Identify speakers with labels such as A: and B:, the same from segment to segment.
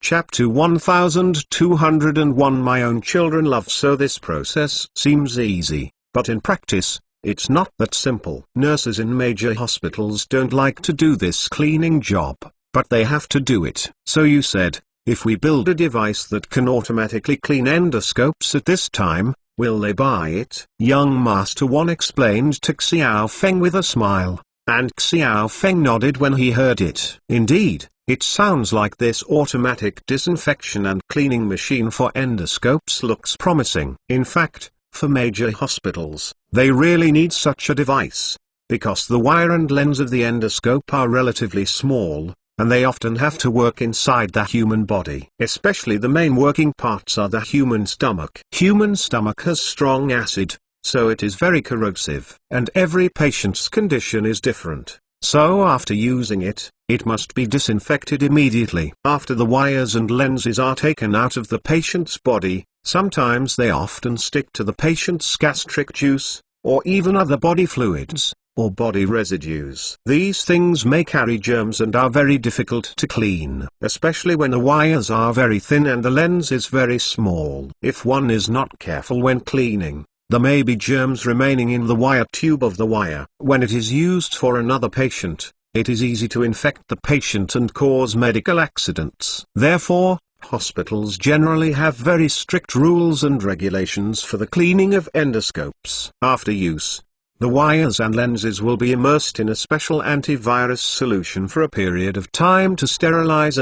A: Chapter 1201. My own children love. So this process seems easy, but in practice, it's not that simple. Nurses in major hospitals don't like to do this cleaning job, but they have to do it. So you said, if we build a device that can automatically clean endoscopes at this time, will they buy it? Young Master One explained to Xiao Feng with a smile, and Xiao Feng nodded when he heard it. Indeed, it sounds like this automatic disinfection and cleaning machine for endoscopes looks promising. In fact, for major hospitals, they really need such a device, because the wire and lens of the endoscope are relatively small, and they often have to work inside the human body. Especially the main working parts are the human stomach. Human stomach has strong acid, so it is very corrosive. And every patient's condition is different. So after using it, it must be disinfected immediately. After the wires and lenses are taken out of the patient's body, sometimes they often stick to the patient's gastric juice, or even other body fluids, or body residues. These things may carry germs and are very difficult to clean, especially when the wires are very thin and the lens is very small. If one is not careful when cleaning, there may be germs remaining in the wire tube of the wire. When it is used for another patient, it is easy to infect the patient and cause medical accidents. Therefore, hospitals generally have very strict rules and regulations for the cleaning of endoscopes. After use, the wires and lenses will be immersed in a special antivirus solution for a period of time to sterilize,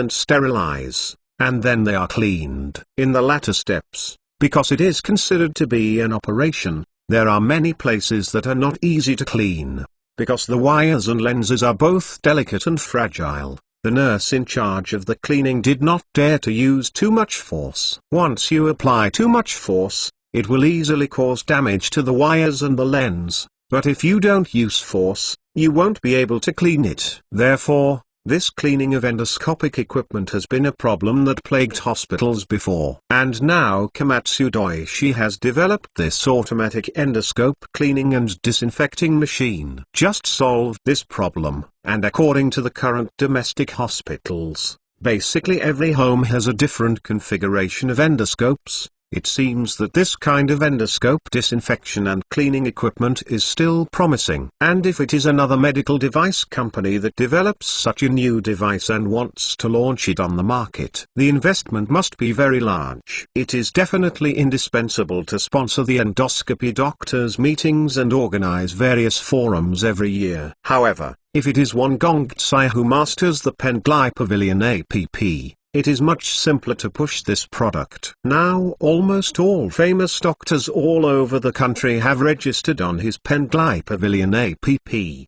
A: and then they are cleaned. In the latter steps, because it is considered to be an operation, there are many places that are not easy to clean. Because the wires and lenses are both delicate and fragile, the nurse in charge of the cleaning did not dare to use too much force. Once you apply too much force, it will easily cause damage to the wires and the lens. But if you don't use force, you won't be able to clean it. Therefore, this cleaning of endoscopic equipment has been a problem that plagued hospitals before. And now Komatsu Doishi has developed this automatic endoscope cleaning and disinfecting machine. Just solved this problem, and according to the current domestic hospitals, basically every home has a different configuration of endoscopes. It seems that this kind of endoscope disinfection and cleaning equipment is still promising. And if it is another medical device company that develops such a new device and wants to launch it on the market, the investment must be very large. It is definitely indispensable to sponsor the endoscopy doctors' meetings and organize various forums every year. However, if it is one Gong Tsai who masters the Pendlai Pavilion app, it is much simpler to push this product. Now almost all famous doctors all over the country have registered on his Pendlai Pavilion app.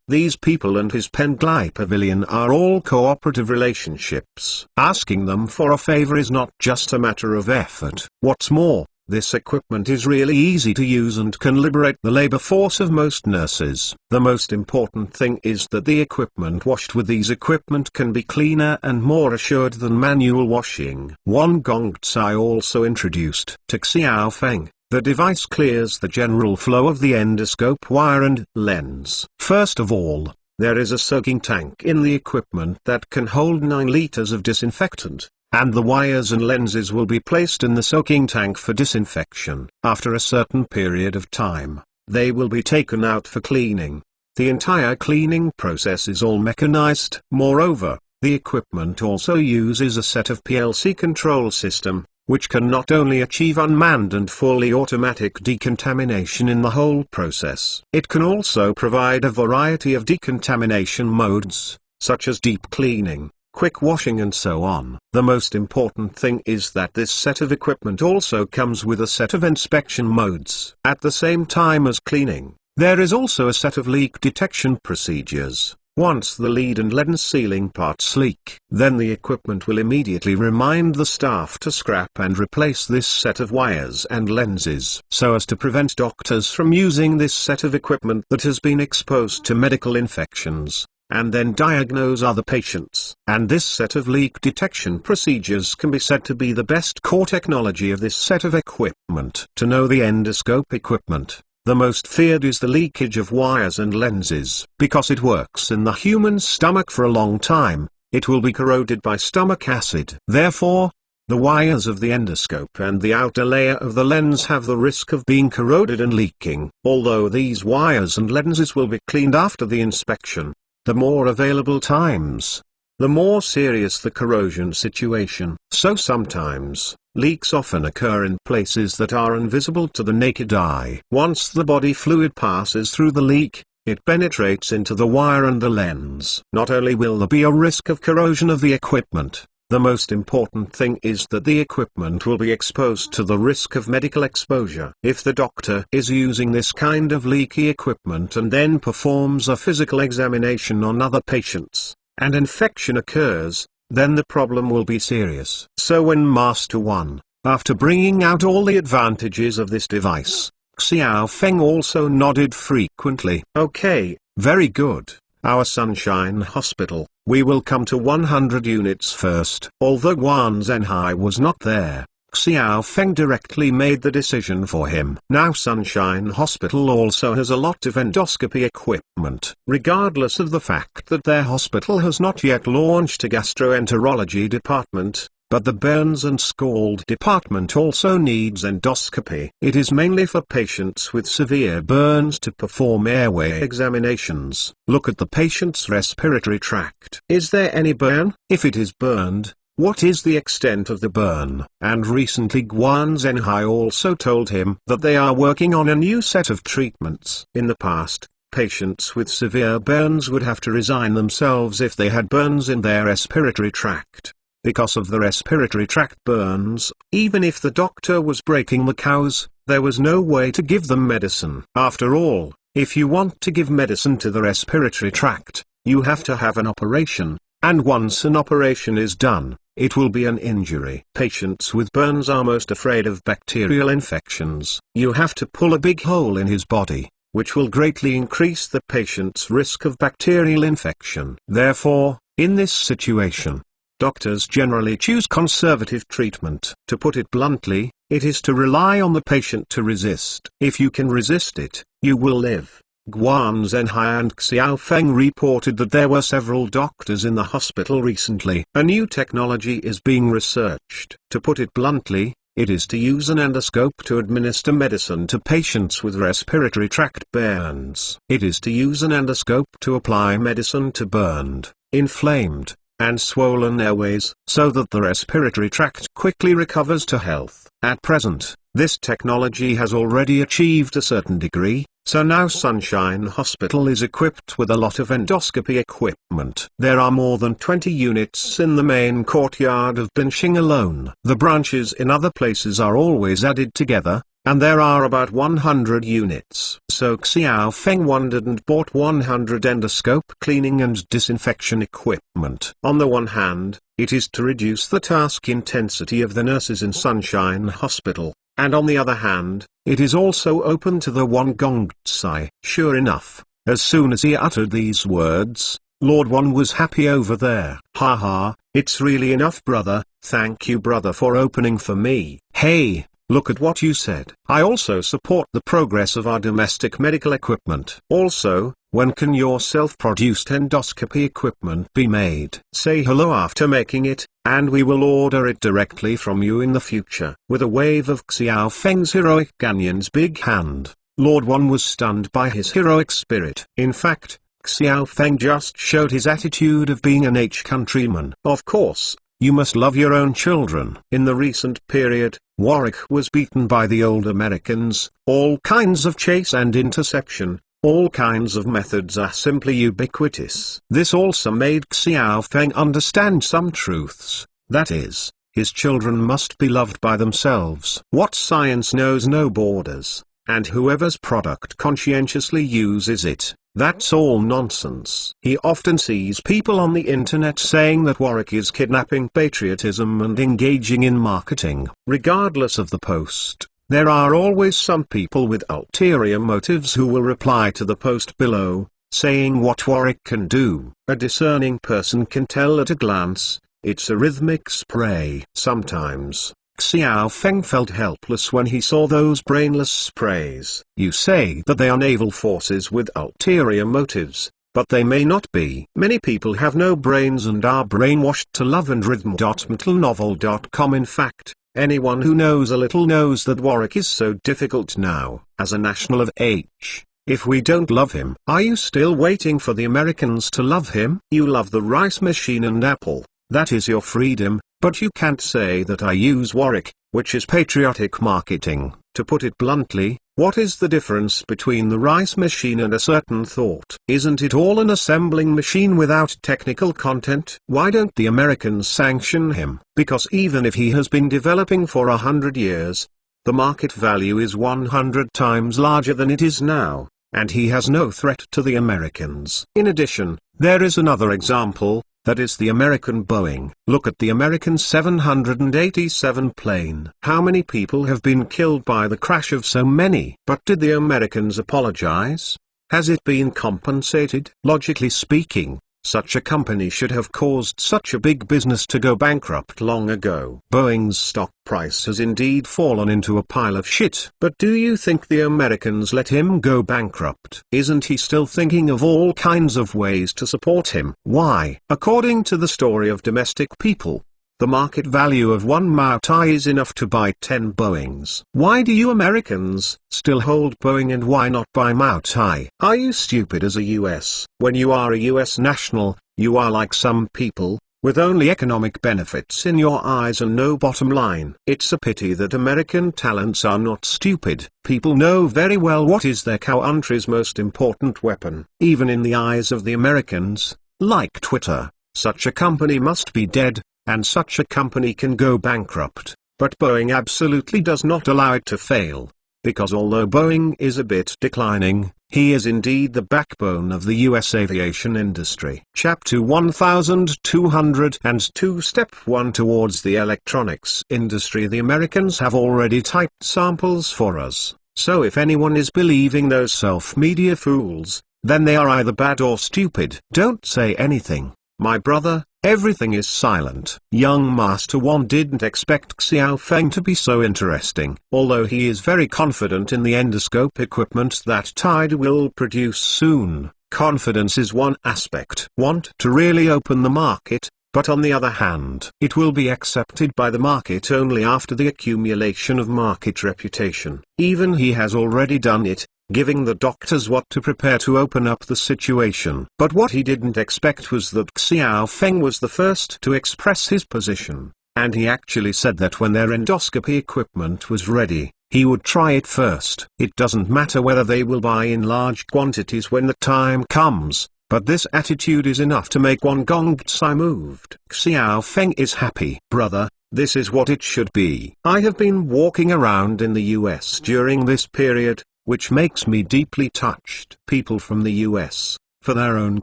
A: These people and his Pendlai Pavilion are all cooperative relationships. Asking them for a favor is not just a matter of effort. What's more, this equipment is really easy to use and can liberate the labor force of most nurses. The most important thing is that the equipment washed with these equipment can be cleaner and more assured than manual washing. One Gong Tsai also introduced to Xiao Feng. The device clears the general flow of the endoscope wire and lens. First of all, there is a soaking tank in the equipment that can hold 9 liters of disinfectant, and the wires and lenses will be placed in the soaking tank for disinfection. After a certain period of time, they will be taken out for cleaning. The entire cleaning process is all mechanized. Moreover, the equipment also uses a set of PLC control system, which can not only achieve unmanned and fully automatic decontamination in the whole process, it can also provide a variety of decontamination modes, such as deep cleaning, quick washing and so on. The most important thing is that this set of equipment also comes with a set of inspection modes. At the same time as cleaning, there is also a set of leak detection procedures. Once the lead and lens sealing parts leak, then the equipment will immediately remind the staff to scrap and replace this set of wires and lenses, so as to prevent doctors from using this set of equipment that has been exposed to medical infections, and then diagnose other patients. And this set of leak detection procedures can be said to be the best core technology of this set of equipment. To know the endoscope equipment, the most feared is the leakage of wires and lenses. Because it works in the human stomach for a long time, it will be corroded by stomach acid. Therefore, The wires of the endoscope and the outer layer of the lens have the risk of being corroded and leaking. Although these wires and lenses will be cleaned after the inspection, the more available times, the more serious the corrosion situation. So sometimes, leaks often occur in places that are invisible to the naked eye. Once the body fluid passes through the leak, it penetrates into the wire and the lens. Not only will there be a risk of corrosion of the equipment, the most important thing is that the equipment will be exposed to the risk of medical exposure. If the doctor is using this kind of leaky equipment and then performs a physical examination on other patients, and infection occurs, then the problem will be serious. So when Master 1, after bringing out all the advantages of this device, Xiao Feng also nodded frequently. Okay, very good. Our Sunshine Hospital, we will come to 100 units first. Although Guan Zhenhai was not there, Xiao Feng directly made the decision for him. Now Sunshine Hospital also has a lot of endoscopy equipment. Regardless of the fact that their hospital has not yet launched a gastroenterology department, but the burns and scald department also needs endoscopy. It is mainly for patients with severe burns to perform airway examinations. Look at the patient's respiratory tract. Is there any burn? If it is burned, what is the extent of the burn? And recently Guan Zhenhai also told him that they are working on a new set of treatments. In the past, patients with severe burns would have to resign themselves if they had burns in their respiratory tract. Because of the respiratory tract burns, even if the doctor was breaking the cows, there was no way to give them medicine. After all, if you want to give medicine to the respiratory tract, you have to have an operation, and once an operation is done, it will be an injury. Patients with burns are most afraid of bacterial infections. You have to pull a big hole in his body, which will greatly increase the patient's risk of bacterial infection. Therefore, in this situation, doctors generally choose conservative treatment. To put it bluntly, it is to rely on the patient to resist. If you can resist it, you will live. Guan Zhenhai and Xiao Feng reported that there were several doctors in the hospital recently. A new technology is being researched. To put it bluntly, it is to use an endoscope to administer medicine to patients with respiratory tract burns. It is to use an endoscope to apply medicine to burned, inflamed, and swollen airways, so that the respiratory tract quickly recovers to health. At present, this technology has already achieved a certain degree, so now Sunshine Hospital is equipped with a lot of endoscopy equipment. There are more than 20 units in the main courtyard of Binxing alone. The branches in other places are always added together, and there are about 100 units. So Xiao Feng wondered and bought 100 endoscope cleaning and disinfection equipment. On the one hand, it is to reduce the task intensity of the nurses in Sunshine Hospital, and on the other hand, it is also open to the Wan Gongzai. Sure enough, as soon as he uttered these words, Lord Wan was happy over there. Haha, it's really enough, brother. Thank you, brother, for opening for me. Hey, look at what you said. I also support the progress of our domestic medical equipment. Also, when can your self-produced endoscopy equipment be made? Say hello after making it, and we will order it directly from you in the future. With a wave of Xiao Feng's heroic Ganyon's big hand, Lord Wan was stunned by his heroic spirit. In fact, Xiao Feng just showed his attitude of being an countryman. Of course, you must love your own children. In the recent period, Warwick was beaten by the old Americans. All kinds of chase and interception, all kinds of methods are simply ubiquitous. This also made Xiao Feng understand some truths, that is, his children must be loved by themselves. What science knows no borders, and whoever's product conscientiously uses it, that's all nonsense. He often sees people on the internet saying that Warwick is kidnapping patriotism and engaging in marketing. Regardless of the post, there are always some people with ulterior motives who will reply to the post below, saying what Warwick can do. A discerning person can tell at a glance, it's a rhythmic spray. Sometimes, Xiao Feng felt helpless when he saw those brainless sprays. You say that they are naval forces with ulterior motives, but they may not be. Many people have no brains and are brainwashed to love and rhythm.mentalnovel.com. In fact, anyone who knows a little knows that Warwick is so difficult now, as a national of H. If we don't love him, are you still waiting for the Americans to love him? You love the rice machine and Apple, that is your freedom, but you can't say that I use Warwick, which is patriotic marketing. To put it bluntly, what is the difference between the rice machine and a certain thought? Isn't it all an assembling machine without technical content? Why don't the Americans sanction him? Because even if he has been developing for 100 years, the market value is 100 times larger than it is now, and he has no threat to the Americans. In addition, there is another example. That is the American Boeing. Look at the American 787 plane. How many people have been killed by the crash of so many? But did the Americans apologize? Has it been compensated? Logically speaking, such a company should have caused such a big business to go bankrupt long ago. Boeing's stock price has indeed fallen into a pile of shit. But do you think the Americans let him go bankrupt? Isn't he still thinking of all kinds of ways to support him? Why? According to the story of domestic people, the market value of one Mao Tai is enough to buy 10 Boeings. Why do you Americans still hold Boeing, and why not buy Mao Tai? Are you stupid as a US? When you are a US national, you are like some people, with only economic benefits in your eyes and no bottom line. It's a pity that American talents are not stupid. People know very well what is their country's most important weapon. Even in the eyes of the Americans, like Twitter, such a company must be dead, and such a company can go bankrupt. But Boeing absolutely does not allow it to fail, because although Boeing is a bit declining, he is indeed the backbone of the US aviation industry. Chapter 1202 Step 1 Towards the electronics industry. The Americans have already typed samples for us, so if anyone is believing those self-media fools, then they are either bad or stupid. Don't say anything, my brother. Everything is silent. Young Master One didn't expect Xiao Feng to be so interesting, although he is very confident in the endoscope equipment that Tide will produce soon. Confidence is one aspect. Want to really open the market, but on the other hand, it will be accepted by the market only after the accumulation of market reputation. Even he has already done it, giving the doctors what to prepare to open up the situation. But what he didn't expect was that Xiao Feng was the first to express his position, and he actually said that when their endoscopy equipment was ready, he would try it first. It doesn't matter whether they will buy in large quantities when the time comes, but this attitude is enough to make one Gong Tsai moved. Xiao Feng is happy. Brother, this is what it should be. I have been walking around in the US during this period, which makes me deeply touched. People from the US, for their own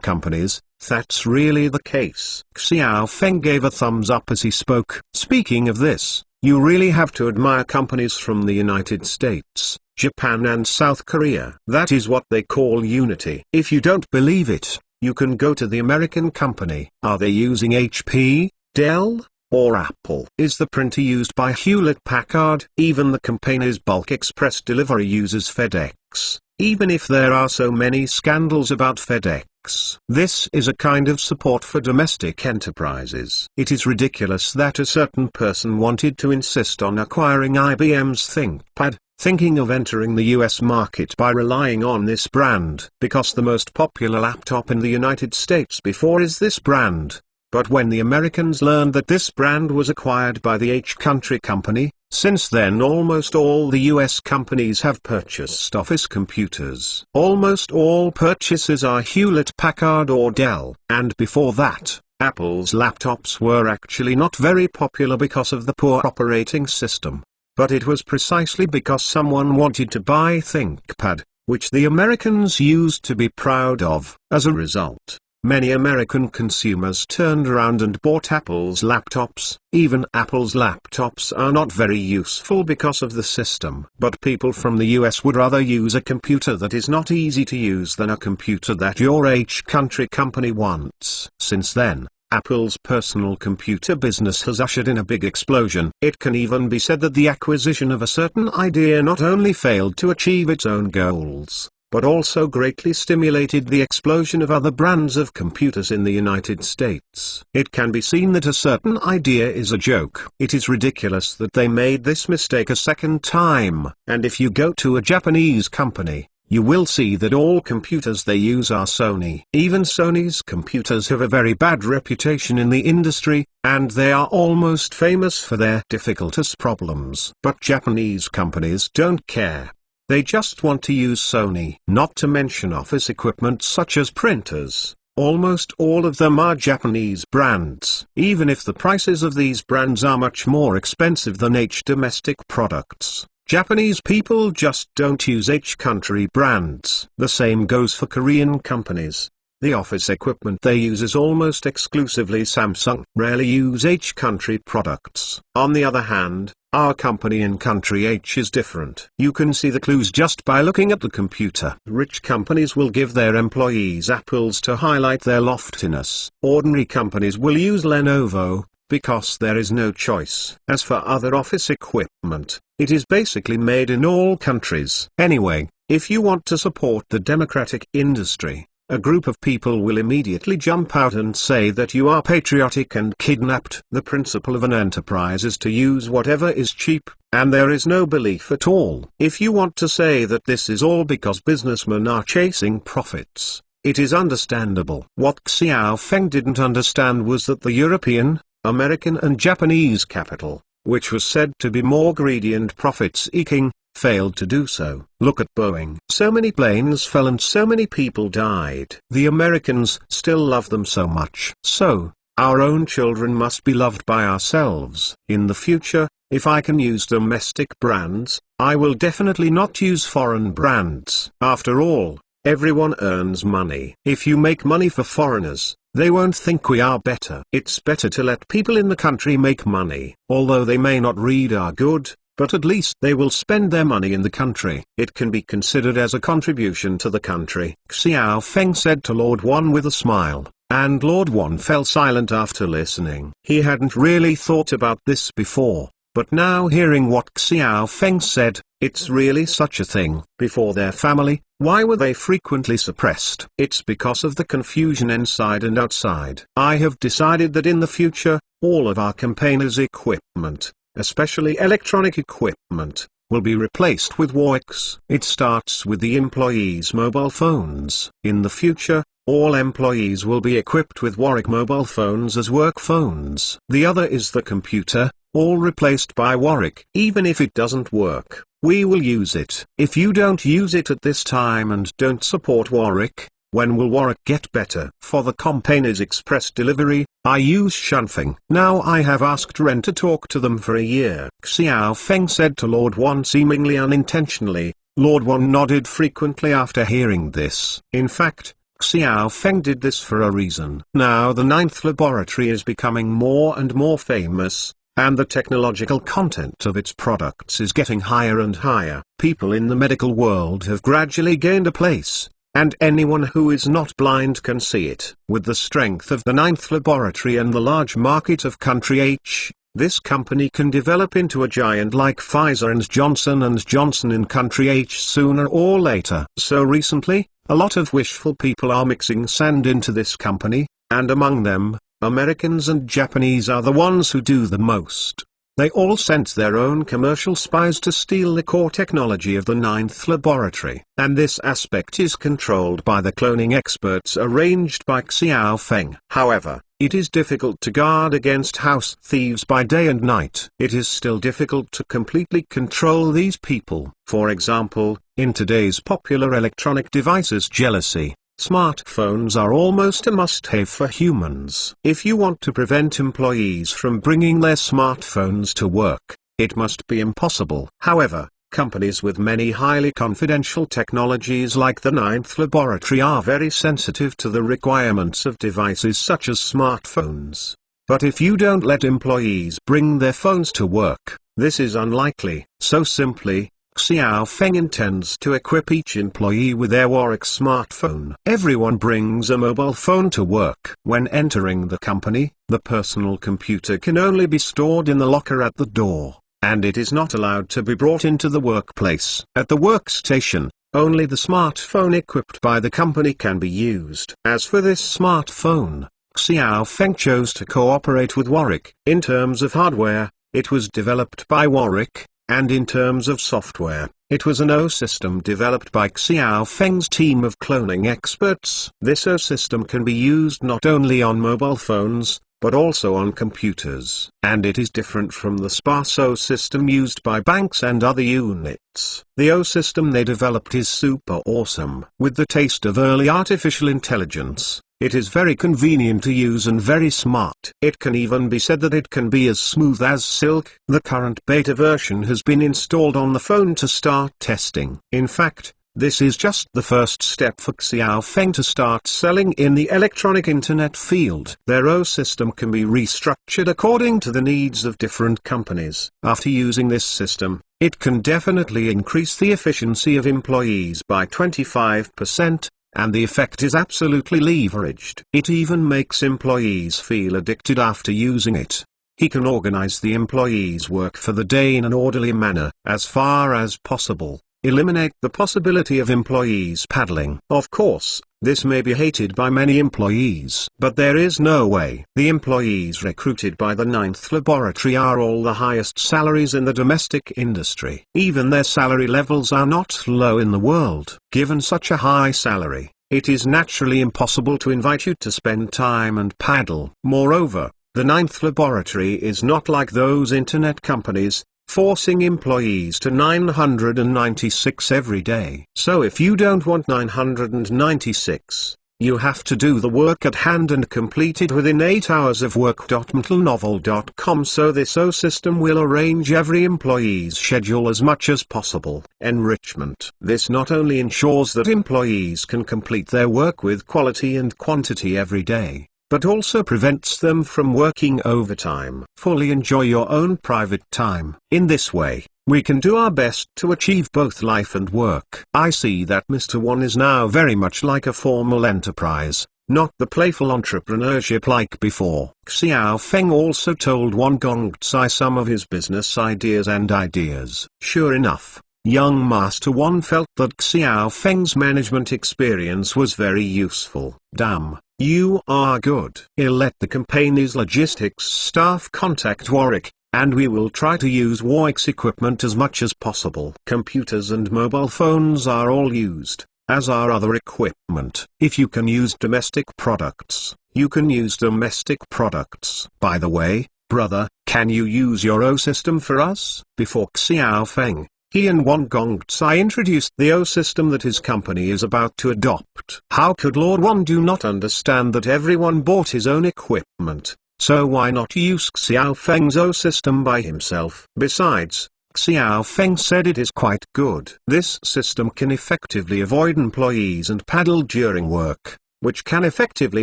A: companies, that's really the case. Xiao Feng gave a thumbs up as he spoke. Speaking of this, you really have to admire companies from the United States, Japan and South Korea. That is what they call unity. If you don't believe it, you can go to the American company. Are they using HP, Dell, or Apple? Is the printer used by Hewlett-Packard? Even the company's bulk express delivery uses FedEx, even if there are so many scandals about FedEx. This is a kind of support for domestic enterprises. It is ridiculous that a certain person wanted to insist on acquiring IBM's ThinkPad, thinking of entering the US market by relying on this brand, because the most popular laptop in the United States before is this brand. But when the Americans learned that this brand was acquired by the H Country Company, since then almost all the US companies have purchased Office computers. Almost all purchases are Hewlett-Packard or Dell. And before that, Apple's laptops were actually not very popular because of the poor operating system. But it was precisely because someone wanted to buy ThinkPad, which the Americans used to be proud of. As a result, many American consumers turned around and bought Apple's laptops. Even Apple's laptops are not very useful because of the system. But people from the US would rather use a computer that is not easy to use than a computer that your H Country Company wants. Since then, Apple's personal computer business has ushered in a big explosion. It can even be said that the acquisition of a certain idea not only failed to achieve its own goals, but also greatly stimulated the explosion of other brands of computers in the United States. It can be seen that a certain idea is a joke. It is ridiculous that they made this mistake a second time. And if you go to a Japanese company, you will see that all computers they use are Sony. Even Sony's computers have a very bad reputation in the industry, and they are almost famous for their difficultest problems. But Japanese companies don't care. They just want to use Sony. Not to mention office equipment such as printers. Almost all of them are Japanese brands. Even if the prices of these brands are much more expensive than domestic products, Japanese people just don't use country brands. The same goes for Korean companies. The office equipment they use is almost exclusively Samsung. Rarely use country products. On the other hand, our company in country H is different. You can see the clues just by looking at the computer. Rich companies will give their employees apples to highlight their loftiness. Ordinary companies will use Lenovo, because there is no choice. As for other office equipment, it is basically made in all countries. Anyway, if you want to support the democratic industry, a group of people will immediately jump out and say that you are patriotic and kidnapped. The principle of an enterprise is to use whatever is cheap, and there is no belief at all. If you want to say that this is all because businessmen are chasing profits, it is understandable. What Xiao Feng didn't understand was that the European, American and Japanese capital, which was said to be more greedy and profit-seeking, failed to do so. Look at Boeing. So many planes fell and so many people died. The Americans still love them so much. So, our own children must be loved by ourselves. In the future, if I can use domestic brands, I will definitely not use foreign brands. After all, everyone earns money. If you make money for foreigners, they won't think we are better. It's better to let people in the country make money. Although they may not read or good, but at least they will spend their money in the country. It can be considered as a contribution to the country. Xiao Feng said to Lord Wan with a smile, and Lord Wan fell silent after listening. He hadn't really thought about this before, but now hearing what Xiao Feng said, it's really such a thing. Before their family, why were they frequently suppressed? It's because of the confusion inside and outside. I have decided that in the future, all of our campaigners' equipment, especially electronic equipment, will be replaced with WARICs. It starts with the employees' mobile phones. In the future, all employees will be equipped with WARIC mobile phones as work phones. The other is the computer, all replaced by WARIC. Even if it doesn't work, we will use it. If you don't use it at this time and don't support WARIC, when will WARIC get better? For the campaigners' express delivery, I use Shanfeng. Now I have asked Ren to talk to them for a year. Xiao Feng said to Lord Wan seemingly unintentionally. Lord Wan nodded frequently after hearing this. In fact, Xiao Feng did this for a reason. Now the 9th laboratory is becoming more and more famous, and the technological content of its products is getting higher and higher. People in the medical world have gradually gained a place, and anyone who is not blind can see it. With the strength of the 9th laboratory and the large market of country H, this company can develop into a giant like Pfizer and Johnson in country H sooner or later. So recently, a lot of wishful people are mixing sand into this company, and among them, Americans and Japanese are the ones who do the most. They all sent their own commercial spies to steal the core technology of the 9th laboratory. And this aspect is controlled by the cloning experts arranged by Xiao Feng. However, it is difficult to guard against house thieves by day and night. It is still difficult to completely control these people. For example, in today's popular electronic devices jealousy, smartphones are almost a must-have for humans. If you want to prevent employees from bringing their smartphones to work, it must be impossible. However, companies with many highly confidential technologies like the 9th laboratory are very sensitive to the requirements of devices such as smartphones. But if you don't let employees bring their phones to work, this is unlikely. So simply, Xiao Feng intends to equip each employee with their WARIC smartphone. Everyone brings a mobile phone to work. When entering the company, the personal computer can only be stored in the locker at the door, and it is not allowed to be brought into the workplace. At the workstation, only the smartphone equipped by the company can be used. As for this smartphone, Xiao Feng chose to cooperate with Warwick. In terms of hardware, it was developed by Warwick, and in terms of software, it was an OS system developed by Xiao Feng's team of cloning experts. This OS system can be used not only on mobile phones, but also on computers. And it is different from the sparse OS system used by banks and other units. The OS system they developed is super awesome. With the taste of early artificial intelligence, it is very convenient to use and very smart. It can even be said that it can be as smooth as silk. The current beta version has been installed on the phone to start testing. In fact, this is just the first step for Xiao Feng to start selling in the electronic internet field. Their OS system can be restructured according to the needs of different companies. After using this system, it can definitely increase the efficiency of employees by 25%, and the effect is absolutely leveraged. It even makes employees feel addicted after using it. He can organize the employees' work for the day in an orderly manner. As far as possible, eliminate the possibility of employees paddling. Of course, this may be hated by many employees, but there is no way. The employees recruited by the 9th laboratory are all the highest salaries in the domestic industry. Even their salary levels are not low in the world. Given such a high salary, it is naturally impossible to invite you to spend time and paddle. Moreover, the 9th laboratory is not like those internet companies, forcing employees to 996 every day. So if you don't want 996, you have to do the work at hand and complete it within 8 hours of work.mentalnovel.com. So this OS system will arrange every employee's schedule as much as possible. Enrichment. This not only ensures that employees can complete their work with quality and quantity every day, but also prevents them from working overtime. Fully enjoy your own private time. In this way, we can do our best to achieve both life and work. I see that Mr. Wan is now very much like a formal enterprise, not the playful entrepreneurship like before. Xiao Feng also told Wan Gongcai some of his business ideas. Sure enough, young Master Wan felt that Xiao Feng's management experience was very useful. Damn. You are good. He'll let the company's logistics staff contact Warwick, and we will try to use Warwick's equipment as much as possible. Computers and mobile phones are all used, as are other equipment. If you can use domestic products, you can use domestic products. By the way, brother, can you use your OS system for us? Before Xiao Feng, he and Wan Gongcai introduced the OS system that his company is about to adopt. How could Lord Wan do not understand that everyone bought his own equipment? So why not use Xiao Feng's OS system by himself? Besides, Xiao Feng said it is quite good. This system can effectively avoid employees and paddle during work, which can effectively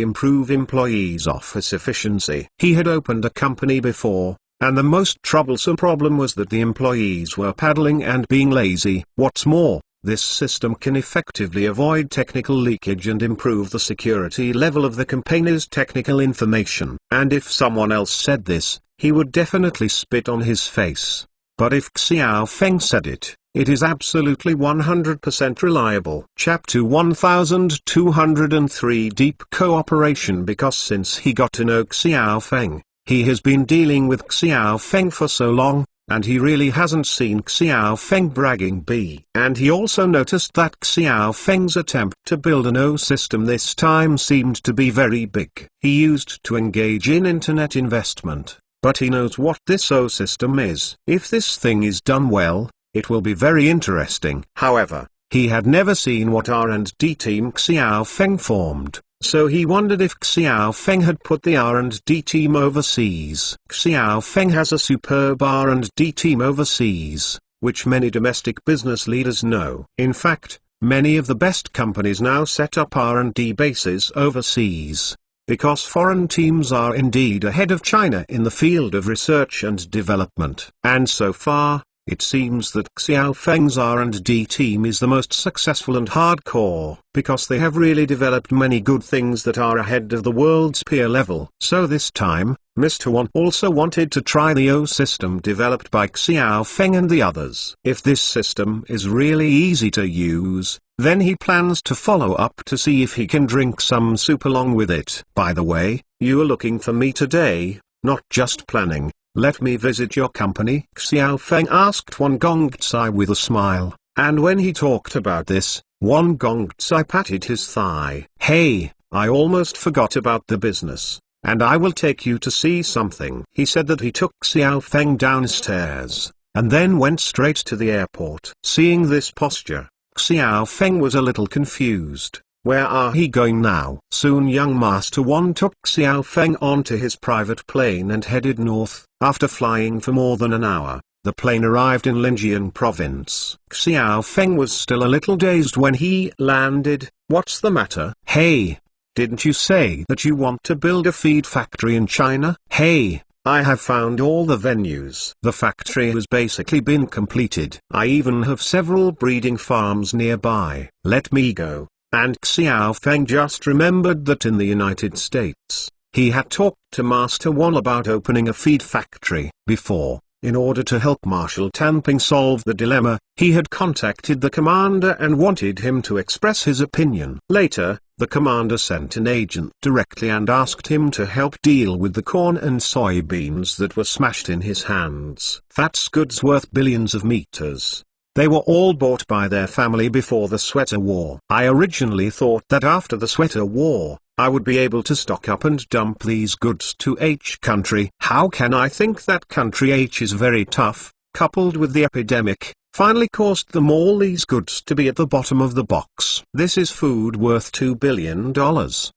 A: improve employees' office efficiency. He had opened a company before, and the most troublesome problem was that the employees were paddling and being lazy. What's more, this system can effectively avoid technical leakage and improve the security level of the company's technical information. And if someone else said this, he would definitely spit on his face. But if Xiao Feng said it, it is absolutely 100% reliable. Chapter 1203 Deep Cooperation. Because since he got to know Xiao Feng, he has been dealing with Xiao Feng for so long, and he really hasn't seen Xiao Feng bragging B. And he also noticed that Xiao Feng's attempt to build an OS system this time seemed to be very big. He used to engage in internet investment, but he knows what this OS system is. If this thing is done well, it will be very interesting. However, he had never seen what R&D team Xiao Feng formed. So he wondered if Xiao Feng had put the R&D team overseas. Xiao Feng has a superb R&D team overseas, which many domestic business leaders know. In fact, many of the best companies now set up R&D bases overseas, because foreign teams are indeed ahead of China in the field of research and development. And so far, It seems that Xiao Feng's R&D team is the most successful and hardcore, because they have really developed many good things that are ahead of the world's peer level. So this time, Mr. Wan also wanted to try the O system developed by Xiao Feng and the others. If this system is really easy to use, then he plans to follow up to see if he can drink some soup along with it. By the way, you are looking for me today, not just planning. Let me visit your company? Xiao Feng asked Wan Gongcai with a smile, and when he talked about this, Wan Gongcai patted his thigh. Hey, I almost forgot about the business, and I will take you to see something. He said that he took Xiao Feng downstairs, and then went straight to the airport. Seeing this posture, Xiao Feng was a little confused. Where are he going now? Soon young Master Wan took Xiao Feng onto his private plane and headed north. After flying for more than an hour, the plane arrived in Linjian province. Xiao Feng was still a little dazed when he landed. What's the matter? Hey, didn't you say that you want to build a feed factory in China? Hey, I have found all the venues. The factory has basically been completed. I even have several breeding farms nearby. Let me go. And Xiao Feng just remembered that in the United States, he had talked to Master Wan about opening a feed factory. Before, in order to help Marshal Tanping solve the dilemma, he had contacted the commander and wanted him to express his opinion. Later, the commander sent an agent directly and asked him to help deal with the corn and soybeans that were smashed in his hands. That's goods worth billions of meters. They were all bought by their family before the Sweater War. I originally thought that after the Sweater War, I would be able to stock up and dump these goods to H country. How can I think that country H is very tough, coupled with the epidemic, finally caused them all these goods to be at the bottom of the box. This is food worth $2 billion.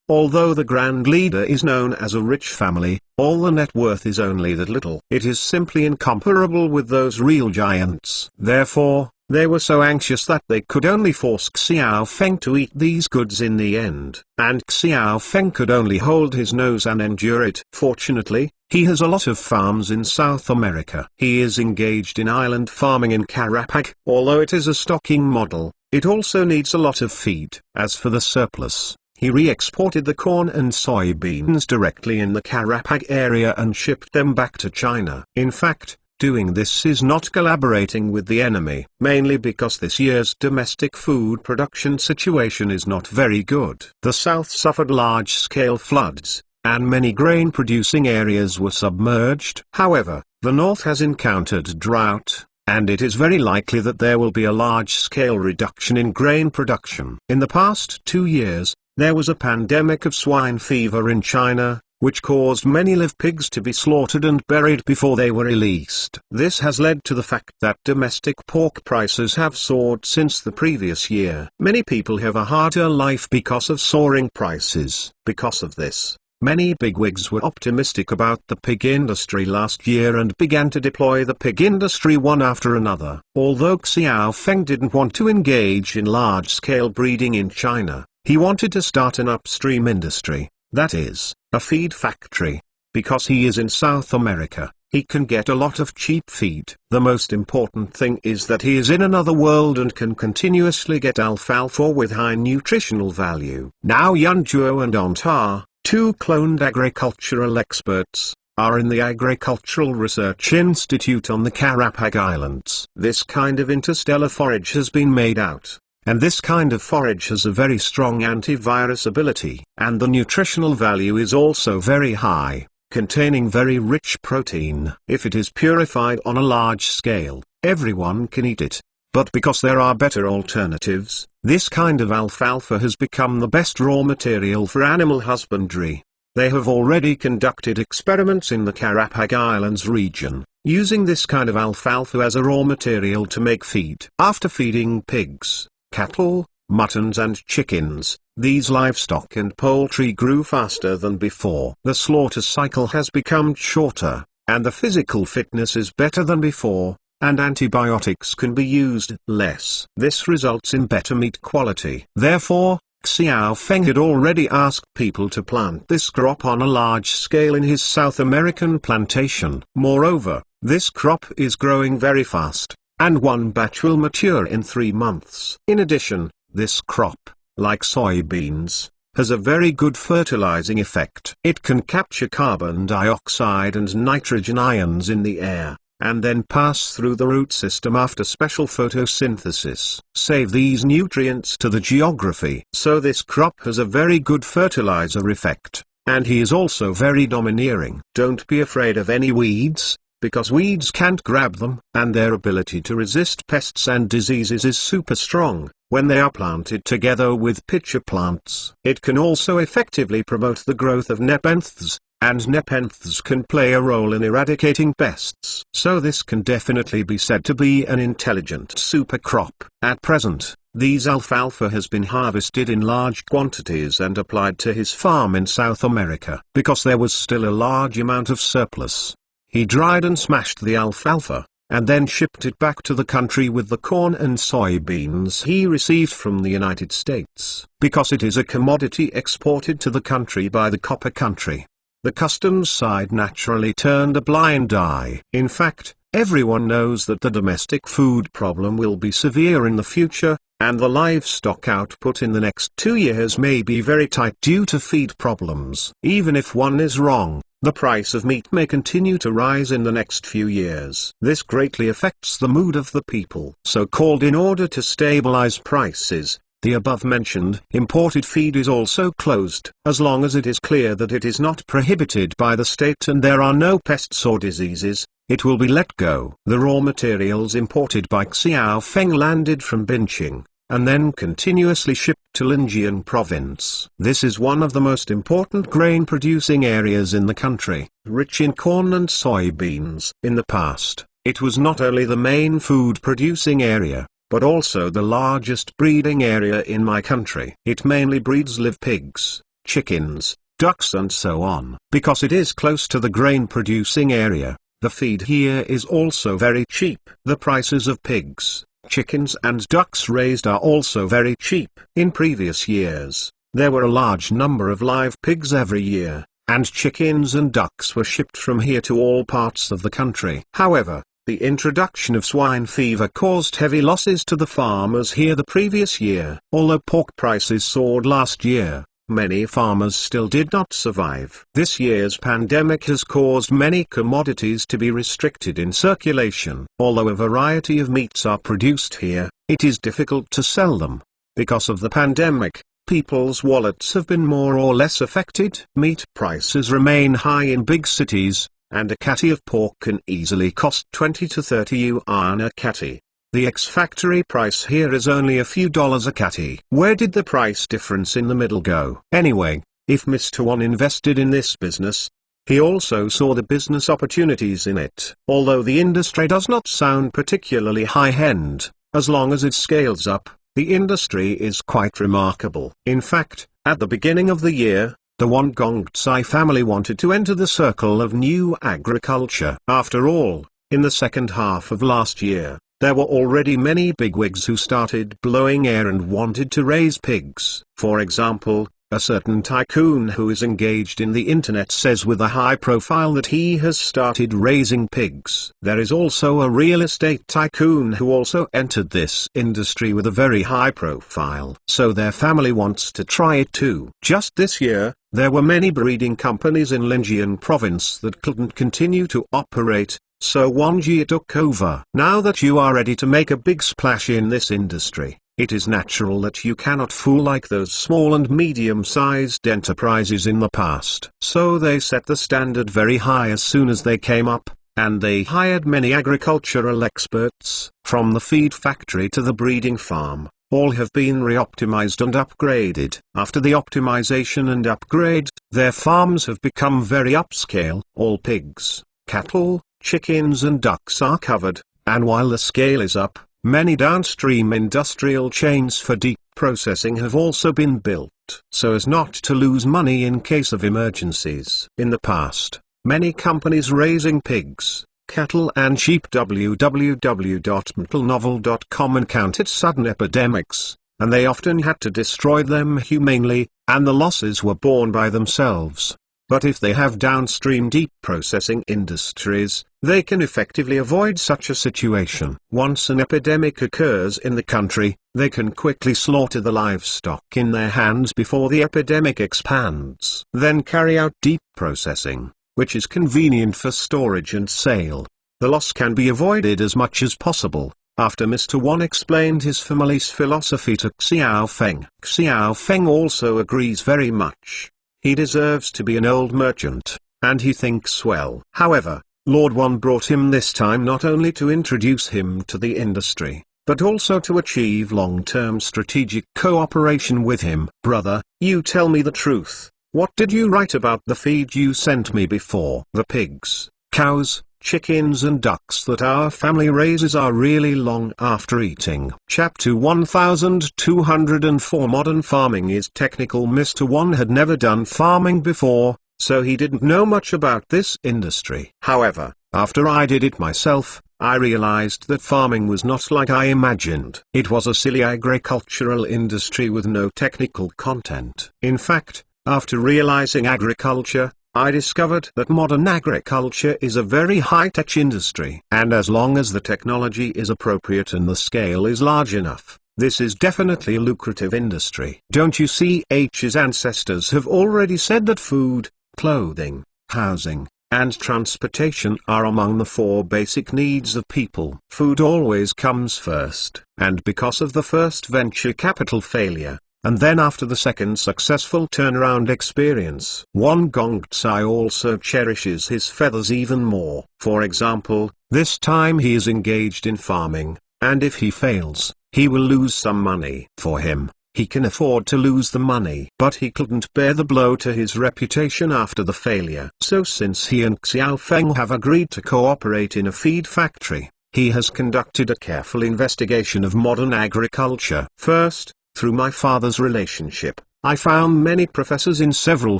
A: Although the Grand Leader is known as a rich family, all the net worth is only that little. It is simply incomparable with those real giants. Therefore, they were so anxious that they could only force Xiao Feng to eat these goods in the end. And Xiao Feng could only hold his nose and endure it. Fortunately, he has a lot of farms in South America. He is engaged in island farming in Karapag. Although it is a stocking model, it also needs a lot of feed. As for the surplus, he re-exported the corn and soybeans directly in the Karapag area and shipped them back to China. In fact, doing this is not collaborating with the enemy, mainly because this year's domestic food production situation is not very good. The south suffered large-scale floods, and many grain-producing areas were submerged. However, the north has encountered drought, and it is very likely that there will be a large-scale reduction in grain production. In the past 2 years, there was a pandemic of swine fever in China, which caused many live pigs to be slaughtered and buried before they were released. This has led to the fact that domestic pork prices have soared since the previous year. Many people have a harder life because of soaring prices. Because of this, many bigwigs were optimistic about the pig industry last year and began to deploy the pig industry one after another. Although Xiao Feng didn't want to engage in large-scale breeding in China, he wanted to start an upstream industry, that is, a feed factory. Because he is in South America, he can get a lot of cheap feed. The most important thing is that he is in another world and can continuously get alfalfa with high nutritional value. Now Yunjuo and Ontar, two cloned agricultural experts, are in the Agricultural Research Institute on the Karapag Islands. This kind of interstellar forage has been made out. And this kind of forage has a very strong antivirus ability. And the nutritional value is also very high, containing very rich protein. If it is purified on a large scale, everyone can eat it. But because there are better alternatives, this kind of alfalfa has become the best raw material for animal husbandry. They have already conducted experiments in the Karapag Islands region, using this kind of alfalfa as a raw material to make feed. After feeding pigs, cattle, muttons and chickens, these livestock and poultry grew faster than before. The slaughter cycle has become shorter, and the physical fitness is better than before, and antibiotics can be used less. This results in better meat quality. Therefore, Xiao Feng had already asked people to plant this crop on a large scale in his South American plantation. Moreover, This crop is growing very fast, and one batch will mature in 3 months. In addition, this crop, like soybeans, has a very good fertilizing effect. It can capture carbon dioxide and nitrogen ions in the air, and then pass through the root system after special photosynthesis. Save these nutrients to the geography. So this crop has a very good fertilizer effect, and he is also very domineering. Don't be afraid of any weeds, because weeds can't grab them, and their ability to resist pests and diseases is super strong when they are planted together with pitcher plants. It can also effectively promote the growth of nepenthes, and nepenthes can play a role in eradicating pests. So this can definitely be said to be an intelligent super crop. At present, these alfalfa has been harvested in large quantities and applied to his farm in South America. Because there was still a large amount of surplus, he dried and smashed the alfalfa, and then shipped it back to the country with the corn and soybeans he received from the United States. Because it is a commodity exported to the country by the copper country, the customs side naturally turned a blind eye. In fact, everyone knows that the domestic food problem will be severe in the future, and the livestock output in the next 2 years may be very tight due to feed problems. Even if one is wrong, the price of meat may continue to rise in the next few years. This greatly affects the mood of the people. So-called in order to stabilize prices, the above-mentioned imported feed is also closed. As long as it is clear that it is not prohibited by the state and there are no pests or diseases, it will be let go. The raw materials imported by Xiaofeng landed from Bincheng, and then continuously shipped to Linjian province. This is one of the most important grain-producing areas in the country, rich in corn and soybeans. In the past, it was not only the main food-producing area, but also the largest breeding area in my country. It mainly breeds live pigs, chickens, ducks and so on. Because it is close to the grain-producing area, the feed here is also very cheap. The prices of pigs, chickens and ducks raised are also very cheap. In previous years, there were a large number of live pigs every year, and chickens and ducks were shipped from here to all parts of the country. However, the introduction of swine fever caused heavy losses to the farmers here the previous year. Although pork prices soared last year, many farmers still did not survive. This year's pandemic has caused many commodities to be restricted in circulation. Although a variety of meats are produced here, it is difficult to sell them. Because of the pandemic, people's wallets have been more or less affected. Meat prices remain high in big cities, and a catty of pork can easily cost 20 to 30 yuan a catty. The ex-factory price here is only a few dollars a catty. Where did the price difference in the middle go? Anyway, if Mr. Wan invested in this business, he also saw the business opportunities in it. Although the industry does not sound particularly high-end, as long as it scales up, the industry is quite remarkable. In fact, at the beginning of the year, the Wan Gongcai family wanted to enter the circle of new agriculture. After all, in the second half of last year, there were already many bigwigs who started blowing air and wanted to raise pigs. For example, a certain tycoon who is engaged in the internet says with a high profile that he has started raising pigs. There is also a real estate tycoon who also entered this industry with a very high profile. So their family wants to try it too. Just this year, there were many breeding companies in Linjian province that couldn't continue to operate, so Wanji took over. Now that you are ready to make a big splash in this industry, it is natural that you cannot fool like those small and medium-sized enterprises in the past. So they set the standard very high as soon as they came up, and they hired many agricultural experts. From the feed factory to the breeding farm, all have been re-optimized and upgraded. After the optimization and upgrade, their farms have become very upscale. All pigs, cattle, chickens and ducks are covered, and while the scale is up, many downstream industrial chains for deep processing have also been built, so as not to lose money in case of emergencies. In the past, many companies raising pigs, cattle and sheep www.mtlnovel.com encountered sudden epidemics, and they often had to destroy them humanely, and the losses were borne by themselves. But if they have downstream deep processing industries, they can effectively avoid such a situation. Once an epidemic occurs in the country, they can quickly slaughter the livestock in their hands before the epidemic expands. Then carry out deep processing, which is convenient for storage and sale. The loss can be avoided as much as possible. After Mr. Wan explained his family's philosophy to Xiao Feng, Xiao Feng also agrees very much. He deserves to be an old merchant, and he thinks well. However, Lord Wan brought him this time not only to introduce him to the industry, but also to achieve long-term strategic cooperation with him. Brother, you tell me the truth. What did you write about the feed you sent me before? The pigs, cows, chickens and ducks that our family raises are really long after eating. Chapter 1204 Modern farming is technical. Mr. Wan had never done farming before, so he didn't know much about this industry. However, after I did it myself, I realized that farming was not like I imagined. It was a silly agricultural industry with no technical content. In fact, after realizing agriculture, I discovered that modern agriculture is a very high-tech industry. And as long as the technology is appropriate and the scale is large enough, this is definitely a lucrative industry. Don't you see? His ancestors have already said that food, clothing, housing, and transportation are among the 4 basic needs of people. Food always comes first, and because of the first venture capital failure, and then after the second successful turnaround experience, Wan Gongcai also cherishes his feathers even more. For example, this time he is engaged in farming, and if he fails, he will lose some money. For him, he can afford to lose the money, but he couldn't bear the blow to his reputation after the failure. So since he and Xiao Feng have agreed to cooperate in a feed factory, he has conducted a careful investigation of modern agriculture. First, through my father's relationship, I found many professors in several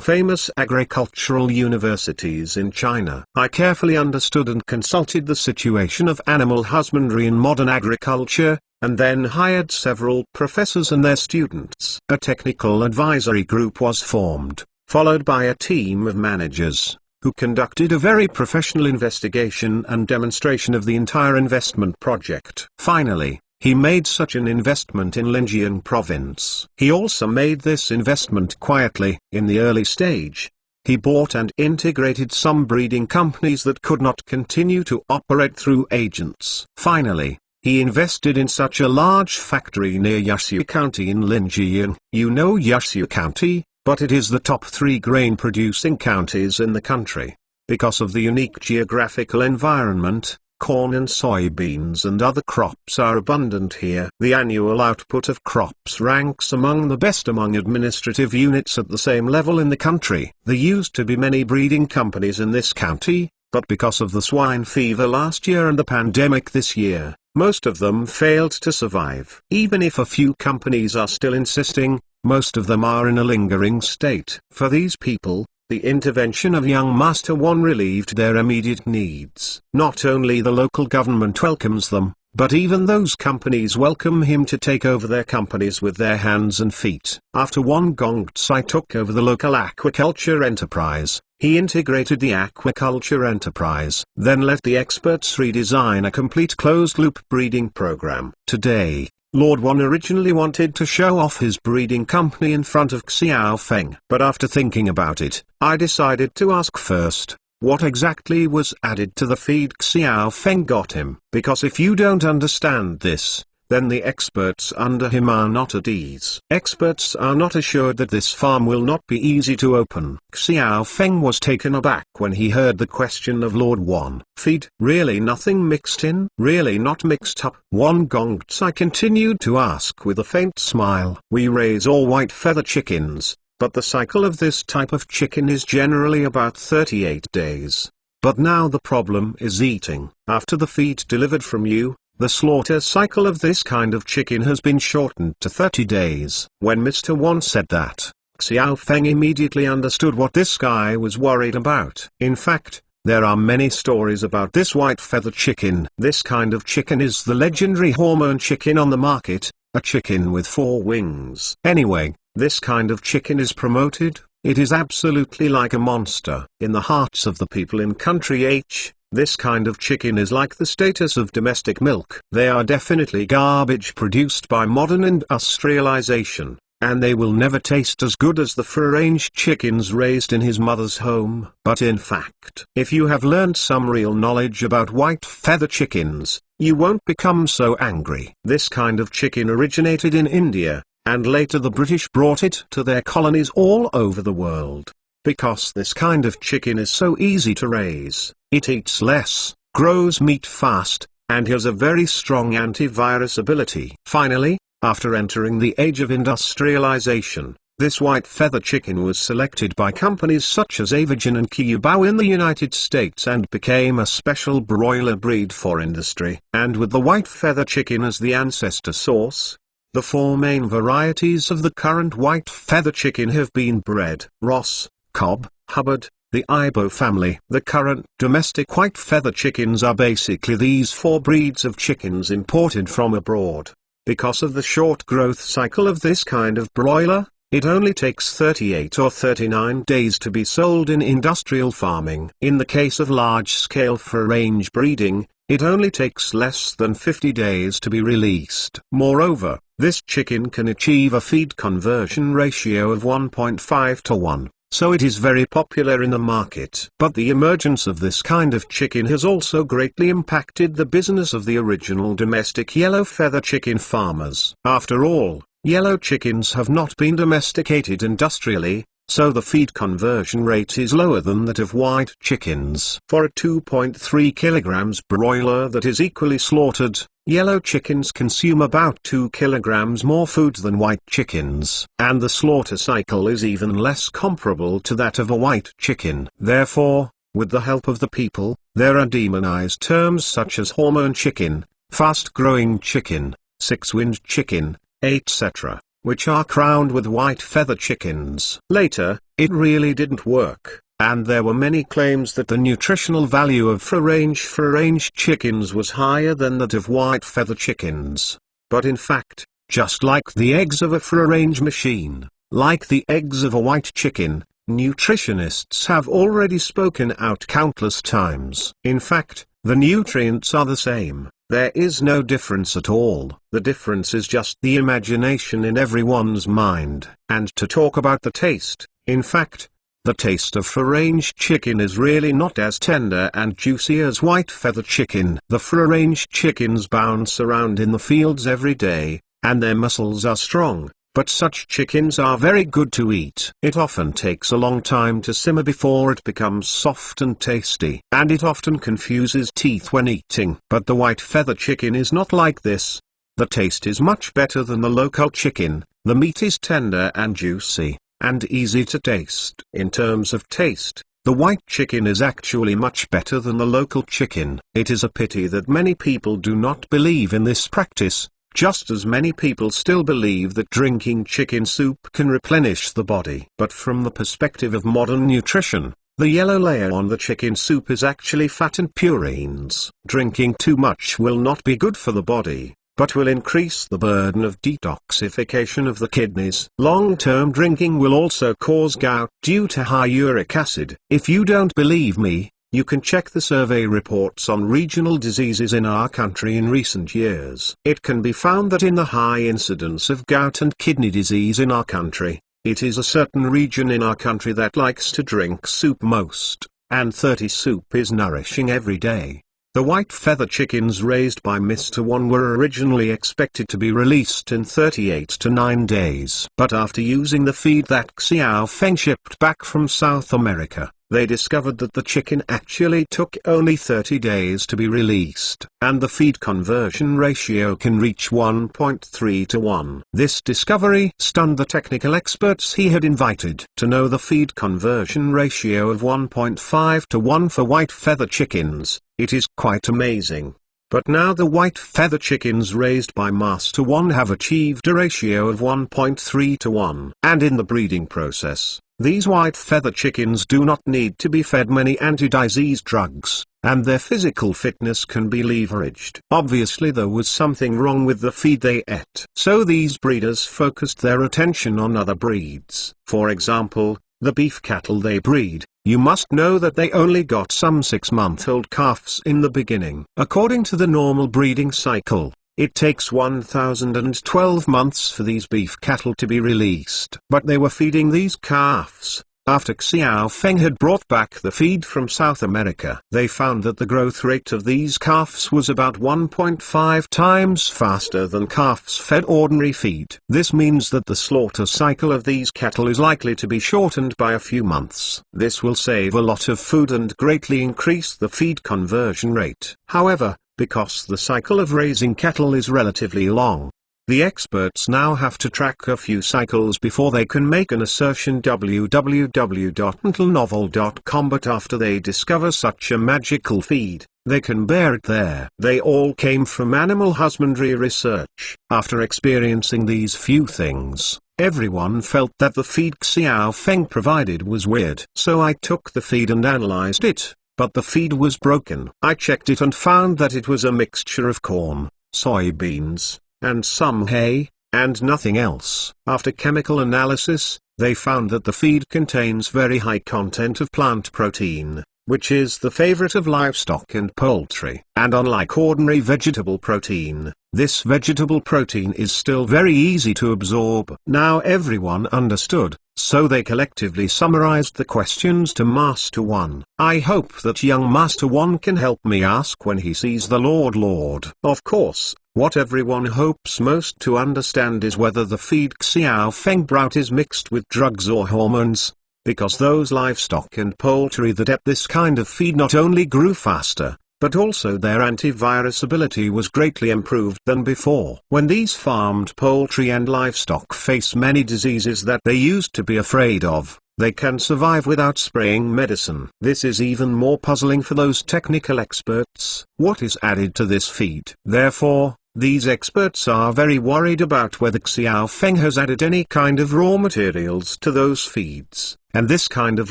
A: famous agricultural universities in China. I carefully understood and consulted the situation of animal husbandry in modern agriculture, and then hired several professors and their students. A technical advisory group was formed, followed by a team of managers, who conducted a very professional investigation and demonstration of the entire investment project. Finally, he made such an investment in Linjiang province. He also made this investment quietly. In the early stage, he bought and integrated some breeding companies that could not continue to operate through agents. Finally, he invested in such a large factory near Yaxiu County in Linjiang. You know Yaxiu County, but it is the top 3 grain-producing counties in the country. Because of the unique geographical environment, corn and soybeans and other crops are abundant here. The annual output of crops ranks among the best among administrative units at the same level in the country. There used to be many breeding companies in this county, but because of the swine fever last year and the pandemic this year, most of them failed to survive. Even if a few companies are still insisting, most of them are in a lingering state. For these people, the intervention of young Master Wan relieved their immediate needs. Not only the local government welcomes them, but even those companies welcome him to take over their companies with their hands and feet. After Wan Gongcai took over the local aquaculture enterprise, he integrated the aquaculture enterprise, then let the experts redesign a complete closed-loop breeding program. Today, Lord Wan originally wanted to show off his breeding company in front of Xiao Feng. But after thinking about it, I decided to ask first, what exactly was added to the feed Xiao Feng got him? Because if you don't understand this, then the experts under him are not at ease. Experts are not assured that this farm will not be easy to open. Xiao Feng was taken aback when he heard the question of Lord Wan. Feed? Really nothing mixed in? Really not mixed up? Wan Gongcai continued to ask with a faint smile. We raise all white feather chickens, but the cycle of this type of chicken is generally about 38 days. But now the problem is eating. After the feed delivered from you, the slaughter cycle of this kind of chicken has been shortened to 30 days. When Mr. Wan said that, Xiao Feng immediately understood what this guy was worried about. In fact, there are many stories about this white feather chicken. This kind of chicken is the legendary hormone chicken on the market, a chicken with 4 wings. Anyway, this kind of chicken is promoted, It is absolutely like a monster. In the hearts of the people in country H, this kind of chicken is like the status of domestic milk. They are definitely garbage produced by modern industrialization, and they will never taste as good as the free-range chickens raised in his mother's home. But in fact, if you have learned some real knowledge about white feather chickens, you won't become so angry. This kind of chicken originated in India, and later the British brought it to their colonies all over the world. Because this kind of chicken is so easy to raise, it eats less, grows meat fast, and has a very strong antivirus ability. Finally, after entering the age of industrialization, this white feather chicken was selected by companies such as Avigen and Kyubao in the United States and became a special broiler breed for industry. And with the white feather chicken as the ancestor source, the four main varieties of the current white feather chicken have been bred: Ross, Cobb, Hubbard, the Ibo family. The current domestic white feather chickens are basically these four breeds of chickens imported from abroad. Because of the short growth cycle of this kind of broiler, it only takes 38 or 39 days to be sold in industrial farming. In the case of large-scale free-range breeding, it only takes less than 50 days to be released. Moreover, this chicken can achieve a feed conversion ratio of 1.5 to 1. So it is very popular in the market. But the emergence of this kind of chicken has also greatly impacted the business of the original domestic yellow feather chicken farmers. After all, yellow chickens have not been domesticated industrially, so the feed conversion rate is lower than that of white chickens. For a 2.3 kilograms broiler that is equally slaughtered, yellow chickens consume about 2 kilograms more food than white chickens. And the slaughter cycle is even less comparable to that of a white chicken. Therefore, with the help of the people, there are demonized terms such as hormone chicken, fast-growing chicken, six-winged chicken, etc., which are crowned with white feather chickens. Later, it really didn't work, and there were many claims that the nutritional value of free-range chickens was higher than that of white feather chickens. But in fact, just like the eggs of a free-range machine, like the eggs of a white chicken, nutritionists have already spoken out countless times. In fact, the nutrients are the same. There is no difference at all. The difference is just the imagination in everyone's mind. And to talk about the taste, in fact, the taste of free-range chicken is really not as tender and juicy as white feather chicken. The free-range chickens bounce around in the fields every day, and their muscles are strong, but such chickens are very good to eat. It often takes a long time to simmer before it becomes soft and tasty, and it often confuses teeth when eating. But the white feather chicken is not like this. The taste is much better than the local chicken, the meat is tender and juicy, and easy to taste. In terms of taste, the white chicken is actually much better than the local chicken. It is a pity that many people do not believe in this practice, just as many people still believe that drinking chicken soup can replenish the body. But from the perspective of modern nutrition, the yellow layer on the chicken soup is actually fat and purines. Drinking too much will not be good for the body, but will increase the burden of detoxification of the kidneys. Long-term drinking will also cause gout due to high uric acid. If you don't believe me, you can check the survey reports on regional diseases in our country in recent years. It can be found that in the high incidence of gout and kidney disease in our country, it is a certain region in our country that likes to drink soup most, and 30 soup is nourishing every day. The white feather chickens raised by Mr. Wan were originally expected to be released in 38 to 9 days. But after using the feed that Xiao Feng shipped back from South America, they discovered that the chicken actually took only 30 days to be released, and the feed conversion ratio can reach 1.3 to 1. This discovery stunned the technical experts he had invited. To know the feed conversion ratio of 1.5 to 1 for white feather chickens, it is quite amazing. But now the white feather chickens raised by Master Wan have achieved a ratio of 1.3 to 1. And in the breeding process, these white feather chickens do not need to be fed many anti-disease drugs, and their physical fitness can be leveraged. Obviously there was something wrong with the feed they ate. So these breeders focused their attention on other breeds. For example, the beef cattle they breed, you must know that they only got some 6-month-old calves in the beginning. According to the normal breeding cycle, it takes 1012 months for these beef cattle to be released. But they were feeding these calves. After Xiao Feng had brought back the feed from South America, they found that the growth rate of these calves was about 1.5 times faster than calves fed ordinary feed. This means that the slaughter cycle of these cattle is likely to be shortened by a few months. This will save a lot of food and greatly increase the feed conversion rate. However, because the cycle of raising cattle is relatively long, the experts now have to track a few cycles before they can make an assertion. www.untlenovel.com. But after they discover such a magical feed, they can bear it there. They all came from animal husbandry research. After experiencing these few things, everyone felt that the feed Xiao Feng provided was weird. So I took the feed and analyzed it, but the feed was broken. I checked it and found that it was a mixture of corn, soybeans, and some hay, and nothing else. After chemical analysis, they found that the feed contains very high content of plant protein, which is the favorite of livestock and poultry. And unlike ordinary vegetable protein, this vegetable protein is still very easy to absorb. Now everyone understood, so they collectively summarized the questions to Master One. I hope that young Master One can help me ask when he sees the Lord. Of course, what everyone hopes most to understand is whether the feed Xiao Feng brought is mixed with drugs or hormones, because those livestock and poultry that ate this kind of feed not only grew faster, but also their antivirus ability was greatly improved than before. When these farmed poultry and livestock face many diseases that they used to be afraid of, they can survive without spraying medicine. This is even more puzzling for those technical experts. What is added to this feed? Therefore, these experts are very worried about whether Xiao Feng has added any kind of raw materials to those feeds. And this kind of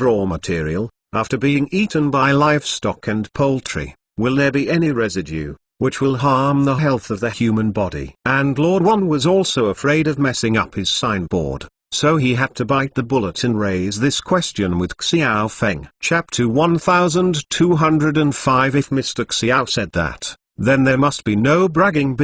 A: raw material, after being eaten by livestock and poultry, will there be any residue, which will harm the health of the human body? And Lord One was also afraid of messing up his signboard, so he had to bite the bullet and raise this question with Xiao Feng. Chapter 1205. If Mr. Xiao said that, then there must be no bragging.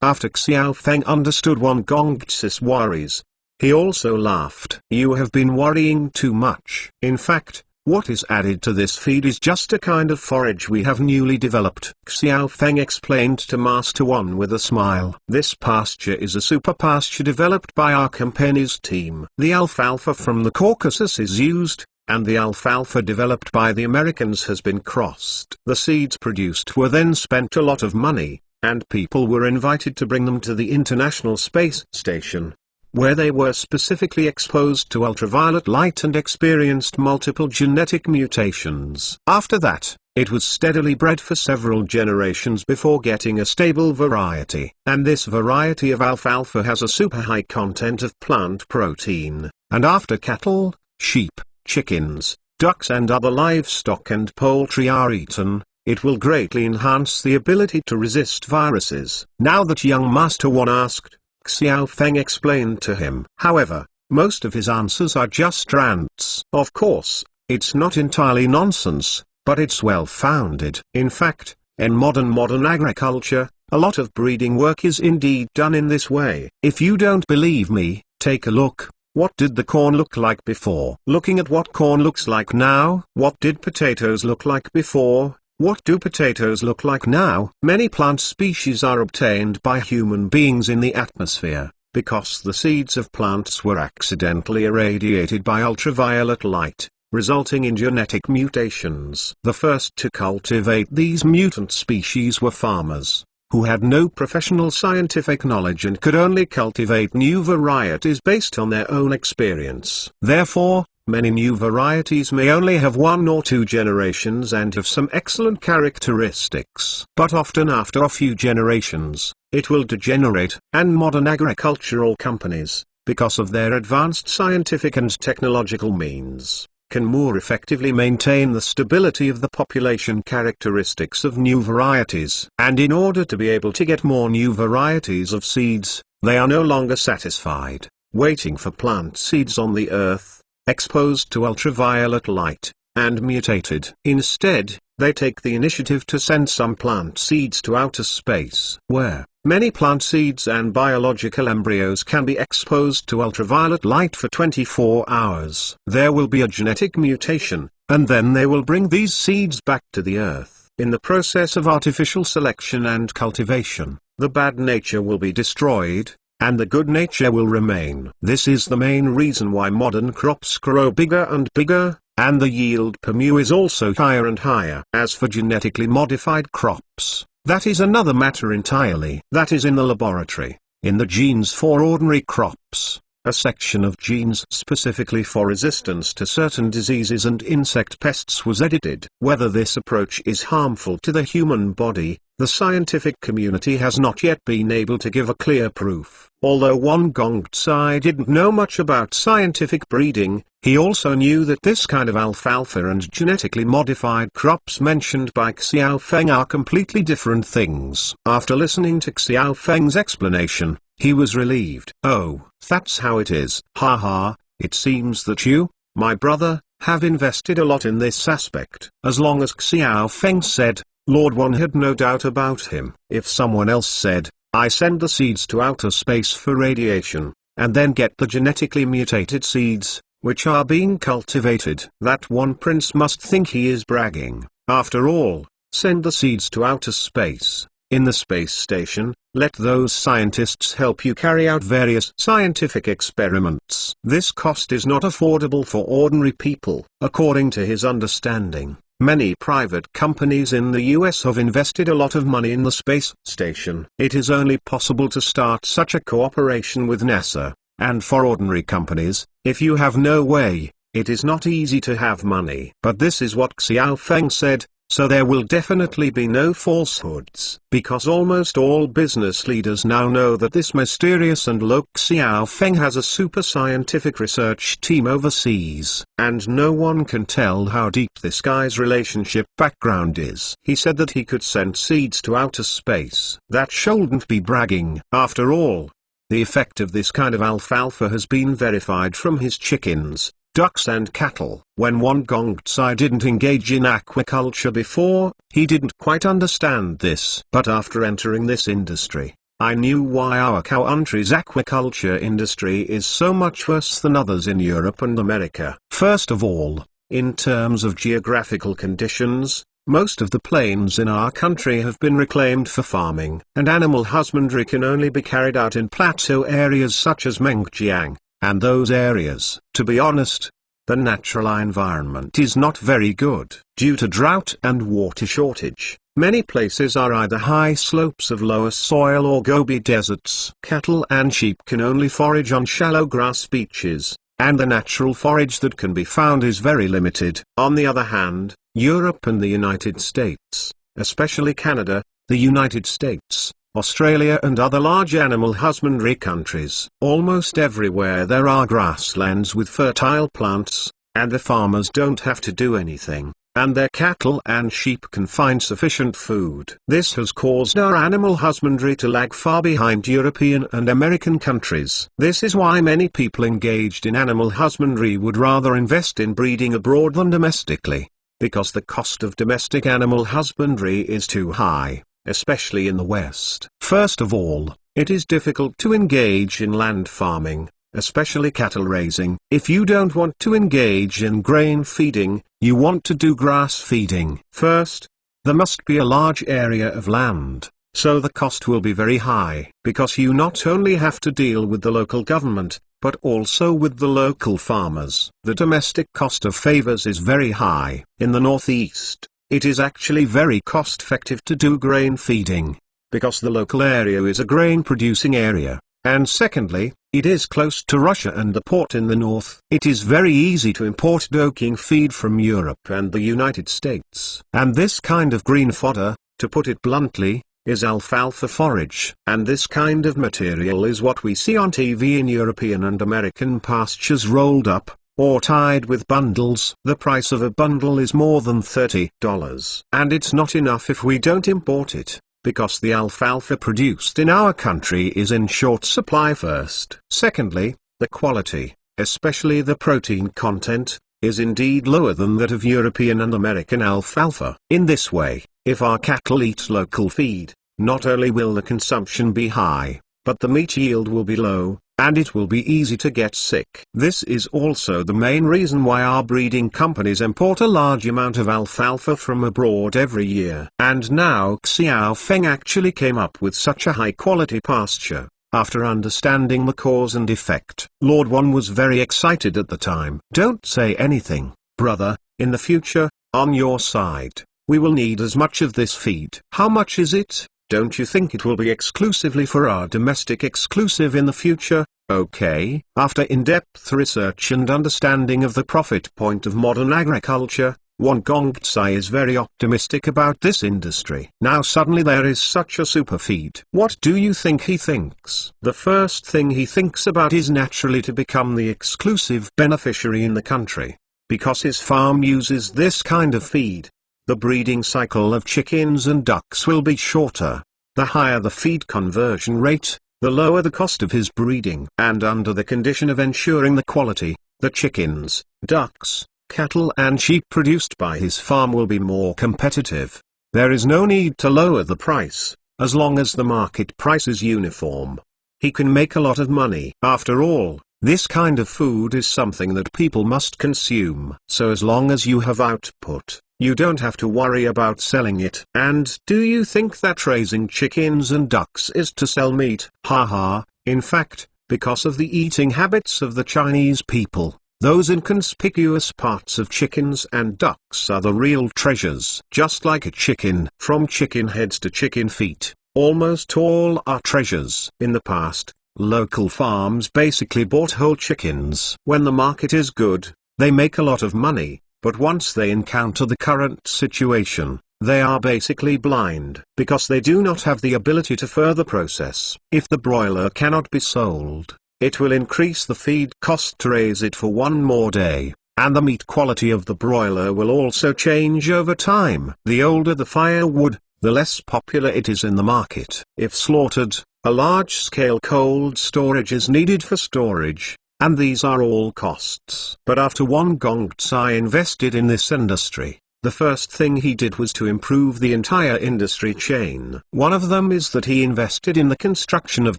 A: After Xiao Feng understood Wang Gongxi's worries, he also laughed. You have been worrying too much. In fact, what is added to this feed is just a kind of forage we have newly developed. Xiao Feng explained to Master One with a smile. This pasture is a super pasture developed by our company's team. The alfalfa from the Caucasus is used, and the alfalfa developed by the Americans has been crossed. The seeds produced were then spent a lot of money, and people were invited to bring them to the International Space Station, where they were specifically exposed to ultraviolet light and experienced multiple genetic mutations. After that, it was steadily bred for several generations before getting a stable variety. And this variety of alfalfa has a super high content of plant protein. And after cattle, sheep, chickens, ducks and other livestock and poultry are eaten, it will greatly enhance the ability to resist viruses. Now that young Master One asked, Xiao Feng explained to him. However, most of his answers are just rants. Of course, it's not entirely nonsense, but it's well-founded. In fact, in modern agriculture, a lot of breeding work is indeed done in this way. If you don't believe me, take a look. What did the corn look like before? Looking at what corn looks like now. What did potatoes look like before? What do potatoes look like now? Many plant species are obtained by human beings in the atmosphere, because the seeds of plants were accidentally irradiated by ultraviolet light, resulting in genetic mutations. The first to cultivate these mutant species were farmers, who had no professional scientific knowledge and could only cultivate new varieties based on their own experience. Therefore, many new varieties may only have 1 or 2 generations and have some excellent characteristics. But often after a few generations, it will degenerate, and modern agricultural companies, because of their advanced scientific and technological means, can more effectively maintain the stability of the population characteristics of new varieties. And in order to be able to get more new varieties of seeds, they are no longer satisfied, waiting for plant seeds on the earth. exposed to ultraviolet light, and mutated. Instead, they take the initiative to send some plant seeds to outer space, where many plant seeds and biological embryos can be exposed to ultraviolet light for 24 hours. There will be a genetic mutation, and then they will bring these seeds back to the Earth. In the process of artificial selection and cultivation, the bad nature will be destroyed, and the good nature will remain. This is the main reason why modern crops grow bigger and bigger, and the yield per mu is also higher and higher. As for genetically modified crops, that is another matter entirely. That is in the laboratory. In the genes for ordinary crops, a section of genes specifically for resistance to certain diseases and insect pests was edited. Whether this approach is harmful to the human body, the scientific community has not yet been able to give a clear proof. Although Wang Gongcai didn't know much about scientific breeding, he also knew that this kind of alfalfa and genetically modified crops mentioned by Xiaofeng are completely different things. After listening to Xiaofeng's explanation, he was relieved. "Oh, that's how it is. Haha, it seems that you, my brother, have invested a lot in this aspect." As long as Xiaofeng said, Lord One had no doubt about him. If someone else said, "I send the seeds to outer space for radiation, and then get the genetically mutated seeds, which are being cultivated," that one prince must think he is bragging. After all, send the seeds to outer space. In the space station, let those scientists help you carry out various scientific experiments. This cost is not affordable for ordinary people. According to his understanding, many private companies in the US have invested a lot of money in the space station. It is only possible to start such a cooperation with NASA, and for ordinary companies, if you have no way, it is not easy to have money. But this is what Xiaofeng said, so there will definitely be no falsehoods. Because almost all business leaders now know that this mysterious and low Xiaofeng has a super scientific research team overseas, and no one can tell how deep this guy's relationship background is. He said that he could send seeds to outer space. That shouldn't be bragging. After all, the effect of this kind of alfalfa has been verified from his chickens, ducks and cattle. When Wang Gongcai didn't engage in aquaculture before, he didn't quite understand this. But after entering this industry, I knew why our country's aquaculture industry is so much worse than others in Europe and America. First of all, in terms of geographical conditions, most of the plains in our country have been reclaimed for farming, and animal husbandry can only be carried out in plateau areas such as Mengjiang. And those areas, to be honest, the natural environment is not very good. Due to drought and water shortage, many places are either high slopes of lower soil or Gobi deserts. Cattle and sheep can only forage on shallow grass beaches, and the natural forage that can be found is very limited. On the other hand, Europe and the United States, especially Canada, the United States, Australia and other large animal husbandry countries. Almost everywhere there are grasslands with fertile plants, and the farmers don't have to do anything, and their cattle and sheep can find sufficient food. This has caused our animal husbandry to lag far behind European and American countries. This is why many people engaged in animal husbandry would rather invest in breeding abroad than domestically, because the cost of domestic animal husbandry is too high, especially in the West. First of all, it is difficult to engage in land farming, especially cattle raising. If you don't want to engage in grain feeding, you want to do grass feeding. First, there must be a large area of land, so the cost will be very high, because you not only have to deal with the local government, but also with the local farmers. The domestic cost of favors is very high. In the Northeast, it is actually very cost-effective to do grain feeding, because the local area is a grain-producing area, and secondly, it is close to Russia and the port in the north. It is very easy to import Dorking feed from Europe and the United States. And this kind of green fodder, to put it bluntly, is alfalfa forage. And this kind of material is what we see on TV in European and American pastures rolled up, or tied with bundles. The price of a bundle is more than $30. And it's not enough if we don't import it, because the alfalfa produced in our country is in short supply first. Secondly, the quality, especially the protein content, is indeed lower than that of European and American alfalfa. In this way, if our cattle eat local feed, not only will the consumption be high, but the meat yield will be low, and it will be easy to get sick. This is also the main reason why our breeding companies import a large amount of alfalfa from abroad every year. And now Xiao Feng actually came up with such a high quality pasture. After understanding the cause and effect, Lord Wan was very excited at the time. Don't say anything, brother. In the future, on your side, we will need as much of this feed. How much is it? Don't you think it will be exclusively for our domestic exclusive in the future? Okay. After in-depth research and understanding of the profit point of modern agriculture, Wan Gongcai is very optimistic about this industry. Now suddenly there is such a superfeed. What do you think he thinks? The first thing he thinks about is naturally to become the exclusive beneficiary in the country. Because his farm uses this kind of feed, the breeding cycle of chickens and ducks will be shorter. The higher the feed conversion rate, the lower the cost of his breeding. And under the condition of ensuring the quality, the chickens, ducks, cattle and sheep produced by his farm will be more competitive. There is no need to lower the price, as long as the market price is uniform. He can make a lot of money. After all, this kind of food is something that people must consume. So as long as you have output, you don't have to worry about selling it. And do you think that raising chickens and ducks is to sell meat? Haha, in fact, because of the eating habits of the Chinese people, those inconspicuous parts of chickens and ducks are the real treasures. Just like a chicken, from chicken heads to chicken feet, almost all are treasures. In the past, local farms basically bought whole chickens. When the market is good, they make a lot of money, but once they encounter the current situation, they are basically blind, because they do not have the ability to further process. If the broiler cannot be sold, it will increase the feed cost to raise it for one more day, and the meat quality of the broiler will also change over time. The older the firewood, the less popular it is in the market. If slaughtered, a large-scale cold storage is needed for storage, and these are all costs. But after Wan Gongcai invested in this industry, the first thing he did was to improve the entire industry chain. One of them is that he invested in the construction of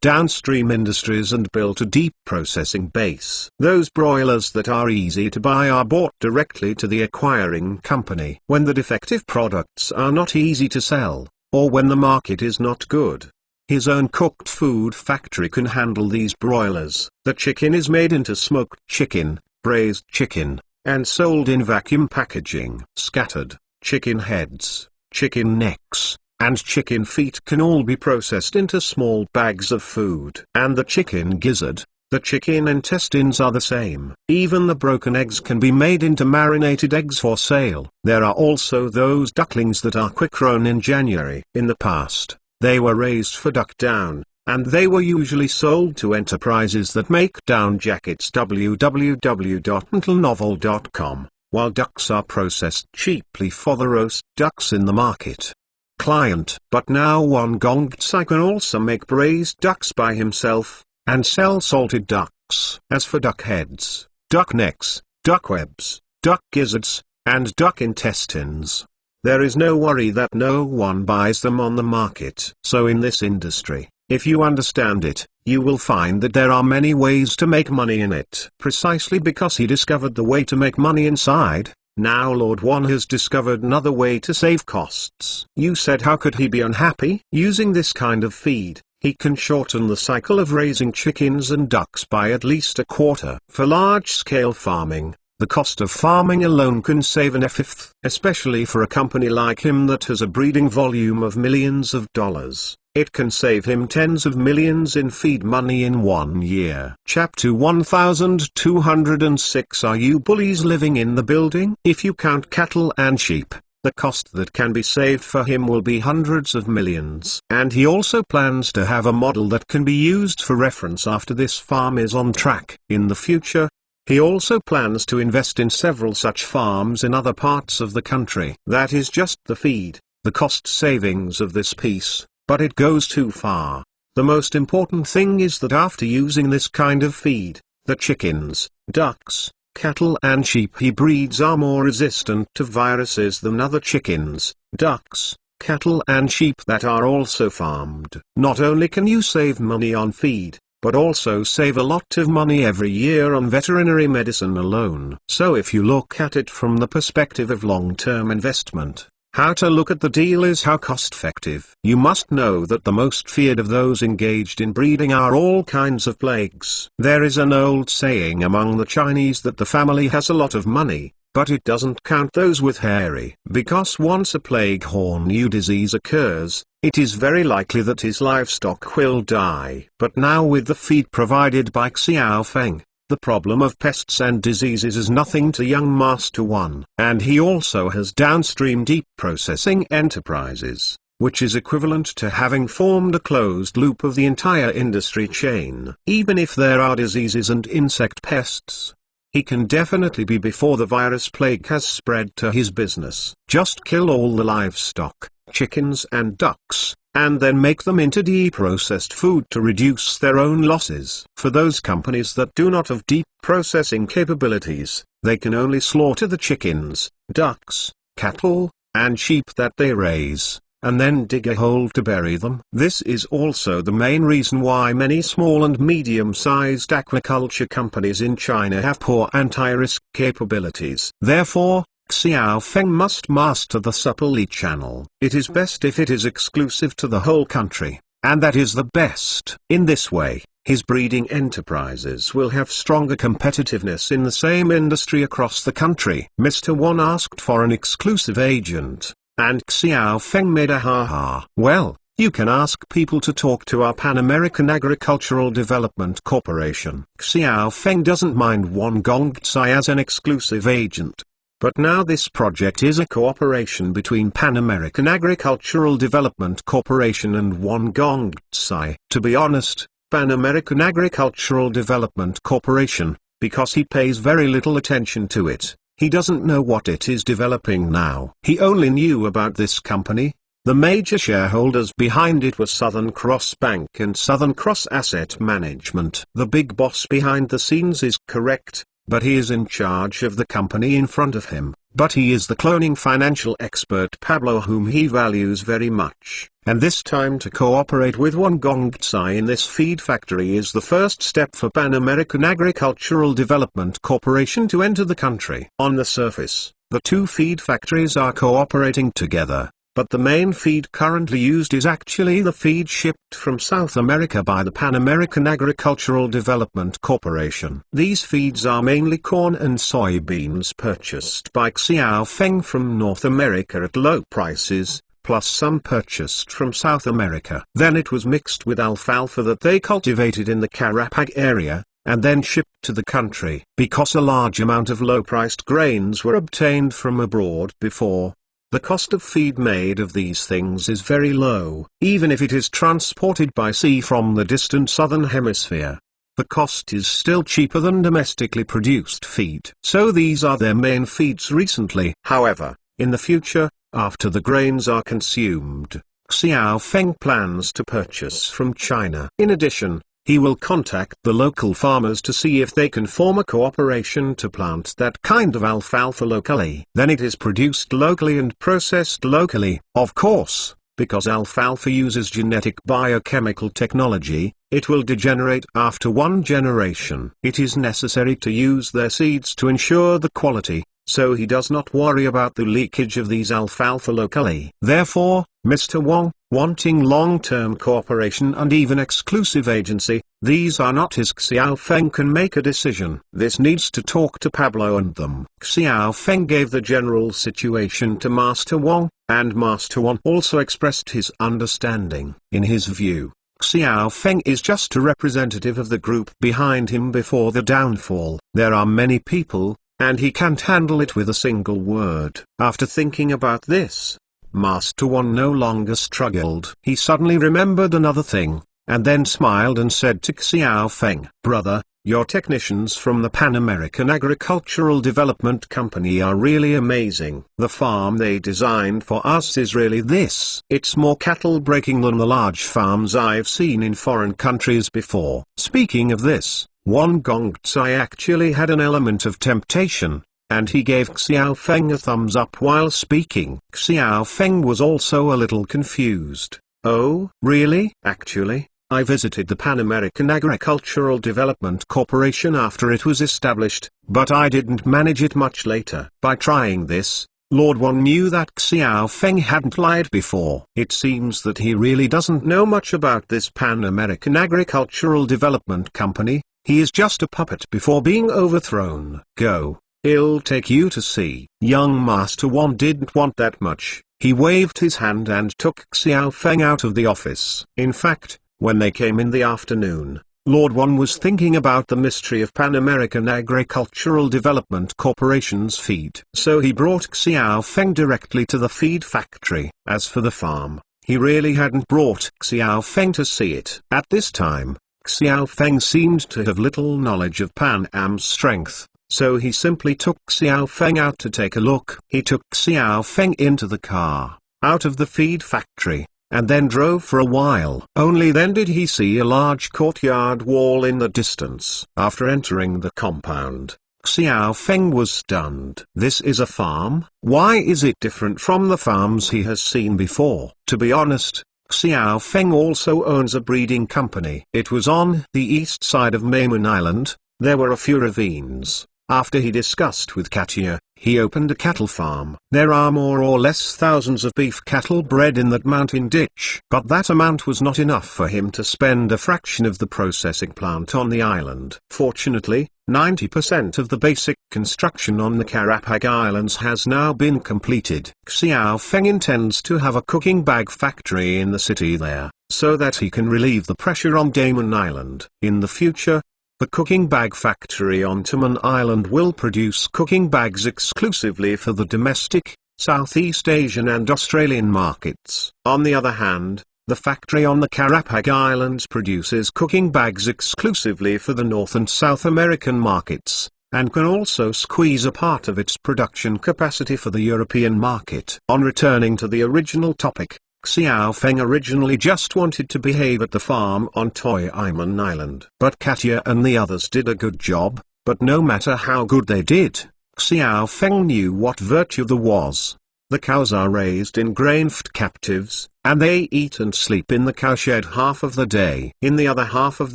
A: downstream industries and built a deep processing base. Those broilers that are easy to buy are bought directly to the acquiring company. When the defective products are not easy to sell, or when the market is not good, his own cooked food factory can handle these broilers. The chicken is made into smoked chicken, braised chicken, and sold in vacuum packaging. Scattered, chicken heads, chicken necks, and chicken feet can all be processed into small bags of food. And the chicken gizzard, the chicken intestines are the same. Even the broken eggs can be made into marinated eggs for sale. There are also those ducklings that are quick grown in January. In the past, they were raised for duck down, and they were usually sold to enterprises that make down jackets. www.mentalnovel.com, while ducks are processed cheaply for the roast ducks in the market. Client. But now Wan Gongcai can also make braised ducks by himself, and sell salted ducks. As for duck heads, duck necks, duck webs, duck gizzards, and duck intestines, there is no worry that no one buys them on the market. So in this industry, if you understand it, you will find that there are many ways to make money in it. Precisely because he discovered the way to make money inside, now Lord Wan has discovered another way to save costs. You said how could he be unhappy? Using this kind of feed, he can shorten the cycle of raising chickens and ducks by at least a quarter. For large-scale farming, the cost of farming alone can save a fifth, especially for a company like him that has a breeding volume of millions of dollars. It can save him tens of millions in feed money in 1 year. Chapter 1206. Are you bullies living in the building? If you count cattle and sheep, the cost that can be saved for him will be hundreds of millions. And he also plans to have a model that can be used for reference after this farm is on track. In the future, he also plans to invest in several such farms in other parts of the country. That is just the feed, the cost savings of this piece, but it goes too far. The most important thing is that after using this kind of feed, The chickens, ducks, cattle and sheep he breeds are more resistant to viruses than other chickens, ducks, cattle and sheep that are also farmed. Not only can you save money on feed, but also save a lot of money every year on veterinary medicine alone. So if you look at it from the perspective of long-term investment, how to look at the deal is how cost-effective. You must know that the most feared of those engaged in breeding are all kinds of plagues. There is an old saying among the Chinese that the family has a lot of money, but it doesn't count those with hairy. Because once a plague or new disease occurs, it is very likely that his livestock will die. But now with the feed provided by Xiao Feng, the problem of pests and diseases is nothing to young Master One. And he also has downstream deep processing enterprises, which is equivalent to having formed a closed loop of the entire industry chain. Even if there are diseases and insect pests, he can definitely be before the virus plague has spread to his business. Just kill all the livestock, chickens and ducks, and then make them into deep-processed food to reduce their own losses. For those companies that do not have deep processing capabilities, they can only slaughter the chickens, ducks, cattle, and sheep that they raise, and then dig a hole to bury them. This is also the main reason why many small and medium-sized aquaculture companies in China have poor anti-risk capabilities. Therefore, Xiao Feng must master the supply channel. It is best if it is exclusive to the whole country, and that is the best. In this way, his breeding enterprises will have stronger competitiveness in the same industry across the country. Mr. Wan asked for an exclusive agent, and Xiao Feng made a ha-ha. Well, you can ask people to talk to our Pan American Agricultural Development Corporation. Xiao Feng doesn't mind Wan Gongcai as an exclusive agent. But now this project is a cooperation between Pan American Agricultural Development Corporation and Wan Gongcai. To be honest, Pan American Agricultural Development Corporation, because he pays very little attention to it, he doesn't know what it is developing now. He only knew about this company. The major shareholders behind it were Southern Cross Bank and Southern Cross Asset Management. The big boss behind the scenes is correct, but he is in charge of the company in front of him. But he is the cloning financial expert Pablo, whom he values very much. And this time to cooperate with Wan Gongcai in this feed factory is the first step for Pan American Agricultural Development Corporation to enter the country. On the surface, the two feed factories are cooperating together. But the main feed currently used is actually the feed shipped from South America by the Pan American Agricultural Development Corporation. These feeds are mainly corn and soybeans purchased by Xiao Feng from North America at low prices, plus some purchased from South America. Then it was mixed with alfalfa that they cultivated in the Carapag area, and then shipped to the country. Because a large amount of low-priced grains were obtained from abroad before, the cost of feed made of these things is very low. Even if it is transported by sea from the distant southern hemisphere, the cost is still cheaper than domestically produced feed. So these are their main feeds recently. However, in the future, after the grains are consumed, Xiao Feng plans to purchase from China. In addition, he will contact the local farmers to see if they can form a cooperation to plant that kind of alfalfa locally. Then it is produced locally and processed locally. Of course, because alfalfa uses genetic biochemical technology, it will degenerate after one generation. It is necessary to use their seeds to ensure the quality, so he does not worry about the leakage of these alfalfa locally. Therefore, Mr. Wang, wanting long-term cooperation and even exclusive agency, these are not his. Xiao Feng can make a decision. This needs to talk to Pablo and them. Xiao Feng gave the general situation to Master Wang, and Master Wang also expressed his understanding. In his view, Xiao Feng is just a representative of the group behind him before the downfall. There are many people, and he can't handle it with a single word. After thinking about this, Master One no longer struggled. He suddenly remembered another thing, and then smiled and said to Xiao Feng, "Brother, your technicians from the Pan American Agricultural Development Company are really amazing. The farm they designed for us is really this. It's more cattle breaking than the large farms I've seen in foreign countries before." Speaking of this, Wang Gongcai actually had an element of temptation, and he gave Xiao Feng a thumbs up while speaking. Xiao Feng was also a little confused. Oh, really? Actually, I visited the Pan American Agricultural Development Corporation after it was established, but I didn't manage it much later. By trying this, Lord Wan knew that Xiao Feng hadn't lied before. It seems that he really doesn't know much about this Pan American Agricultural Development Company. He is just a puppet before being overthrown. Go. I'll take you to see. Young Master Wan didn't want that much. He waved his hand and took Xiao Feng out of the office. In fact, when they came in the afternoon, Lord Wan was thinking about the mystery of Pan American Agricultural Development Corporation's feed. So he brought Xiao Feng directly to the feed factory. As for the farm, he really hadn't brought Xiao Feng to see it. At this time, Xiao Feng seemed to have little knowledge of Pan Am's strength, so he simply took Xiao Feng out to take a look. He took Xiao Feng into the car, out of the feed factory, and then drove for a while. Only then did he see a large courtyard wall in the distance. After entering the compound, Xiao Feng was stunned. This is a farm? Why is it different from the farms he has seen before? To be honest, Xiao Feng also owns a breeding company. It was on the east side of Maimun Island. There were a few ravines. After he discussed with Katia, he opened a cattle farm. There are more or less thousands of beef cattle bred in that mountain ditch. But that amount was not enough for him to spend a fraction of the processing plant on the island. Fortunately, 90% of the basic construction on the Karapag Islands has now been completed. Xiao Feng intends to have a cooking bag factory in the city there, so that he can relieve the pressure on Daman Island. In the future, the cooking bag factory on Timon Island will produce cooking bags exclusively for the domestic, Southeast Asian and Australian markets. On the other hand, the factory on the Karapag Islands produces cooking bags exclusively for the North and South American markets, and can also squeeze a part of its production capacity for the European market. On returning to the original topic, Xiao Feng originally just wanted to behave at the farm on Toi Iman Island. But Katia and the others did a good job, but no matter how good they did, Xiao Feng knew what virtue there was. The cows are raised in grain-fed captives, and they eat and sleep in the cowshed half of the day. In the other half of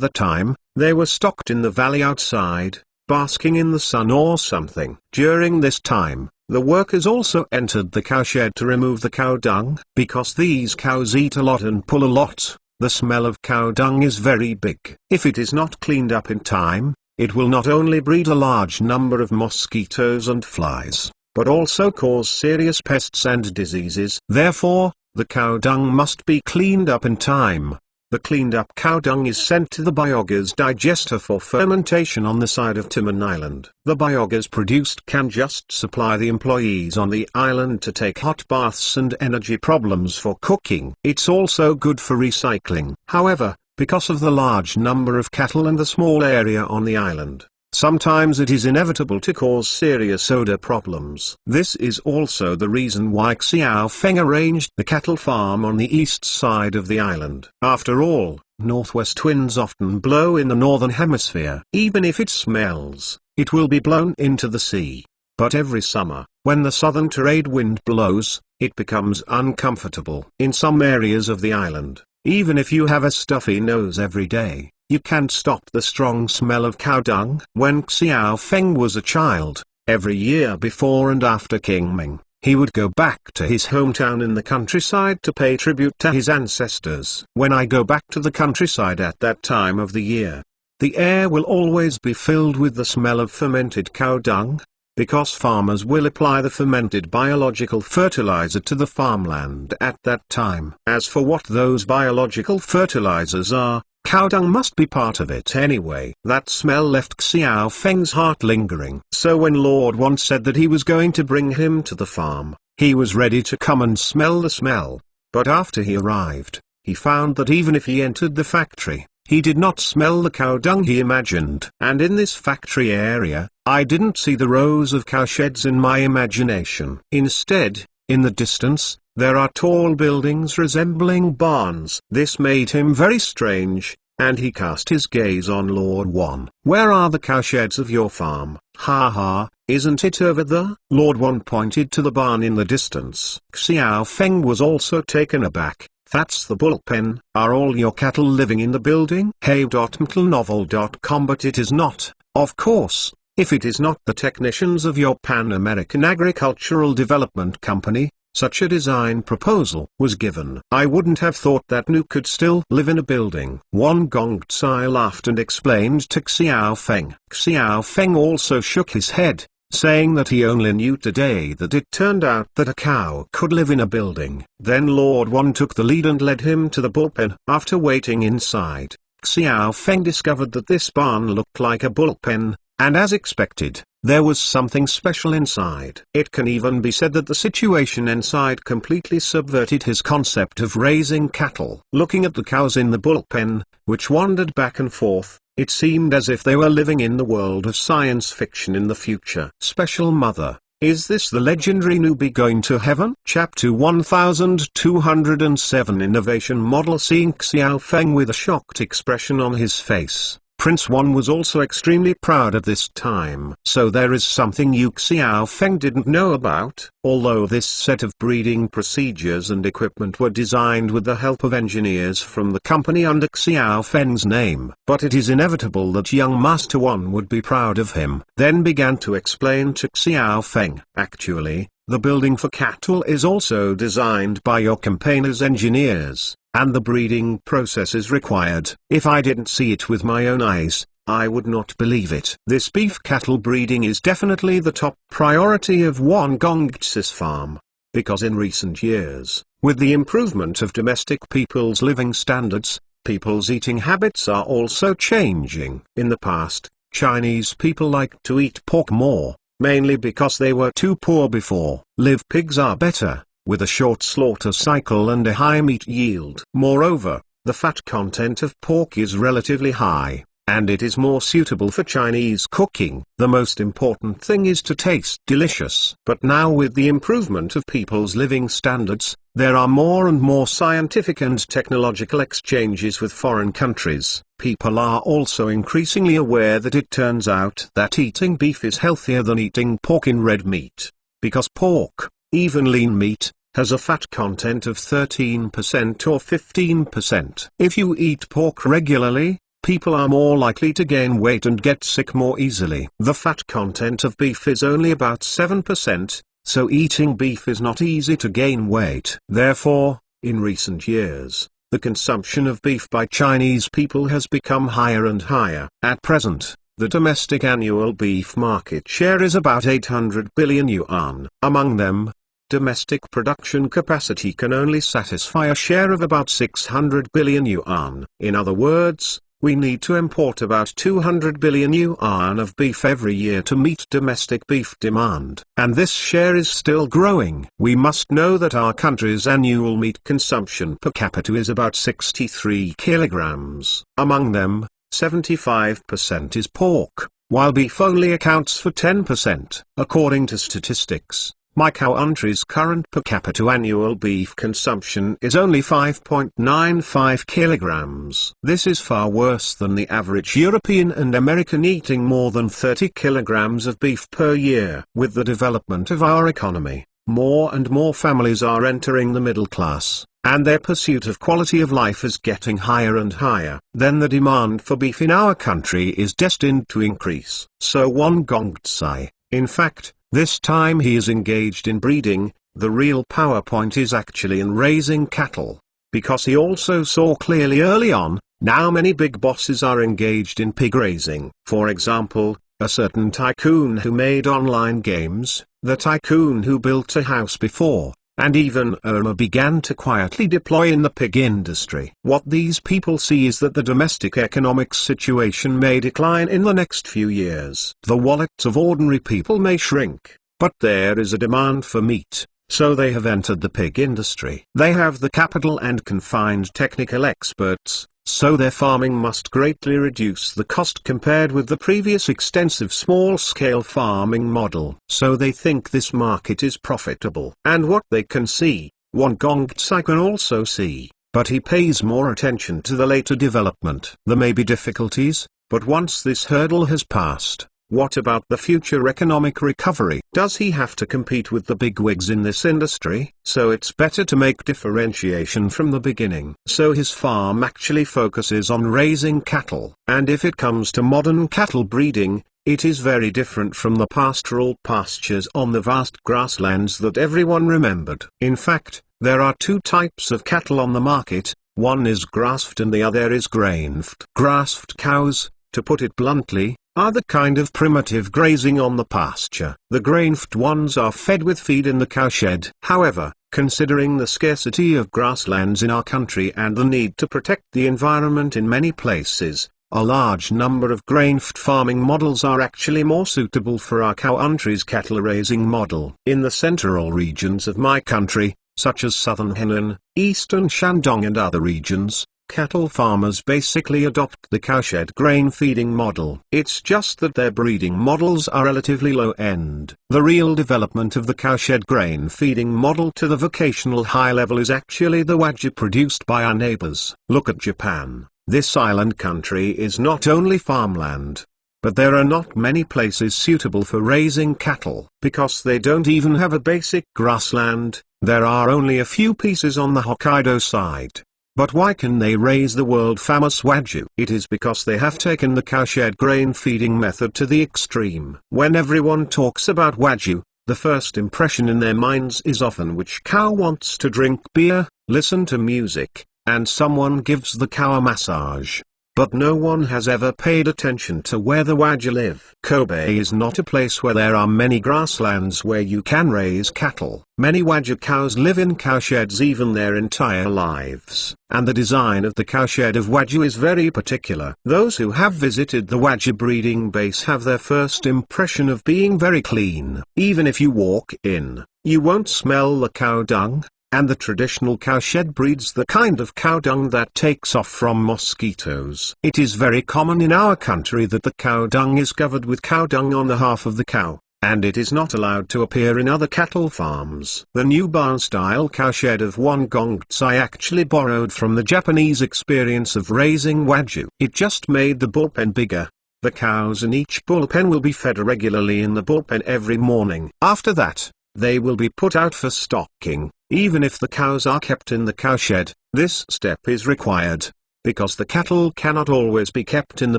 A: the time, they were stocked in the valley outside, basking in the sun or something. During this time, the workers also entered the cowshed to remove the cow dung. Because these cows eat a lot and pull a lot, the smell of cow dung is very big. If it is not cleaned up in time, it will not only breed a large number of mosquitoes and flies, but also cause serious pests and diseases. Therefore, the cow dung must be cleaned up in time. The cleaned up cow dung is sent to the biogas digester for fermentation on the side of Timon Island. The biogas produced can just supply the employees on the island to take hot baths and energy problems for cooking. It's also good for recycling. However, because of the large number of cattle and the small area on the island, sometimes it is inevitable to cause serious odor problems. This is also the reason why Xiao Feng arranged the cattle farm on the east side of the island. After all, northwest winds often blow in the northern hemisphere. Even if it smells, it will be blown into the sea. But every summer, when the southern trade wind blows, it becomes uncomfortable. In some areas of the island, even if you have a stuffy nose every day, you can't stop the strong smell of cow dung. When Xiao Feng was a child, every year before and after Qingming, he would go back to his hometown in the countryside to pay tribute to his ancestors. When I go back to the countryside at that time of the year, the air will always be filled with the smell of fermented cow dung, because farmers will apply the fermented biological fertilizer to the farmland at that time. As for what those biological fertilizers are, cow dung must be part of it anyway. That smell left Xiao Feng's heart lingering. So when Lord Wan said that he was going to bring him to the farm, he was ready to come and smell the smell. But after he arrived, he found that even if he entered the factory, he did not smell the cow dung he imagined. And in this factory area, I didn't see the rows of cowsheds in my imagination. Instead, in the distance, there are tall buildings resembling barns. This made him very strange, and he cast his gaze on Lord Wan. "Where are the cowsheds of your farm? Ha ha, isn't it over there?" Lord Wan pointed to the barn in the distance. Xiao Feng was also taken aback. "That's the bullpen. Are all your cattle living in the building?" Hey.mtlnovel.com. But it is not, of course. If it is not the technicians of your Pan American Agricultural Development Company, such a design proposal was given. I wouldn't have thought that Nu could still live in a building. Wan Gongzai laughed and explained to Xiao Feng. Xiao Feng also shook his head, saying that he only knew today that it turned out that a cow could live in a building. Then Lord Wan took the lead and led him to the bullpen. After waiting inside, Xiao Feng discovered that this barn looked like a bullpen, and as expected, there was something special inside. It can even be said that the situation inside completely subverted his concept of raising cattle. Looking at the cows in the bullpen, which wandered back and forth, it seemed as if they were living in the world of science fiction in the future. Special Mother, is this the legendary newbie going to heaven? Chapter 1207 Innovation Model. Seeing Xiao Feng with a shocked expression on his face, Prince Wan was also extremely proud at this time. So there is something Xiao Feng didn't know about. Although this set of breeding procedures and equipment were designed with the help of engineers from the company under Xiao Feng's name, but it is inevitable that young Master Wan would be proud of him. Then began to explain to Xiao Feng, "Actually, the building for cattle is also designed by your company's engineers, and the breeding process is required. If I didn't see it with my own eyes, I would not believe it." This beef cattle breeding is definitely the top priority of Wan Gongzai's farm, because in recent years, with the improvement of domestic people's living standards, people's eating habits are also changing. In the past, Chinese people liked to eat pork more, mainly because they were too poor before. Live pigs are better, with a short slaughter cycle and a high meat yield. Moreover, the fat content of pork is relatively high, and it is more suitable for Chinese cooking. The most important thing is to taste delicious. But now with the improvement of people's living standards, there are more and more scientific and technological exchanges with foreign countries. People are also increasingly aware that it turns out that eating beef is healthier than eating pork in red meat, because pork, even lean meat, has a fat content of 13% or 15%. If you eat pork regularly, people are more likely to gain weight and get sick more easily. The fat content of beef is only about 7%, so eating beef is not easy to gain weight. Therefore, in recent years, the consumption of beef by Chinese people has become higher and higher. At present, the domestic annual beef market share is about 800 billion yuan. Among them, domestic production capacity can only satisfy a share of about 600 billion yuan. In other words, we need to import about 200 billion yuan of beef every year to meet domestic beef demand. And this share is still growing. We must know that our country's annual meat consumption per capita is about 63 kilograms. Among them, 75% is pork, while beef only accounts for 10%. According to statistics, my country's current per capita annual beef consumption is only 5.95 kilograms. This is far worse than the average European and American eating more than 30 kilograms of beef per year. With the development of our economy, more and more families are entering the middle class, and their pursuit of quality of life is getting higher and higher. Then the demand for beef in our country is destined to increase. So Wan Gongzai, in fact, this time he is engaged in breeding. The real PowerPoint is actually in raising cattle, because he also saw clearly early on, now many big bosses are engaged in pig raising. For example, a certain tycoon who made online games, the tycoon who built a house before, and even Irma began to quietly deploy in the pig industry. What these people see is that the domestic economic situation may decline in the next few years. The wallets of ordinary people may shrink, but there is a demand for meat, so they have entered the pig industry. They have the capital and can find technical experts, so their farming must greatly reduce the cost compared with the previous extensive small-scale farming model. So they think this market is profitable. And what they can see, Wan Gongzai can also see, but he pays more attention to the later development. There may be difficulties, but once this hurdle has passed, what about the future economic recovery? Does he have to compete with the bigwigs in this industry? So it's better to make differentiation from the beginning. So his farm actually focuses on raising cattle. And if it comes to modern cattle breeding, it is very different from the pastoral pastures on the vast grasslands that everyone remembered. In fact, there are two types of cattle on the market, one is grass-fed and the other is grain-fed. Grass-fed cows, to put it bluntly, are the kind of primitive grazing on the pasture. The grain-fed ones are fed with feed in the cowshed. However, considering the scarcity of grasslands in our country and the need to protect the environment in many places, a large number of grain-fed farming models are actually more suitable for our country's cattle raising model. In the central regions of my country, such as southern Henan, eastern Shandong and other regions, cattle farmers basically adopt the cowshed grain feeding model. It's just that their breeding models are relatively low-end. The real development of the cowshed grain feeding model to the vocational high level is actually the wagyu produced by our neighbors. Look at Japan. This island country is not only farmland, but there are not many places suitable for raising cattle. Because they don't even have a basic grassland, there are only a few pieces on the Hokkaido side. But why can they raise the world-famous wagyu? It is because they have taken the cowshed grain feeding method to the extreme. When everyone talks about wagyu, the first impression in their minds is often which cow wants to drink beer, listen to music, and someone gives the cow a massage. But no one has ever paid attention to where the wagyu live. Kobe is not a place where there are many grasslands where you can raise cattle. Many wagyu cows live in cowsheds even their entire lives. And the design of the cowshed of wagyu is very particular. Those who have visited the wagyu breeding base have their first impression of being very clean. Even if you walk in, you won't smell the cow dung. And the traditional cowshed breeds the kind of cow dung that takes off from mosquitoes. It is very common in our country that the cow dung is covered with cow dung on the half of the cow, and it is not allowed to appear in other cattle farms. The new barn-style cowshed of Wonggongtsai actually borrowed from the Japanese experience of raising wagyu. It just made the bullpen bigger. The cows in each bullpen will be fed regularly in the bullpen every morning. After that, they will be put out for stocking. Even if the cows are kept in the cowshed, this step is required. Because the cattle cannot always be kept in the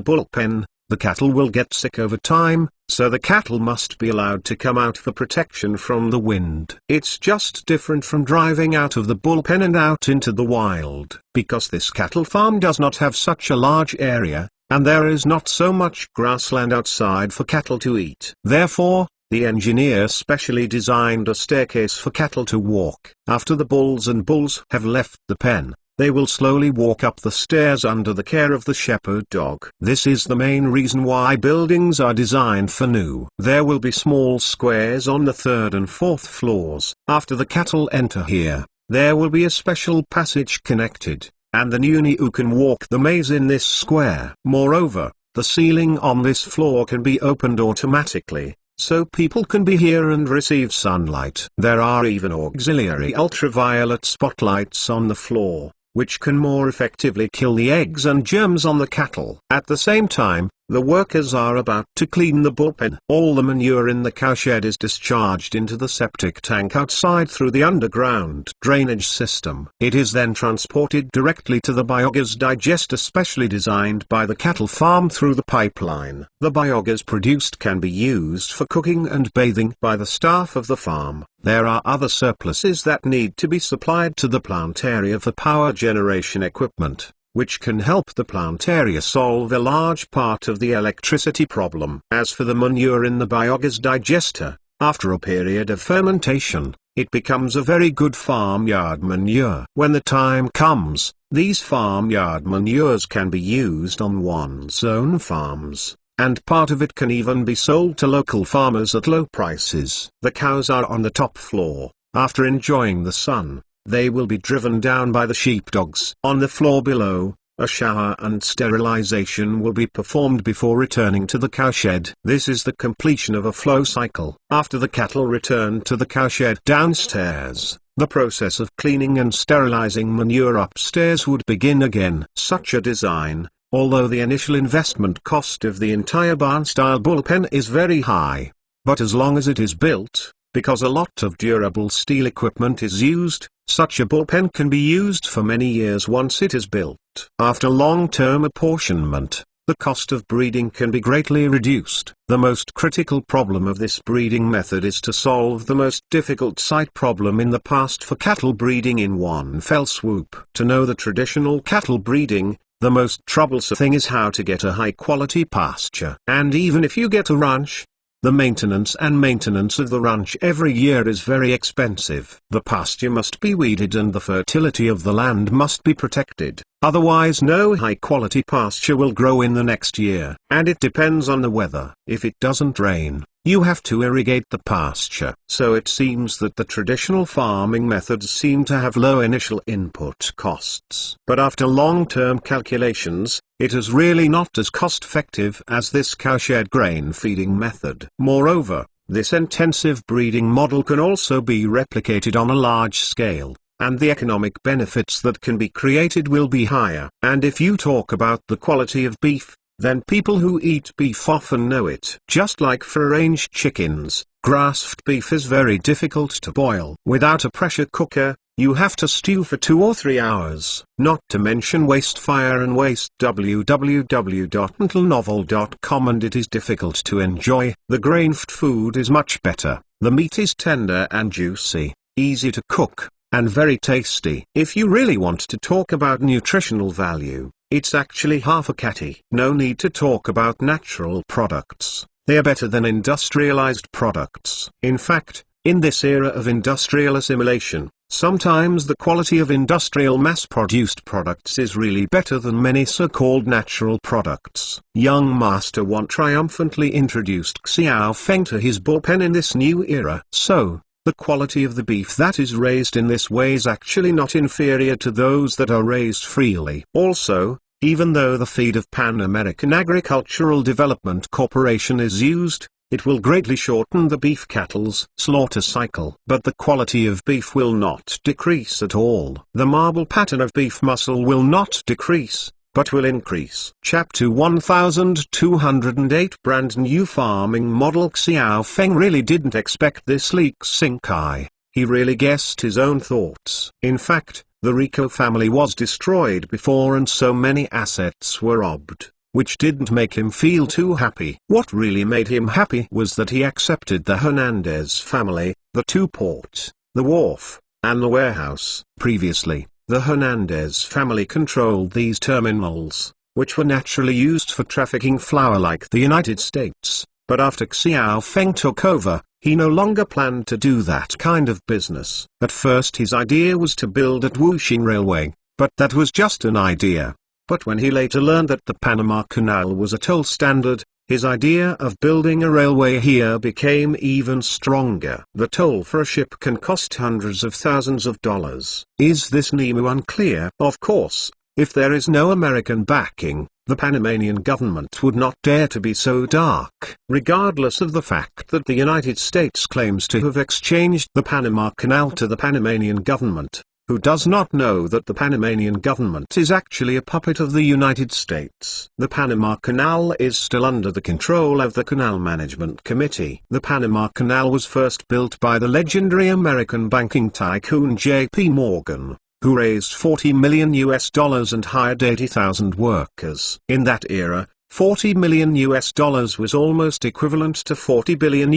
A: bullpen, the cattle will get sick over time, so the cattle must be allowed to come out for protection from the wind. It's just different from driving out of the bullpen and out into the wild. Because this cattle farm does not have such a large area, and there is not so much grassland outside for cattle to eat. Therefore, the engineer specially designed a staircase for cattle to walk. After the bulls have left the pen, they will slowly walk up the stairs under the care of the shepherd dog. This is the main reason why buildings are designed for new. There will be small squares on the third and fourth floors. After the cattle enter here, there will be a special passage connected, and the Nunu can walk the maze in this square. Moreover, the ceiling on this floor can be opened automatically, so people can be here and receive sunlight. There are even auxiliary ultraviolet spotlights on the floor, which can more effectively kill the eggs and germs on the cattle. At the same time, the workers are about to clean the bullpen. All the manure in the cowshed is discharged into the septic tank outside through the underground drainage system. It is then transported directly to the biogas digester specially designed by the cattle farm through the pipeline. The biogas produced can be used for cooking and bathing by the staff of the farm. There are other surpluses that need to be supplied to the plant area for power generation equipment, which can help the plant area solve a large part of the electricity problem. As for the manure in the biogas digester, after a period of fermentation, it becomes a very good farmyard manure. When the time comes, these farmyard manures can be used on one's own farms, and part of it can even be sold to local farmers at low prices. The cows are on the top floor. After enjoying the sun, they will be driven down by the sheepdogs. On the floor below, a shower and sterilization will be performed before returning to the cowshed. This is the completion of a flow cycle. After the cattle return to the cowshed downstairs, the process of cleaning and sterilizing manure upstairs would begin again. Such a design, although the initial investment cost of the entire barn-style bullpen is very high, but as long as it is built, because a lot of durable steel equipment is used, such a bullpen can be used for many years once it is built. After long-term apportionment, the cost of breeding can be greatly reduced. The most critical problem of this breeding method is to solve the most difficult site problem in the past for cattle breeding in one fell swoop. To know the traditional cattle breeding, the most troublesome thing is how to get a high-quality pasture. And even if you get a ranch, the maintenance of the ranch every year is very expensive. The pasture must be weeded and the fertility of the land must be protected. Otherwise no high-quality pasture will grow in the next year. And it depends on the weather. If it doesn't rain, you have to irrigate the pasture. So it seems that the traditional farming methods seem to have low initial input costs. But after long-term calculations, it is really not as cost-effective as this cowshed grain feeding method. Moreover, this intensive breeding model can also be replicated on a large scale, and the economic benefits that can be created will be higher. And if you talk about the quality of beef, then people who eat beef often know it. Just like free-range chickens, grass-fed beef is very difficult to boil. Without a pressure cooker, you have to stew for 2 or 3 hours. Not to mention waste fire and waste www.mentalnovel.com, and it is difficult to enjoy. The grain-fed food is much better. The meat is tender and juicy, easy to cook, and very tasty. If you really want to talk about nutritional value, it's actually half a catty. No need to talk about natural products. They are better than industrialized products. In fact, in this era of industrial assimilation, sometimes the quality of industrial mass-produced products is really better than many so-called natural products. Young Master One triumphantly introduced Xiao Feng to his bullpen in this new era. So, the quality of the beef that is raised in this way is actually not inferior to those that are raised freely. Also, even though the feed of Pan American Agricultural Development Corporation is used, it will greatly shorten the beef cattle's slaughter cycle. But the quality of beef will not decrease at all. The marble pattern of beef muscle will not decrease, but will increase. Chapter 1208 Brand New Farming Model. Xiao Feng really didn't expect this leak sink eye. He really guessed his own thoughts. In fact, the Rico family was destroyed before and so many assets were robbed, which didn't make him feel too happy. What really made him happy was that he accepted the Hernandez family, the 2 port, the wharf, and the warehouse. Previously, the Hernandez family controlled these terminals, which were naturally used for trafficking flour like the United States, but after Xiao Feng took over, he no longer planned to do that kind of business. At first his idea was to build at Wuxing Railway, but that was just an idea. But when he later learned that the Panama Canal was a toll standard, his idea of building a railway here became even stronger. The toll for a ship can cost hundreds of thousands of dollars. Is this Nemu unclear? Of course, if there is no American backing, the Panamanian government would not dare to be so dark. Regardless of the fact that the United States claims to have exchanged the Panama Canal to the Panamanian government, who does not know that the Panamanian government is actually a puppet of the United States? The Panama Canal is still under the control of the Canal Management Committee. The Panama Canal was first built by the legendary American banking tycoon J.P. Morgan, who raised $40 million and hired 80,000 workers. In that era, $40 million was almost equivalent to $40 billion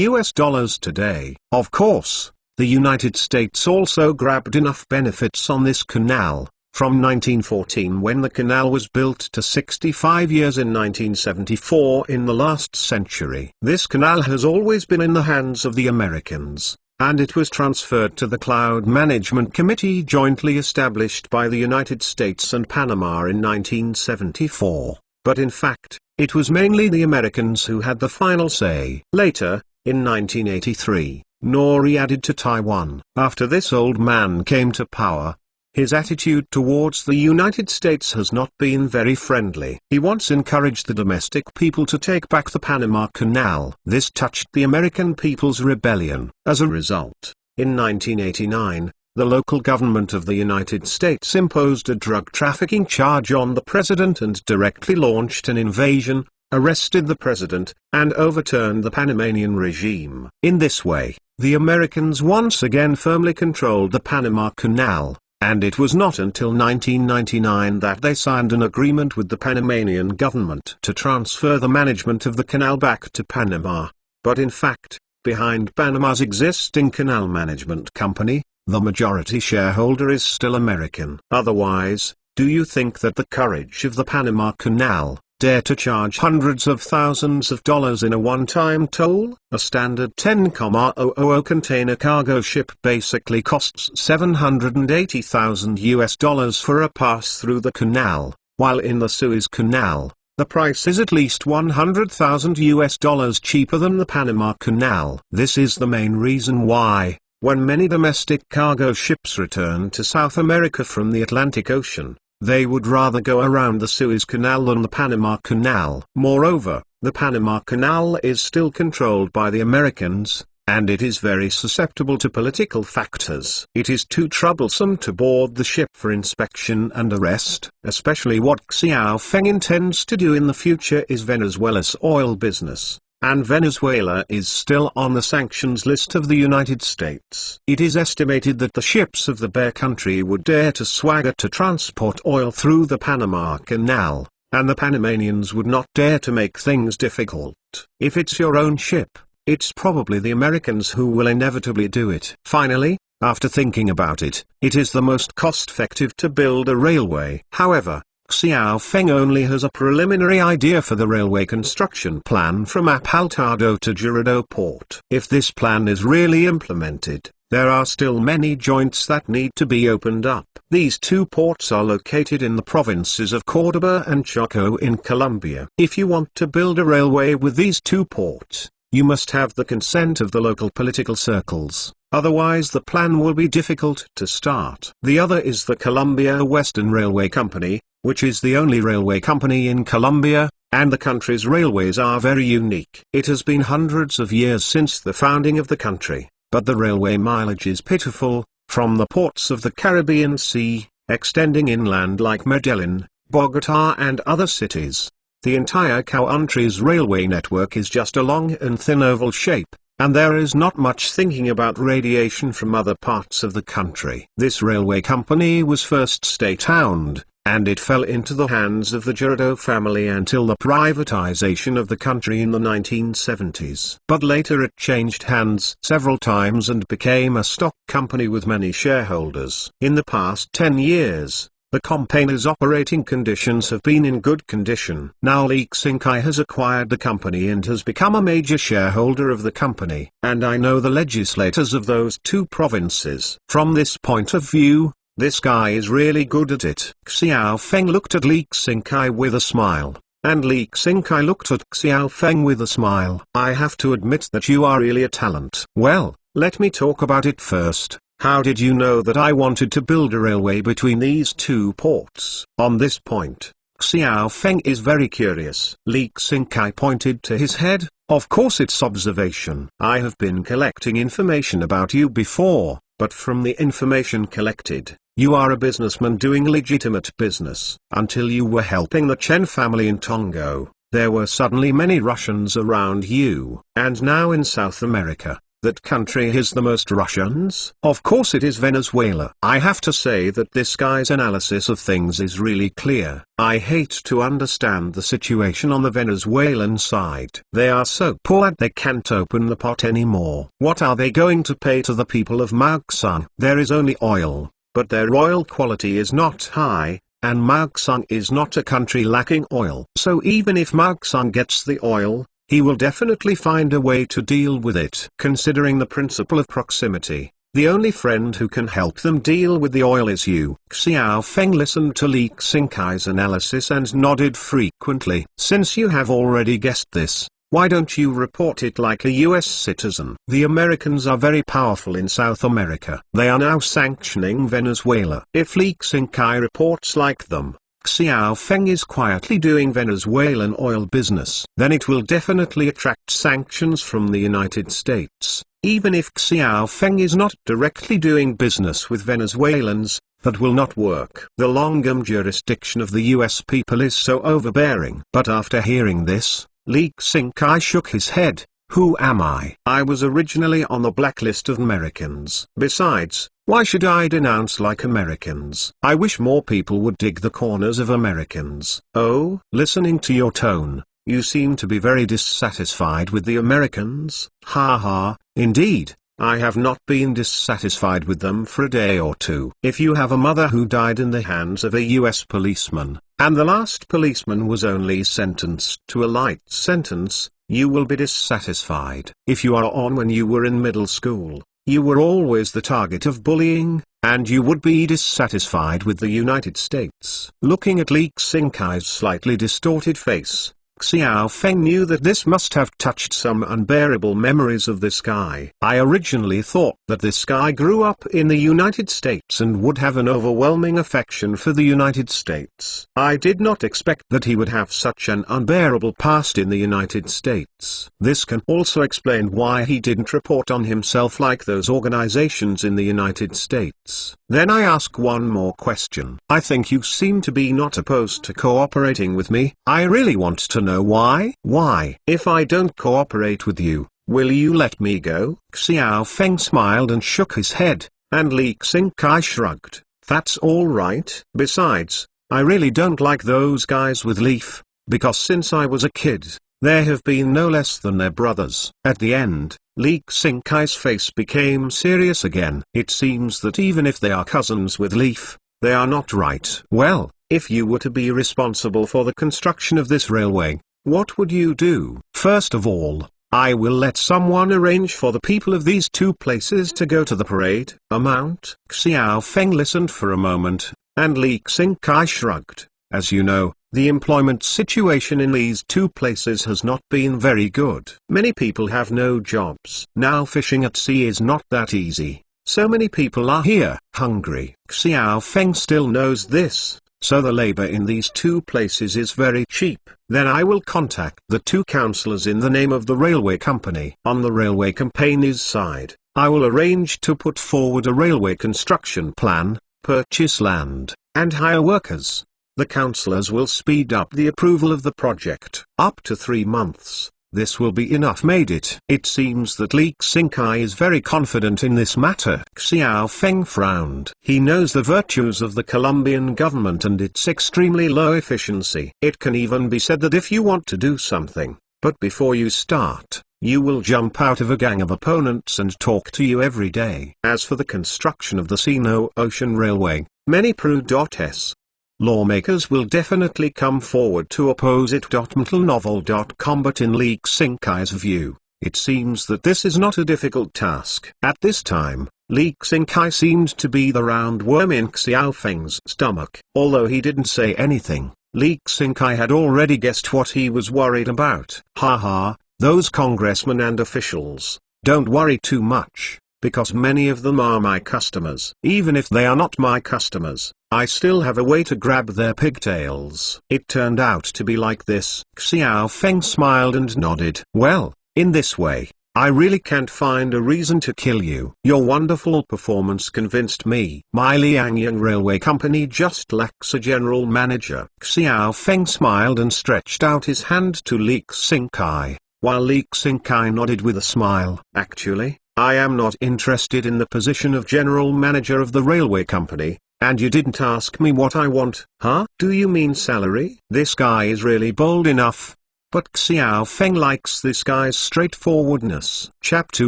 A: today. Of course, the United States also grabbed enough benefits on this canal, from 1914 when the canal was built to 65 years in 1974 in the last century. This canal has always been in the hands of the Americans, and it was transferred to the Cloud Management Committee jointly established by the United States and Panama in 1974. But in fact, it was mainly the Americans who had the final say. Later, in 1983, Nori added to Taiwan. After this old man came to power, his attitude towards the United States has not been very friendly. He once encouraged the domestic people to take back the Panama Canal. This touched the American people's rebellion. As a result, in 1989, the local government of the United States imposed a drug trafficking charge on the president and directly launched an invasion, arrested the president, and overturned the Panamanian regime. In this way, the Americans once again firmly controlled the Panama Canal, and it was not until 1999 that they signed an agreement with the Panamanian government to transfer the management of the canal back to Panama. But in fact, behind Panama's existing canal management company, the majority shareholder is still American. Otherwise, do you think that the courage of the Panama Canal dare to charge hundreds of thousands of dollars in a one-time toll? A standard 10,000 container cargo ship basically costs $780,000 for a pass through the canal, while in the Suez Canal, the price is at least $100,000 cheaper than the Panama Canal. This is the main reason why, when many domestic cargo ships return to South America from the Atlantic Ocean, they would rather go around the Suez Canal than the Panama Canal. Moreover, the Panama Canal is still controlled by the Americans, and it is very susceptible to political factors. It is too troublesome to board the ship for inspection and arrest. Especially what Xiao Feng intends to do in the future is Venezuela's oil business. And Venezuela is still on the sanctions list of the United States. It is estimated that the ships of the Bear Country would dare to swagger to transport oil through the Panama Canal, and the Panamanians would not dare to make things difficult. If it's your own ship, it's probably the Americans who will inevitably do it. Finally, after thinking about it, it is the most cost-effective to build a railway. However, Xiao Feng only has a preliminary idea for the railway construction plan from Apaltado to Girardot Port. If this plan is really implemented, there are still many joints that need to be opened up. These two ports are located in the provinces of Córdoba and Choco in Colombia. If you want to build a railway with these two ports, you must have the consent of the local political circles. Otherwise the plan will be difficult to start. The other is the Colombia Western Railway Company, which is the only railway company in Colombia, and the country's railways are very unique. It has been hundreds of years since the founding of the country, but the railway mileage is pitiful, from the ports of the Caribbean Sea, extending inland like Medellin, Bogota and other cities. The entire country's railway network is just a long and thin oval shape, and there is not much thinking about radiation from other parts of the country. This railway company was first state-owned, and it fell into the hands of the Girardot family until the privatization of the country in the 1970s. But later it changed hands several times and became a stock company with many shareholders. In the past 10 years, the company's operating conditions have been in good condition. Now Lee Xing-kai has acquired the company and has become a major shareholder of the company. And I know the legislators of those two provinces. From this point of view, this guy is really good at it. Xiao Feng looked at Lee Xing-kai with a smile, and Lee Xing-kai looked at Xiao Feng with a smile. I have to admit that you are really a talent. Well, let me talk about it first. How did you know that I wanted to build a railway between these two ports? On this point, Xiao Feng is very curious. Lee Xing-kai pointed to his head. Of course it's observation. I have been collecting information about you before, but from the information collected, you are a businessman doing legitimate business. Until you were helping the Chen family in Tongo, there were suddenly many Russians around you. And now in South America, that country has the most Russians? Of course it is Venezuela. I have to say that this guy's analysis of things is really clear. I hate to understand the situation on the Venezuelan side. They are so poor that they can't open the pot anymore. What are they going to pay to the people of Maugsan? There is only oil, but their oil quality is not high, and Maugsan is not a country lacking oil. So even if Maugsan gets the oil, he will definitely find a way to deal with it. Considering the principle of proximity, the only friend who can help them deal with the oil is you. Xiao Feng listened to Lee Xing-kai's analysis and nodded frequently. Since you have already guessed this, why don't you report it like a US citizen? The Americans are very powerful in South America. They are now sanctioning Venezuela. If Lee Xing-kai reports like them, Xiao Feng is quietly doing Venezuelan oil business, then it will definitely attract sanctions from the United States. Even if Xiao Feng is not directly doing business with Venezuelans, that will not work. The longum jurisdiction of the US people is so overbearing. But after hearing this, Li Xingkai shook his head. Who am I? I was originally on the blacklist of Americans. Besides, why should I denounce like Americans? I wish more people would dig the corners of Americans. Oh, listening to your tone, you seem to be very dissatisfied with the Americans. Ha ha, indeed. I have not been dissatisfied with them for a day or two. If you have a mother who died in the hands of a US policeman, and the last policeman was only sentenced to a light sentence, you will be dissatisfied. If you are on when you were in middle school, you were always the target of bullying, and you would be dissatisfied with the United States. Looking at Li Xingkai's slightly distorted face, Xiao Feng knew that this must have touched some unbearable memories of this guy. I originally thought that this guy grew up in the United States and would have an overwhelming affection for the United States. I did not expect that he would have such an unbearable past in the United States. This can also explain why he didn't report on himself like those organizations in the United States. Then I ask one more question. I think you seem to be not opposed to cooperating with me. I really want to know why. Why? If I don't cooperate with you, will you let me go? Xiao Feng smiled and shook his head, and Li Xingkai shrugged. That's all right. Besides, I really don't like those guys with leaf, because since I was a kid, there have been no less than their brothers. At the end, Li Xingkai's face became serious again. It seems that even if they are cousins with leaf, they are not right. Well, if you were to be responsible for the construction of this railway, what would you do? First of all, I will let someone arrange for the people of these two places to go to the parade. Amount? Xiao Feng listened for a moment, and Li Xingkai shrugged. As you know, the employment situation in these two places has not been very good. Many people have no jobs. Now fishing at sea is not that easy. So many people are here, hungry. Xiao Feng still knows this. So the labor in these two places is very cheap. Then I will contact the two councillors in the name of the railway company. On the railway company's side, I will arrange to put forward a railway construction plan, purchase land, and hire workers. The councillors will speed up the approval of the project. Up to 3 months. This will be enough. Made it. It seems that Li Xingkai is very confident in this matter. Xiao Feng frowned. He knows the virtues of the Colombian government and its extremely low efficiency. It can even be said that if you want to do something, but before you start, you will jump out of a gang of opponents and talk to you every day. As for the construction of the Sino-Ocean Railway, many Pru.S. lawmakers will definitely come forward to oppose it. Mentalnovel.com. But in Li Xingkai's view, it seems that this is not a difficult task. At this time, Li Xingkai seemed to be the roundworm in Xiao Feng's stomach. Although he didn't say anything, Li Xingkai had already guessed what he was worried about. Ha ha, those congressmen and officials, don't worry too much, because many of them are my customers. Even if they are not my customers, I still have a way to grab their pigtails. It turned out to be like this. Xiao Feng smiled and nodded. Well, in this way, I really can't find a reason to kill you. Your wonderful performance convinced me. My Liangyang Railway Company just lacks a general manager. Xiao Feng smiled and stretched out his hand to Li Xingkai, while Li Xingkai nodded with a smile. Actually, I am not interested in the position of general manager of the railway company. And you didn't ask me what I want, huh? Do you mean salary? This guy is really bold enough. But Xiao Feng likes this guy's straightforwardness. Chapter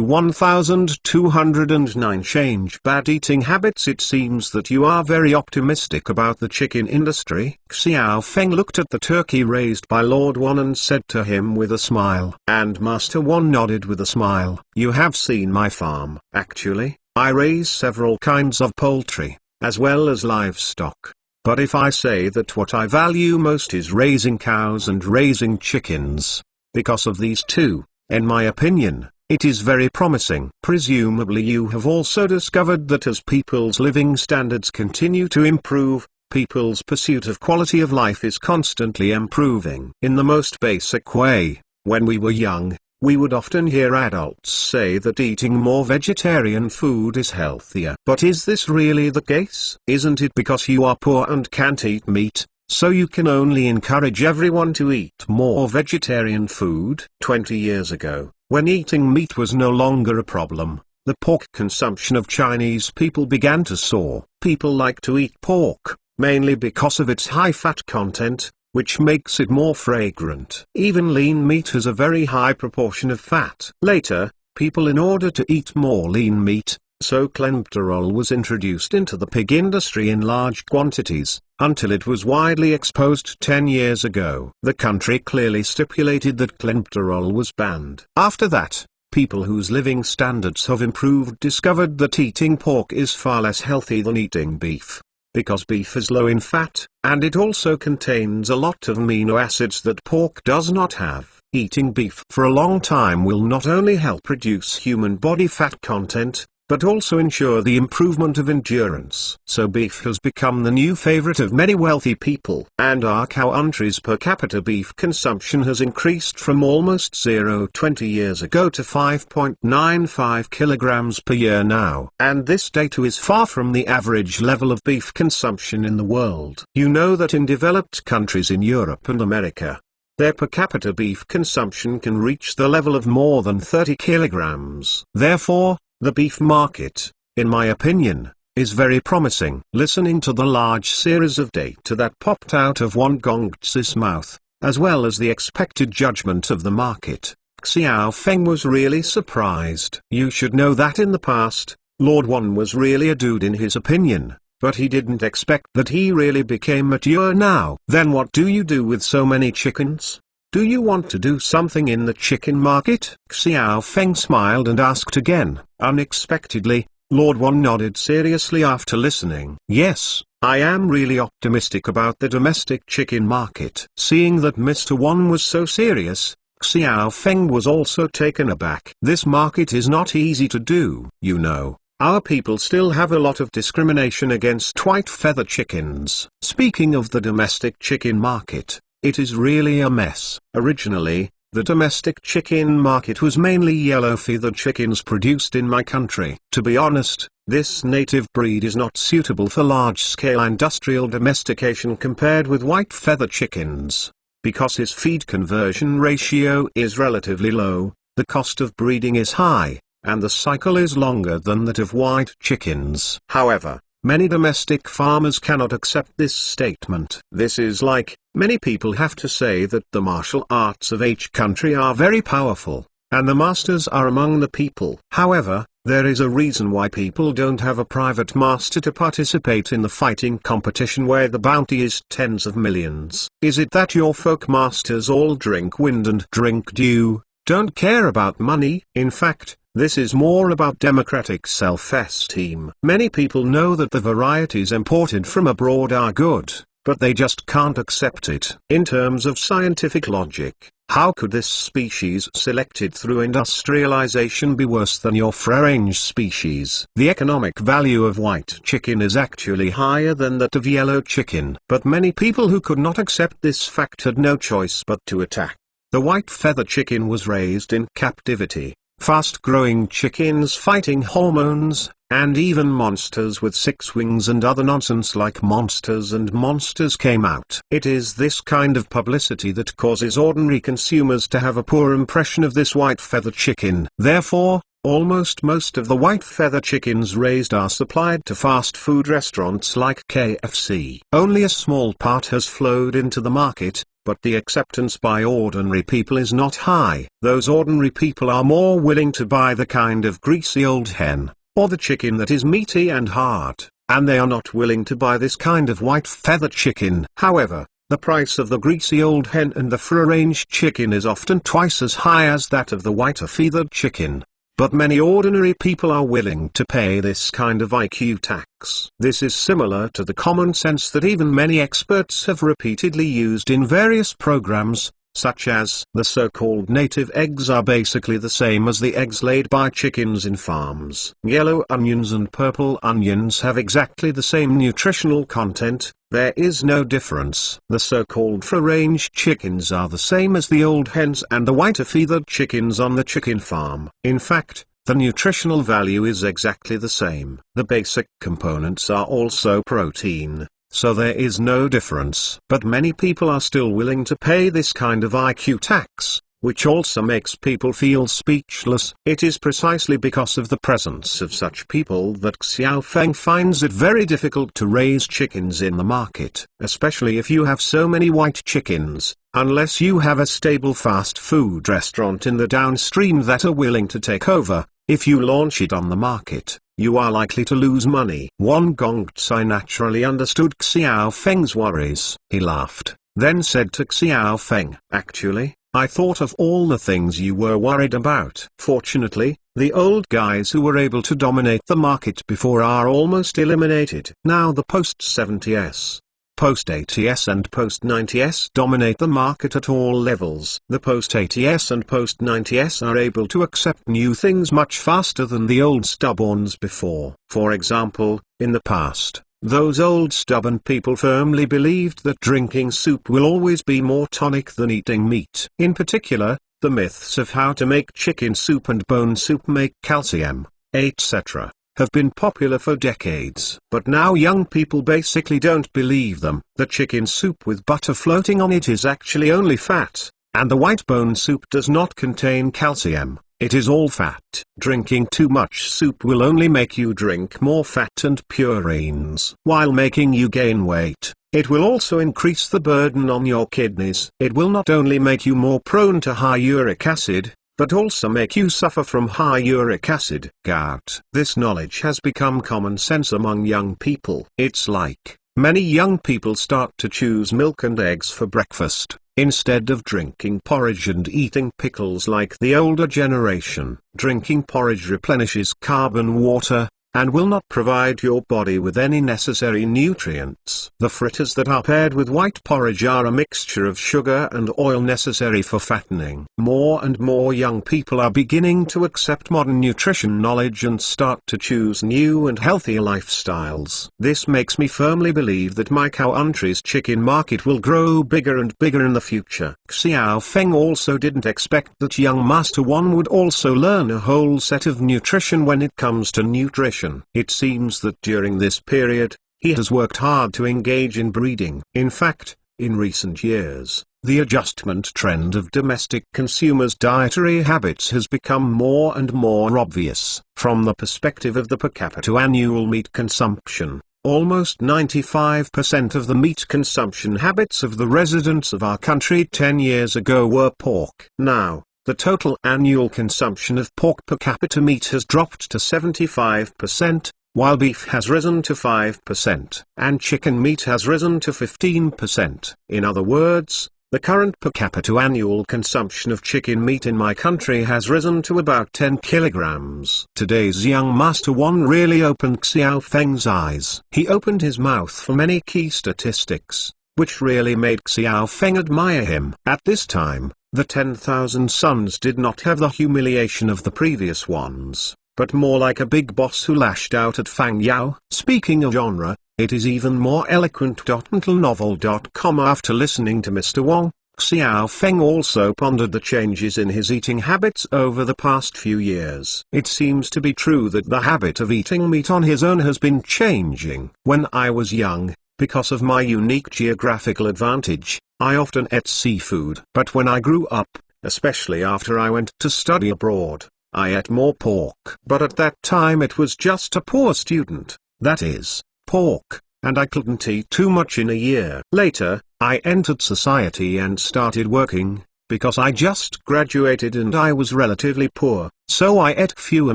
A: 1209. Change bad eating habits. It seems that you are very optimistic about the chicken industry. Xiao Feng looked at the turkey raised by Lord Wan and said to him with a smile. And Master Wan nodded with a smile. You have seen my farm. Actually, I raise several kinds of poultry, as well as livestock. But if I say that what I value most is raising cows and raising chickens, because of these two, in my opinion, it is very promising. Presumably you have also discovered that as people's living standards continue to improve, people's pursuit of quality of life is constantly improving. In the most basic way, when we were young, We would often hear adults say that eating more vegetarian food is healthier. But is this really the case? Isn't it because you are poor and can't eat meat, so you can only encourage everyone to eat more vegetarian food? 20 years ago, when eating meat was no longer a problem, the pork consumption of Chinese people began to soar. People like to eat pork, mainly because of its high fat content, which makes it more fragrant. Even lean meat has a very high proportion of fat. Later, people in order to eat more lean meat, so clenbuterol was introduced into the pig industry in large quantities, until it was widely exposed 10 years ago. The country clearly stipulated that clenbuterol was banned. After that, people whose living standards have improved discovered that eating pork is far less healthy than eating beef, because beef is low in fat, and it also contains a lot of amino acids that pork does not have. Eating beef for a long time will not only help reduce human body fat content, but also ensure the improvement of endurance. So beef has become the new favorite of many wealthy people. And our country's per capita beef consumption has increased from almost 20 years ago to 5.95 kilograms per year now. And this data is far from the average level of beef consumption in the world. You know that in developed countries in Europe and America, their per capita beef consumption can reach the level of more than 30 kilograms. Therefore, the beef market, in my opinion, is very promising. Listening to the large series of data that popped out of Wang Gongzi's mouth, as well as the expected judgment of the market, Xiao Feng was really surprised. You should know that in the past, Lord Wan was really a dude in his opinion, but he didn't expect that he really became mature now. Then what do you do with so many chickens? Do you want to do something in the chicken market? Xiao Feng smiled and asked again. Unexpectedly, Lord Wan nodded seriously after listening. Yes, I am really optimistic about the domestic chicken market. Seeing that Mr. Wan was so serious, Xiao Feng was also taken aback. This market is not easy to do. You know, our people still have a lot of discrimination against white feather chickens. Speaking of the domestic chicken market, it is really a mess. Originally, the domestic chicken market was mainly yellow-feathered chickens produced in my country. To be honest, this native breed is not suitable for large-scale industrial domestication compared with white feather chickens. Because his feed conversion ratio is relatively low, the cost of breeding is high, and the cycle is longer than that of white chickens. However, many domestic farmers cannot accept this statement. This is like, many people have to say that the martial arts of each country are very powerful, and the masters are among the people. However, there is a reason why people don't have a private master to participate in the fighting competition where the bounty is tens of millions. Is it that your folk masters all drink wind and drink dew, don't care about money? In fact, this is more about democratic self-esteem. Many people know that the varieties imported from abroad are good, but they just can't accept it. In terms of scientific logic, how could this species selected through industrialization be worse than your free-range species? The economic value of white chicken is actually higher than that of yellow chicken. But many people who could not accept this fact had no choice but to attack. The white feather chicken was raised in captivity. Fast-growing chickens fighting hormones, and even monsters with 6 wings and other nonsense like Monsters and Monsters came out. It is this kind of publicity that causes ordinary consumers to have a poor impression of this white feather chicken. Therefore, almost most of the white feather chickens raised are supplied to fast food restaurants like KFC. Only a small part has flowed into the market, but the acceptance by ordinary people is not high. Those ordinary people are more willing to buy the kind of greasy old hen, or the chicken that is meaty and hard, and they are not willing to buy this kind of white feather chicken. However, the price of the greasy old hen and the free-range chicken is often twice as high as that of the whiter feathered chicken. But many ordinary people are willing to pay this kind of IQ tax. This is similar to the common sense that even many experts have repeatedly used in various programs, such as the so-called native eggs are basically the same as the eggs laid by chickens in farms. Yellow onions and purple onions have exactly the same nutritional content. There is no difference. The so-called free-range chickens are the same as the old hens and the whiter feathered chickens on the chicken farm. In fact, the nutritional value is exactly the same. The basic components are also protein, so there is no difference. But many people are still willing to pay this kind of IQ tax, which also makes people feel speechless. It is precisely because of the presence of such people that Xiao Feng finds it very difficult to raise chickens in the market, especially if you have so many white chickens, unless you have a stable fast food restaurant in the downstream that are willing to take over. If you launch it on the market, you are likely to lose money. Wang Gongcai naturally understood Xiao Feng's worries. He laughed, then said to Xiao Feng, "Actually, I thought of all the things you were worried about. Fortunately, the old guys who were able to dominate the market before are almost eliminated. Now the post-70s, post-80s and post-90s dominate the market at all levels. The post-80s and post-90s are able to accept new things much faster than the old stubborns before. For example, in the past, those old stubborn people firmly believed that drinking soup will always be more tonic than eating meat. In particular, the myths of how to make chicken soup and bone soup make calcium, etc., have been popular for decades. But now young people basically don't believe them. The chicken soup with butter floating on it is actually only fat, and the white bone soup does not contain calcium. It is all fat. Drinking too much soup will only make you drink more fat and purines, while making you gain weight. It will also increase the burden on your kidneys. It will not only make you more prone to high uric acid, but also make you suffer from high uric acid, gout. This knowledge has become common sense among young people. It's like many young people start to choose milk and eggs for breakfast, instead of drinking porridge and eating pickles like the older generation. Drinking porridge replenishes carbon water, and will not provide your body with any necessary nutrients. The fritters that are paired with white porridge are a mixture of sugar and oil necessary for fattening. More and more young people are beginning to accept modern nutrition knowledge and start to choose new and healthier lifestyles. This makes me firmly believe that my country's chicken market will grow bigger and bigger in the future. Xiao Feng also didn't expect that young Master Wan would also learn a whole set of nutrition when it comes to nutrition. It seems that during this period, he has worked hard to engage in breeding. In fact, in recent years, the adjustment trend of domestic consumers' dietary habits has become more and more obvious. From the perspective of the per capita annual meat consumption, almost 95% of the meat consumption habits of the residents of our country 10 years ago were pork. Now, the total annual consumption of pork per capita meat has dropped to 75%, while beef has risen to 5%, and chicken meat has risen to 15%. In other words, the current per capita annual consumption of chicken meat in my country has risen to about 10 kilograms. Today's young Master Wan really opened Xiao Feng's eyes. He opened his mouth for many key statistics, which really made Xiao Feng admire him. At this time, the 10,000 sons did not have the humiliation of the previous ones, but more like a big boss who lashed out at Fang Yao. Speaking of genre, it is even more eloquent. Novel.com. After listening to Mr. Wang, Xiao Feng also pondered the changes in his eating habits over the past few years. It seems to be true that the habit of eating meat on his own has been changing. When I was young, because of my unique geographical advantage, I often ate seafood. But when I grew up, especially after I went to study abroad, I ate more pork. But at that time it was just a poor student, that is, pork, and I couldn't eat too much in a year. Later, I entered society and started working, because I just graduated and I was relatively poor, so I ate fewer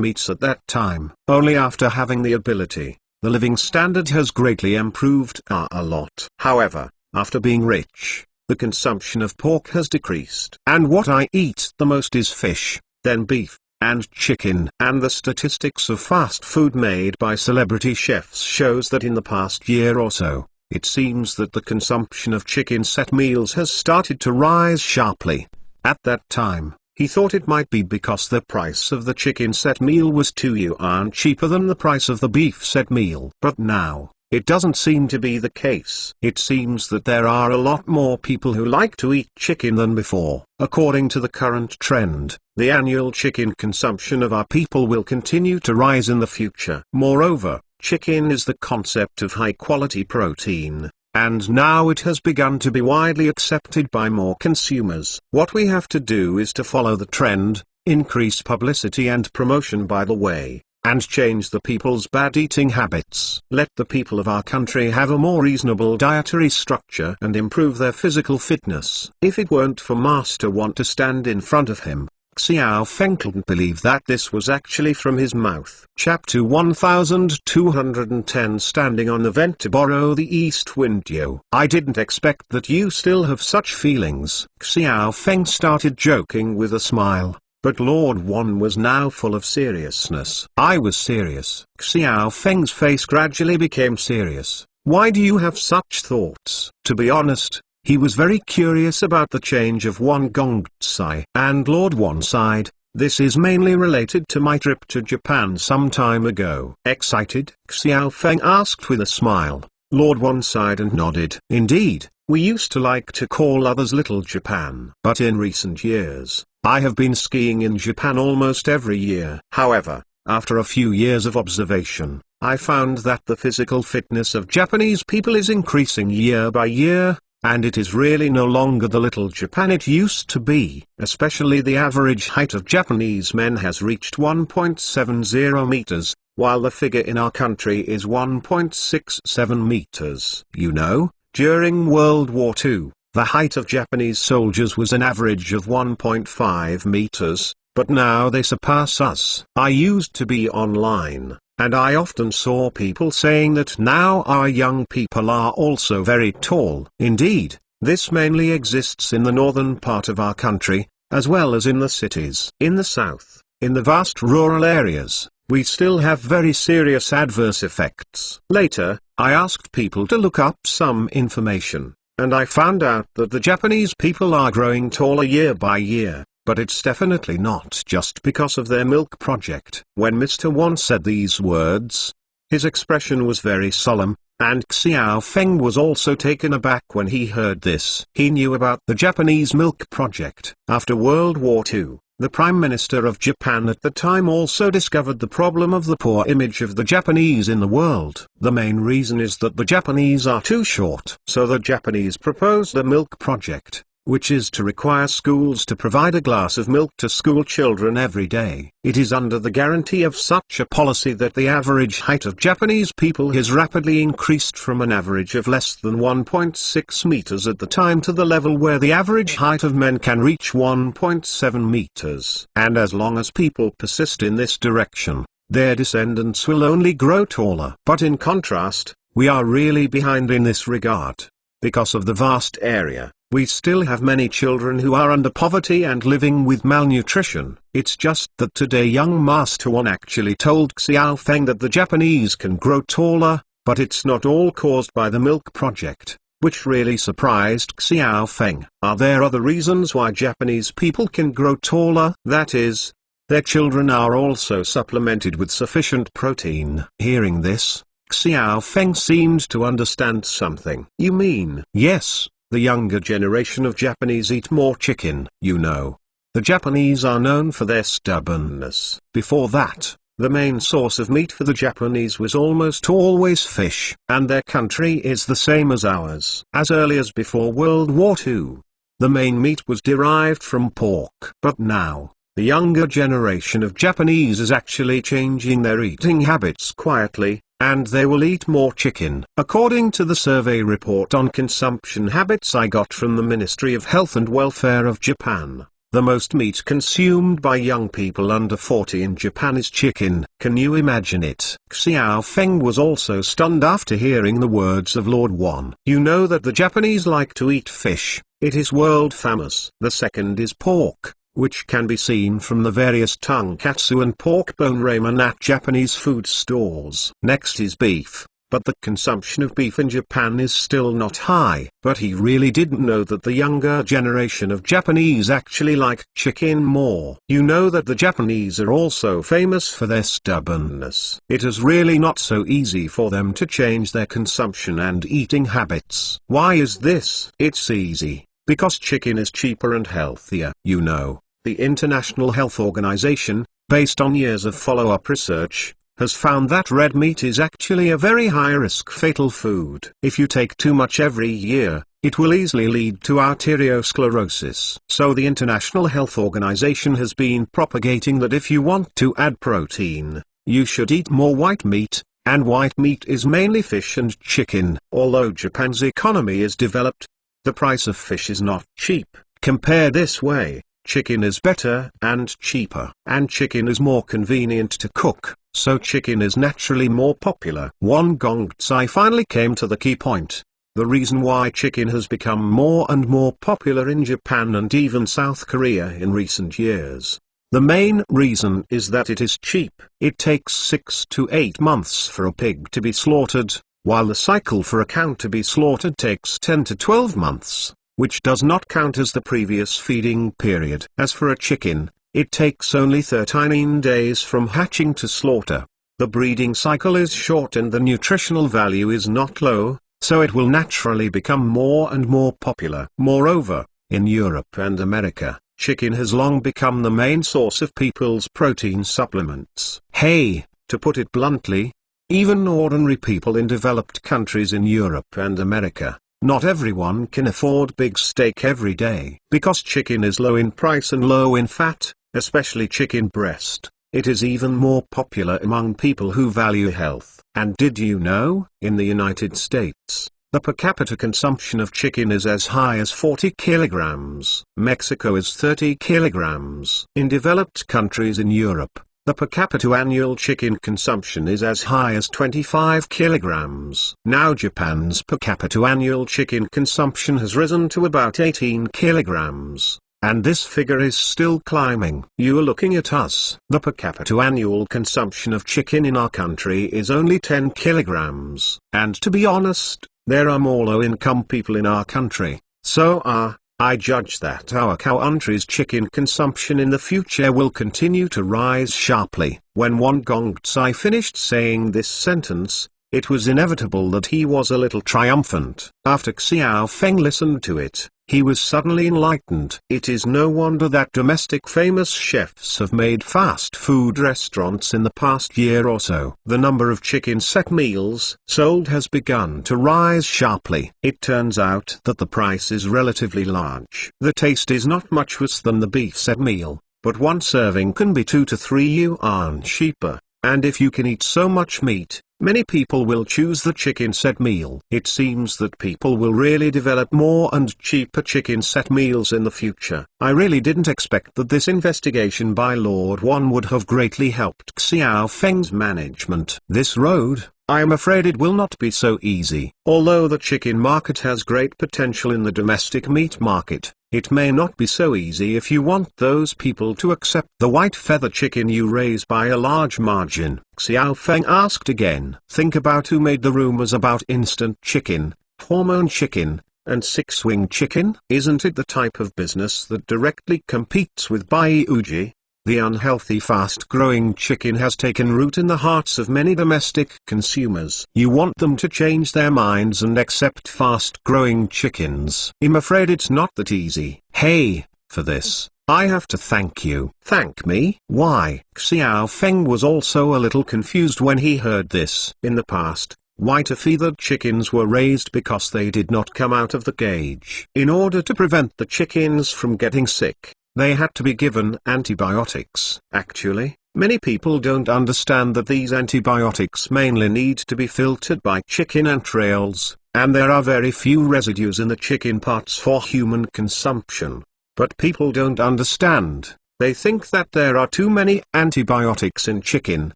A: meats at that time. Only after having the ability, the living standard has greatly improved a lot. However, after being rich, the consumption of pork has decreased. And what I eat the most is fish, then beef, and chicken. And the statistics of fast food made by celebrity chefs shows that in the past year or so, it seems that the consumption of chicken set meals has started to rise sharply. At that time, he thought it might be because the price of the chicken set meal was 2 yuan cheaper than the price of the beef set meal. But now, it doesn't seem to be the case. It seems that there are a lot more people who like to eat chicken than before. According to the current trend, the annual chicken consumption of our people will continue to rise in the future. Moreover, chicken is the concept of high-quality protein, and now it has begun to be widely accepted by more consumers. What we have to do is to follow the trend, increase publicity and promotion by the way, and change the people's bad eating habits. Let the people of our country have a more reasonable dietary structure and improve their physical fitness. If it weren't for Master Want to stand in front of him, Xiao Feng couldn't believe that this was actually from his mouth. Chapter 1210. Standing on the vent to borrow the east window. I didn't expect that you still have such feelings. Xiao Feng started joking with a smile. But Lord Wan was now full of seriousness. I was serious. Xiao Feng's face gradually became serious. Why do you have such thoughts? To be honest, he was very curious about the change of Wan Gongzai. And Lord Wan sighed. This is mainly related to my trip to Japan some time ago. Excited? Xiao Feng asked with a smile. Lord Wan sighed and nodded. Indeed, we used to like to call others Little Japan. But in recent years, I have been skiing in Japan almost every year. However, after a few years of observation, I found that the physical fitness of Japanese people is increasing year by year, and it is really no longer the Little Japan it used to be. Especially the average height of Japanese men has reached 1.70 meters, while the figure in our country is 1.67 meters. You know, during World War II, the height of Japanese soldiers was an average of 1.5 meters, but now they surpass us. I used to be online, and I often saw people saying that now our young people are also very tall. Indeed, this mainly exists in the northern part of our country, as well as in the cities. In the south, in the vast rural areas, we still have very serious adverse effects. Later, I asked people to look up some information, and I found out that the Japanese people are growing taller year by year, but it's definitely not just because of their milk project. When Mr. Wan said these words, his expression was very solemn, and Xiao Feng was also taken aback when he heard this. He knew about the Japanese milk project. After World War II, the Prime Minister of Japan at the time also discovered the problem of the poor image of the Japanese in the world. The main reason is that the Japanese are too short. So the Japanese proposed a milk project, which is to require schools to provide a glass of milk to school children every day. It is under the guarantee of such a policy that the average height of Japanese people has rapidly increased from an average of less than 1.6 meters at the time to the level where the average height of men can reach 1.7 meters. And as long as people persist in this direction, their descendants will only grow taller. But in contrast, we are really behind in this regard. Because of the vast area, we still have many children who are under poverty and living with malnutrition. It's just that today young Master Wan actually told Xiao Feng that the Japanese can grow taller, but it's not all caused by the milk project, which really surprised Xiao Feng. Are there other reasons why Japanese people can grow taller? That is, their children are also supplemented with sufficient protein. Hearing this, Xiao Feng seemed to understand something. You mean? Yes. The younger generation of Japanese eat more chicken. You know, the Japanese are known for their stubbornness. Before that, the main source of meat for the Japanese was almost always fish. And their country is the same as ours. As early as before World War II, the main meat was derived from pork. But now, the younger generation of Japanese is actually changing their eating habits quietly, and they will eat more chicken. According to the survey report on consumption habits I got from the Ministry of Health and Welfare of Japan, the most meat consumed by young people under 40 in Japan is chicken. Can you imagine it? Xiao Feng was also stunned after hearing the words of Lord Wan. You know that the Japanese like to eat fish. It is world famous. The second is pork, which can be seen from the various tonkatsu and pork bone ramen at Japanese food stores. Next is beef, but the consumption of beef in Japan is still not high. But he really didn't know that the younger generation of Japanese actually like chicken more. You know that the Japanese are also famous for their stubbornness. It is really not so easy for them to change their consumption and eating habits. Why is this? It's easy, because chicken is cheaper and healthier. You know, the International Health Organization, based on years of follow-up research, has found that red meat is actually a very high-risk fatal food. If you take too much every year, it will easily lead to arteriosclerosis. So the International Health Organization has been propagating that if you want to add protein, you should eat more white meat, and white meat is mainly fish and chicken. Although Japan's economy is developed, the price of fish is not cheap. Compare this way, chicken is better and cheaper. And chicken is more convenient to cook. So chicken is naturally more popular. Won Gongtsai finally came to the key point. The reason why chicken has become more and more popular in Japan and even South Korea in recent years. The main reason is that it is cheap. It takes 6 to 8 months for a pig to be slaughtered, while the cycle for a cow to be slaughtered takes 10 to 12 months, which does not count as the previous feeding period. As for a chicken, it takes only 13 days from hatching to slaughter. The breeding cycle is short and the nutritional value is not low, so it will naturally become more and more popular. Moreover, in Europe and America, chicken has long become the main source of people's protein supplements. Hey, to put it bluntly, even ordinary people in developed countries in Europe and America, not everyone can afford big steak every day. Because chicken is low in price and low in fat, especially chicken breast, it is even more popular among people who value health. And did you know, in the United States, the per capita consumption of chicken is as high as 40 kilograms. Mexico is 30 kilograms. In developed countries in Europe, the per capita annual chicken consumption is as high as 25 kilograms. Now Japan's per capita annual chicken consumption has risen to about 18 kilograms. And this figure is still climbing. You are looking at us. The per capita annual consumption of chicken in our country is only 10 kilograms. And to be honest, there are more low-income people in our country. So I judge that our country's chicken consumption in the future will continue to rise sharply. When Won Gongtsai finished saying this sentence, it was inevitable that he was a little triumphant. After Xiao Feng listened to it, he was suddenly enlightened. It is no wonder that domestic famous chefs have made fast food restaurants in the past year or so. The number of chicken set meals sold has begun to rise sharply. It turns out that the price is relatively large. The taste is not much worse than the beef set meal, but one serving can be 2 to 3 yuan cheaper. And if you can eat so much meat, many people will choose the chicken set meal. It seems that people will really develop more and cheaper chicken set meals in the future. I really didn't expect that this investigation by Lord Won would have greatly helped Xiao Feng's management. This road, I am afraid it will not be so easy. Although the chicken market has great potential in the domestic meat market, it may not be so easy if you want those people to accept the white feather chicken you raise by a large margin. Xiao Feng asked again. Think about who made the rumors about instant chicken, hormone chicken, and six-wing chicken. Isn't it the type of business that directly competes with Baiuji? The unhealthy fast-growing chicken has taken root in the hearts of many domestic consumers. You want them to change their minds and accept fast-growing chickens. I'm afraid it's not that easy. Hey, for this, I have to thank you. Thank me? Why? Xiao Feng was also a little confused when he heard this. In the past, white feathered chickens were raised because they did not come out of the cage. In order to prevent the chickens from getting sick, they had to be given antibiotics. Actually, many people don't understand that these antibiotics mainly need to be filtered by chicken entrails, and there are very few residues in the chicken parts for human consumption. But people don't understand. They think that there are too many antibiotics in chicken,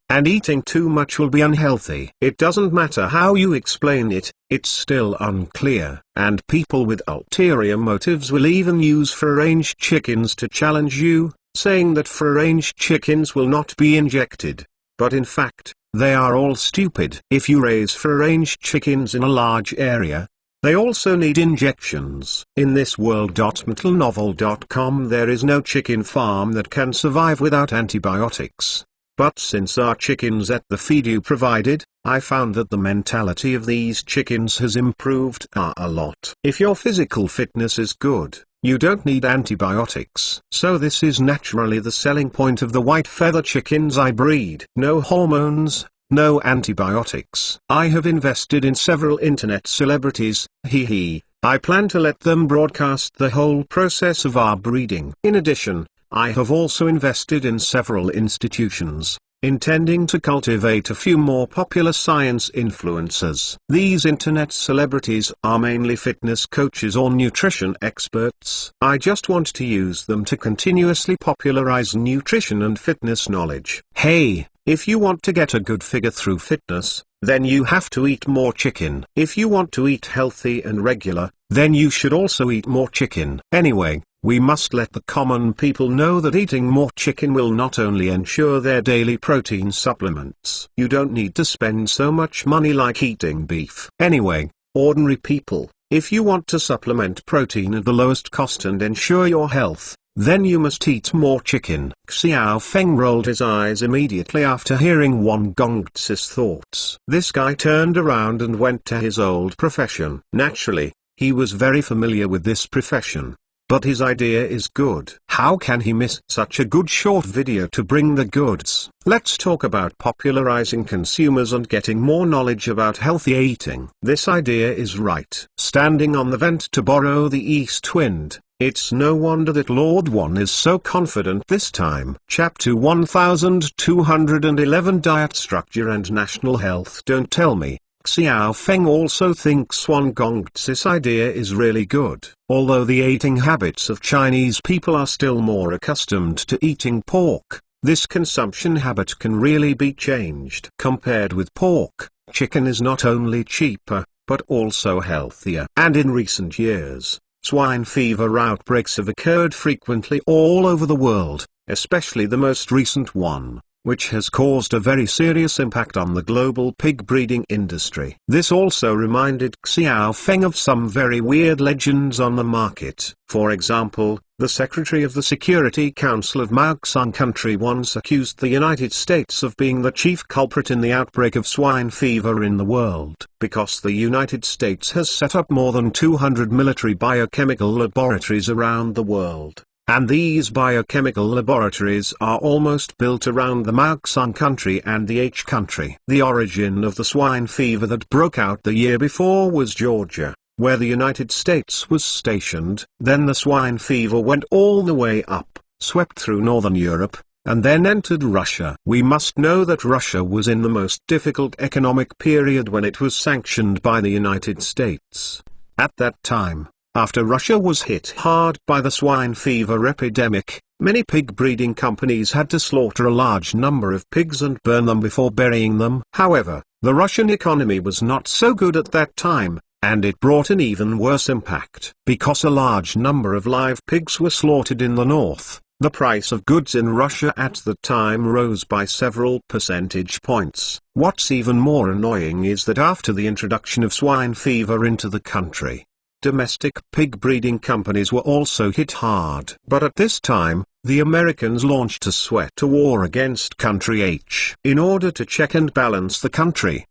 A: and eating too much will be unhealthy. It doesn't matter how you explain it, it's still unclear. And people with ulterior motives will even use free-range chickens to challenge you, saying that free-range chickens will not be injected. But in fact, they are all stupid. If you raise free-range chickens in a large area, they also need injections. In this world.mentalnovel.com there is no chicken farm that can survive without antibiotics. But since our chickens ate the feed you provided, I found that the mentality of these chickens has improved a lot. If your physical fitness is good, you don't need antibiotics. So this is naturally the selling point of the white feather chickens I breed. No hormones, no antibiotics. I have invested in several internet celebrities, I plan to let them broadcast the whole process of our breeding. In addition, I have also invested in several institutions, intending to cultivate a few more popular science influencers. These internet celebrities are mainly fitness coaches or nutrition experts. I just want to use them to continuously popularize nutrition and fitness knowledge. Hey, if you want to get a good figure through fitness, then you have to eat more chicken. If you want to eat healthy and regular, then you should also eat more chicken. Anyway, we must let the common people know that eating more chicken will not only ensure their daily protein supplements. You don't need to spend so much money like eating beef. Anyway, ordinary people, if you want to supplement protein at the lowest cost and ensure your health, then you must eat more chicken. Xiao Feng rolled his eyes immediately after hearing Wang Gongzi's thoughts. This guy turned around and went to his old profession. Naturally, he was very familiar with this profession. But his idea is good. How can he miss such a good short video to bring the goods? Let's talk about popularizing consumers and getting more knowledge about healthy eating. This idea is right. Standing on the vent to borrow the east wind, it's no wonder that Lord One is so confident this time. Chapter 1211 Diet Structure and National Health. Don't tell me Xiao Feng also thinks Wang Gongzi's idea is really good. Although the eating habits of Chinese people are still more accustomed to eating pork, this consumption habit can really be changed. Compared with pork, chicken is not only cheaper, but also healthier. And in recent years, swine fever outbreaks have occurred frequently all over the world, especially the most recent one, which has caused a very serious impact on the global pig breeding industry. This also reminded Xiao Feng of some very weird legends on the market. For example, the Secretary of the Security Council of Maoxung country once accused the United States of being the chief culprit in the outbreak of swine fever in the world, because the United States has set up more than 200 military biochemical laboratories around the world. And these biochemical laboratories are almost built around the Maoxung country and the H country. The origin of the swine fever that broke out the year before was Georgia, where the United States was stationed. Then the swine fever went all the way up, swept through northern Europe, and then entered Russia. We must know that Russia was in the most difficult economic period when it was sanctioned by the United States. At that time, after Russia was hit hard by the swine fever epidemic, many pig breeding companies had to slaughter a large number of pigs and burn them before burying them. However, the Russian economy was not so good at that time, and it brought an even worse impact. Because a large number of live pigs were slaughtered in the north, the price of goods in Russia at the time rose by several percentage points. What's even more annoying is that after the introduction of swine fever into the country, domestic pig breeding companies were also hit hard. But at this time, the Americans launched a sweat war against Country H. In order to check and balance the Country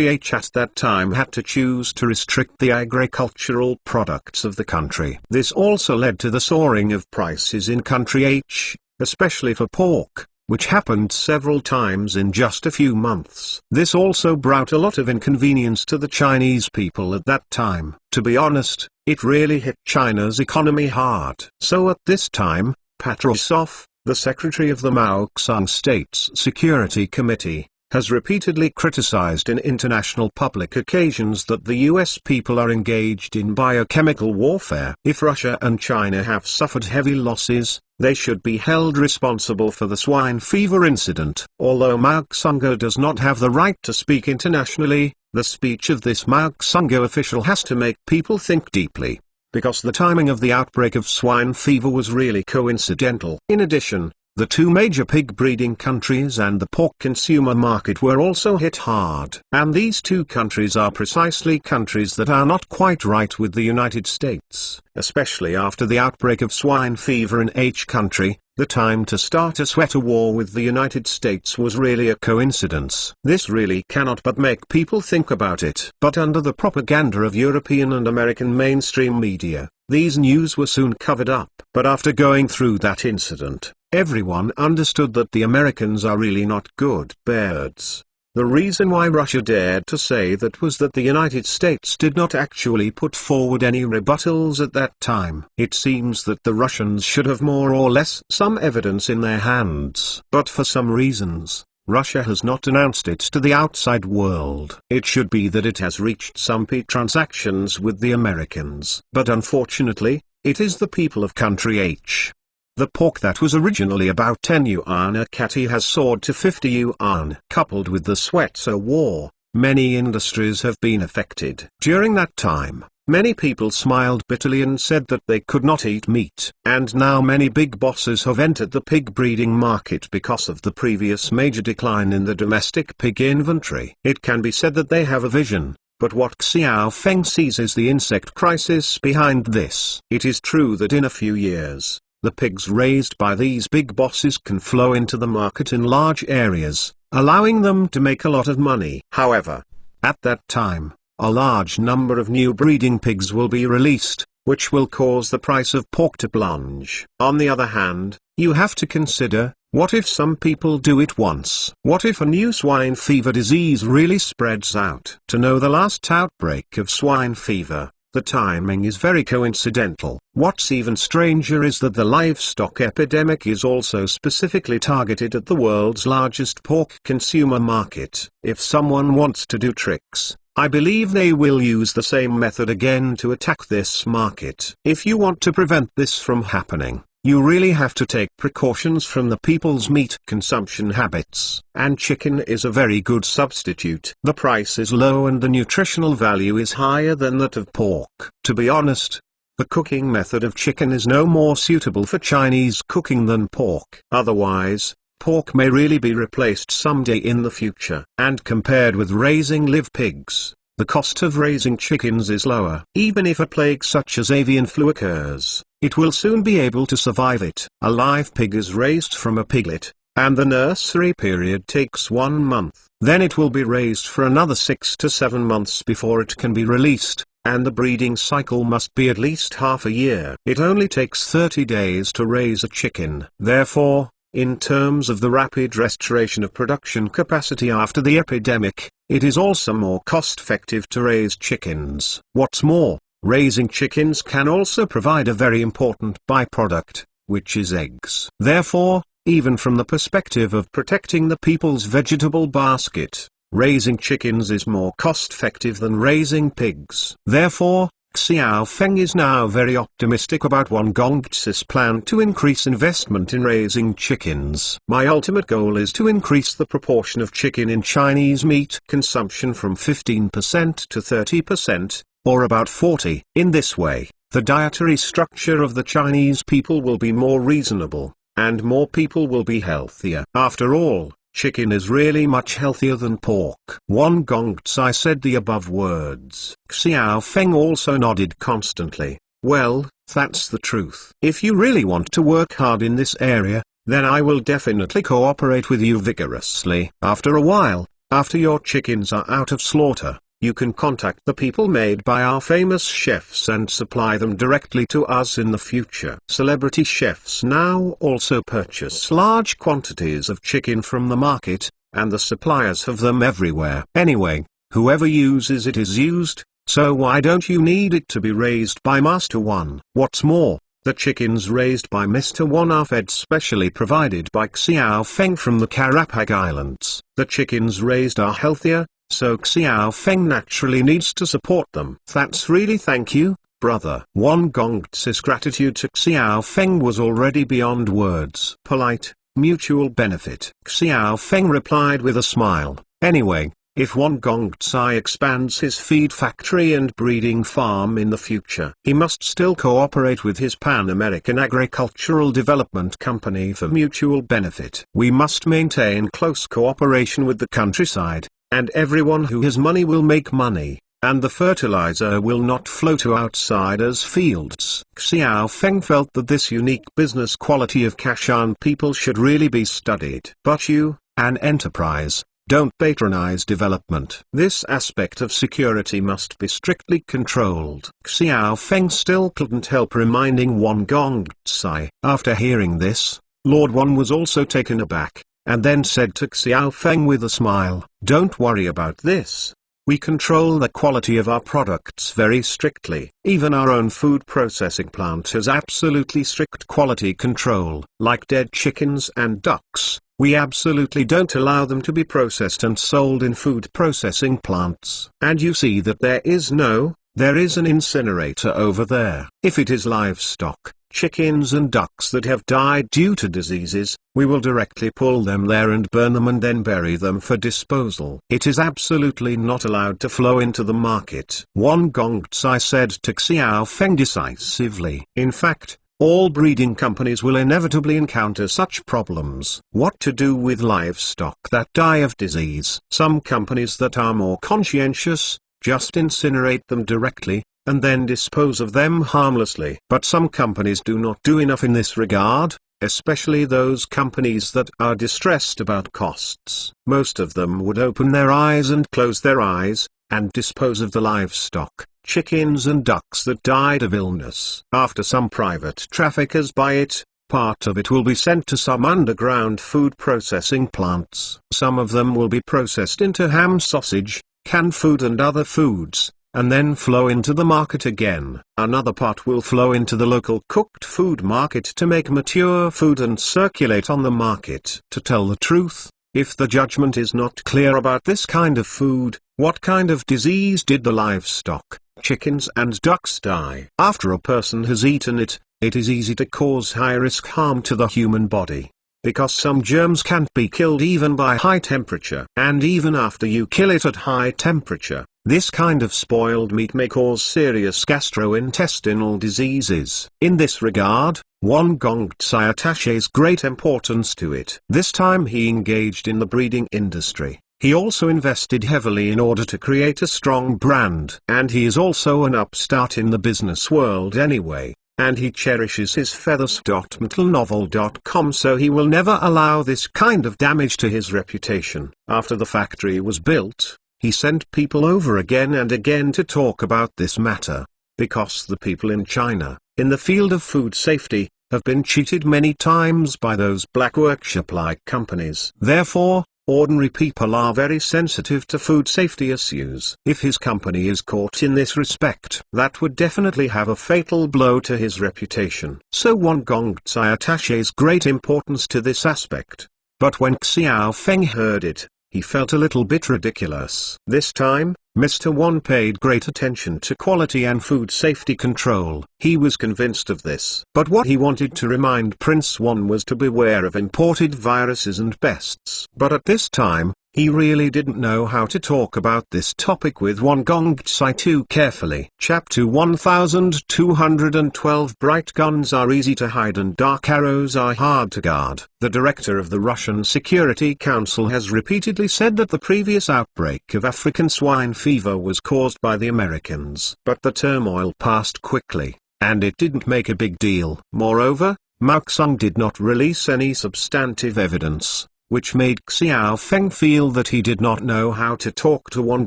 A: H at that time had to choose to restrict the agricultural products of the country. This also led to the soaring of prices in Country H, especially for pork, which happened several times in just a few months. This also brought a lot of inconvenience to the Chinese people at that time. To be honest, it really hit China's economy hard. So at this time, Patrusov, the secretary of the Maoxung State's Security Committee, has repeatedly criticized in international public occasions that the US people are engaged in biochemical warfare. If Russia and China have suffered heavy losses, they should be held responsible for the swine fever incident. Although Maoxungo does not have the right to speak internationally, the speech of this Maoxungo official has to make people think deeply, because the timing of the outbreak of swine fever was really coincidental. In addition, The two major pig breeding countries and the pork consumer market were also hit hard. And these two countries are precisely countries that are not quite right with the United States, especially after the outbreak of swine fever in each country. The time to start a sweater war with the United States was really a coincidence. This really cannot but make people think about it. But under the propaganda of European and American mainstream media, these news were soon covered up. But after going through that incident, everyone understood that the Americans are really not good birds. The reason why Russia dared to say that was that the United States did not actually put forward any rebuttals at that time. It seems that the Russians should have more or less some evidence in their hands. But for some reasons, Russia has not announced it to the outside world. It should be that it has reached some peace transactions with the Americans. But unfortunately, it is the people of country H. The pork that was originally about 10 yuan a catty has soared to 50 yuan. Coupled with the sweater war, many industries have been affected. During that time, many people smiled bitterly and said that they could not eat meat. And now many big bosses have entered the pig breeding market because of the previous major decline in the domestic pig inventory. It can be said that they have a vision. But what Xiao Feng sees is the insect crisis behind this. It is true that in a few years, the pigs raised by these big bosses can flow into the market in large areas, allowing them to make a lot of money. However, at that time, a large number of new breeding pigs will be released, which will cause the price of pork to plunge. On the other hand, you have to consider, what if some people do it once? What if a new swine fever disease really spreads out? To know the last outbreak of swine fever, the timing is very coincidental. What's even stranger is that the livestock epidemic is also specifically targeted at the world's largest pork consumer market. If someone wants to do tricks, I believe they will use the same method again to attack this market. If you want to prevent this from happening, you really have to take precautions from the people's meat consumption habits. And chicken is a very good substitute. The price is low and the nutritional value is higher than that of pork. To be honest, the cooking method of chicken is no more suitable for Chinese cooking than pork. Otherwise, pork may really be replaced someday in the future. And compared with raising live pigs, the cost of raising chickens is lower. Even if a plague such as avian flu occurs, it will soon be able to survive it. A live pig is raised from a piglet, and the nursery period takes 1 month. Then it will be raised for another 6 to 7 months before it can be released, and the breeding cycle must be at least half a year. It only takes 30 days to raise a chicken. Therefore, in terms of the rapid restoration of production capacity after the epidemic, it is also more cost-effective to raise chickens. What's more, raising chickens can also provide a very important byproduct, which is eggs. Therefore, even from the perspective of protecting the people's vegetable basket, raising chickens is more cost-effective than raising pigs. Therefore, Xiao Feng is now very optimistic about Wang Gongzi's plan to increase investment in raising chickens. My ultimate goal is to increase the proportion of chicken in Chinese meat consumption from 15% to 30%, or about 40%. In this way, the dietary structure of the Chinese people will be more reasonable, and more people will be healthier. After all, chicken is really much healthier than pork. Wang Gongzi said the above words. Xiao Feng also nodded constantly. Well, that's the truth. If you really want to work hard in this area, then I will definitely cooperate with you vigorously. After a while, after your chickens are out of slaughter, you can contact the people made by our famous chefs and supply them directly to us in the future. Celebrity chefs now also purchase large quantities of chicken from the market, and the suppliers have them everywhere. Anyway, whoever uses it is used, so why don't you need it to be raised by Master One? What's more, the chickens raised by Mr. One are fed specially provided by Xiao Feng from the Karapag Islands. The chickens raised are healthier, so Xiao Feng naturally needs to support them. That's really thank you, brother. Wang Gongzi's gratitude to Xiao Feng was already beyond words. Polite, mutual benefit. Xiao Feng replied with a smile. Anyway, If Wang Gongzai expands his feed factory and breeding farm in the future, he must still cooperate with his Pan American Agricultural Development Company for mutual benefit. We must maintain close cooperation with the countryside, and everyone who has money will make money, and the fertilizer will not flow to outsiders' fields. Xiao Feng felt that this unique business quality of Kashan people should really be studied. But you, an enterprise, don't patronize development. This aspect of security must be strictly controlled. Xiao Feng still couldn't help reminding Wang Gongzai. After hearing this, Lord Wan was also taken aback, and then said to Xiao Feng with a smile, "Don't worry about this. We control the quality of our products very strictly. Even our own food processing plant has absolutely strict quality control. Like dead chickens and ducks, we absolutely don't allow them to be processed and sold in food processing plants. And you see that there is an incinerator over there. If it is livestock, chickens and ducks that have died due to diseases, we will directly pull them there and burn them and then bury them for disposal. It is absolutely not allowed to flow into the market." Wang Gongzai said to Xiao Feng decisively. In fact, all breeding companies will inevitably encounter such problems. What to do with livestock that die of disease? Some companies that are more conscientious just incinerate them directly, and then dispose of them harmlessly. But some companies do not do enough in this regard, especially those companies that are distressed about costs. Most of them would open their eyes and close their eyes, and dispose of the livestock, chickens and ducks that died of illness. After some private traffickers buy it, part of it will be sent to some underground food processing plants. Some of them will be processed into ham, sausage, canned food and other foods, and then flow into the market again. Another part will flow into the local cooked food market to make mature food and circulate on the market. To tell the truth, if the judgment is not clear about this kind of food, what kind of disease did the livestock, chickens and ducks die? After a person has eaten it, it is easy to cause high-risk harm to the human body, because some germs can't be killed even by high temperature. And even after you kill it at high temperature, this kind of spoiled meat may cause serious gastrointestinal diseases. In this regard, Wang Gongzai attaches great importance to it. This time he engaged in the breeding industry. He also invested heavily in order to create a strong brand. And he is also an upstart in the business world anyway, and he cherishes his feathers. Mentalnovel.com, so he will never allow this kind of damage to his reputation. After the factory was built, he sent people over again and again to talk about this matter, because the people in China, in the field of food safety, have been cheated many times by those black workshop-like companies. Therefore, ordinary people are very sensitive to food safety issues. If his company is caught in this respect, that would definitely have a fatal blow to his reputation. So Wang Gongzai attaches great importance to this aspect. But when Xiao Feng heard it, he felt a little bit ridiculous. This time, Mr. Wan paid great attention to quality and food safety control. He was convinced of this. But what he wanted to remind Prince Wan was to beware of imported viruses and pests. But at this time, he really didn't know how to talk about this topic with Wang Gongzai too carefully. Chapter 1212. Bright guns are easy to hide and dark arrows are hard to guard. The director of the Russian Security Council has repeatedly said that the previous outbreak of African swine fever was caused by the Americans. But the turmoil passed quickly, and it didn't make a big deal. Moreover, Mao Xing did not release any substantive evidence, which made Xiao Feng feel that he did not know how to talk to Wang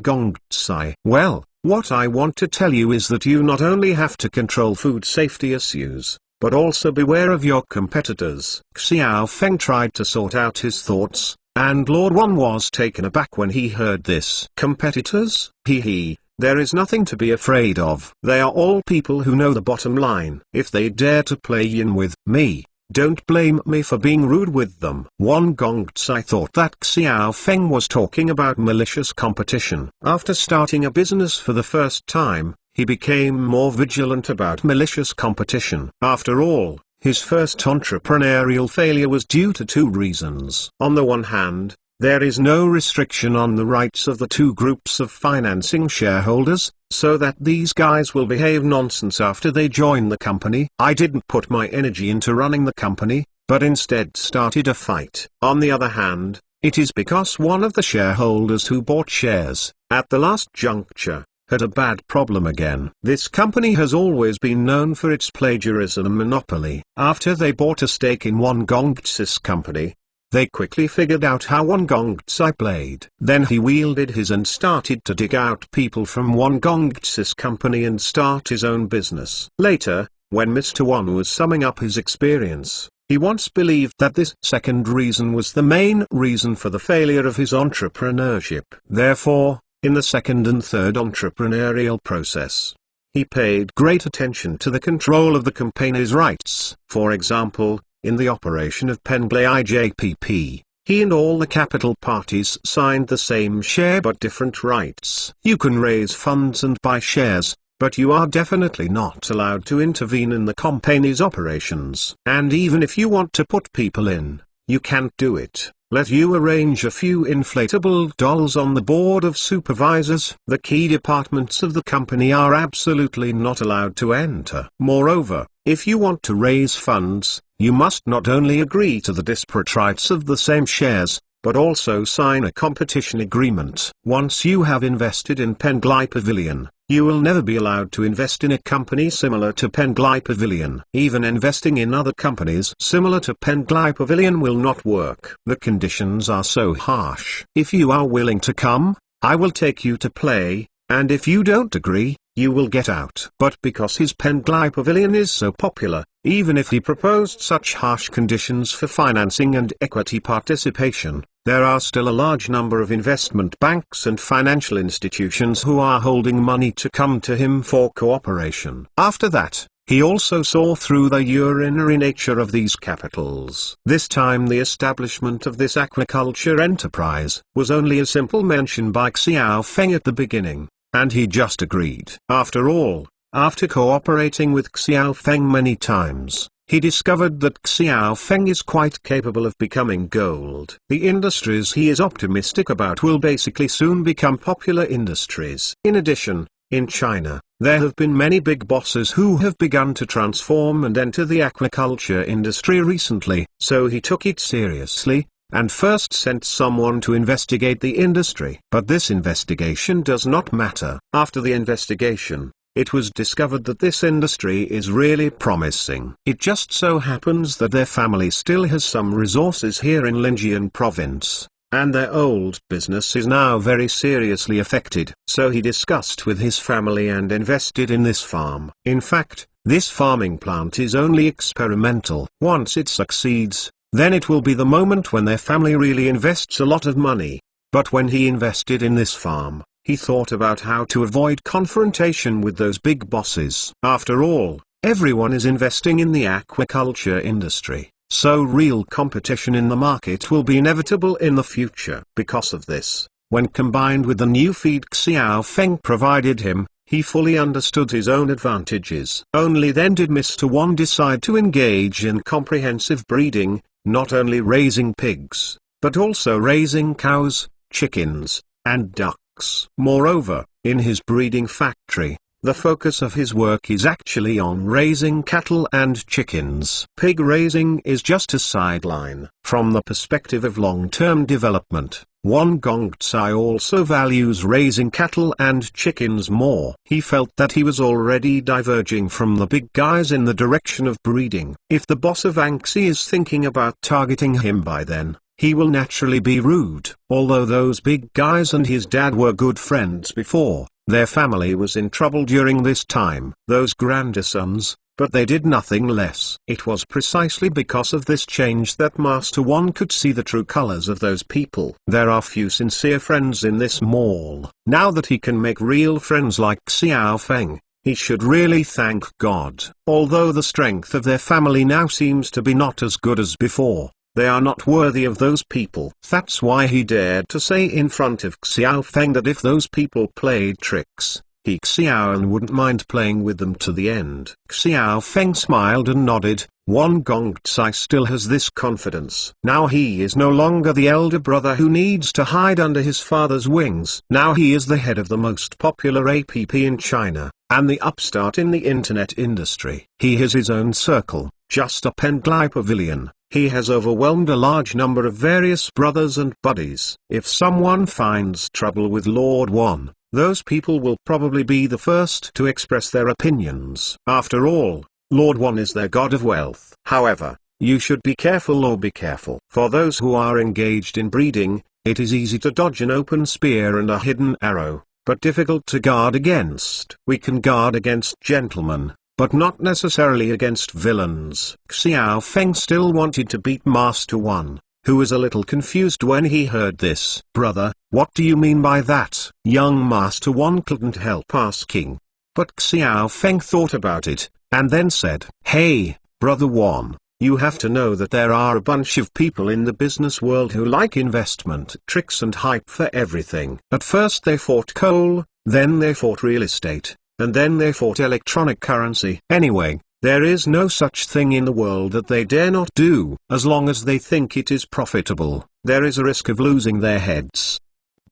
A: Gongzai. Well, what I want to tell you is that you not only have to control food safety issues, but also beware of your competitors. Xiao Feng tried to sort out his thoughts, and Lord Wan was taken aback when he heard this. Competitors? There is nothing to be afraid of. They are all people who know the bottom line. If they dare to play yin with me, don't blame me for being rude with them. Wang Gongzai thought that Xiao Feng was talking about malicious competition. After starting a business for the first time, he became more vigilant about malicious competition. After all, his first entrepreneurial failure was due to two reasons. On the one hand, There is no restriction on the rights of the two groups of financing shareholders, so that these guys will behave nonsense after they join the company. I didn't put my energy into running the company, but instead started a fight. On the other hand, it is because one of the shareholders who bought shares, at the last juncture, had a bad problem again. This company has always been known for its plagiarism and monopoly. After they bought a stake in Won Gongtsis company, they quickly figured out how Won Gongtsi played. Then he wielded his and started to dig out people from Won Gongtsis company and start his own business. Later, when Mr. Won was summing up his experience, he once believed that this second reason was the main reason for the failure of his entrepreneurship. Therefore, in the second and third entrepreneurial process, he paid great attention to the control of the company's rights. For example, in the operation of Penglai IJPP, he and all the capital parties signed the same share but different rights. You can raise funds and buy shares, but you are definitely not allowed to intervene in the company's operations. And even if you want to put people in, you can't do it. Let you arrange a few inflatable dolls on the board of supervisors. The key departments of the company are absolutely not allowed to enter. Moreover, if you want to raise funds, you must not only agree to the disparate rights of the same shares, but also sign a competition agreement. Once you have invested in Penglai Pavilion, you will never be allowed to invest in a company similar to Penglai Pavilion. Even investing in other companies similar to Penglai Pavilion will not work. The conditions are so harsh. If you are willing to come, I will take you to play, and if you don't agree, you will get out. But because his Penglai Pavilion is so popular, even if he proposed such harsh conditions for financing and equity participation, there are still a large number of investment banks and financial institutions who are holding money to come to him for cooperation. After that, he also saw through the urinary nature of these capitals. This time the establishment of this aquaculture enterprise was only a simple mention by Xiao Feng at the beginning, and he just agreed. After all, after cooperating with Xiao Feng many times, he discovered that Xiao Feng is quite capable of becoming gold. The industries he is optimistic about will basically soon become popular industries. In addition, in China, there have been many big bosses who have begun to transform and enter the aquaculture industry recently, so he took it seriously, and first sent someone to investigate the industry. But this investigation does not matter. After the investigation, it was discovered that this industry is really promising. It just so happens that their family still has some resources here in Linjian province, and their old business is now very seriously affected. So he discussed with his family and invested in this farm. In fact, this farming plant is only experimental. Once it succeeds, then it will be the moment when their family really invests a lot of money. But when he invested in this farm, he thought about how to avoid confrontation with those big bosses. After all, everyone is investing in the aquaculture industry, so real competition in the market will be inevitable in the future. Because of this, when combined with the new feed Xiao Feng provided him, he fully understood his own advantages. Only then did Mr. Won decide to engage in comprehensive breeding, not only raising pigs, but also raising cows, chickens, and ducks. Moreover, in his breeding factory, the focus of his work is actually on raising cattle and chickens. Pig raising is just a sideline. From the perspective of long-term development, Won Gongtsai also values raising cattle and chickens more. He felt that he was already diverging from the big guys in the direction of breeding. If the boss of Anxi is thinking about targeting him by then, he will naturally be rude. Although those big guys and his dad were good friends before, their family was in trouble during this time. Those grandsons, but they did nothing less. It was precisely because of this change that Master Won could see the true colors of those people. There are few sincere friends in this mall. Now that he can make real friends like Xiao Feng, he should really thank God. Although the strength of their family now seems to be not as good as before, they are not worthy of those people. That's why he dared to say in front of Xiao Feng that if those people played tricks, he Xiaoan wouldn't mind playing with them to the end. Xiao Feng smiled and nodded. Wan Gongcai still has this confidence. Now he is no longer the elder brother who needs to hide under his father's wings. Now he is the head of the most popular app in China, and the upstart in the internet industry. He has his own circle, just a Penglai Pavilion. He has overwhelmed a large number of various brothers and buddies. If someone finds trouble with Lord Wan, those people will probably be the first to express their opinions. After all, Lord Wan is their god of wealth. However, you should be careful or be careful. For those who are engaged in breeding, it is easy to dodge an open spear and a hidden arrow, but difficult to guard against. We can guard against gentlemen, but not necessarily against villains. Xiao Feng still wanted to beat Master Wan, who was a little confused when he heard this. Brother, what do you mean by that? Young Master Wan couldn't help asking. But Xiao Feng thought about it, and then said, Hey, Brother Wan, you have to know that there are a bunch of people in the business world who like investment tricks and hype for everything. At first they fought coal, then they fought real estate, and then they fought electronic currency. Anyway, there is no such thing in the world that they dare not do. As long as they think it is profitable, there is a risk of losing their heads.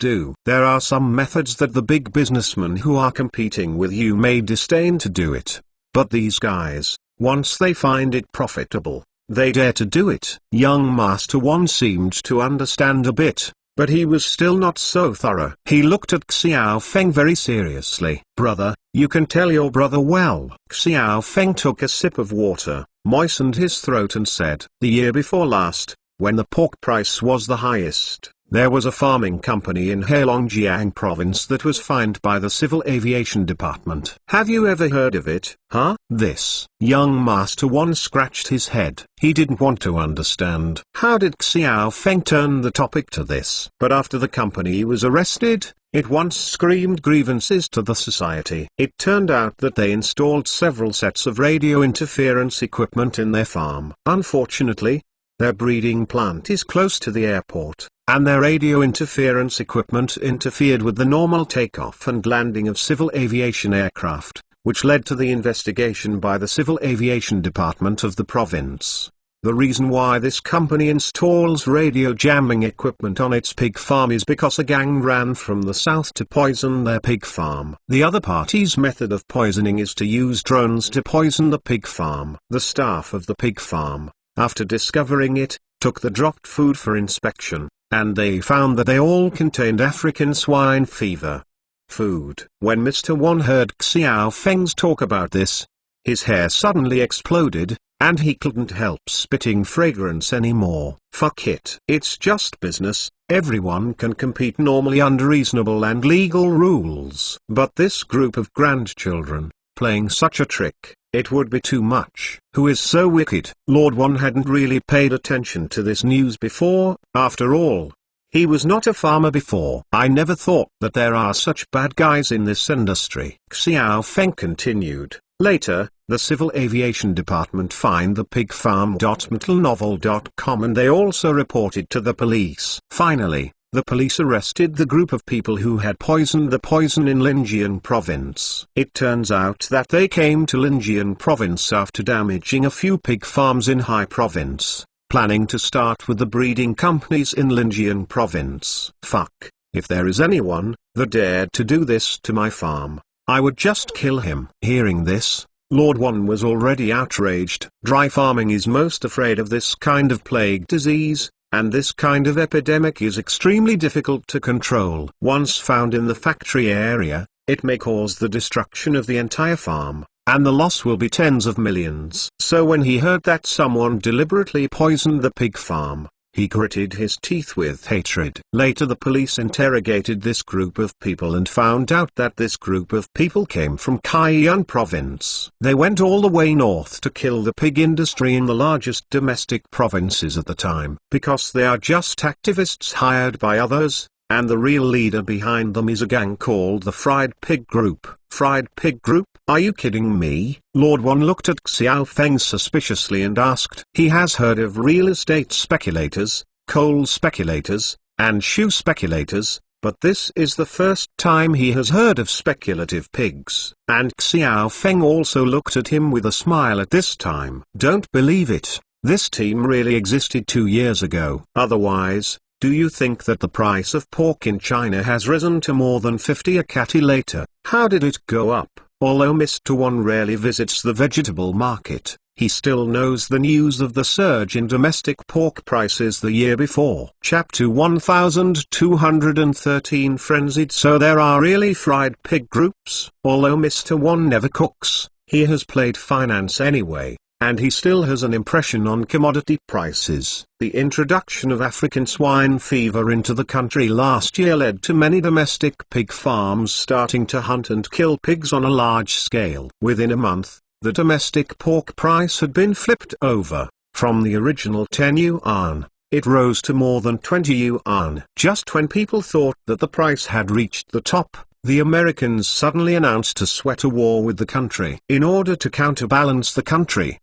A: There are some methods that the big businessmen who are competing with you may disdain to do it. But these guys, once they find it profitable, they dare to do it. Young Master Wan seemed to understand a bit, but he was still not so thorough. He looked at Xiao Feng very seriously. Brother, you can tell your brother well. Xiao Feng took a sip of water, moistened his throat and said, the year before last, when the pork price was the highest, there was a farming company in Heilongjiang province that was fined by the Civil Aviation Department. Have you ever heard of it, huh? This. Young Master Wan scratched his head. He didn't want to understand. How did Xiao Feng turn the topic to this? But after the company was arrested, it once screamed grievances to the society. It turned out that they installed several sets of radio interference equipment in their farm. Unfortunately, their breeding plant is close to the airport, and their radio interference equipment interfered with the normal takeoff and landing of civil aviation aircraft, which led to the investigation by the Civil Aviation Department of the province. The reason why this company installs radio jamming equipment on its pig farm is because a gang ran from the south to poison their pig farm. The other party's method of poisoning is to use drones to poison the pig farm. The staff of the pig farm, after discovering it, took the dropped food for inspection, and they found that they all contained African swine fever. Food. When Mr. Wan heard Xiao Feng's talk about this, his hair suddenly exploded, and he couldn't help spitting fragrance anymore. Fuck it. It's just business, everyone can compete normally under reasonable and legal rules. But this group of grandchildren, playing such a trick, it would be too much. Who is so wicked? Lord Wan hadn't really paid attention to this news before. After all, he was not a farmer before. I never thought that there are such bad guys in this industry. Xiao Feng continued. Later, the Civil Aviation Department fined the pig farm.metalnovel.com, and they also reported to the police. Finally, the police arrested the group of people who had poisoned the poison in Linjian province. It turns out that they came to Linjian province after damaging a few pig farms in Hai province, planning to start with the breeding companies in Linjian province. Fuck, if there is anyone that dared to do this to my farm, I would just kill him. Hearing this, Lord Wan was already outraged. Dry farming is most afraid of this kind of plague disease, and this kind of epidemic is extremely difficult to control. Once found in the factory area, it may cause the destruction of the entire farm, and the loss will be tens of millions. So when he heard that someone deliberately poisoned the pig farm, he gritted his teeth with hatred. Later the police interrogated this group of people and found out that this group of people came from Kaiyuan province. They went all the way north to kill the pig industry in the largest domestic provinces at the time. Because they are just activists hired by others, and the real leader behind them is a gang called the Fried Pig Group. Fried Pig Group? Are you kidding me? Lord Wan looked at Xiao Feng suspiciously and asked. He has heard of real estate speculators, coal speculators, and shoe speculators, but this is the first time he has heard of speculative pigs, and Xiao Feng also looked at him with a smile at this time. Don't believe it, this team really existed 2 years ago. Otherwise, do you think that the price of pork in China has risen to more than 50 a catty later? How did it go up? Although Mr. One rarely visits the vegetable market, he still knows the news of the surge in domestic pork prices the year before. Chapter 1213 Frenzied. So there are really fried pig groups. Although Mr. One never cooks, he has played finance anyway, and he still has an impression on commodity prices. The introduction of African swine fever into the country last year led to many domestic pig farms starting to hunt and kill pigs on a large scale. Within a month, the domestic pork price had been flipped over. From the original 10 yuan, it rose to more than 20 yuan. Just when people thought that the price had reached the top, the Americans suddenly announced a sweater war with the country. In order to counterbalance the country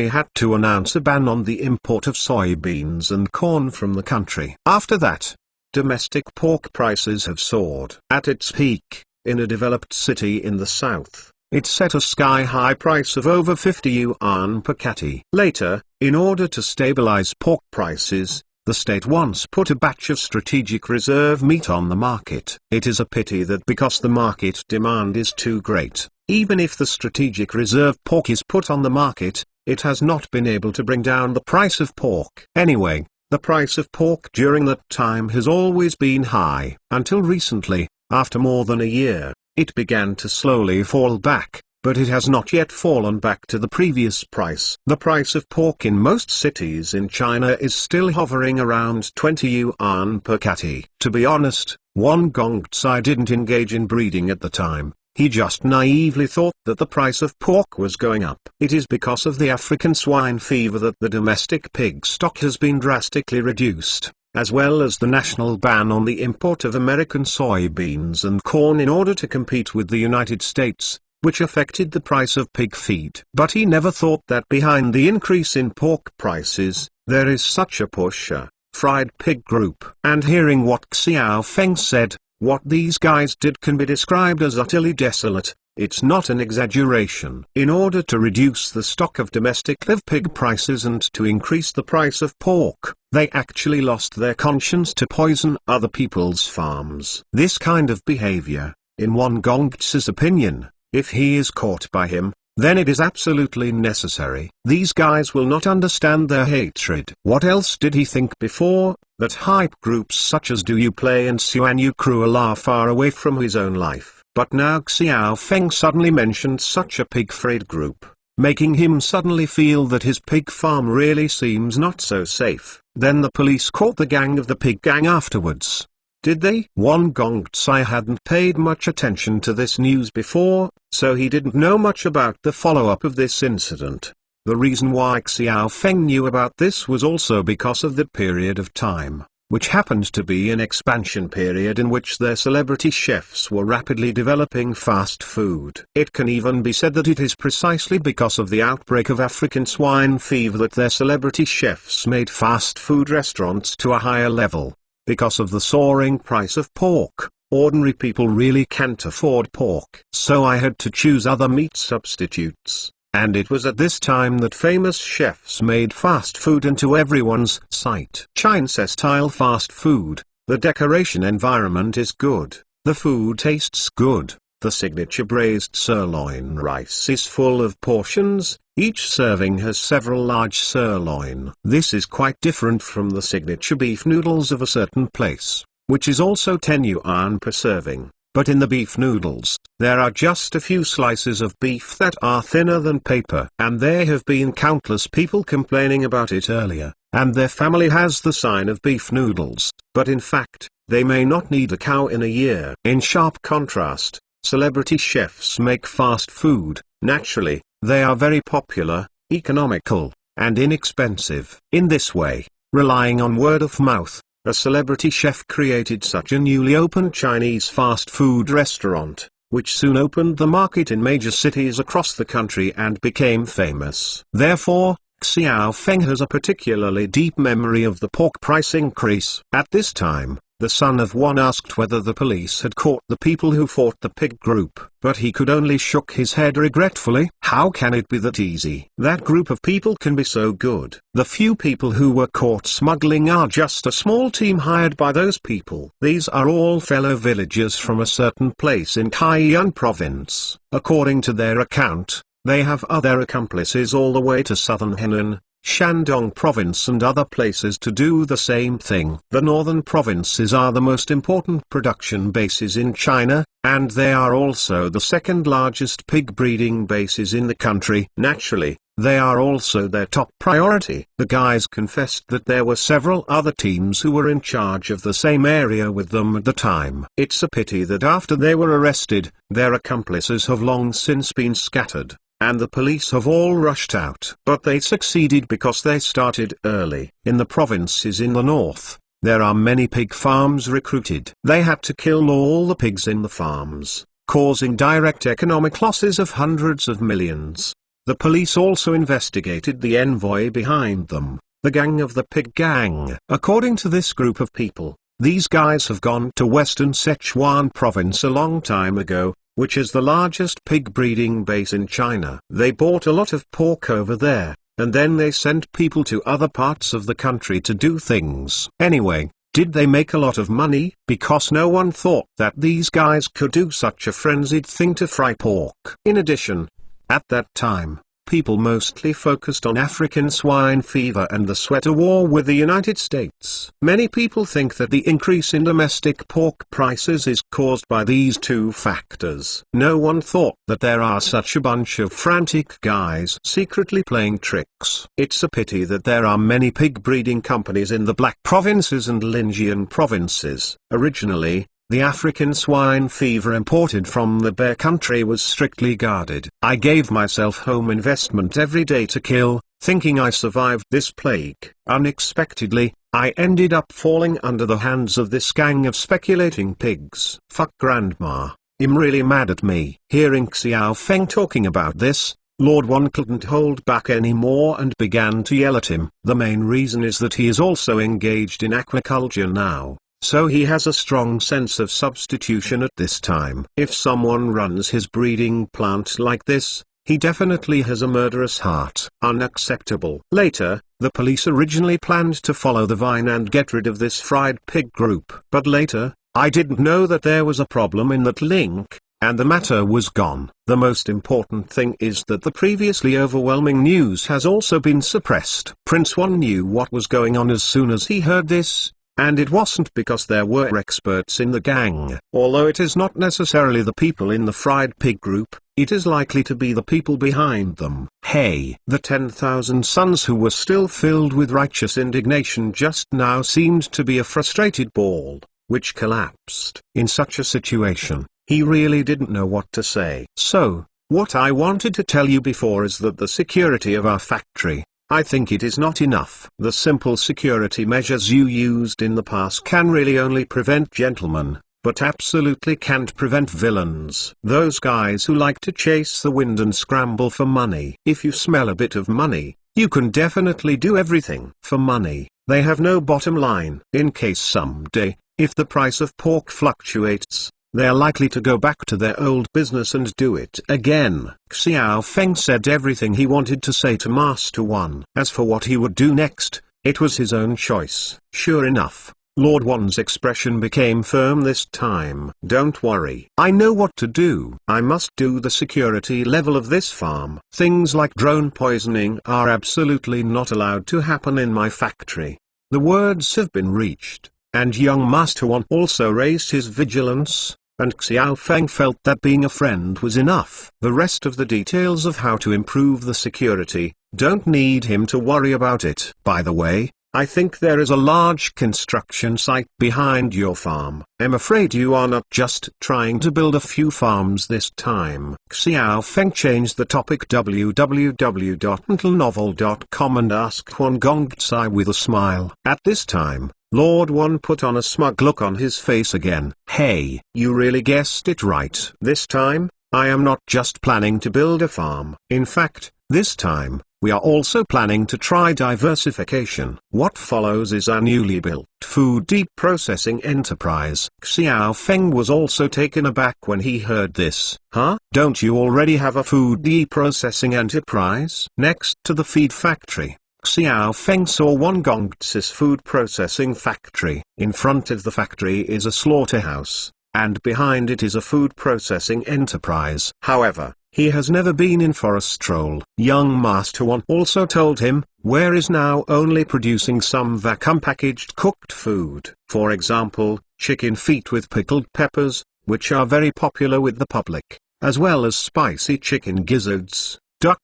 A: had to announce a ban on the import of soybeans and corn from the country. After that, domestic pork prices have soared. At its peak, in a developed city in the south, it set a sky-high price of over 50 yuan per catty. Later, in order to stabilize pork prices, the state once put a batch of strategic reserve meat on the market. It is a pity that because the market demand is too great, even if the strategic reserve pork is put on the market, it has not been able to bring down the price of pork. Anyway, the price of pork during that time has always been high. Until recently, after more than a year, it began to slowly fall back, but it has not yet fallen back to the previous price. The price of pork in most cities in China is still hovering around 20 yuan per catty. To be honest, Wang Gongcai didn't engage in breeding at the time. He just naively thought that the price of pork was going up. It is because of the African swine fever that the domestic pig stock has been drastically reduced, as well as the national ban on the import of American soybeans and corn in order to compete with the United States, which affected the price of pig feed. But he never thought that behind the increase in pork prices, there is such a push, fried pig group. And hearing what Xiao Feng said, what these guys did can be described as utterly desolate. It's not an exaggeration. In order to reduce the stock of domestic live pig prices and to increase the price of pork, they actually lost their conscience to poison other people's farms. This kind of behavior, in Wang Gongcai's opinion, if he is caught by him, then it is absolutely necessary. These guys will not understand their hatred. What else did he think before? That hype groups such as Do You Play and Xuanyu Cruel are far away from his own life. But now Xiao Feng suddenly mentioned such a pig-fried group, making him suddenly feel that his pig farm really seems not so safe. Then the police caught the gang of the pig gang afterwards. Did they? Wang Gongcai hadn't paid much attention to this news before, so he didn't know much about the follow-up of this incident. The reason why Xiao Feng knew about this was also because of the period of time, which happened to be an expansion period in which their celebrity chefs were rapidly developing fast food. It can even be said that it is precisely because of the outbreak of African swine fever that their celebrity chefs made fast food restaurants to a higher level. Because of the soaring price of pork, ordinary people really can't afford pork. So I had to choose other meat substitutes. And it was at this time that famous chefs made fast food into everyone's sight. Chinese-style fast food, the decoration environment is good, the food tastes good, the signature braised sirloin rice is full of portions, each serving has several large sirloin. This is quite different from the signature beef noodles of a certain place, which is also 10 yuan per serving. But in the beef noodles, there are just a few slices of beef that are thinner than paper. And there have been countless people complaining about it earlier, and their family has the sign of beef noodles, but in fact, they may not need a cow in a year. In sharp contrast, celebrity chefs make fast food. Naturally, they are very popular, economical, and inexpensive. In this way, relying on word of mouth, a celebrity chef created such a newly opened Chinese fast food restaurant, which soon opened the market in major cities across the country and became famous. Therefore, Xiao Feng has a particularly deep memory of the pork price increase. At this time, The son of one asked whether the police had caught the people who fought the pig group, but he could only shook his head regretfully. How can it be that easy? That group of people can be so good. The few people who were caught smuggling are just a small team hired by those people. These are all fellow villagers from a certain place in Kaiyuan province. According to their account, they have other accomplices all the way to southern Henan, Shandong province and other places to do the same thing. The northern provinces are the most important production bases in China, and they are also the second largest pig breeding bases in the country. Naturally, they are also their top priority. The guys confessed that there were several other teams who were in charge of the same area with them at the time. It's a pity that after they were arrested, their accomplices have long since been scattered, and the police have all rushed out. But they succeeded because they started early. In the provinces in the north, there are many pig farms recruited. They had to kill all the pigs in the farms, causing direct economic losses of hundreds of millions. The police also investigated the envoy behind them, the gang of the Pig Gang. According to this group of people, these guys have gone to western Sichuan province a long time ago, which is the largest pig breeding base in China. They bought a lot of pork over there, and then they sent people to other parts of the country to do things. Anyway, did they make a lot of money? Because no one thought that these guys could do such a frenzied thing to fry pork. In addition, at that time, people mostly focused on African swine fever and the sweater war with the United States. Many people think that the increase in domestic pork prices is caused by these two factors. No one thought that there are such a bunch of frantic guys secretly playing tricks. It's a pity that there are many pig breeding companies in the Black provinces and Linjian provinces. Originally, the African swine fever imported from the Bear country was strictly guarded. I gave myself home investment every day to kill, thinking I survived this plague. Unexpectedly, I ended up falling under the hands of this gang of speculating pigs. Fuck grandma. I'm really mad at me. Hearing Xiao Feng talking about this, Lord Wan couldn't hold back anymore and began to yell at him. The main reason is that he is also engaged in aquaculture now, so he has a strong sense of substitution at this time. If someone runs his breeding plant like this, he definitely has a murderous heart. Unacceptable. Later, the police originally planned to follow the vine and get rid of this fried pig group. But later, I didn't know that there was a problem in that link, and the matter was gone. The most important thing is that the previously overwhelming news has also been suppressed. Prince Wan knew what was going on as soon as he heard this. And it wasn't because there were experts in the gang. Although it is not necessarily the people in the fried pig group, it is likely to be the people behind them. Hey! The 10,000 sons who were still filled with righteous indignation just now seemed to be a frustrated ball, which collapsed. In such a situation, he really didn't know what to say. So, what I wanted to tell you before is that the security of our factory, I think it is not enough. The simple security measures you used in the past can really only prevent gentlemen, but absolutely can't prevent villains. Those guys who like to chase the wind and scramble for money. If you smell a bit of money, you can definitely do everything. For money, they have no bottom line. In case someday, if the price of pork fluctuates, they are likely to go back to their old business and do it again. Xiao Feng said everything he wanted to say to Master Wan. As for what he would do next, it was his own choice. Sure enough, Lord Wan's expression became firm this time. Don't worry. I know what to do. I must do the security level of this farm. Things like drone poisoning are absolutely not allowed to happen in my factory. The words have been reached, and young Master Wan also raised his vigilance, and Xiao Feng felt that being a friend was enough. The rest of the details of how to improve the security, don't need him to worry about it. By the way, I think there is a large construction site behind your farm. I'm afraid you are not just trying to build a few farms this time. Xiao Feng changed the topic www.mentalnovel.com and asked Huan Gongcai with a smile. At this time, Lord Wan put on a smug look on his face again. Hey, you really guessed it right. This time, I am not just planning to build a farm. In fact, this time, we are also planning to try diversification. What follows is our newly built food deep processing enterprise. Xiao Feng was also taken aback when he heard this. Huh? Don't you already have a food deep processing enterprise? Next to the feed factory, Xiao Feng saw one Gongtsis food processing factory. In front of the factory is a slaughterhouse, and behind it is a food processing enterprise. However, he has never been in for a stroll. Young Master One also told him, where is now only producing some vacuum packaged cooked food. For example, chicken feet with pickled peppers, which are very popular with the public, as well as spicy chicken gizzards, duck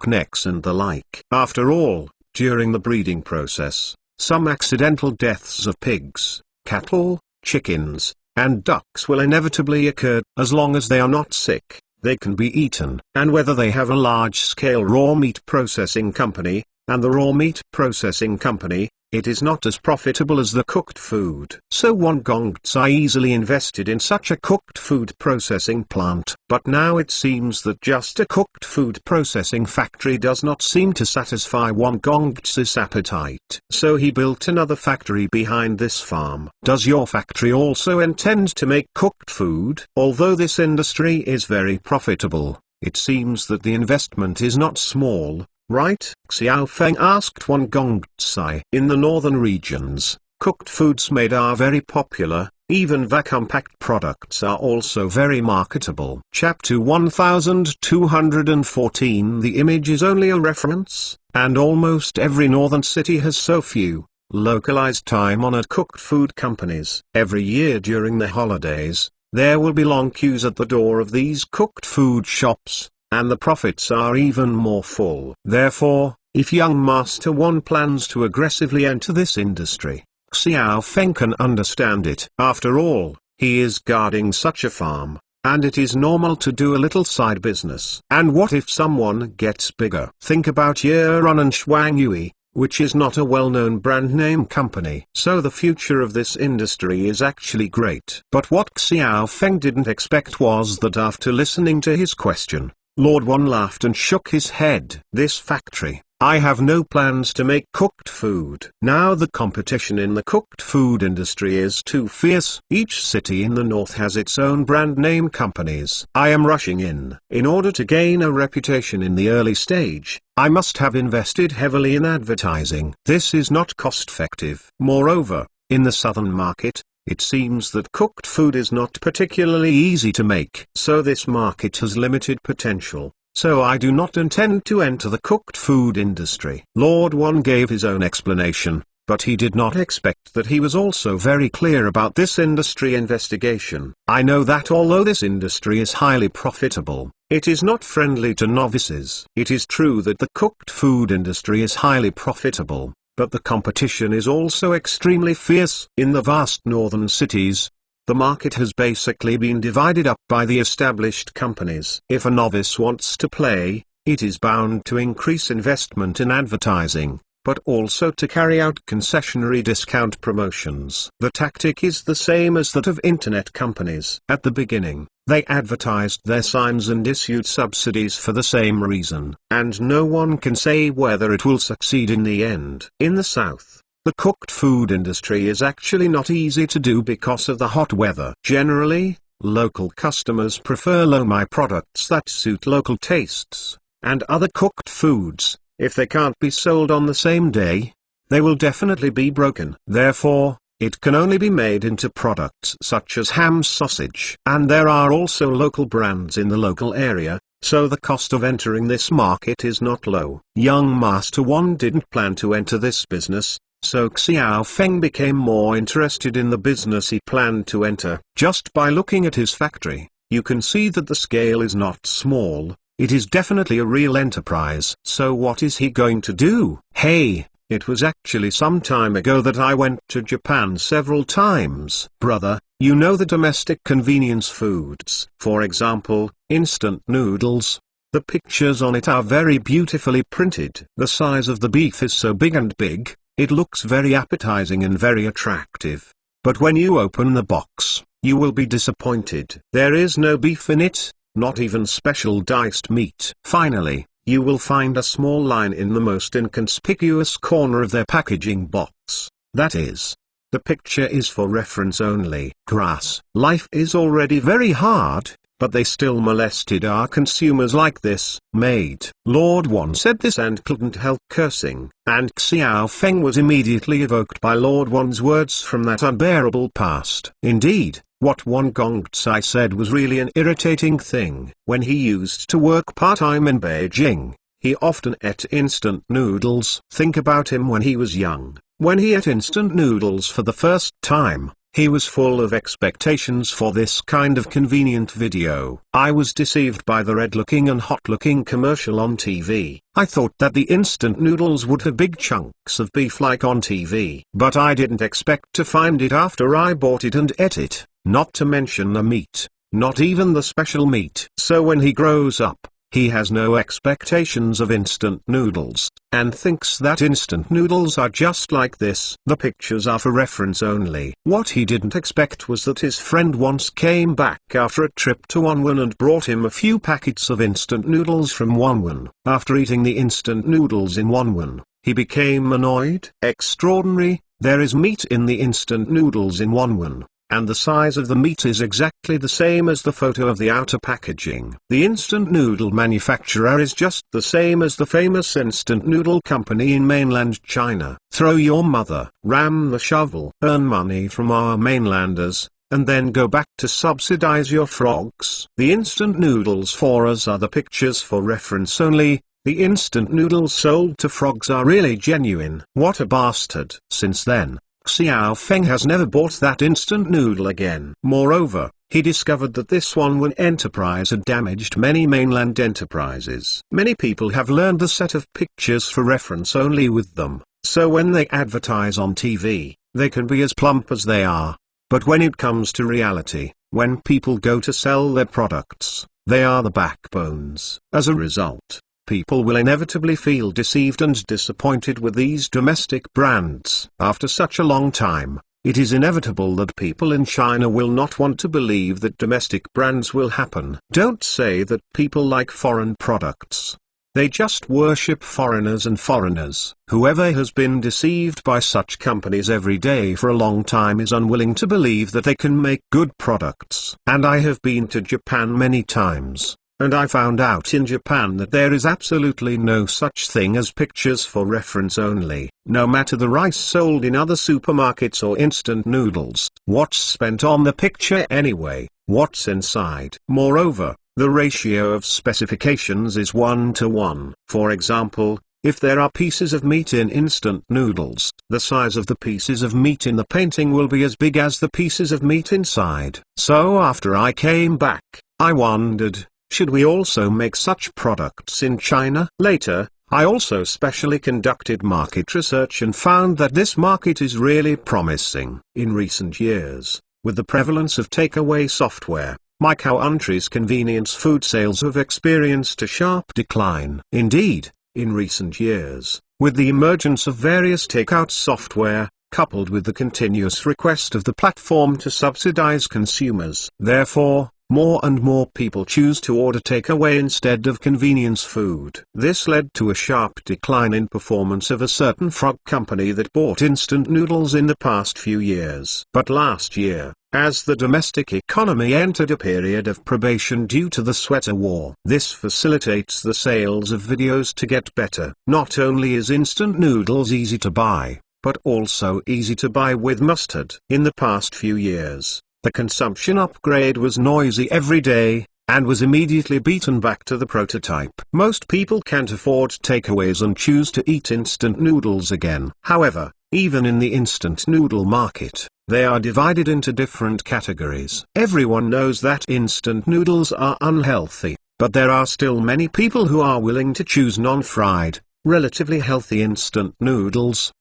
A: necks and the like. After all, during the breeding process, some accidental deaths of pigs, cattle, chickens, and ducks will inevitably occur. As long as they are not sick, they can be eaten. And whether they have a large-scale raw meat processing company, and the raw meat processing company, it is not as profitable as the cooked food. So Wang Gongcai easily invested in such a cooked food processing plant. But now it seems that just a cooked food processing factory does not seem to satisfy Wang Gongcai's appetite. So he built another factory behind this farm. Does your factory also intend to make cooked food? Although this industry is very profitable, it seems that the investment is not small. Right? Xiao Feng asked Wang Gongcai. In the northern regions, cooked foods made are very popular, even vacuum-packed products are also very marketable. Chapter 1214. The image is only a reference, and almost every northern city has so few localized time-honored cooked food companies. Every year during the holidays, there will be long queues at the door of these cooked food shops, and the profits are even more full. Therefore, if young Master One plans to aggressively enter this industry, Xiao Feng can understand it. After all, he is guarding such a farm, and it is normal to do a little side business. And what if someone gets bigger? Think about Yearun and Shuangyue, which is not a well-known brand name company. So the future of this industry is actually great. But what Xiao Feng didn't expect was that after listening to his question, Lord One laughed and shook his head. This factory, I have no plans to make cooked food. Now the competition in the cooked food industry is too fierce. Each city in the north has its own brand name companies. I am rushing in. In order to gain a reputation in the early stage, I must have invested heavily in advertising. This is not cost-effective. Moreover, in the southern market, it seems that cooked food is not particularly easy to make. So this market has limited potential. So I do not intend to enter the cooked food industry. Lord One gave his own explanation, but he did not expect that he was also very clear about this industry investigation. I know that although this industry is highly profitable, it is not friendly to novices. It is true that the cooked food industry is highly profitable, but the competition is also extremely fierce. In the vast northern cities, the market has basically been divided up by the established companies. If a novice wants to play, it is bound to increase investment in advertising, but also to carry out concessionary discount promotions. The tactic is the same as that of internet companies. At the beginning, they advertised their signs and issued subsidies for the same reason, and no one can say whether it will succeed in the end. In the south, the cooked food industry is actually not easy to do because of the hot weather. Generally, local customers prefer lo-mai products that suit local tastes, and other cooked foods, if they can't be sold on the same day, they will definitely be broken. Therefore, it can only be made into products such as ham sausage. And there are also local brands in the local area, so the cost of entering this market is not low. Young Master One didn't plan to enter this business, so Xiao Feng became more interested in the business he planned to enter. Just by looking at his factory, you can see that the scale is not small, it is definitely a real enterprise. So what is he going to do? Hey, it was actually some time ago that I went to Japan several times. Brother, you know the domestic convenience foods. For example, instant noodles. The pictures on it are very beautifully printed. The size of the beef is so big and big. It looks very appetizing and very attractive. But when you open the box, you will be disappointed. There is no beef in it, not even special diced meat. Finally, you will find a small line in the most inconspicuous corner of their packaging box. That is, the picture is for reference only. Grass. Life is already very hard, but they still molested our consumers like this. Made. Lord Wan said this and couldn't help cursing, and Xiao Feng was immediately evoked by Lord Wan's words from that unbearable past. Indeed, what Wan Gongcai said was really an irritating thing. When he used to work part-time in Beijing, he often ate instant noodles. Think about him when he was young. When he ate instant noodles for the first time, he was full of expectations for this kind of convenient video. I was deceived by the red-looking and hot-looking commercial on TV. I thought that the instant noodles would have big chunks of beef like on TV. But I didn't expect to find it after I bought it and ate it, not to mention the meat, not even the special meat. So when he grows up, he has no expectations of instant noodles, and thinks that instant noodles are just like this. The pictures are for reference only. What he didn't expect was that his friend once came back after a trip to Wanwan and brought him a few packets of instant noodles from Wanwan. After eating the instant noodles in Wanwan, he became annoyed. Extraordinary, there is meat in the instant noodles in Wanwan, and the size of the meat is exactly the same as the photo of the outer packaging. The instant noodle manufacturer is just the same as the famous instant noodle company in mainland China. Throw your mother, ram the shovel, earn money from our mainlanders, and then go back to subsidize your frogs. The instant noodles for us are the pictures for reference only. The instant noodles sold to frogs are really genuine. What a bastard. Since then, Xiao Feng has never bought that instant noodle again. Moreover, he discovered that this Wanwan enterprise had damaged many mainland enterprises. Many people have learned the set of pictures for reference only with them, so when they advertise on TV, they can be as plump as they are. But when it comes to reality, when people go to sell their products, they are the backbones. As a result, people will inevitably feel deceived and disappointed with these domestic brands. After such a long time, it is inevitable that people in China will not want to believe that domestic brands will happen. Don't say that people like foreign products. They just worship foreigners and foreigners. Whoever has been deceived by such companies every day for a long time is unwilling to believe that they can make good products. And I have been to Japan many times, and I found out in Japan that there is absolutely no such thing as pictures for reference only. No matter the rice sold in other supermarkets or instant noodles, what's spent on the picture anyway? What's inside? Moreover, the ratio of specifications is 1:1. For example, if there are pieces of meat in instant noodles, the size of the pieces of meat in the painting will be as big as the pieces of meat inside. So after I came back, I wondered, should we also make such products in China? Later, I also specially conducted market research and found that this market is really promising. In recent years, with the prevalence of takeaway software, my country's convenience food sales have experienced a sharp decline. Indeed, in recent years, with the emergence of various takeout software, coupled with the continuous request of the platform to subsidize consumers, therefore, more and more people choose to order takeaway instead of convenience food. This led to a sharp decline in performance of a certain frog company that bought instant noodles in the past few years. But last year, as the domestic economy entered a period of probation due to the sweater war, this facilitates the sales of videos to get better. Not only is instant noodles easy to buy, but also easy to buy with mustard. In the past few years, the consumption upgrade was noisy every day, and was immediately beaten back to the prototype. Most people can't afford takeaways and choose to eat instant noodles again. However, even in the instant noodle market, they are divided into different categories. Everyone knows that instant noodles are unhealthy, but there are still many people who are willing to choose non-fried, relatively healthy instant noodles.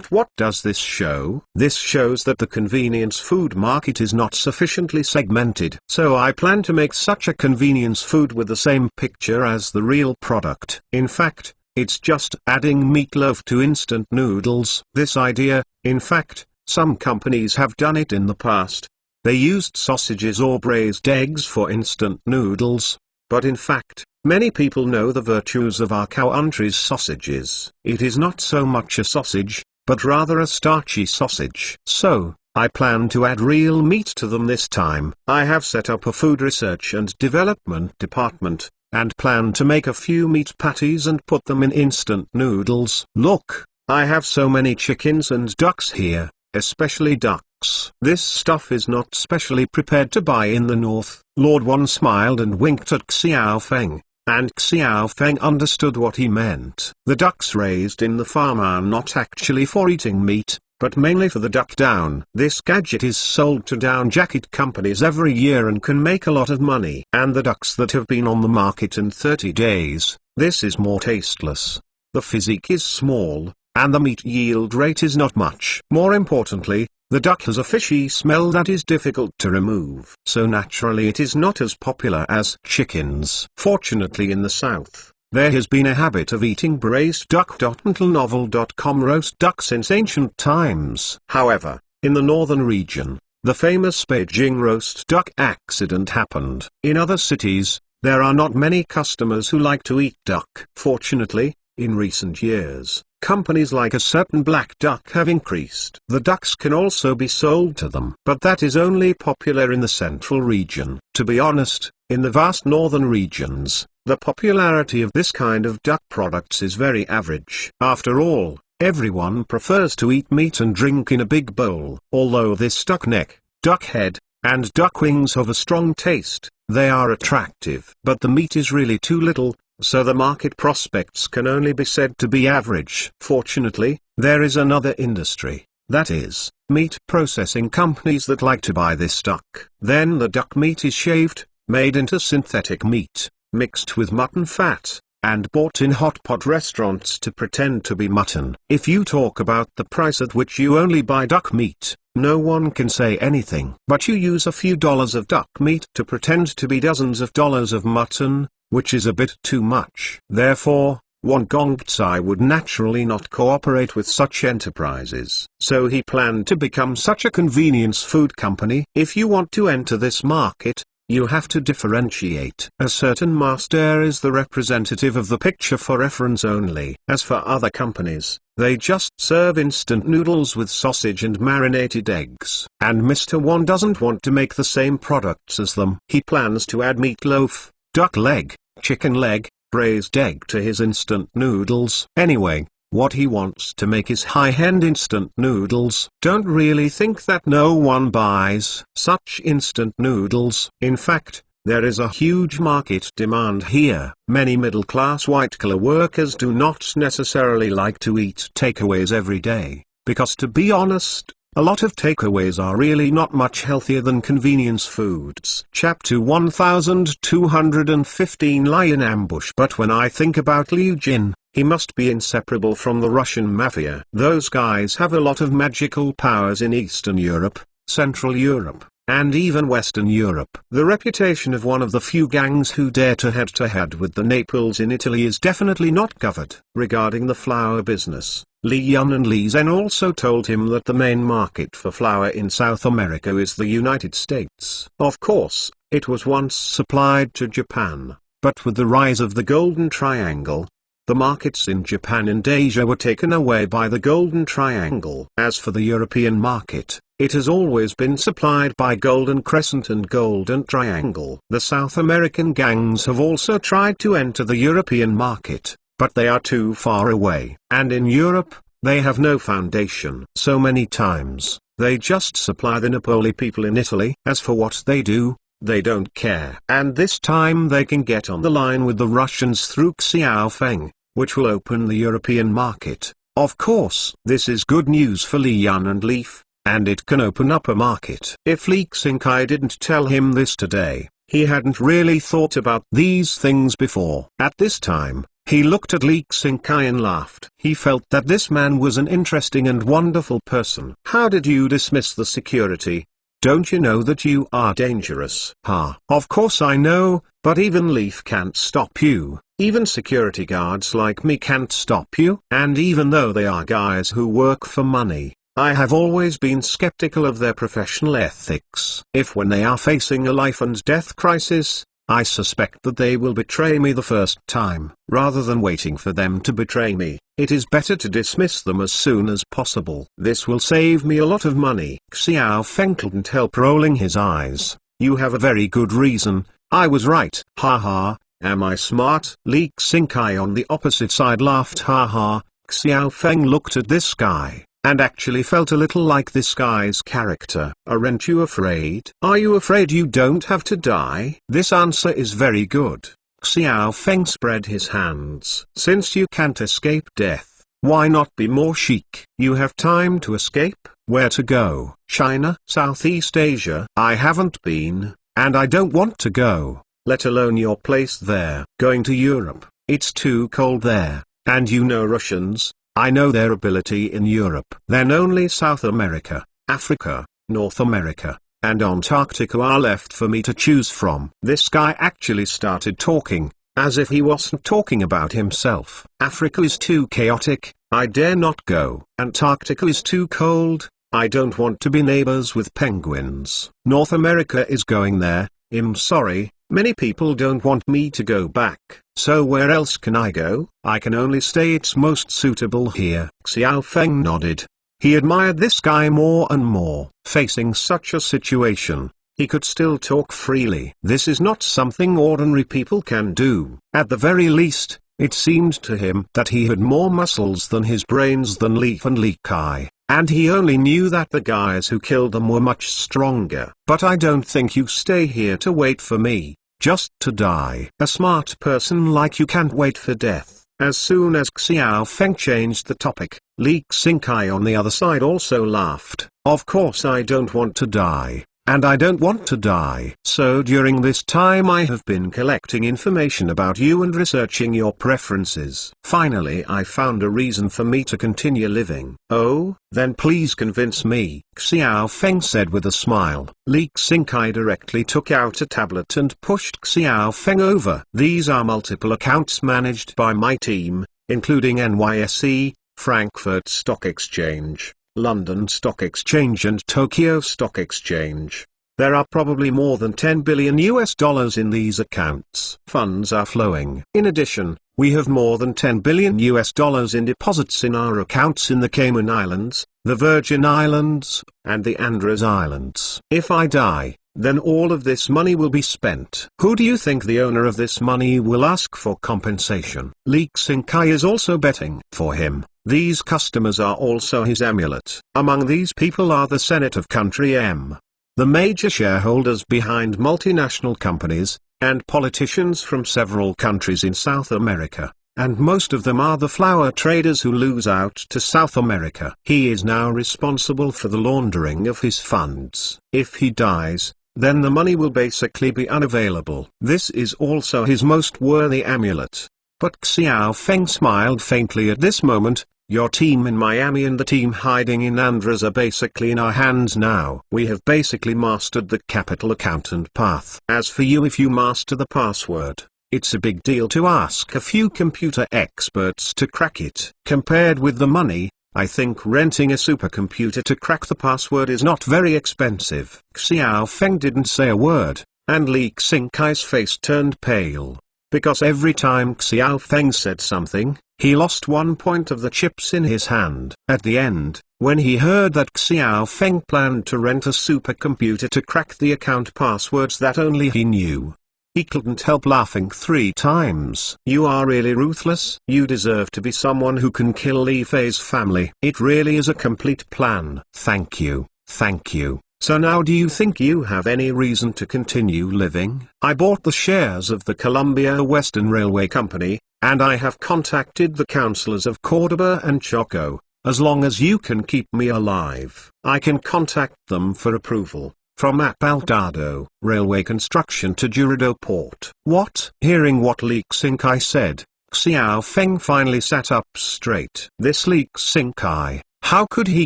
A: What does this show? This shows that the convenience food market is not sufficiently segmented. So I plan to make such a convenience food with the same picture as the real product. In fact, it's just adding meatloaf to instant noodles. This idea, in fact, some companies have done it in the past. They used sausages or braised eggs for instant noodles, but in fact, Many people know the virtues of our country's sausages. It is not so much a sausage, but rather a starchy sausage. So, I plan to add real meat to them this time. I have set up a food research and development department, and plan to make a few meat patties and put them in instant noodles. Look, I have so many chickens and ducks here, especially ducks. This stuff is not specially prepared to buy in the north. Lord Wan smiled and winked at Xiao Feng, and Xiao Feng understood what he meant. The ducks raised in the farm are not actually for eating meat, but mainly for the duck down. This gadget is sold to down jacket companies every year and can make a lot of money. And the ducks that have been on the market in 30 days, this is more tasteless. The physique is small, and the meat yield rate is not much. More importantly, the duck has a fishy smell that is difficult to remove. So naturally it is not as popular as chickens. Fortunately in the south, there has been a habit of eating braised duck. Novel.com roast duck since ancient times. However, in the northern region, the famous Beijing roast duck accident happened. In other cities, there are not many customers who like to eat duck. Fortunately, in recent years, companies like a certain black duck have increased. The ducks can also be sold to them. But that is only popular in the central region. To be honest, in the vast northern regions, the popularity of this kind of duck products is very average. After all, everyone prefers to eat meat and drink in a big bowl. Although this duck neck, duck head, and duck wings have a strong taste, they are attractive. But the meat is really too little, so the market prospects can only be said to be average. Fortunately, there is another industry, that is, meat processing companies that like to buy this duck. Then the duck meat is shaved, made into synthetic meat, mixed with mutton fat, and bought in hot pot restaurants to pretend to be mutton. If you talk about the price at which you only buy duck meat, no one can say anything. But you use a few dollars of duck meat to pretend to be dozens of dollars of mutton, which is a bit too much. Therefore, Wang Gongcai would naturally not cooperate with such enterprises. So he planned to become such a convenience food company. If you want to enter this market, you have to differentiate. A certain master is the representative of the picture for reference only. As for other companies, they just serve instant noodles with sausage and marinated eggs. And Mr. Wan doesn't want to make the same products as them. He plans to add meatloaf, duck leg, chicken leg, braised egg to his instant noodles. Anyway, what he wants to make is high-end instant noodles. Don't really think that no one buys such instant noodles. In fact, there is a huge market demand here. Many middle-class white-collar workers do not necessarily like to eat takeaways every day, because to be honest, a lot of takeaways are really not much healthier than convenience foods. Chapter 1215 Lion Ambush. But when I think about Liu Jin, he must be inseparable from the Russian mafia. Those guys have a lot of magical powers in Eastern Europe, Central Europe, and even Western Europe. The reputation of one of the few gangs who dare to head with the Naples in Italy is definitely not covered. Regarding the flour business, Li Yun and Li Zhen also told him that the main market for flour in South America is the United States. Of course, it was once supplied to Japan, but with the rise of the Golden Triangle, the markets in Japan and Asia were taken away by the Golden Triangle. As for the European market, it has always been supplied by Golden Crescent and Golden Triangle. The South American gangs have also tried to enter the European market, but they are too far away. And in Europe, they have no foundation. So many times, they just supply the Napoli people in Italy. As for what they do, they don't care. And this time they can get on the line with the Russians through Xiao Feng, which will open the European market. Of course, this is good news for Li Yun and Leaf, and it can open up a market. If Li Xingkai didn't tell him this today, he hadn't really thought about these things before. At this time, he looked at Li Xingkai and laughed. He felt that this man was an interesting and wonderful person. How did you dismiss the security? Don't you know that you are dangerous? Of course I know, but even Leaf can't stop you. Even security guards like me can't stop you. And even though they are guys who work for money, I have always been skeptical of their professional ethics. If when they are facing a life and death crisis, I suspect that they will betray me the first time. Rather than waiting for them to betray me, it is better to dismiss them as soon as possible. This will save me a lot of money. Xiao Feng couldn't help rolling his eyes. You have a very good reason. I was right. Ha ha, am I smart? Li Xingkai on the opposite side laughed. Ha ha. Xiao Feng looked at this guy, and actually felt a little like this guy's character. Aren't you afraid? Are you afraid you don't have to die? This answer is very good. Xiao Feng spread his hands. Since you can't escape death, why not be more chic? You have time to escape? Where to go? China? Southeast Asia? I haven't been, and I don't want to go, let alone your place there. Going to Europe, it's too cold there, and you know Russians. I know their ability in Europe. Then only South America, Africa, North America, and Antarctica are left for me to choose from. This guy actually started talking, as if he wasn't talking about himself. Africa is too chaotic, I dare not go. Antarctica is too cold, I don't want to be neighbors with penguins. North America is going there, I'm sorry, many people don't want me to go back. So where else can I go? I can only stay, it's most suitable here. Xiao Feng nodded. He admired this guy more and more. Facing such a situation, he could still talk freely. This is not something ordinary people can do. At the very least, it seemed to him that he had more muscles than his brains than Li and Li Kai, and he only knew that the guys who killed them were much stronger. But I don't think you stay here to wait for me, just to die. A smart person like you can't wait for death. As soon as Xiao Feng changed the topic, Li Xingkai on the other side also laughed. Of course I don't want to die, and I don't want to die. So during this time I have been collecting information about you and researching your preferences. Finally I found a reason for me to continue living. Oh, then please convince me, Xiao Feng said with a smile. Li Xingkai directly took out a tablet and pushed Xiao Feng over. These are multiple accounts managed by my team, including NYSE, Frankfurt Stock Exchange, London Stock Exchange and Tokyo Stock Exchange. There are probably more than $10 billion in these accounts. Funds are flowing. In addition, we have more than $10 billion in deposits in our accounts in the Cayman Islands, the Virgin Islands, and the Andros Islands. If I die, then all of this money will be spent. Who do you think the owner of this money will ask for compensation? Li Xingkai is also betting for him. These customers are also his amulet. Among these people are the Senate of Country M, the major shareholders behind multinational companies, and politicians from several countries in South America, and most of them are the flower traders who lose out to South America. He is now responsible for the laundering of his funds. If he dies, then the money will basically be unavailable. This is also his most worthy amulet. But Xiao Feng smiled faintly at this moment. Your team in Miami and the team hiding in Andros are basically in our hands now. We have basically mastered the capital accountant path. As for you, if you master the password, it's a big deal to ask a few computer experts to crack it. Compared with the money, I think renting a supercomputer to crack the password is not very expensive. Xiao Feng didn't say a word, and Li Xingkai's face turned pale. Because every time Xiao Feng said something, he lost 1 point of the chips in his hand. At the end, when he heard that Xiao Feng planned to rent a supercomputer to crack the account passwords that only he knew, he couldn't help laughing 3 times. You are really ruthless. You deserve to be someone who can kill Li Fei's family. It really is a complete plan. Thank you, thank you. So now do you think you have any reason to continue living? I bought the shares of the Columbia Western Railway Company, and I have contacted the councillors of Cordoba and Choco. As long as you can keep me alive, I can contact them for approval. From Apaltado Railway construction to Dorado Port. What? Hearing what Li Xingkai said, Xiao Feng finally sat up straight. This Li Xingkai, how could he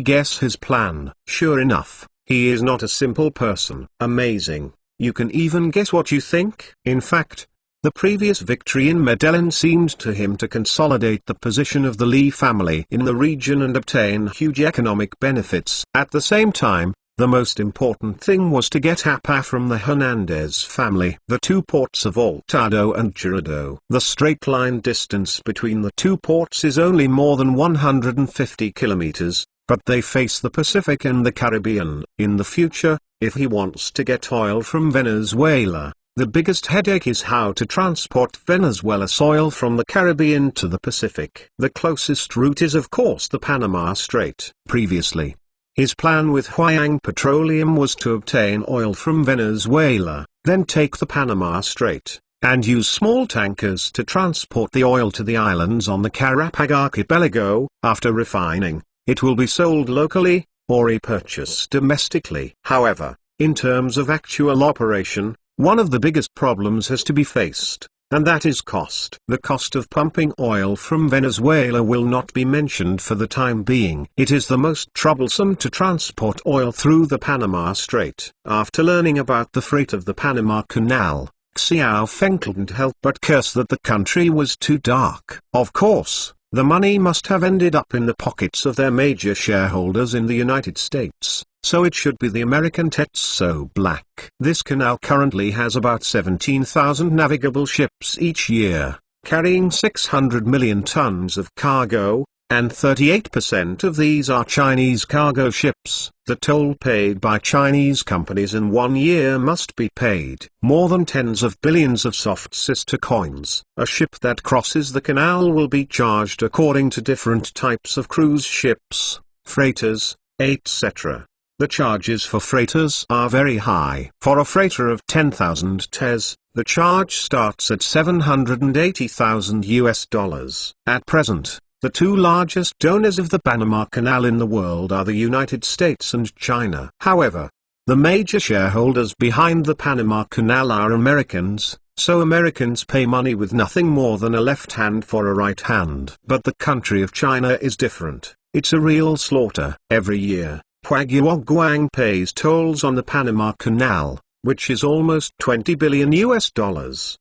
A: guess his plan? Sure enough, he is not a simple person. Amazing. You can even guess what you think? In fact, the previous victory in Medellin seemed to him to consolidate the position of the Li family in the region and obtain huge economic benefits. At the same time, the The most important thing was to get APA from the Hernandez family. The two ports of Altado and Girardot. The straight line distance between the two ports is only more than 150 kilometers, but they face the Pacific and the Caribbean. In the future, if he wants to get oil from Venezuela, the biggest headache is how to transport Venezuela's oil from the Caribbean to the Pacific. The closest route is of course the Panama Strait. Previously, his plan with Huayang Petroleum was to obtain oil from Venezuela, then take the Panama Strait, and use small tankers to transport the oil to the islands on the Carapag archipelago. After refining, it will be sold locally, or repurchased domestically. However, in terms of actual operation, one of the biggest problems has to be faced, and that is cost. The cost of pumping oil from Venezuela will not be mentioned for the time being. It is the most troublesome to transport oil through the Panama Strait. After learning about the freight of the Panama Canal, Xiao Feng couldn't help but curse that the country was too dark. Of course, the money must have ended up in the pockets of their major shareholders in the United States, so it should be the American Tetso Black. This canal currently has about 17,000 navigable ships each year, carrying 600 million tons of cargo, and 38% of these are Chinese cargo ships. The toll paid by Chinese companies in 1 year must be paid more than tens of billions of soft sister coins. A ship that crosses the canal will be charged according to different types of cruise ships, freighters, etc. The charges for freighters are very high. For a freighter of 10,000 TES, the charge starts at $780,000. At present, the two largest donors of the Panama Canal in the world are the United States and China. However, the major shareholders behind the Panama Canal are Americans, so Americans pay money with nothing more than a left hand for a right hand. But the country of China is different. It's a real slaughter. Every year, Huaguang pays tolls on the Panama Canal, which is almost $20 billion.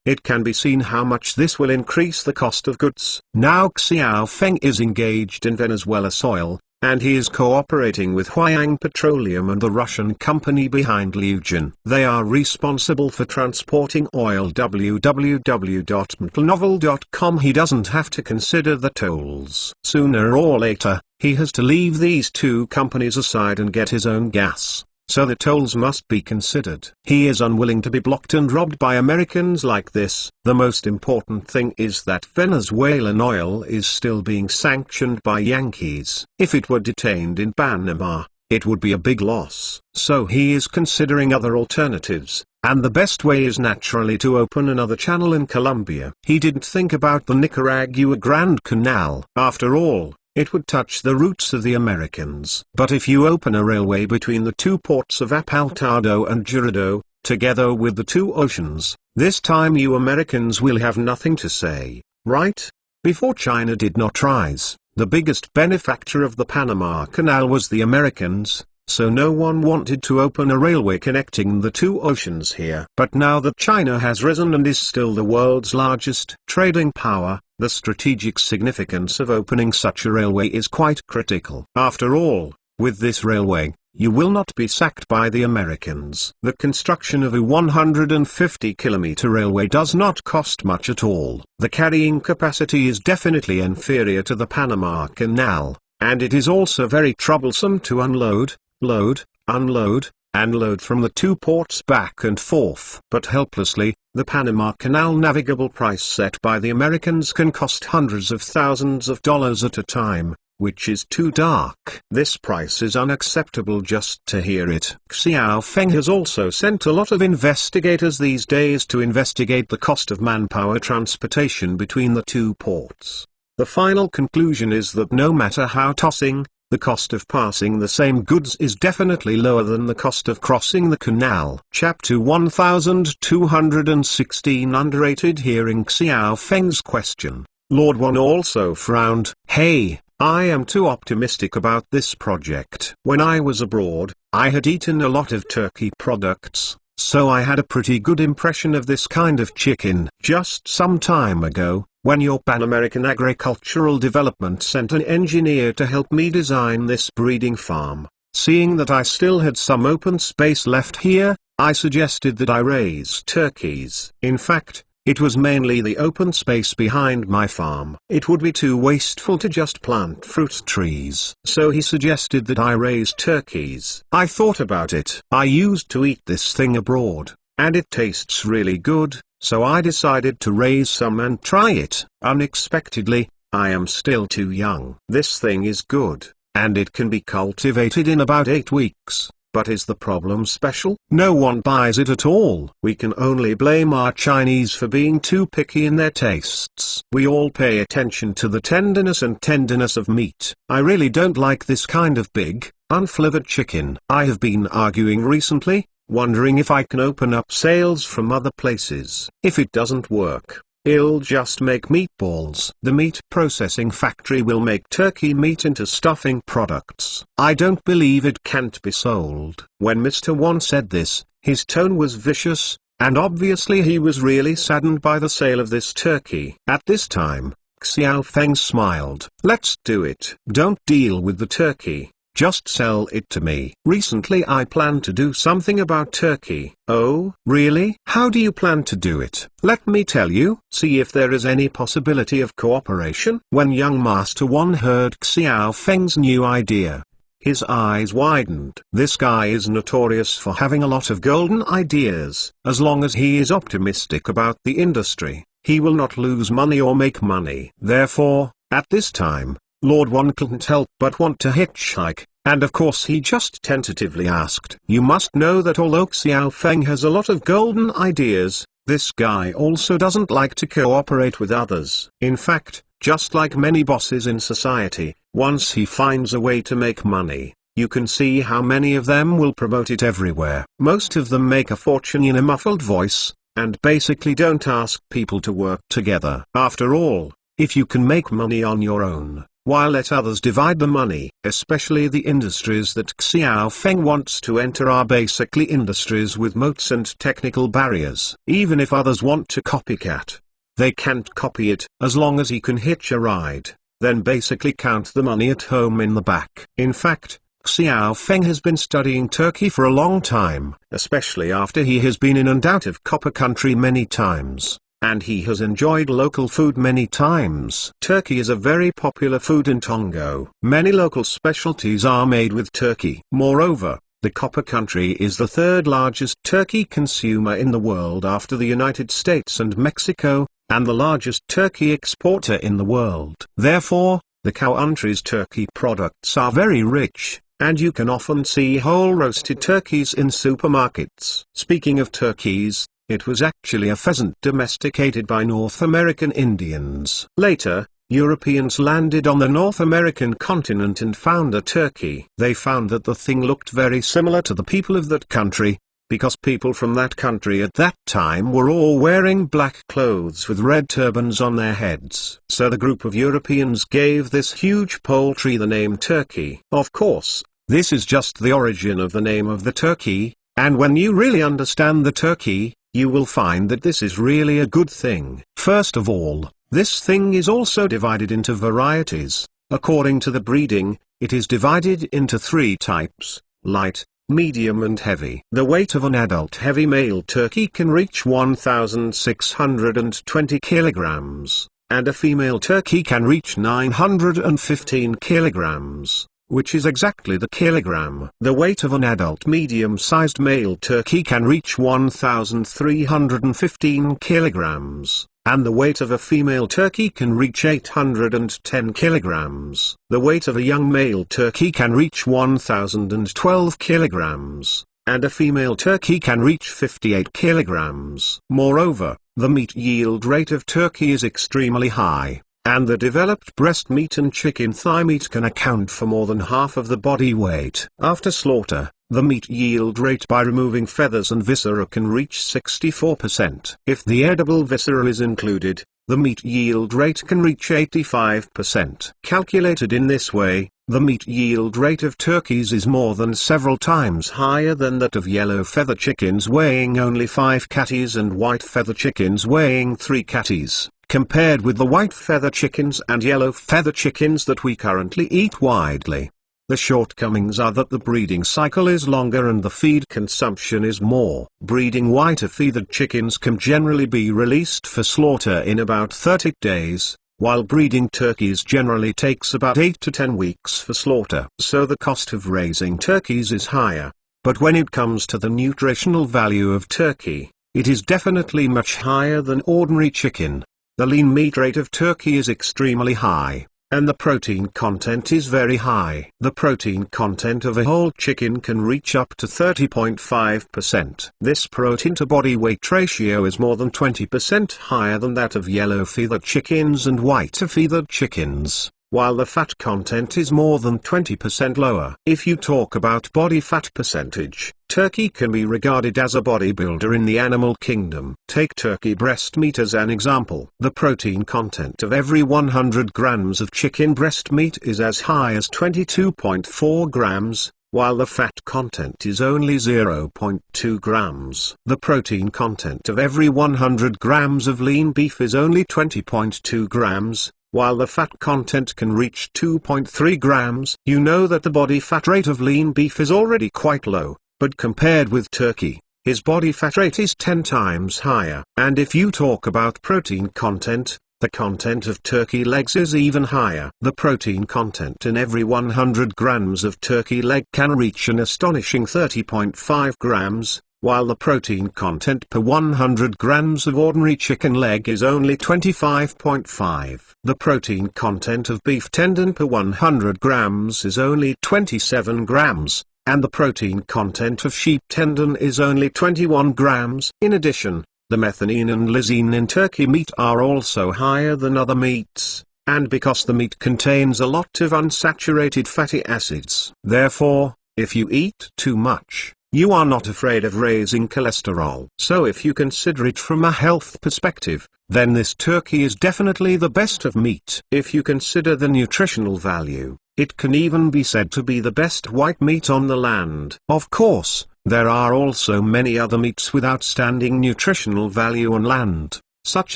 A: It can be seen how much this will increase the cost of goods. Now Xiao Feng is engaged in Venezuela's oil, and he is cooperating with Huayang Petroleum and the Russian company behind Liujin. They are responsible for transporting oil. www.mtnovel.com. He doesn't have to consider the tolls. Sooner or later, he has to leave these two companies aside and get his own gas, so the tolls must be considered. He is unwilling to be blocked and robbed by Americans like this. The most important thing is that Venezuelan oil is still being sanctioned by Yankees. If it were detained in Panama, it would be a big loss. So he is considering other alternatives, and the best way is naturally to open another channel in Colombia. He didn't think about the Nicaragua Grand Canal. After all, it would touch the roots of the Americans. But if you open a railway between the two ports of Altado and Girardot, together with the two oceans, this time you Americans will have nothing to say, right? Before China did not rise, the biggest benefactor of the Panama Canal was the Americans, so no one wanted to open a railway connecting the two oceans here. But now that China has risen and is still the world's largest trading power, the strategic significance of opening such a railway is quite critical. After all, with this railway, you will not be sacked by the Americans. The construction of a 150-kilometer railway does not cost much at all. The carrying capacity is definitely inferior to the Panama Canal, and it is also very troublesome to unload, load, unload, and load from the two ports back and forth. But helplessly, the Panama Canal navigable price set by the Americans can cost hundreds of thousands of dollars at a time, which is too dark. This price is unacceptable just to hear it. Xiao Feng has also sent a lot of investigators these days to investigate the cost of manpower transportation between the two ports. The final conclusion is that no matter how tossing, the cost of passing the same goods is definitely lower than the cost of crossing the canal. Chapter 1216. Underrated. Hearing Xiao Feng's question, Lord Wan also frowned. Hey, I am too optimistic about this project. When I was abroad, I had eaten a lot of turkey products, so I had a pretty good impression of this kind of chicken. Just some time ago, when your Pan American Agricultural Development sent an engineer to help me design this breeding farm, Seeing that I still had some open space left here, I suggested that I raise turkeys. In fact, it was mainly the open space behind my farm. It would be too wasteful to just plant fruit trees. So he suggested that I raise turkeys. I thought about it. I used to eat this thing abroad, and it tastes really good, so I decided to raise some and try it. Unexpectedly, I am still too young. This thing is good, and it can be cultivated in about 8 weeks. But is the problem special? No one buys it at all. We can only blame our Chinese for being too picky in their tastes. We all pay attention to the tenderness of meat. I really don't like this kind of big, unflavored chicken. I have been arguing recently, wondering if I can open up sales from other places. If it doesn't work, I'll just make meatballs. The meat processing factory will make turkey meat into stuffing products. I don't believe it can't be sold. When Mr. Wan said this, his tone was vicious, and obviously he was really saddened by the sale of this turkey. At this time, Xiao Feng smiled. Let's do it. Don't deal with the turkey. Just sell it to me. Recently I plan to do something about turkey. Oh, really? How do you plan to do it? Let me tell you. See if there is any possibility of cooperation. When young Master Wan heard Xiao Feng's new idea, his eyes widened. This guy is notorious for having a lot of golden ideas. As long as he is optimistic about the industry, he will not lose money or make money. Therefore, at this time, Lord Wan couldn't help but want to hitchhike, and of course he just tentatively asked. You must know that although Xiao Feng has a lot of golden ideas, this guy also doesn't like to cooperate with others. In fact, just like many bosses in society, once he finds a way to make money, you can see how many of them will promote it everywhere. Most of them make a fortune in a muffled voice, and basically don't ask people to work together. After all, if you can make money on your own, why let others divide the money? Especially the industries that Xiao Feng wants to enter are basically industries with moats and technical barriers. Even if others want to copycat, they can't copy it. As long as he can hitch a ride, then basically count the money at home in the back. In fact, Xiao Feng has been studying Turkey for a long time, especially after he has been in and out of Copper Country many times. And he has enjoyed local food many times. Turkey is a very popular food in Tongo. Many local specialties are made with turkey. Moreover, the Copper Country is the third largest turkey consumer in the world after the United States and Mexico, and the largest turkey exporter in the world. Therefore, the country's turkey products are very rich, and you can often see whole roasted turkeys in supermarkets. Speaking of turkeys, it was actually a pheasant domesticated by North American Indians. Later, Europeans landed on the North American continent and found a turkey. They found that the thing looked very similar to the people of that country, because people from that country at that time were all wearing black clothes with red turbans on their heads. So the group of Europeans gave this huge poultry the name turkey. Of course, this is just the origin of the name of the turkey, and when you really understand the turkey, you will find that this is really a good thing. First of all, this thing is also divided into varieties. According to the breeding, it is divided into 3 types: light, medium and heavy. The weight of an adult heavy male turkey can reach 1,620 kilograms, and a female turkey can reach 915 kilograms, which is exactly the kilogram. The weight of an adult medium-sized male turkey can reach 1,315 kilograms, and the weight of a female turkey can reach 810 kilograms. The weight of a young male turkey can reach 1,012 kilograms, and a female turkey can reach 58 kilograms. Moreover, the meat yield rate of turkey is extremely high, and the developed breast meat and chicken thigh meat can account for more than half of the body weight. After slaughter, the meat yield rate by removing feathers and viscera can reach 64%. If the edible viscera is included, the meat yield rate can reach 85%. Calculated in this way, the meat yield rate of turkeys is more than several times higher than that of yellow feather chickens weighing only 5 catties and white feather chickens weighing 3 catties, compared with the white feather chickens and yellow feather chickens that we currently eat widely. The shortcomings are that the breeding cycle is longer and the feed consumption is more. Breeding white or feathered chickens can generally be released for slaughter in about 30 days, while breeding turkeys generally takes about 8 to 10 weeks for slaughter. So the cost of raising turkeys is higher. But when it comes to the nutritional value of turkey, it is definitely much higher than ordinary chicken. The lean meat rate of turkey is extremely high, and the protein content is very high. The protein content of a whole chicken can reach up to 30.5%. This protein to body weight ratio is more than 20% higher than that of yellow feathered chickens and white feathered chickens, while the fat content is more than 20% lower. If you talk about body fat percentage, turkey can be regarded as a bodybuilder in the animal kingdom. Take turkey breast meat as an example. The protein content of every 100 grams of chicken breast meat is as high as 22.4 grams, while the fat content is only 0.2 grams. The protein content of every 100 grams of lean beef is only 20.2 grams, while the fat content can reach 2.3 grams. You know that the body fat rate of lean beef is already quite low, but compared with turkey, his body fat rate is 10 times higher. And if you talk about protein content, the content of turkey legs is even higher. The protein content in every 100 grams of turkey leg can reach an astonishing 30.5 grams, while the protein content per 100 grams of ordinary chicken leg is only 25.5. The protein content of beef tendon per 100 grams is only 27 grams, and the protein content of sheep tendon is only 21 grams. In addition, the methionine and lysine in turkey meat are also higher than other meats, and because the meat contains a lot of unsaturated fatty acids. Therefore, if you eat too much, you are not afraid of raising cholesterol. So if you consider it from a health perspective, then this turkey is definitely the best of meat. If you consider the nutritional value, it can even be said to be the best white meat on the land. Of course, there are also many other meats with outstanding nutritional value on land, such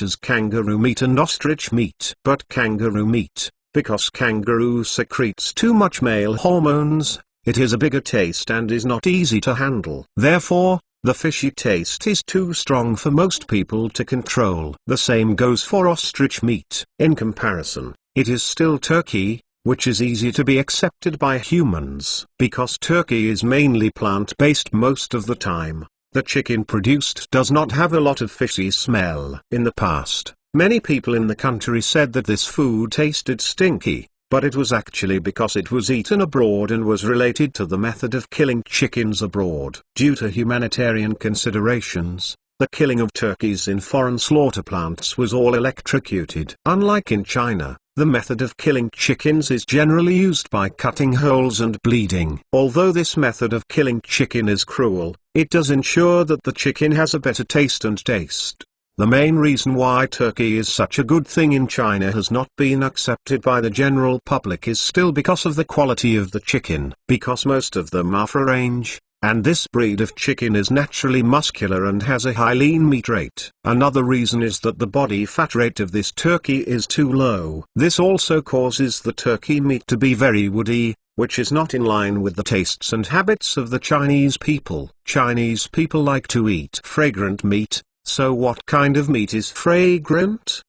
A: as kangaroo meat and ostrich meat. But kangaroo meat, because kangaroo secretes too much male hormones, it is a bigger taste and is not easy to handle. Therefore, the fishy taste is too strong for most people to control. The same goes for ostrich meat. In comparison, it is still turkey, which is easy to be accepted by humans. Because turkey is mainly plant-based most of the time, the chicken produced does not have a lot of fishy smell. In the past, many people in the country said that this food tasted stinky, but it was actually because it was eaten abroad and was related to the method of killing chickens abroad. Due to humanitarian considerations, the killing of turkeys in foreign slaughter plants was all electrocuted. Unlike in China, the method of killing chickens is generally used by cutting holes and bleeding. Although this method of killing chicken is cruel, it does ensure that the chicken has a better taste and taste. The main reason why turkey is such a good thing in China has not been accepted by the general public is still because of the quality of the chicken. Because most of them are free range, and this breed of chicken is naturally muscular and has a high lean meat rate. Another reason is that the body fat rate of this turkey is too low. This also causes the turkey meat to be very woody, which is not in line with the tastes and habits of the Chinese people. Chinese people like to eat fragrant meat. So what kind of meat is fragrant?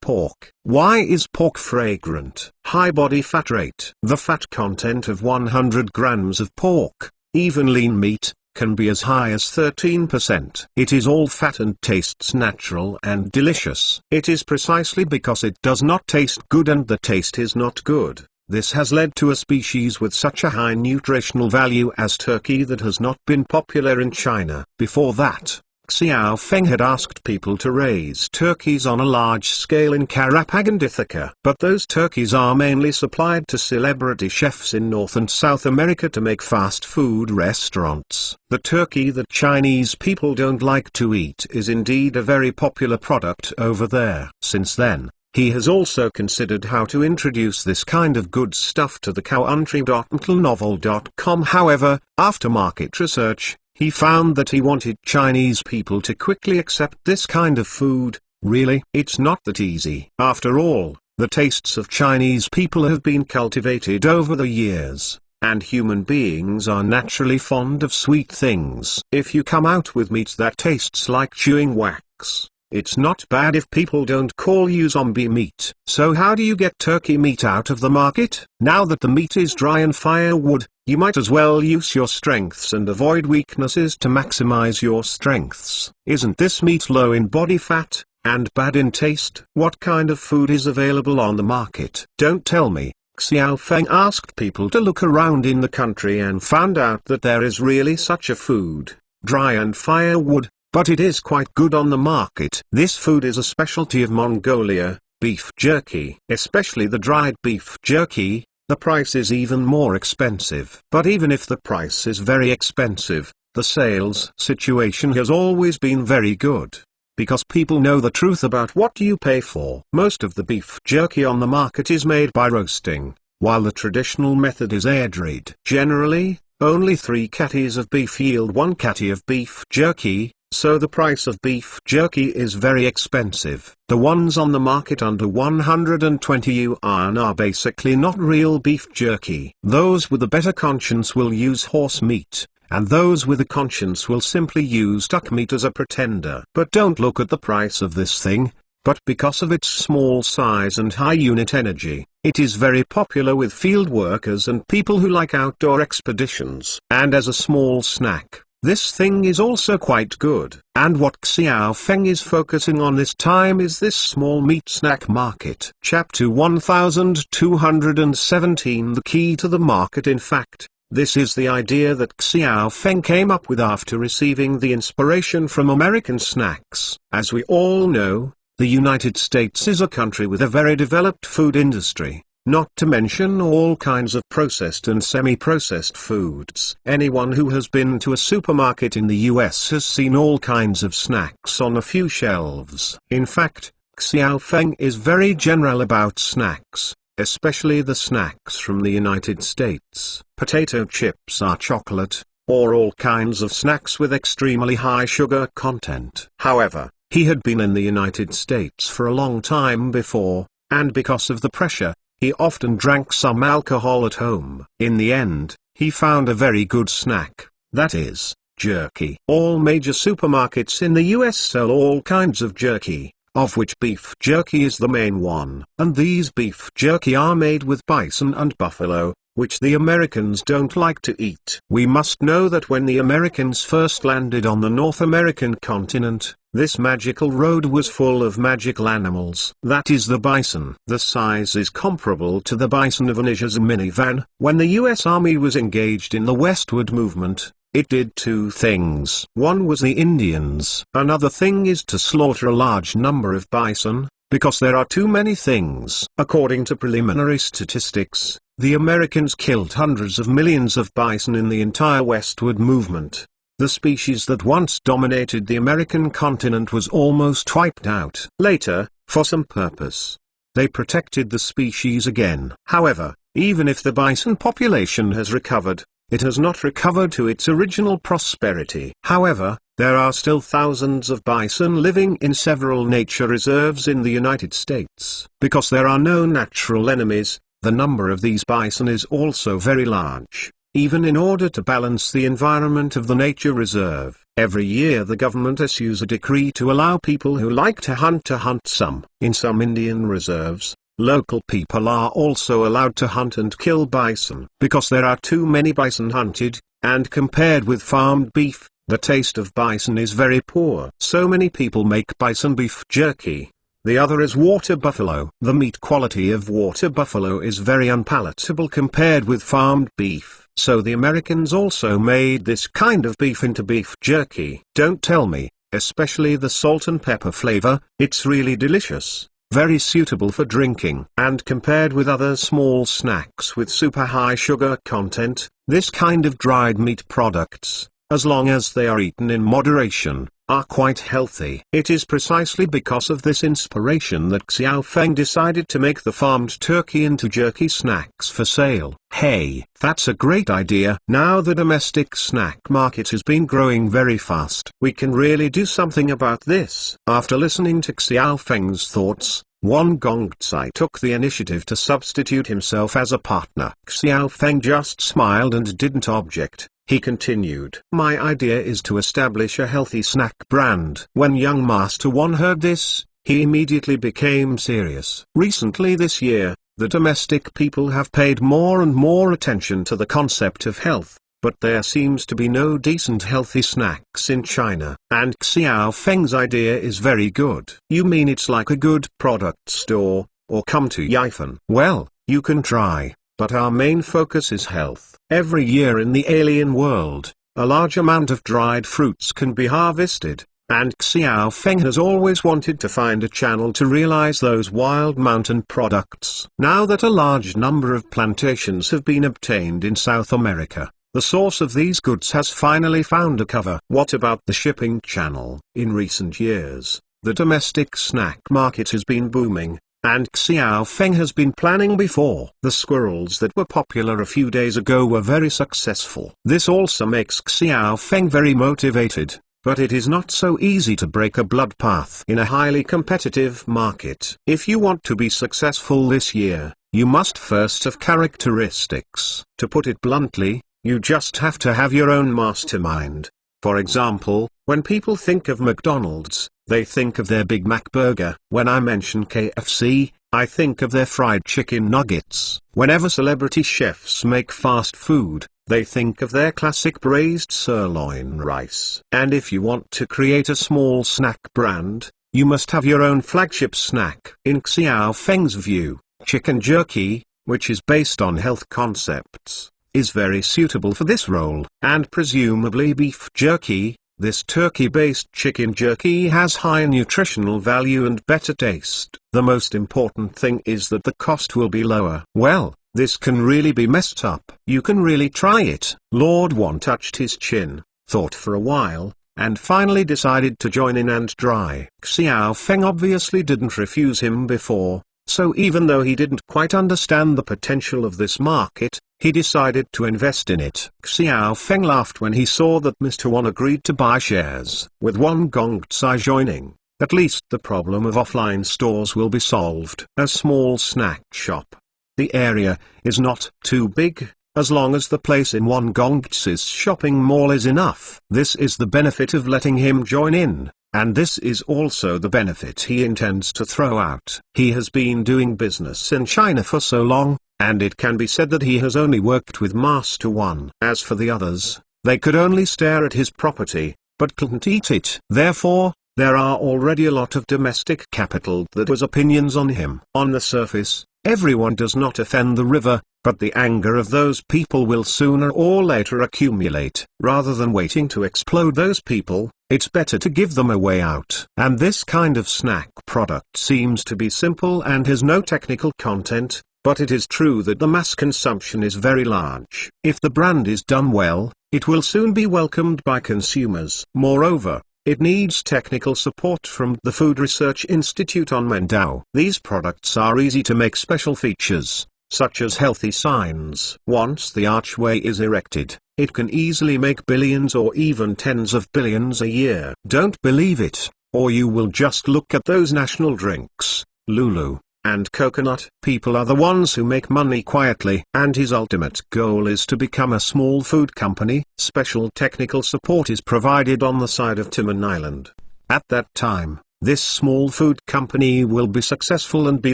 A: Pork. Why is pork fragrant? High body fat rate. The fat content of 100 grams of pork, even lean meat, can be as high as 13%. It is all fat and tastes natural and delicious. It is precisely because it does not taste good and the taste is not good. This has led to a species with such a high nutritional value as turkey that has not been popular in China. Before that, Xiao Feng had asked people to raise turkeys on a large scale in Karapag and Ithaca. But those turkeys are mainly supplied to celebrity chefs in North and South America to make fast food restaurants. The turkey that Chinese people don't like to eat is indeed a very popular product over there. Since then, he has also considered how to introduce this kind of good stuff to the country.novel.com. However, after market research, he found that he wanted Chinese people to quickly accept this kind of food. Really, it's not that easy. After all, the tastes of Chinese people have been cultivated over the years. and human beings are naturally fond of sweet things. If you come out with meat that tastes like chewing wax, it's not bad if people don't call you zombie meat. So how do you get turkey meat out of the market? Now that the meat is dry and firewood, you might as well use your strengths and avoid weaknesses to maximize your strengths. Isn't this meat low in body fat, and bad in taste? What kind of food is available on the market? Don't tell me. Xiao Feng asked people to look around in the country and found out that there is really such a food, dry and firewood, but it is quite good on the market. This food is a specialty of Mongolia, beef jerky. Especially the dried beef jerky, the price is even more expensive. But even if the price is very expensive, the sales situation has always been very good, because people know the truth about what you pay for. Most of the beef jerky on the market is made by roasting, while the traditional method is air-dried. Generally, only 3 catties of beef yield 1 catty of beef jerky, so the price of beef jerky is very expensive. The ones on the market under 120 yuan are basically not real beef jerky. Those with a better conscience will use horse meat, and those with a conscience will simply use duck meat as a pretender. But don't look at the price of this thing, but because of its small size and high unit energy, it is very popular with field workers and people who like outdoor expeditions. And as a small snack, this thing is also quite good. And what Xiao Feng is focusing on this time is this small meat snack market. Chapter 1217. The key to the market. In fact, this is the idea that Xiao Feng came up with after receiving the inspiration from American snacks. As we all know, the United States is a country with a very developed food industry, not to mention all kinds of processed and semi-processed foods. Anyone who has been to a supermarket in the US has seen all kinds of snacks on a few shelves. In fact, Xiao Feng is very general about snacks, especially the snacks from the United States. Potato chips are chocolate, or all kinds of snacks with extremely high sugar content. However, he had been in the United States for a long time before, and because of the pressure, he often drank some alcohol at home. In the end, he found a very good snack, that is, jerky. All major supermarkets in the US sell all kinds of jerky, of which beef jerky is the main one. And these beef jerky are made with bison and buffalo, which the Americans don't like to eat. We must know that when the Americans first landed on the North American continent, this magical road was full of magical animals. That is the bison. The size is comparable to the bison of an Isuzu minivan. When the US Army was engaged in the westward movement, it did 2 things. One was the Indians. Another thing is to slaughter a large number of bison, because there are too many things. According to preliminary statistics, the Americans killed hundreds of millions of bison in the entire westward movement. The species that once dominated the American continent was almost wiped out. Later, for some purpose, they protected the species again. However, even if the bison population has recovered, it has not recovered to its original prosperity. However, there are still thousands of bison living in several nature reserves in the United States. Because there are no natural enemies, the number of these bison is also very large. Even in order to balance the environment of the nature reserve, every year the government issues a decree to allow people who like to hunt some. In some Indian reserves, local people are also allowed to hunt and kill bison. Because there are too many bison hunted, and compared with farmed beef, the taste of bison is very poor. So many people make bison beef jerky. The other is water buffalo. The meat quality of water buffalo is very unpalatable compared with farmed beef. So the Americans also made this kind of beef into beef jerky. Don't tell me, especially the salt and pepper flavor, it's really delicious, very suitable for drinking. And compared with other small snacks with super high sugar content, this kind of dried meat products, as long as they are eaten in moderation, are quite healthy. It is precisely because of this inspiration that Xiao Feng decided to make the farmed turkey into jerky snacks for sale. Hey, that's a great idea. Now the domestic snack market has been growing very fast. We can really do something about this. After listening to Xiao Feng's thoughts, Wang Gongzai took the initiative to substitute himself as a partner. Xiao Feng just smiled and didn't object. He continued, "My idea is to establish a healthy snack brand." When young Master Wan heard this, he immediately became serious. Recently this year, the domestic people have paid more and more attention to the concept of health, but there seems to be no decent healthy snacks in China. And Xiao Feng's idea is very good. You mean it's like a good product store, or come to Yifan? Well, you can try, but our main focus is health. Every year in the alien world, a large amount of dried fruits can be harvested, and Xiao Feng has always wanted to find a channel to realize those wild mountain products. Now that a large number of plantations have been obtained in South America, the source of these goods has finally found a cover. What about the shipping channel? In recent years, the domestic snack market has been booming, and Xiao Feng has been planning before. The squirrels that were popular a few days ago were very successful. This also makes Xiao Feng very motivated, but it is not so easy to break a blood path in a highly competitive market. If you want to be successful this year, you must first have characteristics. To put it bluntly, you just have to have your own mastermind. For example, when people think of McDonald's, they think of their Big Mac burger. When I mention KFC, I think of their fried chicken nuggets. Whenever celebrity chefs make fast food, they think of their classic braised sirloin rice. And if you want to create a small snack brand, you must have your own flagship snack. In Xiao Feng's view, chicken jerky, which is based on health concepts, is very suitable for this role. And presumably beef jerky, this turkey-based chicken jerky has high nutritional value and better taste. The most important thing is that the cost will be lower. Well, this can really be messed up. You can really try it. Lord Wan touched his chin, thought for a while, and finally decided to join in and try. Xiao Feng obviously didn't refuse him before, so even though he didn't quite understand the potential of this market, he decided to invest in it. Xiao Feng laughed when he saw that Mr. Wan agreed to buy shares. With Wang Gongzai joining, at least the problem of offline stores will be solved. A small snack shop. The area is not too big, as long as the place in Wang Gongzai's shopping mall is enough. This is the benefit of letting him join in, and this is also the benefit he intends to throw out. He has been doing business in China for so long, and it can be said that he has only worked with Master Wan. As for the others, they could only stare at his property, but couldn't eat it. Therefore, there are already a lot of domestic capital that has opinions on him. On the surface, everyone does not offend the river, but the anger of those people will sooner or later accumulate. Rather than waiting to explode those people, it's better to give them a way out. And this kind of snack product seems to be simple and has no technical content, but it is true that the mass consumption is very large. If the brand is done well, it will soon be welcomed by consumers. Moreover, it needs technical support from the Food Research Institute on Mendao. These products are easy to make. Special features, such as healthy signs. Once the archway is erected, it can easily make billions or even tens of billions a year. Don't believe it, or you will just look at those national drinks, Lulu and Coconut. People are the ones who make money quietly, and his ultimate goal is to become a small food company. Special technical support is provided on the side of Timon Island. At that time, this small food company will be successful and be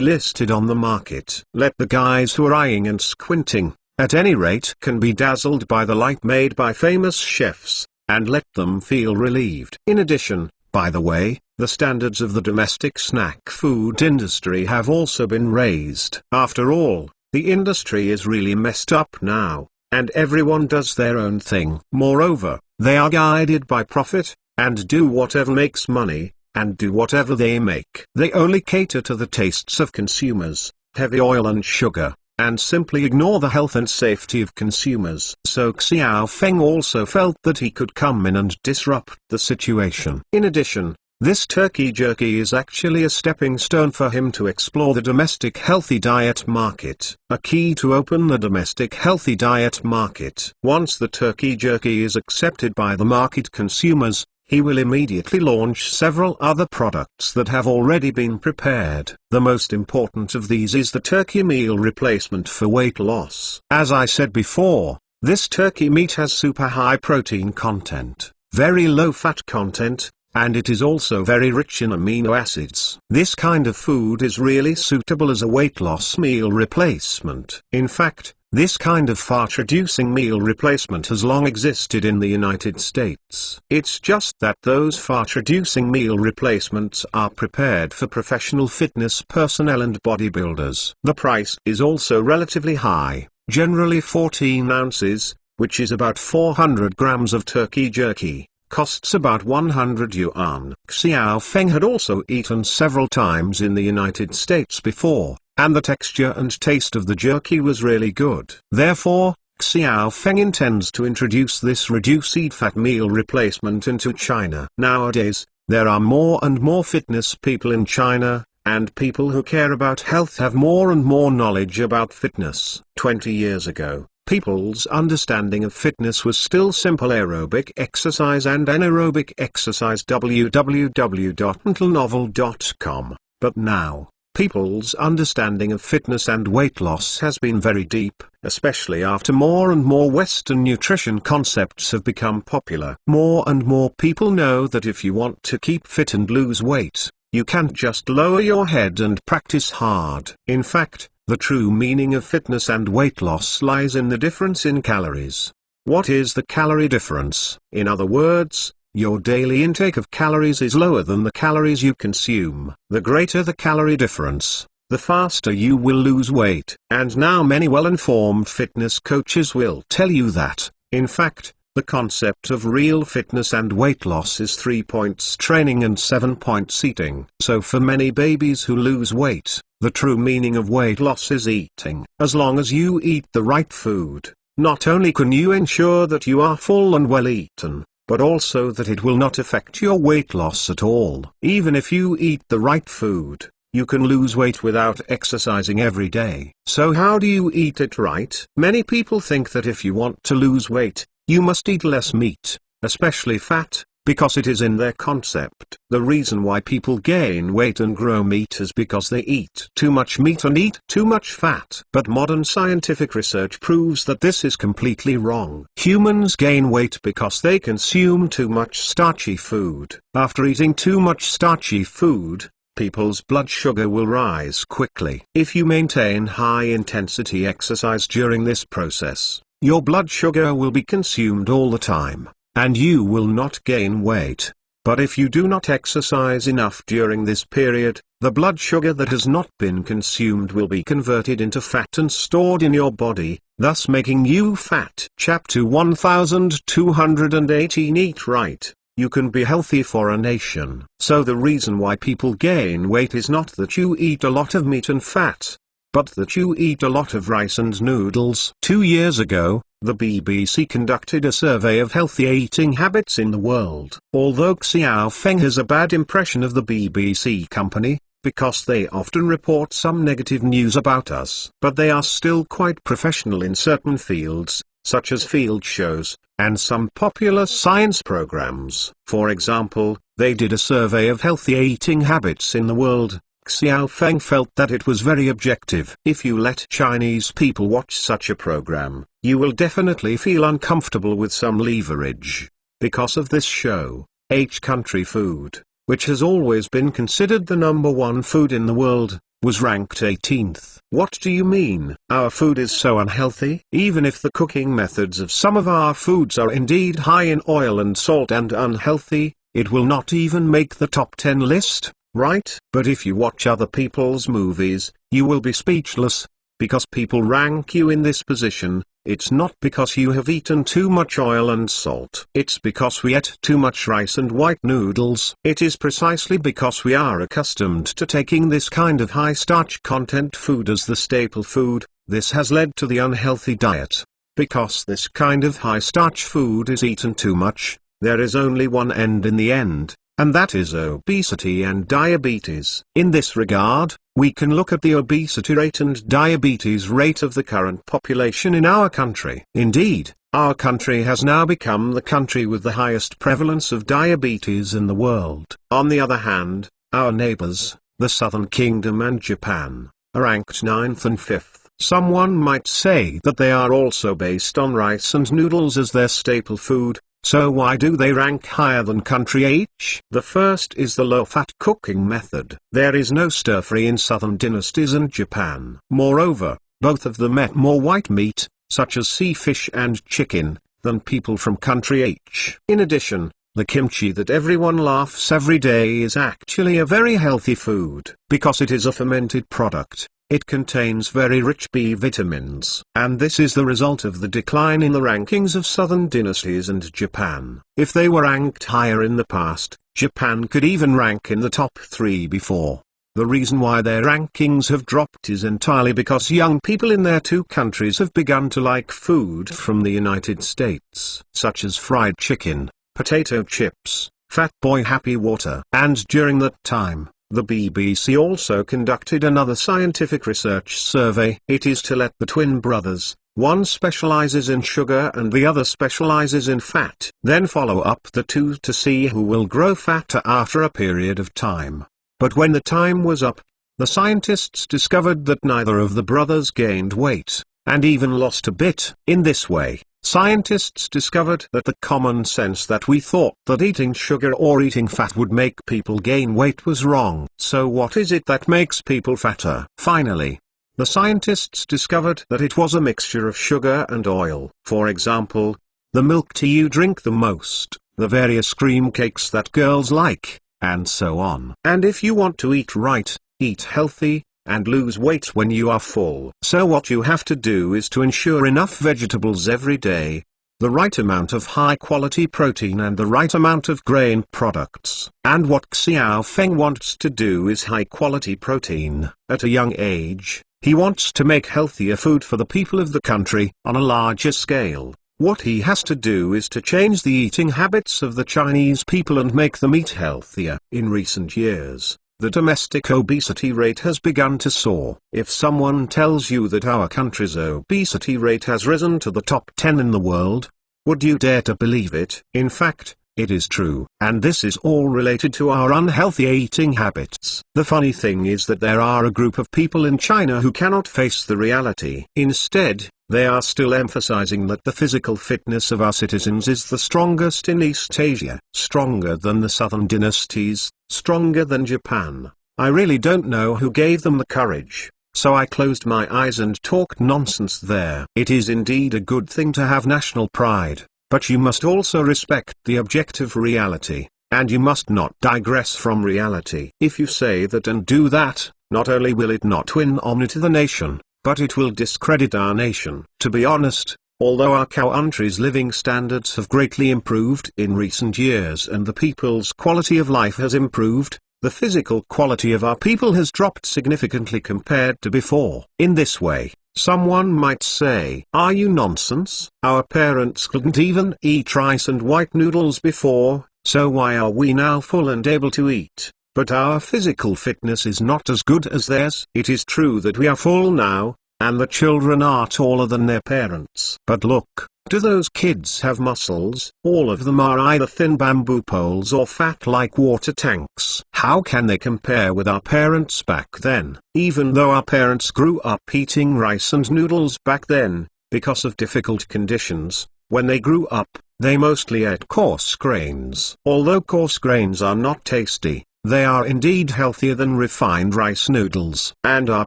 A: listed on the market. Let the guys who are eyeing and squinting, at any rate, can be dazzled by the light made by famous chefs, and let them feel relieved. In addition, by the way, the standards of the domestic snack food industry have also been raised. After all, the industry is really messed up now, and everyone does their own thing. Moreover, they are guided by profit, and do whatever makes money, and do whatever they make. They only cater to the tastes of consumers, heavy oil and sugar, and simply ignore the health and safety of consumers. So Xiao Feng also felt that he could come in and disrupt the situation. In addition, this turkey jerky is actually a stepping stone for him to explore the domestic healthy diet market. A key to open the domestic healthy diet market. Once the turkey jerky is accepted by the market consumers, he will immediately launch several other products that have already been prepared. The most important of these is the turkey meal replacement for weight loss. As I said before, this turkey meat has super high protein content, very low fat content, and it is also very rich in amino acids. This kind of food is really suitable as a weight loss meal replacement. In fact, this kind of fat-reducing meal replacement has long existed in the United States. It's just that those fat-reducing meal replacements are prepared for professional fitness personnel and bodybuilders. The price is also relatively high, generally 14 ounces, which is about 400 grams of turkey jerky, costs about 100 yuan. Xiao Feng had also eaten several times in the United States before, and the texture and taste of the jerky was really good. Therefore, Xiao Feng intends to introduce this reduced fat meal replacement into China. Nowadays, there are more and more fitness people in China, and people who care about health have more and more knowledge about fitness. 20 years ago, people's understanding of fitness was still simple aerobic exercise and anaerobic exercise www.mentalnovel.com, but now, people's understanding of fitness and weight loss has been very deep, especially after more and more Western nutrition concepts have become popular. More and more people know that if you want to keep fit and lose weight, you can't just lower your head and practice hard. In fact, the true meaning of fitness and weight loss lies in the difference in calories. What is the calorie difference? In other words, your daily intake of calories is lower than the calories you consume. The greater the calorie difference, the faster you will lose weight. And now many well-informed fitness coaches will tell you that, in fact, the concept of real fitness and weight loss is 3 points training and 7 points eating. So for many babies who lose weight, the true meaning of weight loss is eating. As long as you eat the right food, not only can you ensure that you are full and well eaten, but also that it will not affect your weight loss at all. Even if you eat the right food, you can lose weight without exercising every day. So how do you eat it right? Many people think that if you want to lose weight, you must eat less meat, especially fat, because it is in their concept. The reason why people gain weight and grow meat is because they eat too much meat and eat too much fat. But modern scientific research proves that this is completely wrong. Humans gain weight because they consume too much starchy food. After eating too much starchy food, people's blood sugar will rise quickly. If you maintain high-intensity exercise during this process, your blood sugar will be consumed all the time, and you will not gain weight. But if you do not exercise enough during this period, the blood sugar that has not been consumed will be converted into fat and stored in your body, thus making you fat. Chapter 1218. Eat right. You can be healthy for a nation. So the reason why people gain weight is not that you eat a lot of meat and fat, but that you eat a lot of rice and noodles. 2 years ago, the BBC conducted a survey of healthy eating habits in the world. Although Xiao Feng has a bad impression of the BBC company, because they often report some negative news about us, but they are still quite professional in certain fields, such as field shows, and some popular science programs. For example, they did a survey of healthy eating habits in the world. Xiao Feng felt that it was very objective. If you let Chinese people watch such a program, you will definitely feel uncomfortable with some leverage. Because of this show, H country food, which has always been considered the #1 food in the world, was ranked 18th. What do you mean? Our food is so unhealthy? Even if the cooking methods of some of our foods are indeed high in oil and salt and unhealthy, it will not even make the top 10 list. Right? But if you watch other people's movies, you will be speechless. Because people rank you in this position, it's not because you have eaten too much oil and salt. It's because we ate too much rice and white noodles. It is precisely because we are accustomed to taking this kind of high starch content food as the staple food, this has led to the unhealthy diet. Because this kind of high starch food is eaten too much, there is only one end in the end, and that is obesity and diabetes. In this regard, we can look at the obesity rate and diabetes rate of the current population in our country. Indeed, Our country has now become the country with the highest prevalence of diabetes in the world. On the other hand, our neighbors, the Southern Kingdom and Japan, are ranked 9th and 5th. Someone might say that they are also based on rice and noodles as their staple food, so why do they rank higher than country H? The first is the low-fat cooking method. There is no stir-fry in southern dynasties and Japan. Moreover, both of them eat more white meat, such as sea fish and chicken, than people from country H. In addition, the kimchi that everyone laughs every day is actually a very healthy food. Because it is a fermented product, it contains very rich B vitamins. And this is the result of the decline in the rankings of southern dynasties and Japan. If they were ranked higher in the past, Japan could even rank in the top 3 before. The reason why their rankings have dropped is entirely because young people in their two countries have begun to like food from the United States, such as fried chicken, potato chips, Fat Boy Happy Water. And during that time, the BBC also conducted another scientific research survey. It is to let the twin brothers, one specializes in sugar and the other specializes in fat, then follow up the two to see who will grow fatter after a period of time. But when the time was up, the scientists discovered that neither of the brothers gained weight, and even lost a bit. In this way, scientists discovered that the common sense that we thought that eating sugar or eating fat would make people gain weight was wrong. So what is it that makes people fatter? Finally, the scientists discovered that it was a mixture of sugar and oil. For example, the milk tea you drink the most, the various cream cakes that girls like, and so on. And if you want to eat right, eat healthy, and lose weight when you are full. So what you have to do is to ensure enough vegetables every day, the right amount of high-quality protein and the right amount of grain products. And what Xiao Feng wants to do is high-quality protein. At a young age, he wants to make healthier food for the people of the country on a larger scale. What he has to do is to change the eating habits of the Chinese people and make them eat healthier. In recent years, the domestic obesity rate has begun to soar. If someone tells you that our country's obesity rate has risen to the top 10 in the world, would you dare to believe it? In fact, it is true. And this is all related to our unhealthy eating habits. The funny thing is that there are a group of people in China who cannot face the reality. Instead, they are still emphasizing that the physical fitness of our citizens is the strongest in East Asia, stronger than the southern dynasties, stronger than Japan. I really don't know who gave them the courage, so I closed my eyes and talked nonsense there. It is indeed a good thing to have national pride, but you must also respect the objective reality, and you must not digress from reality. If you say that and do that, not only will it not win honor to the nation, but it will discredit our nation. To be honest, although our country's living standards have greatly improved in recent years and the people's quality of life has improved, the physical quality of our people has dropped significantly compared to before. In this way, someone might say, "Are you nonsense? Our parents couldn't even eat rice and white noodles before, so why are we now full and able to eat? But our physical fitness is not as good as theirs." It is true that we are full now, and the children are taller than their parents. But look, do those kids have muscles? All of them are either thin bamboo poles or fat like water tanks. How can they compare with our parents back then? Even though our parents grew up eating rice and noodles back then, because of difficult conditions, when they grew up, they mostly ate coarse grains. Although coarse grains are not tasty, they are indeed healthier than refined rice noodles. And our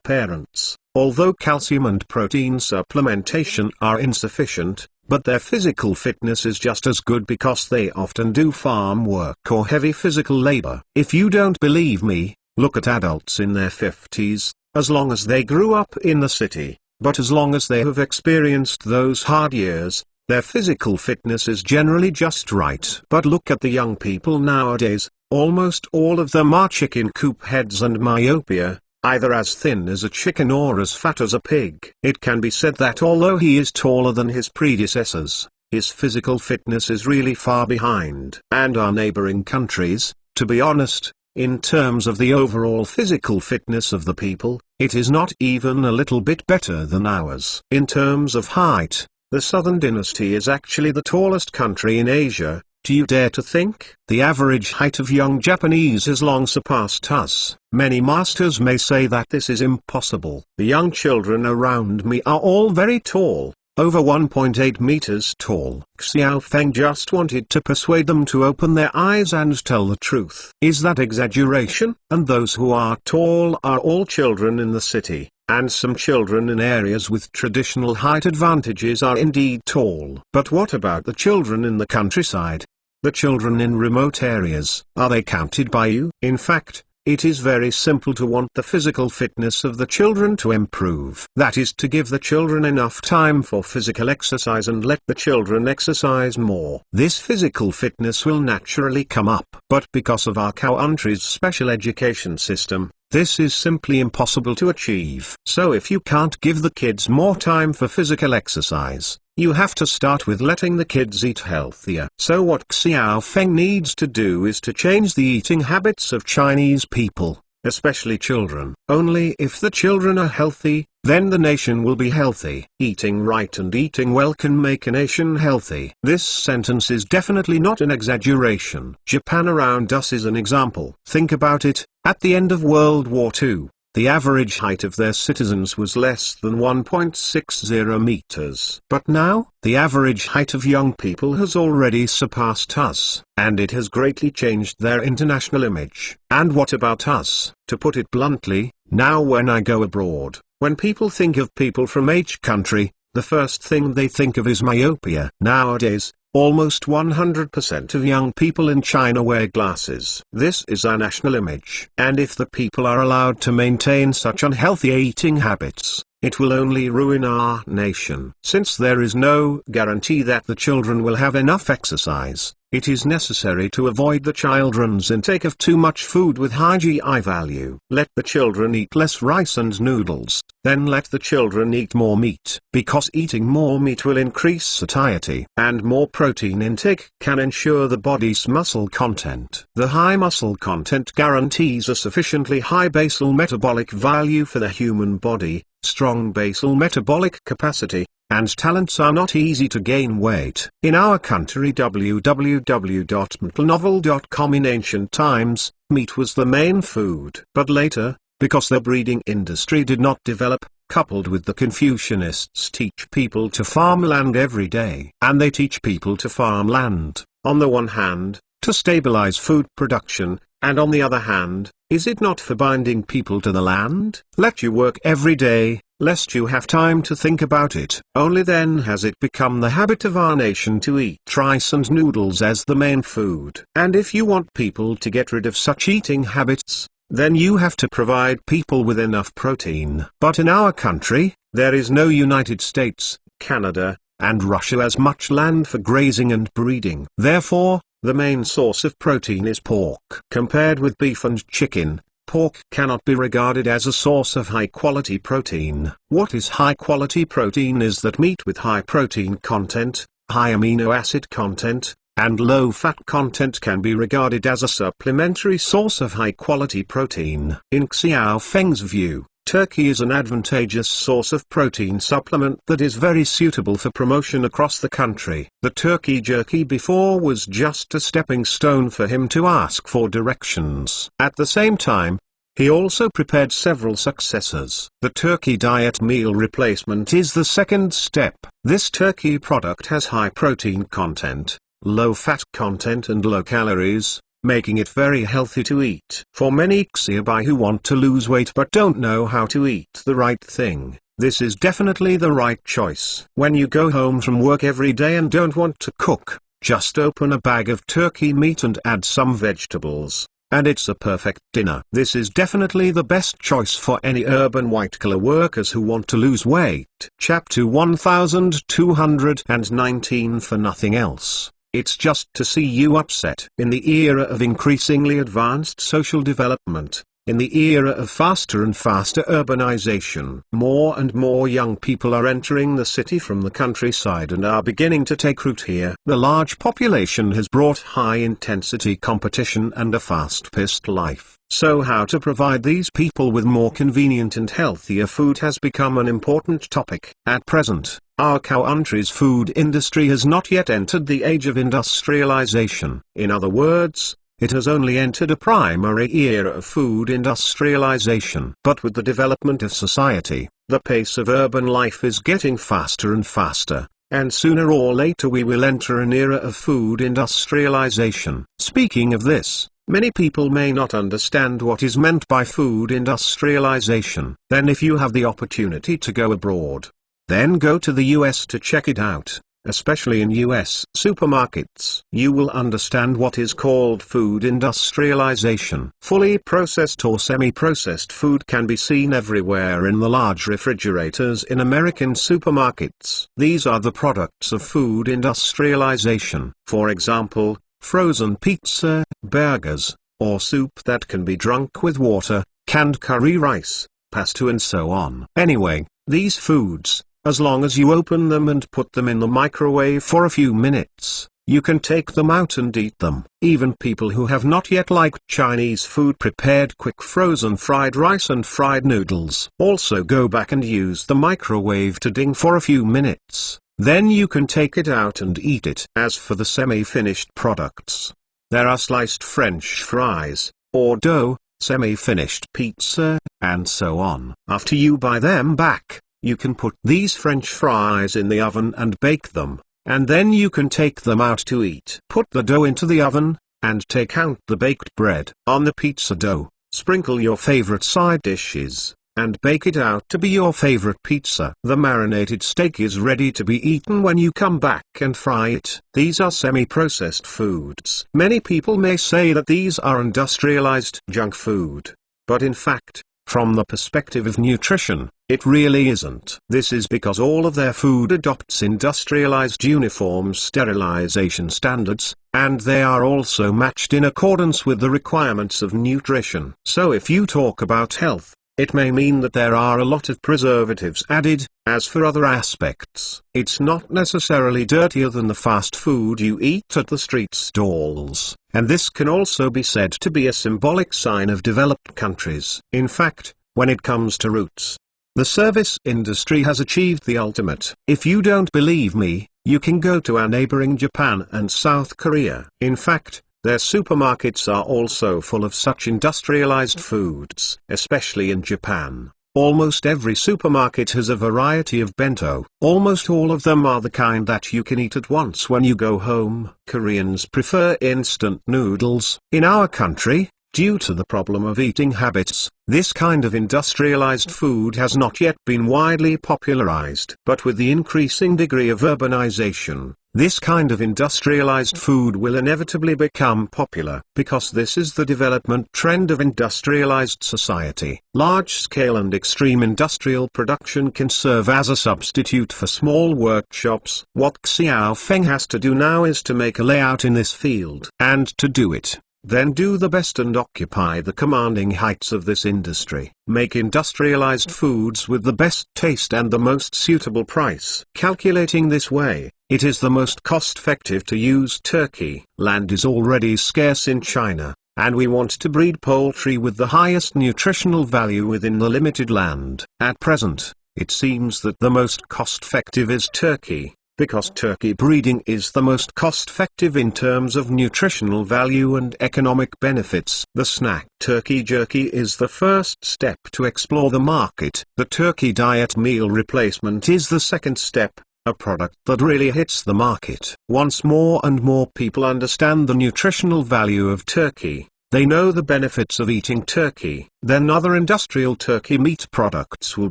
A: parents, although calcium and protein supplementation are insufficient, but their physical fitness is just as good because they often do farm work or heavy physical labor. If you don't believe me, look at adults in their 50s, as long as they grew up in the city, but as long as they have experienced those hard years, their physical fitness is generally just right. But look at the young people nowadays. Almost all of them are chicken coop heads and myopia, either as thin as a chicken or as fat as a pig. It can be said that although he is taller than his predecessors, his physical fitness is really far behind. And our neighboring countries, to be honest, in terms of the overall physical fitness of the people, it is not even a little bit better than ours. In terms of height, The Southern Dynasty is actually the tallest country in Asia. Do you dare to think? The average height of young Japanese has long surpassed us. Many masters may say that this is impossible. The young children around me are all very tall, over 1.8 meters tall. Xiao Feng just wanted to persuade them to open their eyes and tell the truth. Is that exaggeration? And those who are tall are all children in the city, and some children in areas with traditional height advantages are indeed tall. But what about the children in the countryside? The children in remote areas, are they counted by you? In fact, it is very simple to want the physical fitness of the children to improve. That is to give the children enough time for physical exercise and let the children exercise more. This physical fitness will naturally come up. But because of our country's special education system, this is simply impossible to achieve. So if you can't give the kids more time for physical exercise, you have to start with letting the kids eat healthier. So what Xiao Feng needs to do is to change the eating habits of Chinese people, especially children. Only if the children are healthy, then the nation will be healthy. Eating right and eating well can make a nation healthy. This sentence is definitely not an exaggeration. Japan around us is an example. Think about it. At the end of World War II, the average height of their citizens was less than 1.60 meters. But now, the average height of young people has already surpassed us, and it has greatly changed their international image. And what about us? To put it bluntly, now when I go abroad, when people think of people from H country, the first thing they think of is myopia. Nowadays, almost 100% of young people in China wear glasses. This is our national image. And if the people are allowed to maintain such unhealthy eating habits, it will only ruin our nation. Since there is no guarantee that the children will have enough exercise, it is necessary to avoid the children's intake of too much food with high GI value. Let the children eat less rice and noodles, then let the children eat more meat. Because eating more meat will increase satiety, and more protein intake can ensure the body's muscle content. The high muscle content guarantees a sufficiently high basal metabolic value for the human body. Strong basal metabolic capacity and talents are not easy to gain weight. In our country www.mtlnovel.com, in ancient times, meat was the main food. But later, because the breeding industry did not develop, coupled with the Confucianists teach people to farm land every day. And they teach people to farm land, on the one hand, to stabilize food production, and on the other hand, is it not for binding people to the land? Let you work every day, lest you have time to think about it. Only then has it become the habit of our nation to eat rice and noodles as the main food. And if you want people to get rid of such eating habits, then you have to provide people with enough protein. But in our country, there is no United States, Canada, and Russia as much land for grazing and breeding. Therefore, the main source of protein is pork. Compared with beef and chicken, pork cannot be regarded as a source of high-quality protein. What is high-quality protein is that meat with high protein content, high amino acid content, and low fat content can be regarded as a supplementary source of high-quality protein. In Xiao Feng's view, turkey is an advantageous source of protein supplement that is very suitable for promotion across the country. The turkey jerky before was just a stepping stone for him to ask for directions. At the same time, he also prepared several successors. The turkey diet meal replacement is the second step. This turkey product has high protein content, low fat content and low calories, making it very healthy to eat. For many xiaobai who want to lose weight but don't know how to eat the right thing, this is definitely the right choice. When you go home from work every day and don't want to cook, just open a bag of turkey meat and add some vegetables, and it's a perfect dinner. This is definitely the best choice for any urban white-collar workers who want to lose weight. Chapter 1219. For nothing else. It's just to see you upset. In the era of increasingly advanced social development, In the era of faster and faster urbanization, more and more young people are entering the city from the countryside and are beginning to take root here. The large population has brought high-intensity competition and a fast-paced life. So how to provide these people with more convenient and healthier food has become an important topic. At present, our country's food industry has not yet entered the age of industrialization. In other words, it has only entered a primary era of food industrialization. But with the development of society, the pace of urban life is getting faster and faster, and sooner or later we will enter an era of food industrialization. Speaking of this, many people may not understand what is meant by food industrialization. Then if you have the opportunity to go abroad, then go to the US to check it out. Especially in US supermarkets, you will understand what is called food industrialization. Fully processed or semi-processed food can be seen everywhere in the large refrigerators in American supermarkets. These are the products of food industrialization. For example, frozen pizza, burgers, or soup that can be drunk with water, canned curry rice, pasta and so on. Anyway, these foods, as long as you open them and put them in the microwave for a few minutes, you can take them out and eat them. Even people who have not yet liked Chinese food prepared quick frozen fried rice and fried noodles also go back and use the microwave to ding for a few minutes. Then you can take it out and eat it. As for the semi-finished products, there are sliced French fries, or dough, semi-finished pizza, and so on. After you buy them back, you can put these French fries in the oven and bake them, and then you can take them out to eat. Put the dough into the oven, and take out the baked bread. On the pizza dough, sprinkle your favorite side dishes, and bake it out to be your favorite pizza. The marinated steak is ready to be eaten when you come back and fry it. These are semi-processed foods. Many people may say that these are industrialized junk food, but in fact, from the perspective of nutrition, it really isn't. This is because all of their food adopts industrialized uniform sterilization standards, and they are also matched in accordance with the requirements of nutrition. So if you talk about health, it may mean that there are a lot of preservatives added. As for other aspects, it's not necessarily dirtier than the fast food you eat at the street stalls, and this can also be said to be a symbolic sign of developed countries. In fact, when it comes to roots, the service industry has achieved the ultimate. If you don't believe me, you can go to our neighboring Japan and South Korea. In fact, their supermarkets are also full of such industrialized foods. Especially in Japan, almost every supermarket has a variety of bento. Almost all of them are the kind that you can eat at once when you go home. Koreans prefer instant noodles. In our country, due to the problem of eating habits, this kind of industrialized food has not yet been widely popularized. But with the increasing degree of urbanization, this kind of industrialized food will inevitably become popular, because this is the development trend of industrialized society. Large-scale and extreme industrial production can serve as a substitute for small workshops. What Xiao Feng has to do now is to make a layout in this field. And to do it, then do the best and occupy the commanding heights of this industry. Make industrialized foods with the best taste and the most suitable price. Calculating this way, it is the most cost-effective to use turkey. Land is already scarce in China, and we want to breed poultry with the highest nutritional value within the limited land. At present, it seems that the most cost-effective is turkey, because turkey breeding is the most cost-effective in terms of nutritional value and economic benefits. The snack turkey jerky is the first step to explore the market. The turkey diet meal replacement is the second step, a product that really hits the market. Once more and more people understand the nutritional value of turkey, they know the benefits of eating turkey, then other industrial turkey meat products will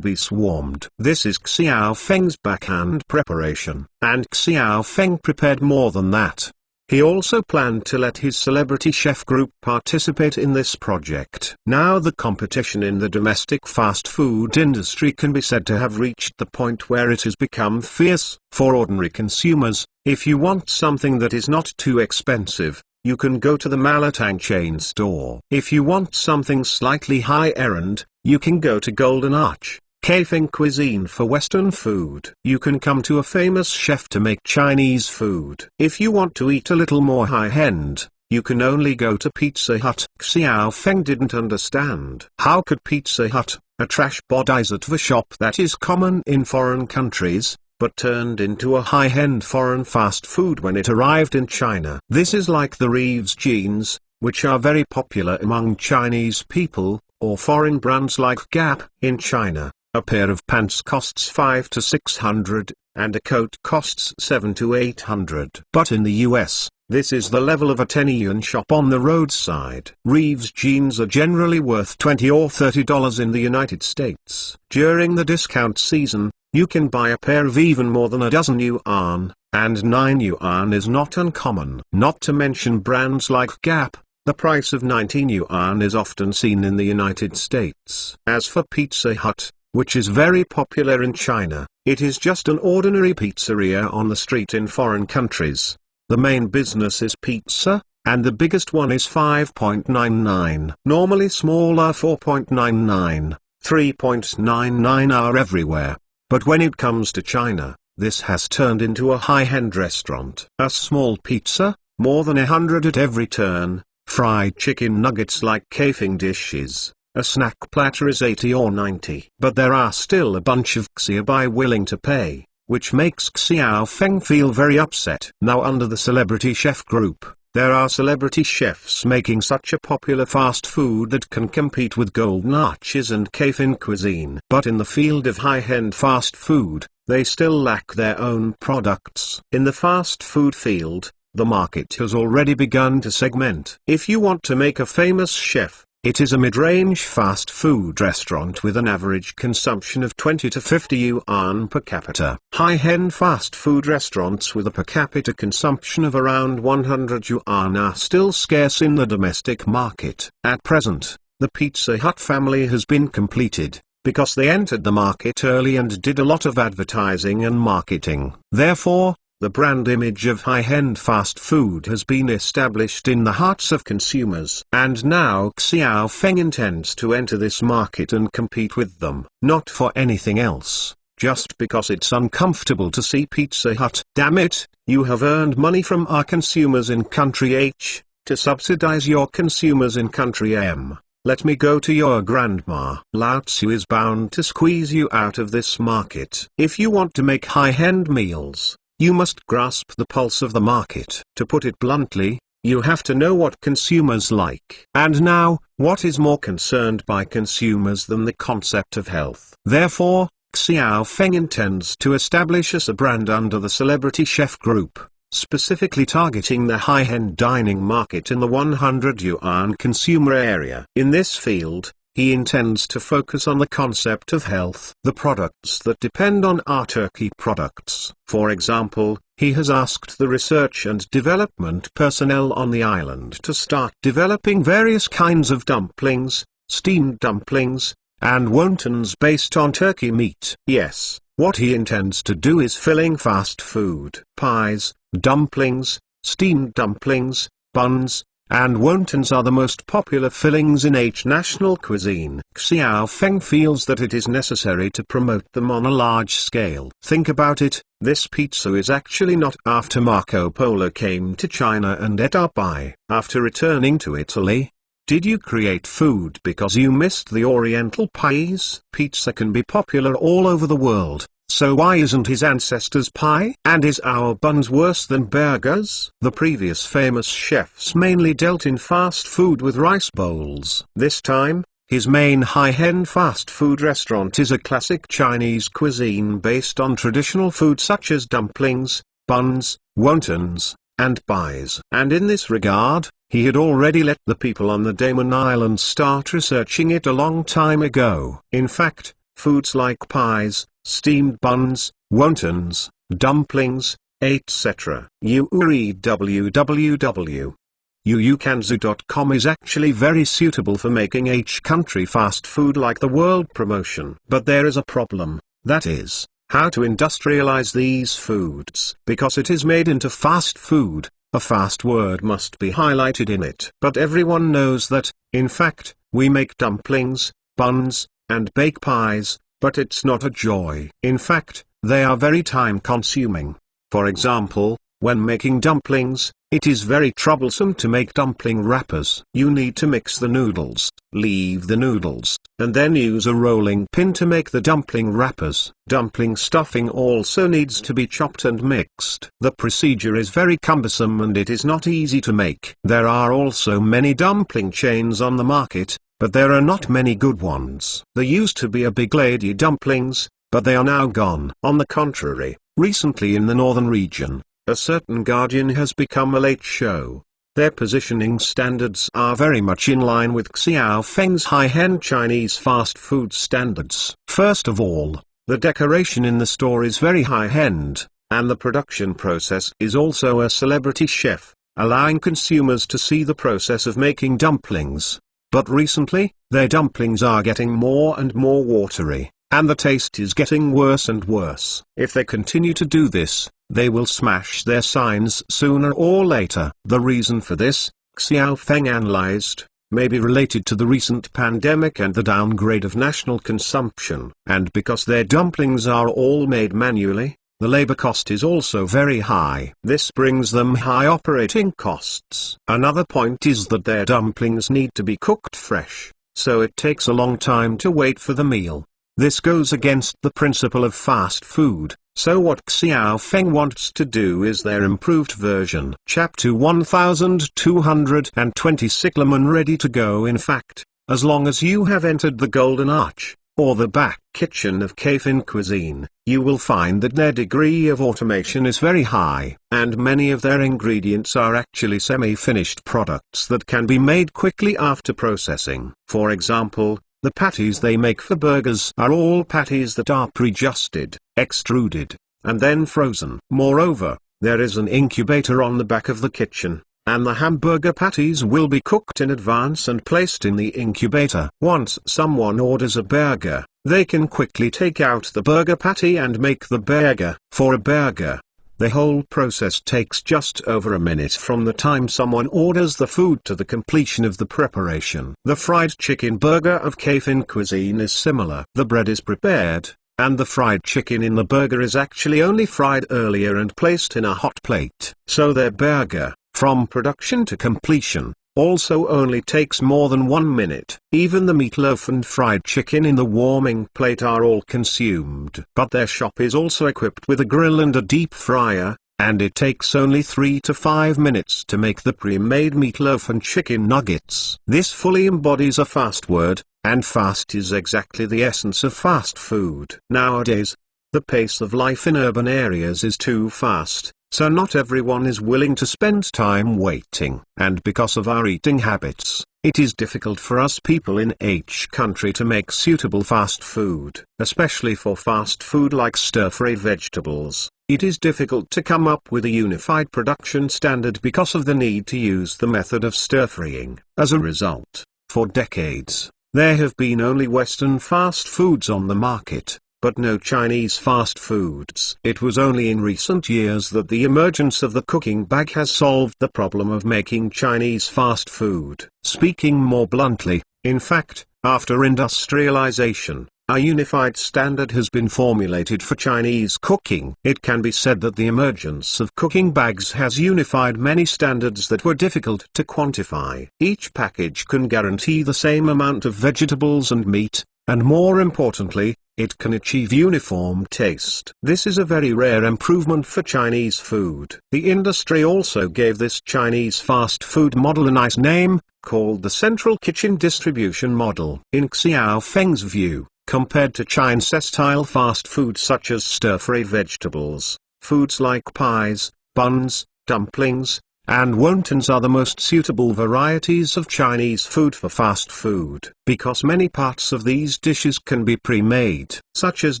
A: be swarmed. This is Xiao Feng's backhand preparation. And Xiao Feng prepared more than that. He also planned to let his celebrity chef group participate in this project. Now the competition in the domestic fast food industry can be said to have reached the point where it has become fierce. For ordinary consumers, if you want something that is not too expensive, you can go to the Malatang chain store. If you want something slightly high-end, you can go to Golden Arch, Kaifeng Cuisine for Western food. You can come to a famous chef to make Chinese food. If you want to eat a little more high-end, you can only go to Pizza Hut. Xiao Feng didn't understand. How could Pizza Hut, a trash bodhisattva shop that is common in foreign countries, but turned into a high-end foreign fast food when it arrived in China? This is like the Reeves jeans, which are very popular among Chinese people, or foreign brands like Gap. In China, a pair of pants costs 500 to 600, and a coat costs 700 to 800. But in the US, this is the level of a 10-yuan shop on the roadside. Reeves jeans are generally worth $20 or $30 in the United States. During the discount season, you can buy a pair of even more than a dozen yuan, and 9 yuan is not uncommon. Not to mention brands like Gap, the price of 19 yuan is often seen in the United States. As for Pizza Hut, which is very popular in China, it is just an ordinary pizzeria on the street in foreign countries. The main business is pizza, and the biggest one is 5.99. Normally smaller 4.99, 3.99 are everywhere. But when it comes to China, this has turned into a high-end restaurant. A small pizza, more than 100 at every turn, fried chicken nuggets like Kaifeng dishes, a snack platter is 80 or 90. But there are still a bunch of xiaobai willing to pay, which makes Xiao Feng feel very upset. Now under the Celebrity Chef group, there are celebrity chefs making such a popular fast food that can compete with Golden Arches and Kaifeng Cuisine. But in the field of high-end fast food, they still lack their own products. In the fast food field, the market has already begun to segment. If you want to make a famous chef, it is a mid-range fast food restaurant with an average consumption of 20 to 50 yuan per capita. High-end fast food restaurants with a per capita consumption of around 100 yuan are still scarce in the domestic market. At present, the Pizza Hut family has been completed, because they entered the market early and did a lot of advertising and marketing. Therefore, the brand image of high-end fast food has been established in the hearts of consumers. And now Xiao Feng intends to enter this market and compete with them. Not for anything else, just because it's uncomfortable to see Pizza Hut. Damn it, you have earned money from our consumers in country H, to subsidize your consumers in country M. Let me go to your grandma. Lao Tzu is bound to squeeze you out of this market. If you want to make high-end meals, you must grasp the pulse of the market. To put it bluntly, you have to know what consumers like. And now, what is more concerned by consumers than the concept of health? Therefore, Xiao Feng intends to establish a brand under the Celebrity Chef group, specifically targeting the high-end dining market in the 100 yuan consumer area. In this field, he intends to focus on the concept of health. The products that depend on are turkey products. For example, he has asked the research and development personnel on the island to start developing various kinds of dumplings, steamed dumplings, and wontons based on turkey meat. Yes, what he intends to do is filling fast food. Pies, dumplings, steamed dumplings, buns, and wontons are the most popular fillings in H national cuisine. Xiao Feng feels that it is necessary to promote them on a large scale. Think about it, this pizza is actually not after Marco Polo came to China and ate our pie. After returning to Italy, did you create food because you missed the Oriental pies? Pizza can be popular all over the world. So why isn't his ancestors' pie? And is our buns worse than burgers? The previous famous chefs mainly dealt in fast food with rice bowls. This time, his main high-end fast food restaurant is a classic Chinese cuisine based on traditional food such as dumplings, buns, wontons, and pies. And in this regard, he had already let the people on the Daman Island start researching it a long time ago. In fact, foods like pies, steamed buns, wontons, dumplings, etc. www.yuukanzu.com is actually very suitable for making H country fast food like the world promotion. But there is a problem, that is, how to industrialize these foods. Because it is made into fast food, a fast word must be highlighted in it. But everyone knows that, in fact, we make dumplings, buns, and bake pies, but it's not a joy. In fact, they are very time-consuming. For example, when making dumplings, it is very troublesome to make dumpling wrappers. You need to mix the noodles, leave the noodles, and then use a rolling pin to make the dumpling wrappers. Dumpling stuffing also needs to be chopped and mixed. The procedure is very cumbersome and it is not easy to make. There are also many dumpling chains on the market, but there are not many good ones. There used to be a Big Lady Dumplings, but they are now gone. On the contrary, recently in the northern region, a certain Guardian has become a late show. Their positioning standards are very much in line with Xiaofeng's high-end Chinese fast food standards. First of all, the decoration in the store is very high-end, and the production process is also a celebrity chef, allowing consumers to see the process of making dumplings. But recently, their dumplings are getting more and more watery, and the taste is getting worse and worse. If they continue to do this, they will smash their signs sooner or later. The reason for this, Xiaofeng analyzed, may be related to the recent pandemic and the downgrade of national consumption. And because their dumplings are all made manually, the labor cost is also very high. This brings them high operating costs. Another point is that their dumplings need to be cooked fresh, so it takes a long time to wait for the meal. This goes against the principle of fast food, so what Xiaofeng wants to do is their improved version. Chapter 1226 Lemon ready to go. In fact, as long as you have entered the Golden Arch, or the back kitchen of Caifin Cuisine, you will find that their degree of automation is very high, and many of their ingredients are actually semi-finished products that can be made quickly after processing. For example, the patties they make for burgers are all patties that are pre-adjusted, extruded, and then frozen. Moreover, there is an incubator on the back of the kitchen, and the hamburger patties will be cooked in advance and placed in the incubator. Once someone orders a burger, they can quickly take out the burger patty and make the burger. For a burger, the whole process takes just over a minute from the time someone orders the food to the completion of the preparation. The fried chicken burger of Caifin Cuisine is similar. The bread is prepared, and the fried chicken in the burger is actually only fried earlier and placed in a hot plate. So their burger, from production to completion, also only takes more than 1 minute. Even the meatloaf and fried chicken in the warming plate are all consumed. But their shop is also equipped with a grill and a deep fryer, and it takes only 3 to 5 minutes to make the pre-made meatloaf and chicken nuggets. This fully embodies a fast word, and fast is exactly the essence of fast food. Nowadays, the pace of life in urban areas is too fast, so not everyone is willing to spend time waiting. And because of our eating habits, it is difficult for us people in each country to make suitable fast food. Especially for fast food like stir-fried vegetables, it is difficult to come up with a unified production standard because of the need to use the method of stir-frying. As a result, for decades, there have been only Western fast foods on the market, but no Chinese fast foods. It was only in recent years that the emergence of the cooking bag has solved the problem of making Chinese fast food. Speaking more bluntly, in fact, after industrialization, a unified standard has been formulated for Chinese cooking. It can be said that the emergence of cooking bags has unified many standards that were difficult to quantify. Each package can guarantee the same amount of vegetables and meat, and more importantly, it can achieve uniform taste. This is a very rare improvement for Chinese food. The industry also gave this Chinese fast food model a nice name, called the Central Kitchen Distribution Model. In Xiaofeng's view, compared to Chinese-style fast food such as stir-fried vegetables, foods like pies, buns, dumplings, and wontons are the most suitable varieties of Chinese food for fast food, because many parts of these dishes can be pre-made, such as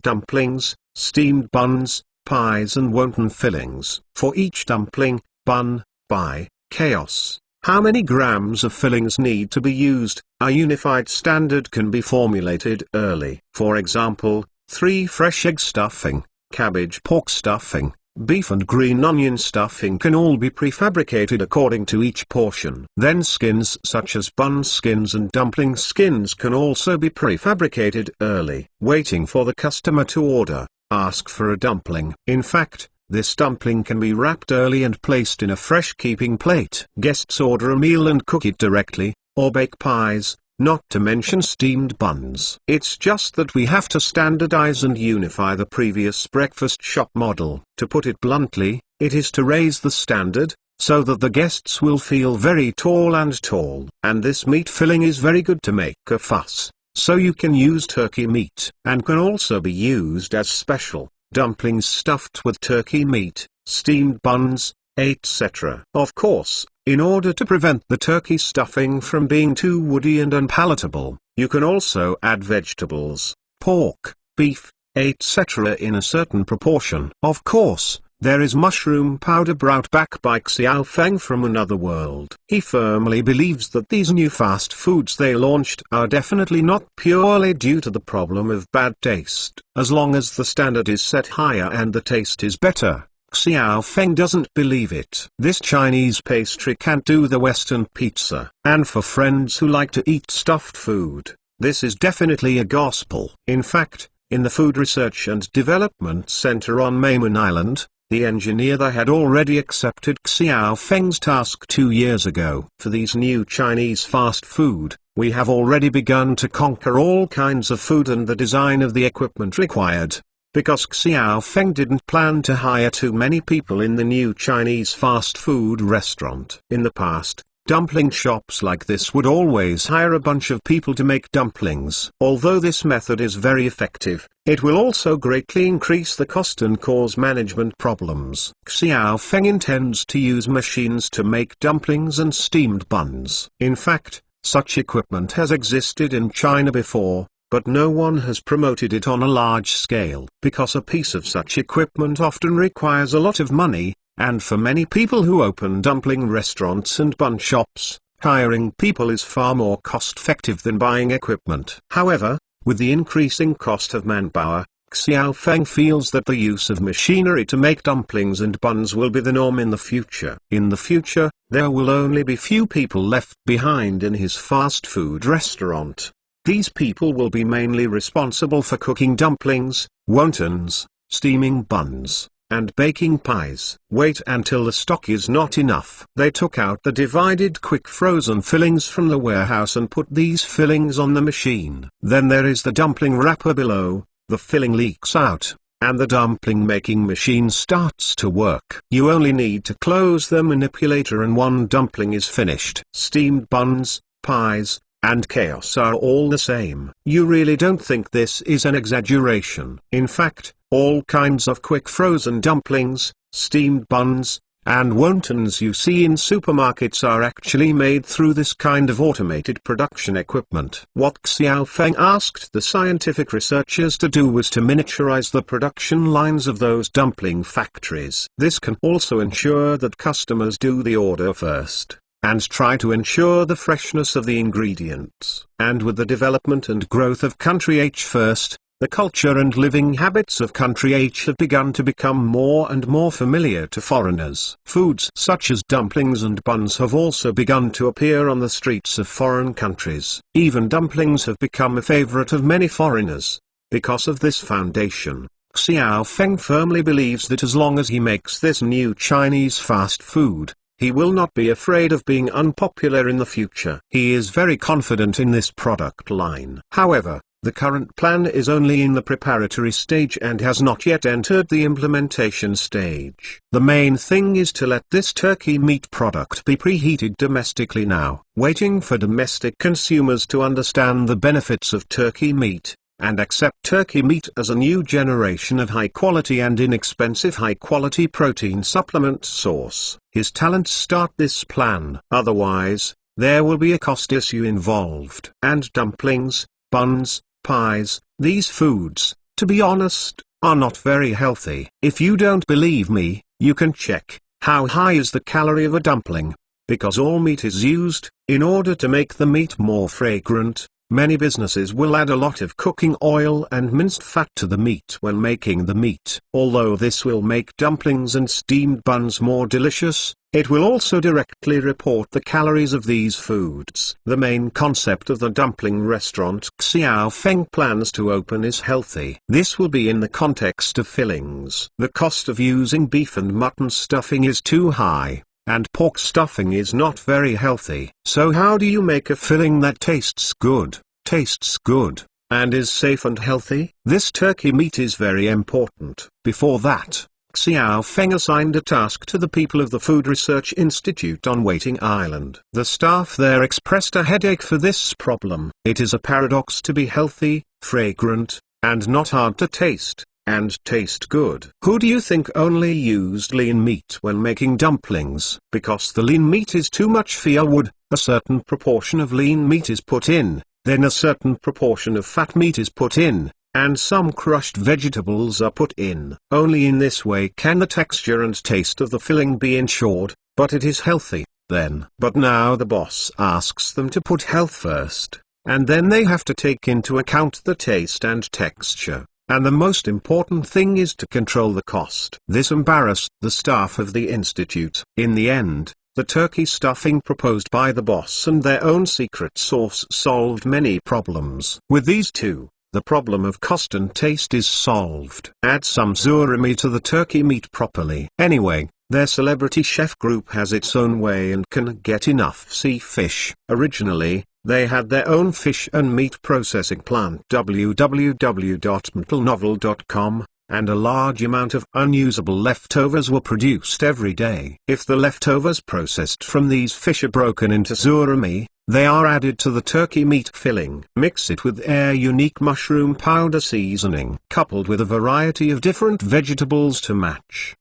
A: dumplings, steamed buns, pies and wonton fillings. For each dumpling, bun, pie, chaos, how many grams of fillings need to be used, a unified standard can be formulated early. For example, 3 fresh egg stuffing, cabbage pork stuffing, beef and green onion stuffing can all be prefabricated according to each portion. Then skins such as bun skins and dumpling skins can also be prefabricated early. Waiting for the customer to order, ask for a dumpling. In fact, this dumpling can be wrapped early and placed in a fresh keeping plate. Guests order a meal and cook it directly, or bake pies, not to mention steamed buns. It's just that we have to standardize and unify the previous breakfast shop model. To put it bluntly, it is to raise the standard, so that the guests will feel very tall. And this meat filling is very good to make a fuss, so you can use turkey meat, and can also be used as special dumplings stuffed with turkey meat, steamed buns, etc. Of course, in order to prevent the turkey stuffing from being too woody and unpalatable, you can also add vegetables, pork, beef, etc. in a certain proportion. Of course, there is mushroom powder brought back by Xiaofeng from another world. He firmly believes that these new fast foods they launched are definitely not purely due to the problem of bad taste. As long as the standard is set higher and the taste is better, Xiaofeng doesn't believe it. This Chinese pastry can't do the Western pizza. And for friends who like to eat stuffed food, this is definitely a gospel. In fact, in the Food Research and Development Center on Maiman Island, the engineer there had already accepted Xiaofeng's task 2 years ago. For these new Chinese fast food, we have already begun to conquer all kinds of food and the design of the equipment required. Because Xiaofeng didn't plan to hire too many people in the new Chinese fast food restaurant. In the past, dumpling shops like this would always hire a bunch of people to make dumplings. Although this method is very effective, it will also greatly increase the cost and cause management problems. Xiaofeng intends to use machines to make dumplings and steamed buns. In fact, such equipment has existed in China before, but no one has promoted it on a large scale. Because a piece of such equipment often requires a lot of money, and for many people who open dumpling restaurants and bun shops, hiring people is far more cost-effective than buying equipment. However, with the increasing cost of manpower, Xiaofeng feels that the use of machinery to make dumplings and buns will be the norm in the future. In the future, there will only be few people left behind in his fast food restaurant. These people will be mainly responsible for cooking dumplings, wontons, steaming buns, and baking pies. Wait until the stock is not enough. They took out the divided quick frozen fillings from the warehouse and put these fillings on the machine. Then there is the dumpling wrapper below, the filling leaks out, and the dumpling making machine starts to work. You only need to close the manipulator and one dumpling is finished. Steamed buns, pies, and chaos are all the same. You really don't think this is an exaggeration. In fact, all kinds of quick frozen dumplings, steamed buns, and wontons you see in supermarkets are actually made through this kind of automated production equipment. What Xiaofeng asked the scientific researchers to do was to miniaturize the production lines of those dumpling factories. This can also ensure that customers do the order first, and try to ensure the freshness of the ingredients. And with the development and growth of Country H first, the culture and living habits of Country H have begun to become more and more familiar to foreigners. Foods such as dumplings and buns have also begun to appear on the streets of foreign countries. Even dumplings have become a favorite of many foreigners. Because of this foundation, Xiaofeng firmly believes that as long as he makes this new Chinese fast food, he will not be afraid of being unpopular in the future. He is very confident in this product line. However, the current plan is only in the preparatory stage and has not yet entered the implementation stage. The main thing is to let this turkey meat product be preheated domestically now, waiting for domestic consumers to understand the benefits of turkey meat, and accept turkey meat as a new generation of high-quality and inexpensive high-quality protein supplement source. His talents start this plan. Otherwise, there will be a cost issue involved. And dumplings, buns, pies, these foods, to be honest, are not very healthy. If you don't believe me, you can check how high is the calorie of a dumpling. Because all meat is used, in order to make the meat more fragrant, Many businesses will add a lot of cooking oil and minced fat to the meat when making the meat. Although this will make dumplings and steamed buns more delicious, it will also directly report the calories of these foods. The main concept of the dumpling restaurant Xiao Feng plans to open is healthy. This will be in the context of fillings. The cost of using beef and mutton stuffing is too high, and pork stuffing is not very healthy. So how do you make a filling that tastes good, and is safe and healthy? This turkey meat is very important. Before that, Xiao Feng assigned a task to the people of the Food Research Institute on Waiting Island. The staff there expressed a headache for this problem. It is a paradox to be healthy, fragrant, and not hard to taste, and taste good. Who do you think only used lean meat when making dumplings? Because the lean meat is too much firewood, a certain proportion of lean meat is put in, then a certain proportion of fat meat is put in, and some crushed vegetables are put in. Only in this way can the texture and taste of the filling be ensured, but it is healthy, then. But now the boss asks them to put health first, and then they have to take into account the taste and texture. And the most important thing is to control the cost. This embarrassed the staff of the institute. In the end, the turkey stuffing proposed by the boss and their own secret sauce solved many problems. With these two, the problem of cost and taste is solved. Add some surimi to the turkey meat properly. Anyway, their celebrity chef group has its own way and can get enough sea fish. Originally, they had their own fish and meat processing plant www.mentalnovel.com, and a large amount of unusable leftovers were produced every day. If the leftovers processed from these fish are broken into surimi, they are added to the turkey meat filling. Mix it with their unique mushroom powder seasoning, coupled with a variety of different vegetables to match.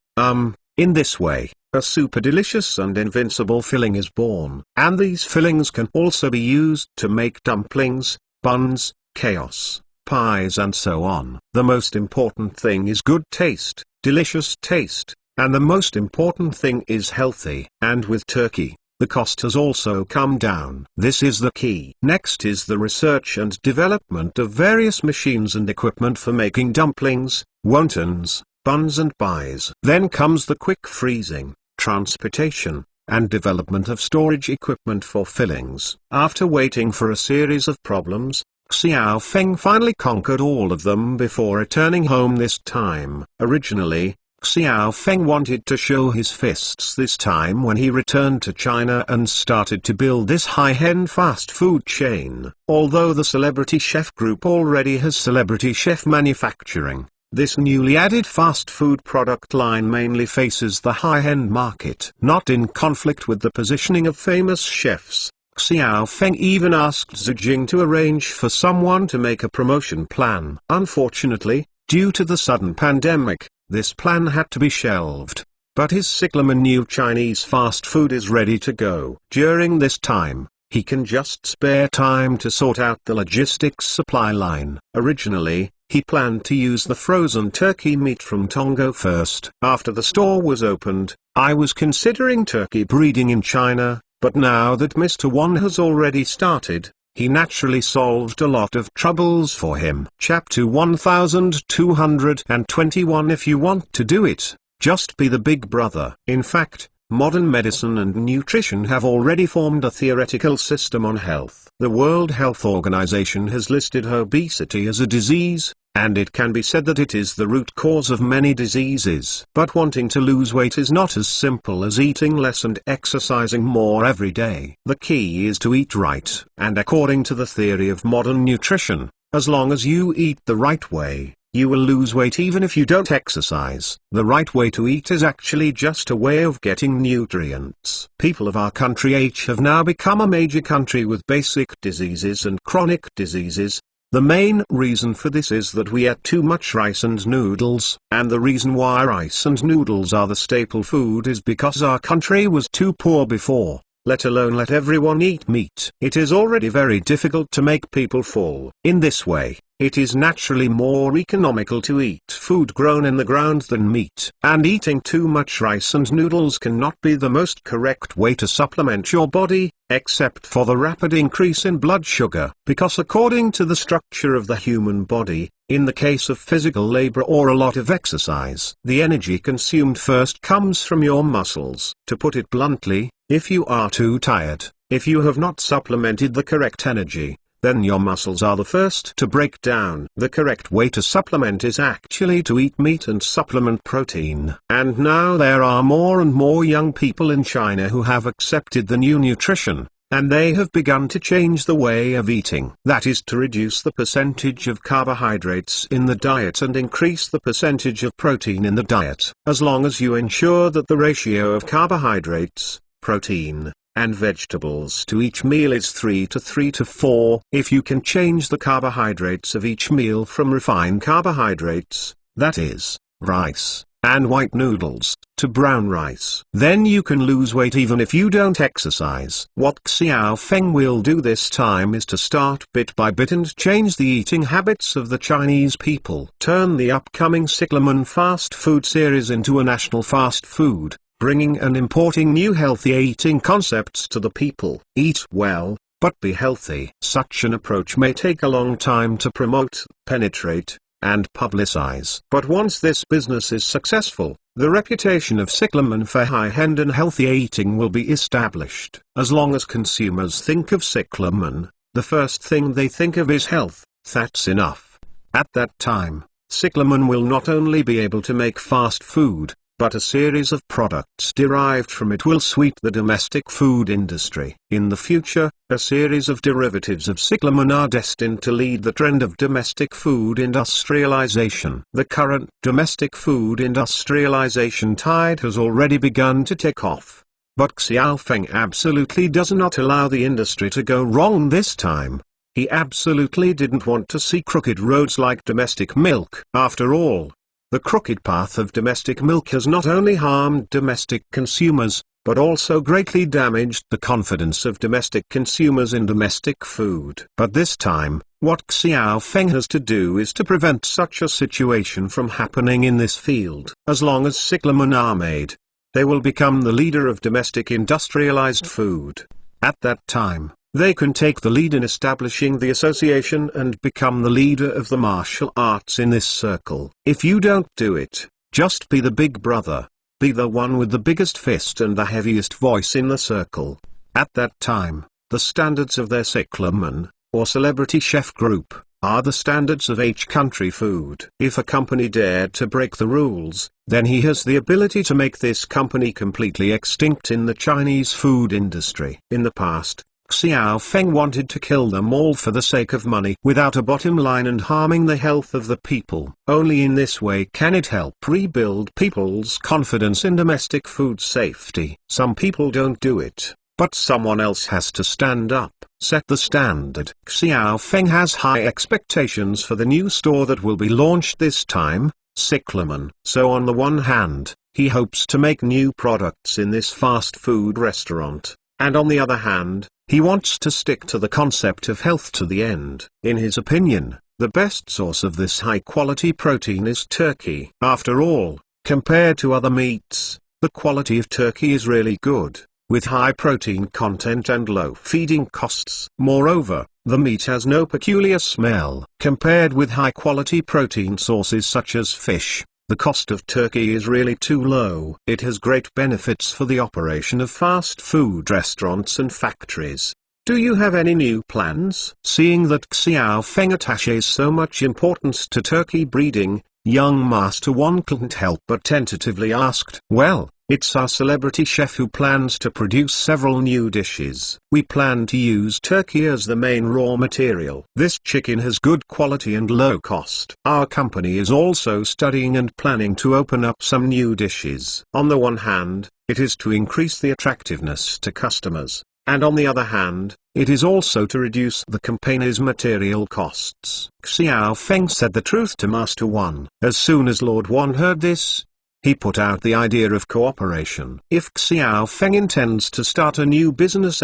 A: In this way, a super delicious and invincible filling is born. And these fillings can also be used to make dumplings, buns, chaos, pies and so on. The most important thing is good taste, delicious taste, and the most important thing is healthy. And with turkey, the cost has also come down. This is the key. Next is the research and development of various machines and equipment for making dumplings, wontons, buns and pies. Then comes the quick freezing, transportation, and development of storage equipment for fillings. After waiting for a series of problems, Xiao Feng finally conquered all of them before returning home this time. Originally, Xiao Feng wanted to show his fists this time when he returned to China and started to build this high-end fast food chain. Although the Celebrity Chef Group already has Celebrity Chef Manufacturing, this newly added fast food product line mainly faces the high-end market. Not in conflict with the positioning of famous chefs, Xiao Feng even asked Zhu Jing to arrange for someone to make a promotion plan. Unfortunately, due to the sudden pandemic, this plan had to be shelved, but his Cyclamen new Chinese fast food is ready to go. During this time, he can just spare time to sort out the logistics supply line. Originally, he planned to use the frozen turkey meat from Tongo first. After the store was opened, I was considering turkey breeding in China, but now that Mr. Wan has already started, he naturally solved a lot of troubles for him. Chapter 1221. If you want to do it, just be the big brother. In fact, modern medicine and nutrition have already formed a theoretical system on health. The World Health Organization has listed obesity as a disease, and it can be said that it is the root cause of many diseases. But wanting to lose weight is not as simple as eating less and exercising more every day. The key is to eat right, and according to the theory of modern nutrition, as long as you eat the right way, you will lose weight even if you don't exercise. The right way to eat is actually just a way of getting nutrients. People of our country have now become a major country with basic diseases and chronic diseases. The main reason for this is that we eat too much rice and noodles, and the reason why rice and noodles are the staple food is because our country was too poor before, let alone let everyone eat meat. It is already very difficult to make people full. In this way, it is naturally more economical to eat food grown in the ground than meat. And eating too much rice and noodles cannot be the most correct way to supplement your body. except for the rapid increase in blood sugar. Because according to the structure of the human body, in the case of physical labor or a lot of exercise, the energy consumed first comes from your muscles. To put it bluntly, if you are too tired, if you have not supplemented the correct energy, then your muscles are the first to break down. The correct way to supplement is actually to eat meat and supplement protein. And now there are more and more young people in China who have accepted the new nutrition, and they have begun to change the way of eating. That is to reduce the percentage of carbohydrates in the diet and increase the percentage of protein in the diet. As long as you ensure that the ratio of carbohydrates, protein, and vegetables to each meal is 3 to 4. If you can change the carbohydrates of each meal from refined carbohydrates, that is, rice, and white noodles, to brown rice, then you can lose weight even if you don't exercise. What Xiao Feng will do this time is to start bit by bit and change the eating habits of the Chinese people. Turn the upcoming Cyclamen fast food series into a national fast food, bringing and importing new healthy eating concepts to the people. Eat well, but be healthy. Such an approach may take a long time to promote, penetrate, and publicize. But once this business is successful, the reputation of Cyclamen for high-end and healthy eating will be established. As long as consumers think of Cyclamen, the first thing they think of is health. That's enough. At that time, Cyclamen will not only be able to make fast food, but a series of products derived from it will sweep the domestic food industry. In the future, a series of derivatives of Cyclamen are destined to lead the trend of domestic food industrialization. The current domestic food industrialization tide has already begun to take off. But Xiao Feng absolutely does not allow the industry to go wrong this time. He absolutely didn't want to see crooked roads like domestic milk. After all, the crooked path of domestic milk has not only harmed domestic consumers, but also greatly damaged the confidence of domestic consumers in domestic food. But this time, what Xiao Feng has to do is to prevent such a situation from happening in this field. As long as Cyclamen are made, they will become the leader of domestic industrialized food. At that time, they can take the lead in establishing the association and become the leader of the martial arts in this circle. If you don't do it, just be the big brother, be the one with the biggest fist and the heaviest voice in the circle. At that time, the standards of their Cyclamen, or celebrity chef group, are the standards of each country food. If a company dared to break the rules, then he has the ability to make this company completely extinct in the Chinese food industry. In the past, Xiao Feng wanted to kill them all for the sake of money without a bottom line and harming the health of the people. Only in this way can it help rebuild people's confidence in domestic food safety. Some people don't do it, but someone else has to stand up, set the standard. Xiao Feng has high expectations for the new store that will be launched this time, Cyclamen. So on the one hand, he hopes to make new products in this fast food restaurant, and on the other hand, he wants to stick to the concept of health to the end. In his opinion, the best source of this high-quality protein is turkey. After all, compared to other meats, the quality of turkey is really good, with high protein content and low feeding costs. Moreover, the meat has no peculiar smell. Compared with high-quality protein sources such as fish, the cost of turkey is really too low. It has great benefits for the operation of fast food restaurants and factories. Do you have any new plans? Seeing that Xiao Feng attaches so much importance to turkey breeding, young Master Wan couldn't help but tentatively asked. Well, it's our celebrity chef who plans to produce several new dishes. We plan to use turkey as the main raw material. This chicken has good quality and low cost. Our company is also studying and planning to open up some new dishes. On the one hand, it is to increase the attractiveness to customers, and on the other hand, it is also to reduce the company's material costs. Xiao Feng said the truth to Master Wan. As soon as Lord Wan heard this, he put out the idea of cooperation. If Xiao Feng intends to start a new business,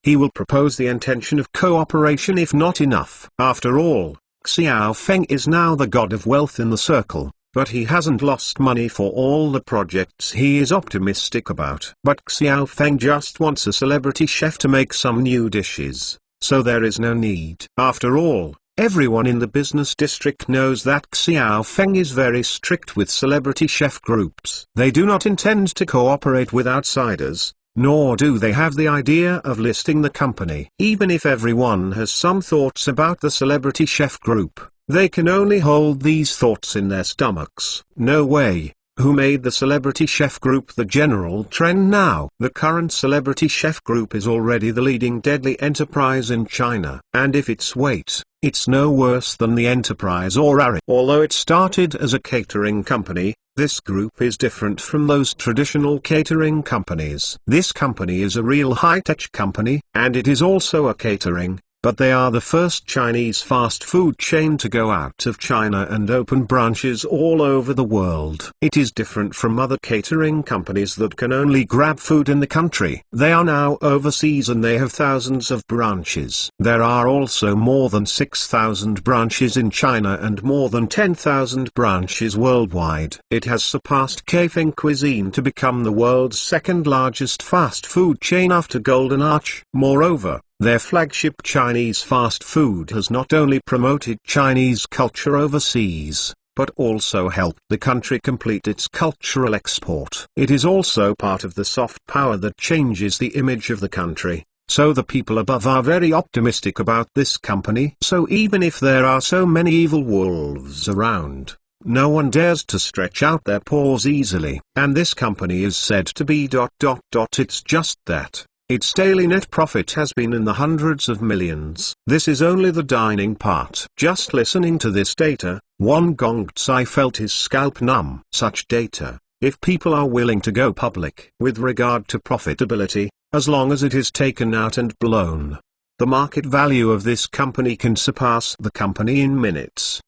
A: he will propose the intention of cooperation if not enough. After all, Xiao Feng is now the god of wealth in the circle. but he hasn't lost money for all the projects he is optimistic about. But Xiao Feng just wants a celebrity chef to make some new dishes, so there is no need. After all, everyone in the business district knows that Xiao Feng is very strict with celebrity chef groups. They do not intend to cooperate with outsiders, nor do they have the idea of listing the company. Even if everyone has some thoughts about the celebrity chef group, they can only hold these thoughts in their stomachs. No way. Who made the celebrity chef group the general trend now? The current celebrity chef group is already the leading deadly enterprise in China. And if it's weight, it's no worse than the Enterprise or Ari. Although it started as a catering company, this group is different from those traditional catering companies. This company is a real high-tech company, and it is also a catering, but they are the first Chinese fast food chain to go out of China and open branches all over the world. It is different from other catering companies that can only grab food in the country. They are now overseas and they have thousands of branches. There are also more than 6,000 branches in China and more than 10,000 branches worldwide. It has surpassed Kaifeng Cuisine to become the world's second largest fast food chain after Golden Arch. Moreover, their flagship Chinese fast food has not only promoted Chinese culture overseas, but also helped the country complete its cultural export. It is also part of the soft power that changes the image of the country, so the people above are very optimistic about this company. So even if there are so many evil wolves around, no one dares to stretch out their paws easily. And this company is said to be ... It's just that its daily net profit has been in the hundreds of millions. This is only the dining part. Just listening to this data, Wang Gongcai felt his scalp numb. Such data, if people are willing to go public with regard to profitability, as long as it is taken out and blown, the market value of this company can surpass the company in minutes.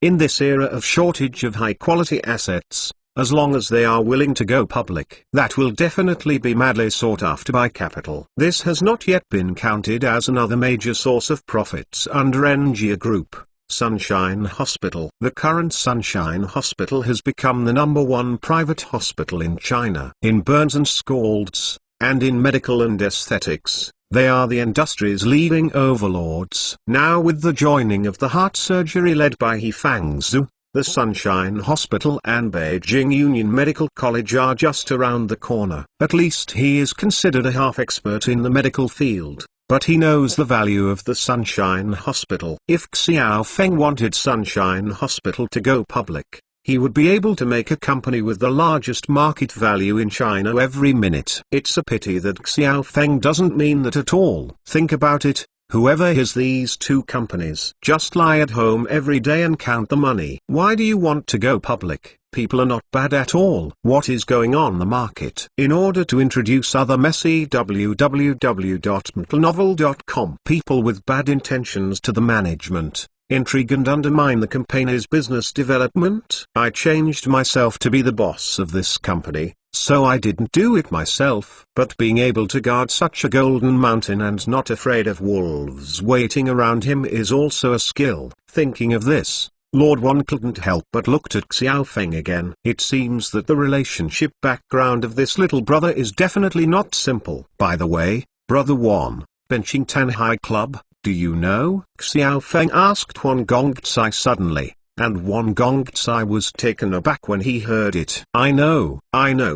A: In this era of shortage of high-quality assets, as long as they are willing to go public, that will definitely be madly sought after by capital. This has not yet been counted as another major source of profits under Engia Group, Sunshine Hospital. The current Sunshine Hospital has become the #1 private hospital in China. In burns and scalds, and in medical and aesthetics, they are the industry's leading overlords. Now with the joining of the heart surgery led by He Fangzhu, the Sunshine Hospital and Beijing Union Medical College are just around the corner. At least he is considered a half-expert in the medical field, but he knows the value of the Sunshine Hospital. If Xiao Feng wanted Sunshine Hospital to go public, he would be able to make a company with the largest market value in China every minute. It's a pity that Xiao Feng doesn't mean that at all. Think about it. Whoever has these two companies just lie at home every day and count the money. Why do you want to go public? People are not bad at all. What is going on the market? In order to introduce other messy www.mtlnovel.com people with bad intentions to the management, intrigue and undermine the company's business development. I changed myself to be the boss of this company, so I didn't do it myself. But being able to guard such a golden mountain and not afraid of wolves waiting around him is also a skill. Thinking of this, Lord Wan couldn't help but looked at Xiao Feng again. It seems that the relationship background of this little brother is definitely not simple. By the way, Brother Wan, benching Tanhai Club, do you know? Xiao Feng asked Wang Gongcai suddenly, and Wang Gongcai was taken aback when he heard it. I know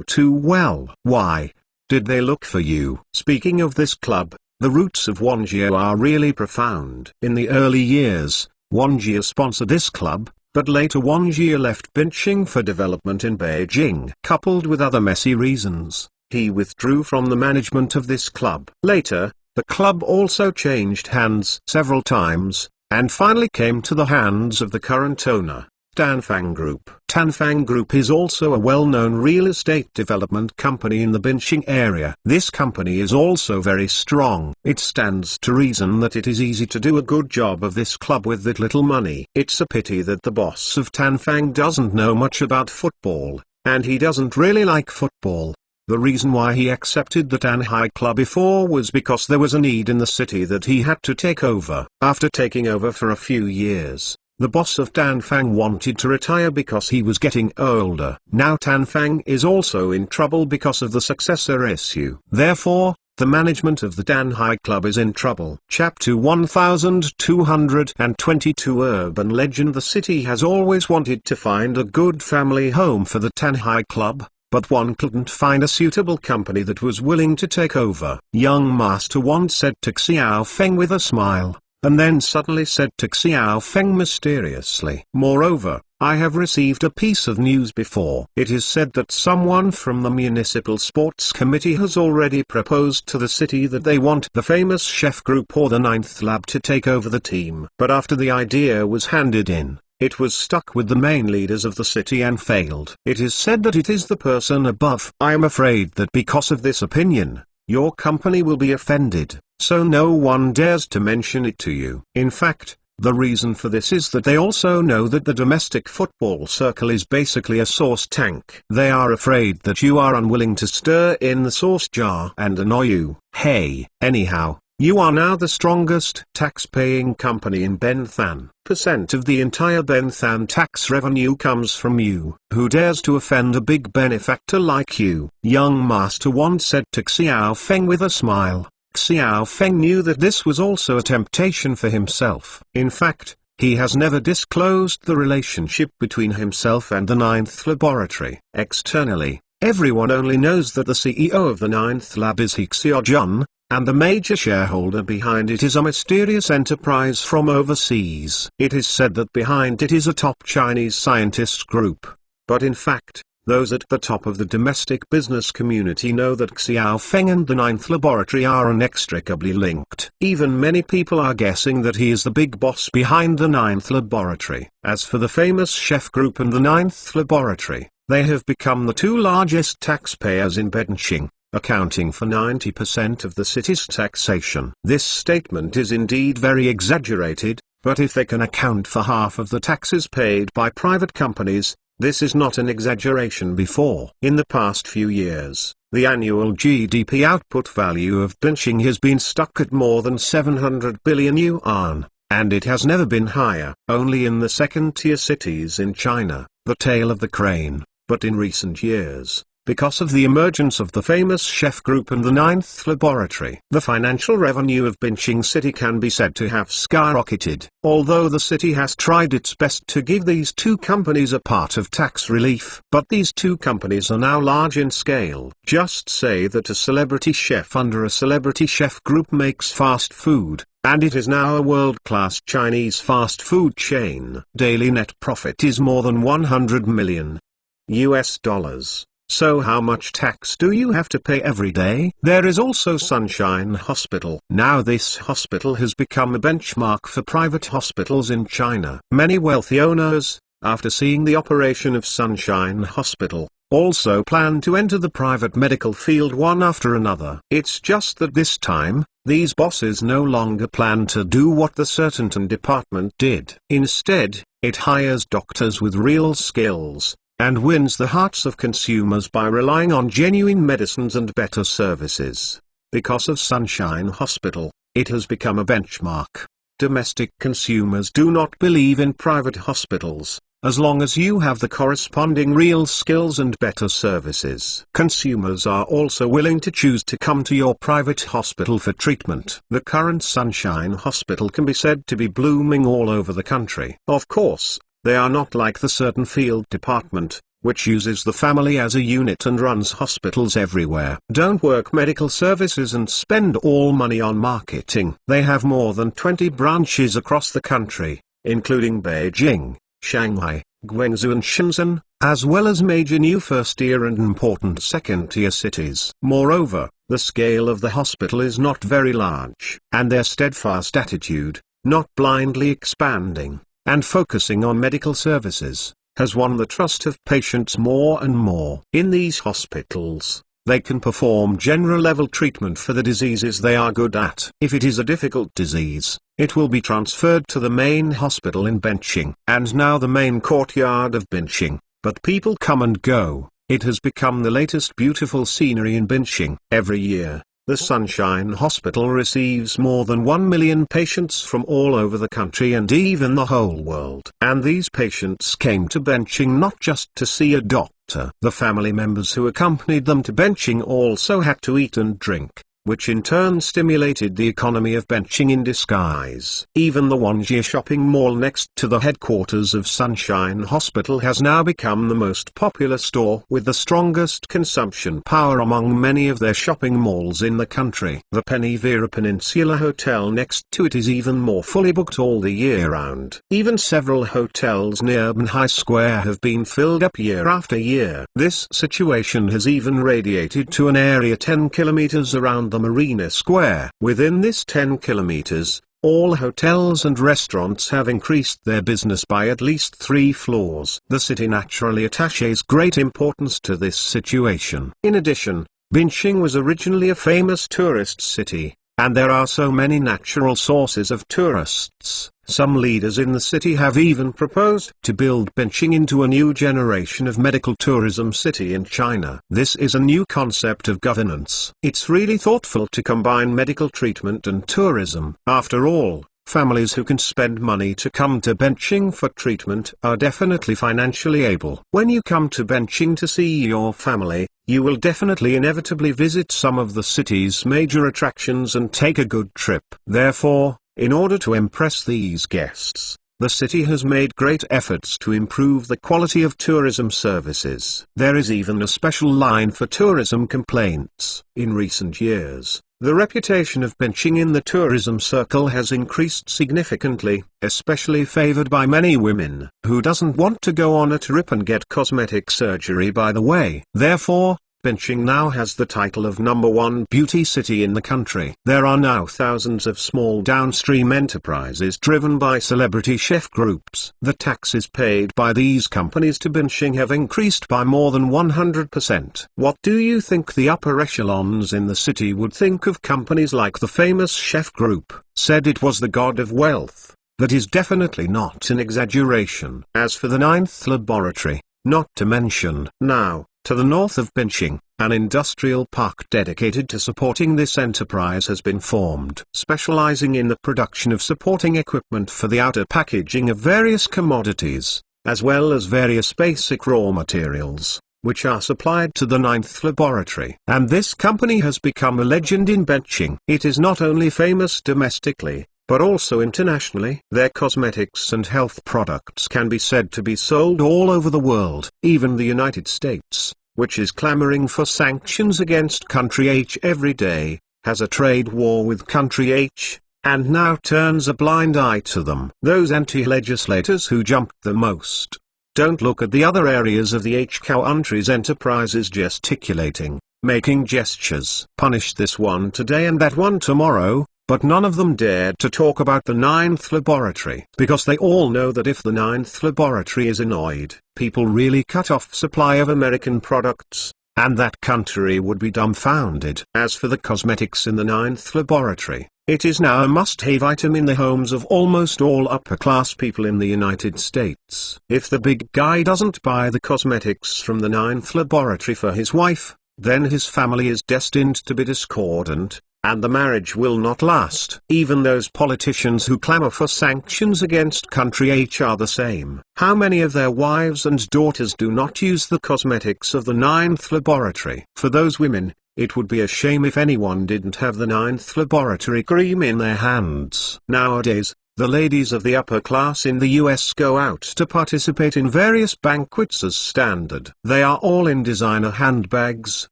A: too well. Why? Did they look for you? Speaking of this club, the roots of Wanjia are really profound. In the early years, Wanjia sponsored this club, but later Wanjia left benching for development in Beijing. Coupled with other messy reasons, he withdrew from the management of this club. Later, the club also changed hands several times, and finally came to the hands of the current owner, Tanfang Group. Tanfang Group is also a well-known real estate development company in the Binching area. This company is also very strong. It stands to reason that it is easy to do a good job of this club with that little money. It's a pity that the boss of Tanfang doesn't know much about football, and he doesn't really like football. The reason why he accepted the Tanhai Club before was because there was a need in the city that he had to take over. After taking over for a few years, The boss of Tanfang wanted to retire because he was getting older. Now Tanfang is also in trouble because of the successor issue. Therefore, the management of the Danhai Club is in trouble. Chapter 1222 Urban Legend. The city has always wanted to find a good family home for the Tanhai Club, but one couldn't find a suitable company that was willing to take over. Young Master once said to Xiao Feng with a smile, and then suddenly said to Xiao Feng mysteriously. Moreover, I have received a piece of news before. It is said that someone from the Municipal Sports Committee has already proposed to the city that they want the famous chef group or the Ninth Lab to take over the team. But after the idea was handed in, it was stuck with the main leaders of the city and failed. It is said that it is the person above. I am afraid that because of this opinion, your company will be offended, so no one dares to mention it to you. In fact, the reason for this is that they also know that the domestic football circle is basically a sauce tank. They are afraid that you are unwilling to stir in the sauce jar and annoy you. Hey, anyhow, you are now the strongest tax-paying company in Benthan. Percent of the entire Benthan tax revenue comes from you. Who dares to offend a big benefactor like you? Young Master once said to Xiao Feng with a smile. Xiao Feng knew that this was also a temptation for himself. In fact, he has never disclosed the relationship between himself and the Ninth Laboratory. Externally, everyone only knows that the CEO of the Ninth Lab is He Xiaojun, and the major shareholder behind it is a mysterious enterprise from overseas. It is said that behind it is a top Chinese scientist group. But in fact, those at the top of the domestic business community know that Xiao Feng and the Ninth Laboratory are inextricably linked. Even many people are guessing that he is the big boss behind the Ninth Laboratory. As for the famous chef group and the Ninth Laboratory, they have become the two largest taxpayers in Benqing, accounting for 90% of the city's taxation. This statement is indeed very exaggerated, but if they can account for half of the taxes paid by private companies, this is not an exaggeration. Before. In the past few years, the annual GDP output value of Benqing has been stuck at more than 700 billion yuan, and it has never been higher. Only in the second-tier cities in China, the tail of the crane. But in recent years, because of the emergence of the famous chef group and the Ninth Laboratory, the financial revenue of Benqing City can be said to have skyrocketed. Although the city has tried its best to give these two companies a part of tax relief, but these two companies are now large in scale. Just say that a celebrity chef under a celebrity chef group makes fast food, and it is now a world-class Chinese fast food chain. Daily net profit is more than 100 million US dollars. So how much tax do you have to pay every day? There is also Sunshine Hospital. Now this hospital has become a benchmark for private hospitals in China. Many wealthy owners, after seeing the operation of Sunshine Hospital, also plan to enter the private medical field one after another. It's just that this time, these bosses no longer plan to do what the Certainton department did. Instead, it hires doctors with real skills, and wins the hearts of consumers by relying on genuine medicines and better services. Because of Sunshine Hospital, it has become a benchmark. Domestic consumers do not believe in private hospitals, as long as you have the corresponding real skills and better services. Consumers are also willing to choose to come to your private hospital for treatment. The current Sunshine Hospital can be said to be blooming all over the country. Of course, they are not like the Certain Field department, which uses the family as a unit and runs hospitals everywhere. Don't work medical services and spend all money on marketing. They have more than 20 branches across the country, including Beijing, Shanghai, Guangzhou and Shenzhen, as well as major new first-tier and important second-tier cities. Moreover, the scale of the hospital is not very large, and their steadfast attitude, not blindly expanding and focusing on medical services, has won the trust of patients more and more. In these hospitals, they can perform general-level treatment for the diseases they are good at. If it is a difficult disease, it will be transferred to the main hospital in Benqing. And now the main courtyard of Benqing, but people come and go. It has become the latest beautiful scenery in Benqing. Every year, The Sunshine Hospital receives more than 1 million patients from all over the country and even the whole world. And these patients came to benching not just to see a doctor. The family members who accompanied them to benching also had to eat and drink, which in turn stimulated the economy of benching in disguise. Even the Wonjia shopping mall next to the headquarters of Sunshine Hospital has now become the most popular store with the strongest consumption power among many of their shopping malls in the country. The Pennyvera Peninsula Hotel next to it is even more fully booked all the year round. Even several hotels near Banhai Square have been filled up year after year. This situation has even radiated to an area 10 kilometers around the Marina Square. Within this 10 kilometers, all hotels and restaurants have increased their business by at least 3 floors. The city naturally attaches great importance to this situation. In addition, Binching was originally a famous tourist city, and there are so many natural sources of tourists. Some leaders in the city have even proposed to build Binching into a new generation of medical tourism city in China. This is a new concept of governance. It's really thoughtful to combine medical treatment and tourism. After all, families who can spend money to come to Binching for treatment are definitely financially able. When you come to Binching to see your family, you will definitely inevitably visit some of the city's major attractions and take a good trip. Therefore, in order to impress these guests, the city has made great efforts to improve the quality of tourism services. There is even a special line for tourism complaints. In recent years, the reputation of Binching in the tourism circle has increased significantly, especially favored by many women. Who doesn't want to go on a trip and get cosmetic surgery by the way? Therefore, Binching now has the title of #1 beauty city in the country. There are now thousands of small downstream enterprises driven by celebrity chef groups. The taxes paid by these companies to Binching have increased by more than 100%. What do you think the upper echelons in the city would think of companies like the famous chef group? Said it was the god of wealth. That is definitely not an exaggeration. As for the 9th laboratory, not to mention, now, to the north of Binching, an industrial park dedicated to supporting this enterprise has been formed, specializing in the production of supporting equipment for the outer packaging of various commodities, as well as various basic raw materials, which are supplied to the 9th laboratory. And this company has become a legend in Binching. It is not only famous domestically, but also internationally. Their cosmetics and health products can be said to be sold all over the world. Even the United States, which is clamoring for sanctions against country H every day, has a trade war with country H, and now turns a blind eye to them. Those anti-legislators who jumped the most. Don't look at the other areas of the H country's enterprises gesticulating, making gestures. Punish this one today and that one tomorrow. But none of them dared to talk about the 9th laboratory, because they all know that if the 9th laboratory is annoyed, people really cut off supply of American products, and that country would be dumbfounded. As for the cosmetics in the 9th laboratory, it is now a must-have item in the homes of almost all upper-class people in the United States. If the big guy doesn't buy the cosmetics from the 9th laboratory for his wife, then his family is destined to be discordant, and the marriage will not last. Even those politicians who clamor for sanctions against country H are the same. How many of their wives and daughters do not use the cosmetics of the 9th laboratory? For those women, it would be a shame if anyone didn't have the 9th laboratory cream in their hands. Nowadays, the ladies of the upper class in the US go out to participate in various banquets as standard. They are all in designer handbags,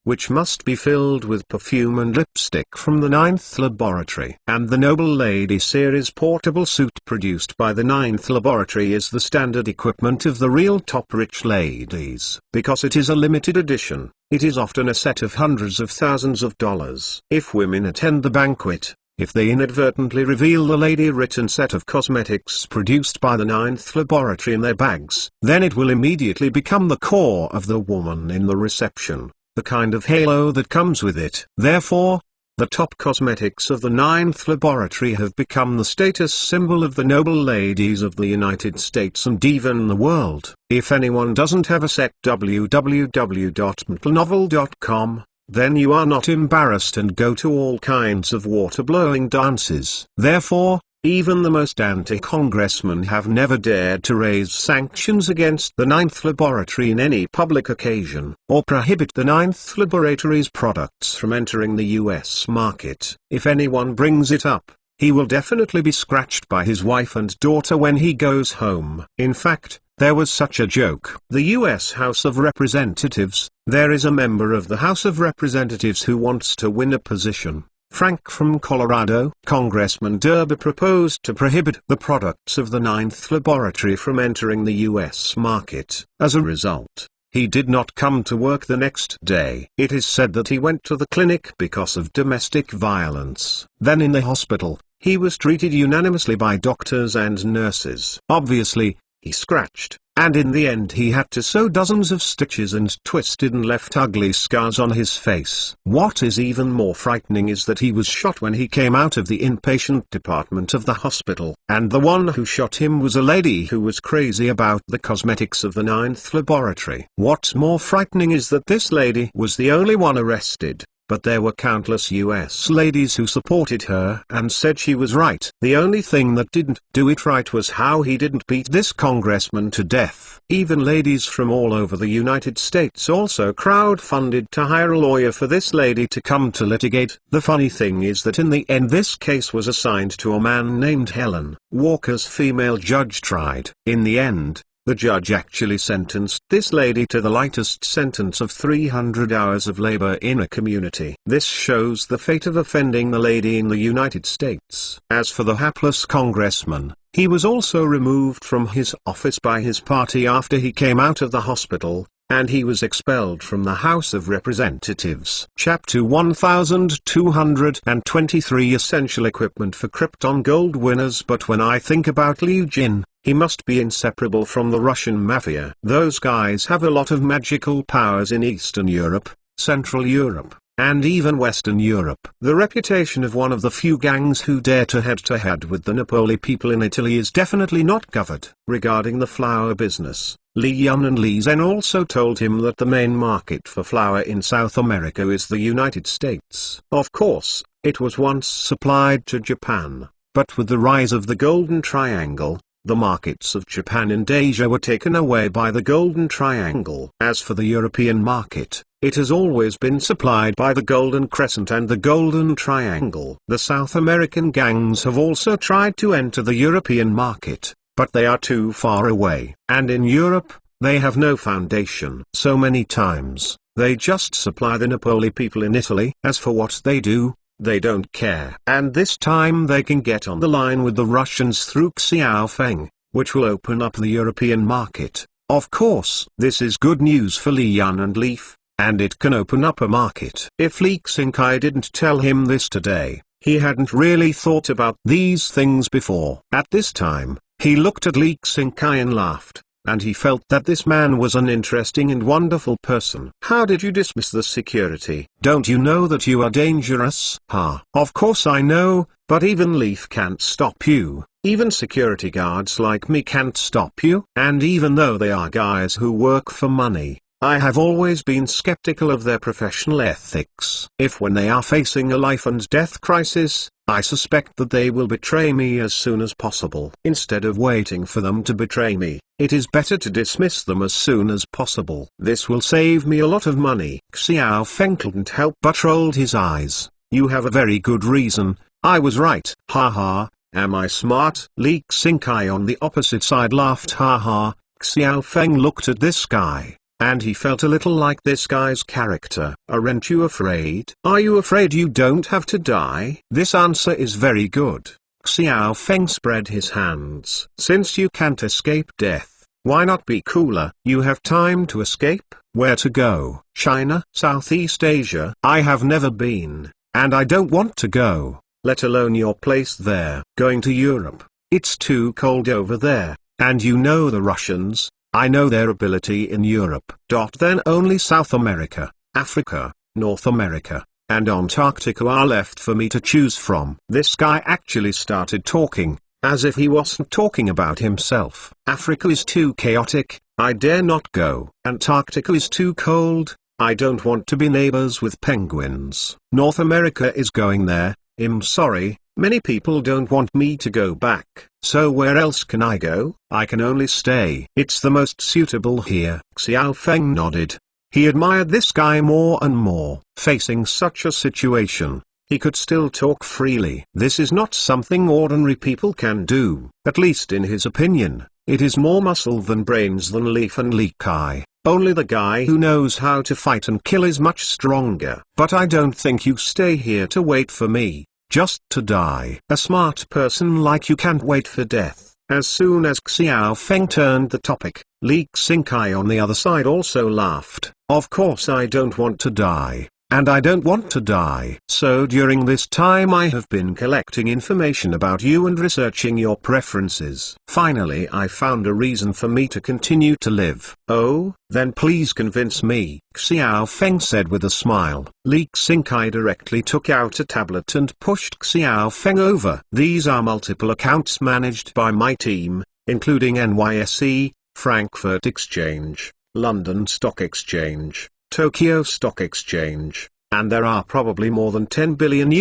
A: which must be filled with perfume and lipstick from the 9th laboratory. And the Noble Lady series portable suit produced by the 9th laboratory is the standard equipment of the real top rich ladies. Because it is a limited edition, it is often a set of hundreds of thousands of dollars. If women attend the banquet, if they inadvertently reveal the lady-written set of cosmetics produced by the 9th laboratory in their bags, then it will immediately become the core of the woman in the reception, the kind of halo that comes with it. Therefore, the top cosmetics of the 9th laboratory have become the status symbol of the noble ladies of the United States and even the world. If anyone doesn't have a set, www.mtlnovel.com then you are not embarrassed and go to all kinds of water-blowing dances. Therefore, even the most anti-congressmen have never dared to raise sanctions against the Ninth Laboratory in any public occasion, or prohibit the Ninth Laboratory's products from entering the US market. If anyone brings it up, he will definitely be scratched by his wife and daughter when he goes home. In fact, there was such a joke. The US House of Representatives, there is a member of the House of Representatives who wants to win a position. Frank from Colorado. Congressman Derby proposed to prohibit the products of the Ninth Laboratory from entering the US market. As a result, he did not come to work the next day. It is said that he went to the clinic because of domestic violence. Then in the hospital, he was treated unanimously by doctors and nurses. Obviously, he scratched, and in the end he had to sew dozens of stitches and twisted and left ugly scars on his face. What is even more frightening is that he was shot when he came out of the inpatient department of the hospital. And the one who shot him was a lady who was crazy about the cosmetics of the Ninth Laboratory. What's more frightening is that this lady was the only one arrested. But there were countless US ladies who supported her and said she was right. The only thing that didn't do it right was how he didn't beat this congressman to death. Even ladies from all over the United States also crowdfunded to hire a lawyer for this lady to come to litigate. The funny thing is that in the end this case was assigned to a man named Helen. Walker's female judge tried. In the end, the judge actually sentenced this lady to the lightest sentence of 300 hours of labor in a community. This shows the fate of offending the lady in the United States. As for the hapless congressman, he was also removed from his office by his party after he came out of the hospital, and he was expelled from the House of Representatives. Chapter 1223 Essential Equipment for Krypton Gold Winners. But when I think about Liu Jin, he must be inseparable from the Russian mafia. Those guys have a lot of magical powers in Eastern Europe, Central Europe, and even Western Europe. The reputation of one of the few gangs who dare to head with the Napoli people in Italy is definitely not covered. Regarding the flour business, Li Yun and Li Zhen also told him that the main market for flour in South America is the United States. Of course, it was once supplied to Japan, but with the rise of the Golden Triangle, the markets of Japan and Asia were taken away by the Golden Triangle. As for the European market, it has always been supplied by the Golden Crescent and the Golden Triangle. The South American gangs have also tried to enter the European market, but they are too far away. And in Europe, they have no foundation. So many times, they just supply the Napoli people in Italy. As for what they do, they don't care. And this time they can get on the line with the Russians through Xiaofeng, which will open up the European market. Of course, this is good news for Li Yun and Leaf, and it can open up a market. If Li Xingkai didn't tell him this today, he hadn't really thought about these things before. At this time, he looked at Li Xingkai and laughed, and he felt that this man was an interesting and wonderful person. How did you dismiss the security? Don't you know that you are dangerous? Ha! Of course I know, but even Leaf can't stop you. Even security guards like me can't stop you. And even though they are guys who work for money, I have always been skeptical of their professional ethics. If when they are facing a life and death crisis, I suspect that they will betray me as soon as possible. Instead of waiting for them to betray me, it is better to dismiss them as soon as possible. This will save me a lot of money. Xiaofeng couldn't help but rolled his eyes. You have a very good reason. I was right. Ha ha, am I smart? Li Xingkai on the opposite side laughed. Ha ha. Xiaofeng looked at this guy, and he felt a little like this guy's character. Aren't you afraid? Are you afraid you don't have to die? This answer is very good. Xiaofeng spread his hands. Since you can't escape death, why not be cooler? You have time to escape. Where to go? China? Southeast Asia? I have never been, and I don't want to go, let alone your place there. Going to Europe. It's too cold over there, and you know the Russians. I know their ability in Europe. Then only South America, Africa, North America, and Antarctica are left for me to choose from. This guy actually started talking, as if he wasn't talking about himself. Africa is too chaotic, I dare not go. Antarctica is too cold, I don't want to be neighbors with penguins. North America is going there. I'm sorry, many people don't want me to go back. So where else can I go? I can only stay. It's the most suitable here. Xiao Feng nodded. He admired this guy more and more. Facing such a situation, he could still talk freely. This is not something ordinary people can do, at least in his opinion. It is more muscle than brains than Leaf and Li Kai. Only the guy who knows how to fight and kill is much stronger. But I don't think you stay here to wait for me, just to die. A smart person like you can't wait for death. As soon as Xiao Feng turned the topic, Li Xingkai on the other side also laughed. Of course I don't want to die. And I don't want to die. So during this time I have been collecting information about you and researching your preferences. Finally I found a reason for me to continue to live. Oh, then please convince me, Xiao Feng said with a smile. Li Xingkai directly took out a tablet and pushed Xiao Feng over. These are multiple accounts managed by my team, including NYSE, Frankfurt Exchange, London Stock Exchange, Tokyo Stock Exchange, and there are probably more than $10 billion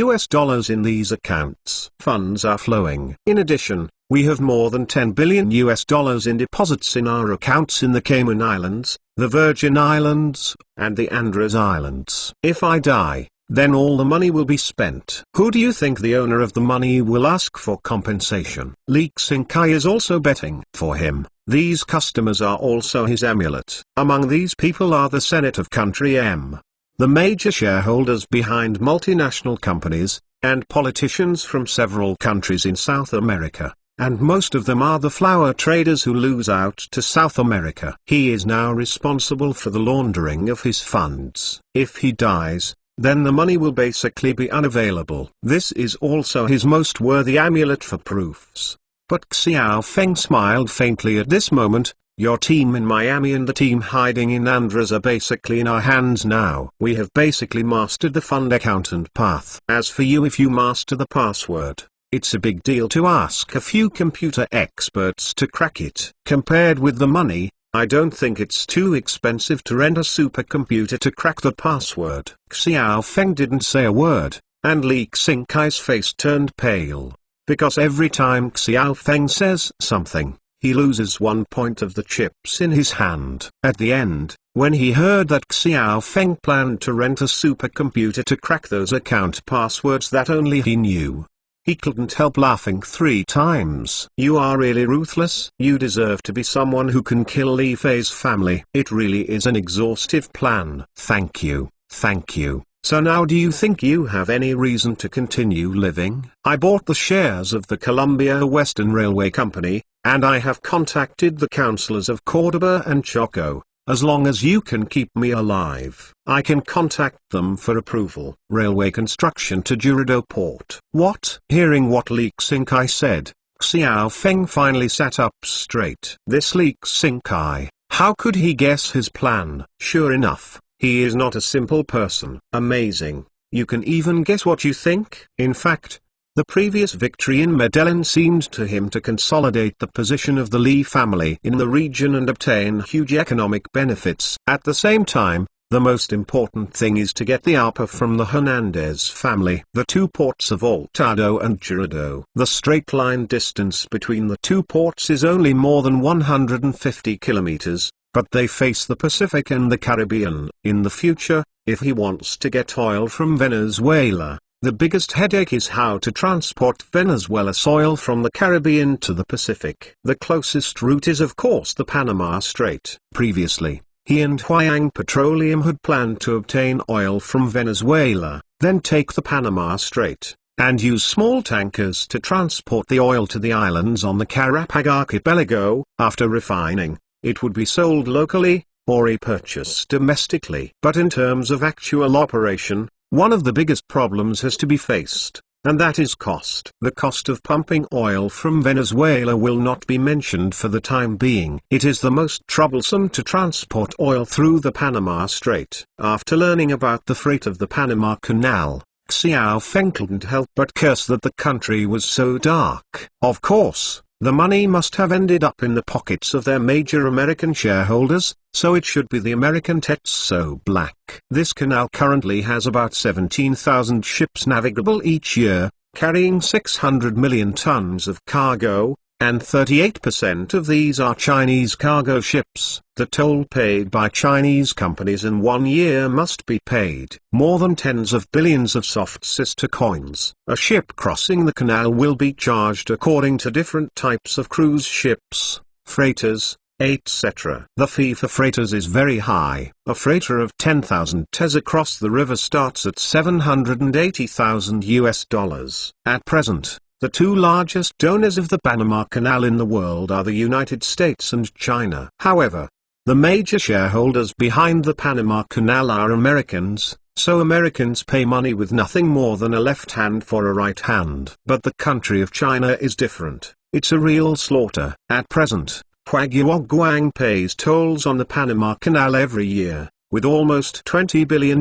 A: in these accounts. Funds are flowing. In addition, we have more than $10 billion in deposits in our accounts in the Cayman Islands, the Virgin Islands, and the Andros Islands. If I die, then all the money will be spent. Who do you think the owner of the money will ask for compensation? Li Xingkai is also betting for him. These customers are also his amulet. Among these people are the Senate of Country M, the major shareholders behind multinational companies, and politicians from several countries in South America, and most of them are the flower traders who lose out to South America. He is now responsible for the laundering of his funds. If he dies, then the money will basically be unavailable. This is also his most worthy amulet for proofs. But Xiao Feng smiled faintly at this moment. Your team in Miami and the team hiding in Andros are basically in our hands now. We have basically mastered the fund accountant path. As for you, if you master the password, it's a big deal to ask a few computer experts to crack it. Compared with the money, I don't think it's too expensive to rent a supercomputer to crack the password. Xiao Feng didn't say a word, and Li Xingkai's face turned pale. Because every time Xiao Feng says something, he loses 1 point of the chips in his hand. At the end, when he heard that Xiao Feng planned to rent a supercomputer to crack those account passwords that only he knew, he couldn't help laughing 3 times. You are really ruthless. You deserve to be someone who can kill Li Fei's family. It really is an exhaustive plan. Thank you. Thank you. So now do you think you have any reason to continue living? I bought the shares of the Columbia Western Railway Company, and I have contacted the councillors of Cordoba and Choco. As long as you can keep me alive, I can contact them for approval. Railway construction to Jurido Port. What? Hearing what Li Xingkai said, Xiao Feng finally sat up straight. This Li Xingkai, how could he guess his plan? Sure enough, he is not a simple person. Amazing. You can even guess what you think? In fact, the previous victory in Medellin seemed to him to consolidate the position of the Li family in the region and obtain huge economic benefits. At the same time, the most important thing is to get the APA from the Hernandez family. The 2 ports of Altado and Jurido. The straight line distance between the 2 ports is only more than 150 kilometers, but they face the Pacific and the Caribbean. In the future, if he wants to get oil from Venezuela, the biggest headache is how to transport Venezuela's oil from the Caribbean to the Pacific. The closest route is of course the Panama Strait. Previously, he and Huayang Petroleum had planned to obtain oil from Venezuela, then take the Panama Strait, and use small tankers to transport the oil to the islands on the Carapag Archipelago. After refining, it would be sold locally, or repurchased domestically. But in terms of actual operation, one of the biggest problems has to be faced, and that is cost. The cost of pumping oil from Venezuela will not be mentioned for the time being. It is the most troublesome to transport oil through the Panama Strait. After learning about the freight of the Panama Canal, Xiao Feng couldn't help but curse that the country was so dark. Of course, The money must have ended up in the pockets of their major American shareholders, so it should be the American Tetso Black. This canal currently has about 17,000 ships navigable each year, carrying 600 million tons of cargo, and 38% of these are Chinese cargo ships. The toll paid by Chinese companies in 1 year must be paid more than tens of billions of soft sister coins. A ship crossing the canal will be charged according to different types of cruise ships, freighters, etc. The fee for freighters is very high. A freighter of 10,000 TES across the river starts at $780,000. At present, the two largest owners of the Panama Canal in the world are the United States and China. However, the major shareholders behind the Panama Canal are Americans, so Americans pay money with nothing more than a left hand for a right hand. But the country of China is different. It's a real slaughter. At present, Huaguang pays tolls on the Panama Canal every year, with almost $20 billion.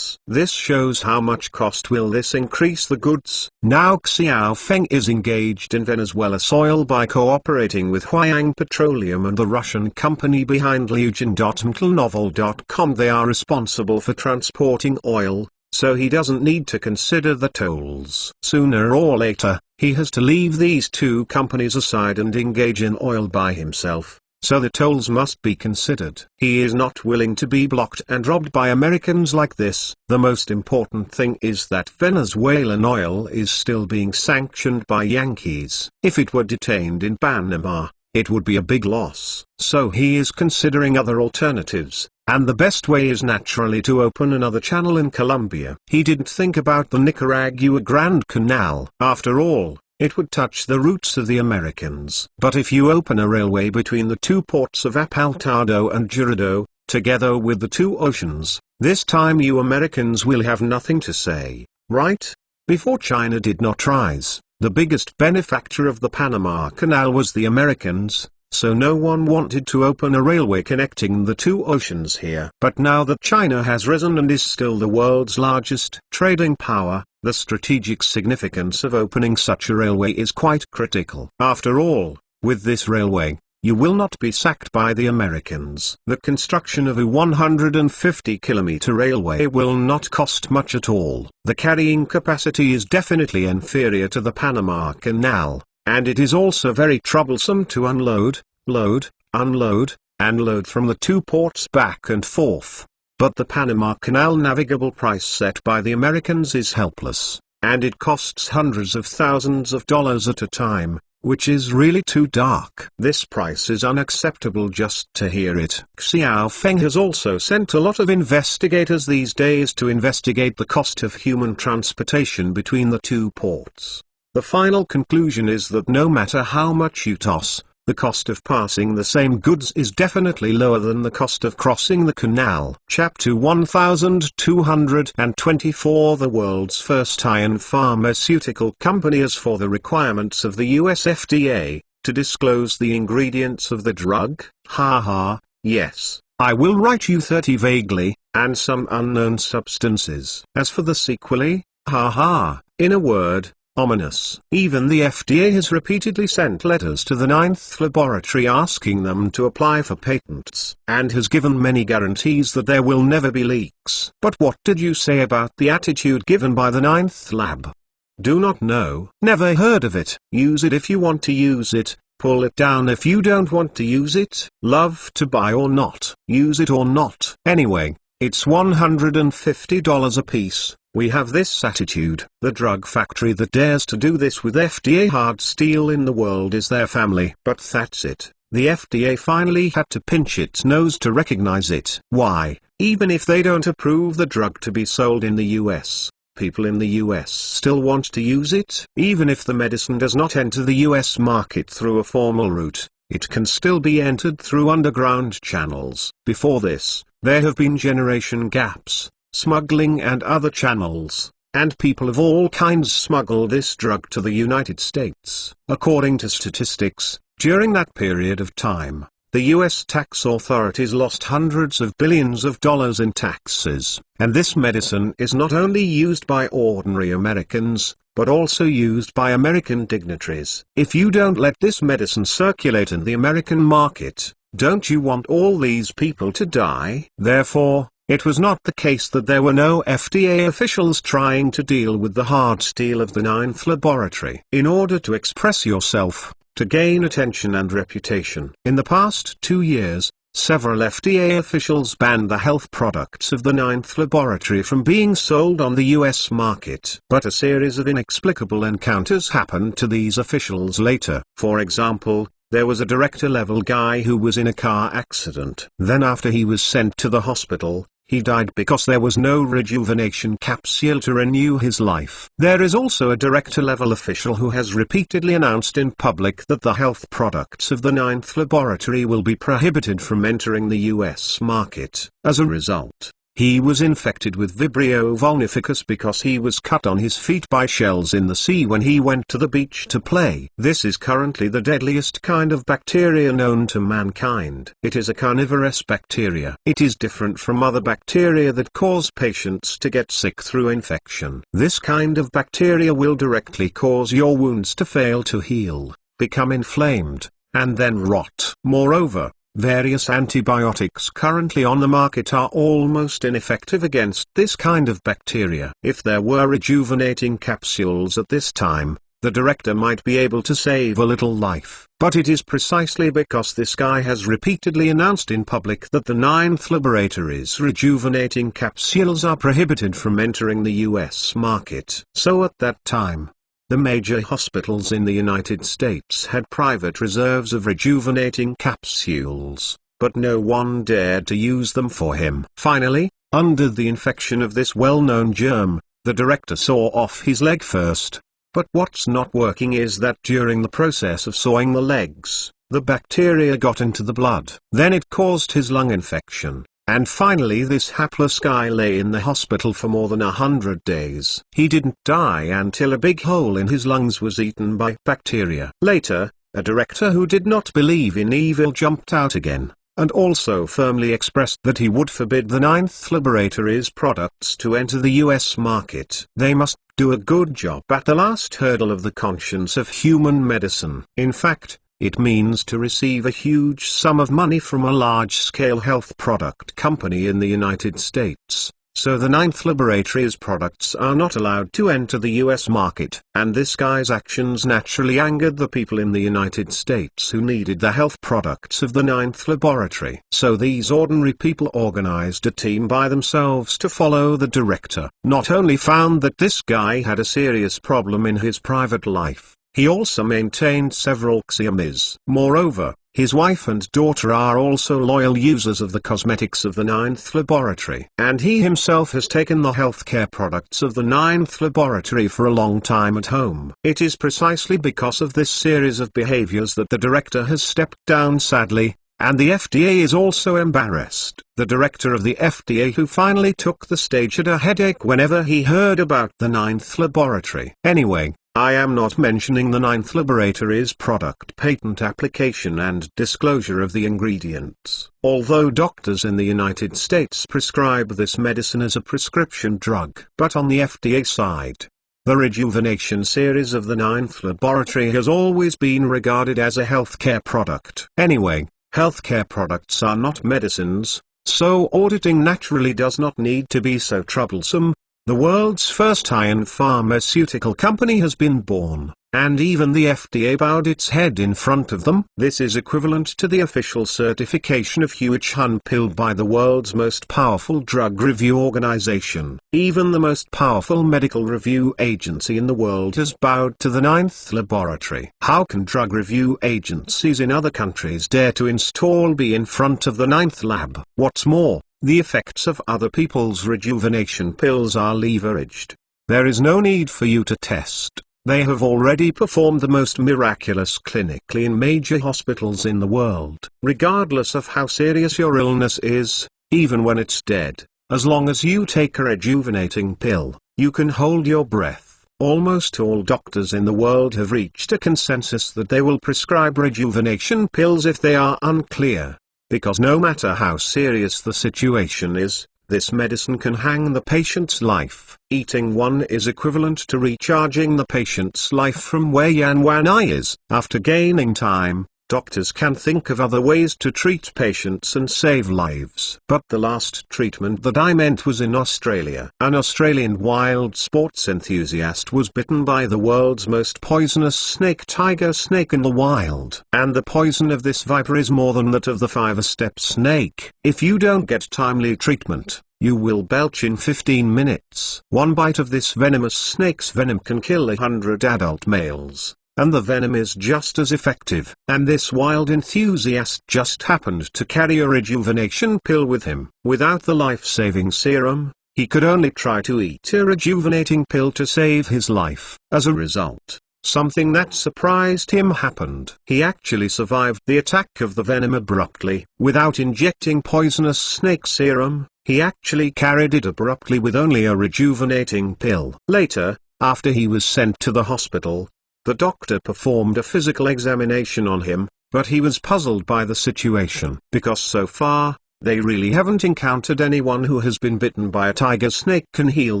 A: This shows how much cost will this increase the goods. Now Xiao Feng is engaged in Venezuela's oil by cooperating with Huayang Petroleum and the Russian company behind Legion.mtlnovel.com. They are responsible for transporting oil, so he doesn't need to consider the tolls. Sooner or later, he has to leave these two companies aside and engage in oil by himself. So the tolls must be considered. He is not willing to be blocked and robbed by Americans like this. The most important thing is that Venezuelan oil is still being sanctioned by Yankees. If it were detained in Panama, it would be a big loss. So he is considering other alternatives, and the best way is naturally to open another channel in Colombia. He didn't think about the Nicaragua Grand Canal. After all, it would touch the roots of the Americans. But if you open a railway between the two ports of Apartado and Dorado, together with the two oceans, this time you Americans will have nothing to say, right? Before China did not rise, the biggest benefactor of the Panama Canal was the Americans, so no one wanted to open a railway connecting the two oceans here. But now that China has risen and is still the world's largest trading power, the strategic significance of opening such a railway is quite critical. After all, with this railway, you will not be sacked by the Americans. The construction of a 150-kilometer railway will not cost much at all. The carrying capacity is definitely inferior to the Panama Canal, and it is also very troublesome to unload, load, unload, and load from the two ports back and forth. But the Panama Canal navigable price set by the Americans is helpless, and it costs hundreds of thousands of dollars at a time, which is really too dark. This price is unacceptable just to hear it. Xiao Feng has also sent a lot of investigators these days to investigate the cost of human transportation between the two ports. The final conclusion is that no matter how much you toss, the cost of passing the same goods is definitely lower than the cost of crossing the canal. Chapter 1224. The world's first iron pharmaceutical company is for the requirements of the US FDA, to disclose the ingredients of the drug. Haha, yes, I will write you 30 vaguely, and some unknown substances. As for the sequelae, haha, in a word, ominous. Even the FDA has repeatedly sent letters to the Ninth Laboratory asking them to apply for patents, and has given many guarantees that there will never be leaks. But what did you say about the attitude given by the Ninth Lab? Do not know. Never heard of it. Use it if you want to use it. Pull it down if you don't want to use it. Love to buy or not. Use it or not. Anyway, it's $150 a piece. We have this attitude. The drug factory that dares to do this with FDA hard steel in the world is their family. But that's it. The FDA finally had to pinch its nose to recognize it. Why? Even if they don't approve the drug to be sold in the US, people in the US still want to use it. Even if the medicine does not enter the US market through a formal route, it can still be entered through underground channels. Before this, there have been generation gaps, smuggling and other channels, and people of all kinds smuggled this drug to the United States. According to statistics, during that period of time, the US tax authorities lost hundreds of billions of dollars in taxes. And this medicine is not only used by ordinary Americans, but also used by American dignitaries. If you don't let this medicine circulate in the American market, don't you want all these people to die? Therefore, it was not the case that there were no FDA officials trying to deal with the hard steel of the Ninth Laboratory. In order to express yourself, to gain attention and reputation. In the past 2 years, several FDA officials banned the health products of the Ninth Laboratory from being sold on the US market. But a series of inexplicable encounters happened to these officials later. For example, there was a director-level guy who was in a car accident. Then after he was sent to the hospital, he died because there was no rejuvenation capsule to renew his life. There is also a director-level official who has repeatedly announced in public that the health products of the Ninth Laboratory will be prohibited from entering the US market. As a result, he was infected with Vibrio vulnificus because he was cut on his feet by shells in the sea when he went to the beach to play. This is currently the deadliest kind of bacteria known to mankind. It is a carnivorous bacteria. It is different from other bacteria that cause patients to get sick through infection. This kind of bacteria will directly cause your wounds to fail to heal, become inflamed, and then rot. Moreover, various antibiotics currently on the market are almost ineffective against this kind of bacteria. If there were rejuvenating capsules at this time, the director might be able to save a little life. But it is precisely because this guy has repeatedly announced in public that the Ninth Laboratory's rejuvenating capsules are prohibited from entering the US market. So at that time, the major hospitals in the United States had private reserves of rejuvenating capsules, but no one dared to use them for him. Finally, under the infection of this well-known germ, the director saw off his leg first. But what's not working is that during the process of sawing the legs, the bacteria got into the blood. Then it caused his lung infection. And finally this hapless guy lay in the hospital for more than 100 days. He didn't die until a big hole in his lungs was eaten by bacteria. Later, a director who did not believe in evil jumped out again, and also firmly expressed that he would forbid the Ninth Laboratory's products to enter the US market. They must do a good job at the last hurdle of the conscience of human medicine. In fact, it means to receive a huge sum of money from a large-scale health product company in the United States. So the Ninth Laboratory's products are not allowed to enter the US market. And this guy's actions naturally angered the people in the United States who needed the health products of the Ninth Laboratory. So these ordinary people organized a team by themselves to follow the director. Not only found that this guy had a serious problem in his private life, he also maintained several XIAMs. Moreover, his wife and daughter are also loyal users of the cosmetics of the Ninth Laboratory. And he himself has taken the healthcare products of the Ninth Laboratory for a long time at home. It is precisely because of this series of behaviors that the director has stepped down sadly, and the FDA is also embarrassed. The director of the FDA who finally took the stage had a headache whenever he heard about the Ninth Laboratory. Anyway, I am not mentioning the Ninth Laboratory's product patent application and disclosure of the ingredients. Although doctors in the United States prescribe this medicine as a prescription drug. But on the FDA side, the rejuvenation series of the Ninth Laboratory has always been regarded as a healthcare product. Anyway, healthcare products are not medicines, so auditing naturally does not need to be so troublesome. The world's first iron pharmaceutical company has been born, and even the FDA bowed its head in front of them. This is equivalent to the official certification of Huichun pill by the world's most powerful drug review organization. Even the most powerful medical review agency in the world has bowed to the Ninth Laboratory. How can drug review agencies in other countries dare to be in front of the Ninth Lab? What's more, the effects of other people's rejuvenation pills are leveraged. There is no need for you to test. They have already performed the most miraculous clinically in major hospitals in the world. Regardless of how serious your illness is, even when it's dead, as long as you take a rejuvenating pill, you can hold your breath. Almost all doctors in the world have reached a consensus that they will prescribe rejuvenation pills if they are unclear. Because no matter how serious the situation is, This medicine can hang the patient's life. Eating one is equivalent to recharging the patient's life from where Yan Wan I is. After gaining time, doctors can think of other ways to treat patients and save lives. But the last treatment that I meant was in Australia. An Australian wild sports enthusiast was bitten by the world's most poisonous snake, tiger snake in the wild. And the poison of this viper is more than that of the five-step snake. If you don't get timely treatment, you will belch in 15 minutes. One bite of this venomous snake's venom can kill 100 adult males. And the venom is just as effective. And this wild enthusiast just happened to carry a rejuvenation pill with him. Without the life-saving serum, he could only try to eat a rejuvenating pill to save his life. As a result, something that surprised him happened. He actually survived the attack of the venom abruptly. Without injecting poisonous snake serum, he actually carried it abruptly with only a rejuvenating pill. Later, after he was sent to the hospital, the doctor performed a physical examination on him, but he was puzzled by the situation. Because so far, they really haven't encountered anyone who has been bitten by a tiger snake can heal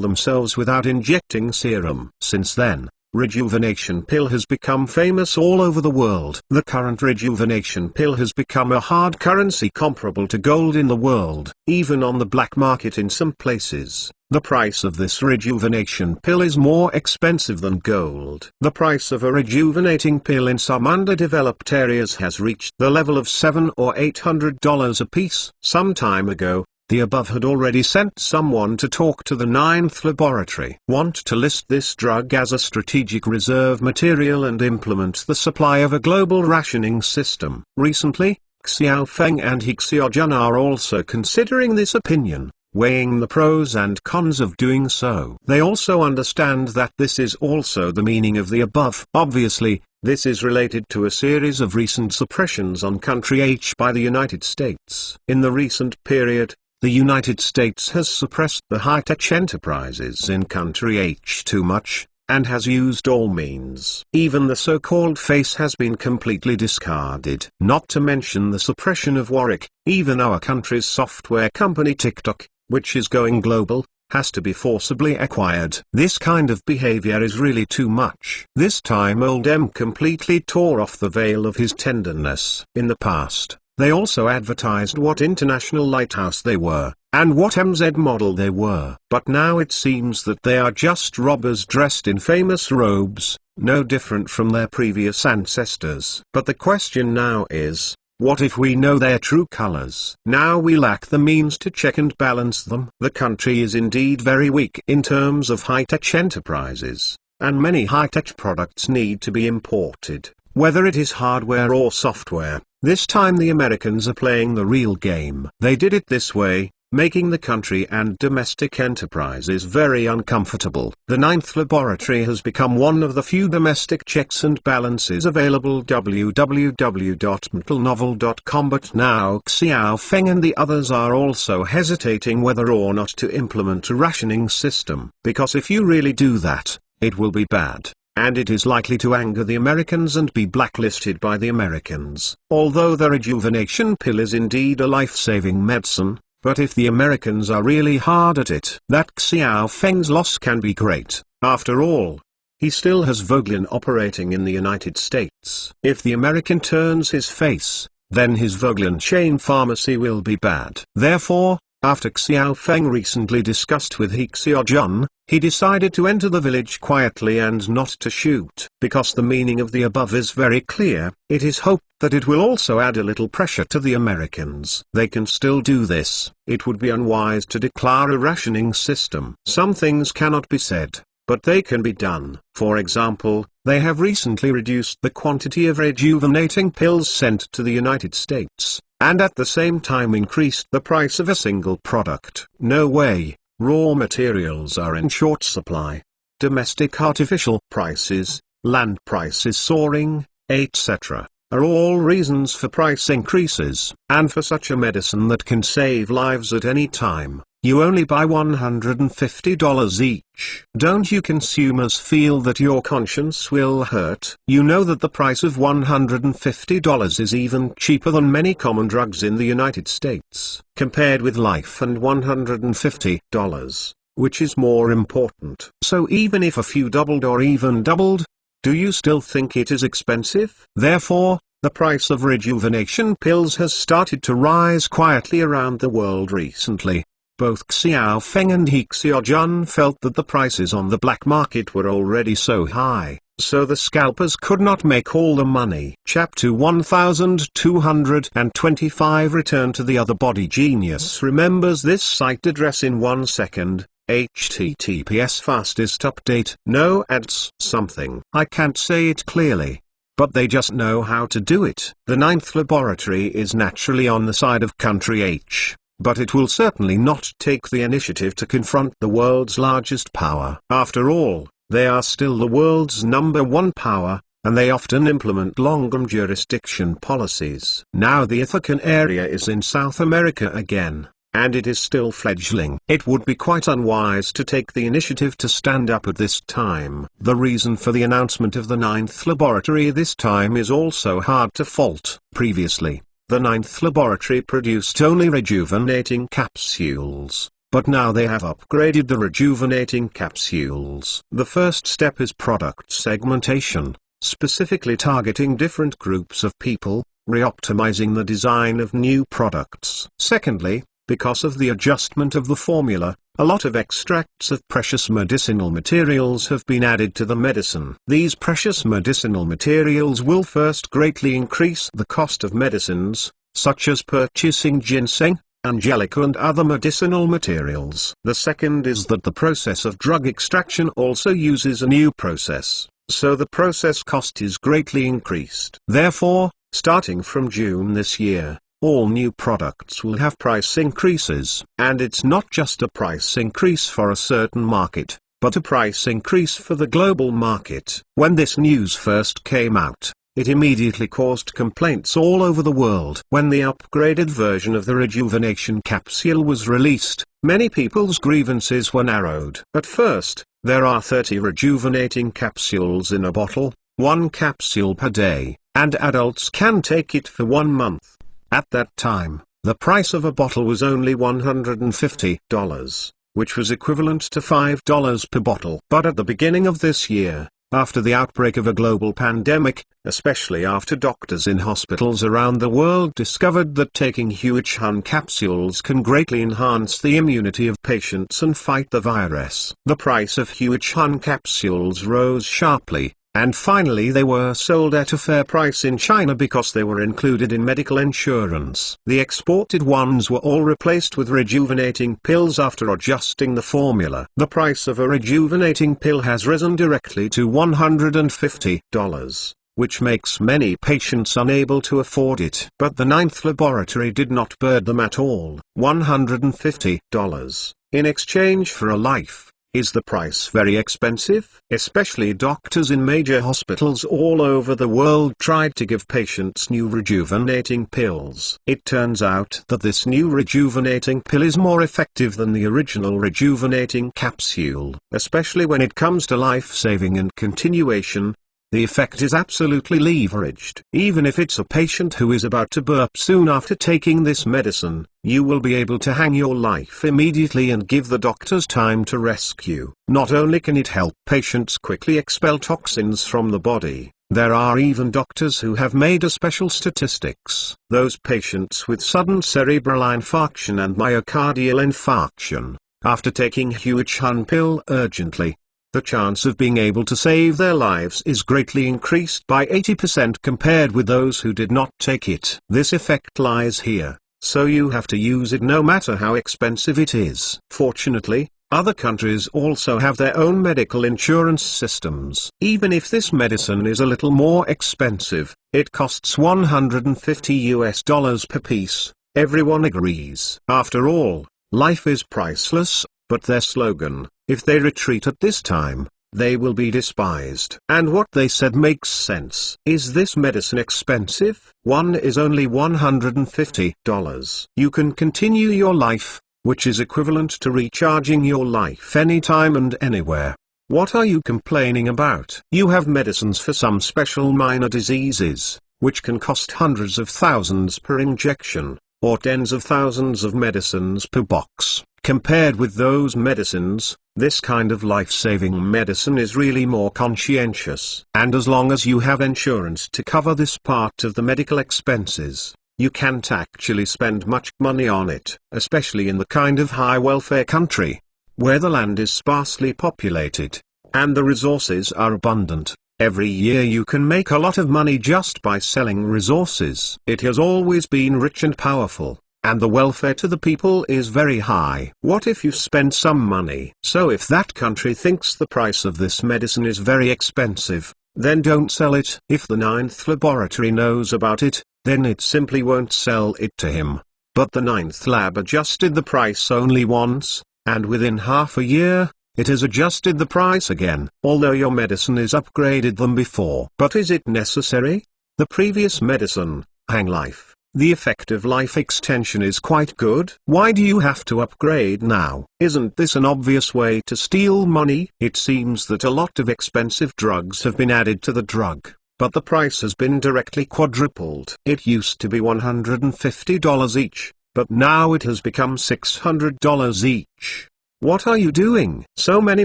A: themselves without injecting serum. Since then, rejuvenation pill has become famous all over the world. The current rejuvenation pill has become a hard currency comparable to gold in the world, even on the black market in some places. The price of this rejuvenation pill is more expensive than gold. The price of a rejuvenating pill in some underdeveloped areas has reached the level of $700 or $800 a piece. Some time ago, the above had already sent someone to talk to the Ninth Laboratory. Want to list this drug as a strategic reserve material and implement the supply of a global rationing system. Recently, Xiaofeng and He Xiaojun are also considering this opinion, weighing the pros and cons of doing so. They also understand that this is also the meaning of the above. Obviously, this is related to a series of recent suppressions on country H by the United States. In the recent period, the United States has suppressed the high-tech enterprises in country H too much, and has used all means. Even the so-called face has been completely discarded. Not to mention the suppression of Warwick. Even our country's software company TikTok, which is going global, has to be forcibly acquired. This kind of behavior is really too much. This time old M completely tore off the veil of his tenderness. In the past, they also advertised what international lighthouse they were, and what MZ model they were. But now it seems that they are just robbers dressed in famous robes, no different from their previous ancestors. But the question now is, what if we know their true colors? Now we lack the means to check and balance them. The country is indeed very weak in terms of high-tech enterprises, and many high-tech products need to be imported, whether it is hardware or software. This time the Americans are playing the real game. They did it this way, making the country and domestic enterprises very uncomfortable. The Ninth Laboratory has become one of the few domestic checks and balances available. www.metalnovel.com. But now Xiaofeng and the others are also hesitating whether or not to implement a rationing system. Because if you really do that, it will be bad. And it is likely to anger the Americans and be blacklisted by the Americans. Although the rejuvenation pill is indeed a life-saving medicine, but if the Americans are really hard at it, that Xiaofeng's loss can be great. After all, he still has Voglin operating in the United States. If the American turns his face, then his Voglin chain pharmacy will be bad. Therefore, after Xiaofeng recently discussed with He Xiaojun, he decided to enter the village quietly and not to shoot. Because the meaning of the above is very clear, it is hoped that it will also add a little pressure to the Americans. They can still do this. It would be unwise to declare a rationing system. Some things cannot be said, but they can be done. For example, they have recently reduced the quantity of rejuvenating pills sent to the United States, and at the same time increased the price of a single product. No way. Raw materials are in short supply. Domestic artificial prices, land prices soaring, etc., are all reasons for price increases. And for such a medicine that can save lives at any time, You only buy $150 each. Don't you consumers feel that your conscience will hurt? You know that the price of $150 is even cheaper than many common drugs in the United States. Compared with life and $150, which is more important? So even if a few doubled or even doubled, do you still think it is expensive? Therefore, the price of rejuvenation pills has started to rise quietly around the world recently. Both Xiao Feng and He Xiaojun felt that the prices on the black market were already so high, so the scalpers could not make all the money. Chapter 1225 Return to the Other Body. Genius remembers this site address in 1 second. HTTPS fastest update. No ads. Something. I can't say it clearly, but they just know how to do it. The ninth laboratory is naturally on the side of country H, but it will certainly not take the initiative to confront the world's largest power. After all, they are still the world's #1 power, and they often implement long-term jurisdiction policies. Now the Ithacan area is in South America again, and it is still fledgling. It would be quite unwise to take the initiative to stand up at this time. The reason for the announcement of the ninth laboratory this time is also hard to fault. Previously, the ninth laboratory produced only rejuvenating capsules, but now they have upgraded the rejuvenating capsules. The first step is product segmentation, specifically targeting different groups of people, re-optimizing the design of new products. Secondly, because of the adjustment of the formula, a lot of extracts of precious medicinal materials have been added to the medicine. These precious medicinal materials will first greatly increase the cost of medicines, such as purchasing ginseng, angelica and other medicinal materials. The second is that the process of drug extraction also uses a new process, so the process cost is greatly increased. Therefore, starting from June this year, all new products will have price increases. And it's not just a price increase for a certain market, but a price increase for the global market. When this news first came out, it immediately caused complaints all over the world. When the upgraded version of the rejuvenation capsule was released, many people's grievances were narrowed. At first, there are 30 rejuvenating capsules in a bottle, 1 capsule per day, and adults can take it for 1 month. At that time, the price of a bottle was only $150, which was equivalent to $5 per bottle. But at the beginning of this year, after the outbreak of a global pandemic, especially after doctors in hospitals around the world discovered that taking Huichun capsules can greatly enhance the immunity of patients and fight the virus, the price of Huichun capsules rose sharply. And finally they were sold at a fair price in China because they were included in medical insurance. The exported ones were all replaced with rejuvenating pills after adjusting the formula. The price of a rejuvenating pill has risen directly to $150, which makes many patients unable to afford it. But the ninth laboratory did not burden them at all. $150 in exchange for a life. Is the price very expensive? Especially doctors in major hospitals all over the world tried to give patients new rejuvenating pills. It turns out that this new rejuvenating pill is more effective than the original rejuvenating capsule. Especially when it comes to life-saving and continuation, the effect is absolutely leveraged. Even if it's a patient who is about to burp soon after taking this medicine, you will be able to hang your life immediately and give the doctors time to rescue. Not only can it help patients quickly expel toxins from the body, there are even doctors who have made a special statistics. Those patients with sudden cerebral infarction and myocardial infarction, after taking Huichun pill urgently, the chance of being able to save their lives is greatly increased by 80% compared with those who did not take it. This effect lies here, so you have to use it no matter how expensive it is. Fortunately, other countries also have their own medical insurance systems. Even if this medicine is a little more expensive, it costs $150 per piece, everyone agrees. After all, life is priceless, but their slogan, if they retreat at this time, they will be despised. And what they said makes sense. Is this medicine expensive? One is only $150. You can continue your life, which is equivalent to recharging your life anytime and anywhere. What are you complaining about? You have medicines for some special minor diseases, which can cost hundreds of thousands per injection, or tens of thousands of medicines per box. Compared with those medicines, this kind of life-saving medicine is really more conscientious. And as long as you have insurance to cover this part of the medical expenses, you can't actually spend much money on it, especially in the kind of high-welfare country, where the land is sparsely populated, and the resources are abundant. Every year you can make a lot of money just by selling resources. It has always been rich and powerful, and the welfare to the people is very high. What if you spend some money? So if that country thinks the price of this medicine is very expensive, then don't sell it. If the ninth laboratory knows about it, then it simply won't sell it to him. But the ninth lab adjusted the price only once, and within half a year, it has adjusted the price again, although your medicine is upgraded than before. But is it necessary? The previous medicine, Hanglife, the effective life extension is quite good. Why do you have to upgrade now? Isn't this an obvious way to steal money? It seems that a lot of expensive drugs have been added to the drug, but the price has been directly quadrupled. It used to be $150 each, but now it has become $600 each. What are you doing? So many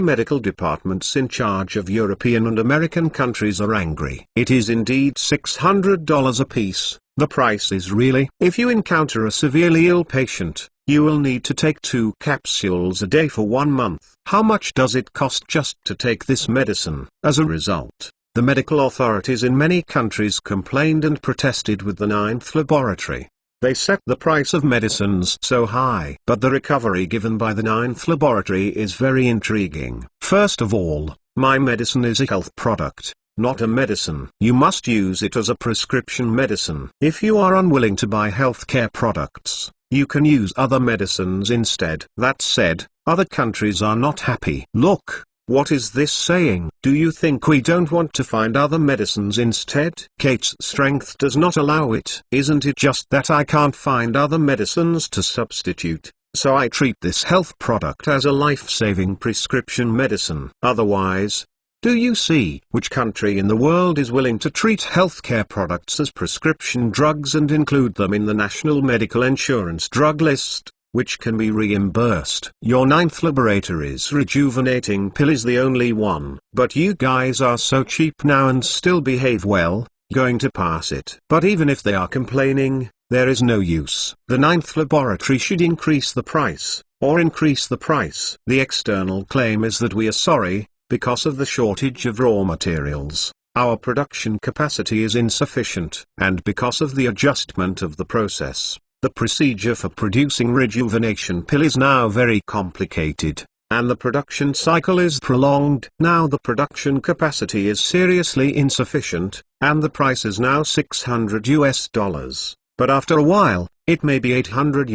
A: medical departments in charge of European and American countries are angry. It is indeed $600 apiece. The price is really. If you encounter a severely ill patient, you will need to take 2 capsules a day for 1 month. How much does it cost just to take this medicine? As a result, the medical authorities in many countries complained and protested with the ninth laboratory. They set the price of medicines so high. But the recovery given by the ninth laboratory is very intriguing. First of all, my medicine is a health product, not a medicine. You must use it as a prescription medicine. If you are unwilling to buy healthcare products, you can use other medicines instead. That said, other countries are not happy. Look. What is this saying? Do you think we don't want to find other medicines instead? Kate's strength does not allow it. Isn't it just that I can't find other medicines to substitute, so I treat this health product as a life-saving prescription medicine? Otherwise, do you see which country in the world is willing to treat healthcare products as prescription drugs and include them in the National Medical Insurance drug list, which can be reimbursed? Your ninth laboratory's rejuvenating pill is the only one. But you guys are so cheap now and still behave well, going to pass it. But even if they are complaining, there is no use. The ninth laboratory should increase the price, or increase the price. The external claim is that we are sorry, because of the shortage of raw materials, our production capacity is insufficient. And because of the adjustment of the process, the procedure for producing rejuvenation pill is now very complicated, and the production cycle is prolonged. Now the production capacity is seriously insufficient, and the price is now $600. But after a while, it may be $800,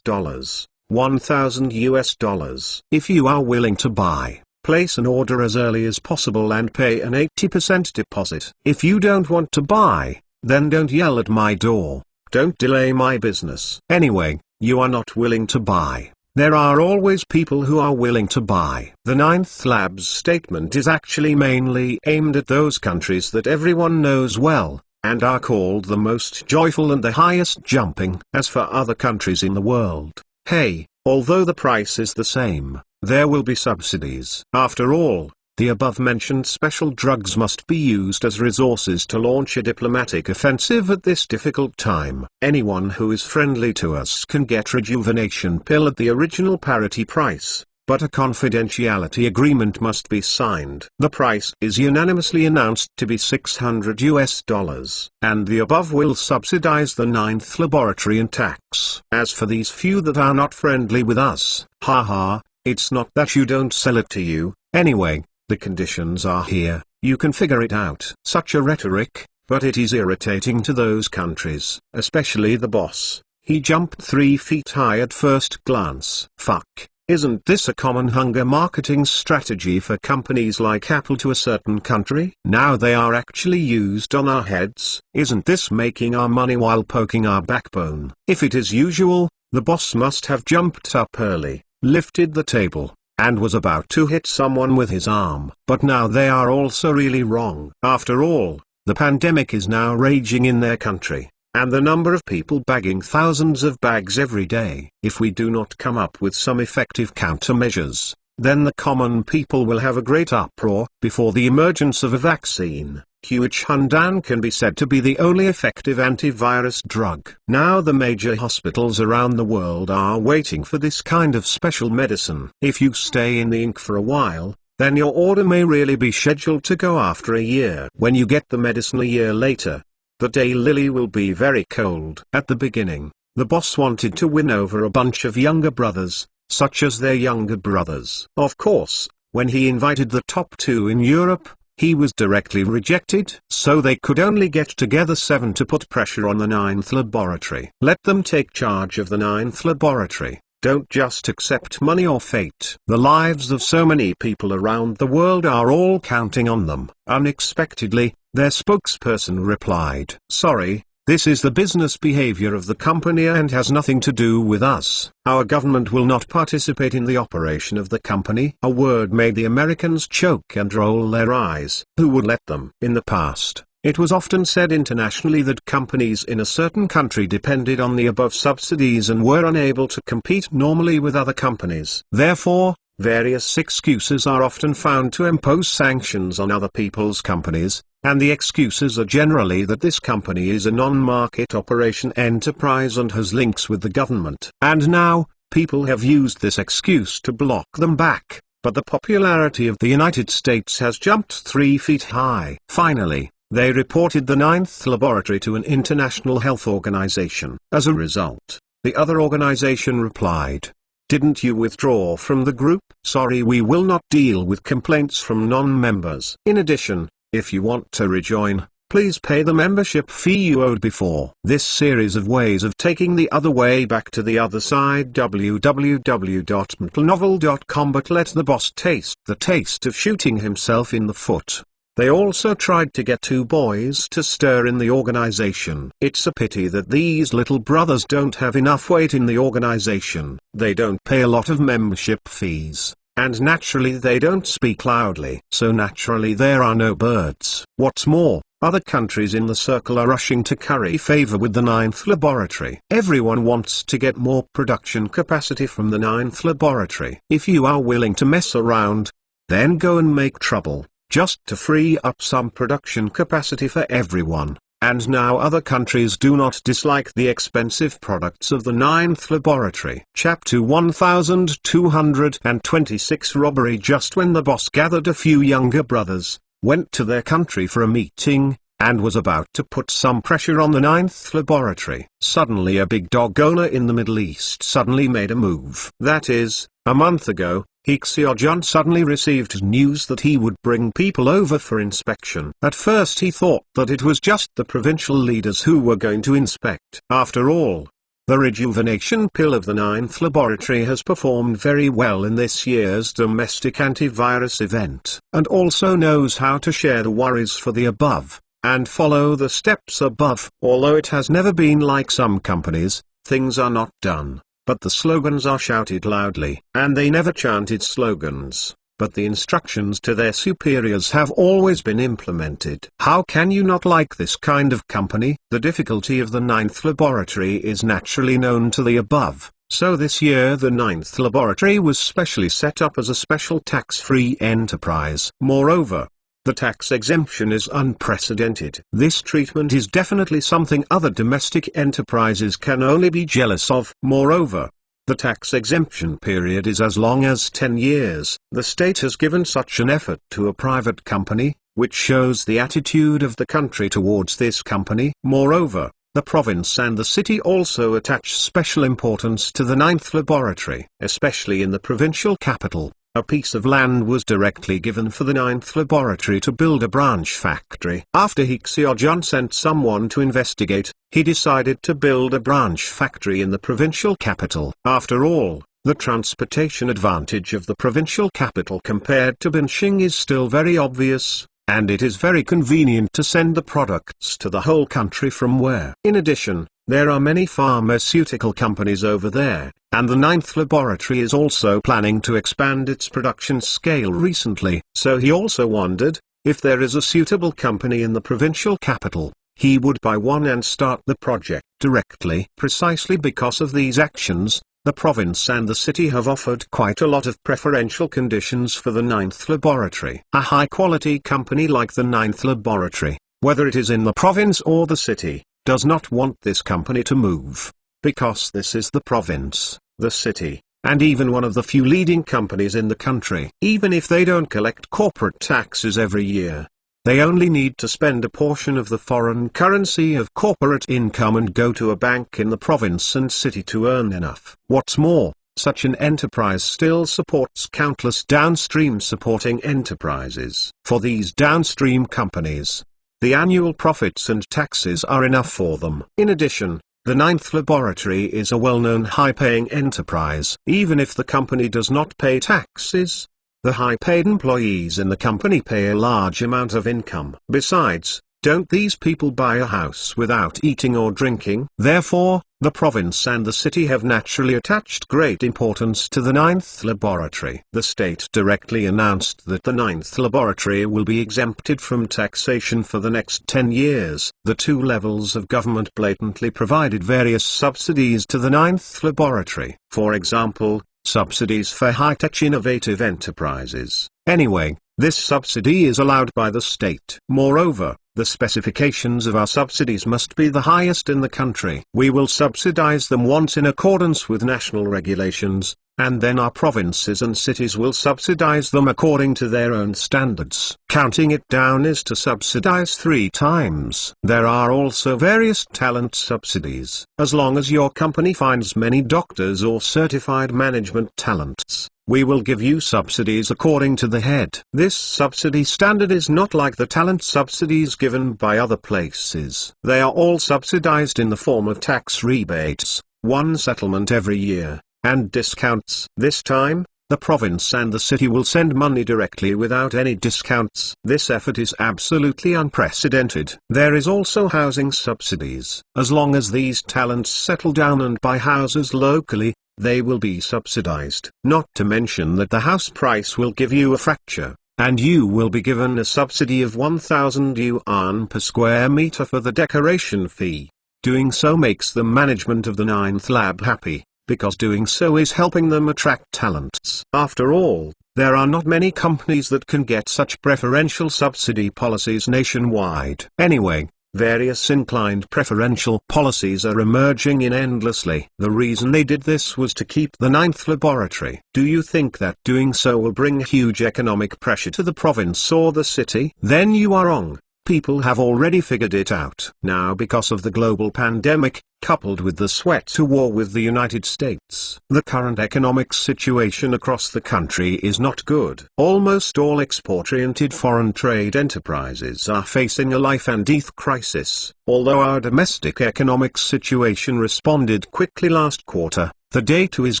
A: $1,000. If you are willing to buy, place an order as early as possible and pay an 80% deposit. If you don't want to buy, then don't yell at my door. Don't delay my business. Anyway, you are not willing to buy. There are always people who are willing to buy. The ninth lab's statement is actually mainly aimed at those countries that everyone knows well, and are called the most joyful and the highest jumping. As for other countries in the world, hey, although the price is the same, there will be subsidies. After all, the above-mentioned special drugs must be used as resources to launch a diplomatic offensive at this difficult time. Anyone who is friendly to us can get rejuvenation pill at the original parity price, but a confidentiality agreement must be signed. The price is unanimously announced to be $600, and the above will subsidize the ninth laboratory and tax. As for these few that are not friendly with us, haha, it's not that you don't sell it to you, anyway. The conditions are here, you can figure it out. Such a rhetoric, but it is irritating to those countries, especially the boss. He jumped 3 feet high at first glance. Fuck, isn't this a common hunger marketing strategy for companies like Apple to a certain country? Now they are actually used on our heads. Isn't this making our money while poking our backbone? If it is usual, The boss must have jumped up early, lifted the table, and was about to hit someone with his arm. But now they are also really wrong. After all, the pandemic is now raging in their country, and the number of people bagging thousands of bags every day. If we do not come up with some effective countermeasures, then the common people will have a great uproar. Before the emergence of a vaccine, Huichundan can be said to be the only effective antivirus drug. Now the major hospitals around the world are waiting for this kind of special medicine. If you stay in the ink for a while, then your order may really be scheduled to go after a year. When you get the medicine a year later, the daylily will be very cold. At the beginning, the boss wanted to win over a bunch of younger brothers, such as their younger brothers. Of course, when he invited the top 2 in Europe, he was directly rejected. So they could only get together 7 to put pressure on the 9th laboratory. Let them take charge of the 9th laboratory. Don't just accept money or fate. The lives of so many people around the world are all counting on them. Unexpectedly, their spokesperson replied, "Sorry, this is the business behavior of the company and has nothing to do with us. Our government will not participate in the operation of the company." A word made the Americans choke and roll their eyes. Who would let them? In the past, it was often said internationally that companies in a certain country depended on the above subsidies and were unable to compete normally with other companies. Therefore, various excuses are often found to impose sanctions on other people's companies, and the excuses are generally that this company is a non-market operation enterprise and has links with the government. And now, people have used this excuse to block them back, but the popularity of the United States has jumped 3 feet high. Finally, they reported the 9th laboratory to an international health organization. As a result, the other organization replied, "Didn't you withdraw from the group? Sorry, we will not deal with complaints from non-members." In addition, if you want to rejoin, please pay the membership fee you owed before. This series of ways of taking the other way back to the other side. www.mentalnovel.com. But let the boss taste the taste of shooting himself in the foot. They also tried to get 2 boys to stir in the organization. It's a pity that these little brothers don't have enough weight in the organization. They don't pay a lot of membership fees, and naturally they don't speak loudly. So naturally there are no birds. What's more, other countries in the circle are rushing to curry favor with the 9th laboratory. Everyone wants to get more production capacity from the 9th laboratory. If you are willing to mess around, then go and make trouble, just to free up some production capacity for everyone. And now other countries do not dislike the expensive products of the 9th laboratory. Chapter 1226. Robbery. Just when the boss gathered a few younger brothers, went to their country for a meeting, and was about to put some pressure on the 9th laboratory, suddenly a big dog owner in the Middle East suddenly made a move. That is, a month ago, Xiaojun suddenly received news that he would bring people over for inspection. At first he thought that it was just the provincial leaders who were going to inspect. After all, the rejuvenation pill of the 9th laboratory has performed very well in this year's domestic antivirus event, and also knows how to share the worries for the above, and follow the steps above. Although it has never been like some companies, things are not done, but the slogans are shouted loudly. And they never chanted slogans, but the instructions to their superiors have always been implemented. How can you not like this kind of company? The difficulty of the 9th laboratory is naturally known to the above, so this year the 9th laboratory was specially set up as a special tax-free enterprise. Moreover, the tax exemption is unprecedented. This treatment is definitely something other domestic enterprises can only be jealous of. Moreover, the tax exemption period is as long as 10 years. The state has given such an effort to a private company, which shows the attitude of the country towards this company. Moreover, the province and the city also attach special importance to the 9th laboratory, especially in the provincial capital. A piece of land was directly given for the 9th laboratory to build a branch factory. After Xiaojun sent someone to investigate, he decided to build a branch factory in the provincial capital. After all, the transportation advantage of the provincial capital compared to Binching is still very obvious, and it is very convenient to send the products to the whole country from where. In addition, there are many pharmaceutical companies over there, and the ninth laboratory is also planning to expand its production scale recently. So he also wondered, if there is a suitable company in the provincial capital, he would buy one and start the project directly. Precisely because of these actions, the province and the city have offered quite a lot of preferential conditions for the ninth laboratory. A high-quality company like the ninth laboratory, whether it is in the province or the city, does not want this company to move, because this is the province, the city, and even one of the few leading companies in the country. Even if they don't collect corporate taxes every year, they only need to spend a portion of the foreign currency of corporate income and go to a bank in the province and city to earn enough. What's more, such an enterprise still supports countless downstream supporting enterprises. For these downstream companies, the annual profits and taxes are enough for them. In addition, the ninth laboratory is a well-known high-paying enterprise. Even if the company does not pay taxes, the high-paid employees in the company pay a large amount of income. Besides, don't these people buy a house without eating or drinking? Therefore, the province and the city have naturally attached great importance to the ninth laboratory. The state directly announced that the ninth laboratory will be exempted from taxation for the next 10 years. The two levels of government blatantly provided various subsidies to the ninth laboratory. For example, subsidies for high-tech innovative enterprises. Anyway, this subsidy is allowed by the state. Moreover, the specifications of our subsidies must be the highest in the country. We will subsidize them once in accordance with national regulations, and then our provinces and cities will subsidize them according to their own standards. Counting it down is to subsidize 3 times. There are also various talent subsidies. As long as your company finds many doctors or certified management talents, we will give you subsidies according to the head. This subsidy standard is not like the talent subsidies given by other places. They are all subsidized in the form of tax rebates, one settlement every year, and discounts. This time, the province and the city will send money directly without any discounts. This effort is absolutely unprecedented. There is also housing subsidies. As long as these talents settle down and buy houses locally, they will be subsidized. Not to mention that the house price will give you a fracture, and you will be given a subsidy of 1,000 yuan per square meter for the decoration fee. Doing so makes the management of the ninth lab happy, because doing so is helping them attract talents. After all, there are not many companies that can get such preferential subsidy policies nationwide. Anyway, various inclined preferential policies are emerging in endlessly. The reason they did this was to keep the ninth laboratory. Do you think that doing so will bring huge economic pressure to the province or the city? Then you are wrong. People have already figured it out. Now, because of the global pandemic, coupled with the sweat war with the United States, the current economic situation across the country is not good. Almost all export-oriented foreign trade enterprises are facing a life-and-death crisis. Although our domestic economic situation responded quickly last quarter, the data is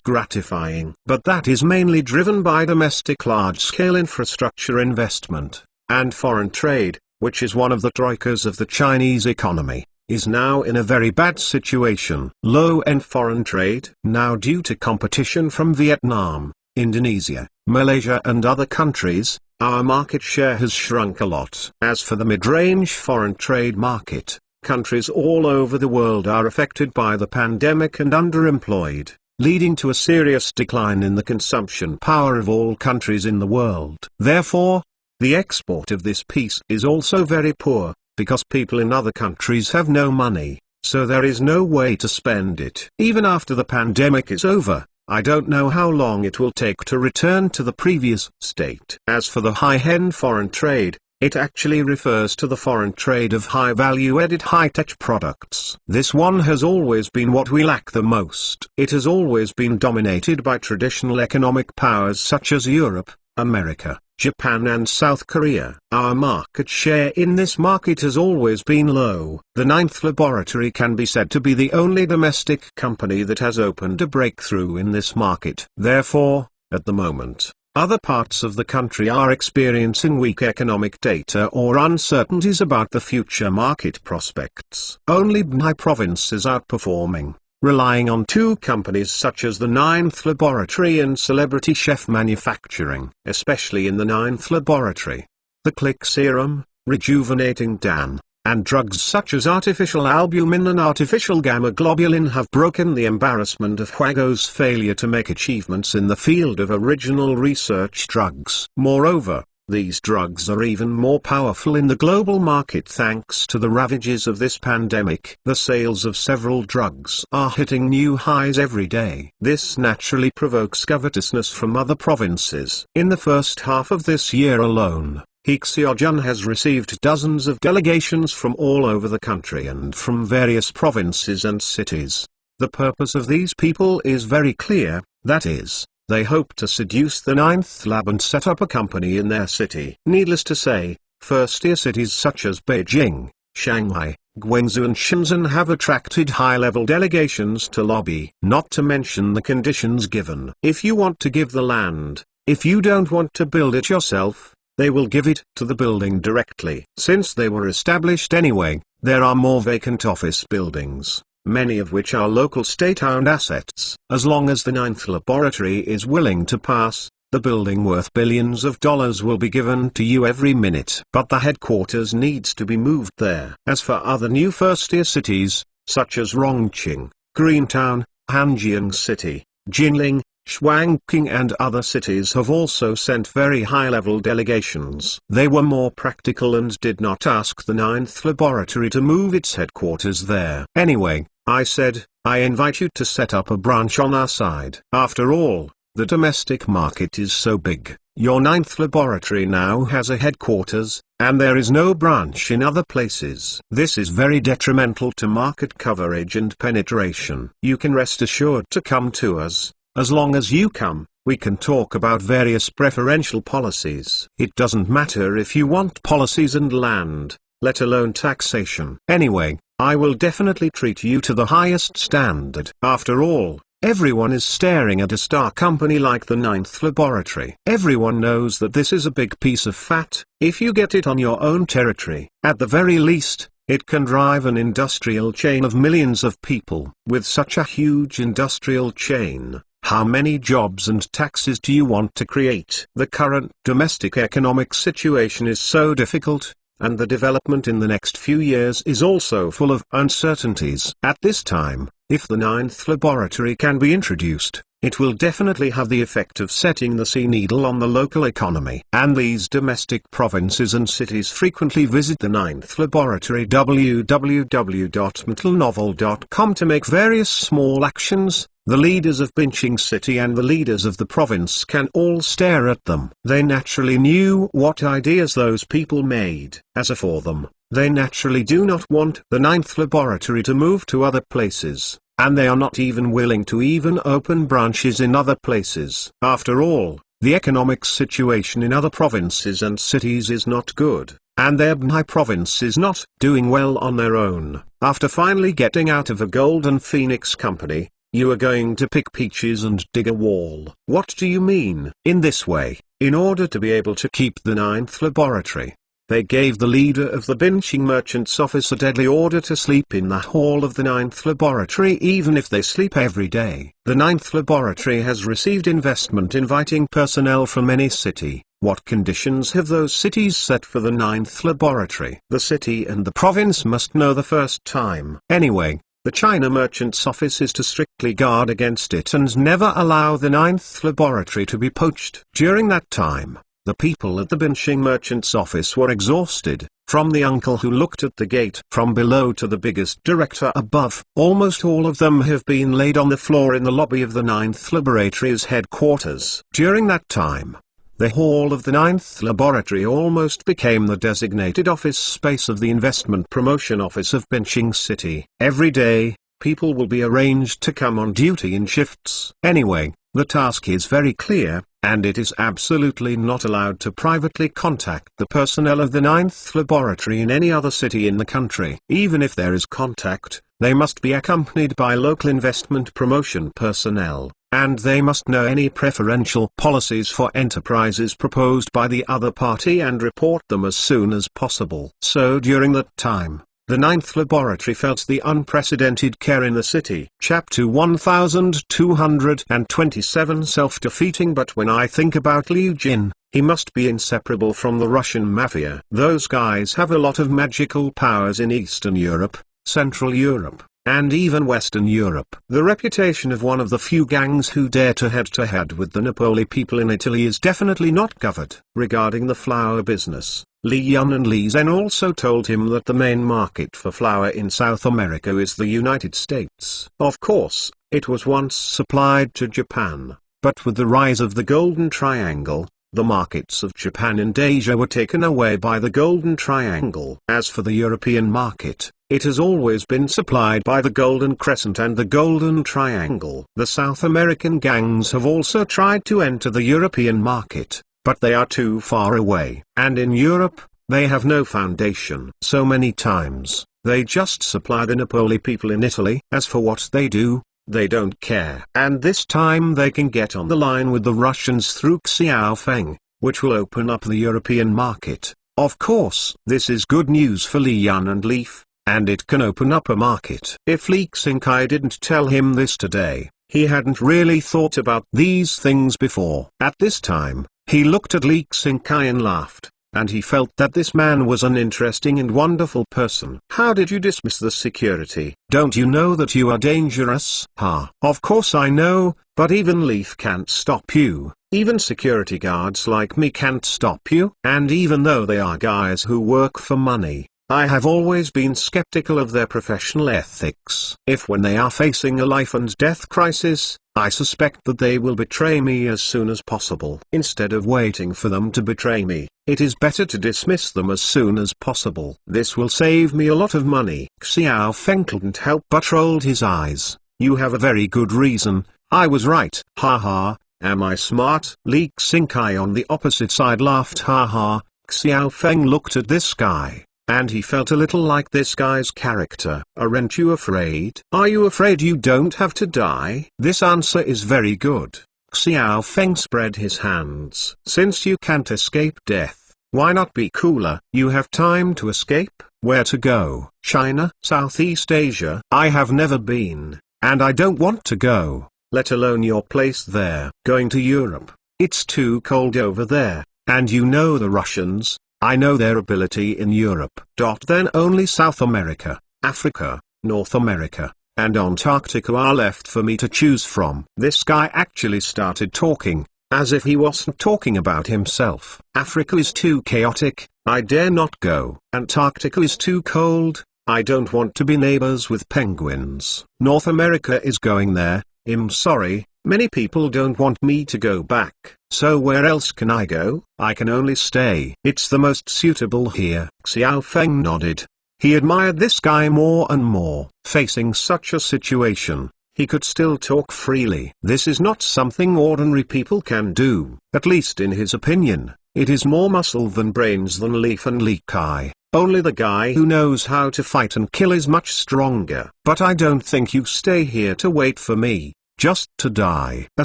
A: gratifying. But that is mainly driven by domestic large-scale infrastructure investment, and foreign trade, which is one of the troikas of the Chinese economy, is now in a very bad situation. Low-end foreign trade. Now, due to competition from Vietnam, Indonesia, Malaysia and other countries, our market share has shrunk a lot. As for the mid-range foreign trade market, countries all over the world are affected by the pandemic and underemployed, leading to a serious decline in the consumption power of all countries in the world. Therefore, the export of this piece is also very poor, because people in other countries have no money, so there is no way to spend it. Even after the pandemic is over, I don't know how long it will take to return to the previous state. As for the high-end foreign trade, it actually refers to the foreign trade of high-value-added high-tech products. This one has always been what we lack the most. It has always been dominated by traditional economic powers such as Europe, America, Japan and South Korea. Our market share in this market has always been low. The ninth laboratory can be said to be the only domestic company that has opened a breakthrough in this market. Therefore, at the moment, Other parts of the country are experiencing weak economic data or uncertainties about the future market prospects. Only Bnai province is outperforming, relying on two companies such as the Ninth Laboratory and Celebrity Chef Manufacturing. Especially in the Ninth Laboratory, the Click Serum, Rejuvenating Dan, and drugs such as artificial albumin and artificial gamma globulin have broken the embarrassment of Huago's failure to make achievements in the field of original research drugs. Moreover, these drugs are even more powerful in the global market thanks to the ravages of this pandemic. The sales of several drugs are hitting new highs every day. This naturally provokes covetousness from other provinces. In the first half of this year alone, Hixiogen has received dozens of delegations from all over the country and from various provinces and cities. The purpose of these people is very clear, that is, they hope to seduce the Ninth Lab and set up a company in their city. Needless to say, first-tier cities such as Beijing, Shanghai, Guangzhou and Shenzhen have attracted high-level delegations to lobby. Not to mention the conditions given. If you want to give the land, if you don't want to build it yourself, they will give it to the building directly. Since they were established anyway, there are more vacant office buildings, many of which are local state-owned assets. As long as the Ninth Laboratory is willing to pass, the building worth billions of dollars will be given to you every minute. But the headquarters needs to be moved there. As for other new first-tier cities, such as Rongqing, Greentown, Hanjiang City, Jinling, Shuangqing and other cities have also sent very high-level delegations. They were more practical and did not ask the Ninth Laboratory to move its headquarters there. Anyway, I said, I invite you to set up a branch on our side. After all, the domestic market is so big. Your Ninth Laboratory now has a headquarters, and there is no branch in other places. This is very detrimental to market coverage and penetration. You can rest assured to come to us. As long as you come, we can talk about various preferential policies. It doesn't matter if you want policies and land, let alone taxation. Anyway, I will definitely treat you to the highest standard. After all, everyone is staring at a star company like the Ninth Laboratory. Everyone knows that this is a big piece of fat. If you get it on your own territory, at the very least, it can drive an industrial chain of millions of people. With such a huge industrial chain, how many jobs and taxes do you want to create? The current domestic economic situation is so difficult, and the development in the next few years is also full of uncertainties. At this time, if the Ninth Laboratory can be introduced, it will definitely have the effect of setting the sea needle on the local economy. And these domestic provinces and cities frequently visit the Ninth Laboratory www.metalnovel.com to make various small actions. The leaders of Binching City and the leaders of the province can all stare at them. They naturally knew what ideas those people made. As for them, they naturally do not want the Ninth Laboratory to move to other places, and they are not even willing to even open branches in other places. After all, the economic situation in other provinces and cities is not good, and their Bnai province is not doing well on their own. After finally getting out of a Golden Phoenix company, you are going to pick peaches and dig a wall. What do you mean? In this way, in order to be able to keep the Ninth Laboratory, they gave the leader of the Binching Merchants Office a deadly order to sleep in the hall of the Ninth Laboratory even if they sleep every day. The Ninth Laboratory has received investment inviting personnel from any city. What conditions have those cities set for the Ninth Laboratory? The city and the province must know the first time. Anyway, the China Merchants Office is to strictly guard against it and never allow the Ninth Laboratory to be poached. During that time, the people at the Binching Merchants Office were exhausted, from the uncle who looked at the gate from below to the biggest director above. Almost all of them have been laid on the floor in the lobby of the Ninth Laboratory's headquarters. During that time, the hall of the Ninth Laboratory almost became the designated office space of the Investment Promotion Office of Binching City. Every day, people will be arranged to come on duty in shifts. Anyway, the task is very clear, and it is absolutely not allowed to privately contact the personnel of the Ninth Laboratory in any other city in the country. Even if there is contact, they must be accompanied by local investment promotion personnel, and they must know any preferential policies for enterprises proposed by the other party and report them as soon as possible. So during that time, the Ninth Laboratory felt the unprecedented care in the city. Chapter 1227 Self-defeating. But when I think about Liu Jin, he must be inseparable from the Russian mafia. Those guys have a lot of magical powers in Eastern Europe, Central Europe, and even Western Europe. The reputation of one of the few gangs who dare to head with the Napoli people in Italy is definitely not covered. Regarding the flour business, Li Yun and Li Zhen also told him that the main market for flour in South America is the United States. Of course, it was once supplied to Japan, but with the rise of the Golden Triangle, the markets of Japan and Asia were taken away by the Golden Triangle. As for the European market, it has always been supplied by the Golden Crescent and the Golden Triangle. The South American gangs have also tried to enter the European market, but they are too far away. And in Europe, they have no foundation. So many times, they just supply the Napoli people in Italy. As for what they do, they don't care. And this time they can get on the line with the Russians through Xiaofeng, which will open up the European market. Of course, this is good news for Li Yun and Leaf, and it can open up a market. If Li Xingkai didn't tell him this today, he hadn't really thought about these things before. At this time, he looked at Li Xingkai and laughed, and he felt that this man was an interesting and wonderful person. How did you dismiss the security? Don't you know that you are dangerous? Ha! Of course I know, but even Leaf can't stop you. Even security guards like me can't stop you. And even though they are guys who work for money, I have always been skeptical of their professional ethics. If when they are facing a life and death crisis, I suspect that they will betray me as soon as possible. Instead of waiting for them to betray me, it is better to dismiss them as soon as possible. This will save me a lot of money. Xiaofeng couldn't help but rolled his eyes. You have a very good reason, I was right. Ha ha, am I smart? Li Xingkai on the opposite side laughed. Ha ha. Xiaofeng looked at this guy, and he felt a little like this guy's character. Aren't you afraid? Are you afraid you don't have to die? This answer is very good. Xiaofeng spread his hands. Since you can't escape death, why not be cooler? You have time to escape. Where to go? China? Southeast Asia? I have never been, and I don't want to go, let alone your place there. Going to Europe. It's too cold over there, and you know the Russians. I know their ability in Europe. Then only South America, Africa, North America, and Antarctica are left for me to choose from. This guy actually started talking, as if he wasn't talking about himself. Africa is too chaotic, I dare not go. Antarctica is too cold, I don't want to be neighbors with penguins. North America is going there, I'm sorry. Many people don't want me to go back, so where else can I go? I can only stay. It's the most suitable here. Xiaofeng nodded. He admired this guy more and more. Facing such a situation, he could still talk freely. This is not something ordinary people can do, at least in his opinion. It is more muscle than brains than Leaf and Li Kai. Only the guy who knows how to fight and kill is much stronger. But I don't think you stay here to wait for me. Just to die. A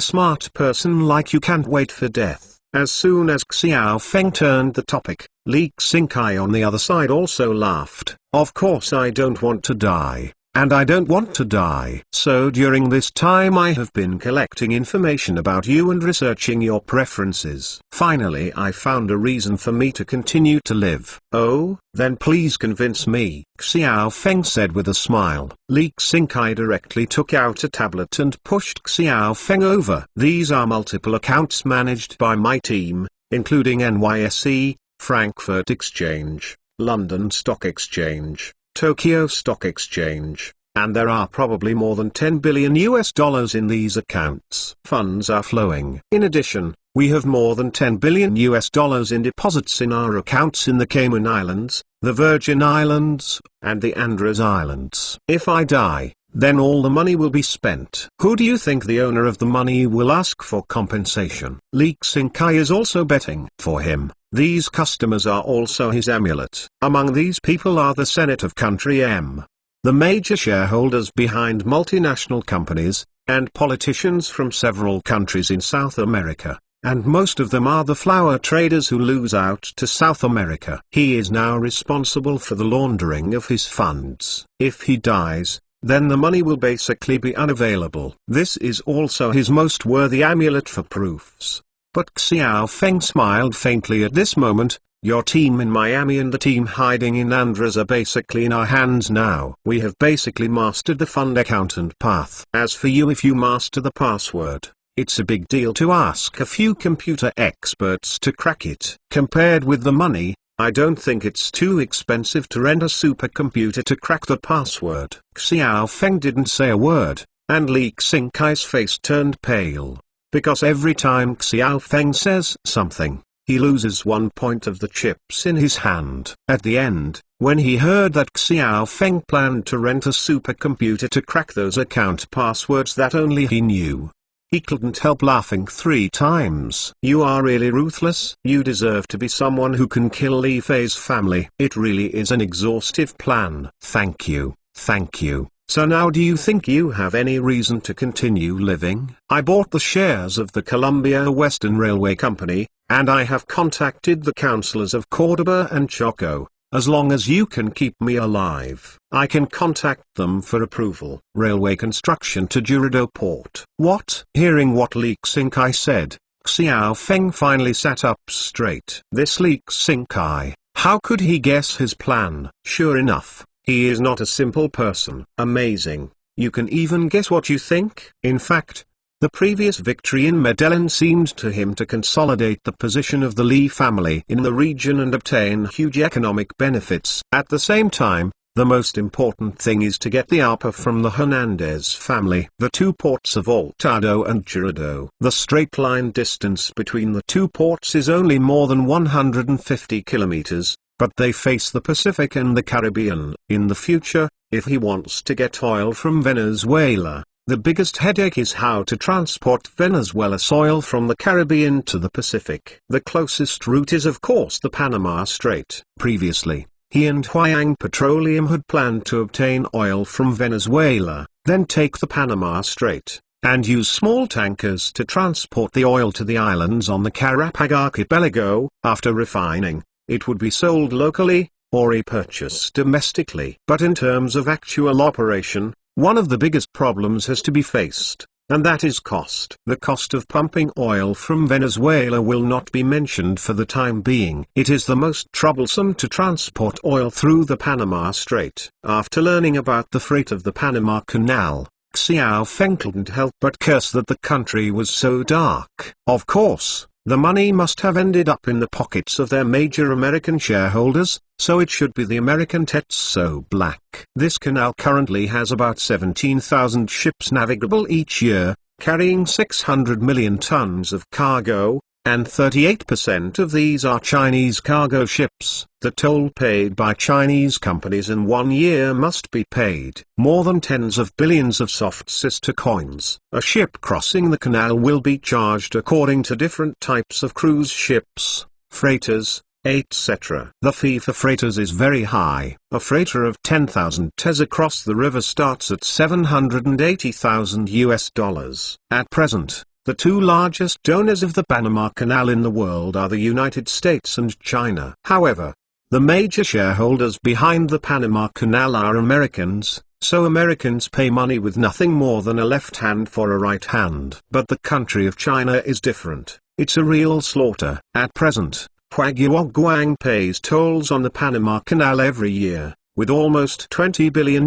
A: smart person like you can't wait for death. As soon as Xiaofeng turned the topic, Li Xingkai on the other side also laughed. Of course I don't want to die, and I don't want to die. So during this time I have been collecting information about you and researching your preferences. Finally I found a reason for me to continue to live. Oh, then please convince me, Xiaofeng said with a smile. Li Xingkai directly took out a tablet and pushed Xiaofeng over. These are multiple accounts managed by my team, including NYSE, Frankfurt Exchange, London Stock Exchange, Tokyo Stock Exchange, and there are probably more than $10 billion in these accounts. Funds are flowing. In addition, we have more than $10 billion in deposits in our accounts in the Cayman Islands, the Virgin Islands, and the Andros Islands. If I die, then all the money will be spent. Who do you think the owner of the money will ask for compensation? Li Xingkai is also betting for him. These customers are also his amulet. Among these people are the Senate of Country M, the major shareholders behind multinational companies, and politicians from several countries in South America, and most of them are the flower traders who lose out to South America. He is now responsible for the laundering of his funds. If he dies, then the money will basically be unavailable. This is also his most worthy amulet for proofs. But Xiao Feng smiled faintly at this moment. Your team in Miami and the team hiding in Andres are basically in our hands now. We have basically mastered the fund accountant path. As for you, if you master the password, it's a big deal to ask a few computer experts to crack it. Compared with the money, I don't think it's too expensive to rent a supercomputer to crack the password. Xiao Feng didn't say a word, and Li Xingkai's face turned pale. Because every time Xiao Feng says something, he loses 1 point of the chips in his hand. At the end, when he heard that Xiao Feng planned to rent a supercomputer to crack those account passwords that only he knew, he couldn't help laughing 3 times. You are really ruthless. You deserve to be someone who can kill Li Fei's family. It really is an exhaustive plan. Thank you, thank you. So now do you think you have any reason to continue living? I bought the shares of the Columbia Western Railway Company, and I have contacted the councillors of Cordoba and Choco. As long as you can keep me alive, I can contact them for approval. Railway construction to Jurido Port. What? Hearing what Li Xingkai said, Xiao Feng finally sat up straight. This Li Xingkai, how could he guess his plan? Sure enough, he is not a simple person. Amazing. You can even guess what you think? In fact, the previous victory in Medellin seemed to him to consolidate the position of the Li family in the region and obtain huge economic benefits. At the same time, the most important thing is to get the APA from the Hernandez family. The 2 ports of Altado and Jurido. The straight line distance between the 2 ports is only more than 150 kilometers, but they face the Pacific and the Caribbean. In the future, if he wants to get oil from Venezuela, the biggest headache is how to transport Venezuela's oil from the Caribbean to the Pacific. The closest route is of course the Panama Strait. Previously, he and Huayang Petroleum had planned to obtain oil from Venezuela, then take the Panama Strait, and use small tankers to transport the oil to the islands on the Carapag Archipelago. After refining, it would be sold locally, or repurchased domestically. But in terms of actual operation, one of the biggest problems has to be faced, and that is cost. The cost of pumping oil from Venezuela will not be mentioned for the time being. It is the most troublesome to transport oil through the Panama Strait. After learning about the freight of the Panama Canal, Xiao Feng couldn't help but curse that the country was so dark. Of course, the money must have ended up in the pockets of their major American shareholders, so it should be the American Tetso Black. This canal currently has about 17,000 ships navigable each year, carrying 600 million tons of cargo, and 38% of these are Chinese cargo ships. The toll paid by Chinese companies in 1 year must be paid. More than tens of billions of soft sister coins. A ship crossing the canal will be charged according to different types of cruise ships, freighters, etc. The fee for freighters is very high. A freighter of 10,000 TES across the river starts at $780,000. At present, the 2 largest owners of the Panama Canal in the world are the United States and China. However, the major shareholders behind the Panama Canal are Americans, so Americans pay money with nothing more than a left hand for a right hand. But the country of China is different. It's a real slaughter. At present, Huaguang pays tolls on the Panama Canal every year, with almost $20 billion.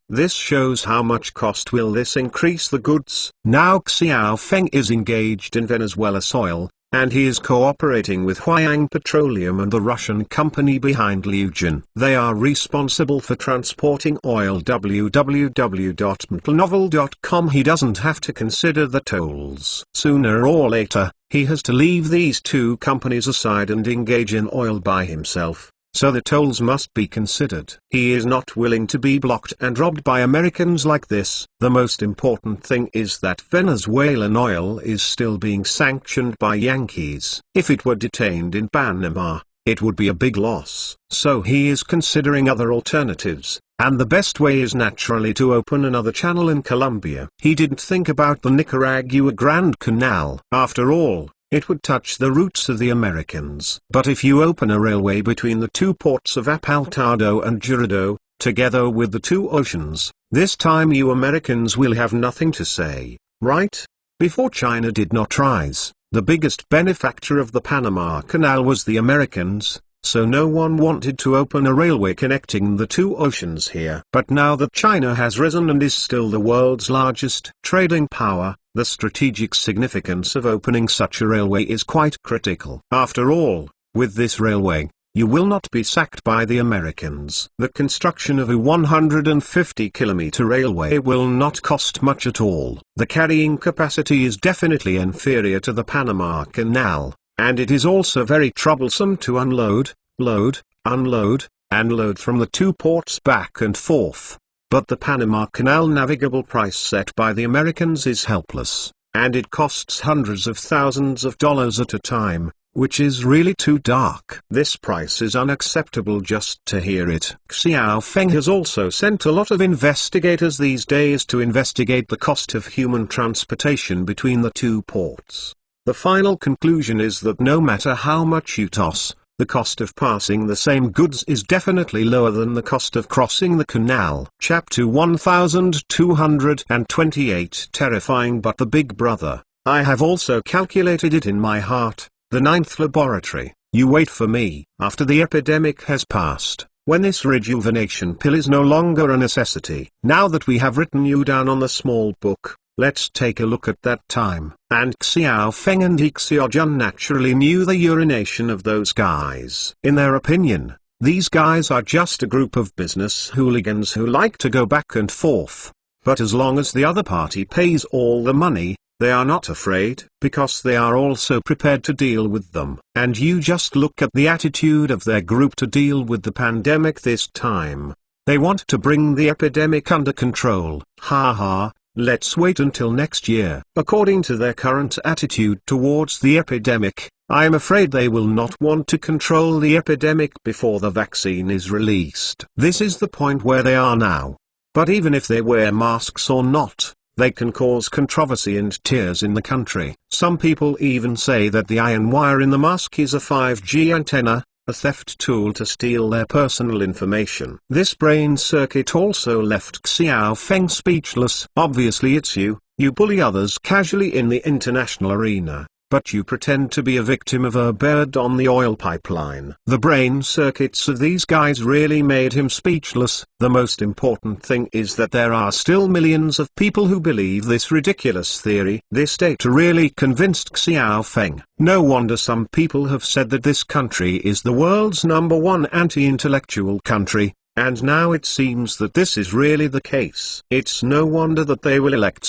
A: This shows how much cost will this increase the goods. Now Xiao Feng is engaged in Venezuela's oil, and he is cooperating with Huayang Petroleum and the Russian company behind Liujin. They are responsible for transporting oil. www.mtnovel.com. He doesn't have to consider the tolls. Sooner or later, he has to leave these 2 companies aside and engage in oil by himself. So the tolls must be considered. He is not willing to be blocked and robbed by Americans like this. The most important thing is that Venezuelan oil is still being sanctioned by Yankees. If it were detained in Panama, it would be a big loss. So he is considering other alternatives. And the best way is naturally to open another channel in Colombia. He didn't think about the Nicaragua Grand Canal. After all, it would touch the roots of the Americans. But if you open a railway between the two ports of Apartado and Jirardot, together with the two oceans, this time you Americans will have nothing to say, right? Before China did not rise, the biggest benefactor of the Panama Canal was the Americans, so no one wanted to open a railway connecting the two oceans here. But now that China has risen and is still the world's largest trading power, the strategic significance of opening such a railway is quite critical. After all, with this railway, you will not be sacked by the Americans. The construction of a 150-kilometer railway will not cost much at all. The carrying capacity is definitely inferior to the Panama Canal, and it is also very troublesome to unload, load, unload, and load from the two ports back and forth. But the Panama Canal navigable price set by the Americans is helpless, and it costs hundreds of thousands of dollars at a time, which is really too dark. This price is unacceptable just to hear it. Xiao Feng has also sent a lot of investigators these days to investigate the cost of human transportation between the two ports. The final conclusion is that no matter how much you toss, the cost of passing the same goods is definitely lower than the cost of crossing the canal. Chapter 1228. Terrifying but the big brother. I have also calculated it in my heart, the 9th laboratory. You wait for me. After the epidemic has passed, when this rejuvenation pill is no longer a necessity. Now that we have written you down on the small book, let's take a look at that time. And Xiao Feng and Xiaojun naturally knew the urination of those guys. In their opinion, these guys are just a group of business hooligans who like to go back and forth. But as long as the other party pays all the money, they are not afraid, because they are also prepared to deal with them. And you just look at the attitude of their group to deal with the pandemic this time. They want to bring the epidemic under control. Ha ha. Let's wait until next year. According to their current attitude towards the epidemic, I am afraid they will not want to control the epidemic before the vaccine is released. This is the point where they are now. But even if they wear masks or not, they can cause controversy and tears in the country. Some people even say that the iron wire in the mask is a 5G antenna, a theft tool to steal their personal information. This brain circuit also left Xiao Feng speechless. Obviously it's you bully others casually in the international arena, but you pretend to be a victim of a bird on the oil pipeline. The brain circuits of these guys really made him speechless. The most important thing is that there are still millions of people who believe this ridiculous theory. This data really convinced Xiao Feng. No wonder some people have said that this country is the world's #1 anti-intellectual country, and now it seems that this is really the case. It's no wonder that they will elect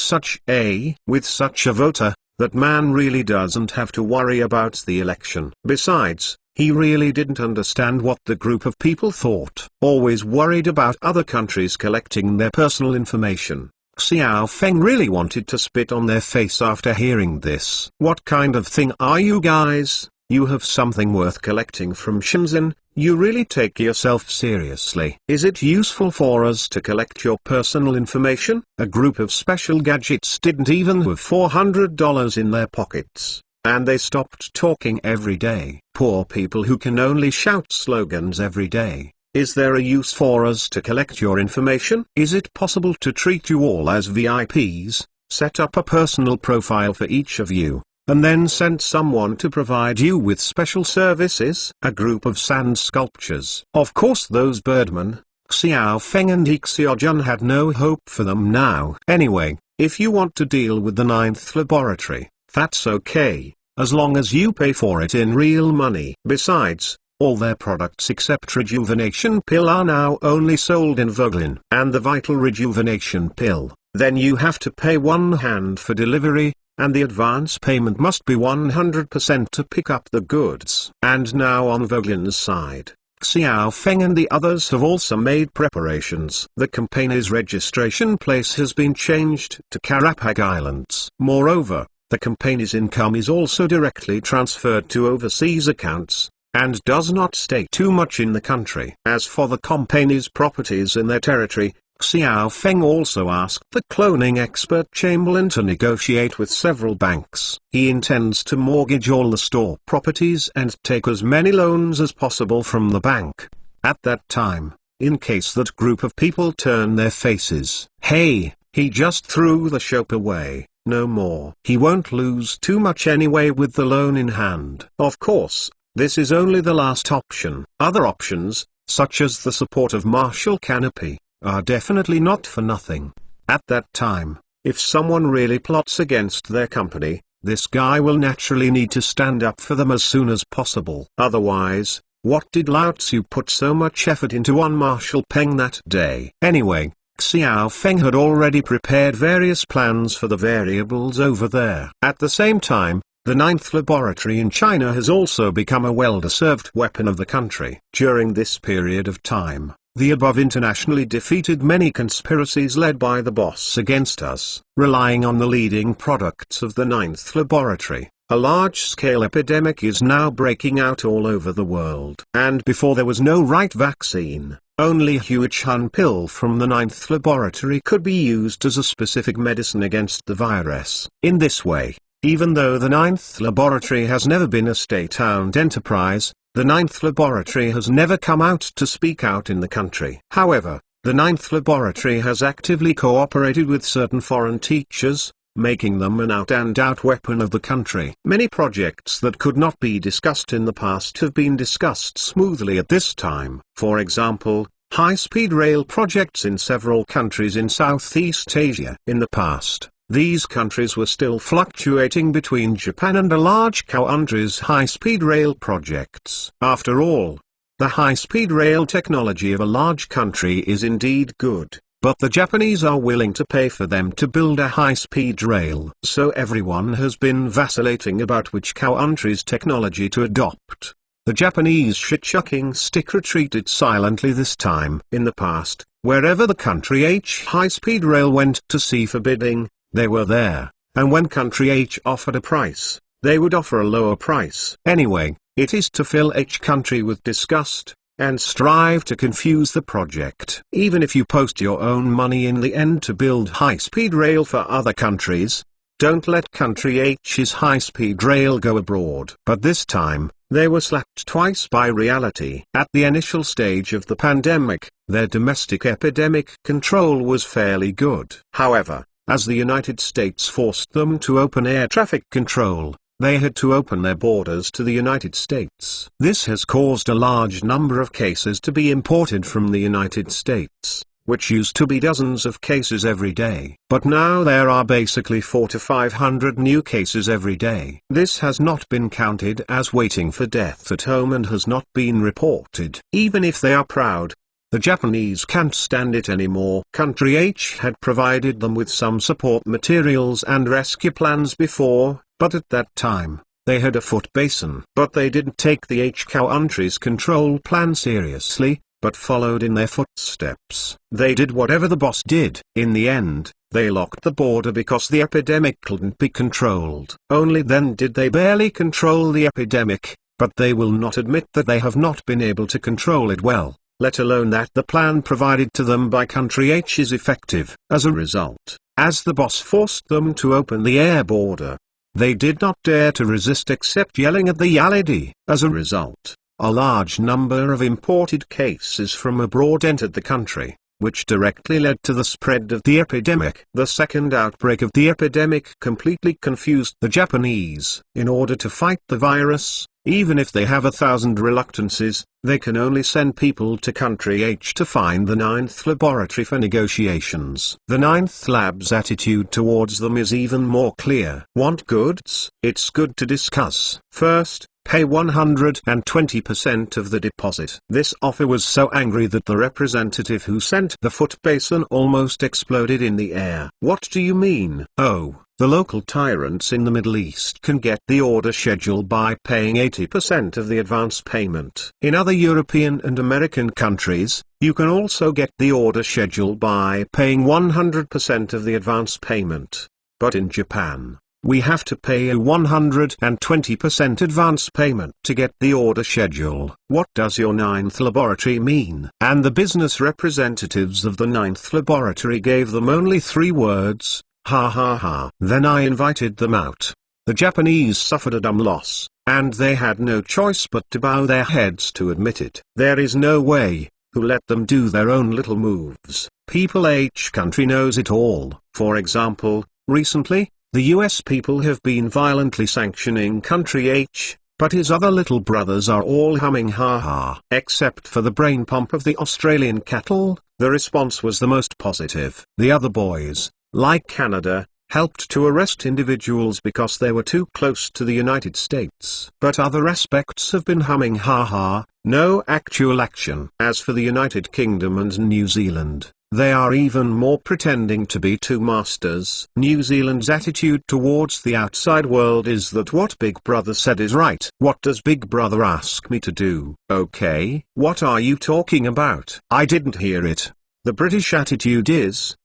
A: with such a voter. That man really doesn't have to worry about the election. Besides, he really didn't understand what the group of people thought. Always worried about other countries collecting their personal information. Xiao Feng really wanted to spit on their face after hearing this. What kind of thing are you guys? You have something worth collecting from Shenzhen? You really take yourself seriously. Is it useful for us to collect your personal information? A group of special gadgets didn't even have $400 in their pockets, and they stopped talking every day. Poor people who can only shout slogans every day. Is there a use for us to collect your information? Is it possible to treat you all as VIPs, set up a personal profile for each of you, and then send someone to provide you with special services? A group of sand sculptures. Of course those birdmen, Xiao Feng and Xiaojun, had no hope for them now. Anyway, if you want to deal with the 9th laboratory, that's okay, as long as you pay for it in real money. Besides, all their products except rejuvenation pill are now only sold in Voglin. And the vital rejuvenation pill, then you have to pay one hand for delivery, and the advance payment must be 100% to pick up the goods. And now on Voglin's side, Xiao Feng and the others have also made preparations. The company's registration place has been changed to Karapag Islands. Moreover, the company's income is also directly transferred to overseas accounts, and does not stay too much in the country. As for the company's properties in their territory, Xiao Feng also asked the cloning expert Chamberlain to negotiate with several banks. He intends to mortgage all the store properties and take as many loans as possible from the bank. At that time, in case that group of people turn their faces, hey, he just threw the shop away, no more. He won't lose too much anyway with the loan in hand. Of course, this is only the last option. Other options, such as the support of Marshall Canopy, are definitely not for nothing. At that time, if someone really plots against their company, this guy will naturally need to stand up for them as soon as possible. Otherwise, what did Lao Tzu put so much effort into on Marshall Peng that day? Anyway, Xiao Feng had already prepared various plans for the variables over there. At the same time, the 9th laboratory in China has also become a well-deserved weapon of the country. During this period of time, the above internationally defeated many conspiracies led by the boss against us. Relying on the leading products of the 9th laboratory, a large-scale epidemic is now breaking out all over the world. And before there was no right vaccine, only Huichun pill from the 9th laboratory could be used as a specific medicine against the virus. In this way, even though the 9th laboratory has never been a state-owned enterprise, the 9th laboratory has never come out to speak out in the country. However, the 9th laboratory has actively cooperated with certain foreign teachers, making them an out-and-out weapon of the country. Many projects that could not be discussed in the past have been discussed smoothly at this time. For example, high-speed rail projects in several countries in Southeast Asia. In the past, these countries were still fluctuating between Japan and a large country's high-speed rail projects. After all, the high-speed rail technology of a large country is indeed good, but the Japanese are willing to pay for them to build a high-speed rail. So everyone has been vacillating about which country's technology to adopt. The Japanese shit-shucking stick retreated silently this time. In the past, wherever the country H high-speed rail went to sea for bidding, they were there, and when country H offered a price, they would offer a lower price. Anyway, it is to fill H country with disgust, and strive to confuse the project. Even if you post your own money in the end to build high-speed rail for other countries, don't let country H's high-speed rail go abroad. But this time, they were slapped twice by reality. At the initial stage of the pandemic, their domestic epidemic control was fairly good. However, as the United States forced them to open air traffic control, they had to open their borders to the United States. This has caused a large number of cases to be imported from the United States, which used to be dozens of cases every day. But now there are basically 400 to 500 new cases every day. This has not been counted as waiting for death at home and has not been reported. Even if they are proud, the Japanese can't stand it anymore. Country H had provided them with some support materials and rescue plans before, but at that time, they had a foot basin. But they didn't take the H country's control plan seriously, but followed in their footsteps. They did whatever the boss did. In the end, they locked the border because the epidemic couldn't be controlled. Only then did they barely control the epidemic, but they will not admit that they have not been able to control it well, let alone that the plan provided to them by country H is effective. As a result, as the boss forced them to open the air border, they did not dare to resist except yelling at the Yalidi. As a result, a large number of imported cases from abroad entered the country, which directly led to the spread of the epidemic. The second outbreak of the epidemic completely confused the Japanese. In order to fight the virus, even if they have 1,000 reluctances, they can only send people to country H to find the 9th laboratory for negotiations. The 9th lab's attitude towards them is even more clear. Want goods? It's good to discuss. First, pay 120% of the deposit. This offer was so angry that the representative who sent the foot basin almost exploded in the air. What do you mean? Oh, the local tyrants in the Middle East can get the order schedule by paying 80% of the advance payment. In other European and American countries, you can also get the order schedule by paying 100% of the advance payment. But in Japan, We have to pay a 120% advance payment to get the order schedule. What does your ninth laboratory mean? And the business representatives of the ninth laboratory gave them only 3 words, ha ha ha. Then I invited them out. The Japanese suffered a dumb loss, and they had no choice but to bow their heads to admit it. There is no way, who let them do their own little moves. People H country knows it all. For example, recently, the US people have been violently sanctioning country H, but his other little brothers are all humming ha ha. Except for the brain pump of the Australian cattle, the response was the most positive. The other boys, like Canada, helped to arrest individuals because they were too close to the United States. But other aspects have been humming ha ha, no actual action. As for the United Kingdom and New Zealand, they are even more pretending to be two masters. New Zealand's attitude towards the outside world is that what Big Brother said is right. What does Big Brother ask me to do? Okay, what are you talking about? I didn't hear it. The British attitude is,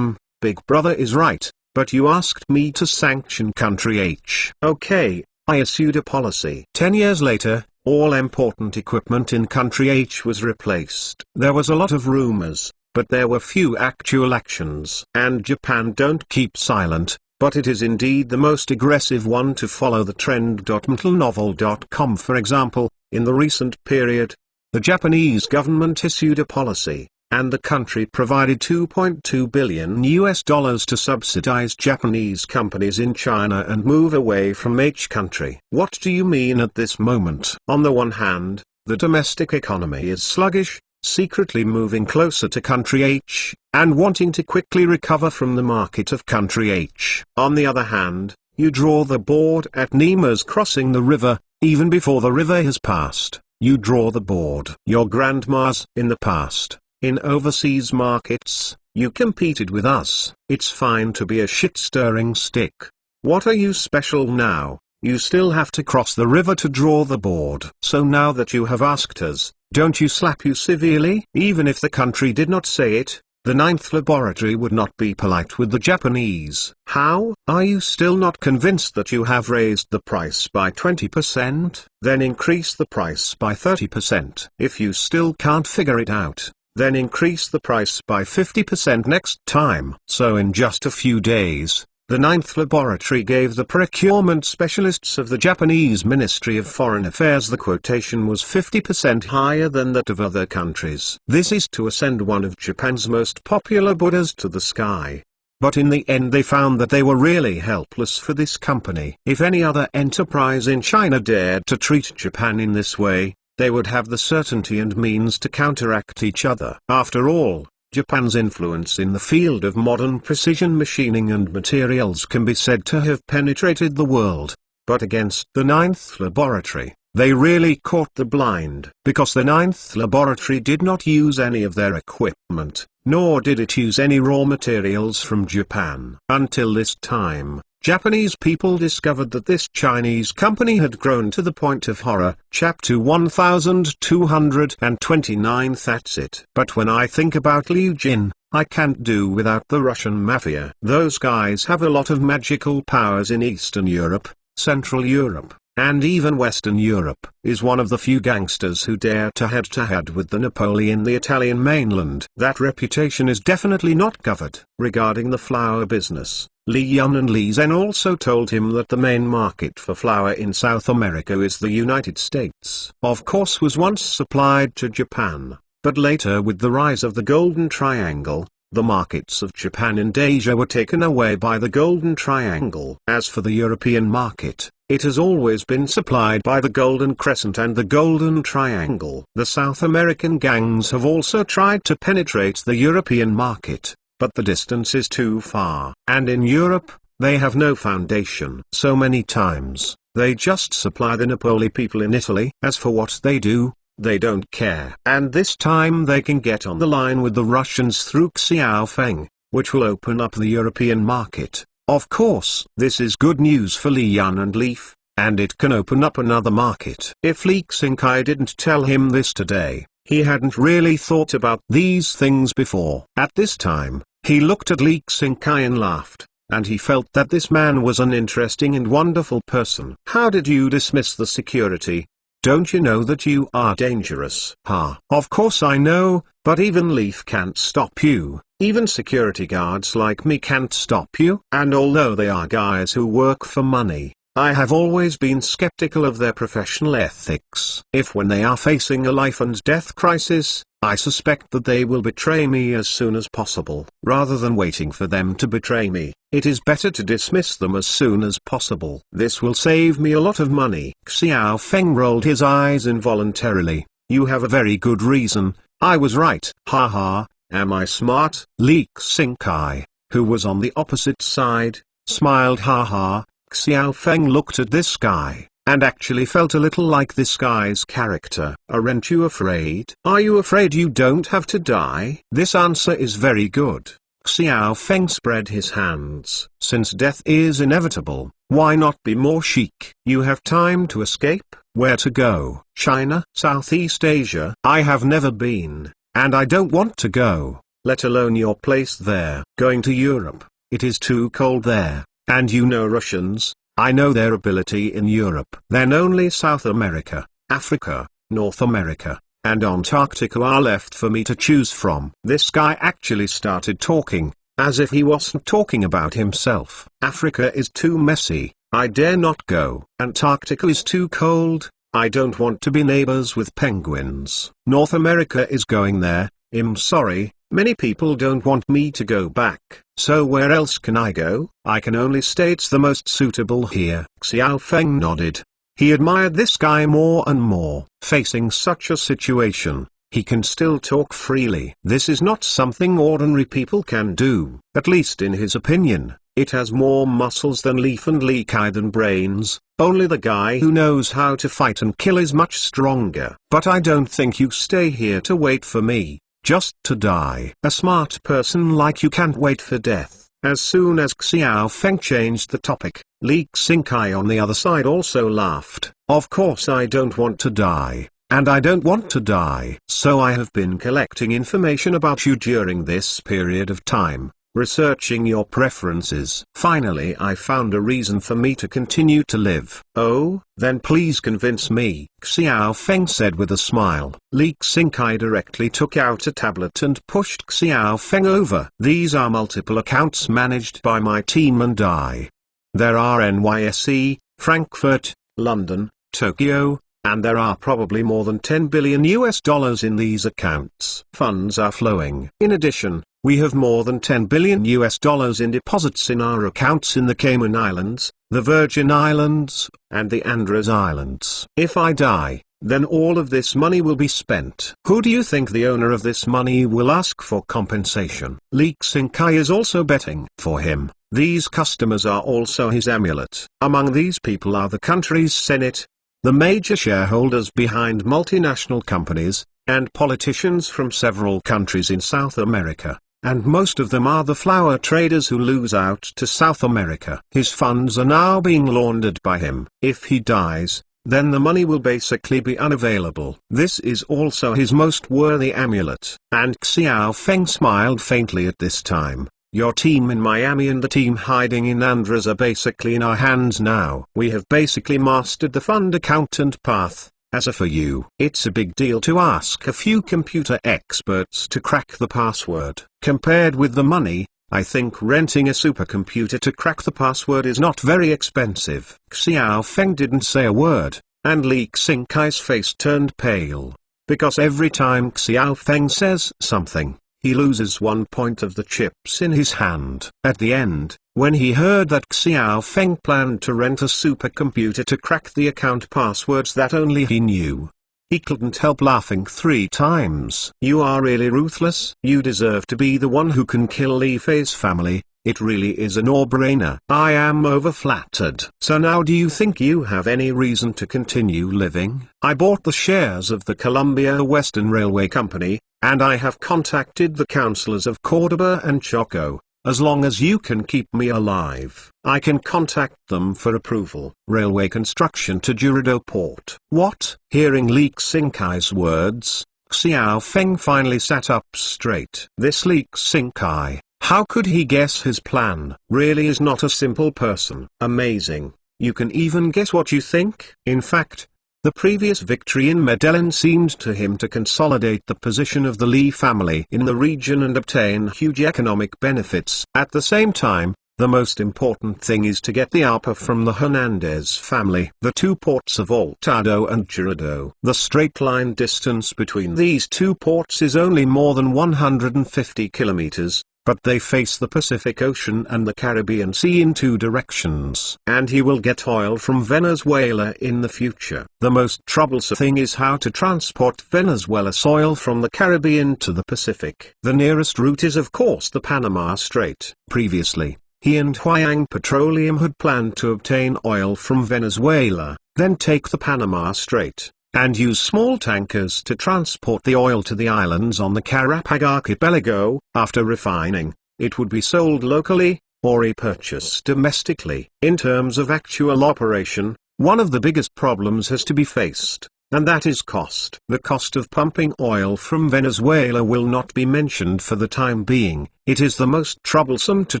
A: Big Brother is right, but you asked me to sanction country H. Okay, I issued a policy. 10 years later, all important equipment in country H was replaced. There was a lot of rumors, but there were few actual actions. And Japan don't keep silent, but it is indeed the most aggressive one to follow the trend. Mentalnovel.com For example, in the recent period, the Japanese government issued a policy, and the country provided $2.2 billion to subsidize Japanese companies in China and move away from H country. What do you mean at this moment? On the one hand, the domestic economy is sluggish, secretly moving closer to country H, and wanting to quickly recover from the market of country H. On the other hand, you draw the board at Nemo's crossing the river, even before the river has passed. You draw the board. Your grandmas, in the past, in overseas markets, you competed with us. It's fine to be a shit-stirring stick. What are you special now? You still have to cross the river to draw the board. So now that you have asked us, don't you slap you severely? Even if the country did not say it, the ninth laboratory would not be polite with the Japanese. How? Are you still not convinced that you have raised the price by 20%? Then increase the price by 30%. If you still can't figure it out, then increase the price by 50% next time. So in just a few days, the ninth laboratory gave the procurement specialists of the Japanese Ministry of Foreign Affairs the quotation was 50% higher than that of other countries. This is to ascend one of Japan's most popular Buddhas to the sky. But in the end they found that they were really helpless for this company. If any other enterprise in China dared to treat Japan in this way, they would have the certainty and means to counteract each other. After all, Japan's influence in the field of modern precision machining and materials can be said to have penetrated the world. But against the ninth laboratory, they really caught the blind. Because the ninth laboratory did not use any of their equipment, nor did it use any raw materials from Japan. Until this time, Japanese people discovered that this Chinese company had grown to the point of horror. Chapter 1229 That's it. But when I think about Liu Jin, I can't do without the Russian mafia. Those guys have a lot of magical powers in Eastern Europe, Central Europe, and even Western Europe. Is one of the few gangsters who dare to head with the Napoli in the Italian mainland. That reputation is definitely not covered. Regarding the flour business, Li Yun and Li Zhen also told him that the main market for flour in South America is the United States. Of course was once supplied to Japan, but later with the rise of the Golden Triangle, the markets of Japan and Asia were taken away by the Golden Triangle. As for the European market, it has always been supplied by the Golden Crescent and the Golden Triangle. The South American gangs have also tried to penetrate the European market, but the distance is too far. And in Europe, they have no foundation. So many times, they just supply the Napoli people in Italy. As for what they do, they don't care. And this time they can get on the line with the Russians through Xiaofeng, which will open up the European market. Of course, this is good news for Li Yun and Leaf, and it can open up another market. If Li Xingkai didn't tell him this today, he hadn't really thought about these things before. At this time, he looked at Li Xingkai and laughed. and he felt that this man was an interesting and wonderful person. How did you dismiss the security? Don't you know that you are dangerous? Of course I know, but even Leaf can't stop you. Even security guards like me can't stop you. And although they are guys who work for money, I have always been skeptical of their professional ethics. If when they are facing a life and death crisis, I suspect that they will betray me as soon as possible. Rather than waiting for them to betray me, it is better to dismiss them as soon as possible. This will save me a lot of money. Xiao Feng rolled his eyes involuntarily. You have a very good reason. I was right. Haha, am I smart? Li Xingkai, who was on the opposite side, smiled. Haha. Xiao Feng looked at this guy, and actually felt a little like this guy's character. Aren't you afraid? Are you afraid you don't have to die? This answer is very good. Xiao Feng spread his hands. Since death is inevitable, why not be more chic? You have time to escape. Where to go? China? Southeast Asia? I have never been, and I don't want to go, let alone your place there. Going to Europe, it is too cold there. And you know Russians, I know their ability in Europe. Then only South America, Africa, North America, and Antarctica are left for me to choose from. This guy actually started talking, as if he wasn't talking about himself. Africa is too messy, I dare not go. Antarctica is too cold, I don't want to be neighbors with penguins. North America is going there, I'm sorry. Many people don't want me to go back, so where else can I go? I can only stay. It's the most suitable here. Xiao Feng nodded. He admired this guy more and more. Facing such a situation, he can still talk freely. This is not something ordinary people can do, at least in his opinion. It has more muscles than Leaf and Li Kai than brains. Only the guy who knows how to fight and kill is much stronger. But I don't think you stay here to wait for me. Just to die. A smart person like you can't wait for death. As soon as Xiao Feng changed the topic, Li Xingkai on the other side also laughed. Of course I don't want to die, and I don't want to die. So I have been collecting information about you during this period of time, researching your preferences. Finally I found a reason for me to continue to live. Oh, then please convince me, Xiao Feng said with a smile. Li Xingkai directly took out a tablet and pushed Xiao Feng over. These are multiple accounts managed by my team and I. There are NYSE, Frankfurt, London, Tokyo, and there are probably more than 10 billion US dollars in these accounts. Funds are flowing. In addition, we have more than 10 billion US dollars in deposits in our accounts in the Cayman Islands, the Virgin Islands, and the Andros Islands. If I die, then all of this money will be spent. Who do you think the owner of this money will ask for compensation? Li Xingkai is also betting for him. These customers are also his amulet. Among these people are the country's Senate, the major shareholders behind multinational companies, and politicians from several countries in South America. And most of them are the flower traders who lose out to South America. His funds are now being laundered by him. If he dies, then the money will basically be unavailable. This is also his most worthy amulet. And Xiao Feng smiled faintly at this time. Your team in Miami and the team hiding in Andros are basically in our hands now. We have basically mastered the fund accountant path. As for you, it's a big deal to ask a few computer experts to crack the password. Compared with the money, I think renting a supercomputer to crack the password is not very expensive. Xiao Feng didn't say a word, and Li Xingkai's face turned pale. Because every time Xiao Feng says something, he loses 1 point of the chips in his hand. At the end, when he heard that Xiao Feng planned to rent a supercomputer to crack the account passwords that only he knew, he couldn't help laughing 3 times. You are really ruthless. You deserve to be the one who can kill Li Fei's family. It really is a no-brainer. I am overflattered. So now do you think you have any reason to continue living? I bought the shares of the Columbia Western Railway Company, and I have contacted the councillors of Cordoba and Choco. As long as you can keep me alive, I can contact them for approval. Railway construction to Jurido Port. What? Hearing Li Xingkai's words, Xiao Feng finally sat up straight. This Li Xingkai, How could he guess his plan? Really is not a simple person. Amazing. You can even guess what you think? In fact, the previous victory in Medellin seemed to him to consolidate the position of the Li family in the region and obtain huge economic benefits. At the same time, the most important thing is to get the APA from the Hernandez family. The two ports of Hurtado and Girardot. The straight line distance between these two ports is only more than 150 kilometers, but they face the Pacific Ocean and the Caribbean Sea in two directions. And he will get oil from Venezuela in the future. The most troublesome thing is how to transport Venezuela's oil from the Caribbean to the Pacific. The nearest route is of course the Panama Strait. Previously, he and Huayang Petroleum had planned to obtain oil from Venezuela, then take the Panama Strait, and use small tankers to transport the oil to the islands on the Carapag Archipelago. After refining, it would be sold locally, or repurchased domestically. In terms of actual operation, one of the biggest problems has to be faced, and that is cost. The cost of pumping oil from Venezuela will not be mentioned for the time being. It is the most troublesome to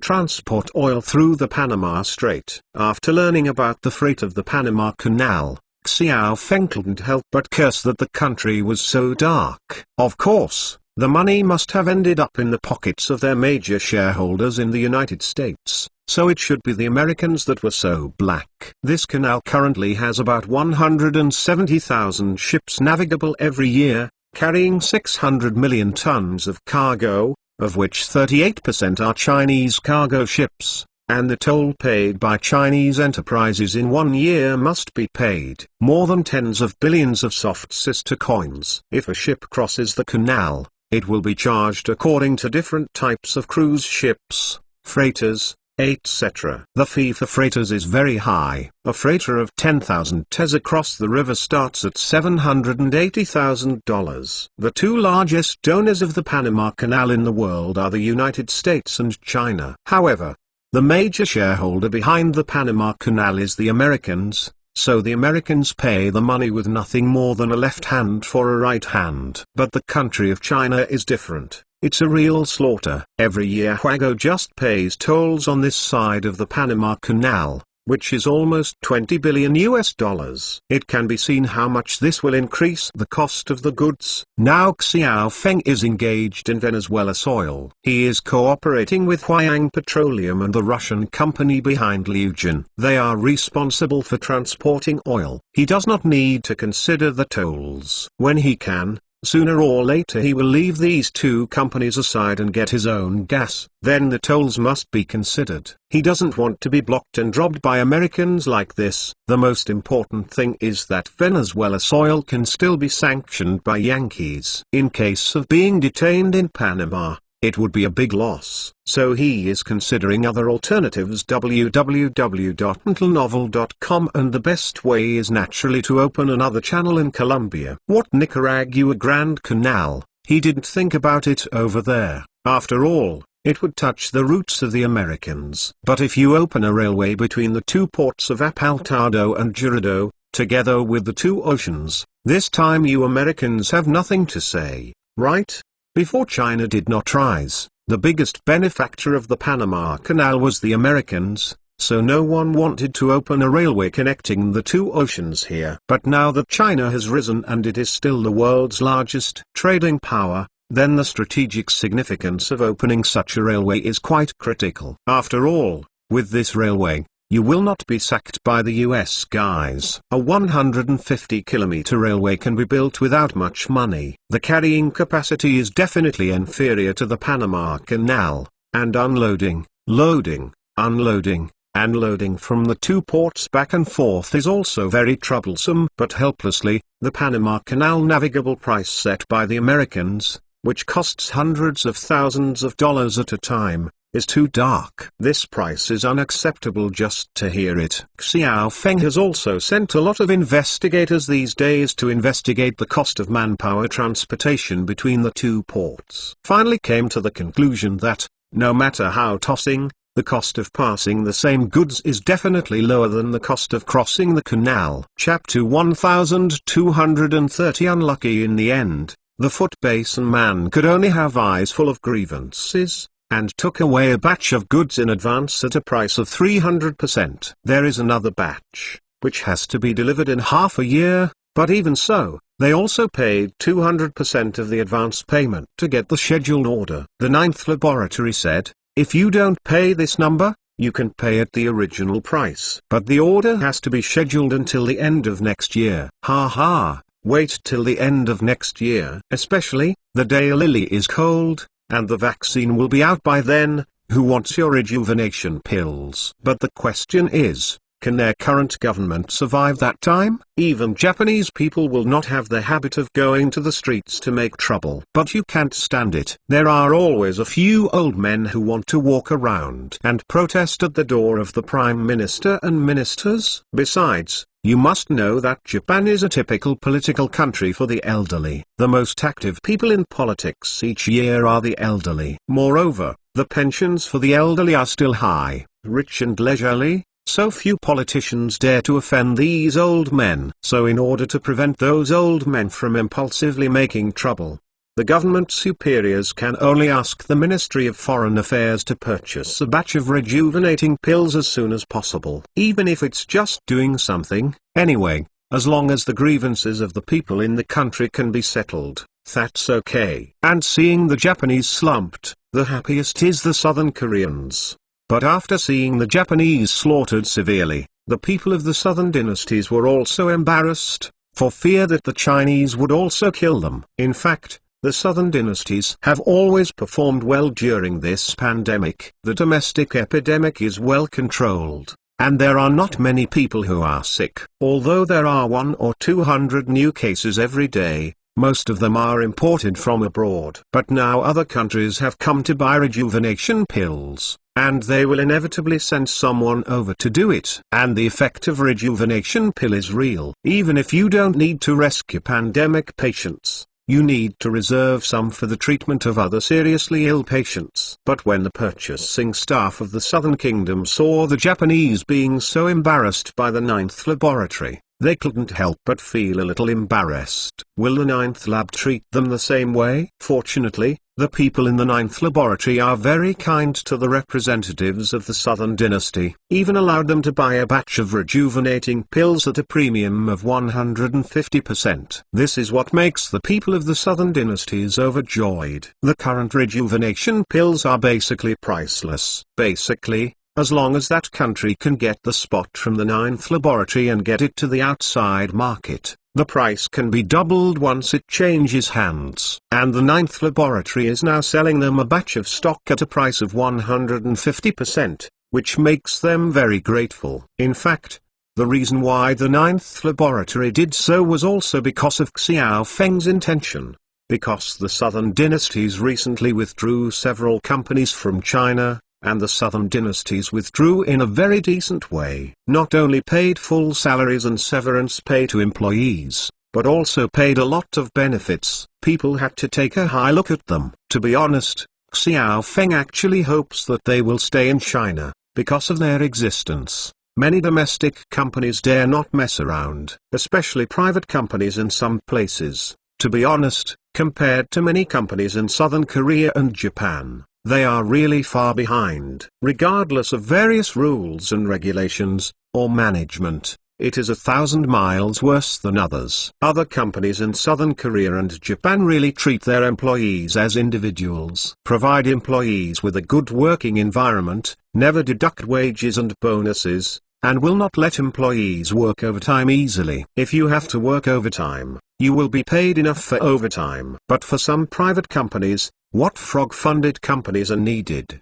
A: transport oil through the Panama Strait. After learning about the freight of the Panama Canal, Xiao Feng couldn't help but curse that the country was so dark. Of course, the money must have ended up in the pockets of their major shareholders in the United States, so it should be the Americans that were so black. This canal currently has about 170,000 ships navigable every year, carrying 600 million tons of cargo, of which 38% are Chinese cargo ships, and the toll paid by Chinese enterprises in 1 year must be paid more than tens of billions of soft sister coins. If a ship crosses the canal, it will be charged according to different types of cruise ships, freighters, etc. The fee for freighters is very high. A freighter of 10,000 TES across the river starts at $780,000. The two largest owners of the Panama Canal in the world are the United States and China. However, the major shareholder behind the Panama Canal is the Americans, so the Americans pay the money with nothing more than a left hand for a right hand. But the country of China is different. It's a real slaughter. Every year Huago just pays tolls on this side of the Panama Canal, which is almost $20 billion. It can be seen how much this will increase the cost of the goods. Now Xiao Feng is engaged in Venezuela's oil. He is cooperating with Huayang Petroleum and the Russian company behind Liujin. They are responsible for transporting oil. He does not need to consider the tolls. When he can, sooner or later he will leave these two companies aside and get his own gas. Then the tolls must be considered. He doesn't want to be blocked and robbed by Americans like this. The most important thing is that Venezuela's oil can still be sanctioned by Yankees. In case of being detained in Panama, it would be a big loss. So he is considering other alternatives. www.intelnovel.com, and the best way is naturally to open another channel in Colombia. What Nicaragua Grand Canal? He didn't think about it over there. After all, it would touch the roots of the Americans. But if you open a railway between the two ports of Hurtado and Girardot, together with the two oceans, this time you Americans have nothing to say, right? Before China did not rise, the biggest benefactor of the Panama Canal was the Americans, so no one wanted to open a railway connecting the two oceans here. But now that China has risen and it is still the world's largest trading power, then the strategic significance of opening such a railway is quite critical. After all, with this railway, you will not be sacked by the US guys. A 150-kilometer railway can be built without much money. The carrying capacity is definitely inferior to the Panama Canal, and unloading, loading, unloading, and loading from the two ports back and forth is also very troublesome. But helplessly, the Panama Canal navigable price set by the Americans, which costs hundreds of thousands of dollars at a time, is too dark. This price is unacceptable just to hear it. Xiao Feng has also sent a lot of investigators these days to investigate the cost of manpower transportation between the two ports. Finally came to the conclusion that, no matter how tossing, the cost of passing the same goods is definitely lower than the cost of crossing the canal. Chapter 1230. Unlucky in the end, the Foot Basin man could only have eyes full of grievances. and took away a batch of goods in advance at a price of 300%. There is another batch, which has to be delivered in half a year, but even so, they also paid 200% of the advance payment to get the scheduled order. The ninth laboratory said, if you don't pay this number, you can pay at the original price. But the order has to be scheduled until the end of next year. Ha ha, wait till the end of next year. Especially, the daylily is cold, and the vaccine will be out by then. Who wants your rejuvenation pills? But the question is, can their current government survive that time? Even Japanese people will not have the habit of going to the streets to make trouble. But you can't stand it. There are always a few old men who want to walk around and protest at the door of the Prime Minister and ministers. Besides, you must know that Japan is a typical political country for the elderly. The most active people in politics each year are the elderly. Moreover, the pensions for the elderly are still high, rich and leisurely. So few politicians dare to offend these old men. So in order to prevent those old men from impulsively making trouble, the government superiors can only ask the Ministry of Foreign Affairs to purchase a batch of rejuvenating pills as soon as possible. Even if it's just doing something, anyway, as long as the grievances of the people in the country can be settled, that's okay. And seeing the Japanese slumped, the happiest is the Southern Koreans. But after seeing the Japanese slaughtered severely, the people of the southern dynasties were also embarrassed, for fear that the Chinese would also kill them. In fact, the southern dynasties have always performed well during this pandemic. The domestic epidemic is well controlled, and there are not many people who are sick. Although there are 100 or 200 new cases every day, most of them are imported from abroad. But now other countries have come to buy rejuvenation pills, and they will inevitably send someone over to do it. And the effect of rejuvenation pill is real. Even if you don't need to rescue pandemic patients, you need to reserve some for the treatment of other seriously ill patients. But when the purchasing staff of the Southern Kingdom saw the Japanese being so embarrassed by the ninth laboratory, they couldn't help but feel a little embarrassed. Will the ninth lab treat them the same way? Fortunately, the people in the ninth laboratory are very kind to the representatives of the Southern dynasty, even allowed them to buy a batch of rejuvenating pills at a premium of 150%. This is what makes the people of the Southern dynasties overjoyed. The current rejuvenation pills are basically priceless. Basically, as long as that country can get the spot from the ninth laboratory and get it to the outside market, the price can be doubled once it changes hands. And the ninth laboratory is now selling them a batch of stock at a price of 150%, which makes them very grateful. In fact, the reason why the ninth laboratory did so was also because of Xiao Feng's intention. Because the southern dynasties recently withdrew several companies from China, and the southern dynasties withdrew in a very decent way. Not only paid full salaries and severance pay to employees, but also paid a lot of benefits. People had to take a high look at them. To be honest, Xiao Feng actually hopes that they will stay in China, because of their existence. Many domestic companies dare not mess around, especially private companies in some places. To be honest, compared to many companies in Southern Korea and Japan, they are really far behind. Regardless of various rules and regulations, or management, it is 1,000 miles worse than others. Other companies in Southern Korea and Japan really treat their employees as individuals. Provide employees with a good working environment, never deduct wages and bonuses, and will not let employees work overtime easily. If you have to work overtime, you will be paid enough for overtime. But for some private companies, what frog-funded companies are needed?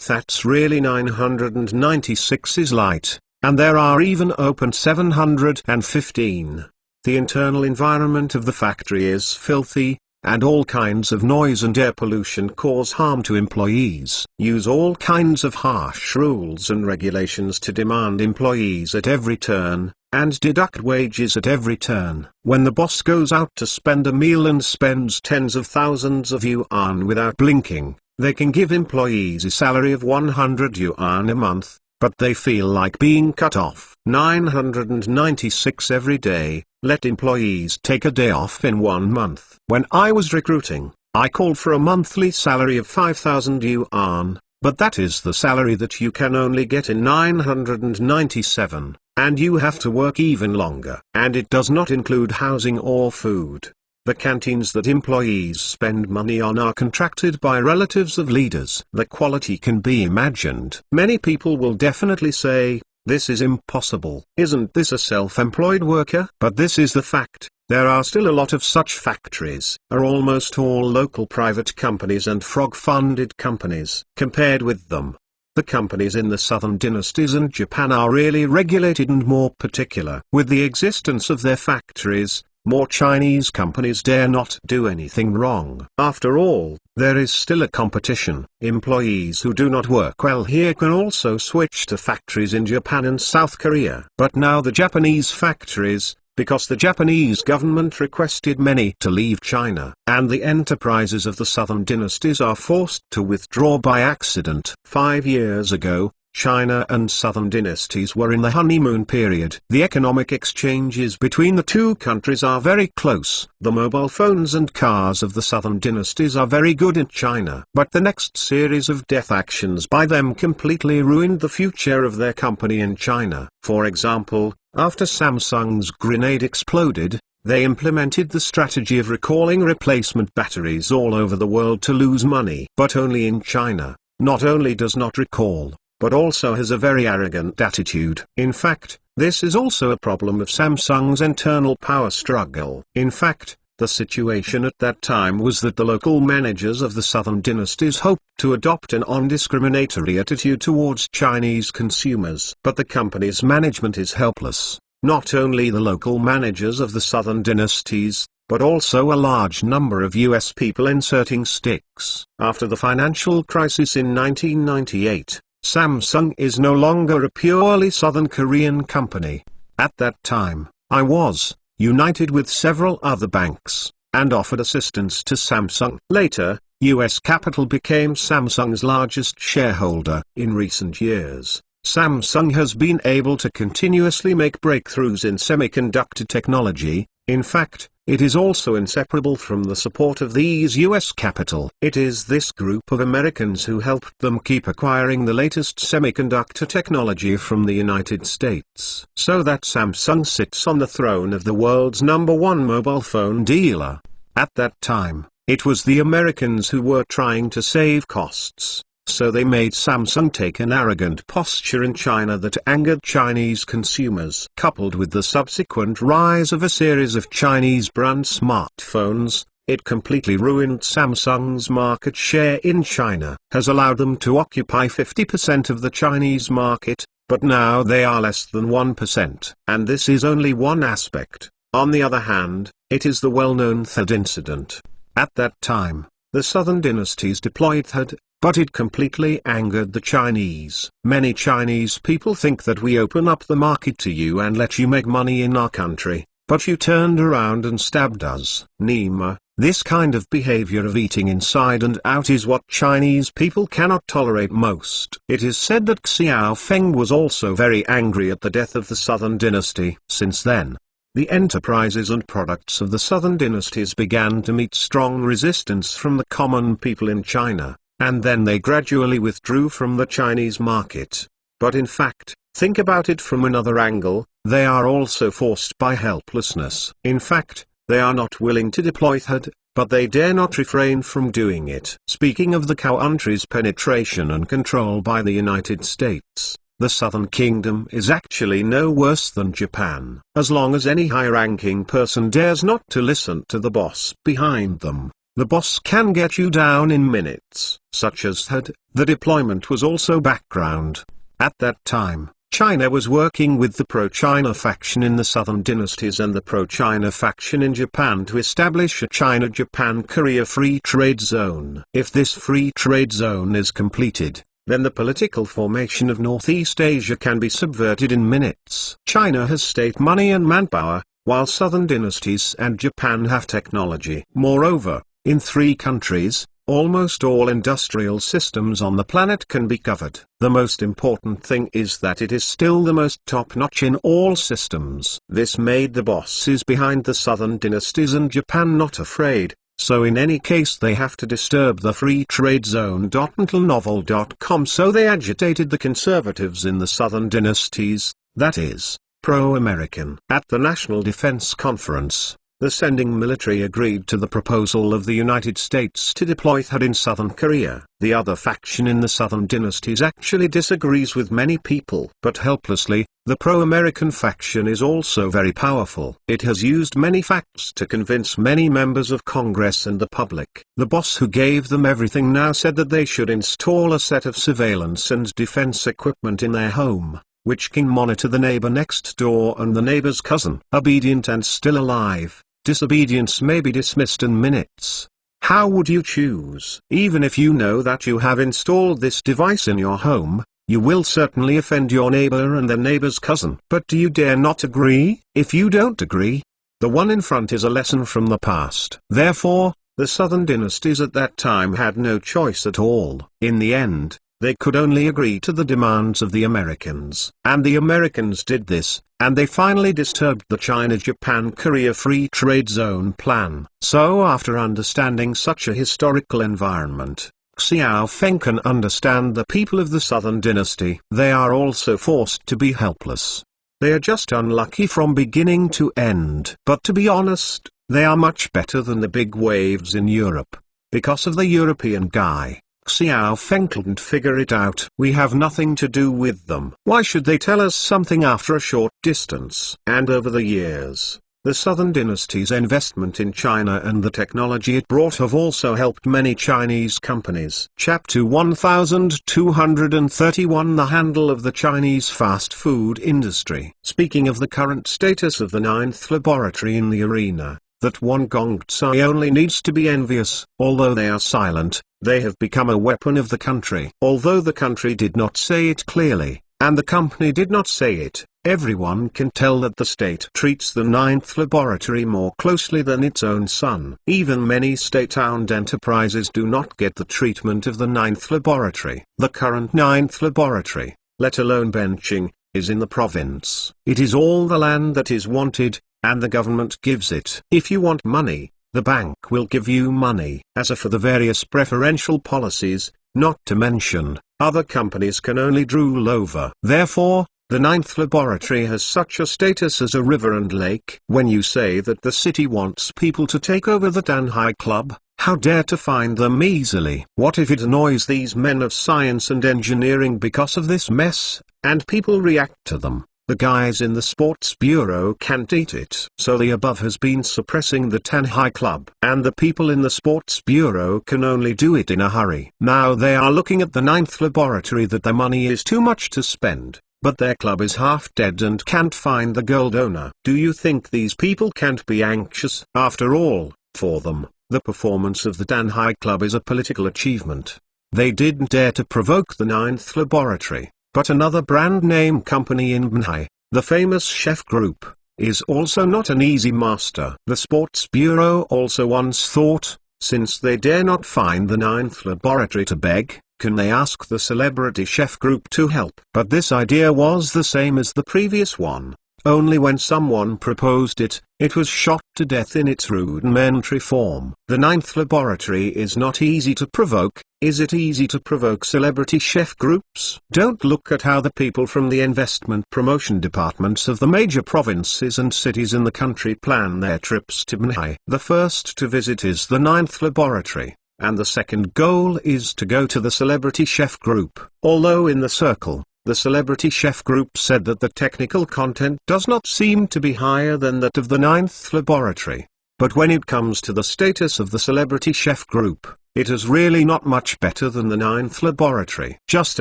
A: That's really 996 is light, and there are even open 715. The internal environment of the factory is filthy, and all kinds of noise and air pollution cause harm to employees. Use all kinds of harsh rules and regulations to demand employees at every turn, and deduct wages at every turn. When the boss goes out to spend a meal and spends tens of thousands of yuan without blinking, they can give employees a salary of 100 yuan a month, but they feel like being cut off. 996 every day. Let employees take a day off in 1 month. When I was recruiting, I called for a monthly salary of 5,000 yuan, but that is the salary that you can only get in 997, and you have to work even longer. And it does not include housing or food. The canteens that employees spend money on are contracted by relatives of leaders. The quality can be imagined. Many people will definitely say, this is impossible. Isn't this a self-employed worker? But this is the fact. There are still a lot of such factories. Are almost all local private companies and frog-funded companies. Compared with them, the companies in the southern dynasties and Japan are really regulated and more particular. With the existence of their factories, more Chinese companies dare not do anything wrong. After all, there is still a competition. Employees who do not work well here can also switch to factories in Japan and South Korea. But now the Japanese factories, because the Japanese government requested many to leave China, and the enterprises of the southern dynasties are forced to withdraw by accident. 5 years ago, China and southern dynasties were in the honeymoon period. The economic exchanges between the two countries are very close. The mobile phones and cars of the southern dynasties are very good in China. But the next series of death actions by them completely ruined the future of their company in China. For example, after Samsung's grenade exploded, they implemented the strategy of recalling replacement batteries all over the world to lose money. But only in China, not only does not recall, but also has a very arrogant attitude. In fact, this is also a problem of Samsung's internal power struggle. In fact, the situation at that time was that the local managers of the southern dynasties hoped to adopt an undiscriminatory attitude towards Chinese consumers. But the company's management is helpless. Not only the local managers of the southern dynasties, but also a large number of US people inserting sticks. After the financial crisis in 1998, Samsung is no longer a purely Southern Korean company. At that time, I was united with several other banks, and offered assistance to Samsung. Later, US Capital became Samsung's largest shareholder. In recent years, Samsung has been able to continuously make breakthroughs in semiconductor technology. In fact, it is also inseparable from the support of these US capital. It is this group of Americans who helped them keep acquiring the latest semiconductor technology from the United States, so that Samsung sits on the throne of the world's #1 mobile phone dealer. At that time, it was the Americans who were trying to save costs. So they made Samsung take an arrogant posture in China that angered Chinese consumers. Coupled with the subsequent rise of a series of Chinese brand smartphones, it completely ruined Samsung's market share in China. Has allowed them to occupy 50% of the Chinese market, but now they are less than 1%. And this is only one aspect. On the other hand, it is the well-known THAAD incident. At that time, the southern dynasties deployed THAAD, but it completely angered the Chinese. Many Chinese people think that we open up the market to you and let you make money in our country, but you turned around and stabbed us. Nima, this kind of behavior of eating inside and out is what Chinese people cannot tolerate most. It is said that Xiao Feng was also very angry at the death of the southern dynasty. Since then, the enterprises and products of the southern dynasties began to meet strong resistance from the common people in China, and then they gradually withdrew from the Chinese market. But in fact, think about it from another angle, they are also forced by helplessness. In fact, they are not willing to deploy THAAD, but they dare not refrain from doing it. Speaking of the country's penetration and control by the United States, the Southern Kingdom is actually no worse than Japan. As long as any high-ranking person dares not to listen to the boss behind them, the boss can get you down in minutes. Such as THAAD, the deployment was also background. At that time, China was working with the pro-China faction in the southern dynasties and the pro-China faction in Japan to establish a China-Japan-Korea free trade zone. If this free trade zone is completed, then the political formation of Northeast Asia can be subverted in minutes. China has state money and manpower, while southern dynasties and Japan have technology. Moreover, in 3 countries, almost all industrial systems on the planet can be covered. The most important thing is that it is still the most top-notch in all systems. This made the bosses behind the southern dynasties and Japan not afraid, So in any case they have to disturb the free trade zone. Until novel.com, so they agitated the conservatives in the southern dynasties, that is, pro-American. At the National Defense Conference, the sending military agreed to the proposal of the United States to deploy THAAD in southern Korea. The other faction in the southern dynasties actually disagrees with many people. But helplessly, the pro-American faction is also very powerful. It has used many facts to convince many members of Congress and the public. The boss who gave them everything now said that they should install a set of surveillance and defense equipment in their home, which can monitor the neighbor next door and the neighbor's cousin. Obedient and still alive, disobedience may be dismissed in minutes. How would you choose? Even if you know that you have installed this device in your home, you will certainly offend your neighbor and their neighbor's cousin. But do you dare not agree? If you don't agree, the one in front is a lesson from the past. Therefore, the southern dynasties at that time had no choice at all. In the end, they could only agree to the demands of the Americans. And the Americans did this, and they finally disturbed the China-Japan-Korea Free Trade Zone plan. So after understanding such a historical environment, Xiao Feng can understand the people of the southern dynasty. They are also forced to be helpless. They are just unlucky from beginning to end. But to be honest, they are much better than the big waves in Europe. Because of the European guy, Xiao Feng couldn't figure it out. We have nothing to do with them. Why should they tell us something after a short distance? And over the years, the southern dynasty's investment in China and the technology it brought have also helped many Chinese companies. Chapter 1231, The Handle of the Chinese Fast Food Industry. Speaking of the current status of the ninth laboratory in the arena, that one Gongcai only needs to be envious. Although they are silent, they have become a weapon of the country. Although the country did not say it clearly, and the company did not say it, everyone can tell that the state treats the ninth laboratory more closely than its own son. Even many state-owned enterprises do not get the treatment of the ninth laboratory. The current ninth laboratory, let alone Benching, is in the province. It is all the land that is wanted, and the government gives it. If you want money, the bank will give you money. As for the various preferential policies, not to mention, other companies can only drool over. Therefore, the ninth laboratory has such a status as a river and lake. When you say that the city wants people to take over the Danhai Club, how dare to find them easily? What if it annoys these men of science and engineering because of this mess, and people react to them? The guys in the sports bureau can't eat it. So the above has been suppressing the Danhai Club. And the people in the sports bureau can only do it in a hurry. Now they are looking at the ninth laboratory that their money is too much to spend, but their club is half dead and can't find the gold owner. Do you think these people can't be anxious? After all, for them, the performance of the Danhai Club is a political achievement. They didn't dare to provoke the ninth laboratory. But another brand name company in Banhai, the famous Chef Group, is also not an easy master. The Sports Bureau also once thought, since they dare not find the ninth laboratory to beg, can they ask the Celebrity Chef Group to help? But this idea was the same as the previous one. Only when someone proposed it, it was shot to death in its rudimentary form. The ninth laboratory is not easy to provoke. Is it easy to provoke celebrity chef groups? Don't look at how the people from the investment promotion departments of the major provinces and cities in the country plan their trips to Banhai. The first to visit is the ninth laboratory, and the second goal is to go to the Celebrity Chef Group. Although in the circle, the Celebrity Chef Group said that the technical content does not seem to be higher than that of the ninth laboratory. But when it comes to the status of the Celebrity Chef Group, it is really not much better than the ninth laboratory. Just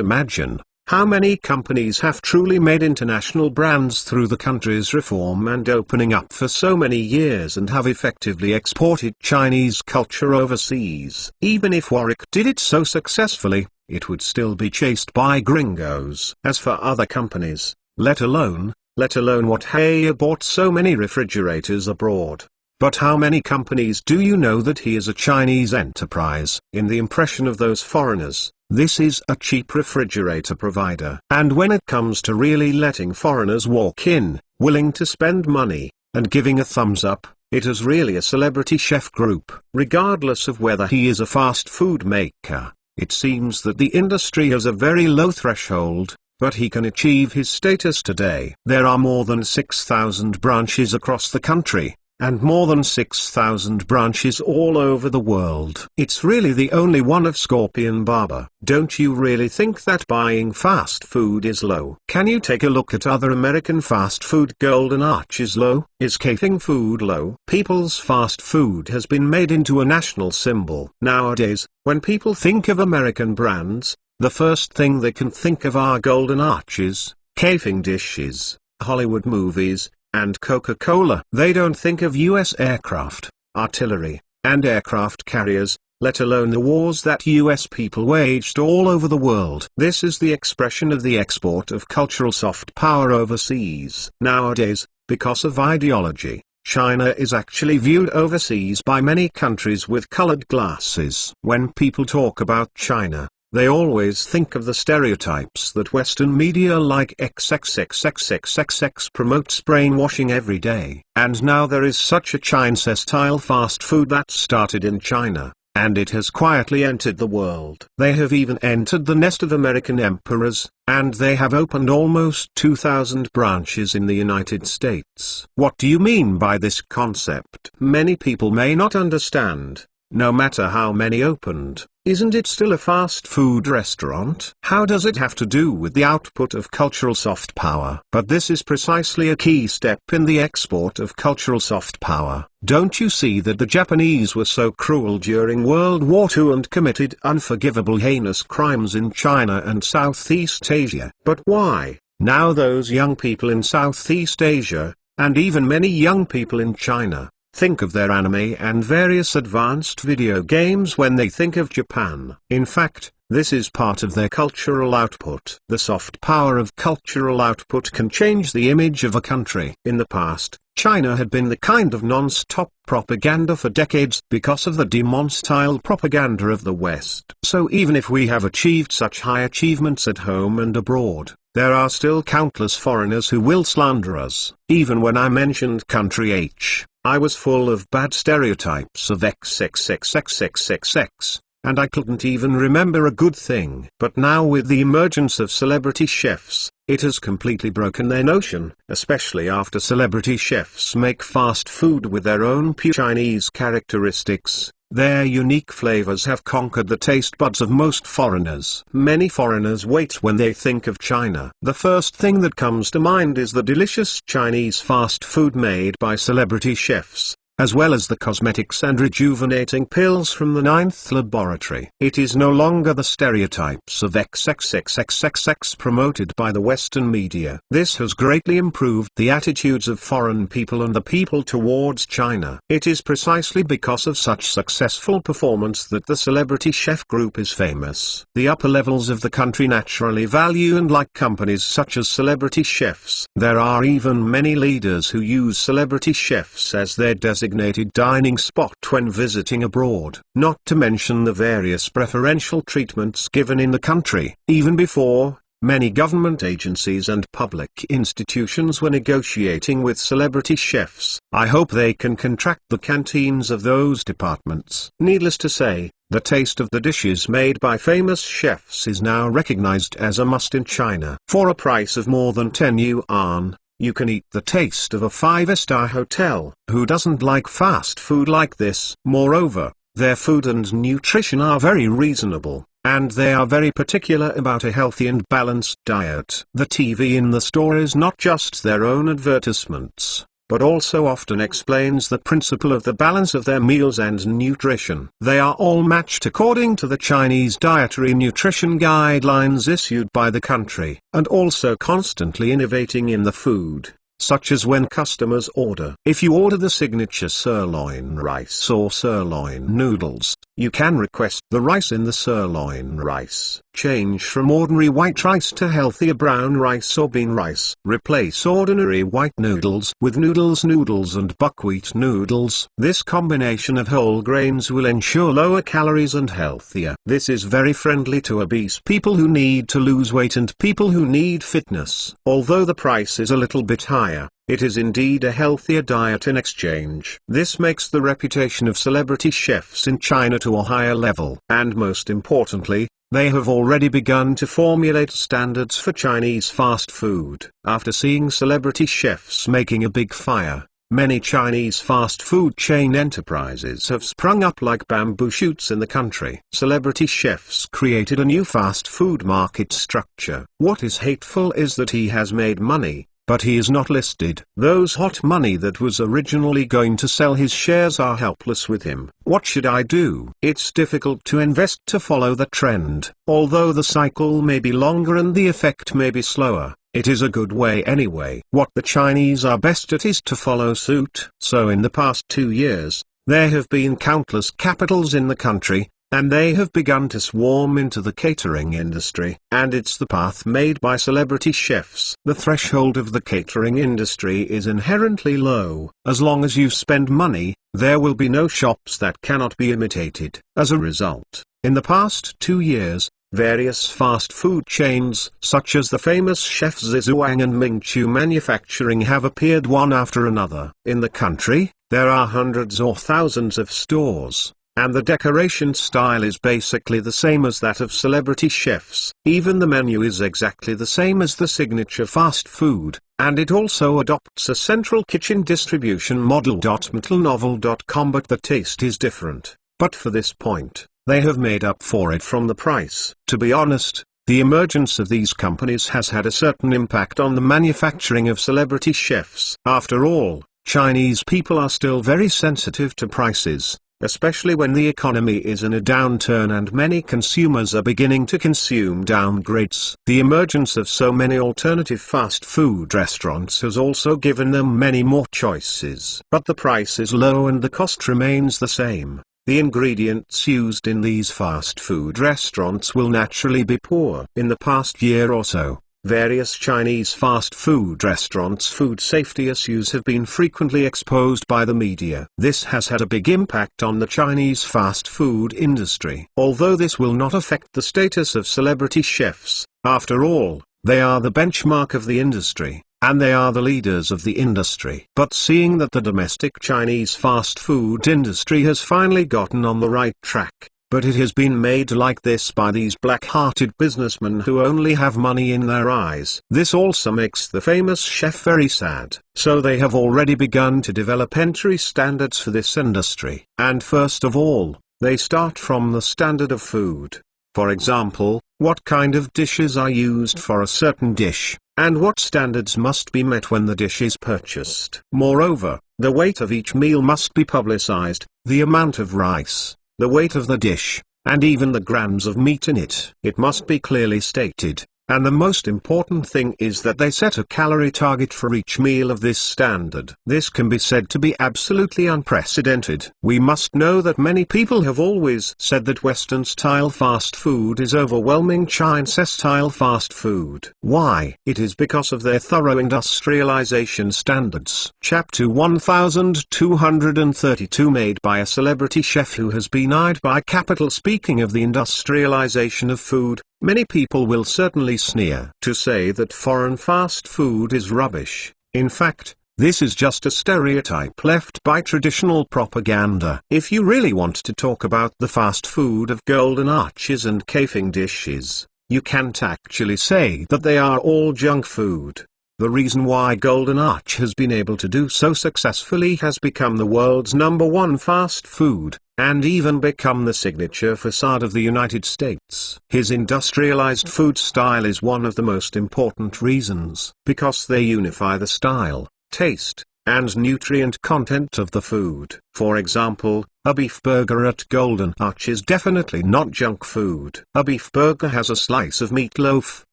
A: imagine, how many companies have truly made international brands through the country's reform and opening up for so many years and have effectively exported Chinese culture overseas. Even if Warwick did it so successfully, it would still be chased by gringos. As for other companies, let alone what Haier bought so many refrigerators abroad. But how many companies do you know that he is a Chinese enterprise? In the impression of those foreigners, this is a cheap refrigerator provider. And when it comes to really letting foreigners walk in, willing to spend money, and giving a thumbs up, it is really a celebrity chef group. Regardless of whether he is a fast food maker, it seems that the industry has a very low threshold, but he can achieve his status today. There are more than 6,000 branches across the country, and more than 6,000 branches all over the world. It's really the only one of Scorpion Barber. Don't you really think that buying fast food is low? Can you take a look at other American fast food? Golden Arch is low. Is Caking food low? People's fast food has been made into a national symbol. Nowadays, when people think of American brands, the first thing they can think of are Golden Arches, Caking dishes, Hollywood movies, and Coca-Cola. They don't think of US aircraft, artillery, and aircraft carriers, let alone the wars that US people waged all over the world. This is the expression of the export of cultural soft power overseas. Nowadays, because of ideology, China is actually viewed overseas by many countries with colored glasses. When people talk about China, they always think of the stereotypes that Western media like XXXXXXX promotes brainwashing every day. And now there is such a Chinese-style fast food that started in China, and it has quietly entered the world. They have even entered the nest of American emperors, and they have opened almost 2,000 branches in the United States. What do you mean by this concept? Many people may not understand. No matter how many opened, isn't it still a fast food restaurant? How does it have to do with the output of cultural soft power? But this is precisely a key step in the export of cultural soft power. Don't you see that the Japanese were so cruel during World War II and committed unforgivable heinous crimes in China and Southeast Asia? But why? Now those young people in Southeast Asia, and even many young people in China, think of their anime and various advanced video games when they think of Japan. In fact, this is part of their cultural output. The soft power of cultural output can change the image of a country. In the past, China had been the kind of non-stop propaganda for decades because of the demon-style propaganda of the West. So even if we have achieved such high achievements at home and abroad, there are still countless foreigners who will slander us. Even when I mentioned country H, I was full of bad stereotypes of XXXXXXX, and I couldn't even remember a good thing. But now with the emergence of celebrity chefs, it has completely broken their notion, especially after celebrity chefs make fast food with their own pure Chinese characteristics. Their unique flavors have conquered the taste buds of most foreigners. Many foreigners wait when they think of China. The first thing that comes to mind is the delicious Chinese fast food made by celebrity chefs, as well as the cosmetics and rejuvenating pills from the Ninth Laboratory. It is no longer the stereotypes of XXXXXX promoted by the Western media. This has greatly improved the attitudes of foreign people and the people towards China. It is precisely because of such successful performance that the celebrity chef group is famous. The upper levels of the country naturally value and like companies such as celebrity chefs. There are even many leaders who use celebrity chefs as their designated dining spot when visiting abroad, not to mention the various preferential treatments given in the country. Even before, many government agencies and public institutions were negotiating with celebrity chefs. I hope they can contract the canteens of those departments. Needless to say, the taste of the dishes made by famous chefs is now recognized as a must in China. For a price of more than 10 yuan, you can eat the taste of a 5-star hotel. Who doesn't like fast food like this? Moreover, their food and nutrition are very reasonable, and they are very particular about a healthy and balanced diet. The TV in the store is not just their own advertisements, but also often explains the principle of the balance of their meals and nutrition. They are all matched according to the Chinese dietary nutrition guidelines issued by the country, and also constantly innovating in the food, such as when customers order. If you order the signature sirloin rice or sirloin noodles, you can request the rice in the sirloin rice. Change from ordinary white rice to healthier brown rice or bean rice. Replace ordinary white noodles with noodles and buckwheat noodles. This combination of whole grains will ensure lower calories and healthier. This is very friendly to obese people who need to lose weight and people who need fitness. Although the price is a little bit higher, It is indeed a healthier diet in exchange. This makes the reputation of celebrity chefs in China to a higher level. And most importantly, they have already begun to formulate standards for Chinese fast food. After seeing celebrity chefs making a big fire, many Chinese fast food chain enterprises have sprung up like bamboo shoots in the country. Celebrity chefs created a new fast food market structure. What is hateful is that he has made money, but he is not listed. Those hot money that was originally going to sell his shares are helpless with him. What should I do? It's difficult to invest to follow the trend. Although the cycle may be longer and the effect may be slower, it is a good way anyway. What the Chinese are best at is to follow suit. So in the past 2 years, there have been countless capitals in the country, and they have begun to swarm into the catering industry. And it's the path made by celebrity chefs. The threshold of the catering industry is inherently low. As long as you spend money, there will be no shops that cannot be imitated. As a result, in the past 2 years, various fast food chains, such as the famous chefs Zhuang and Ming Chu Manufacturing, have appeared one after another. In the country, there are hundreds or thousands of stores, and the decoration style is basically the same as that of celebrity chefs. Even the menu is exactly the same as the signature fast food, and it also adopts a central kitchen distribution model. Metalnovel.com, but the taste is different. But for this point, they have made up for it from the price. To be honest, the emergence of these companies has had a certain impact on the manufacturing of celebrity chefs. After all, Chinese people are still very sensitive to prices, especially when the economy is in a downturn and many consumers are beginning to consume downgrades. The emergence of so many alternative fast food restaurants has also given them many more choices. But the price is low and the cost remains the same. The ingredients used in these fast food restaurants will naturally be poor. In the past year or so, various Chinese fast food restaurants' food safety issues have been frequently exposed by the media. This has had a big impact on the Chinese fast food industry. Although this will not affect the status of celebrity chefs, after all, they are the benchmark of the industry, and they are the leaders of the industry. But seeing that the domestic Chinese fast food industry has finally gotten on the right track, but it has been made like this by these black-hearted businessmen who only have money in their eyes. This also makes the famous chef very sad. So they have already begun to develop entry standards for this industry. And first of all, they start from the standard of food. For example, what kind of dishes are used for a certain dish, and what standards must be met when the dish is purchased. Moreover, the weight of each meal must be publicized, the amount of rice, the weight of the dish, and even the grams of meat in it. It must be clearly stated. And the most important thing is that they set a calorie target for each meal of this standard. This can be said to be absolutely unprecedented. We must know that many people have always said that Western-style fast food is overwhelming Chinese-style fast food. Why? It is because of their thorough industrialization standards. Chapter 1232, made by a celebrity chef who has been eyed by capital. Speaking of the industrialization of food, many people will certainly sneer to say that foreign fast food is rubbish. In fact, this is just a stereotype left by traditional propaganda. If you really want to talk about the fast food of Golden Arches and Kafing dishes, you can't actually say that they are all junk food. The reason why Golden Arch has been able to do so successfully has become the world's #1 fast food, and even become the signature facade of the United States. His industrialized food style is one of the most important reasons, because they unify the style, taste, and nutrient content of the food. For example, a beef burger at Golden Arch is definitely not junk food. A beef burger has a slice of meatloaf,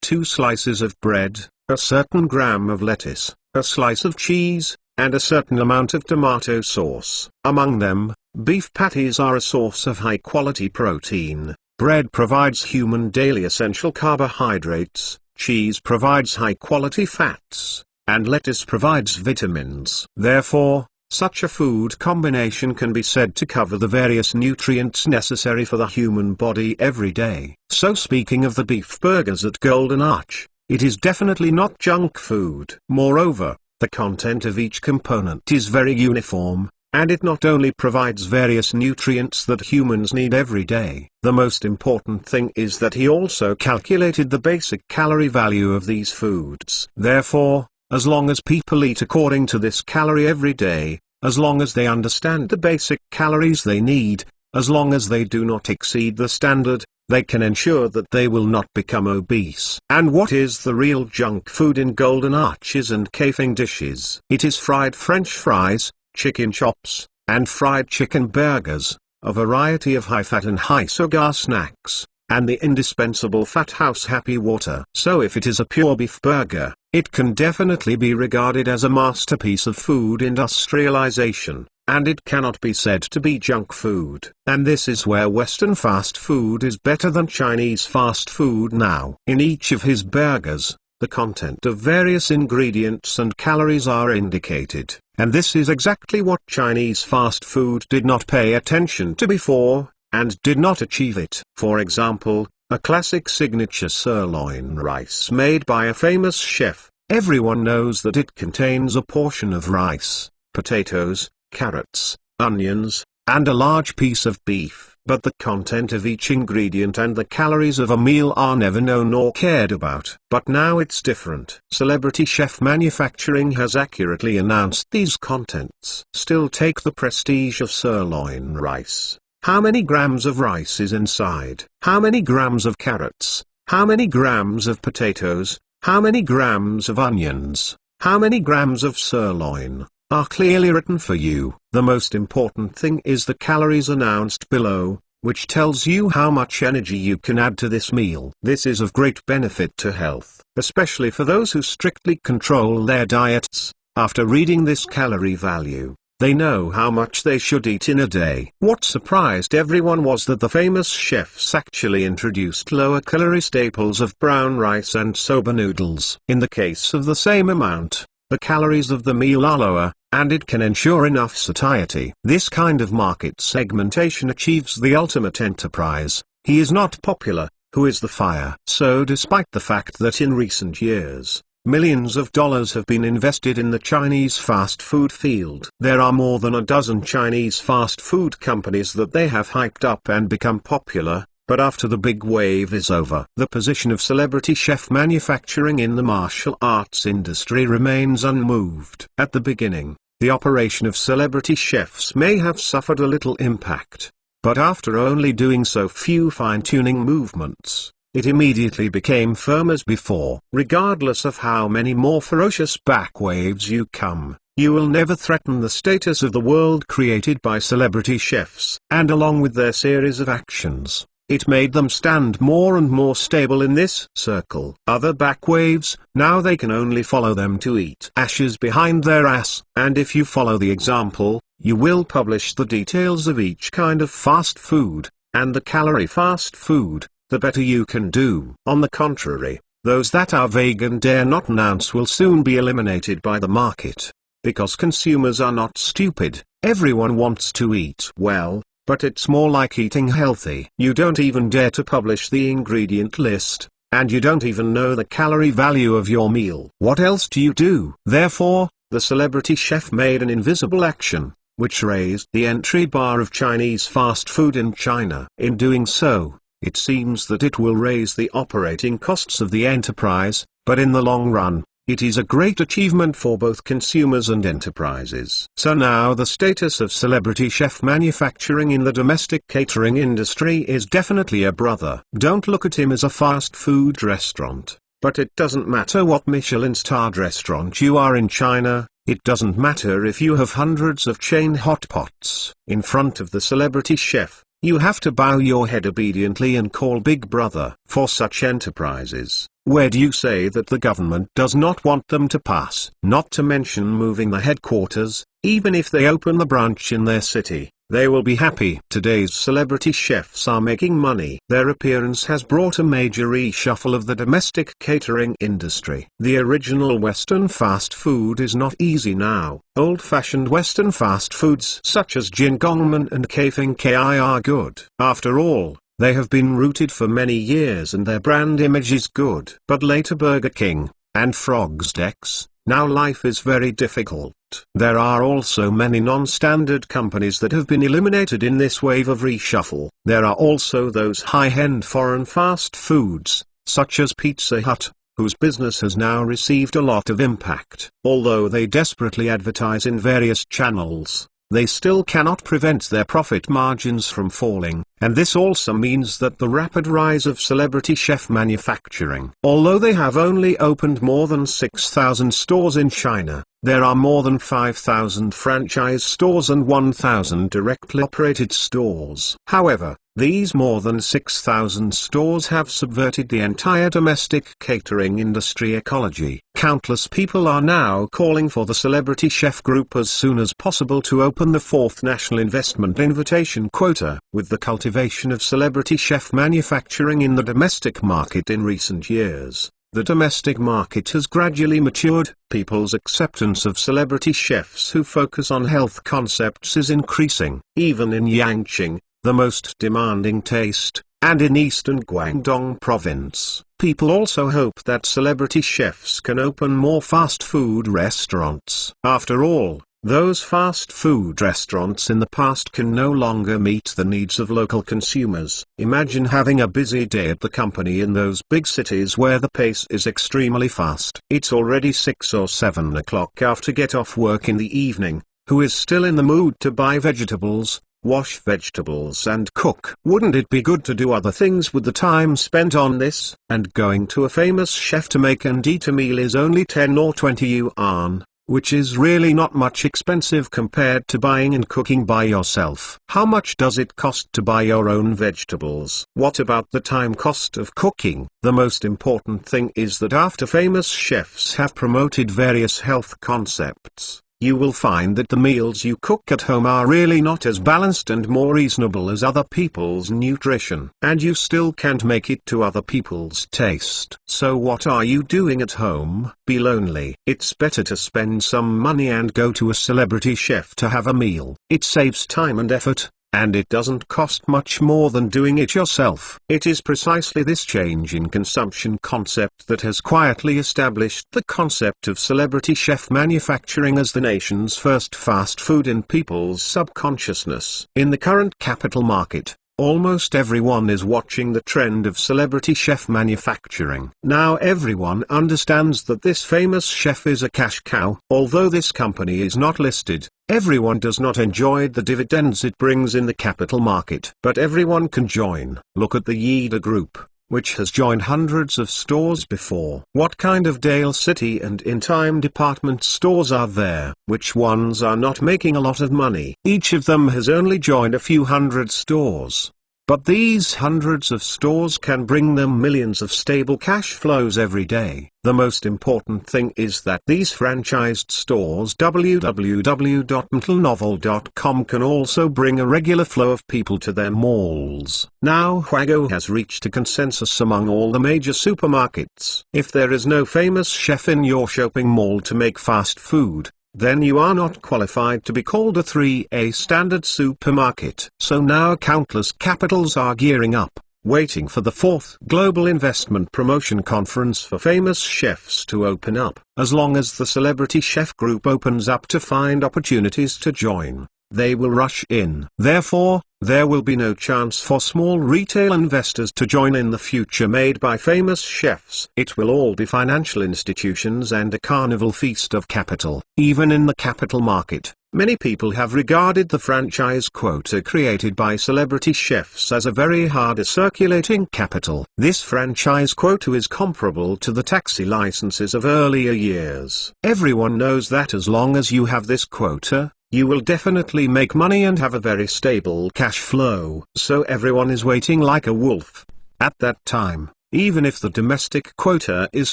A: 2 slices of bread, a certain gram of lettuce, a slice of cheese, and a certain amount of tomato sauce. Among them, beef patties are a source of high-quality protein, bread provides human daily essential carbohydrates, cheese provides high-quality fats, and lettuce provides vitamins. Therefore, such a food combination can be said to cover the various nutrients necessary for the human body every day. So speaking of the beef burgers at Golden Arch, it is definitely not junk food. Moreover, The content of each component is very uniform, and it not only provides various nutrients that humans need every day. The most important thing is that he also calculated the basic calorie value of these foods. Therefore, as long as people eat according to this calorie every day, as long as they understand the basic calories they need, as long as they do not exceed the standard, they can ensure that they will not become obese. And what is the real junk food in Golden Arches and Kafing dishes? It is fried French fries, chicken chops, and fried chicken burgers, a variety of high-fat and high-sugar snacks, and the indispensable Fat House Happy Water. So if it is a pure beef burger, it can definitely be regarded as a masterpiece of food industrialization, and it cannot be said to be junk food. And this is where Western fast food is better than Chinese fast food now. In each of his burgers, the content of various ingredients and calories are indicated, and this is exactly what Chinese fast food did not pay attention to before, and did not achieve it. For example, a classic signature sirloin rice made by a famous chef, everyone knows that it contains a portion of rice, potatoes, carrots, onions, and a large piece of beef. But the content of each ingredient and the calories of a meal are never known or cared about. But now it's different. Celebrity Chef Manufacturing has accurately announced these contents. Still, take the prestige of sirloin rice. How many grams of rice is inside? How many grams of carrots? How many grams of potatoes? How many grams of onions? How many grams of sirloin? Are clearly written for you. The most important thing is the calories announced below, which tells you how much energy you can add to this meal. This is of great benefit to health, especially for those who strictly control their diets. After reading this calorie value, they know how much they should eat in a day. What surprised everyone was that the famous chefs actually introduced lower calorie staples of brown rice and soba noodles. In the case of the same amount, the calories of the meal are lower, and it can ensure enough satiety. This kind of market segmentation achieves the ultimate enterprise. He is not popular, who is the fire? So despite the fact that in recent years, millions of dollars have been invested in the Chinese fast food field, there are more than a dozen Chinese fast food companies that they have hyped up and become popular. But after the big wave is over, the position of Celebrity Chef Manufacturing in the martial arts industry remains unmoved. At the beginning, the operation of celebrity chefs may have suffered a little impact, but after only doing so few fine-tuning movements, it immediately became firm as before. Regardless of how many more ferocious backwaves you come, you will never threaten the status of the world created by celebrity chefs. And along with their series of actions, it made them stand more and more stable in this circle. Other backwaves, now they can only follow them to eat ashes behind their ass. And if you follow the example, you will publish the details of each kind of fast food, and the calorie fast food, the better you can do. On the contrary, those that are vague and dare not announce will soon be eliminated by the market. Because consumers are not stupid, everyone wants to eat well, but it's more like eating healthy. You don't even dare to publish the ingredient list, and you don't even know the calorie value of your meal. What else do you do? Therefore, the celebrity chef made an invisible action, which raised the entry bar of Chinese fast food in China. In doing so, it seems that it will raise the operating costs of the enterprise, but in the long run, it is a great achievement for both consumers and enterprises. So now the status of Celebrity Chef Manufacturing in the domestic catering industry is definitely a brother. Don't look at him as a fast food restaurant. But it doesn't matter what Michelin-starred restaurant you are in China, it doesn't matter if you have hundreds of chain hot pots. In front of the celebrity chef, you have to bow your head obediently and call Big Brother. For such enterprises, where do you say that the government does not want them to pass? Not to mention moving the headquarters, even if they open the branch in their city, they will be happy. Today's celebrity chefs are making money. Their appearance has brought a major reshuffle of the domestic catering industry. The original Western fast food is not easy now. Old-fashioned Western fast foods such as Jin Gongmen and Kafing Ki are good. After all, they have been rooted for many years and their brand image is good. But later Burger King, and Frog's Dex, Now life is very difficult. There are also many non-standard companies that have been eliminated in this wave of reshuffle. There are also those high-end foreign fast foods, such as Pizza Hut, whose business has now received a lot of impact. Although they desperately advertise in various channels, they still cannot prevent their profit margins from falling, and this also means that the rapid rise of celebrity chef manufacturing. Although they have only opened more than 6,000 stores in China, there are more than 5,000 franchise stores and 1,000 directly operated stores. However, these more than 6,000 stores have subverted the entire domestic catering industry ecology. Countless people are now calling for the Celebrity Chef Group as soon as possible to open the fourth National Investment Invitation quota. With the cultivation of celebrity chef manufacturing in the domestic market in recent years, the domestic market has gradually matured. People's acceptance of celebrity chefs who focus on health concepts is increasing. Even in Yangqing, the most demanding taste, and in eastern Guangdong province, people also hope that celebrity chefs can open more fast food restaurants. After all, those fast food restaurants in the past can no longer meet the needs of local consumers. Imagine having a busy day at the company in those big cities where the pace is extremely fast. It's already 6 or 7 o'clock after get off work in the evening. Who is still in the mood to buy vegetables, wash vegetables and cook? Wouldn't it be good to do other things with the time spent on this? And going to a famous chef to make and eat a meal is only 10 or 20 yuan, which is really not much expensive compared to buying and cooking by yourself. How much does it cost to buy your own vegetables? What about the time cost of cooking? The most important thing is that after famous chefs have promoted various health concepts, you will find that the meals you cook at home are really not as balanced and more reasonable as other people's nutrition. And you still can't make it to other people's taste. So what are you doing at home? Be lonely. It's better to spend some money and go to a celebrity chef to have a meal. It saves time and effort, and it doesn't cost much more than doing it yourself. It is precisely this change in consumption concept that has quietly established the concept of celebrity chef manufacturing as the nation's first fast food in people's subconsciousness. In the current capital market, almost everyone is watching the trend of celebrity chef manufacturing. Now everyone understands that this famous chef is a cash cow. Although this company is not listed, everyone does not enjoy the dividends it brings in the capital market. But everyone can join. Look at the Yida Group, which has joined hundreds of stores before. What kind of Dale City and In Time department stores are there? Which ones are not making a lot of money? Each of them has only joined a few hundred stores. But these hundreds of stores can bring them millions of stable cash flows every day. The most important thing is that these franchised stores www.mentalnovel.com can also bring a regular flow of people to their malls. Now Huago has reached a consensus among all the major supermarkets. If there is no famous chef in your shopping mall to make fast food, then you are not qualified to be called a 3A standard supermarket. So now countless capitals are gearing up, waiting for the fourth Global Investment Promotion Conference for famous chefs to open up. As long as the Celebrity Chef Group opens up to find opportunities to join, they will rush in. Therefore, there will be no chance for small retail investors to join in the future made by famous chefs. It will all be financial institutions and a carnival feast of capital. Even in the capital market, many people have regarded the franchise quota created by celebrity chefs as a very hard circulating capital. This franchise quota is comparable to the taxi licenses of earlier years. Everyone knows that as long as you have this quota, you will definitely make money and have a very stable cash flow. So everyone is waiting like a wolf. At that time, even if the domestic quota is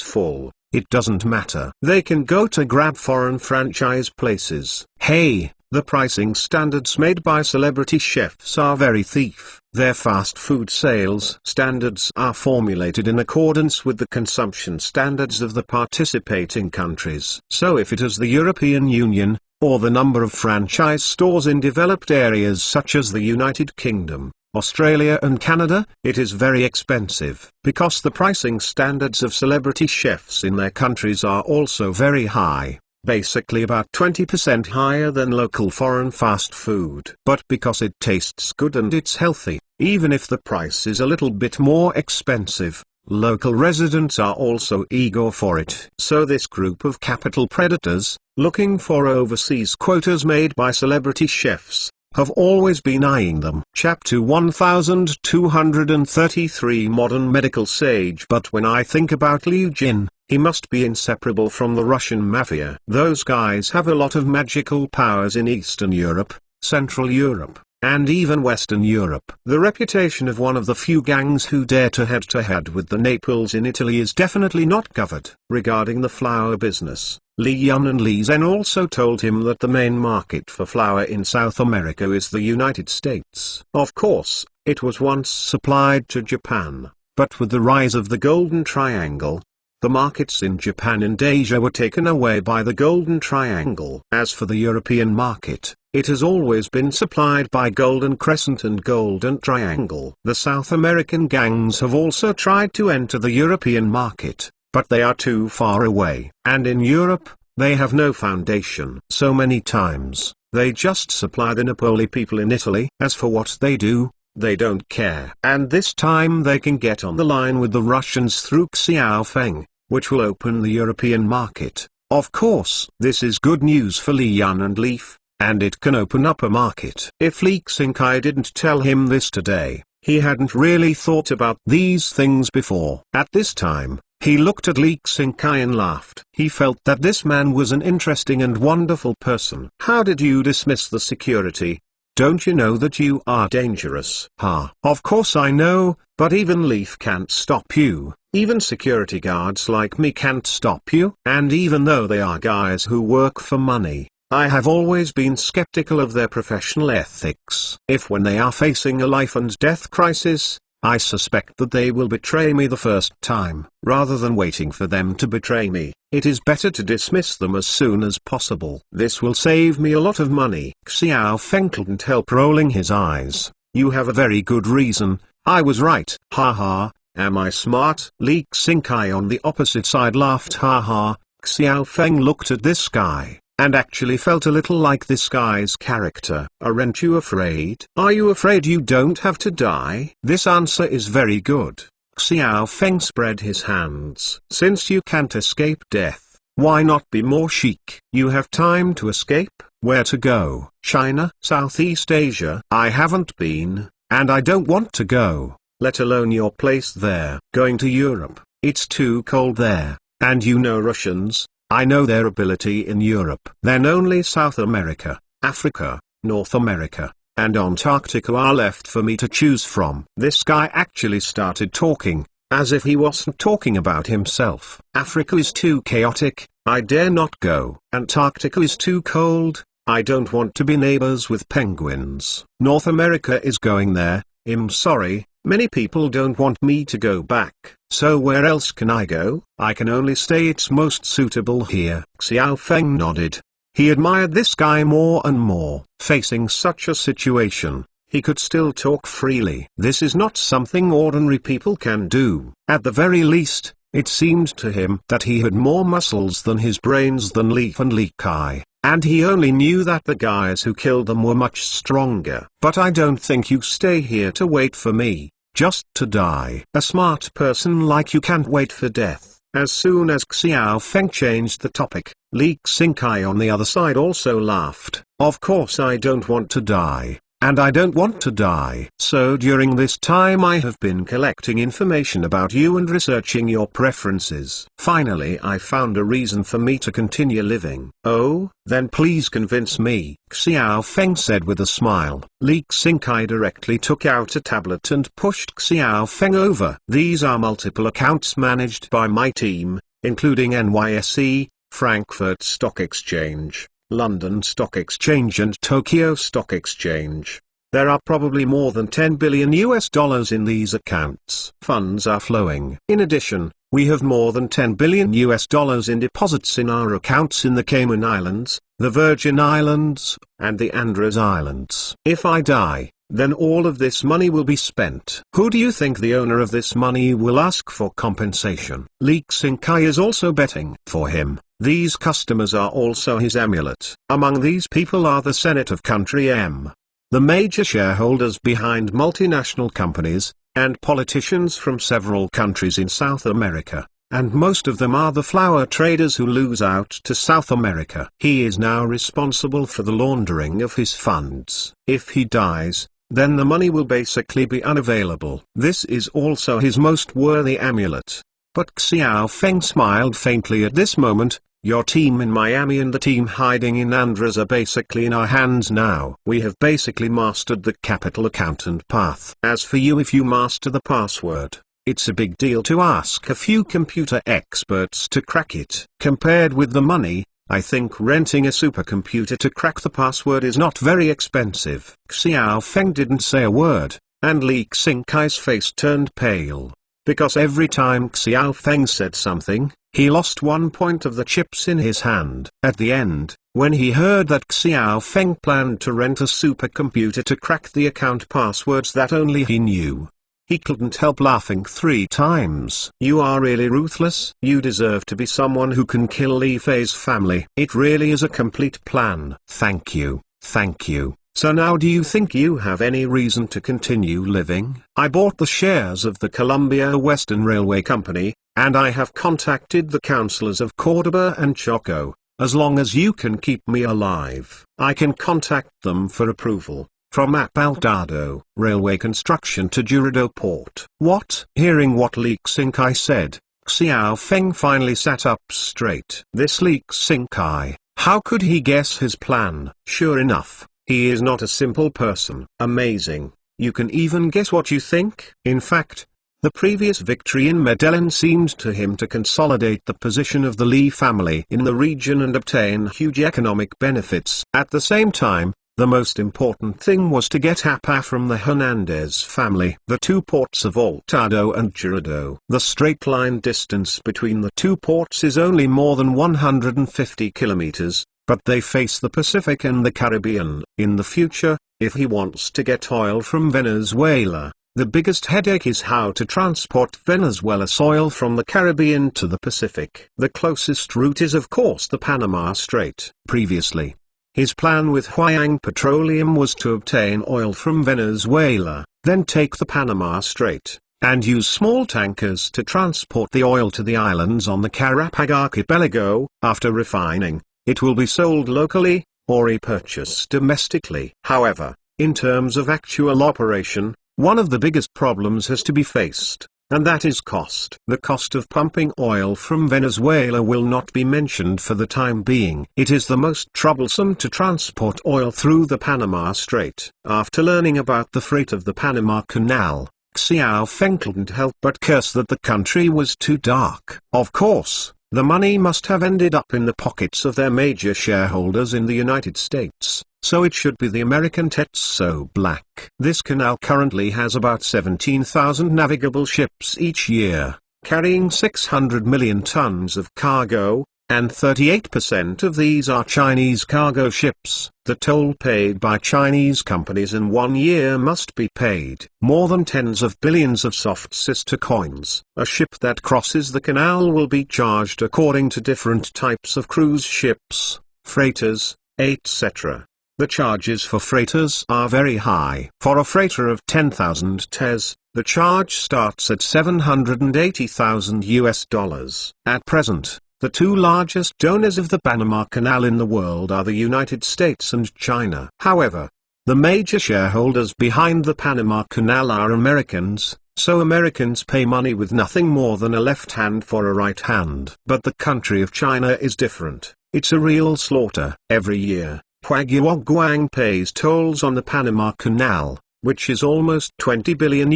A: full, it doesn't matter. They can go to grab foreign franchise places. Hey, the pricing standards made by celebrity chefs are very thief. Their fast food sales standards are formulated in accordance with the consumption standards of the participating countries. So if it is the European Union, or the number of franchise stores in developed areas such as the United Kingdom, Australia and Canada, it is very expensive, because the pricing standards of celebrity chefs in their countries are also very high, basically about 20% higher than local foreign fast food. But because it tastes good and it's healthy, even if the price is a little bit more expensive, local residents are also eager for it. So this group of capital predators, looking for overseas quotas made by celebrity chefs, have always been eyeing them. Chapter 1233 Modern Medical Sage. But when I think about Liu Jin, he must be inseparable from the Russian mafia. Those guys have a lot of magical powers in Eastern Europe, Central Europe, and even Western Europe. The reputation of one of the few gangs who dare to head with the Naples in Italy is definitely not covered. Regarding the flour business, Li Yun and Li Zhen also told him that the main market for flour in South America is the United States. Of course, it was once supplied to Japan, but with the rise of the Golden Triangle, the markets in Japan and Asia were taken away by the Golden Triangle. As for the European market, it has always been supplied by Golden Crescent and Golden Triangle. The South American gangs have also tried to enter the European market, but they are too far away. And in Europe, they have no foundation. So many times, they just supply the Napoli people in Italy. As for what they do, they don't care. And this time they can get on the line with the Russians through Xiaofeng, which will open the European market. Of course, this is good news for Li Yun and Leaf, and it can open up a market. If Li Xingkai didn't tell him this today, he hadn't really thought about these things before. At this time, he looked at Li Xingkai and laughed. He felt that this man was an interesting and wonderful person. How did you dismiss the security? Don't you know that you are dangerous? Ha! Of course I know, but even Leaf can't stop you. Even security guards like me can't stop you. And even though they are guys who work for money, I have always been skeptical of their professional ethics. If when they are facing a life and death crisis, I suspect that they will betray me the first time. Rather than waiting for them to betray me, it is better to dismiss them as soon as possible. This will save me a lot of money. Xiaofeng couldn't help rolling his eyes. You have a very good reason. I was right. Ha ha, am I smart? Li Xingkai on the opposite side laughed. Ha ha. Xiaofeng looked at this guy, and actually felt a little like this guy's character. Aren't you afraid? Are you afraid you don't have to die? This answer is very good. Xiaofeng spread his hands. Since you can't escape death, why not be more chic? You have time to escape? Where to go? China? Southeast Asia? I haven't been, and I don't want to go, let alone your place there. Going to Europe, it's too cold there, and you know Russians. I know their ability in Europe. Then only South America, Africa, North America, and Antarctica are left for me to choose from. This guy actually started talking, as if he wasn't talking about himself. Africa is too chaotic, I dare not go. Antarctica is too cold, I don't want to be neighbors with penguins. North America is going there, I'm sorry. Many people don't want me to go back, so where else can I go? I can only stay, it's most suitable here. Xiaofeng nodded. He admired this guy more and more. Facing such a situation, he could still talk freely. This is not something ordinary people can do. At the very least, it seemed to him that he had more muscles than his brains than Leaf and Li Kai. And he only knew that the guys who killed them were much stronger. But I don't think you stay here to wait for me, just to die. A smart person like you can't wait for death. As soon as Xiaofeng changed the topic, Li Xingkai on the other side also laughed. Of course I don't want to die. And I don't want to die. So during this time I have been collecting information about you and researching your preferences. Finally I found a reason for me to continue living. Oh, then please convince me, Xiaofeng said with a smile. Li Xingkai directly took out a tablet and pushed Xiaofeng over. These are multiple accounts managed by my team, including NYSE, Frankfurt Stock Exchange, London Stock Exchange and Tokyo Stock Exchange. There are probably more than $10 billion in these accounts. Funds are flowing. In addition, we have more than $10 billion in deposits in our accounts in the Cayman Islands, the Virgin Islands, and the Andros Islands. If I die, then all of this money will be spent. Who do you think the owner of this money will ask for compensation? Lee Xingkai is also betting for him. These customers are also his amulet. Among these people are the Senate of Country M, the major shareholders behind multinational companies, and politicians from several countries in South America, and most of them are the flower traders who lose out to South America. He is now responsible for the laundering of his funds. If he dies, then the money will basically be unavailable. This is also his most worthy amulet. But Xiao Feng smiled faintly at this moment. Your team in Miami and the team hiding in Andres are basically in our hands now. We have basically mastered the capital accountant path. As for you, if you master the password, it's a big deal to ask a few computer experts to crack it. Compared with the money, I think renting a supercomputer to crack the password is not very expensive. Xiao Feng didn't say a word, and Lee Xinkai's face turned pale. Because every time Xiao Feng said something, he lost 1 point of the chips in his hand. At the end, when he heard that Xiao Feng planned to rent a supercomputer to crack the account passwords that only he knew, he couldn't help laughing 3 times. You are really ruthless. You deserve to be someone who can kill Li Fei's family. It really is a complete plan. Thank you. Thank you. So now do you think you have any reason to continue living? I bought the shares of the Columbia Western Railway Company, and I have contacted the councillors of Cordoba and Choco. As long as you can keep me alive, I can contact them for approval. From Apaltado railway construction to Jurido port. What? Hearing what Lee Xingkai said, Xiao Feng finally sat up straight. This Lee Xingkai, how could he guess his plan? Sure enough, he is not a simple person. Amazing. You can even guess what you think? In fact, the previous victory in Medellin seemed to him to consolidate the position of the Li family in the region and obtain huge economic benefits. At the same time, the most important thing was to get APA from the Hernandez family. The 2 ports of Altado and Jurido. The straight line distance between the 2 ports is only more than 150 kilometers, but they face the Pacific and the Caribbean. In the future, if he wants to get oil from Venezuela, the biggest headache is how to transport Venezuela's oil from the Caribbean to the Pacific. The closest route is of course the Panama Strait. Previously, his plan with Huayang Petroleum was to obtain oil from Venezuela, then take the Panama Strait, and use small tankers to transport the oil to the islands on the Carapag Archipelago. After refining, it will be sold locally, or repurchased domestically. However, in terms of actual operation, one of the biggest problems has to be faced, and that is cost. The cost of pumping oil from Venezuela will not be mentioned for the time being. It is the most troublesome to transport oil through the Panama Strait. After learning about the freight of the Panama Canal, Xiao Feng couldn't help but curse that the country was too dark. Of course, the money must have ended up in the pockets of their major shareholders in the United States, so it should be the American Tetso Black. This canal currently has about 17,000 navigable ships each year, carrying 600 million tons of cargo, and 38% of these are Chinese cargo ships. The toll paid by Chinese companies in 1 year must be paid more than tens of billions of soft sister coins. A ship that crosses the canal will be charged according to different types of cruise ships, freighters, etc. The charges for freighters are very high. For a freighter of 10,000 TES, the charge starts at $780,000. At present, the 2 largest donors of the Panama Canal in the world are the United States and China. However, the major shareholders behind the Panama Canal are Americans, so Americans pay money with nothing more than a left hand for a right hand. But the country of China is different. It's a real slaughter. Every year, Huaguang pays tolls on the Panama Canal, which is almost $20 billion.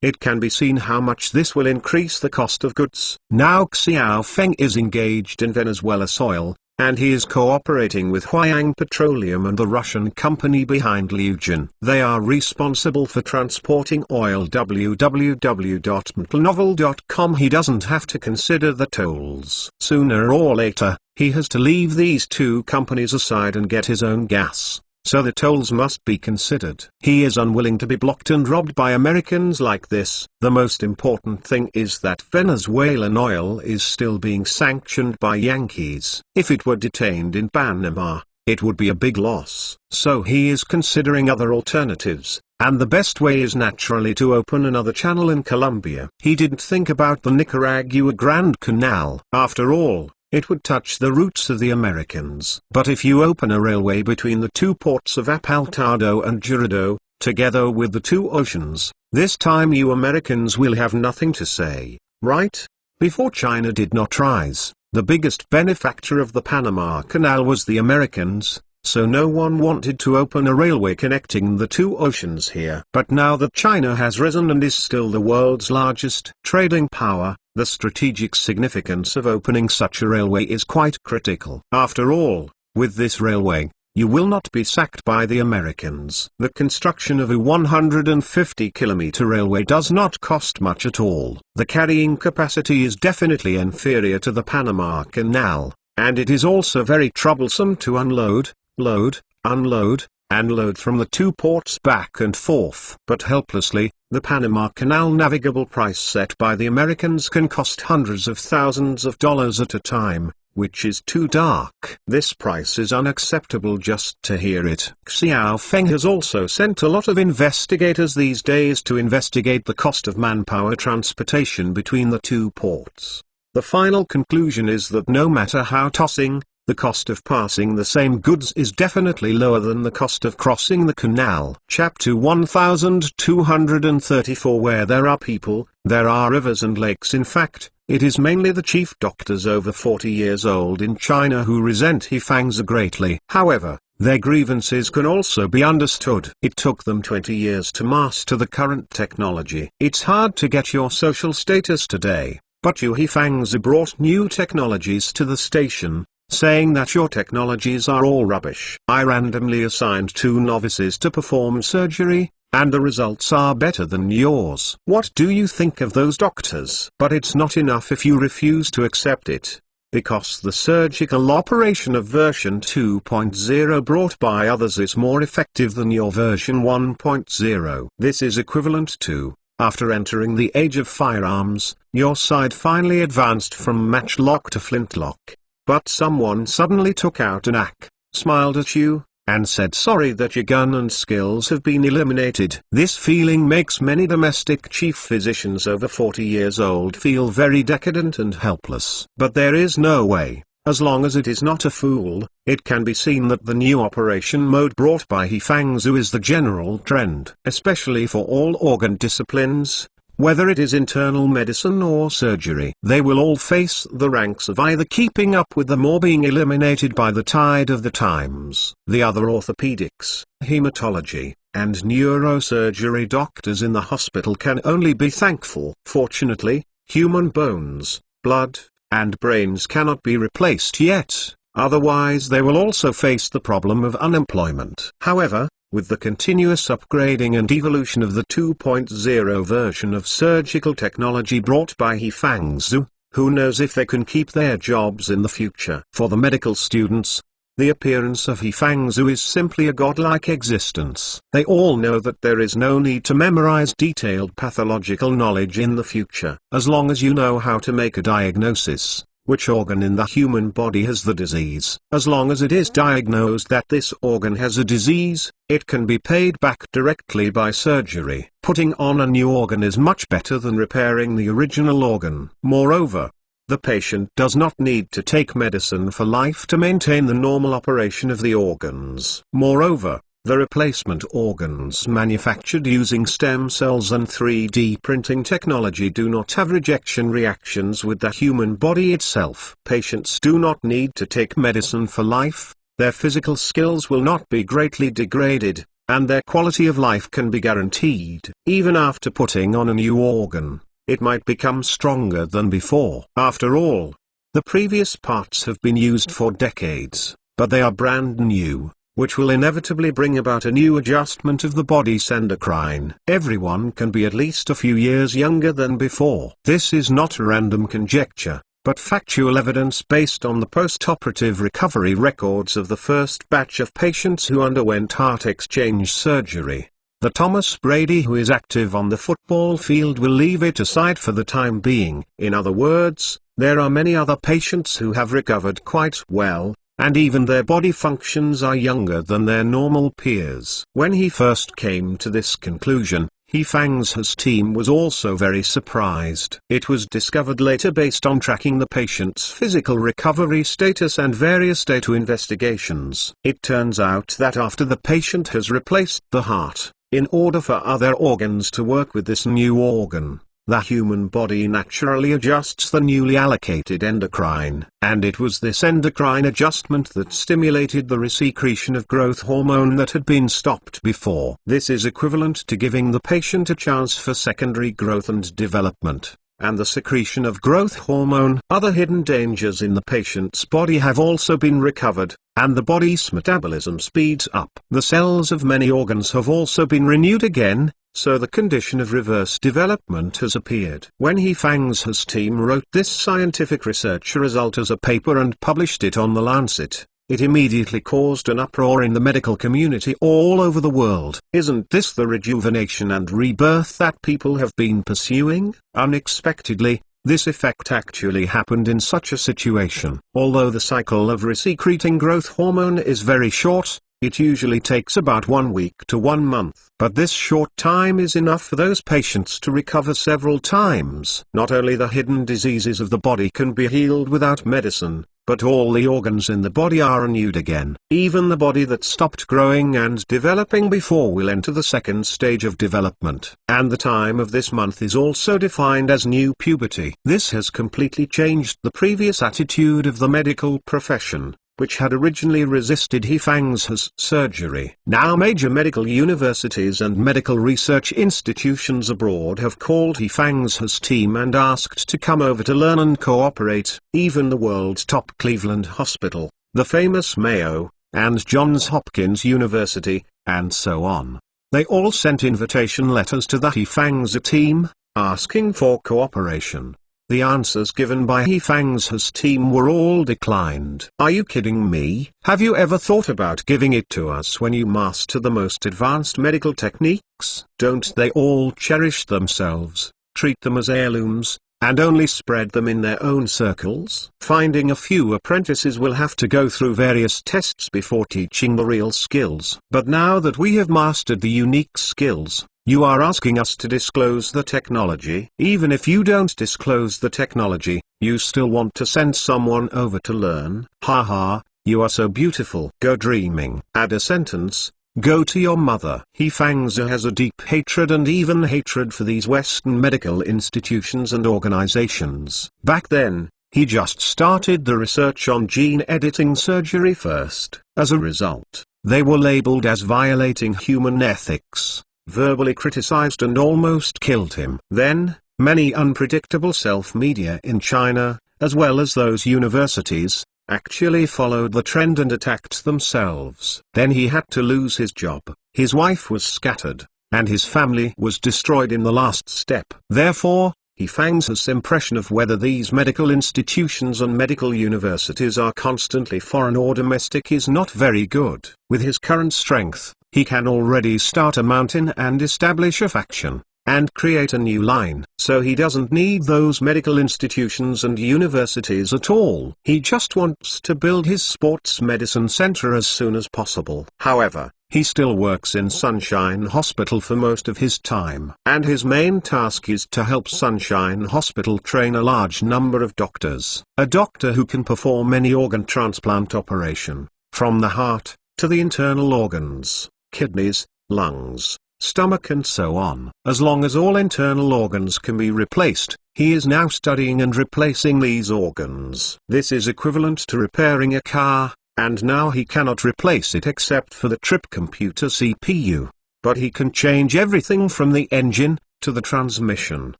A: It can be seen how much this will increase the cost of goods. Now Xiao Feng is engaged in Venezuela's oil, and he is cooperating with Huayang Petroleum and the Russian company behind Liujin. They are responsible for transporting oil. www.mtlnovel.com. He doesn't have to consider the tolls. Sooner or later, he has to leave these 2 companies aside and get his own gas. so the tolls must be considered. He is unwilling to be blocked and robbed by Americans like this. The most important thing is that Venezuelan oil is still being sanctioned by Yankees. If it were detained in Panama, it would be a big loss. So he is considering other alternatives, and the best way is naturally to open another channel in Colombia. He didn't think about the Nicaragua Grand Canal. After all, it would touch the roots of the Americans. But if you open a railway between the two ports of Apartado and Girardot, together with the two oceans, this time you Americans will have nothing to say, right? Before China did not rise, the biggest benefactor of the Panama Canal was the Americans, so no one wanted to open a railway connecting the two oceans here. But now that China has risen and is still the world's largest trading power, the strategic significance of opening such a railway is quite critical. After all, with this railway, you will not be sacked by the Americans. The construction of a 150-kilometer railway does not cost much at all. The carrying capacity is definitely inferior to the Panama Canal, and it is also very troublesome to unload, load, unload, and load from the two ports back and forth. But helplessly, the Panama Canal navigable price set by the Americans can cost hundreds of thousands of dollars at a time, which is too dark. This price is unacceptable just to hear it. Xiao Feng has also sent a lot of investigators these days to investigate the cost of manpower transportation between the two ports. The final conclusion is that no matter how tossing, the cost of passing the same goods is definitely lower than the cost of crossing the canal. Chapter 1234. Where there are people, there are rivers and lakes. In fact, it is mainly the chief doctors over 40 years old in China who resent He Fangzi greatly. However, their grievances can also be understood. It took them 20 years to master the current technology. It's hard to get your social status today, but you He Fangzi brought new technologies to the station, saying that your technologies are all rubbish. I randomly assigned 2 novices to perform surgery, and the results are better than yours. What do you think of those doctors? But it's not enough if you refuse to accept it, because the surgical operation of version 2.0 brought by others is more effective than your version 1.0. This is equivalent to, after entering the age of firearms, your side finally advanced from matchlock to flintlock. But someone suddenly took out an AK, smiled at you, and said sorry that your gun and skills have been eliminated. This feeling makes many domestic chief physicians over 40 years old feel very decadent and helpless. But there is no way, as long as it is not a fool. It can be seen that the new operation mode brought by He Fangzi is the general trend, especially for all organ disciplines. Whether it is internal medicine or surgery, they will all face the ranks of either keeping up with them or being eliminated by the tide of the times. The other orthopedics, hematology, and neurosurgery doctors in the hospital can only be thankful. Fortunately, human bones, blood, and brains cannot be replaced yet, otherwise they will also face the problem of unemployment. However, with the continuous upgrading and evolution of the 2.0 version of surgical technology brought by He Fangzi, who knows if they can keep their jobs in the future. For the medical students, the appearance of He Fangzi is simply a godlike existence. They all know that there is no need to memorize detailed pathological knowledge in the future. As long as you know how to make a diagnosis, which organ in the human body has the disease. As long as it is diagnosed that this organ has a disease, it can be paid back directly by surgery. Putting on a new organ is much better than repairing the original organ. Moreover, the patient does not need to take medicine for life to maintain the normal operation of the organs. Moreover, the replacement organs manufactured using stem cells and 3D printing technology do not have rejection reactions with the human body itself. Patients do not need to take medicine for life, their physical skills will not be greatly degraded, and their quality of life can be guaranteed. Even after putting on a new organ, it might become stronger than before. After all, the previous parts have been used for decades, but they are brand new, which will inevitably bring about a new adjustment of the body's endocrine. Everyone can be at least a few years younger than before. This is not random conjecture, but factual evidence based on the post-operative recovery records of the first batch of patients who underwent heart exchange surgery. The Thomas Brady who is active on the football field will leave it aside for the time being. In other words, there are many other patients who have recovered quite well, and even their body functions are younger than their normal peers. When he first came to this conclusion, He Fang's team was also very surprised. It was discovered later based on tracking the patient's physical recovery status and various data investigations. It turns out that after the patient has replaced the heart, in order for other organs to work with this new organ, the human body naturally adjusts the newly allocated endocrine. And it was this endocrine adjustment that stimulated the resecretion of growth hormone that had been stopped before. This is equivalent to giving the patient a chance for secondary growth and development, and the secretion of growth hormone. Other hidden dangers in the patient's body have also been recovered, and the body's metabolism speeds up. The cells of many organs have also been renewed again, so the condition of reverse development has appeared. When He Fang's team wrote this scientific research result as a paper and published it on The Lancet, it immediately caused an uproar in the medical community all over the world. Isn't this the rejuvenation and rebirth that people have been pursuing? Unexpectedly, this effect actually happened in such a situation. Although the cycle of resecreting growth hormone is very short, it usually takes about 1 week to 1 month. But this short time is enough for those patients to recover several times. Not only the hidden diseases of the body can be healed without medicine, but all the organs in the body are renewed again. Even the body that stopped growing and developing before will enter the second stage of development. And the time of this month is also defined as new puberty. This has completely changed the previous attitude of the medical profession, which had originally resisted He Fang's surgery. Now major medical universities and medical research institutions abroad have called He Fang's team and asked to come over to learn and cooperate. Even the world's top Cleveland Hospital, the famous Mayo, and Johns Hopkins University, and so on. They all sent invitation letters to the He Fang's team, asking for cooperation. The answers given by He Fang's team were all declined. Are you kidding me? Have you ever thought about giving it to us when you master the most advanced medical techniques? Don't they all cherish themselves, treat them as heirlooms, and only spread them in their own circles? Finding a few apprentices will have to go through various tests before teaching the real skills. But now that we have mastered the unique skills, you are asking us to disclose the technology. Even if you don't disclose the technology, you still want to send someone over to learn. Haha, you are so beautiful. Go dreaming. Add a sentence. Go to your mother. He Fang's has a deep hatred and even hatred for these Western medical institutions and organizations. Back then, he just started the research on gene editing surgery first. As a result, they were labeled as violating human ethics, verbally criticized and almost killed him. Then, many unpredictable self-media in China, as well as those universities, actually followed the trend and attacked themselves. Then he had to lose his job, his wife was scattered, and his family was destroyed in the last step. Therefore, He Fang's impression of whether these medical institutions and medical universities are constantly foreign or domestic is not very good. With his current strength, he can already start a mountain and establish a faction, and create a new line. So he doesn't need those medical institutions and universities at all. He just wants to build his sports medicine center as soon as possible. However, he still works in Sunshine Hospital for most of his time. And his main task is to help Sunshine Hospital train a large number of doctors. A doctor who can perform any organ transplant operation, from the heart, to the internal organs, kidneys, lungs, stomach and so on. As long as all internal organs can be replaced, he is now studying and replacing these organs. This is equivalent to repairing a car, and now he cannot replace it except for the trip computer CPU. But he can change everything from the engine, to the transmission,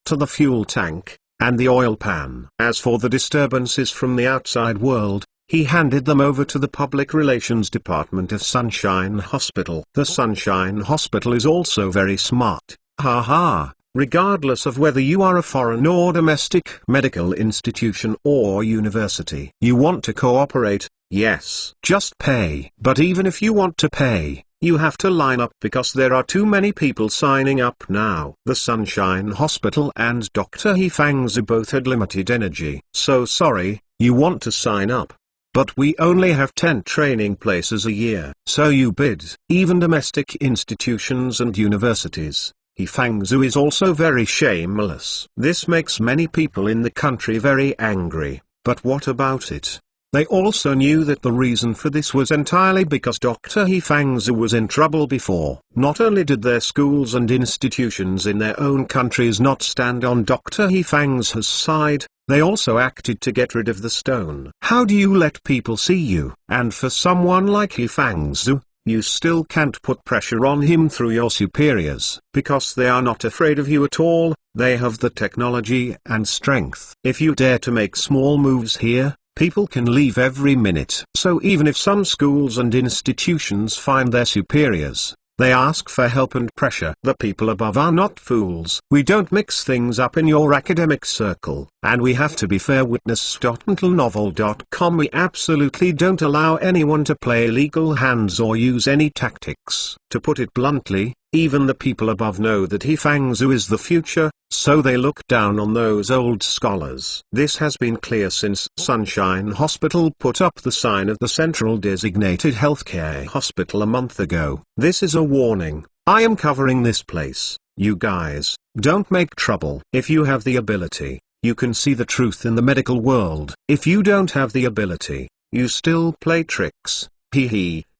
A: to the fuel tank, and the oil pan. As for the disturbances from the outside world, he handed them over to the Public Relations Department of Sunshine Hospital. The Sunshine Hospital is also very smart. Haha, regardless of whether you are a foreign or domestic medical institution or university. You want to cooperate? Yes. Just pay. But even if you want to pay, you have to line up because there are too many people signing up now. The Sunshine Hospital and Dr. He Fangzu both had limited energy. So sorry, you want to sign up, but we only have 10 training places a year. So you bid. Even domestic institutions and universities. He Fangzu is also very shameless. This makes many people in the country very angry. But what about it? They also knew that the reason for this was entirely because Dr. He Fangzu was in trouble before. Not only did their schools and institutions in their own countries not stand on Dr. He Fangzu's side, they also acted to get rid of the stone. How do you let people see you? And for someone like He Fangzu, you still can't put pressure on him through your superiors, because they are not afraid of you at all. They have the technology and strength. If you dare to make small moves here, people can leave every minute. So even if some schools and institutions find their superiors, they ask for help and pressure. The people above are not fools. We don't mix things up in your academic circle, and we have to be fair. Witness.mentalnovel.com. We absolutely don't allow anyone to play illegal hands or use any tactics. To put it bluntly, even the people above know that He Fangzu is the future, so they look down on those old scholars. This has been clear since Sunshine Hospital put up the sign of the Central Designated Healthcare Hospital a month ago. This is a warning. I am covering this place. You guys, don't make trouble. If you have the ability, you can see the truth in the medical world. If you don't have the ability, you still play tricks.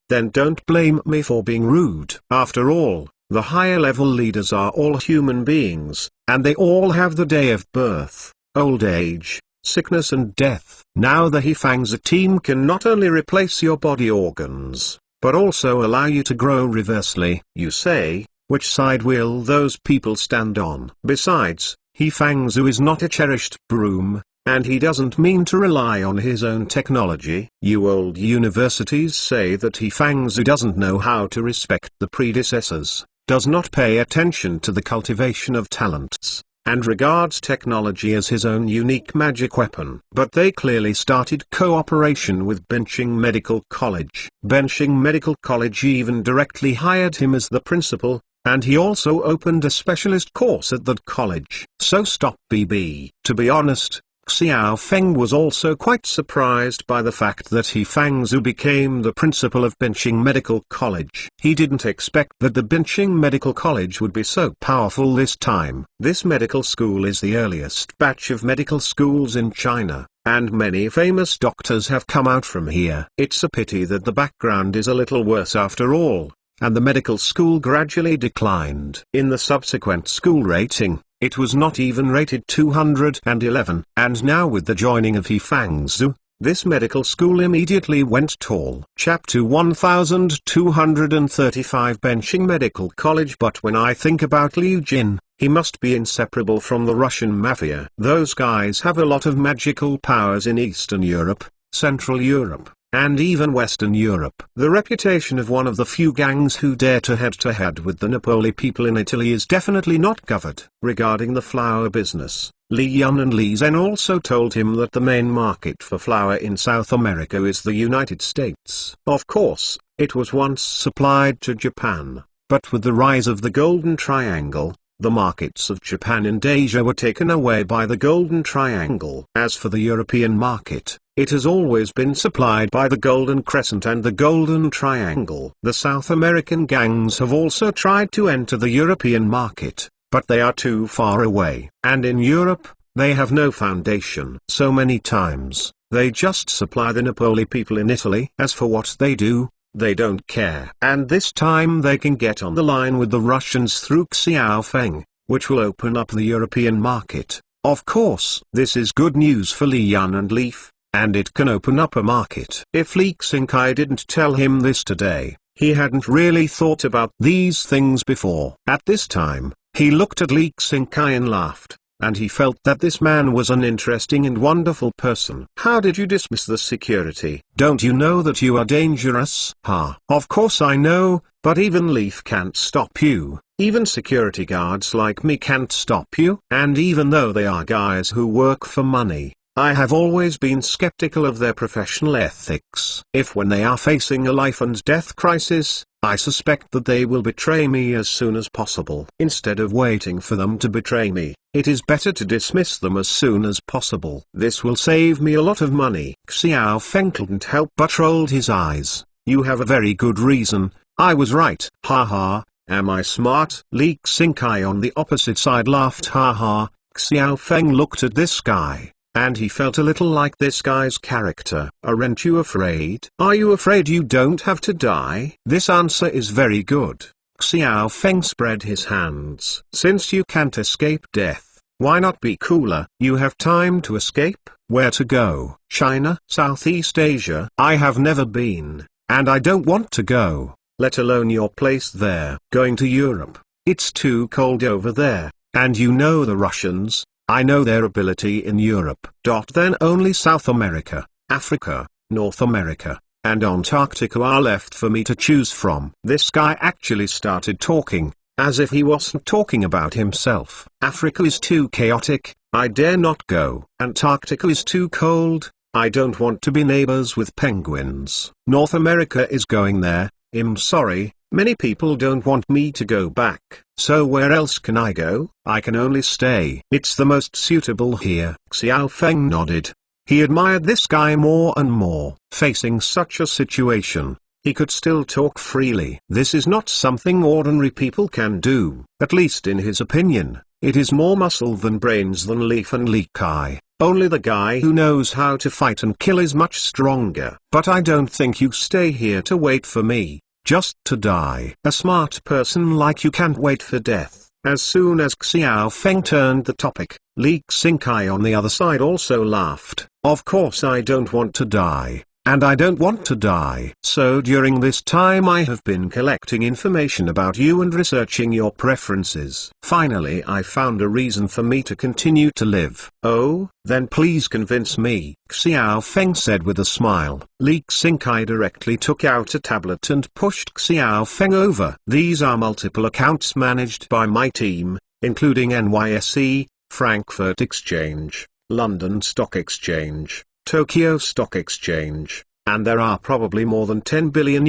A: Then don't blame me for being rude. After all, the higher level leaders are all human beings, and they all have the day of birth, old age, sickness and death. Now the He Fangzu team can not only replace your body organs, but also allow you to grow reversely. You say, which side will those people stand on? Besides, He Fangzu is not a cherished broom, and he doesn't mean to rely on his own technology. You old universities say that He Fangzu doesn't know how to respect the predecessors, does not pay attention to the cultivation of talents, and regards technology as his own unique magic weapon. But they clearly started cooperation with Benching Medical College. Benching Medical College even directly hired him as the principal, and he also opened a specialist course at that college. So stop BB. To be honest, Xiao Feng was also quite surprised by the fact that He Fangzu became the principal of Benching Medical College. He didn't expect that the Benching Medical College would be so powerful this time. This medical school is the earliest batch of medical schools in China, and many famous doctors have come out from here. It's a pity that the background is a little worse after all, and the medical school gradually declined. In the subsequent school rating, it was not even rated 211. And now with the joining of He Fangzu, this medical school immediately went tall. Chapter 1235 Benching Medical College. But when I think about Liu Jin, he must be inseparable from the Russian mafia. Those guys have a lot of magical powers in Eastern Europe, Central Europe, and even Western Europe. The reputation of one of the few gangs who dare to head with the Napoli people in Italy is definitely not covered. Regarding the flour business, Li Yun and Li Zhen also told him that the main market for flour in South America is the United States. Of course, it was once supplied to Japan, but with the rise of the Golden Triangle, the markets of Japan and Asia were taken away by the Golden Triangle. As for the European market, it has always been supplied by the Golden Crescent and the Golden Triangle. The South American gangs have also tried to enter the European market, but they are too far away. And in Europe, they have no foundation. So many times, they just supply the Napoli people in Italy. As for what they do, they don't care. And this time they can get on the line with the Russians through Xiao Feng, which will open up the European market. Of course, this is good news for Li Yun and Leaf, and it can open up a market. If Li Xingkai didn't tell him this today, he hadn't really thought about these things before. At this time, he looked at Li Xingkai and laughed. and he felt that this man was an interesting and wonderful person. How did you dismiss the security? Don't you know that you are dangerous? Ha! Of course I know, but even Leaf can't stop you. Even security guards like me can't stop you. And even though they are guys who work for money, I have always been skeptical of their professional ethics. If when they are facing a life and death crisis, I suspect that they will betray me as soon as possible. Instead of waiting for them to betray me, it is better to dismiss them as soon as possible. This will save me a lot of money. Xiao Feng couldn't help but rolled his eyes. You have a very good reason. I was right. Ha ha, am I smart? Li Xingkai on the opposite side laughed. Ha ha. Xiao Feng looked at this guy, and he felt a little like this guy's character. Aren't you afraid? Are you afraid you don't have to die? This answer is very good. Xiao Feng spread his hands. Since you can't escape death, why not be cooler? You have time to escape. Where to go? China? Southeast Asia? I have never been, and I don't want to go, let alone your place there. Going to Europe? It's too cold over there, and you know the Russians. I know their ability in Europe. Then only South America, Africa, North America, and Antarctica are left for me to choose from. This guy actually started talking, as if he wasn't talking about himself. Africa is too chaotic, I dare not go. Antarctica is too cold, I don't want to be neighbors with penguins. North America is going there, I'm sorry. Many people don't want me to go back, so where else can I go? I can only stay. It's the most suitable here. Xiao Feng nodded. He admired this guy more and more. Facing such a situation, he could still talk freely. This is not something ordinary people can do, at least in his opinion. It is more muscle than brains than Leaf and Li Kai. Only the guy who knows how to fight and kill is much stronger. But I don't think you stay here to wait for me. Just to die. A smart person like you can't wait for death. As soon as Xiao Feng turned the topic, Li Xingkai on the other side also laughed. Of course I don't want to die, and I don't want to die. So during this time I have been collecting information about you and researching your preferences. Finally I found a reason for me to continue to live. Oh, then please convince me, Xiao Feng said with a smile. Li Xingkai directly took out a tablet and pushed Xiao Feng over. These are multiple accounts managed by my team, including NYSE, Frankfurt Exchange, London Stock Exchange, Tokyo Stock Exchange, and there are probably more than $10 billion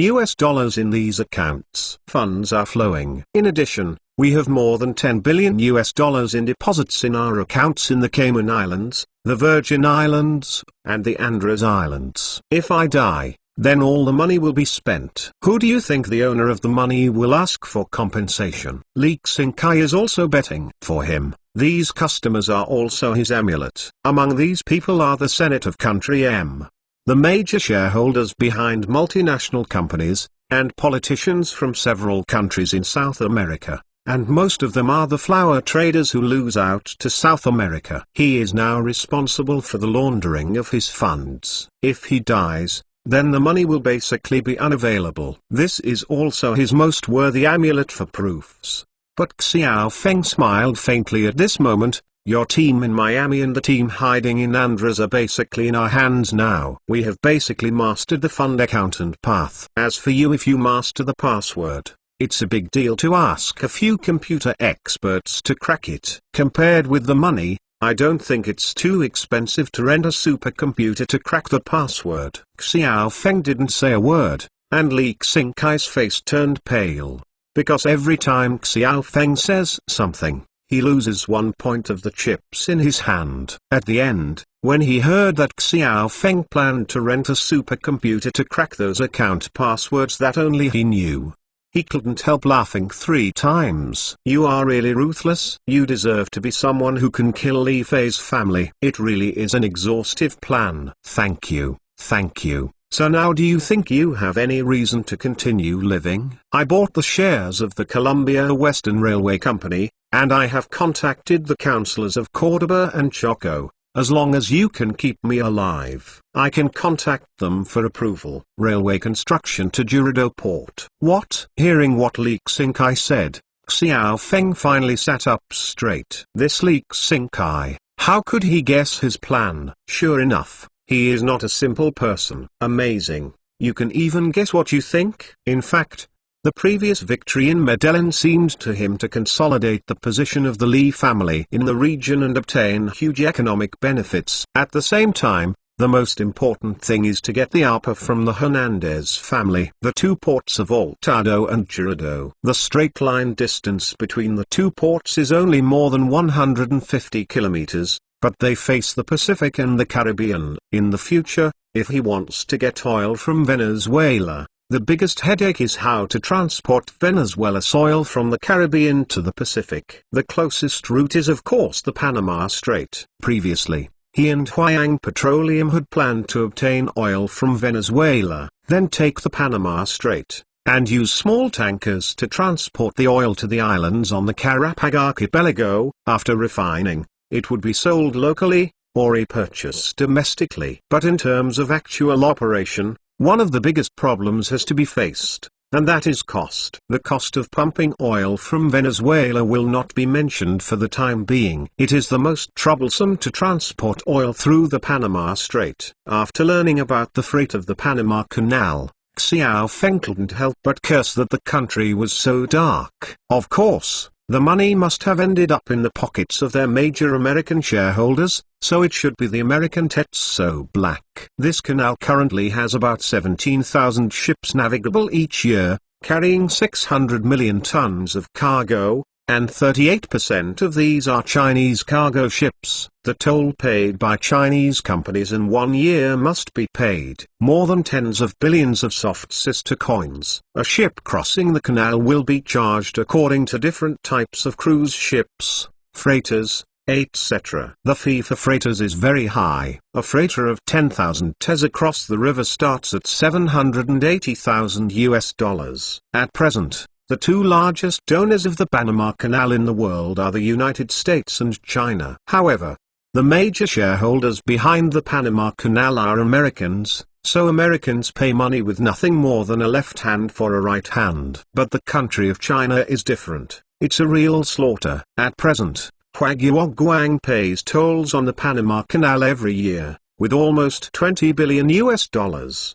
A: in these accounts. Funds are flowing. In addition, we have more than $10 billion in deposits in our accounts in the Cayman Islands, the Virgin Islands, and the Andros Islands. If I die, then all the money will be spent. Who do you think the owner of the money will ask for compensation? Li Xingkai is also betting for him. These customers are also his amulet. Among these people are the Senate of Country M, the major shareholders behind multinational companies, and politicians from several countries in South America, and most of them are the flower traders who lose out to South America. He is now responsible for the laundering of his funds. If he dies, then the money will basically be unavailable. This is also his most worthy amulet for proofs. But Xiao Feng smiled faintly at this moment. Your team in Miami and the team hiding in Andros are basically in our hands now. We have basically mastered the fund accountant path. As for you, if you master the password, it's a big deal to ask a few computer experts to crack it. Compared with the money, I don't think it's too expensive to rent a supercomputer to crack the password. Xiao Feng didn't say a word, and Li Xingkai's face turned pale. Because every time Xiao Feng says something, he loses 1 point of the chips in his hand. At the end, when he heard that Xiao Feng planned to rent a supercomputer to crack those account passwords that only he knew, he couldn't help laughing 3 times. You are really ruthless. You deserve to be someone who can kill Li Fei's family. It really is an exhaustive plan. Thank you, thank you. So now do you think you have any reason to continue living? I bought the shares of the Columbia Western Railway Company, and I have contacted the councillors of Cordoba and Choco. As long as you can keep me alive, I can contact them for approval. Railway construction to Jurido Port. What? Hearing what Li Xingkai said, Xiao Feng finally sat up straight. This leaks sink eye. How could he guess his plan? Sure enough, he is not a simple person. Amazing. You can even guess what you think? In fact, the previous victory in Medellin seemed to him to consolidate the position of the Li family in the region and obtain huge economic benefits. At the same time, the most important thing is to get the APA from the Hernandez family. The two ports of Hurtado and Girardot. The straight line distance between the two ports is only more than 150 kilometers, but they face the Pacific and the Caribbean. In the future, if he wants to get oil from Venezuela, the biggest headache is how to transport Venezuela's oil from the Caribbean to the Pacific. The closest route is of course the Panama Strait. Previously, he and Huayang Petroleum had planned to obtain oil from Venezuela, then take the Panama Strait, and use small tankers to transport the oil to the islands on the Carapag archipelago. After refining, it would be sold locally, or purchased domestically. But in terms of actual operation, one of the biggest problems has to be faced, and that is cost. The cost of pumping oil from Venezuela will not be mentioned for the time being. It is the most troublesome to transport oil through the Panama Strait. After learning about the freight of the Panama Canal, Xiao Feng couldn't help but curse that the country was so dark. Of course, the money must have ended up in the pockets of their major American shareholders, so it should be the American Tet's so black. This canal currently has about 17,000 ships navigable each year, carrying 600 million tons of cargo, and 38% of these are Chinese cargo ships. The toll paid by Chinese companies in 1 year must be paid. More than tens of billions of soft sister coins. A ship crossing the canal will be charged according to different types of cruise ships, freighters, etc. The fee for freighters is very high. A freighter of 10,000 TES across the river starts at $780,000. At present, the two largest donors of the Panama Canal in the world are the United States and China. However, the major shareholders behind the Panama Canal are Americans, so Americans pay money with nothing more than a left hand for a right hand. But the country of China is different. It's a real slaughter. At present, Huaguang pays tolls on the Panama Canal every year, with almost $20 billion.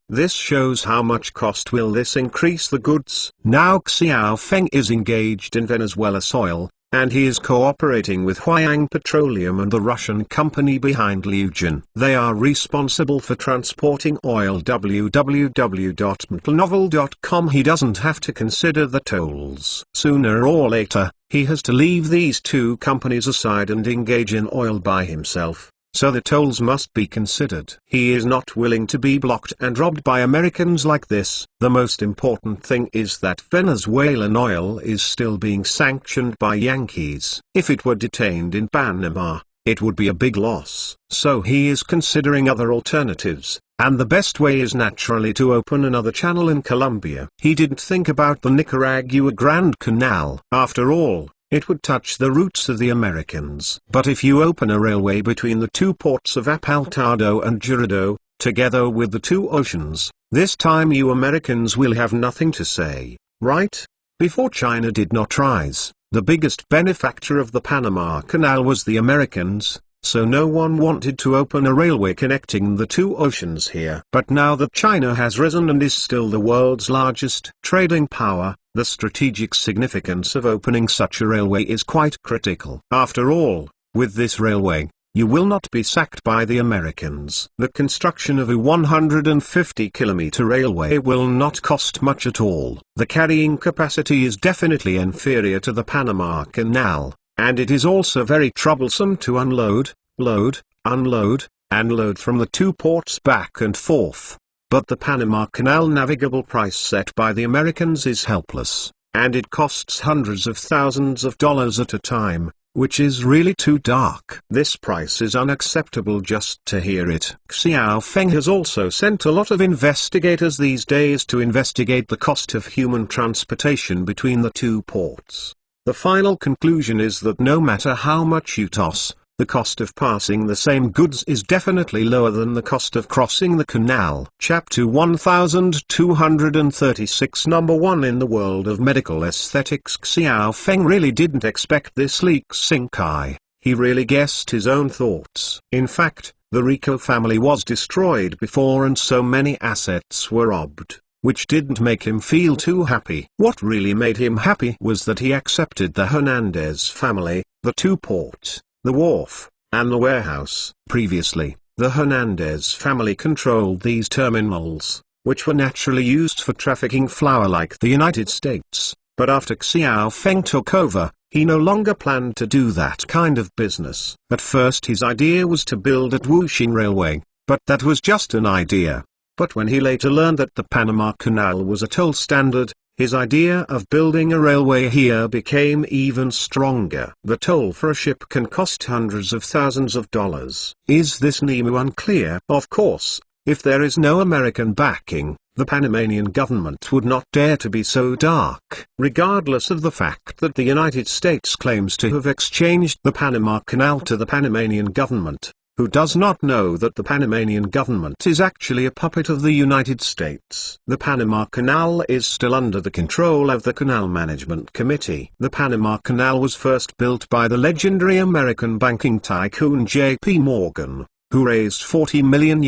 A: This shows how much cost will this increase the goods. Now Xiao Feng is engaged in Venezuela's oil, and he is cooperating with Huayang Petroleum and the Russian company behind Liujin. They are responsible for transporting oil. www.mtlnovel.com. He doesn't have to consider the tolls. Sooner or later, he has to leave these two companies aside and engage in oil by himself. So the tolls must be considered. He is not willing to be blocked and robbed by Americans like this. The most important thing is that Venezuelan oil is still being sanctioned by Yankees. If it were detained in Panama, it would be a big loss. So he is considering other alternatives, and the best way is naturally to open another channel in Colombia. He didn't think about the Nicaragua Grand Canal. After all, it would touch the roots of the Americans. But if you open a railway between the two ports of Hurtado and Girardot, together with the two oceans, this time you Americans will have nothing to say, right? Before China did not rise, the biggest benefactor of the Panama Canal was the Americans, so no one wanted to open a railway connecting the two oceans here. But now that China has risen and is still the world's largest trading power, the strategic significance of opening such a railway is quite critical. After all, with this railway, you will not be sacked by the Americans. The construction of a 150-kilometer railway will not cost much at all. The carrying capacity is definitely inferior to the Panama Canal, and it is also very troublesome to unload, load, unload, and load from the two ports back and forth. But the Panama Canal navigable price set by the Americans is helpless, and it costs hundreds of thousands of dollars at a time, which is really too dark. This price is unacceptable just to hear it. Xiao Feng has also sent a lot of investigators these days to investigate the cost of human transportation between the two ports. The final conclusion is that no matter how much you toss, the cost of passing the same goods is definitely lower than the cost of crossing the canal. Chapter 1236 Number 1 In the world of medical aesthetics, Xiao Feng really didn't expect this leak sink eye. He really guessed his own thoughts. In fact, the Rico family was destroyed before and so many assets were robbed, which didn't make him feel too happy. What really made him happy was that he accepted the Hernandez family, the two ports, the wharf, and the warehouse. Previously, the Hernandez family controlled these terminals, which were naturally used for trafficking flour like the United States, but after Xiao Feng took over, he no longer planned to do that kind of business. At first his idea was to build at Wuxing Railway, but that was just an idea. But when he later learned that the Panama Canal was a toll standard, his idea of building a railway here became even stronger. The toll for a ship can cost hundreds of thousands of dollars. Is this Nemu unclear? Of course, if there is no American backing, the Panamanian government would not dare to be so dark. Regardless of the fact that the United States claims to have exchanged the Panama Canal to the Panamanian government, who does not know that the Panamanian government is actually a puppet of the United States. The Panama Canal is still under the control of the Canal Management Committee. The Panama Canal was first built by the legendary American banking tycoon J.P. Morgan, who raised $40 million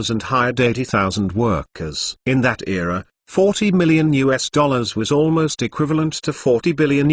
A: and hired 80,000 workers. In that era, $40 million was almost equivalent to $40 billion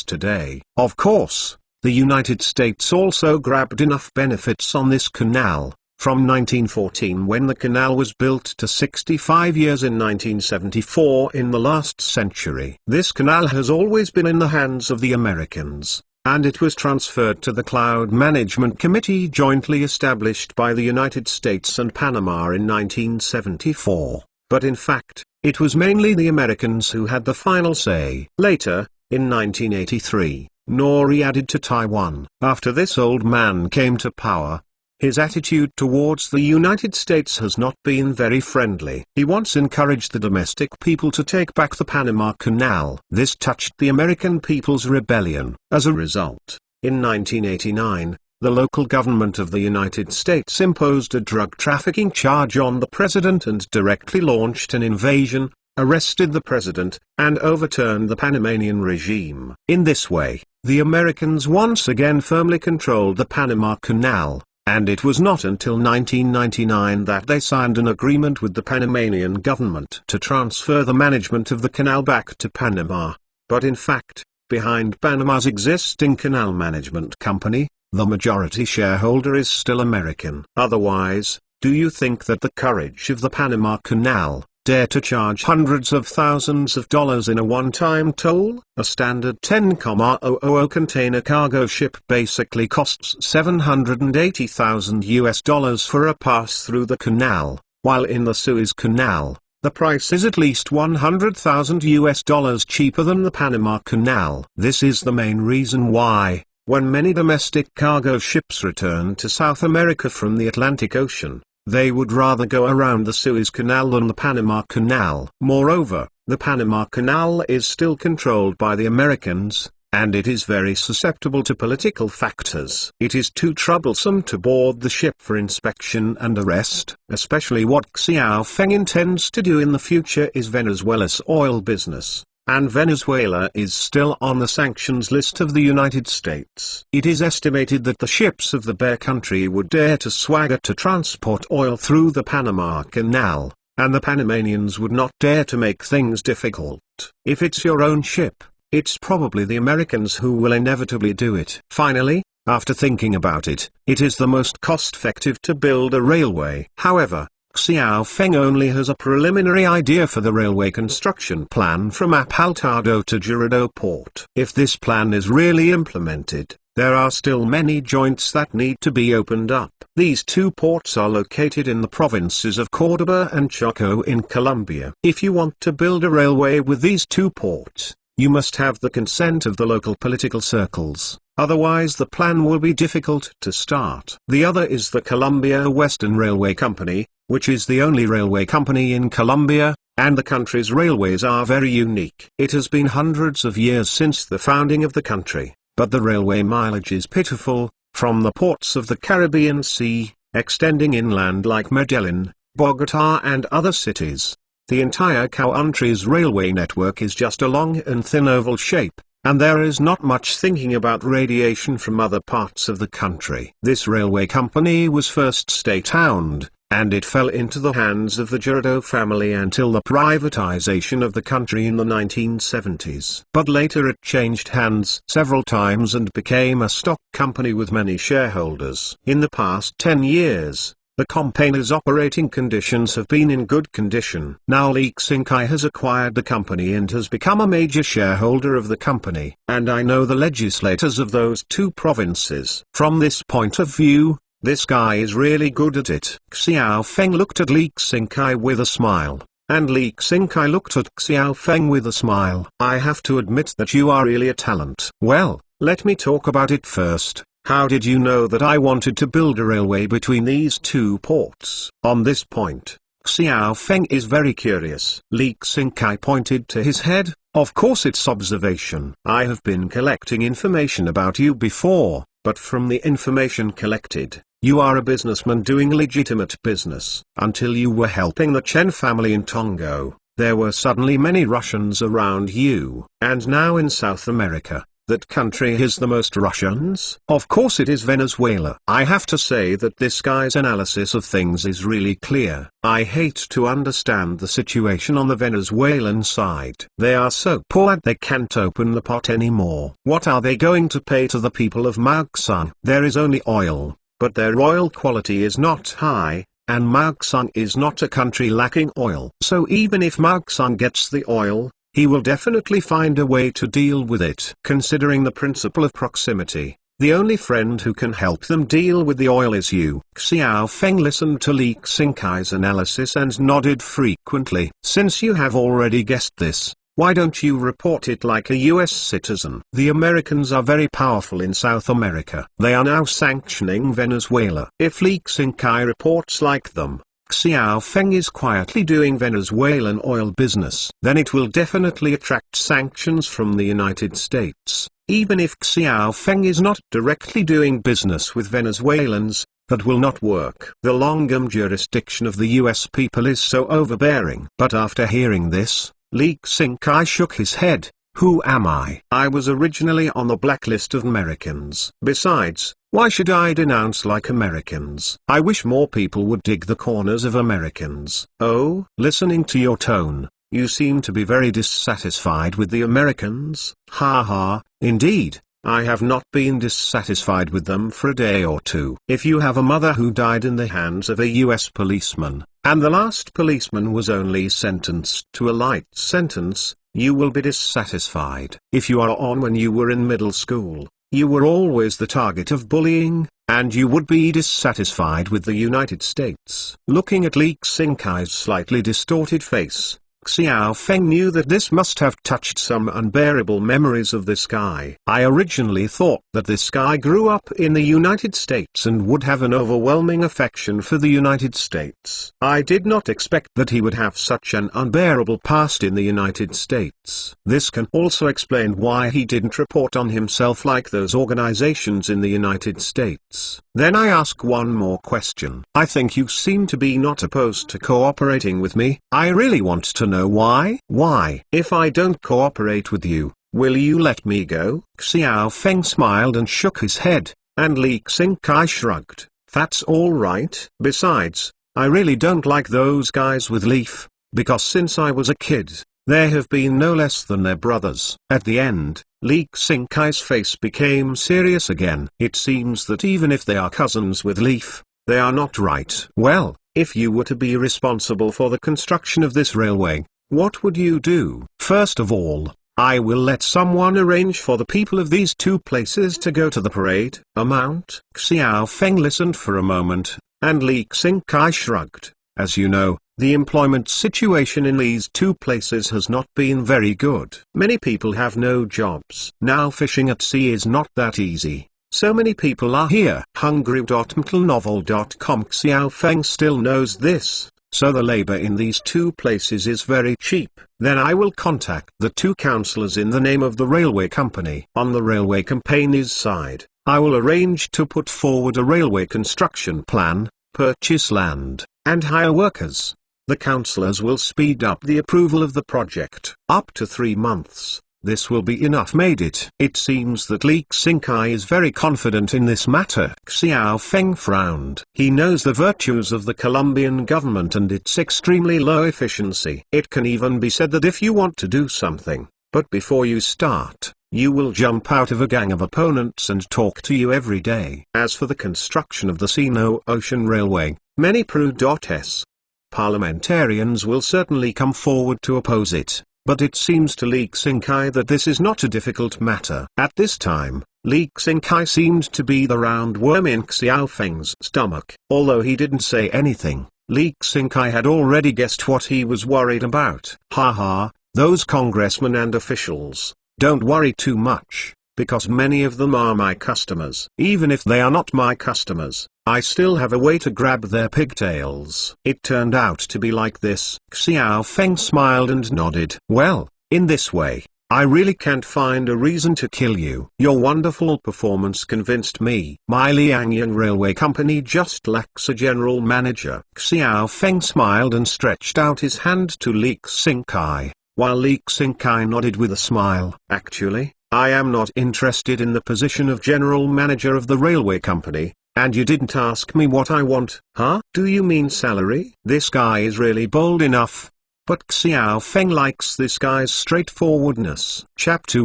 A: today. Of course, the United States also grabbed enough benefits on this canal, from 1914 when the canal was built to 65 years in 1974 in the last century. This canal has always been in the hands of the Americans, and it was transferred to the Cloud Management Committee jointly established by the United States and Panama in 1974. But in fact, it was mainly the Americans who had the final say. Later, in 1983, Nori added to Taiwan. After this old man came to power, his attitude towards the United States has not been very friendly. He once encouraged the domestic people to take back the Panama Canal. This touched the American people's rebellion. As a result, in 1989, the local government of the United States imposed a drug trafficking charge on the president and directly launched an invasion, arrested the president, and overturned the Panamanian regime. In this way, the Americans once again firmly controlled the Panama Canal, and it was not until 1999 that they signed an agreement with the Panamanian government to transfer the management of the canal back to Panama. But in fact, behind Panama's existing canal management company, the majority shareholder is still American. Otherwise, do you think that the courage of the Panama Canal dare to charge hundreds of thousands of dollars in a one-time toll? A standard 10,000 container cargo ship basically costs $780,000 for a pass through the canal, while in the Suez Canal, the price is at least $100,000 cheaper than the Panama Canal. This is the main reason why, when many domestic cargo ships return to South America from the Atlantic Ocean, they would rather go around the Suez Canal than the Panama Canal. Moreover, the Panama Canal is still controlled by the Americans, and it is very susceptible to political factors. It is too troublesome to board the ship for inspection and arrest. Especially what Xiao Feng intends to do in the future is Venezuela's oil business. And Venezuela is still on the sanctions list of the United States. It is estimated that the ships of the Bear Country would dare to swagger to transport oil through the Panama Canal, and the Panamanians would not dare to make things difficult. If it's your own ship, it's probably the Americans who will inevitably do it. Finally, after thinking about it, it is the most cost-effective to build a railway. However, Xiao Feng only has a preliminary idea for the railway construction plan from Apaltado to Dorado Port. If this plan is really implemented, there are still many joints that need to be opened up. These two ports are located in the provinces of Córdoba and Choco in Colombia. If you want to build a railway with these two ports, you must have the consent of the local political circles. Otherwise the plan will be difficult to start. The other is the Colombia Western Railway Company, which is the only railway company in Colombia, and the country's railways are very unique. It has been hundreds of years since the founding of the country, but the railway mileage is pitiful, from the ports of the Caribbean Sea, extending inland like Medellin, Bogota and other cities. The entire country's railway network is just a long and thin oval shape, and there is not much thinking about radiation from other parts of the country. This railway company was first state-owned, and it fell into the hands of the Girardot family until the privatization of the country in the 1970s. But later it changed hands several times and became a stock company with many shareholders. In the past 10 years, the company's operating conditions have been in good condition. Now Lee Xing-kai has acquired the company and has become a major shareholder of the company. And I know the legislators of those two provinces. From this point of view, this guy is really good at it. Xiao Feng looked at Lee Xing-kai with a smile, and Lee Xing-kai looked at Xiao Feng with a smile. I have to admit that you are really a talent. Well, let me talk about it first. How did you know that I wanted to build a railway between these two ports? On this point, Xiao Feng is very curious. Lee Xing-kai pointed to his head. Of course it's observation. I have been collecting information about you before, but from the information collected, you are a businessman doing legitimate business. Until you were helping the Chen family in Tongo, there were suddenly many Russians around you. And now in South America, that country has the most Russians? Of course it is Venezuela. I have to say that this guy's analysis of things is really clear. I hate to understand the situation on the Venezuelan side. They are so poor they can't open the pot anymore. What are they going to pay to the people of Maugsan? There is only oil, but their oil quality is not high, and Maugsan is not a country lacking oil. So even if Maugsan gets the oil, he will definitely find a way to deal with it. Considering the principle of proximity, the only friend who can help them deal with the oil is you. Xiao Feng listened to Lee Xing-kai's analysis and nodded frequently. Since you have already guessed this, why don't you report it like a US citizen? The Americans are very powerful in South America. They are now sanctioning Venezuela. If Lee Xing-kai reports like them, Xiao Feng is quietly doing Venezuelan oil business, then it will definitely attract sanctions from the United States. Even if Xiao Feng is not directly doing business with Venezuelans, that will not work. The long-arm jurisdiction of the US people is so overbearing. But after hearing this, Lee Xing-kai shook his head. Who am I? I was originally on the blacklist of Americans. Besides, why should I denounce like Americans? I wish more people would dig the corners of Americans. Oh, listening to your tone, you seem to be very dissatisfied with the Americans. Ha ha, indeed, I have not been dissatisfied with them for a day or two. If you have a mother who died in the hands of a US policeman, and the last policeman was only sentenced to a light sentence, you will be dissatisfied. If you are on when you were in middle school, you were always the target of bullying, and you would be dissatisfied with the United States. Looking at Lee Xing-kai's slightly distorted face, Xiao Feng knew that this must have touched some unbearable memories of this guy. I originally thought that this guy grew up in the United States and would have an overwhelming affection for the United States. I did not expect that he would have such an unbearable past in the United States. This can also explain why he didn't report on himself like those organizations in the United States. Then I ask one more question. I think you seem to be not opposed to cooperating with me. I really want to know why. Why? If I don't cooperate with you, will you let me go? Xiao Feng smiled and shook his head, and Lee Xing-kai shrugged. That's all right. Besides, I really don't like those guys with leaf, because since I was a kid, they have been no less than their brothers. At the end, Lee Xing-kai's face became serious again. It seems that even if they are cousins with leaf, they are not right. Well, if you were to be responsible for the construction of this railway, what would you do? First of all, I will let someone arrange for the people of these two places to go to the parade. Amount? Xiao Feng listened for a moment, and Lee Xing-kai shrugged. As you know, the employment situation in these two places has not been very good. Many people have no jobs. Now fishing at sea is not that easy. So many people are here. Hungry.mtlnovel.com. Xiao Feng still knows this, so the labor in these two places is very cheap. Then I will contact the two councillors in the name of the railway company. On the railway company's side, I will arrange to put forward a railway construction plan, purchase land, and hire workers. The councillors will speed up the approval of the project. Up to 3 months. This will be enough. Made it. It seems that Li Xingkai is very confident in this matter. Xiao Feng frowned. He knows the virtues of the Colombian government and its extremely low efficiency. It can even be said that if you want to do something, but before you start, you will jump out of a gang of opponents and talk to you every day. As for the construction of the Sino-Ocean Railway, many Pru.S. parliamentarians will certainly come forward to oppose it. But it seems to Li Xingkai that this is not a difficult matter. At this time, Li Xingkai seemed to be the round worm in Xiao Feng's stomach. Although he didn't say anything, Li Xingkai had already guessed what he was worried about. Haha, those congressmen and officials, don't worry too much, because many of them are my customers. Even if they are not my customers, I still have a way to grab their pigtails. It turned out to be like this. Xiao Feng smiled and nodded. Well, in this way, I really can't find a reason to kill you. Your wonderful performance convinced me. My Liangyang Railway Company just lacks a general manager. Xiao Feng smiled and stretched out his hand to Li Xingkai, while Li Xingkai nodded with a smile. Actually, I am not interested in the position of general manager of the railway company. And you didn't ask me what I want, huh? Do you mean salary? This guy is really bold enough. But Xiao Feng likes this guy's straightforwardness. Chapter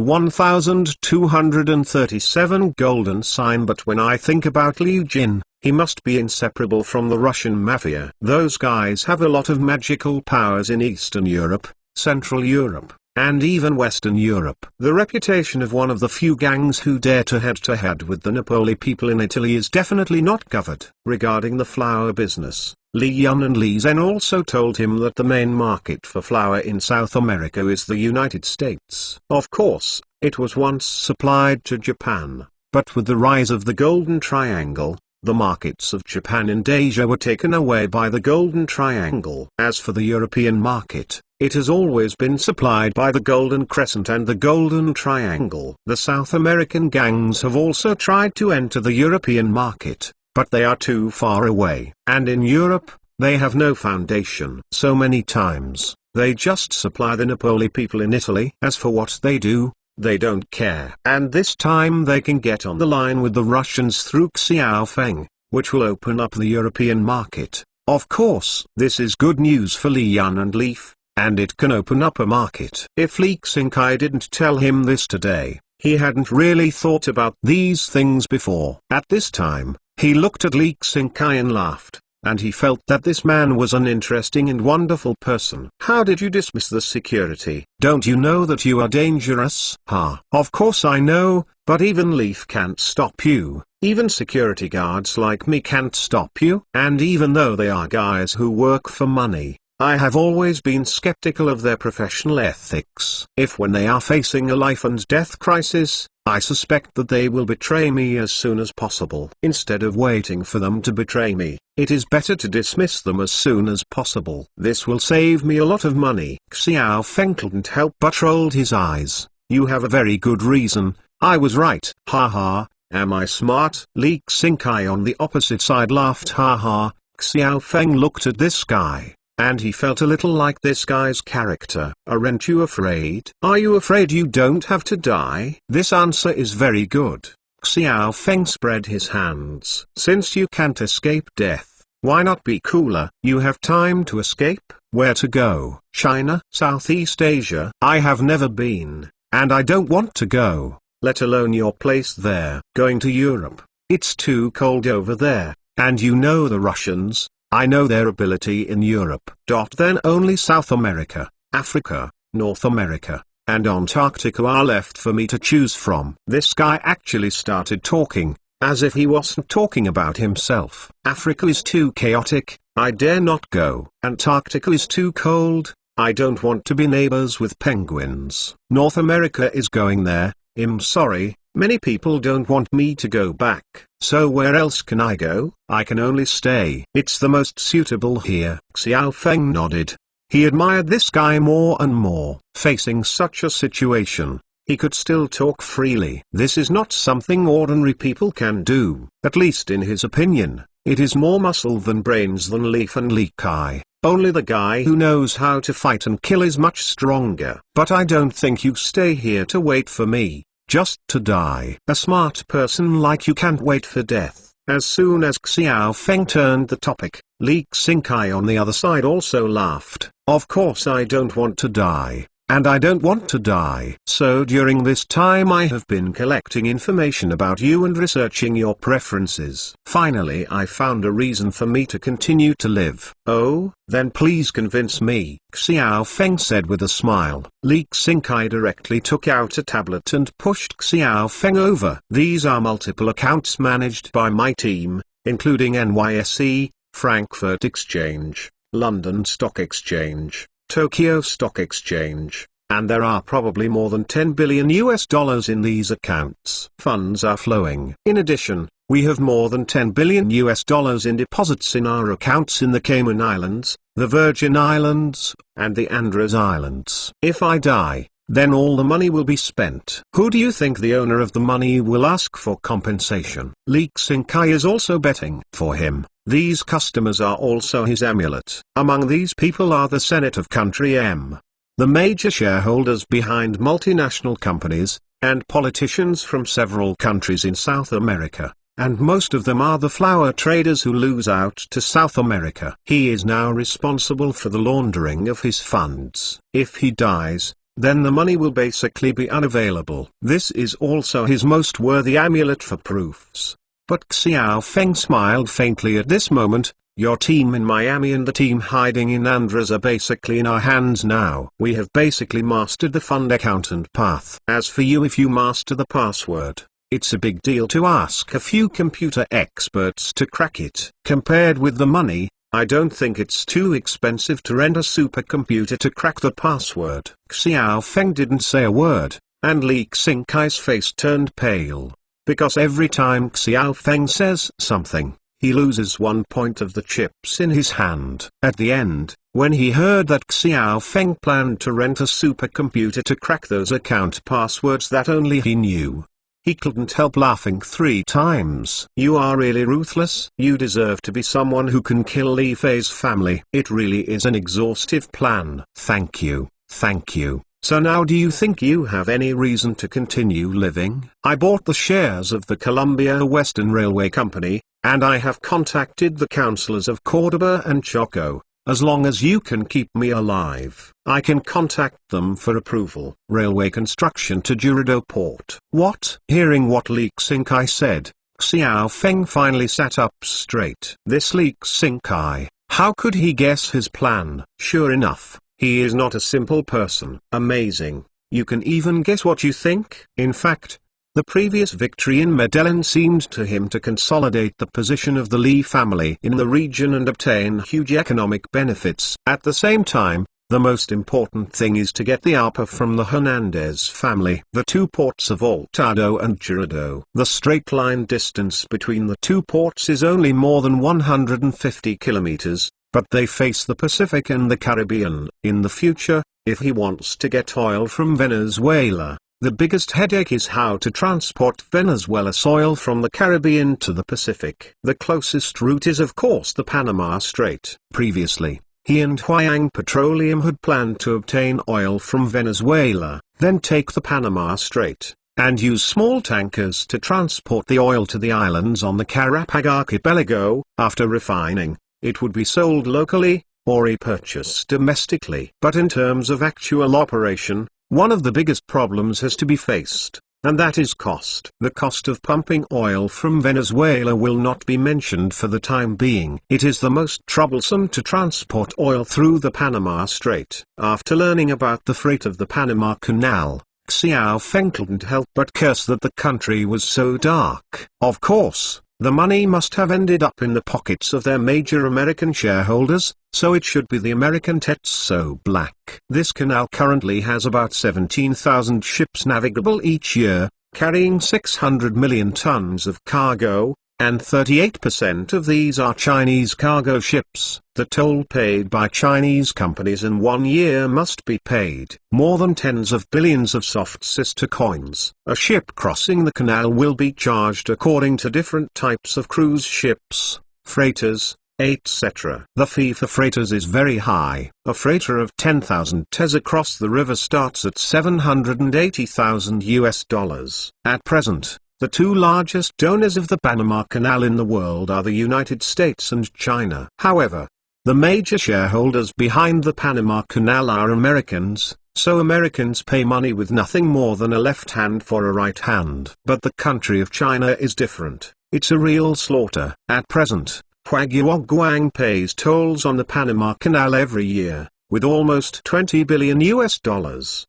A: 1237 Golden Sign. But when I think about Liu Jin, he must be inseparable from the Russian mafia. Those guys have a lot of magical powers in Eastern Europe, Central Europe, and even Western Europe. The reputation of one of the few gangs who dare to head with the Napoli people in Italy is definitely not covered. Regarding the flour business, Li Yun and Li Zhen also told him that the main market for flour in South America is the United States. Of course, it was once supplied to Japan, but with the rise of the Golden Triangle, the markets of Japan and Asia were taken away by the Golden Triangle. As for the European market, it has always been supplied by the Golden Crescent and the Golden Triangle. The South American gangs have also tried to enter the European market, but they are too far away. And in Europe, they have no foundation. So many times, they just supply the Napoli people in Italy. As for what they do, they don't care. And this time they can get on the line with the Russians through Xiao Feng, which will open up the European market. Of course, this is good news for Li Yun and Leaf, and it can open up a market. If Li Xingkai didn't tell him this today, he hadn't really thought about these things before. At this time, he looked at Li Xingkai and laughed, and he felt that this man was an interesting and wonderful person. How did you dismiss the security? Don't you know that you are dangerous? Of course I know, but even Leaf can't stop you. Even security guards like me can't stop you. And even though they are guys who work for money, I have always been skeptical of their professional ethics. If when they are facing a life and death crisis, I suspect that they will betray me as soon as possible. Instead of waiting for them to betray me, it is better to dismiss them as soon as possible. This will save me a lot of money. Xiao Feng couldn't help but rolled his eyes. You have a very good reason. I was right. Haha, am I smart? Li Xingkai on the opposite side laughed. Haha. Xiao Feng looked at this guy, and he felt a little like this guy's character. Aren't you afraid? Are you afraid you don't have to die? This answer is very good. Xiao Feng spread his hands. Since you can't escape death, why not be cooler? You have time to escape. Where to go? China? Southeast Asia? I have never been, and I don't want to go, let alone your place there. Going to Europe. It's too cold over there, and you know the Russians. I know their ability in Europe. Then only South America, Africa, North America, and Antarctica are left for me to choose from. This guy actually started talking, as if he wasn't talking about himself. Africa is too chaotic, I dare not go. Antarctica is too cold, I don't want to be neighbors with penguins. North America is going there, I'm sorry. Many people don't want me to go back, so where else can I go? I can only stay. It's the most suitable here. Xiao Feng nodded. He admired this guy more and more. Facing such a situation, he could still talk freely. This is not something ordinary people can do, at least in his opinion. It is more muscle than brains than Leaf and Leaky. Only the guy who knows how to fight and kill is much stronger. But I don't think you stay here to wait for me, just to die. A smart person like you can't wait for death. As soon as Xiao Feng turned the topic, Li Xingkai on the other side also laughed. Of course I don't want to die. And I don't want to die. So during this time I have been collecting information about you and researching your preferences. Finally I found a reason for me to continue to live. Oh, then please convince me, Xiao Feng said with a smile. Li Xingkai directly took out a tablet and pushed Xiao Feng over. These are multiple accounts managed by my team, including NYSE, Frankfurt Exchange, London Stock Exchange, Tokyo Stock Exchange, and there are probably more than $10 billion in these accounts. Funds are flowing. In addition, we have more than $10 billion in deposits in our accounts in the Cayman Islands, the Virgin Islands, and the Andros Islands. If I die, then all the money will be spent. Who do you think the owner of the money will ask for compensation? Li Xingkai is also betting for him. These customers are also his amulet. Among these people are the Senate of Country M, the major shareholders behind multinational companies, and politicians from several countries in South America, and most of them are the flower traders who lose out to South America. He is now responsible for the laundering of his funds. If he dies, then the money will basically be unavailable. This is also his most worthy amulet for proofs. But Xiao Feng smiled faintly at this moment. Your team in Miami and the team hiding in Andros are basically in our hands now. We have basically mastered the fund accountant path. As for you, if you master the password, it's a big deal to ask a few computer experts to crack it. Compared with the money, I don't think it's too expensive to rent a supercomputer to crack the password. Xiao Feng didn't say a word, and Li Xingkai's face turned pale. Because every time Xiao Feng says something, he loses 1 point of the chips in his hand. At the end, when he heard that Xiao Feng planned to rent a supercomputer to crack those account passwords that only he knew, he couldn't help laughing 3 times. You are really ruthless. You deserve to be someone who can kill Li Fei's family. It really is an exhaustive plan. Thank you. Thank you. So now do you think you have any reason to continue living? I bought the shares of the Columbia Western Railway Company, and I have contacted the councillors of Cordoba and Choco. As long as you can keep me alive, I can contact them for approval. Railway construction to Jurido Port. What? Hearing what Li Xingkai said, Xiao Feng finally sat up straight. This Li Xingkai, how could he guess his plan? Sure enough, he is not a simple person. Amazing. You can even guess what you think? In fact, the previous victory in Medellin seemed to him to consolidate the position of the Li family in the region and obtain huge economic benefits. At the same time, the most important thing is to get the ARPA from the Hernandez family. The 2 ports of Altado and Jurido. The straight line distance between the 2 ports is only more than 150 kilometers. But they face the Pacific and the Caribbean. In the future, if he wants to get oil from Venezuela, the biggest headache is how to transport Venezuela's oil from the Caribbean to the Pacific. The closest route is of course the Panama Strait. Previously, he and Huayang Petroleum had planned to obtain oil from Venezuela, then take the Panama Strait, and use small tankers to transport the oil to the islands on the Carapag Archipelago. After refining, it would be sold locally, or repurchased domestically. But in terms of actual operation, one of the biggest problems has to be faced, and that is cost. The cost of pumping oil from Venezuela will not be mentioned for the time being. It is the most troublesome to transport oil through the Panama Strait. After learning about the freight of the Panama Canal, Xiao Feng couldn't help but curse that the country was so dark. Of course, the money must have ended up in the pockets of their major American shareholders, so it should be the American Tetso Black. This canal currently has about 17,000 ships navigable each year, carrying 600 million tons of cargo, and 38% of these are Chinese cargo ships. The toll paid by Chinese companies in 1 year must be paid more than tens of billions of soft sister coins. A ship crossing the canal will be charged according to different types of cruise ships, freighters, etc. The fee for freighters is very high. A freighter of 10,000 TEUs across the river starts at $780,000. At present, the two largest owners of the Panama Canal in the world are the United States and China. However, the major shareholders behind the Panama Canal are Americans, so Americans pay money with nothing more than a left hand for a right hand. But the country of China is different. It's a real slaughter. At present, Huaguang pays tolls on the Panama Canal every year, with almost $20 billion.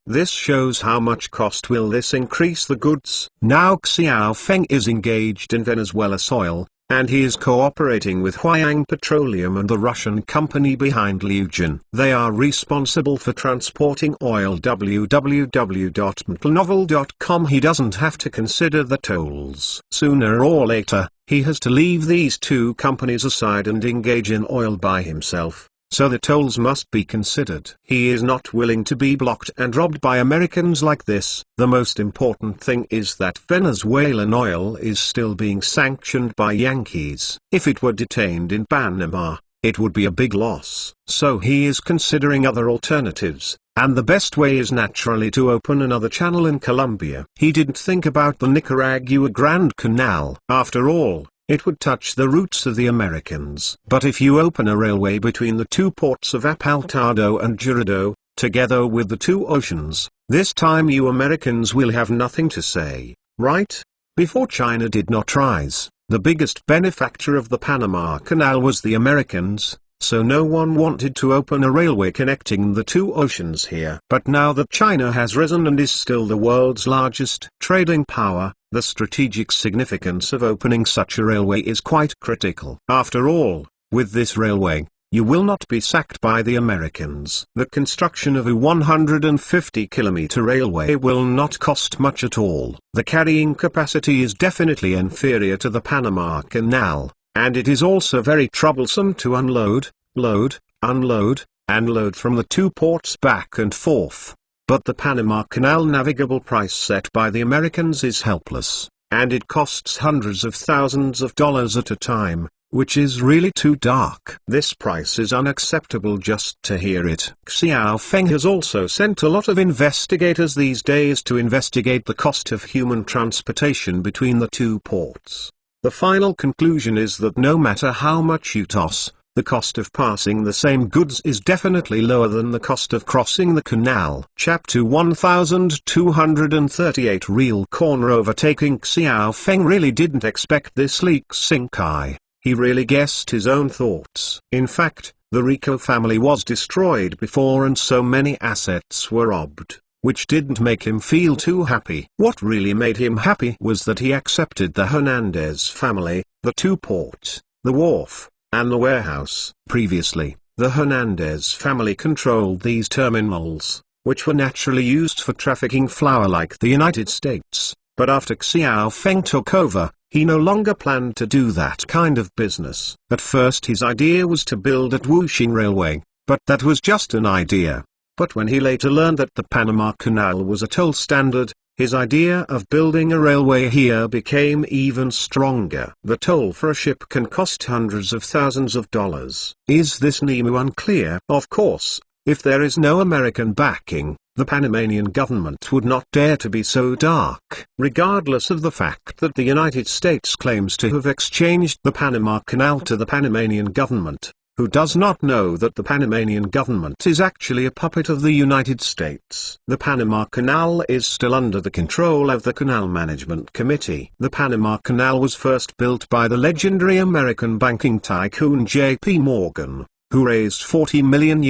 A: This shows how much cost will this increase the goods. Now Xiao Feng is engaged in Venezuela soil, and he is cooperating with Huayang Petroleum and the Russian company behind Liujin. They are responsible for transporting oil. www.mtlnovel.com. He doesn't have to consider the tolls. Sooner or later, he has to leave these two companies aside and engage in oil by himself. So the tolls must be considered. He is not willing to be blocked and robbed by Americans like this. The most important thing is that Venezuelan oil is still being sanctioned by Yankees. If it were detained in Panama, it would be a big loss. So he is considering other alternatives, and the best way is naturally to open another channel in Colombia. He didn't think about the Nicaragua Grand Canal. After all, it would touch the roots of the Americans. But if you open a railway between the two ports of Apartado and Girardot, together with the two oceans, this time you Americans will have nothing to say, right? Before China did not rise, the biggest benefactor of the Panama Canal was the Americans, so no one wanted to open a railway connecting the two oceans here. But now that China has risen and is still the world's largest trading power, the strategic significance of opening such a railway is quite critical. After all, with this railway, you will not be sacked by the Americans. The construction of a 150-kilometer railway will not cost much at all. The carrying capacity is definitely inferior to the Panama Canal, and it is also very troublesome to unload, load, unload, and load from the two ports back and forth. But the Panama Canal navigable price set by the Americans is helpless, and it costs hundreds of thousands of dollars at a time, which is really too dark. This price is unacceptable just to hear it. Xiao Feng has also sent a lot of investigators these days to investigate the cost of human transportation between the two ports. The final conclusion is that no matter how much you toss, the cost of passing the same goods is definitely lower than the cost of crossing the canal. Chapter 1238. Real corner overtaking. Xiao Feng really didn't expect this leak sink eye. He really guessed his own thoughts. In fact, the Rico family was destroyed before and so many assets were robbed, which didn't make him feel too happy. What really made him happy was that he accepted the Hernandez family, the two ports, the wharf, and the warehouse. Previously, the Hernandez family controlled these terminals, which were naturally used for trafficking flour like the United States. But after Xiao Feng took over, he no longer planned to do that kind of business. At first his idea was to build at Wuxing Railway, but that was just an idea. But when he later learned that the Panama Canal was a toll standard, his idea of building a railway here became even stronger. The toll for a ship can cost hundreds of thousands of dollars. Is this Nemu unclear? Of course, if there is no American backing, the Panamanian government would not dare to be so dark. Regardless of the fact that the United States claims to have exchanged the Panama Canal to the Panamanian government, who does not know that the Panamanian government is actually a puppet of the United States. The Panama Canal is still under the control of the Canal Management Committee. The Panama Canal was first built by the legendary American banking tycoon J.P. Morgan, who raised $40 million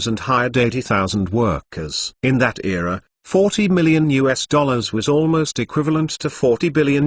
A: and hired 80,000 workers. In that era, $40 million was almost equivalent to $40 billion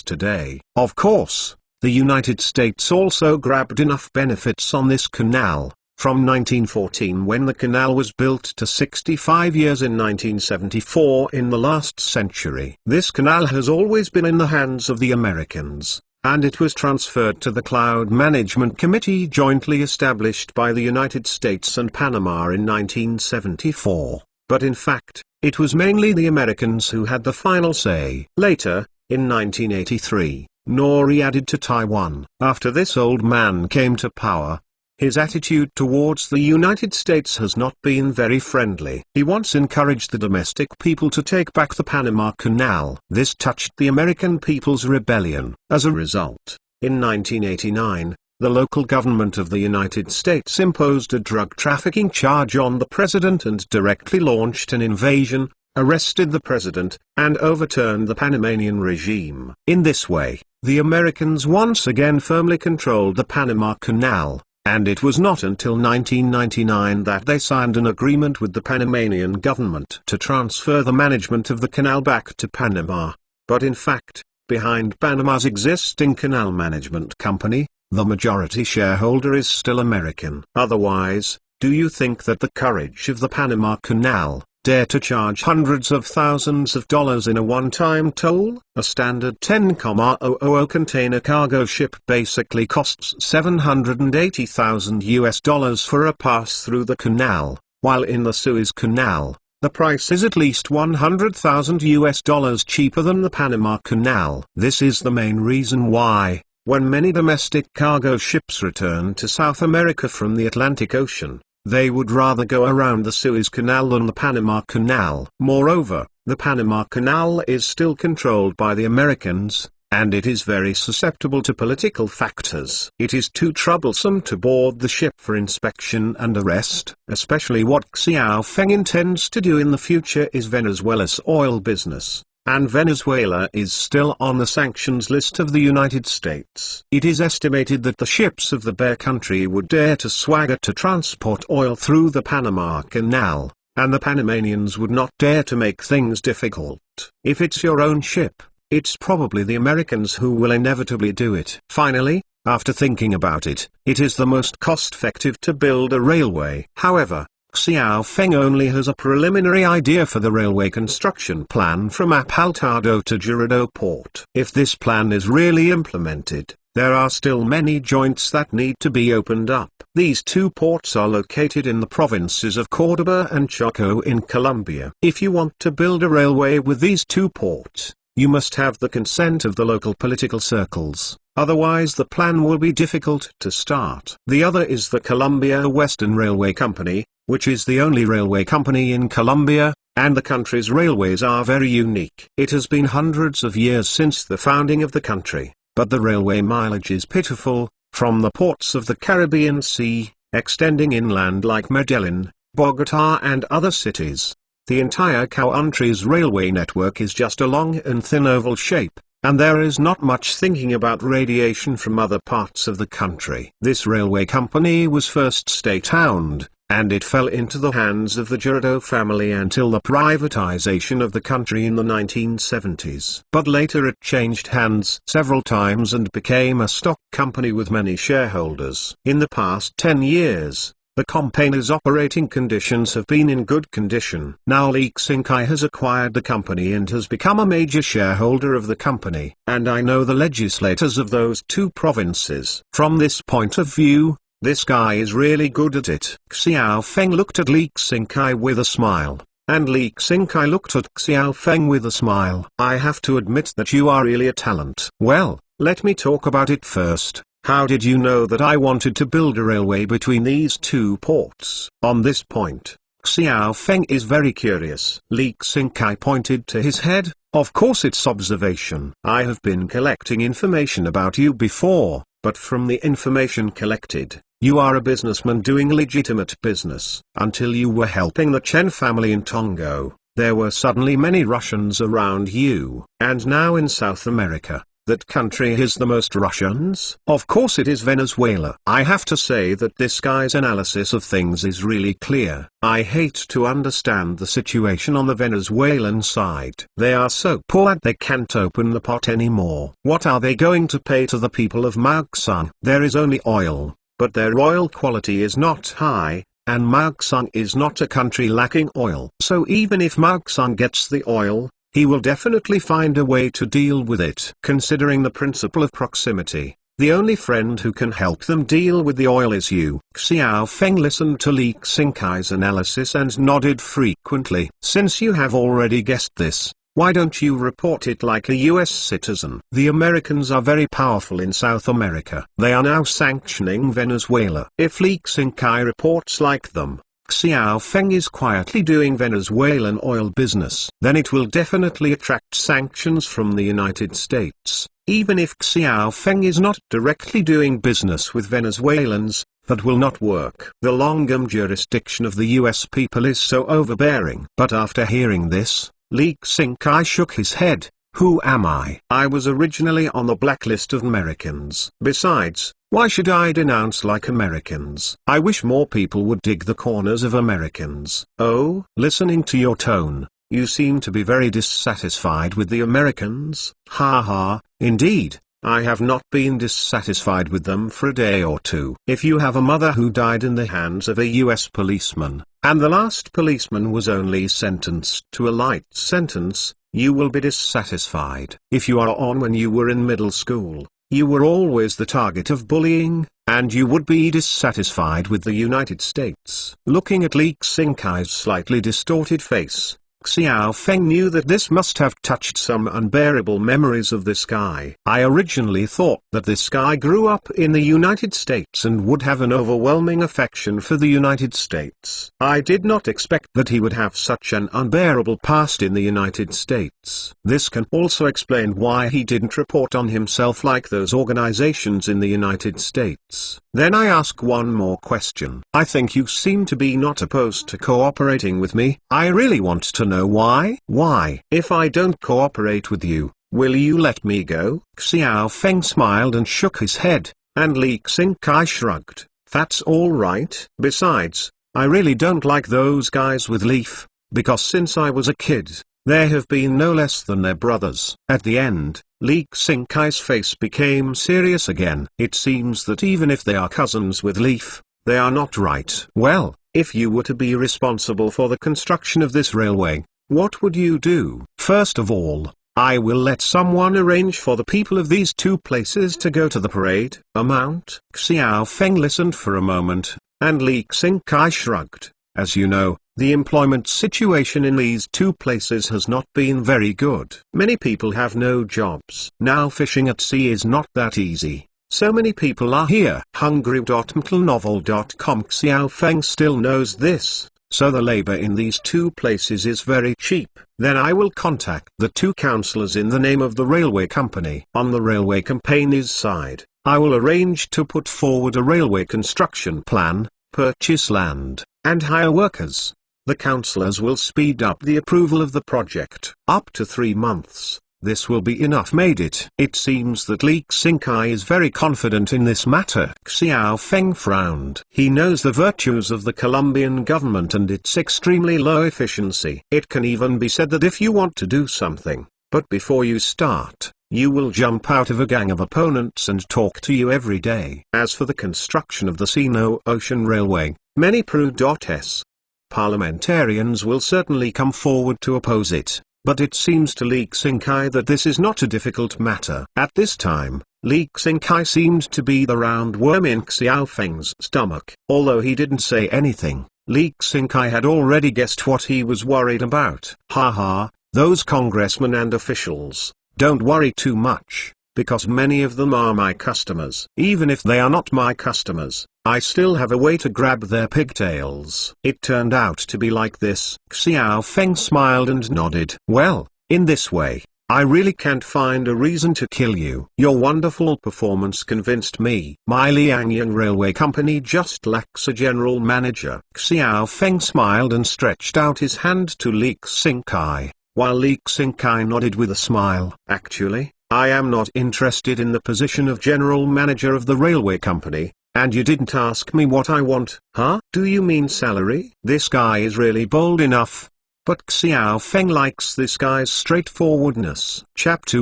A: today. Of course, the United States also grabbed enough benefits on this canal, from 1914 when the canal was built to 65 years in 1974 in the last century. This canal has always been in the hands of the Americans, and it was transferred to the Cloud Management Committee jointly established by the United States and Panama in 1974. But in fact, it was mainly the Americans who had the final say. Later, in 1983, Nori added to Taiwan. After this old man came to power, his attitude towards the United States has not been very friendly. He once encouraged the domestic people to take back the Panama Canal. This touched the American people's rebellion. As a result, in 1989, the local government of the United States imposed a drug trafficking charge on the president and directly launched an invasion, arrested the president, and overturned the Panamanian regime. In this way, the Americans once again firmly controlled the Panama Canal. And it was not until 1999 that they signed an agreement with the Panamanian government to transfer the management of the canal back to Panama. But in fact, behind Panama's existing canal management company, the majority shareholder is still American. Otherwise, do you think that the courage of the Panama Canal dare to charge hundreds of thousands of dollars in a one-time toll? A standard 10,000 container cargo ship basically costs $780,000 for a pass through the canal, while in the Suez Canal, the price is at least $100,000 cheaper than the Panama Canal. This is the main reason why, when many domestic cargo ships return to South America from the Atlantic Ocean, they would rather go around the Suez Canal than the Panama Canal. Moreover, the Panama Canal is still controlled by the Americans, and it is very susceptible to political factors. It is too troublesome to board the ship for inspection and arrest. Especially what Xiao Feng intends to do in the future is Venezuela's oil business. And Venezuela is still on the sanctions list of the United States. It is estimated that the ships of the Bear Country would dare to swagger to transport oil through the Panama Canal, and the Panamanians would not dare to make things difficult. If it's your own ship, it's probably the Americans who will inevitably do it. Finally, after thinking about it, it is the most cost-effective to build a railway. However, Xiao Feng only has a preliminary idea for the railway construction plan from Apaltado to Jirado Port. If this plan is really implemented, there are still many joints that need to be opened up. These two ports are located in the provinces of Córdoba and Choco in Colombia. If you want to build a railway with these two ports, you must have the consent of the local political circles. Otherwise the plan will be difficult to start. The other is the Colombia Western Railway Company, which is the only railway company in Colombia, and the country's railways are very unique. It has been hundreds of years since the founding of the country, but the railway mileage is pitiful, from the ports of the Caribbean Sea, extending inland like Medellin, Bogota and other cities. The entire country's railway network is just a long and thin oval shape, and there is not much thinking about radiation from other parts of the country. This railway company was first state-owned, and it fell into the hands of the Jirado family until the privatization of the country in the 1970s. But later it changed hands several times and became a stock company with many shareholders. In the past 10 years, the company's operating conditions have been in good condition. Now Lee Xing-kai has acquired the company and has become a major shareholder of the company. And I know the legislators of those two provinces. From this point of view, this guy is really good at it. Xiao Feng looked at Lee Xing-kai with a smile, and Lee Xing-kai looked at Xiao Feng with a smile. I have to admit that you are really a talent. Well, let me talk about it first. How did you know that I wanted to build a railway between these two ports? On this point, Xiao Feng is very curious. Lee Xing-kai pointed to his head. Of course it's observation. I have been collecting information about you before, but from the information collected, you are a businessman doing legitimate business. Until you were helping the Chen family in Tongo, there were suddenly many Russians around you. And now in South America, that country has the most Russians? Of course it is Venezuela. I have to say that this guy's analysis of things is really clear. I hate to understand the situation on the Venezuelan side. They are so poor that they can't open the pot anymore. What are they going to pay to the people of Maugsan? There is only oil, but their oil quality is not high, and Maugsan is not a country lacking oil. So even if Maugsan gets the oil, he will definitely find a way to deal with it. Considering the principle of proximity, the only friend who can help them deal with the oil is you. Xiao Feng listened to Li Xinkai's analysis and nodded frequently. Since you have already guessed this, why don't you report it like a US citizen? The Americans are very powerful in South America. They are now sanctioning Venezuela. If Li Xinkai reports like them, Xiao Feng is quietly doing Venezuelan oil business, then it will definitely attract sanctions from the United States. Even if Xiao Feng is not directly doing business with Venezuelans, that will not work. The long-arm jurisdiction of the US people is so overbearing. But after hearing this, Li Xinkai shook his head. Who am I? I was originally on the blacklist of Americans. Besides, why should I denounce like Americans? I wish more people would dig the corners of Americans. Oh, listening to your tone, you seem to be very dissatisfied with the Americans. Ha ha, indeed. I have not been dissatisfied with them for a day or two. If you have a mother who died in the hands of a US policeman, and the last policeman was only sentenced to a light sentence, you will be dissatisfied. If you are on when you were in middle school, you were always the target of bullying, and you would be dissatisfied with the United States. Looking at Li Xinkai's slightly distorted face, Xiao Feng knew that this must have touched some unbearable memories of this guy. I originally thought that this guy grew up in the United States and would have an overwhelming affection for the United States. I did not expect that he would have such an unbearable past in the United States. This can also explain why he didn't report on himself like those organizations in the United States. Then I ask one more question. I think you seem to be not opposed to cooperating with me. I really want to know why? Why? If I don't cooperate with you, will you let me go? Xiao Feng smiled and shook his head, and Li Xinkai shrugged. That's all right. Besides, I really don't like those guys with leaf, because since I was a kid, there have been no less than their brothers. At the end, Li Xinkai's face became serious again. It seems that even if they are cousins with leaf, they are not right. Well, if you were to be responsible for the construction of this railway, what would you do? First of all, I will let someone arrange for the people of these two places to go to the parade. Amount? Xiao Feng listened for a moment, and Li Xinkai shrugged. As you know, the employment situation in these two places has not been very good. Many people have no jobs. Now fishing at sea is not that easy. So many people are here. Hungry.mtlnovel.com. Xiao Feng still knows this, so the labor in these two places is very cheap. Then I will contact the two councillors in the name of the railway company. On the railway company's side, I will arrange to put forward a railway construction plan, purchase land, and hire workers. The councillors will speed up the approval of the project. Up to 3 months. This will be enough. Made it. It seems that Li Xinkai is very confident in this matter. Xiao Feng frowned. He knows the virtues of the Colombian government and its extremely low efficiency. It can even be said that if you want to do something, but before you start, you will jump out of a gang of opponents and talk to you every day. As for the construction of the Sino-Ocean Railway, many Pru.S. parliamentarians will certainly come forward to oppose it. But it seems to Li Xinkai that this is not a difficult matter. At this time, Li Xinkai seemed to be the round worm in Xiao Feng's stomach. Although he didn't say anything, Li Xinkai had already guessed what he was worried about. Ha ha, those congressmen and officials, don't worry too much, because many of them are my customers. Even if they are not my customers, I still have a way to grab their pigtails. It turned out to be like this. Xiao Feng smiled and nodded. Well, in this way, I really can't find a reason to kill you. Your wonderful performance convinced me. My Liangyang Railway Company just lacks a general manager. Xiao Feng smiled and stretched out his hand to Li Xinkai, while Li Xinkai nodded with a smile. Actually, I am not interested in the position of general manager of the railway company. And you didn't ask me what I want, huh? Do you mean salary? This guy is really bold enough. But Xiao Feng likes this guy's straightforwardness. Chapter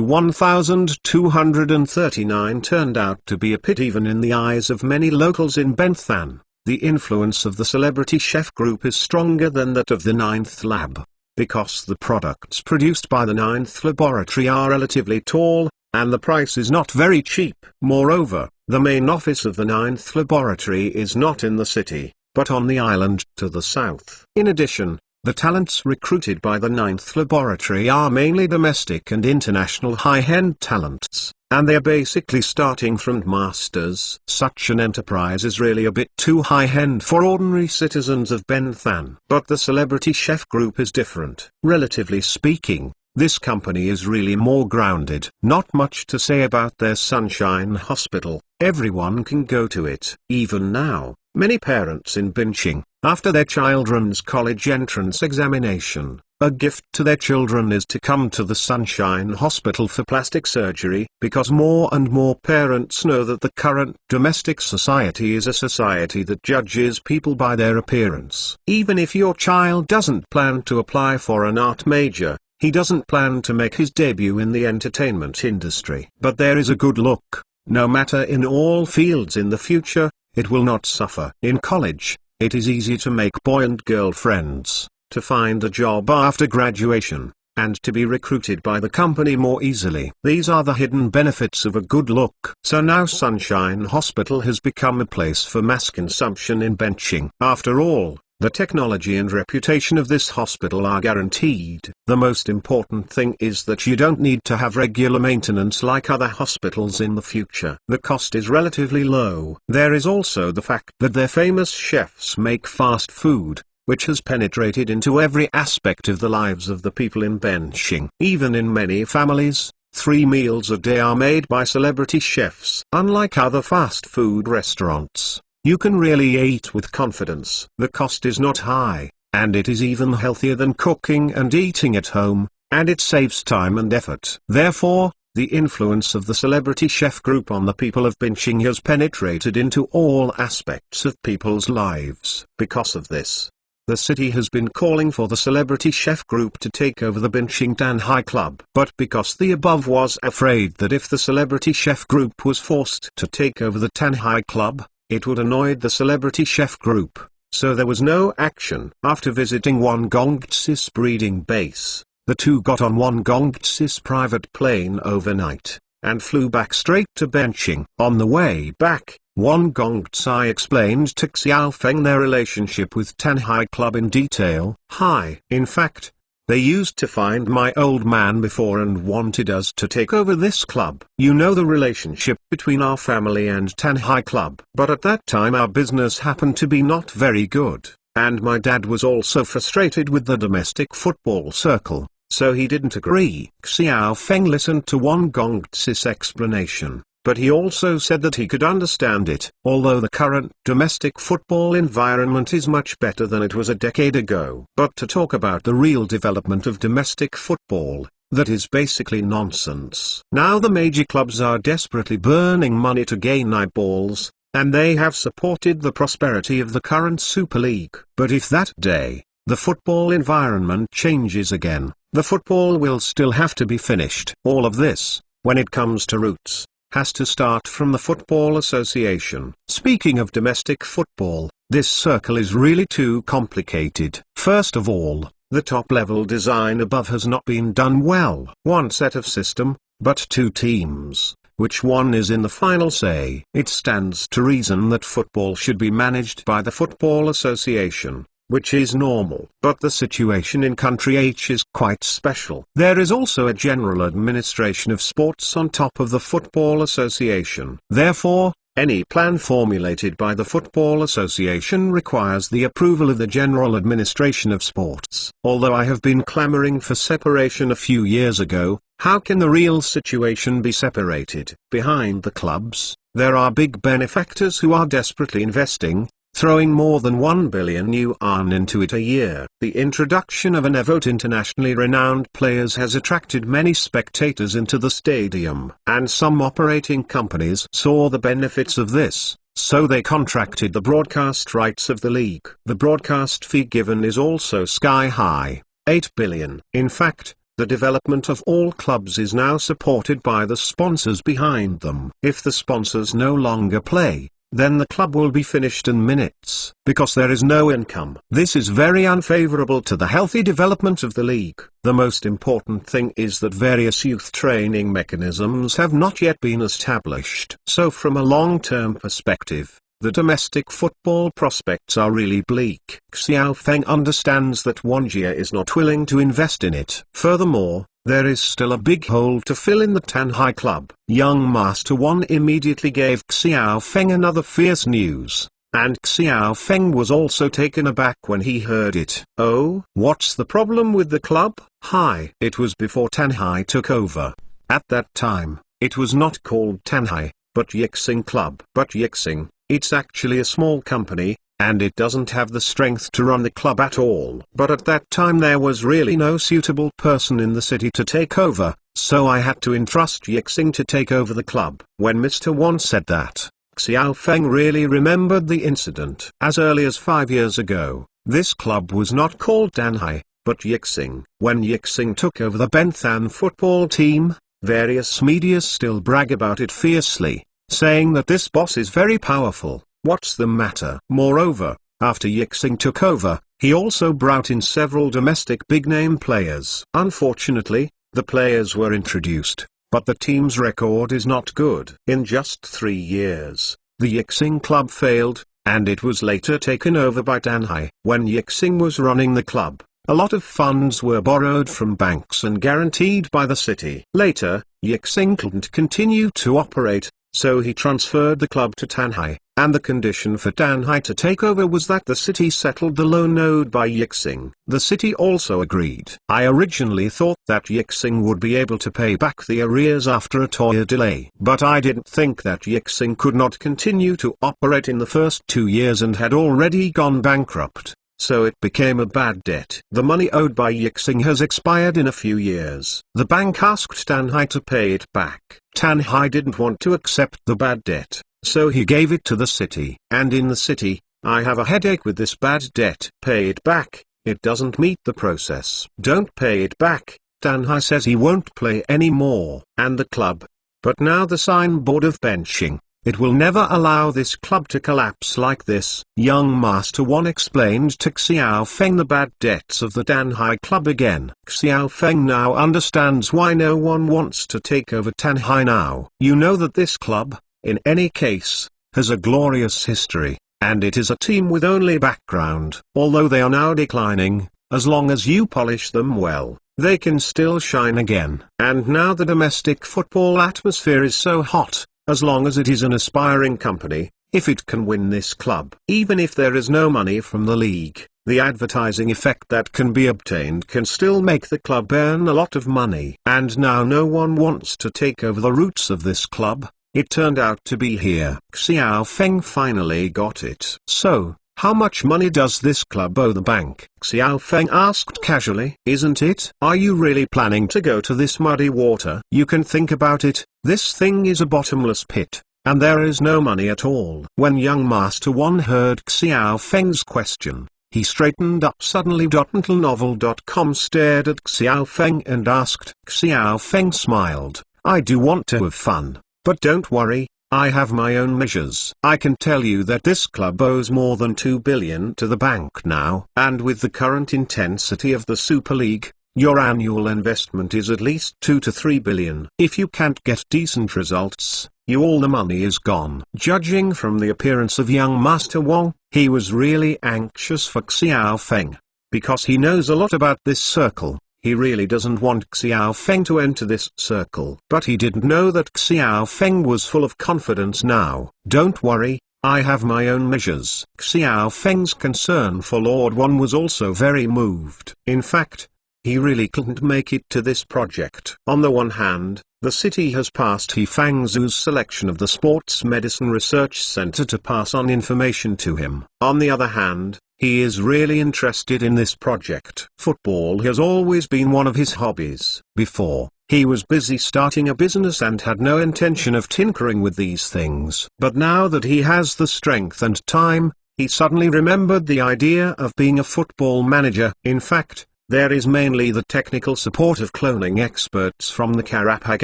A: 1239 turned out to be a pit even in the eyes of many locals in Benthan. The influence of the celebrity chef group is stronger than that of the Ninth Lab. because the products produced by the Ninth Laboratory are relatively tall, and the price is not very cheap. Moreover, the main office of the Ninth Laboratory is not in the city, but on the island to the south. In addition, the talents recruited by the Ninth Laboratory are mainly domestic and international high-end talents, and they are basically starting from masters. Such an enterprise is really a bit too high-end for ordinary citizens of Benthan. But the Celebrity Chef Group is different. Relatively speaking, this company is really more grounded. Not much to say about their Sunshine Hospital. Everyone can go to it. Even now, many parents in Binching, after their children's college entrance examination, a gift to their children is to come to the Sunshine Hospital for plastic surgery, because more and more parents know that the current domestic society is a society that judges people by their appearance. Even if your child doesn't plan to apply for an art major, he doesn't plan to make his debut in the entertainment industry. But there is a good look, no matter in all fields in the future, it will not suffer. In college, it is easy to make boy and girl friends, to find a job after graduation, and to be recruited by the company more easily. These are the hidden benefits of a good look. So now Sunshine Hospital has become a place for mass consumption in Benching. After all, the technology and reputation of this hospital are guaranteed. The most important thing is that you don't need to have regular maintenance like other hospitals in the future. The cost is relatively low. There is also the fact that their famous chefs make fast food, which has penetrated into every aspect of the lives of the people in Benching. Even in many families, 3 meals a day are made by celebrity chefs. Unlike other fast food restaurants, you can really eat with confidence. The cost is not high, and it is even healthier than cooking and eating at home, and it saves time and effort. Therefore, the influence of the Celebrity Chef Group on the people of Binching has penetrated into all aspects of people's lives. Because of this, the city has been calling for the Celebrity Chef Group to take over the Binching Tanhai Club. But because the above was afraid that if the Celebrity Chef Group was forced to take over the Tanhai Club, it would annoy the Celebrity Chef Group, so there was no action. After visiting Wongongtsis breeding base, the two got on Wongongtsis private plane overnight, and flew back straight to Benching. On the way back, Wongongtsai explained to Xiaofeng their relationship with Tanhai Club in detail. Hi. In fact, they used to find my old man before and wanted us to take over this club. You know the relationship between our family and Tanhai Club. But at that time our business happened to be not very good, and my dad was also frustrated with the domestic football circle, so he didn't agree. Xiao Feng listened to Wongongtsis explanation, but he also said that he could understand it. Although the current domestic football environment is much better than it was a decade ago. But to talk about the real development of domestic football, that is basically nonsense. Now the major clubs are desperately burning money to gain eyeballs, and they have supported the prosperity of the current Super League. But if that day, the football environment changes again, the football will still have to be finished. All of this, when it comes to roots, has to start from the Football Association. Speaking of domestic football, this circle is really too complicated. First of all, the top-level design above has not been done well. One set of system, but 2 teams. Which one is in the final say? It stands to reason that football should be managed by the Football Association, which is normal. But the situation in country H is quite special. There is also a general administration of sports on top of the Football Association. Therefore, any plan formulated by the Football Association requires the approval of the General Administration of Sports. Although I have been clamoring for separation a few years ago, how can the real situation be separated? Behind the clubs, there are big benefactors who are desperately investing, throwing more than 1 billion yuan into it a year. The introduction of Enevote internationally renowned players has attracted many spectators into the stadium, and some operating companies saw the benefits of this, so they contracted the broadcast rights of the league. The broadcast fee given is also sky high, 8 billion. In fact, the development of all clubs is now supported by the sponsors behind them. If the sponsors no longer play, then the club will be finished in minutes, because there is no income. This is very unfavorable to the healthy development of the league. The most important thing is that various youth training mechanisms have not yet been established. So from a long-term perspective, the domestic football prospects are really bleak. Xiao Feng understands that Wanjie is not willing to invest in it. Furthermore, there is still a big hole to fill in the Tanhai club. Young Master One immediately gave Xiao Feng another fierce news, and Xiao Feng was also taken aback when he heard it. Oh, what's the problem with the club? Hi. It was before Tanhai took over. At that time, it was not called Tanhai, but Yixing Club. But Yixing, it's actually a small company, and it doesn't have the strength to run the club at all. But at that time there was really no suitable person in the city to take over, so I had to entrust Yixing to take over the club. When Mr. Wan said that, Xiao Feng really remembered the incident. As early as 5 years ago, this club was not called Danhai, but Yixing. When Yixing took over the Benthan football team, various media still brag about it fiercely, saying that this boss is very powerful. What's the matter? Moreover, after Yixing took over, he also brought in several domestic big-name players. Unfortunately, the players were introduced, but the team's record is not good. In just 3 years, the Yixing club failed, and it was later taken over by Danhai. When Yixing was running the club, a lot of funds were borrowed from banks and guaranteed by the city. Later, Yixing couldn't continue to operate, so he transferred the club to Tanhai, and the condition for Tanhai to take over was that the city settled the loan owed by Yixing. The city also agreed. I originally thought that Yixing would be able to pay back the arrears after a 2-year delay. But I didn't think that Yixing could not continue to operate in the first 2 years and had already gone bankrupt, so it became a bad debt. The money owed by Yixing has expired in a few years. The bank asked Tanhai to pay it back. Tanhai didn't want to accept the bad debt, so he gave it to the city. And in the city, I have a headache with this bad debt. Pay it back, it doesn't meet the process. Don't pay it back, Tanhai says he won't play anymore. And the club. But now the signboard of benching. It will never allow this club to collapse like this. Young Master One explained to Xiao Feng the bad debts of the Danhai club again. Xiao Feng now understands why no one wants to take over Tanhai now. You know that this club, in any case, has a glorious history, and it is a team with only background. Although they are now declining, as long as you polish them well, they can still shine again. And now the domestic football atmosphere is so hot. As long as it is an aspiring company, if it can win this club, even if there is no money from the league, the advertising effect that can be obtained can still make the club earn a lot of money. And now no one wants to take over the roots of this club. It turned out to be here. Xiao Feng finally got it. So, how much money does this club owe the bank? Xiao Feng asked casually. Isn't it? Are you really planning to go to this muddy water? You can think about it, this thing is a bottomless pit, and there is no money at all. When young Master One heard Xiao Feng's question, he straightened up suddenly. Novel.com stared at Xiao Feng and asked. Xiao Feng smiled. I do want to have fun, but don't worry. I have my own measures. I can tell you that this club owes more than 2 billion to the bank now. And with the current intensity of the Super League, your annual investment is at least 2 to 3 billion. If you can't get decent results, all the money is gone. Judging from the appearance of young Master Wang, he was really anxious for Xiao Feng. Because he knows a lot about this circle. He really doesn't want Xiao Feng to enter this circle. But he didn't know that Xiao Feng was full of confidence now. Don't worry, I have my own measures. Xiao Feng's concern for Lord Wan was also very moved. In fact, he really couldn't make it to this project. On the one hand, the city has passed He Fangzhu's selection of the Sports Medicine Research Center to pass on information to him. On the other hand, he is really interested in this project. Football has always been one of his hobbies. Before, he was busy starting a business and had no intention of tinkering with these things. But now that he has the strength and time, he suddenly remembered the idea of being a football manager. In fact, there is mainly the technical support of cloning experts from the Karapag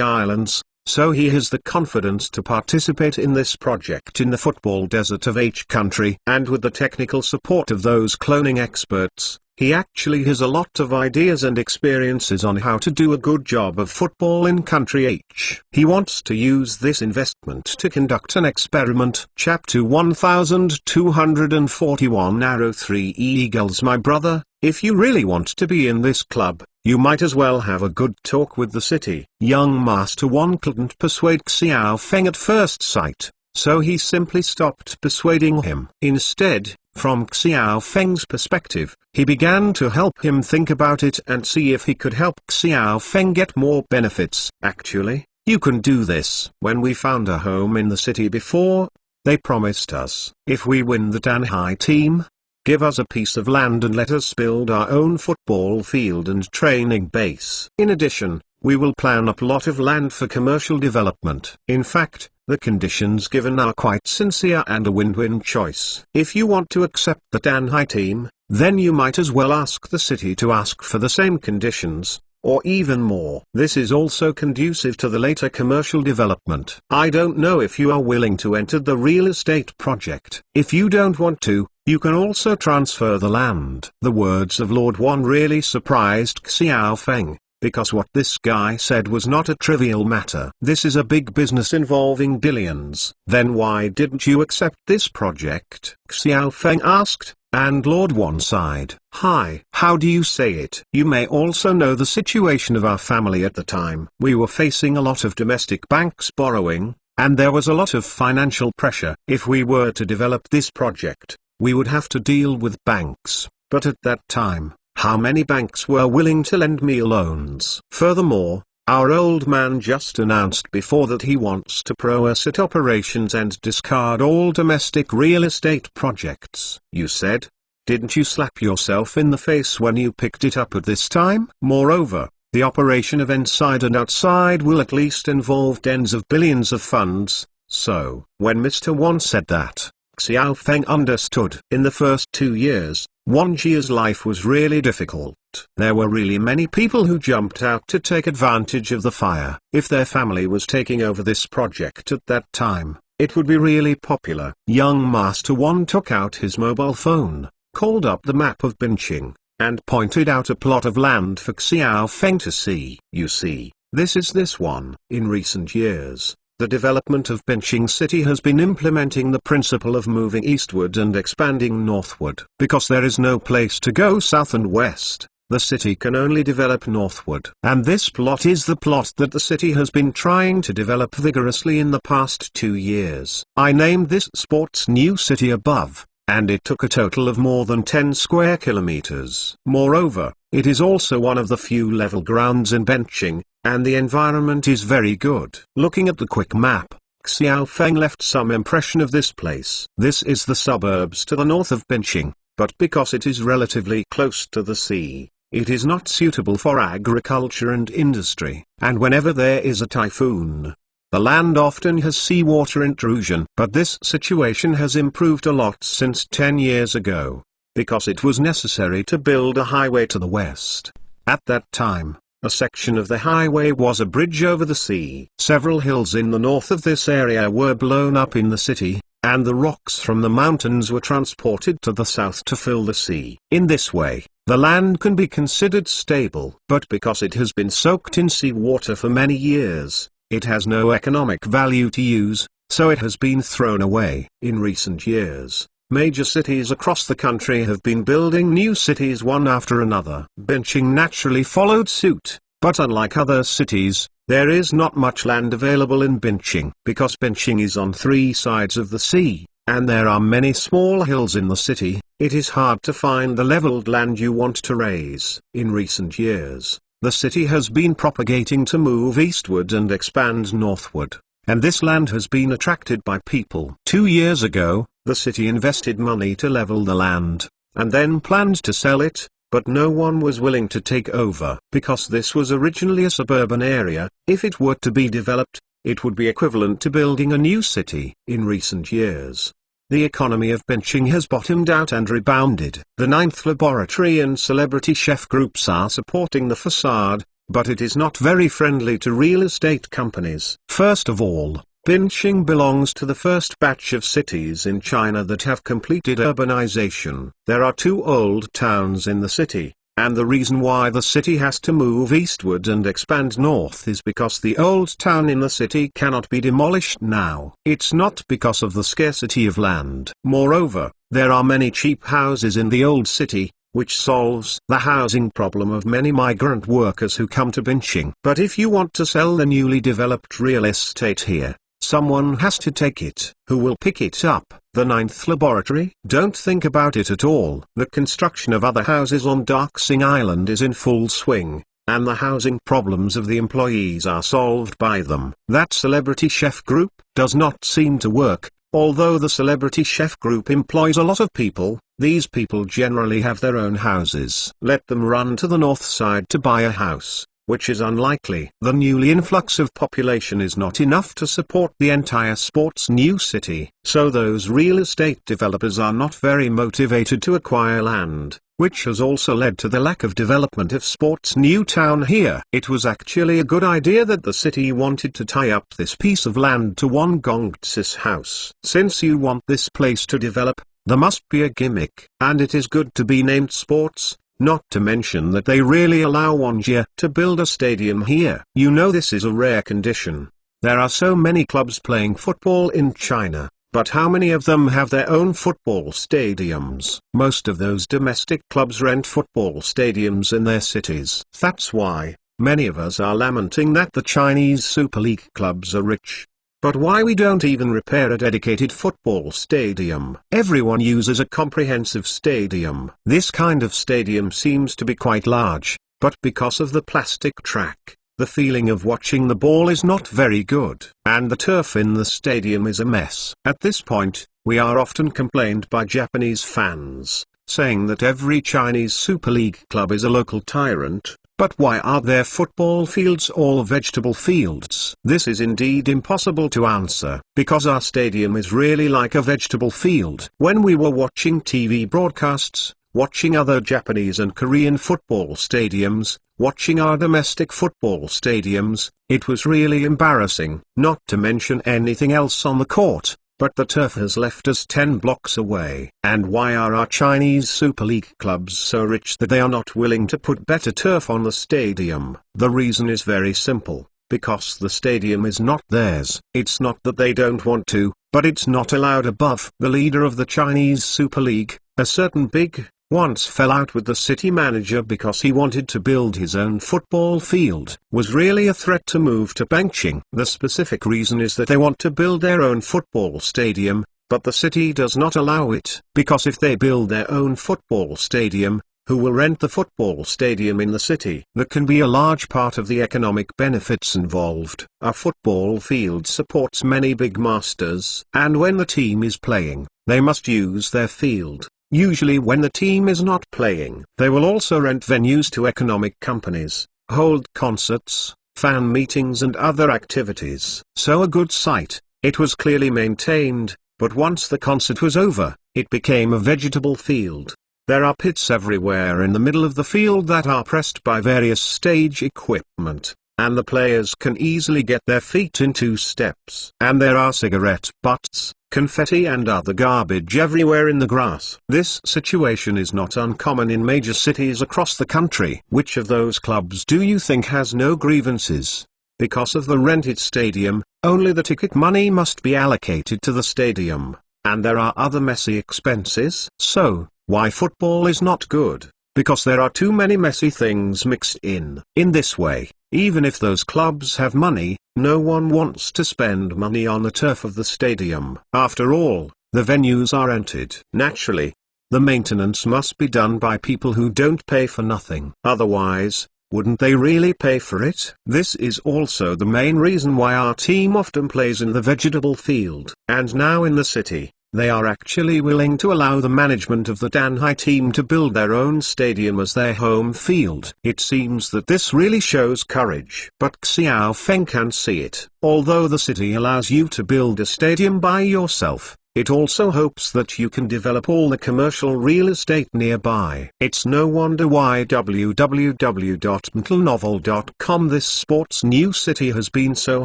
A: Islands, so he has the confidence to participate in this project in the football desert of H country. And with the technical support of those cloning experts, he actually has a lot of ideas and experiences on how to do a good job of football in country H. He wants to use this investment to conduct an experiment. Chapter 1241 Arrow 3 Eagles. My brother, if you really want to be in this club, you might as well have a good talk with the city. Young Master 1 couldn't persuade Xiao Feng at first sight, so he simply stopped persuading him. Instead, from Xiao Feng's perspective, he began to help him think about it and see if he could help Xiao Feng get more benefits. Actually, you can do this. When we found a home in the city before, they promised us, if we win the Danhai team, give us a piece of land and let us build our own football field and training base. In addition, we will plan a plot of land for commercial development. In fact, the conditions given are quite sincere and a win-win choice. If you want to accept the Danhai team, then you might as well ask the city to ask for the same conditions, or even more. This is also conducive to the later commercial development. I don't know if you are willing to enter the real estate project. If you don't want to, you can also transfer the land. The words of Lord Wan really surprised Xiao Feng, because what this guy said was not a trivial matter. This is a big business involving billions. Then why didn't you accept this project? Xiao Feng asked, and Lord Wan sighed. Hi. How do you say it? You may also know the situation of our family at the time. We were facing a lot of domestic banks borrowing, and there was a lot of financial pressure. If we were to develop this project, we would have to deal with banks, but at that time, how many banks were willing to lend me loans? Furthermore, our old man just announced before that he wants to pro-asset operations and discard all domestic real estate projects. You said? Didn't you slap yourself in the face when you picked it up at this time? Moreover, the operation of inside and outside will at least involve tens of billions of funds, so, when Mr. Wan said that, Xiao Feng understood. In the first 2 years, Wan Jia's life was really difficult. There were really many people who jumped out to take advantage of the fire. If their family was taking over this project at that time, it would be really popular. Young Master Wan took out his mobile phone, called up the map of Binqing, and pointed out a plot of land for Xiao Feng to see. You see, this is this one. In recent years, the development of Binqing City has been implementing the principle of moving eastward and expanding northward. Because there is no place to go south and west, the city can only develop northward. And this plot is the plot that the city has been trying to develop vigorously in the past 2 years. I named this Sports New City above, and it took a total of more than 10 square kilometers. Moreover, it is also one of the few level grounds in Binqing, and the environment is very good. Looking at the quick map, Xiao Feng left some impression of this place. This is the suburbs to the north of Binqing, but because it is relatively close to the sea, it is not suitable for agriculture and industry. And whenever there is a typhoon, the land often has seawater intrusion. But this situation has improved a lot since 10 years ago, because it was necessary to build a highway to the west. At that time, a section of the highway was a bridge over the sea. Several hills in the north of this area were blown up in the city, and the rocks from the mountains were transported to the south to fill the sea. In this way, the land can be considered stable. But because it has been soaked in seawater for many years, it has no economic value to use, so it has been thrown away. In recent years, major cities across the country have been building new cities one after another. Binqing naturally followed suit, but unlike other cities, there is not much land available in Binqing. Because Binqing is on 3 sides of the sea, and there are many small hills in the city, it is hard to find the leveled land you want to raise. In recent years, the city has been propagating to move eastward and expand northward, and this land has been attracted by people. 2 years ago, the city invested money to level the land, and then planned to sell it, but no one was willing to take over. Because this was originally a suburban area, if it were to be developed, it would be equivalent to building a new city. In recent years, the economy of Binqing has bottomed out and rebounded. The 9th Laboratory and Celebrity Chef groups are supporting the facade, but it is not very friendly to real estate companies. First of all, Binching belongs to the first batch of cities in China that have completed urbanization. There are 2 old towns in the city, and the reason why the city has to move eastward and expand north is because the old town in the city cannot be demolished now. It's not because of the scarcity of land. Moreover, there are many cheap houses in the old city, which solves the housing problem of many migrant workers who come to Binching. But if you want to sell the newly developed real estate here, someone has to take it. Who will pick it up? The 9th laboratory? Don't think about it at all. The construction of other houses on Daxing Island is in full swing, and the housing problems of the employees are solved by them. That celebrity chef group does not seem to work. Although the celebrity chef group employs a lot of people, these people generally have their own houses. Let them run to the north side to buy a house, which is unlikely. The newly influx of population is not enough to support the entire sports new city. So those real estate developers are not very motivated to acquire land, which has also led to the lack of development of sports new town here. It was actually a good idea that the city wanted to tie up this piece of land to Won Gongtsis house. Since you want this place to develop, there must be a gimmick. And it is good to be named sports, not to mention that they really allow Wonjia to build a stadium here. You know this is a rare condition. There are so many clubs playing football in China. But how many of them have their own football stadiums? Most of those domestic clubs rent football stadiums in their cities. That's why many of us are lamenting that the Chinese Super League clubs are rich. But why we don't even repair a dedicated football stadium? Everyone uses a comprehensive stadium. This kind of stadium seems to be quite large, but because of the plastic track, the feeling of watching the ball is not very good, and the turf in the stadium is a mess. At this point, we are often complained by Japanese fans, saying that every Chinese Super League club is a local tyrant. But why are their football fields all vegetable fields? This is indeed impossible to answer, because our stadium is really like a vegetable field. When we were watching TV broadcasts, watching other Japanese and Korean football stadiums, watching our domestic football stadiums, it was really embarrassing. Not to mention anything else on the court, but the turf has left us 10 blocks away. And why are our Chinese Super League clubs so rich that they are not willing to put better turf on the stadium? The reason is very simple, because the stadium is not theirs. It's not that they don't want to, but it's not allowed above. The leader of the Chinese Super League, a certain Big, once fell out with the city manager because he wanted to build his own football field. Was really a threat to move to Banqing. The specific reason is that they want to build their own football stadium, but the city does not allow it. Because if they build their own football stadium, who will rent the football stadium in the city? That can be a large part of the economic benefits involved. A football field supports many big masters, and when the team is playing, they must use their field. Usually when the team is not playing, they will also rent venues to economic companies, hold concerts, fan meetings and other activities. So a good site, it was clearly maintained, but once the concert was over, it became a vegetable field. There are pits everywhere in the middle of the field that are pressed by various stage equipment, and the players can easily get their feet in 2 steps. And there are cigarette butts, confetti and other garbage everywhere in the grass. This situation is not uncommon in major cities across the country. Which of those clubs do you think has no grievances? Because of the rented stadium, only the ticket money must be allocated to the stadium, and there are other messy expenses. So, why football is not good? Because there are too many messy things mixed in. In this way, even if those clubs have money, no one wants to spend money on the turf of the stadium. After all, the venues are rented. Naturally, the maintenance must be done by people who don't pay for nothing. Otherwise, wouldn't they really pay for it? This is also the main reason why our team often plays in the vegetable field. And now in the city, they are actually willing to allow the management of the Danhai team to build their own stadium as their home field. It seems that this really shows courage. But Xiao Feng can see it. Although the city allows you to build a stadium by yourself, it also hopes that you can develop all the commercial real estate nearby. It's no wonder why www.mentalnovel.com, this sports new city, has been so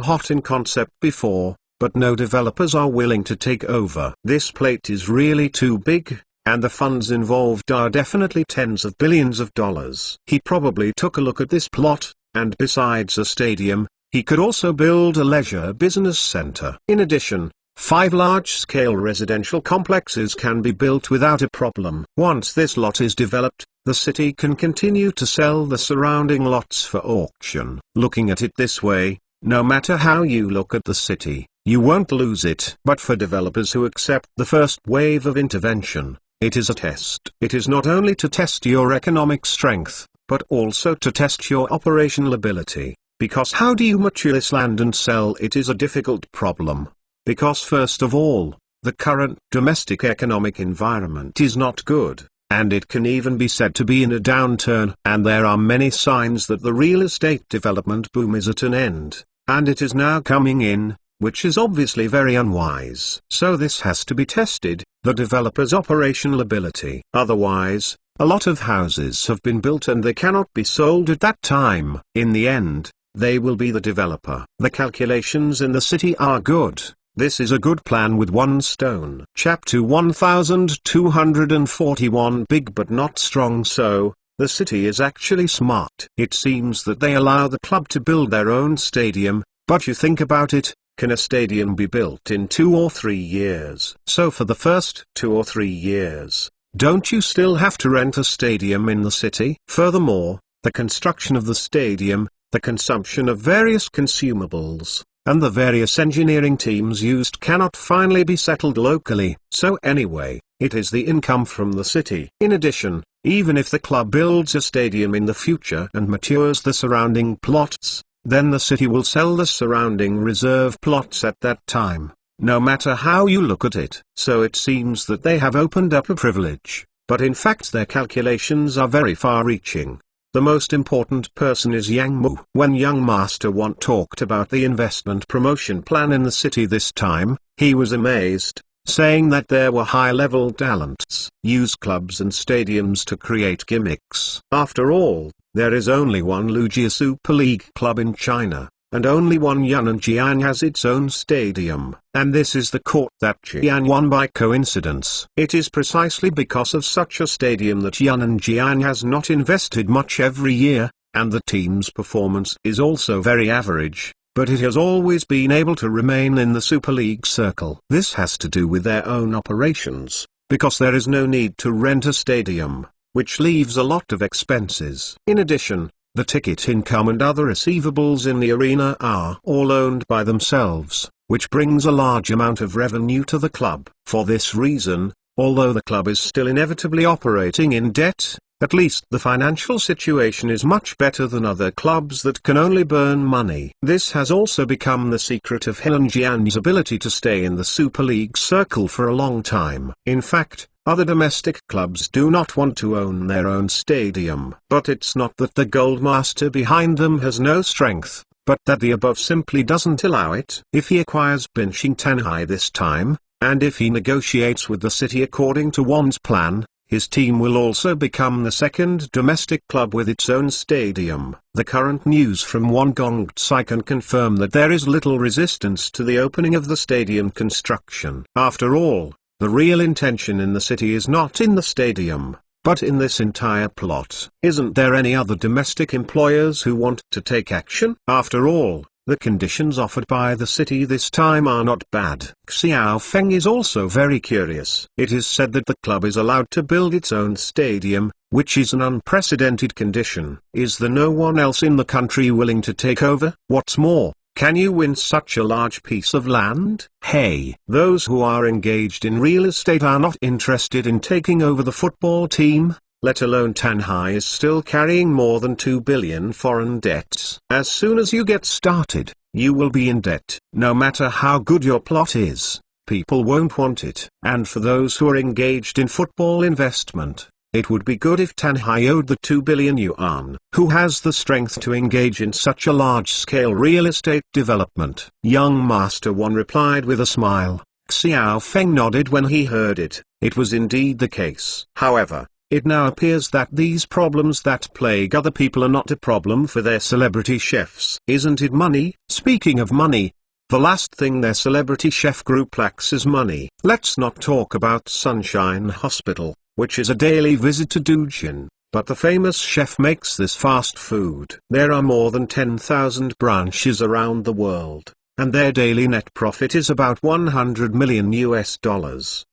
A: hot in concept before, but no developers are willing to take over. This plate is really too big, and the funds involved are definitely tens of billions of dollars. He probably took a look at this plot, and besides a stadium, he could also build a leisure business center. In addition, 5 large-scale residential complexes can be built without a problem. Once this lot is developed, the city can continue to sell the surrounding lots for auction. Looking at it this way, no matter how you look at the city, you won't lose it. But for developers who accept the first wave of intervention, it is a test. It is not only to test your economic strength, but also to test your operational ability. Because how do you mature this land and sell it is a difficult problem. Because first of all, the current domestic economic environment is not good, and it can even be said to be in a downturn. And there are many signs that the real estate development boom is at an end, and it is now coming in, which is obviously very unwise. So this has to be tested, the developer's operational ability. Otherwise, a lot of houses have been built and they cannot be sold at that time. In the end, they will be the developer. The calculations in the city are good. This is a good plan with one stone. Chapter 1241, big but not strong. So, the city is actually smart. It seems that they allow the club to build their own stadium, but you think about it, can a stadium be built in 2 or 3 years? So for the first 2 or 3 years, don't you still have to rent a stadium in the city? Furthermore, the construction of the stadium, the consumption of various consumables, and the various engineering teams used cannot finally be settled locally. So anyway, it is the income from the city. In addition, even if the club builds a stadium in the future and matures the surrounding plots, then the city will sell the surrounding reserve plots at that time, no matter how you look at it. So it seems that they have opened up a privilege, but in fact their calculations are very far-reaching. The most important person is Yang Mu. When young Master Wan talked about the investment promotion plan in the city this time, he was amazed, saying that there were high-level talents. Use clubs and stadiums to create gimmicks. After all, there is only one Lujia Super League club in China, and only one Yan'an has its own stadium. And this is the court that Jian won by coincidence. It is precisely because of such a stadium that Yan'an has not invested much every year, and the team's performance is also very average, but it has always been able to remain in the Super League circle. This has to do with their own operations, because there is no need to rent a stadium, which leaves a lot of expenses. In addition, the ticket income and other receivables in the arena are all owned by themselves, which brings a large amount of revenue to the club. For this reason, although the club is still inevitably operating in debt, at least the financial situation is much better than other clubs that can only burn money. This has also become the secret of Heilongjian's ability to stay in the Super League circle for a long time. In fact, other domestic clubs do not want to own their own stadium. But it's not that the Gold Master behind them has no strength, but that the above simply doesn't allow it. If he acquires Bincheng Tanhai this time, and if he negotiates with the city according to Wan's plan, his team will also become the second domestic club with its own stadium. The current news from Guangdong can confirm that there is little resistance to the opening of the stadium construction. After all, the real intention in the city is not in the stadium, but in this entire plot. Isn't there any other domestic employers who want to take action? After all, the conditions offered by the city this time are not bad. Xiao Feng is also very curious. It is said that the club is allowed to build its own stadium, which is an unprecedented condition. Is there no one else in the country willing to take over? What's more, can you win such a large piece of land? Hey, those who are engaged in real estate are not interested in taking over the football team, let alone Tanhai is still carrying more than 2 billion foreign debts. As soon as you get started, you will be in debt. No matter how good your plot is, people won't want it. And for those who are engaged in football investment, it would be good if Tan Hai owed the 2 billion yuan. Who has the strength to engage in such a large-scale real estate development? Young Master One replied with a smile. Xiao Feng nodded when he heard it. It was indeed the case. However, it now appears that these problems that plague other people are not a problem for their celebrity chefs. Isn't it money? Speaking of money, the last thing their celebrity chef group lacks is money. Let's not talk about Sunshine Hospital, which is a daily visit to Dujin, but the famous chef makes this fast food. There are more than 10,000 branches around the world, and their daily net profit is about 100 million US.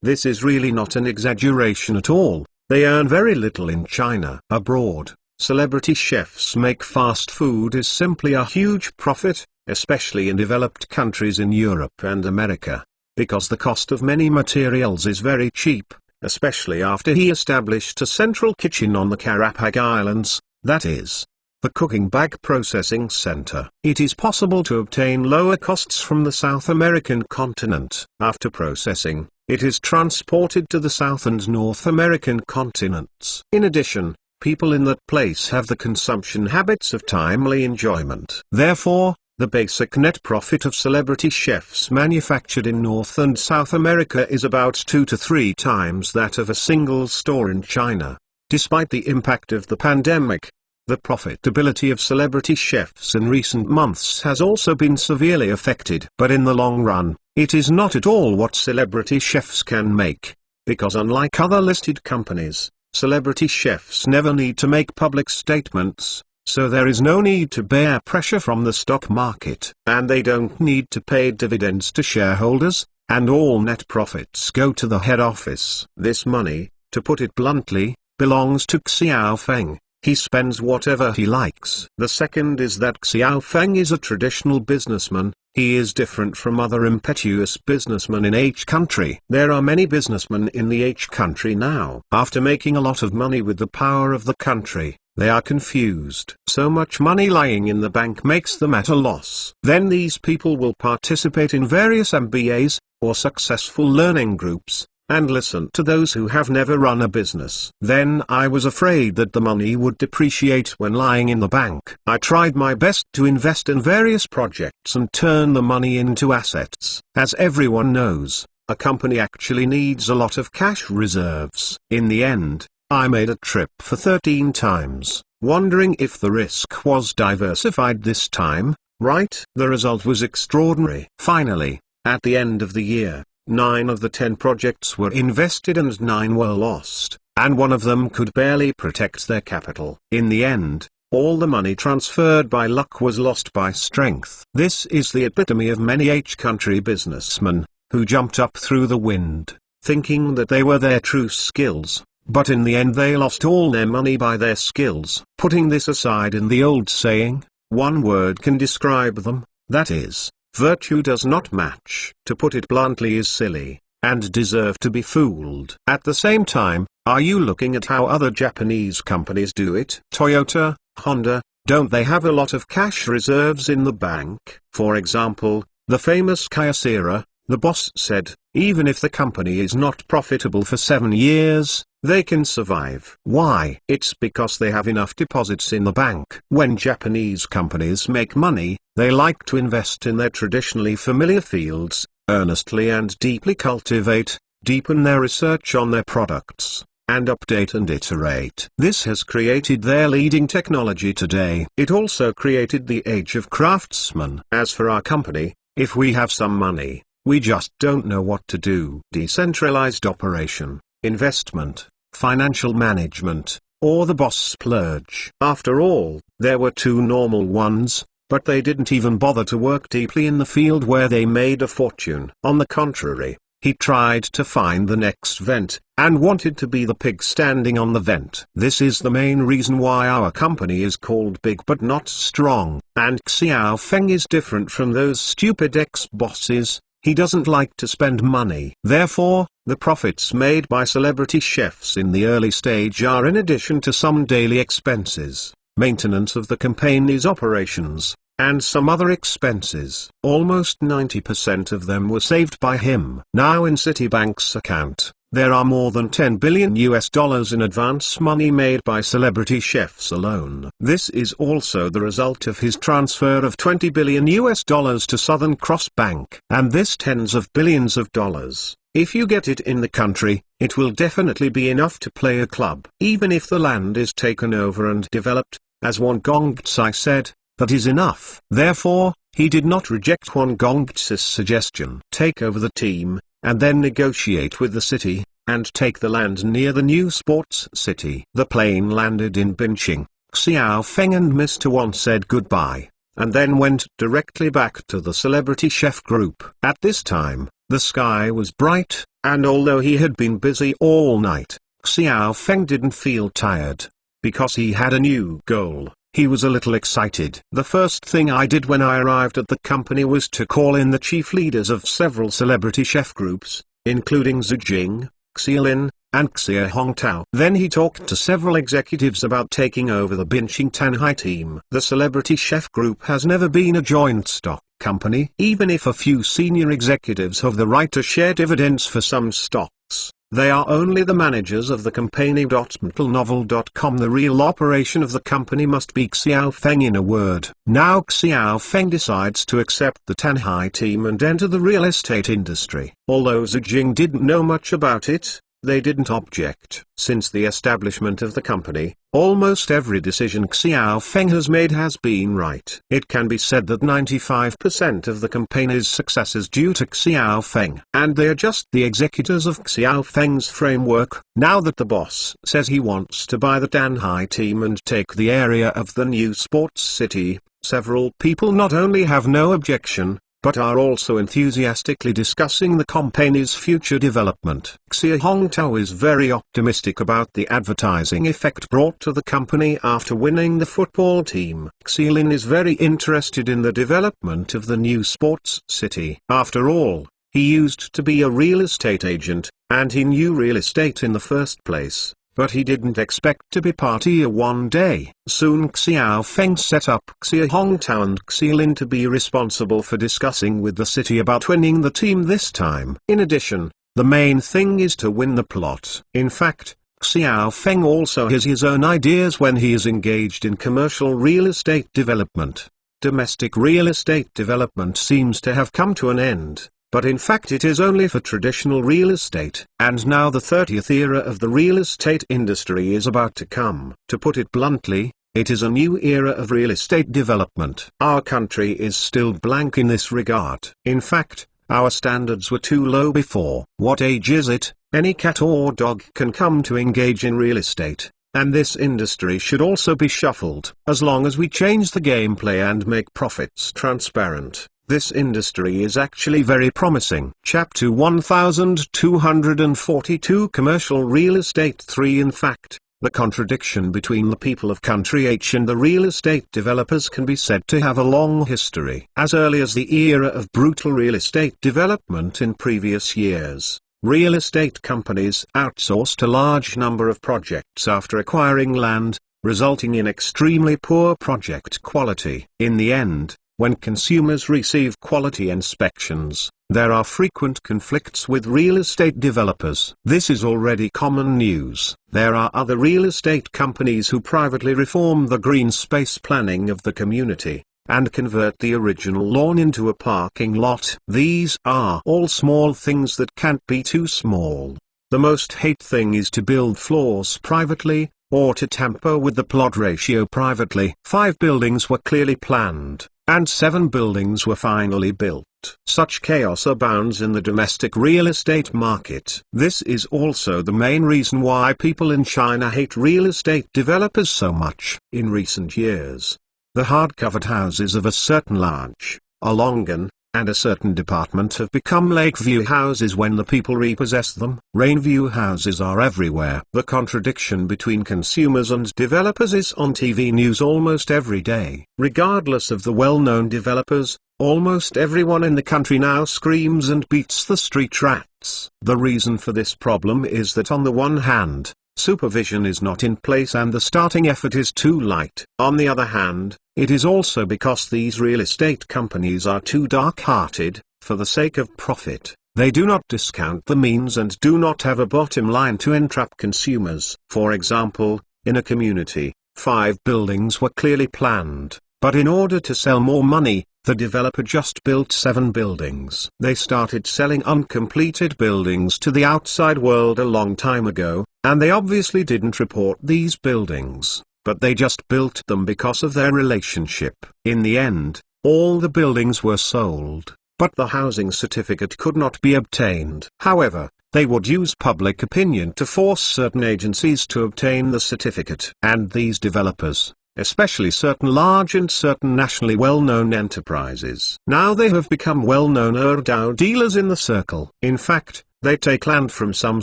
A: This is really not an exaggeration at all. They earn very little in China. Abroad, celebrity chefs make fast food is simply a huge profit, especially in developed countries in Europe and America, because the cost of many materials is very cheap, especially after he established a central kitchen on the Karapag Islands, that is, the cooking bag processing center. It is possible to obtain lower costs from the South American continent. After processing, it is transported to the South and North American continents. In addition, people in that place have the consumption habits of timely enjoyment. Therefore, the basic net profit of celebrity chefs manufactured in North and South America is about 2 to 3 times that of a single store in China. Despite the impact of the pandemic, the profitability of celebrity chefs in recent months has also been severely affected. But in the long run, it is not at all what celebrity chefs can make, because unlike other listed companies, celebrity chefs never need to make public statements, so there is no need to bear pressure from the stock market. And they don't need to pay dividends to shareholders, and all net profits go to the head office. This money, to put it bluntly, belongs to Xiao Feng. He spends whatever he likes. The second is that Xiao Feng is a traditional businessman. He is different from other impetuous businessmen in H country. There are many businessmen in the H country now. After making a lot of money with the power of the country, they are confused. So much money lying in the bank makes them at a loss. Then these people will participate in various MBAs, or successful learning groups, and listen to those who have never run a business. Then I was afraid that the money would depreciate when lying in the bank. I tried my best to invest in various projects and turn the money into assets. As everyone knows, a company actually needs a lot of cash reserves. In the end, I made a trip for 13 times, wondering if the risk was diversified this time, right? The result was extraordinary. Finally, at the end of the year, 9 of the 10 projects were invested and 9 were lost, and one of them could barely protect their capital. In the end, all the money transferred by luck was lost by strength. This is the epitome of many H-country businessmen, who jumped up through the wind, thinking that they were their true skills, but in the end they lost all their money by their skills. Putting this aside, in the old saying, one word can describe them, that is, virtue does not match. To put it bluntly, is silly, and deserve to be fooled. At the same time, are you looking at how other Japanese companies do it? Toyota, Honda, don't they have a lot of cash reserves in the bank? For example, the famous Kyocera, the boss said, even if the company is not profitable for 7 years, they can survive. Why? It's because they have enough deposits in the bank. When Japanese companies make money, they like to invest in their traditionally familiar fields, earnestly and deeply cultivate, deepen their research on their products, and update and iterate. This has created their leading technology today. It also created the age of craftsmen. As for our company, if we have some money, we just don't know what to do. Decentralized operation, investment, financial management, or the boss splurge. After all, there were 2 normal ones, but they didn't even bother to work deeply in the field where they made a fortune. On the contrary, he tried to find the next vent, and wanted to be the pig standing on the vent. This is the main reason why our company is called big but not strong. And Xiao Feng is different from those stupid ex-bosses. He doesn't like to spend money. Therefore, the profits made by celebrity chefs in the early stage are in addition to some daily expenses, maintenance of the company's operations, and some other expenses. Almost 90% of them were saved by him. Now in Citibank's account, there are more than $10 billion in advance money made by celebrity chefs alone. This is also the result of his transfer of $20 billion to Southern Cross Bank. And this tens of billions of dollars. If you get it in the country, it will definitely be enough to play a club. Even if the land is taken over and developed, as Wang Gongcai said, that is enough. Therefore, he did not reject Wang Gongcai's suggestion. Take over the team, and then negotiate with the city, and take the land near the new sports city. The plane landed in Binching. Xiao Feng and Mr. Wan said goodbye, and then went directly back to the celebrity chef group. At this time, the sky was bright, and although he had been busy all night, Xiao Feng didn't feel tired. Because he had a new goal, he was a little excited. The first thing I did when I arrived at the company was to call in the chief leaders of several celebrity chef groups, including Zhu Jing, Xie Lin, and Xie Hongtao. Then he talked to several executives about taking over the Binching Tanhai team. The celebrity chef group has never been a joint stock company. Even if a few senior executives have the right to share dividends for some stocks, they are only the managers of the company. Mentalnovel.com. The real operation of the company must be Xiao Feng. In a word, now Xiao Feng decides to accept the Tanhai team and enter the real estate industry. Although Zhu Jing didn't know much about it, they didn't object. Since the establishment of the company, almost every decision Xiao Feng has made has been right. It can be said that 95% of the company's success is due to Xiao Feng. And they are just the executors of Xiao Feng's framework. Now that the boss says he wants to buy the Tanhai team and take the area of the new sports city, several people not only have no objection, but are also enthusiastically discussing the company's future development. Xie Hongtao is very optimistic about the advertising effect brought to the company after winning the football team. Xie Lin is very interested in the development of the new sports city. After all, he used to be a real estate agent, and he knew real estate in the first place. But he didn't expect to be partier one day. Soon Xiao Feng set up Xie Hongtao and Xie Lin to be responsible for discussing with the city about winning the team this time. In addition, the main thing is to win the plot. In fact, Xiao Feng also has his own ideas when he is engaged in commercial real estate development. Domestic real estate development seems to have come to an end. But in fact it is only for traditional real estate. And now the 30th era of the real estate industry is about to come. To put it bluntly, it is a new era of real estate development. Our country is still blank in this regard. In fact, our standards were too low before. What age is it? Any cat or dog can come to engage in real estate. And this industry should also be shuffled. As long as we change the gameplay and make profits transparent, this industry is actually very promising. Chapter 1242 Commercial Real Estate 3. In fact, the contradiction between the people of Country H and the real estate developers can be said to have a long history. As early as the era of brutal real estate development in previous years, real estate companies outsourced a large number of projects after acquiring land, resulting in extremely poor project quality. In the end, when consumers receive quality inspections, there are frequent conflicts with real estate developers. This is already common news. There are other real estate companies who privately reform the green space planning of the community, and convert the original lawn into a parking lot. These are all small things that can't be too small. The most hate thing is to build floors privately, or to tamper with the plot ratio privately. 5 buildings were clearly planned, and 7 buildings were finally built. Such chaos abounds in the domestic real estate market. This is also the main reason why people in China hate real estate developers so much. In recent years, the hard-covered houses of a certain large, Alongan, and a certain department have become Lakeview houses when the people repossess them. Rainview houses are everywhere. The contradiction between consumers and developers is on TV news almost every day. Regardless of the well-known developers, almost everyone in the country now screams and beats the street rats. The reason for this problem is that on the one hand, supervision is not in place and the starting effort is too light. On the other hand, It is also because these real estate companies are too dark-hearted. For the sake of profit, they do not discount the means and do not have a bottom line to entrap consumers. For example, in a community, 5 buildings were clearly planned, but in order to sell more money, the developer just built 7 buildings. They started selling uncompleted buildings to the outside world a long time ago, and they obviously didn't report these buildings, but they just built them because of their relationship. In the end, all the buildings were sold, but the housing certificate could not be obtained. However, they would use public opinion to force certain agencies to obtain the certificate. And these developers, especially certain large and certain nationally well-known enterprises, now they have become well-known Erdau dealers in the circle. In fact, they take land from some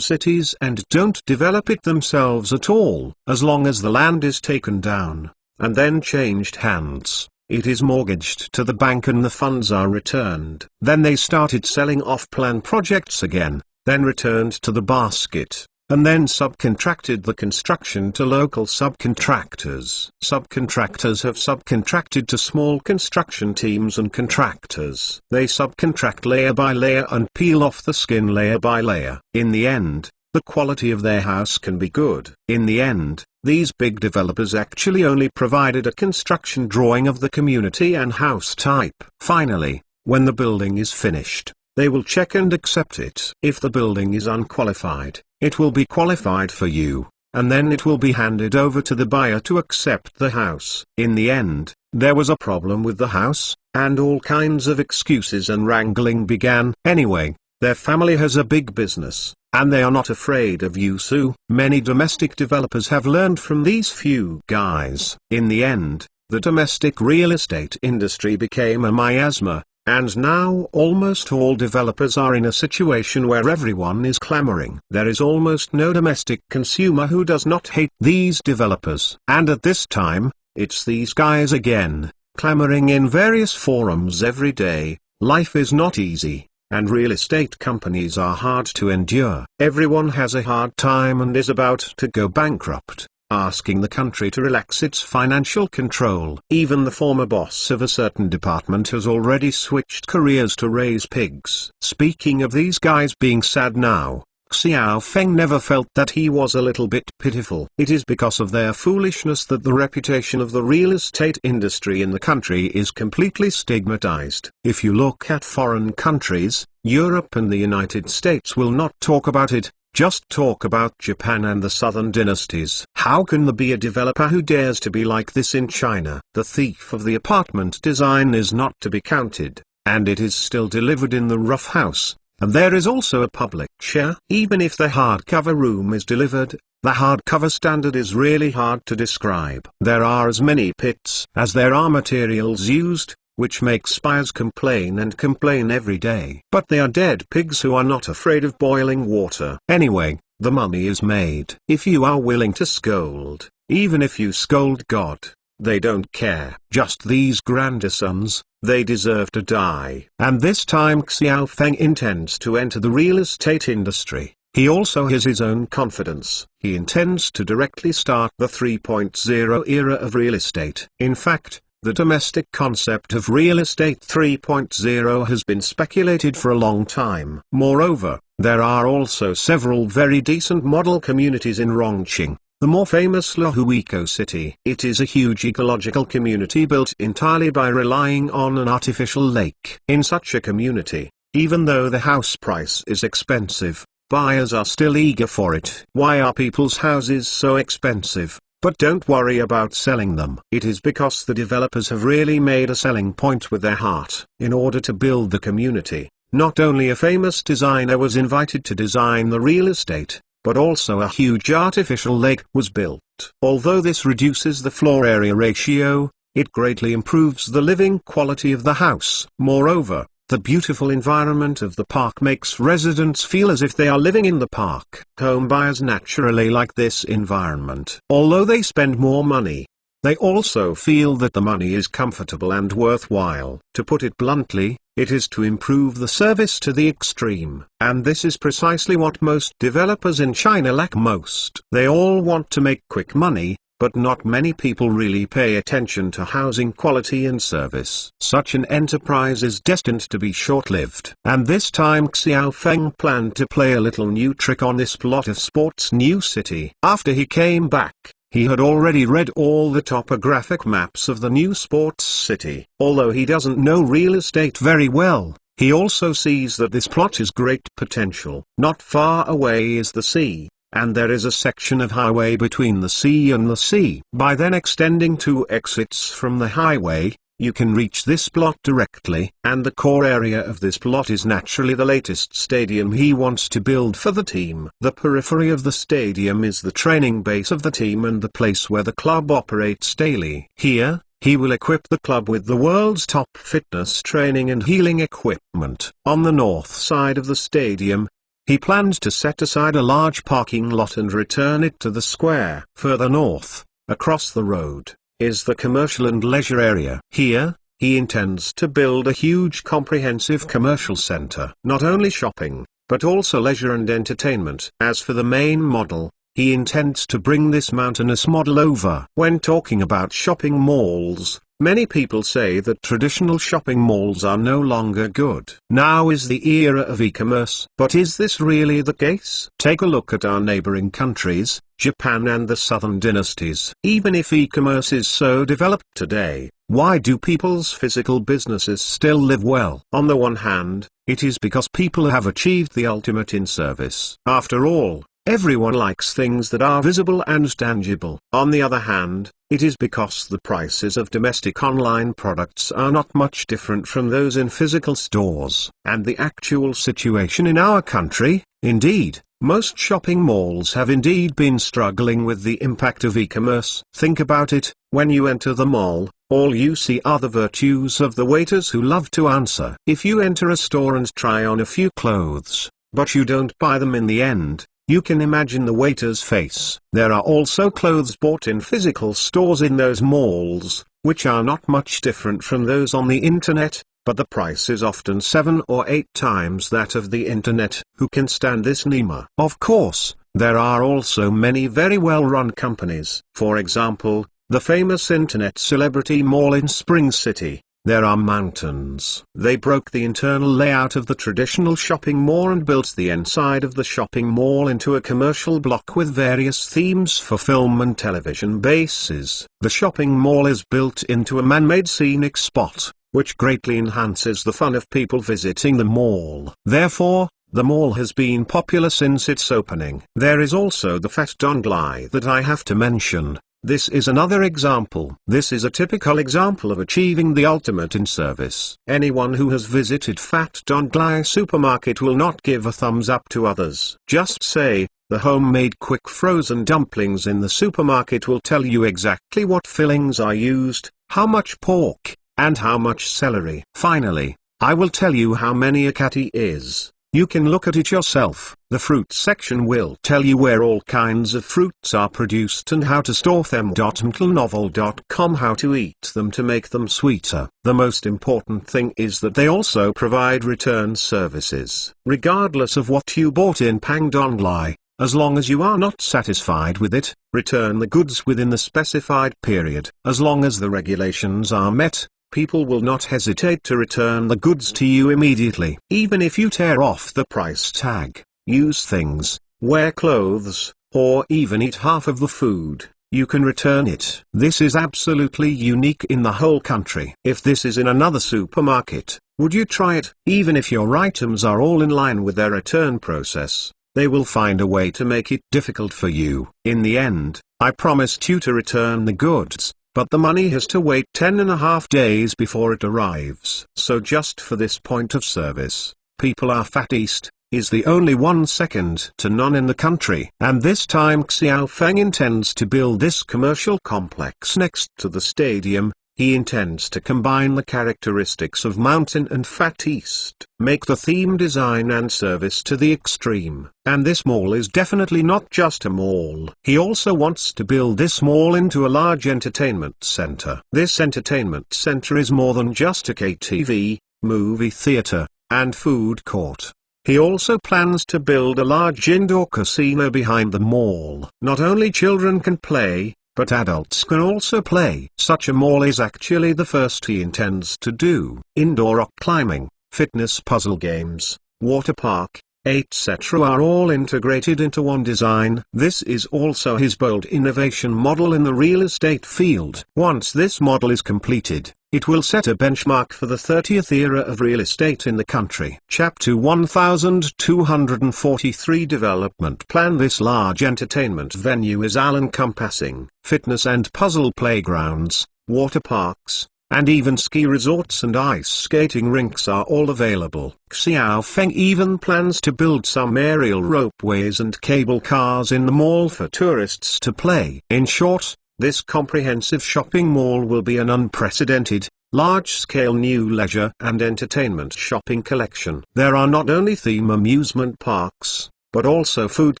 A: cities and don't develop it themselves at all. As long as the land is taken down, and then changed hands, it is mortgaged to the bank and the funds are returned. Then they started selling off-plan projects again, then returned to the basket, and then subcontracted the construction to local subcontractors. Subcontractors have subcontracted to small construction teams and contractors. They subcontract layer by layer and peel off the skin layer by layer. In the end, the quality of their house can be good. In the end, these big developers actually only provided a construction drawing of the community and house type. Finally, when the building is finished, they will check and accept it. If the building is unqualified, it will be qualified for you, and then it will be handed over to the buyer to accept the house. In the end, there was a problem with the house, and all kinds of excuses and wrangling began. Anyway, their family has a big business, and they are not afraid of you, so many domestic developers have learned from these few guys. In the end, the domestic real estate industry became a miasma, and now almost all developers are in a situation where everyone is clamoring. There is almost no domestic consumer who does not hate these developers. And at this time, it's these guys again, clamoring in various forums every day. Life is not easy, and real estate companies are hard to endure. Everyone has a hard time and is about to go bankrupt, asking the country to relax its financial control. Even the former boss of a certain department has already switched careers to raise pigs. Speaking of these guys being sad now, Xiao Feng never felt that he was a little bit pitiful. It is because of their foolishness that the reputation of the real estate industry in the country is completely stigmatized. If you look at foreign countries, Europe and the United States will not talk about it. Just talk about Japan and the southern dynasties. How can there be a developer who dares to be like this in China? The thief of the apartment design is not to be counted, and it is still delivered in the rough house, and there is also a public share. Even if the hardcover room is delivered, the hardcover standard is really hard to describe. There are as many pits as there are materials used, which makes buyers complain and complain every day. But they are dead pigs who are not afraid of boiling water. Anyway, the money is made. If you are willing to scold, even if you scold God, they don't care. Just these grandsons, they deserve to die. And this time Xiao Feng intends to enter the real estate industry. He also has his own confidence. He intends to directly start the 3.0 era of real estate. In fact, the domestic concept of real estate 3.0 has been speculated for a long time. Moreover, there are also several very decent model communities in Rongqing, the more famous Lahu Eco City. It is a huge ecological community built entirely by relying on an artificial lake. In such a community, even though the house price is expensive, buyers are still eager for it. Why are people's houses so expensive? But don't worry about selling them. It is because the developers have really made a selling point with their heart. In order to build the community, not only a famous designer was invited to design the real estate, but also a huge artificial lake was built. Although this reduces the floor area ratio, it greatly improves the living quality of the house. Moreover, the beautiful environment of the park makes residents feel as if they are living in the park. Home buyers naturally like this environment. Although they spend more money, they also feel that the money is comfortable and worthwhile. To put it bluntly, it is to improve the service to the extreme. And this is precisely what most developers in China lack most. They all want to make quick money, but not many people really pay attention to housing quality and service. Such an enterprise is destined to be short-lived. And this time Xiao Feng planned to play a little new trick on this plot of Sports New City. After he came back, he had already read all the topographic maps of the new sports city. Although he doesn't know real estate very well, he also sees that this plot has great potential. Not far away is the sea, and there is a section of highway between the sea and the sea. By then extending 2 exits from the highway, you can reach this plot directly, and the core area of this plot is naturally the latest stadium he wants to build for the team. The periphery of the stadium is the training base of the team and the place where the club operates daily. Here, he will equip the club with the world's top fitness training and healing equipment. On the north side of the stadium, he plans to set aside a large parking lot and return it to the square. Further north, across the road, is the commercial and leisure area. Here, he intends to build a huge comprehensive commercial center. Not only shopping, but also leisure and entertainment. As for the main model, he intends to bring this mountainous model over. When talking about shopping malls, many people say that traditional shopping malls are no longer good. Now is the era of e-commerce. But is this really the case? Take a look at our neighboring countries, Japan and the southern dynasties. Even if e-commerce is so developed today, why do people's physical businesses still live well? On the one hand, it is because people have achieved the ultimate in service. After all, everyone likes things that are visible and tangible. On the other hand, it is because the prices of domestic online products are not much different from those in physical stores. And the actual situation in our country, indeed, most shopping malls have indeed been struggling with the impact of e-commerce. Think about it, when you enter the mall, all you see are the virtues of the waiters who love to answer. If you enter a store and try on a few clothes, but you don't buy them in the end, you can imagine the waiter's face. There are also clothes bought in physical stores in those malls, which are not much different from those on the internet, but the price is often 7 or 8 times that of the internet. Who can stand this Nima? Of course, there are also many very well-run companies. For example, the famous internet celebrity mall in Spring City. There are mountains. They broke the internal layout of the traditional shopping mall and built the inside of the shopping mall into a commercial block with various themes for film and television bases. The shopping mall is built into a man-made scenic spot, which greatly enhances the fun of people visiting the mall. Therefore, the mall has been popular since its opening. There is also the Fat Donglai that I have to mention. This is another example. This is a typical example of achieving the ultimate in service. Anyone who has visited Fat Donglai supermarket will not give a thumbs up to others. Just say, the homemade quick frozen dumplings in the supermarket will tell you exactly what fillings are used, how much pork, and how much celery. Finally, I will tell you how many a catty is. You can look at it yourself. The fruit section will tell you where all kinds of fruits are produced and how to store them. mtlnovel.com How to eat them to make them sweeter. The most important thing is that they also provide return services. Regardless of what you bought in Pangdonglai, as long as you are not satisfied with it, return the goods within the specified period. As long as the regulations are met, people will not hesitate to return the goods to you immediately. Even if you tear off the price tag, use things, wear clothes, or even eat half of the food, you can return it. This is absolutely unique in the whole country. If this is in another supermarket, would you try it? Even if your items are all in line with their return process, they will find a way to make it difficult for you. In the end, I promised you to return the goods, but the money has to wait 10.5 days before it arrives. So just for this point of service, people are fat. East is the only 1 second to none in the country. And this time Xiao Feng intends to build this commercial complex next to the stadium. He intends to combine the characteristics of mountain and Fat East, make the theme design and service to the extreme. And this mall is definitely not just a mall. He also wants to build this mall into a large entertainment center. This entertainment center is more than just a KTV, movie theater, and food court. He also plans to build a large indoor casino behind the mall. Not only children can play, but adults can also play. Such a mall is actually the first he intends to do. Indoor rock climbing, fitness puzzle games, water park, etc. are all integrated into one design. This is also his bold innovation model in the real estate field. Once this model is completed, it will set a benchmark for the 30th era of real estate in the country. Chapter 1243 Development Plan. This large entertainment venue is all-encompassing. Fitness and puzzle playgrounds, water parks, and even ski resorts and ice skating rinks are all available. Xiaofeng even plans to build some aerial ropeways and cable cars in the mall for tourists to play. In short, this comprehensive shopping mall will be an unprecedented, large-scale new leisure and entertainment shopping collection. There are not only theme amusement parks, but also food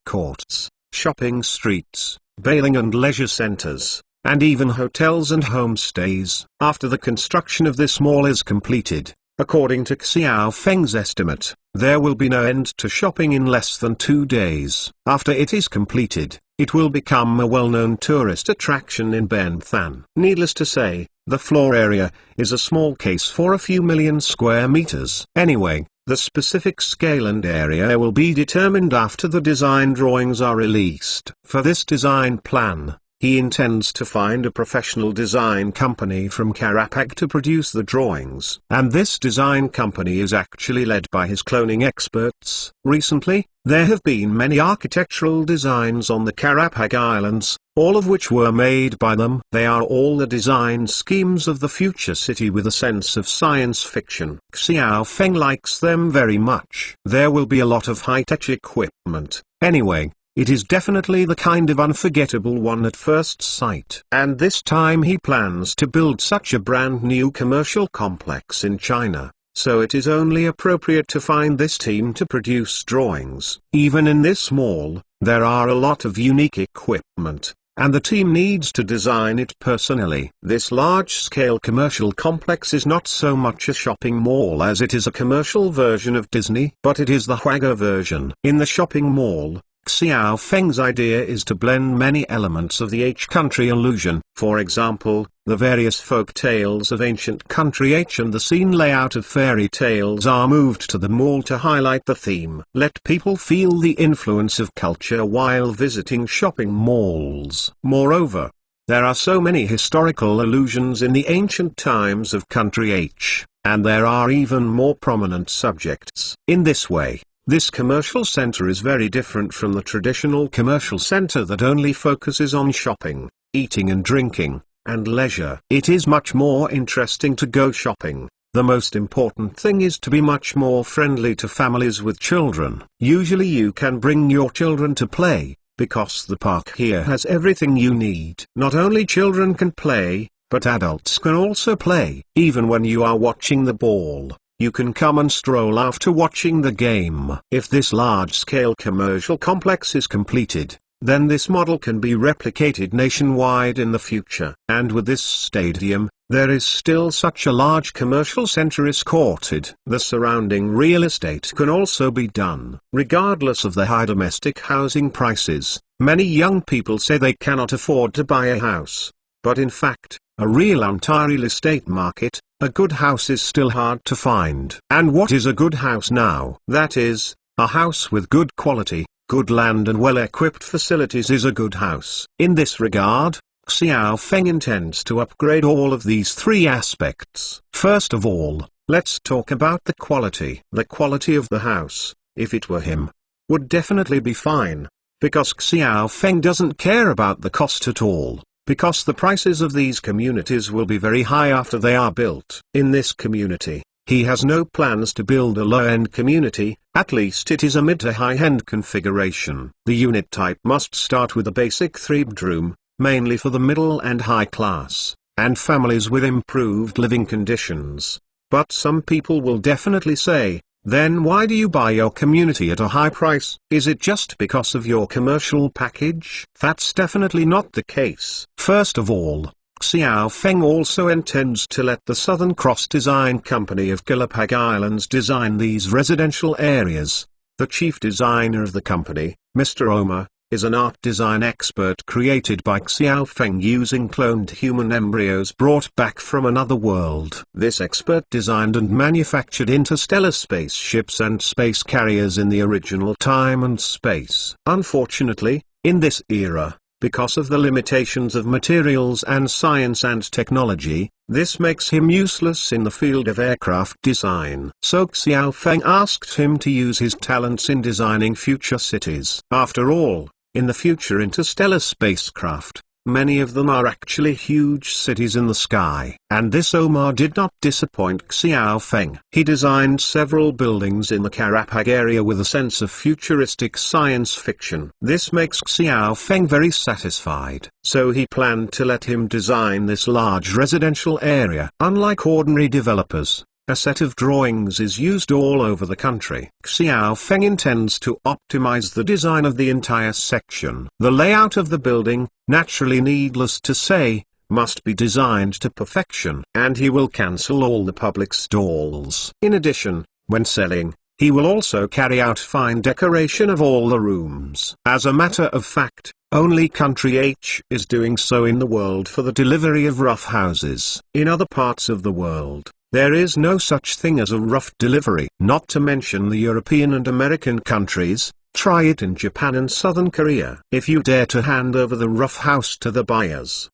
A: courts, shopping streets, bailing and leisure centers, and even hotels and homestays. After the construction of this mall is completed, according to Xiaofeng's estimate, there will be no end to shopping in less than 2 days. After it is completed, it will become a well-known tourist attraction in Benthan. Needless to say, the floor area is a small case for a few million square meters. Anyway, the specific scale and area will be determined after the design drawings are released. For this design plan, he intends to find a professional design company from Karapag to produce the drawings. And this design company is actually led by his cloning experts. Recently, there have been many architectural designs on the Karapag Islands, all of which were made by them. They are all the design schemes of the future city with a sense of science fiction. Xiaofeng likes them very much. There will be a lot of high-tech equipment. Anyway, it is definitely the kind of unforgettable one at first sight. And this time he plans to build such a brand new commercial complex in China, so it is only appropriate to find this team to produce drawings. Even in this mall, there are a lot of unique equipment, and the team needs to design it personally. This large-scale commercial complex is not so much a shopping mall as it is a commercial version of Disney, but it is the Huaga version. In the shopping mall, Xiaofeng's idea is to blend many elements of the H country illusion, for example, the various folk tales of ancient country H and the scene layout of fairy tales are moved to the mall to highlight the theme. Let people feel the influence of culture while visiting shopping malls. Moreover, there are so many historical allusions in the ancient times of country H, and there are even more prominent subjects. In this way, this commercial center is very different from the traditional commercial center that only focuses on shopping, eating and drinking, and leisure. It is much more interesting to go shopping. The most important thing is to be much more friendly to families with children. Usually you can bring your children to play, because the park here has everything you need. Not only children can play, but adults can also play. Even when you are watching the ball, you can come and stroll after watching the game. If this large-scale commercial complex is completed, then this model can be replicated nationwide in the future. And with this stadium, there is still such a large commercial center escorted. The surrounding real estate can also be done. Regardless of the high domestic housing prices, many young people say they cannot afford to buy a house. But in fact, a real real estate market, a good house is still hard to find. And what is a good house now? That is, a house with good quality, good land and well-equipped facilities is a good house. In this regard, Xiaofeng intends to upgrade all of these three aspects. First of all, let's talk about the quality. The quality of the house, if it were him, would definitely be fine, because Xiaofeng doesn't care about the cost at all. Because the prices of these communities will be very high after they are built. In this community, he has no plans to build a low-end community, at least it is a mid to high-end configuration. The unit type must start with a basic 3-bedroom, mainly for the middle and high class, and families with improved living conditions. But some people will definitely say, then why do you buy your community at a high price? Is it just because of your commercial package? That's definitely not the case. First of all, Xiaofeng also intends to let the Southern Cross Design Company of Karapag Islands design these residential areas. The chief designer of the company, Mr. Omar, is an art design expert created by Xiao Feng using cloned human embryos brought back from another world. This expert designed and manufactured interstellar spaceships and space carriers in the original time and space. Unfortunately, in this era, because of the limitations of materials and science and technology, this makes him useless in the field of aircraft design. So Xiao Feng asked him to use his talents in designing future cities. After all, in the future interstellar spacecraft, many of them are actually huge cities in the sky. And this Omar did not disappoint Xiao Feng. He designed several buildings in the Karapag area with a sense of futuristic science fiction. This makes Xiao Feng very satisfied. So he planned to let him design this large residential area. Unlike ordinary developers, a set of drawings is used all over the country. Xiao Feng intends to optimize the design of the entire section. The layout of the building, naturally needless to say, must be designed to perfection. And he will cancel all the public stalls. In addition, when selling, he will also carry out fine decoration of all the rooms. As a matter of fact, only Country H is doing so in the world for the delivery of rough houses. In other parts of the world, there is no such thing as a rough delivery. Not to mention the European and American countries, try it in Japan and Southern Korea. If you dare to hand over the rough house to the buyers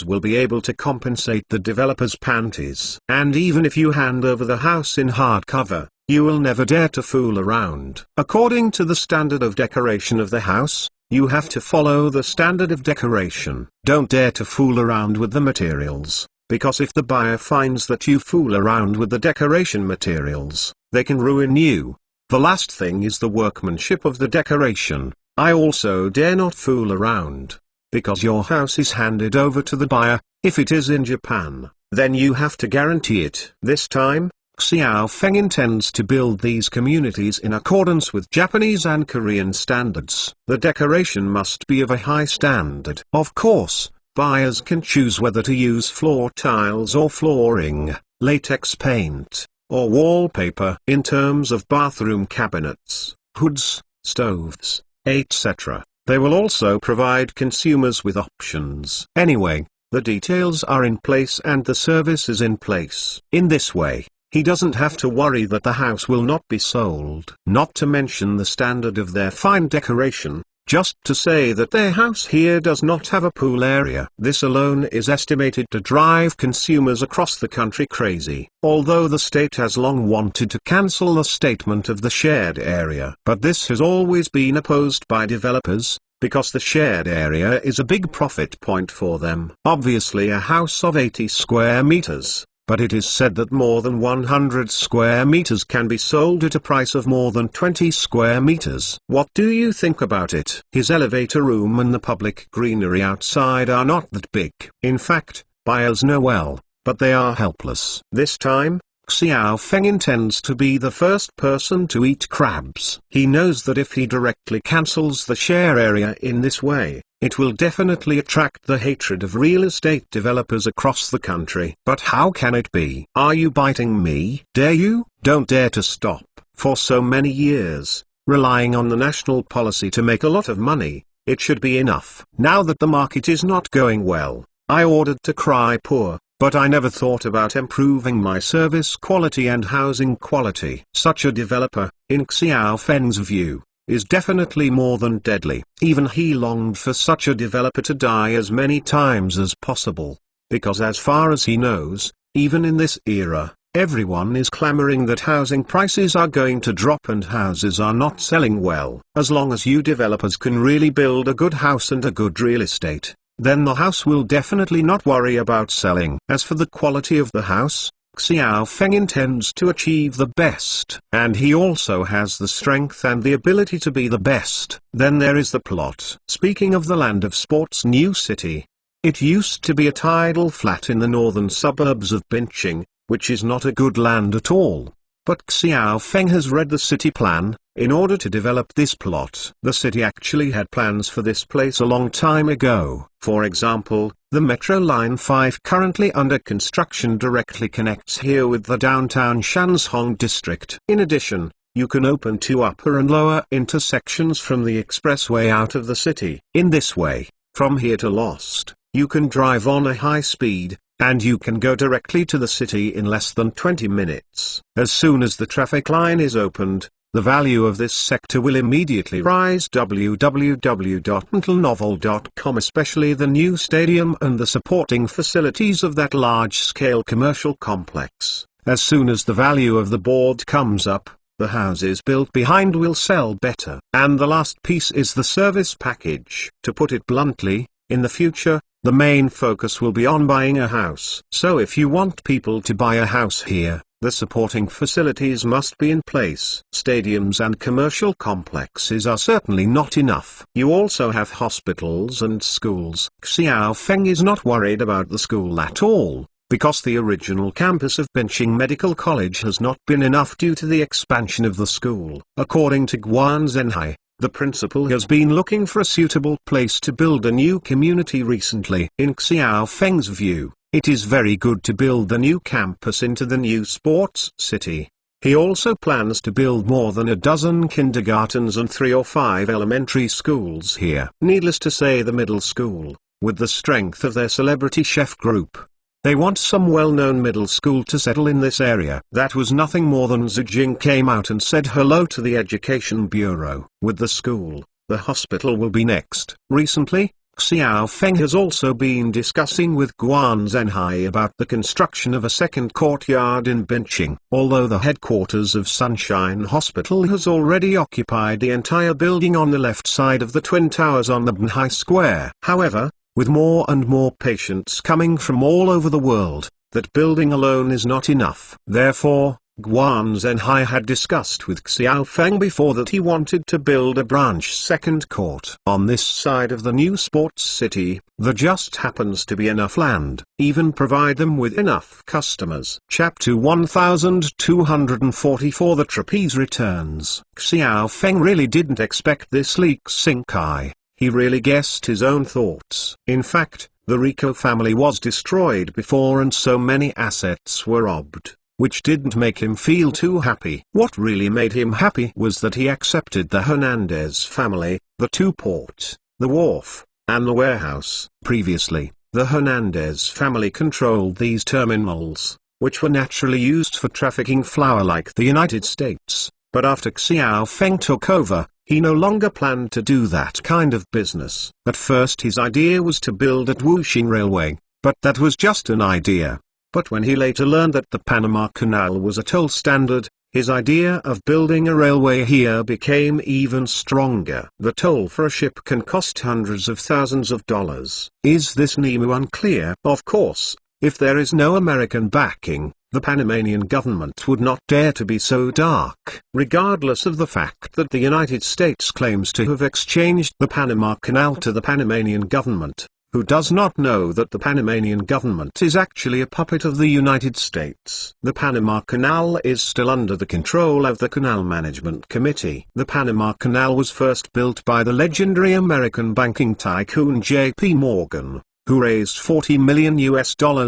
A: will be able to compensate the developer's panties. And even if you hand over the house in hardcover, you will never dare to fool around. According to the standard of decoration of the house, you have to follow the standard of decoration. Don't dare to fool around with the materials. Because if the buyer finds that you fool around with the decoration materials, they can ruin you. The last thing is the workmanship of the decoration. I also dare not fool around. Because your house is handed over to the buyer, if it is in Japan, then you have to guarantee it. This time, Xiao Feng intends to build these communities in accordance with Japanese and Korean standards. The decoration must be of a high standard. Of course, buyers can choose whether to use floor tiles or flooring, latex paint, or wallpaper. In terms of bathroom cabinets, hoods, stoves, etc., they will also provide consumers with options. Anyway, the details are in place and the service is in place. In this way, he doesn't have to worry that the house will not be sold. Not to mention the standard of their fine decoration. Just to say that their house here does not have a pool area. This alone is estimated to drive consumers across the country crazy. Although the state has long wanted to cancel the statement of the shared area. But this has always been opposed by developers, because the shared area is a big profit point for them. Obviously a house of 80 square meters. But it is said that more than 100 square meters can be sold at a price of more than 20 square meters. What do you think about it? His elevator room and the public greenery outside are not that big. In fact, buyers know well, but they are helpless. This time, Xiao Feng intends to be the first person to eat crabs. He knows that if he directly cancels the share area in this way, it will definitely attract the hatred of real estate developers across the country. But how can it be? Are you biting me? Dare you? Don't dare to stop. For so many years, relying on the national policy to make a lot of money, it should be enough. Now that the market is not going well, I ordered to cry poor. But I never thought about improving my service quality and housing quality. Such a developer, in Xiao Feng's view, is definitely more than deadly. Even he longed for such a developer to die as many times as possible. Because as far as he knows, even in this era, everyone is clamoring that housing prices are going to drop and houses are not selling well. As long as you developers can really build a good house and a good real estate, then the house will definitely not worry about selling. As for the quality of the house, Xiao Feng intends to achieve the best. And he also has the strength and the ability to be the best. Then there is the plot. Speaking of the Land of Sports New City, it used to be a tidal flat in the northern suburbs of Binching, which is not a good land at all. But Xiao Feng has read the city plan. In order to develop this plot, the city actually had plans for this place a long time ago. For example, the Metro Line 5 currently under construction directly connects here with the downtown Shanshong district. In addition, you can open two upper and lower intersections from the expressway out of the city. In this way, from here to Lost, you can drive on a high speed, and you can go directly to the city in less than 20 minutes. As soon as the traffic line is opened, the value of this sector will immediately rise. www.mentalnovel.com Especially the new stadium and the supporting facilities of that large-scale commercial complex. As soon as the value of the board comes up, the houses built behind will sell better. And the last piece is the service package. To put it bluntly, in the future, the main focus will be on buying a house. So if you want people to buy a house here, the supporting facilities must be in place. Stadiums and commercial complexes are certainly not enough. You also have hospitals and schools. Xiaofeng is not worried about the school at all, because the original campus of Benching Medical College has not been enough due to the expansion of the school. According to Guan Zhenhai, the principal has been looking for a suitable place to build a new community recently. In Xiaofeng's view, it is very good to build the new campus into the new sports city. He also plans to build more than a dozen kindergartens and 3 or 5 elementary schools here. Needless to say, the middle school, with the strength of their celebrity chef group, they want some well-known middle school to settle in this area. That was nothing more than Zhu Jing came out and said hello to the Education Bureau. With the school, the hospital will be next. Recently, Xiaofeng has also been discussing with Guan Zhenhai about the construction of a second courtyard in Benching. Although the headquarters of Sunshine Hospital has already occupied the entire building on the left side of the Twin Towers on the Benhai Square. However, with more and more patients coming from all over the world, that building alone is not enough. Therefore, Guan Zhenhai had discussed with Xiaofeng before that he wanted to build a branch second court. On this side of the new sports city, there just happens to be enough land, even provide them with enough customers. Chapter 1244 The Trapeze Returns. Xiaofeng really didn't expect this Li Xingkai. He really guessed his own thoughts. In fact, the Rico family was destroyed before and so many assets were robbed, which didn't make him feel too happy. What really made him happy was that he accepted the Hernandez family, the two ports, the wharf, and the warehouse. Previously, the Hernandez family controlled these terminals, which were naturally used for trafficking flour like the United States. But after Xiaofeng took over, he no longer planned to do that kind of business. At first his idea was to build at Wuxing Railway, but that was just an idea. But when he later learned that the Panama Canal was a toll standard, his idea of building a railway here became even stronger. The toll for a ship can cost hundreds of thousands of dollars. Is this Nemu unclear? Of course, if there is no American backing, the Panamanian government would not dare to be so dark. Regardless of the fact that the United States claims to have exchanged the Panama Canal to the Panamanian government, who does not know that the Panamanian government is actually a puppet of the United States. The Panama Canal is still under the control of the Canal Management Committee. The Panama Canal was first built by the legendary American banking tycoon J.P. Morgan, who raised $40 million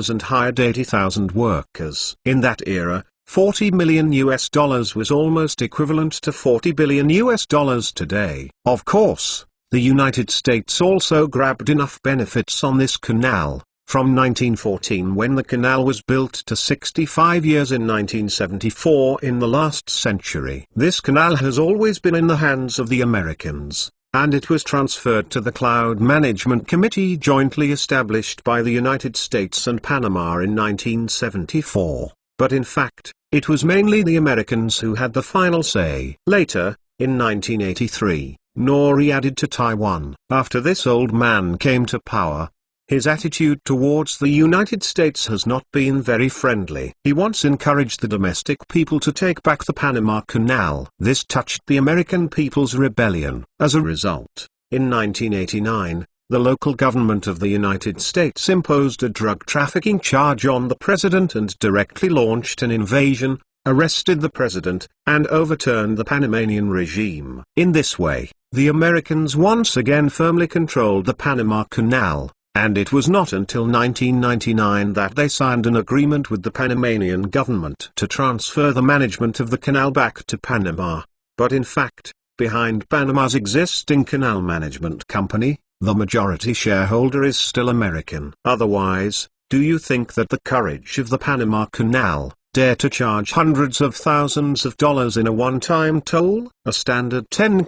A: and hired 80,000 workers. In that era, $40 million was almost equivalent to $40 billion today. Of course, the United States also grabbed enough benefits on this canal, from 1914 when the canal was built to 65 years in 1974 in the last century. This canal has always been in the hands of the Americans, and it was transferred to the Cloud Management Committee jointly established by the United States and Panama in 1974. But in fact, it was mainly the Americans who had the final say. Later, in 1983, Nori added to Taiwan. After this old man came to power, his attitude towards the United States has not been very friendly. He once encouraged the domestic people to take back the Panama Canal. This touched the American people's rebellion. As a result, in 1989, the local government of the United States imposed a drug trafficking charge on the president and directly launched an invasion, arrested the president, and overturned the Panamanian regime. In this way, the Americans once again firmly controlled the Panama Canal, and it was not until 1999 that they signed an agreement with the Panamanian government to transfer the management of the canal back to Panama. But in fact, behind Panama's existing canal management company, the majority shareholder is still American. Otherwise, do you think that the courage of the Panama Canal dare to charge hundreds of thousands of dollars in a one-time toll? A standard 10,000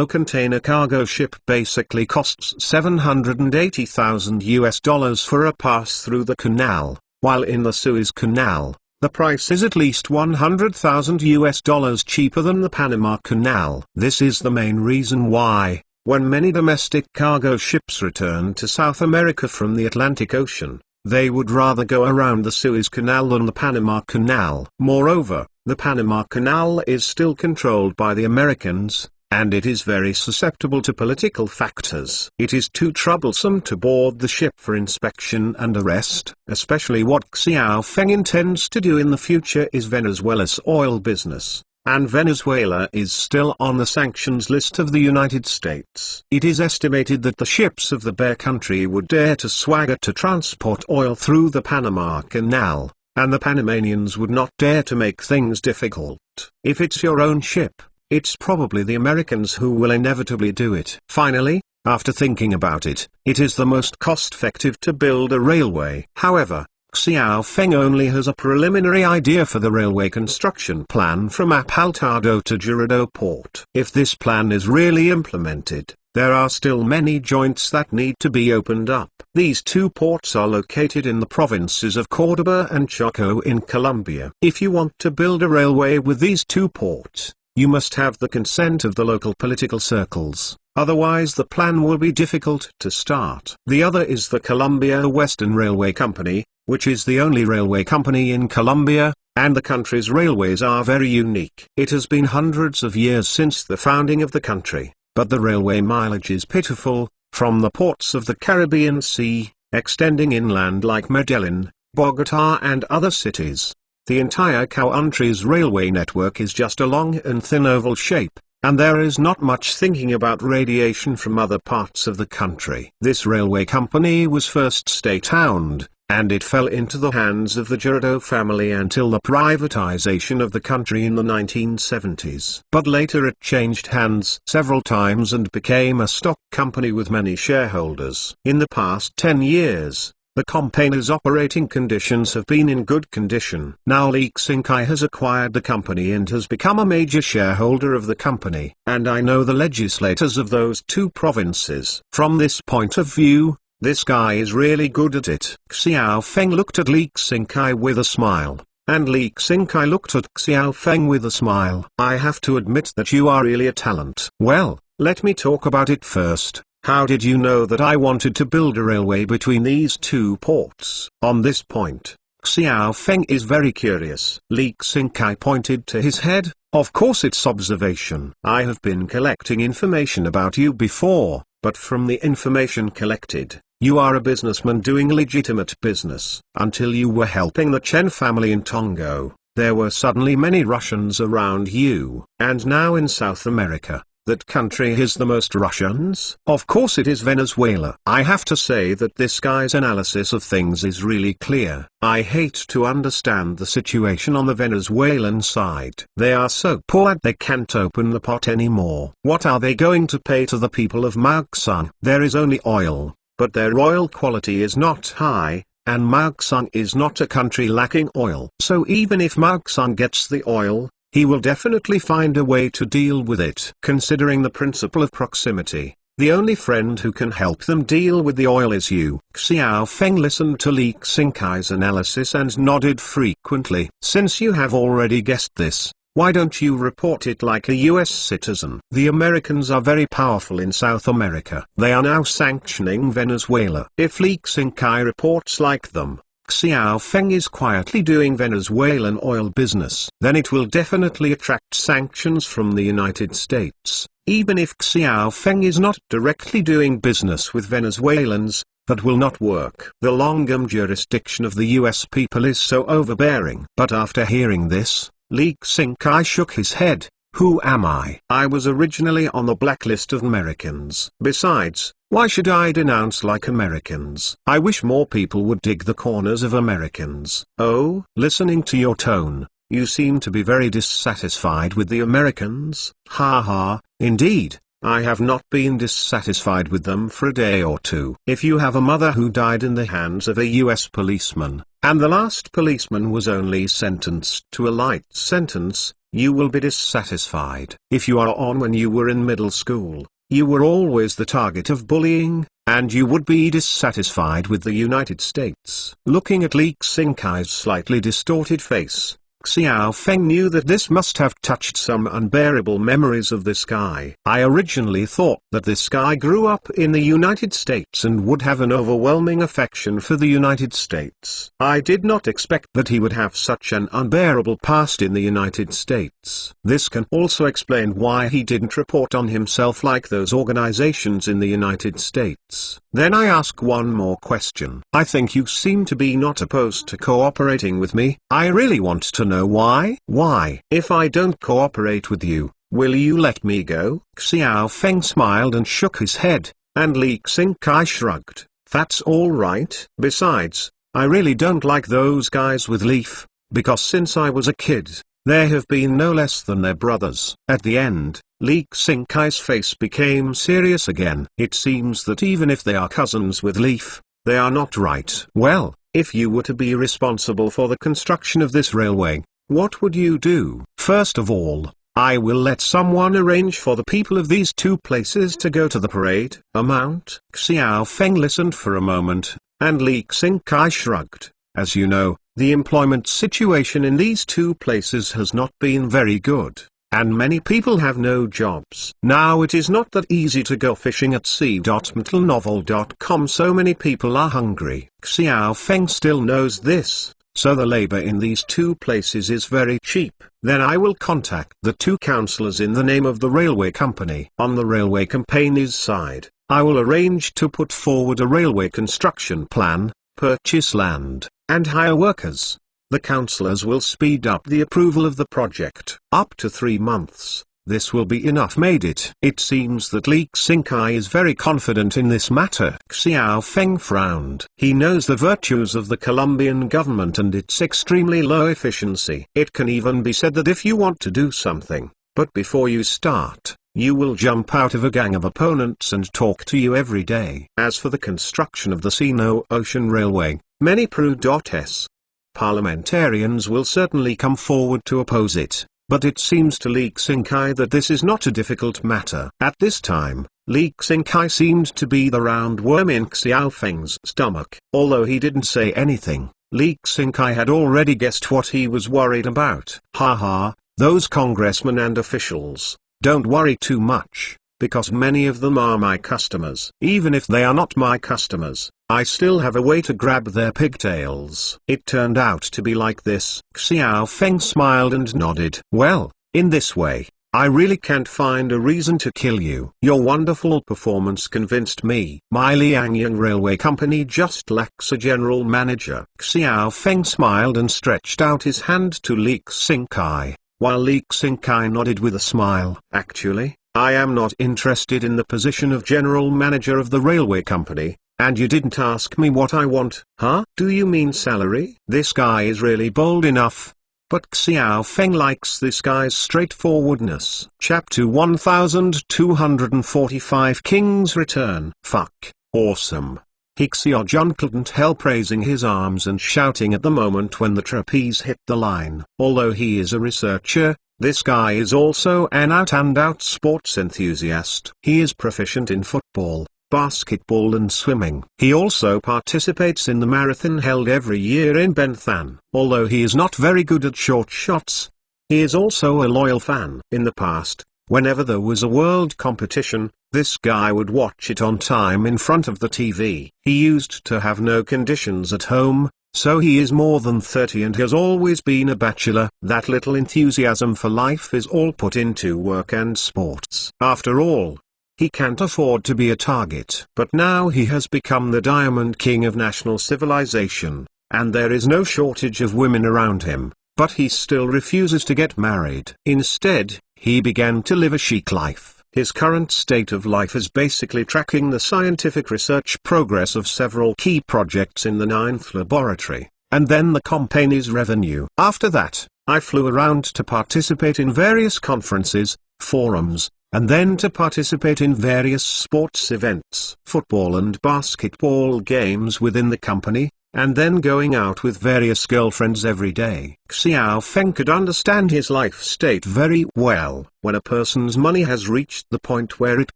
A: container cargo ship basically costs $780,000 for a pass through the canal, while in the Suez Canal, the price is at least $100,000 cheaper than the Panama Canal. This is the main reason why, when many domestic cargo ships return to South America from the Atlantic Ocean, they would rather go around the Suez Canal than the Panama Canal. Moreover, the Panama Canal is still controlled by the Americans, and it is very susceptible to political factors. It is too troublesome to board the ship for inspection and arrest. Especially what Xiao Feng intends to do in the future is Venezuela's oil business, and Venezuela is still on the sanctions list of the United States. It is estimated that the ships of the Bear Country would dare to swagger to transport oil through the Panama Canal, and the Panamanians would not dare to make things difficult. If it's your own ship, it's probably the Americans who will inevitably do it. Finally, after thinking about it, it is the most cost-effective to build a railway. However, Xiao Feng only has a preliminary idea for the railway construction plan from Apaltado to Jirardot Port. If this plan is really implemented, there are still many joints that need to be opened up. These two ports are located in the provinces of Córdoba and Choco in Colombia. If you want to build a railway with these two ports, you must have the consent of the local political circles. Otherwise the plan will be difficult to start. The other is the Colombia Western Railway Company, which is the only railway company in Colombia, and the country's railways are very unique. It has been hundreds of years since the founding of the country, but the railway mileage is pitiful, from the ports of the Caribbean Sea, extending inland like Medellin, Bogota and other cities. The entire country's railway network is just a long and thin oval shape, and there is not much thinking about radiation from other parts of the country. This railway company was first state-owned, and it fell into the hands of the Jirardot family until the privatization of the country in the 1970s. But later it changed hands several times and became a stock company with many shareholders. In the past 10 years, the company's operating conditions have been in good condition. Now Lee Xing-kai has acquired the company and has become a major shareholder of the company. And I know the legislators of those two provinces. From this point of view, this guy is really good at it. Xiao Feng looked at Lee Xing-kai with a smile, and Lee Xing-kai looked at Xiao Feng with a smile. I have to admit that you are really a talent. Well, let me talk about it first. How did you know that I wanted to build a railway between these two ports? On this point, Xiao Feng is very curious. Lee Xing-kai pointed to his head. Of course it's observation. I have been collecting information about you before, but from the information collected, you are a businessman doing legitimate business. Until you were helping the Chen family in Tongo, there were suddenly many Russians around you. And now in South America, that country has the most Russians? Of course it is Venezuela. I have to say that this guy's analysis of things is really clear. I hate to understand the situation on the Venezuelan side. They are so poor they can't open the pot anymore. What are they going to pay to the people of Maugsan? There is only oil, but their oil quality is not high, and Maugsan is not a country lacking oil. So even if Maugsan gets the oil, he will definitely find a way to deal with it. Considering the principle of proximity, the only friend who can help them deal with the oil is you. Xiao Feng listened to Lee Xing-kai's analysis and nodded frequently. Since you have already guessed this, why don't you report it like a US citizen? The Americans are very powerful in South America. They are now sanctioning Venezuela. If Lee Xing-kai reports like them, Xiao Feng is quietly doing Venezuelan oil business, then it will definitely attract sanctions from the United States. Even if Xiao Feng is not directly doing business with Venezuelans, that will not work. The long-arm jurisdiction of the US people is so overbearing. But after hearing this, Lee Xing-kai shook his head. Who am I? I was originally on the blacklist of Americans. Besides, why should I denounce like Americans? I wish more people would dig the corners of Americans. Oh, listening to your tone, you seem to be very dissatisfied with the Americans. Ha ha, indeed. I have not been dissatisfied with them for a day or two. If you have a mother who died in the hands of a US policeman, and the last policeman was only sentenced to a light sentence, you will be dissatisfied. If you are on when you were in middle school, you were always the target of bullying, and you would be dissatisfied with the United States. Looking at Li Xingkai's slightly distorted face, Xiao Feng knew that this must have touched some unbearable memories of this guy. I originally thought that this guy grew up in the United States and would have an overwhelming affection for the United States. I did not expect that he would have such an unbearable past in the United States. This can also explain why he didn't report on himself like those organizations in the United States. Then I ask one more question. I think you seem to be not opposed to cooperating with me. I really want to know why. Why? If I don't cooperate with you, will you let me go? Xiao Feng smiled and shook his head, and Li Xingkai shrugged. That's all right. Besides, I really don't like those guys with leaf, because since I was a kid, there have been no less than their brothers. At the end, Li Xingkai's face became serious again. It seems that even if they are cousins with leaf, they are not right. Well, if you were to be responsible for the construction of this railway, what would you do? First of all, I will let someone arrange for the people of these two places to go to the parade. Amount? Xiao Feng listened for a moment, and Li Xingkai shrugged. As you know, the employment situation in these two places has not been very good, and many people have no jobs. Now it is not that easy to go fishing at sea.metalnovel.com. So many people are hungry. Xiao Feng still knows this, so the labor in these two places is very cheap. Then I will contact the two councillors in the name of the railway company. On the railway company's side, I will arrange to put forward a railway construction plan, purchase land, and hire workers. The councillors will speed up the approval of the project. Up to 3 months, this will be enough. Made it. It seems that Li Xingkai is very confident in this matter. Xiao Feng frowned. He knows the virtues of the Colombian government and its extremely low efficiency. It can even be said that if you want to do something, but before you start, you will jump out of a gang of opponents and talk to you every day. As for the construction of the Sino-Ocean Railway, many Pru.S. parliamentarians will certainly come forward to oppose it, but it seems to Li Xingkai that this is not a difficult matter. At this time, Li Xingkai seemed to be the round worm in Xiao Feng's stomach. Although he didn't say anything, Li Xingkai had already guessed what he was worried about. Ha, those congressmen and officials. Don't worry too much, because many of them are my customers. Even if they are not my customers, I still have a way to grab their pigtails. It turned out to be like this. Xiao Feng smiled and nodded. Well, in this way, I really can't find a reason to kill you. Your wonderful performance convinced me. My Liangyang Railway Company just lacks a general manager. Xiao Feng smiled and stretched out his hand to Li Xingkai, while Li Xingkai nodded with a smile. Actually, I am not interested in the position of general manager of the railway company, and you didn't ask me what I want. Huh? Do you mean salary? This guy is really bold enough. But Xiao Feng likes this guy's straightforwardness. Chapter 1245 King's Return. Fuck, awesome. Hixia couldn't help raising his arms and shouting at the moment when the trapeze hit the line. Although he is a researcher, this guy is also an out-and-out sports enthusiast. He is proficient in football, basketball and swimming. He also participates in the marathon held every year in Benthan. Although he is not very good at short shots, he is also a loyal fan. In the past, whenever there was a world competition, this guy would watch it on time in front of the TV. He used to have no conditions at home, so he is more than 30 and has always been a bachelor. That little enthusiasm for life is all put into work and sports. After all, he can't afford to be a target. But now he has become the Diamond King of national civilization, and there is no shortage of women around him. but he still refuses to get married. Instead, he began to live a chic life. His current state of life is basically tracking the scientific research progress of several key projects in the 9th laboratory, and then the company's revenue. After that, I flew around to participate in various conferences, forums, and then to participate in various sports events, football and basketball games within the company, and then going out with various girlfriends every day. Xiao Feng could understand his life state very well. When a person's money has reached the point where it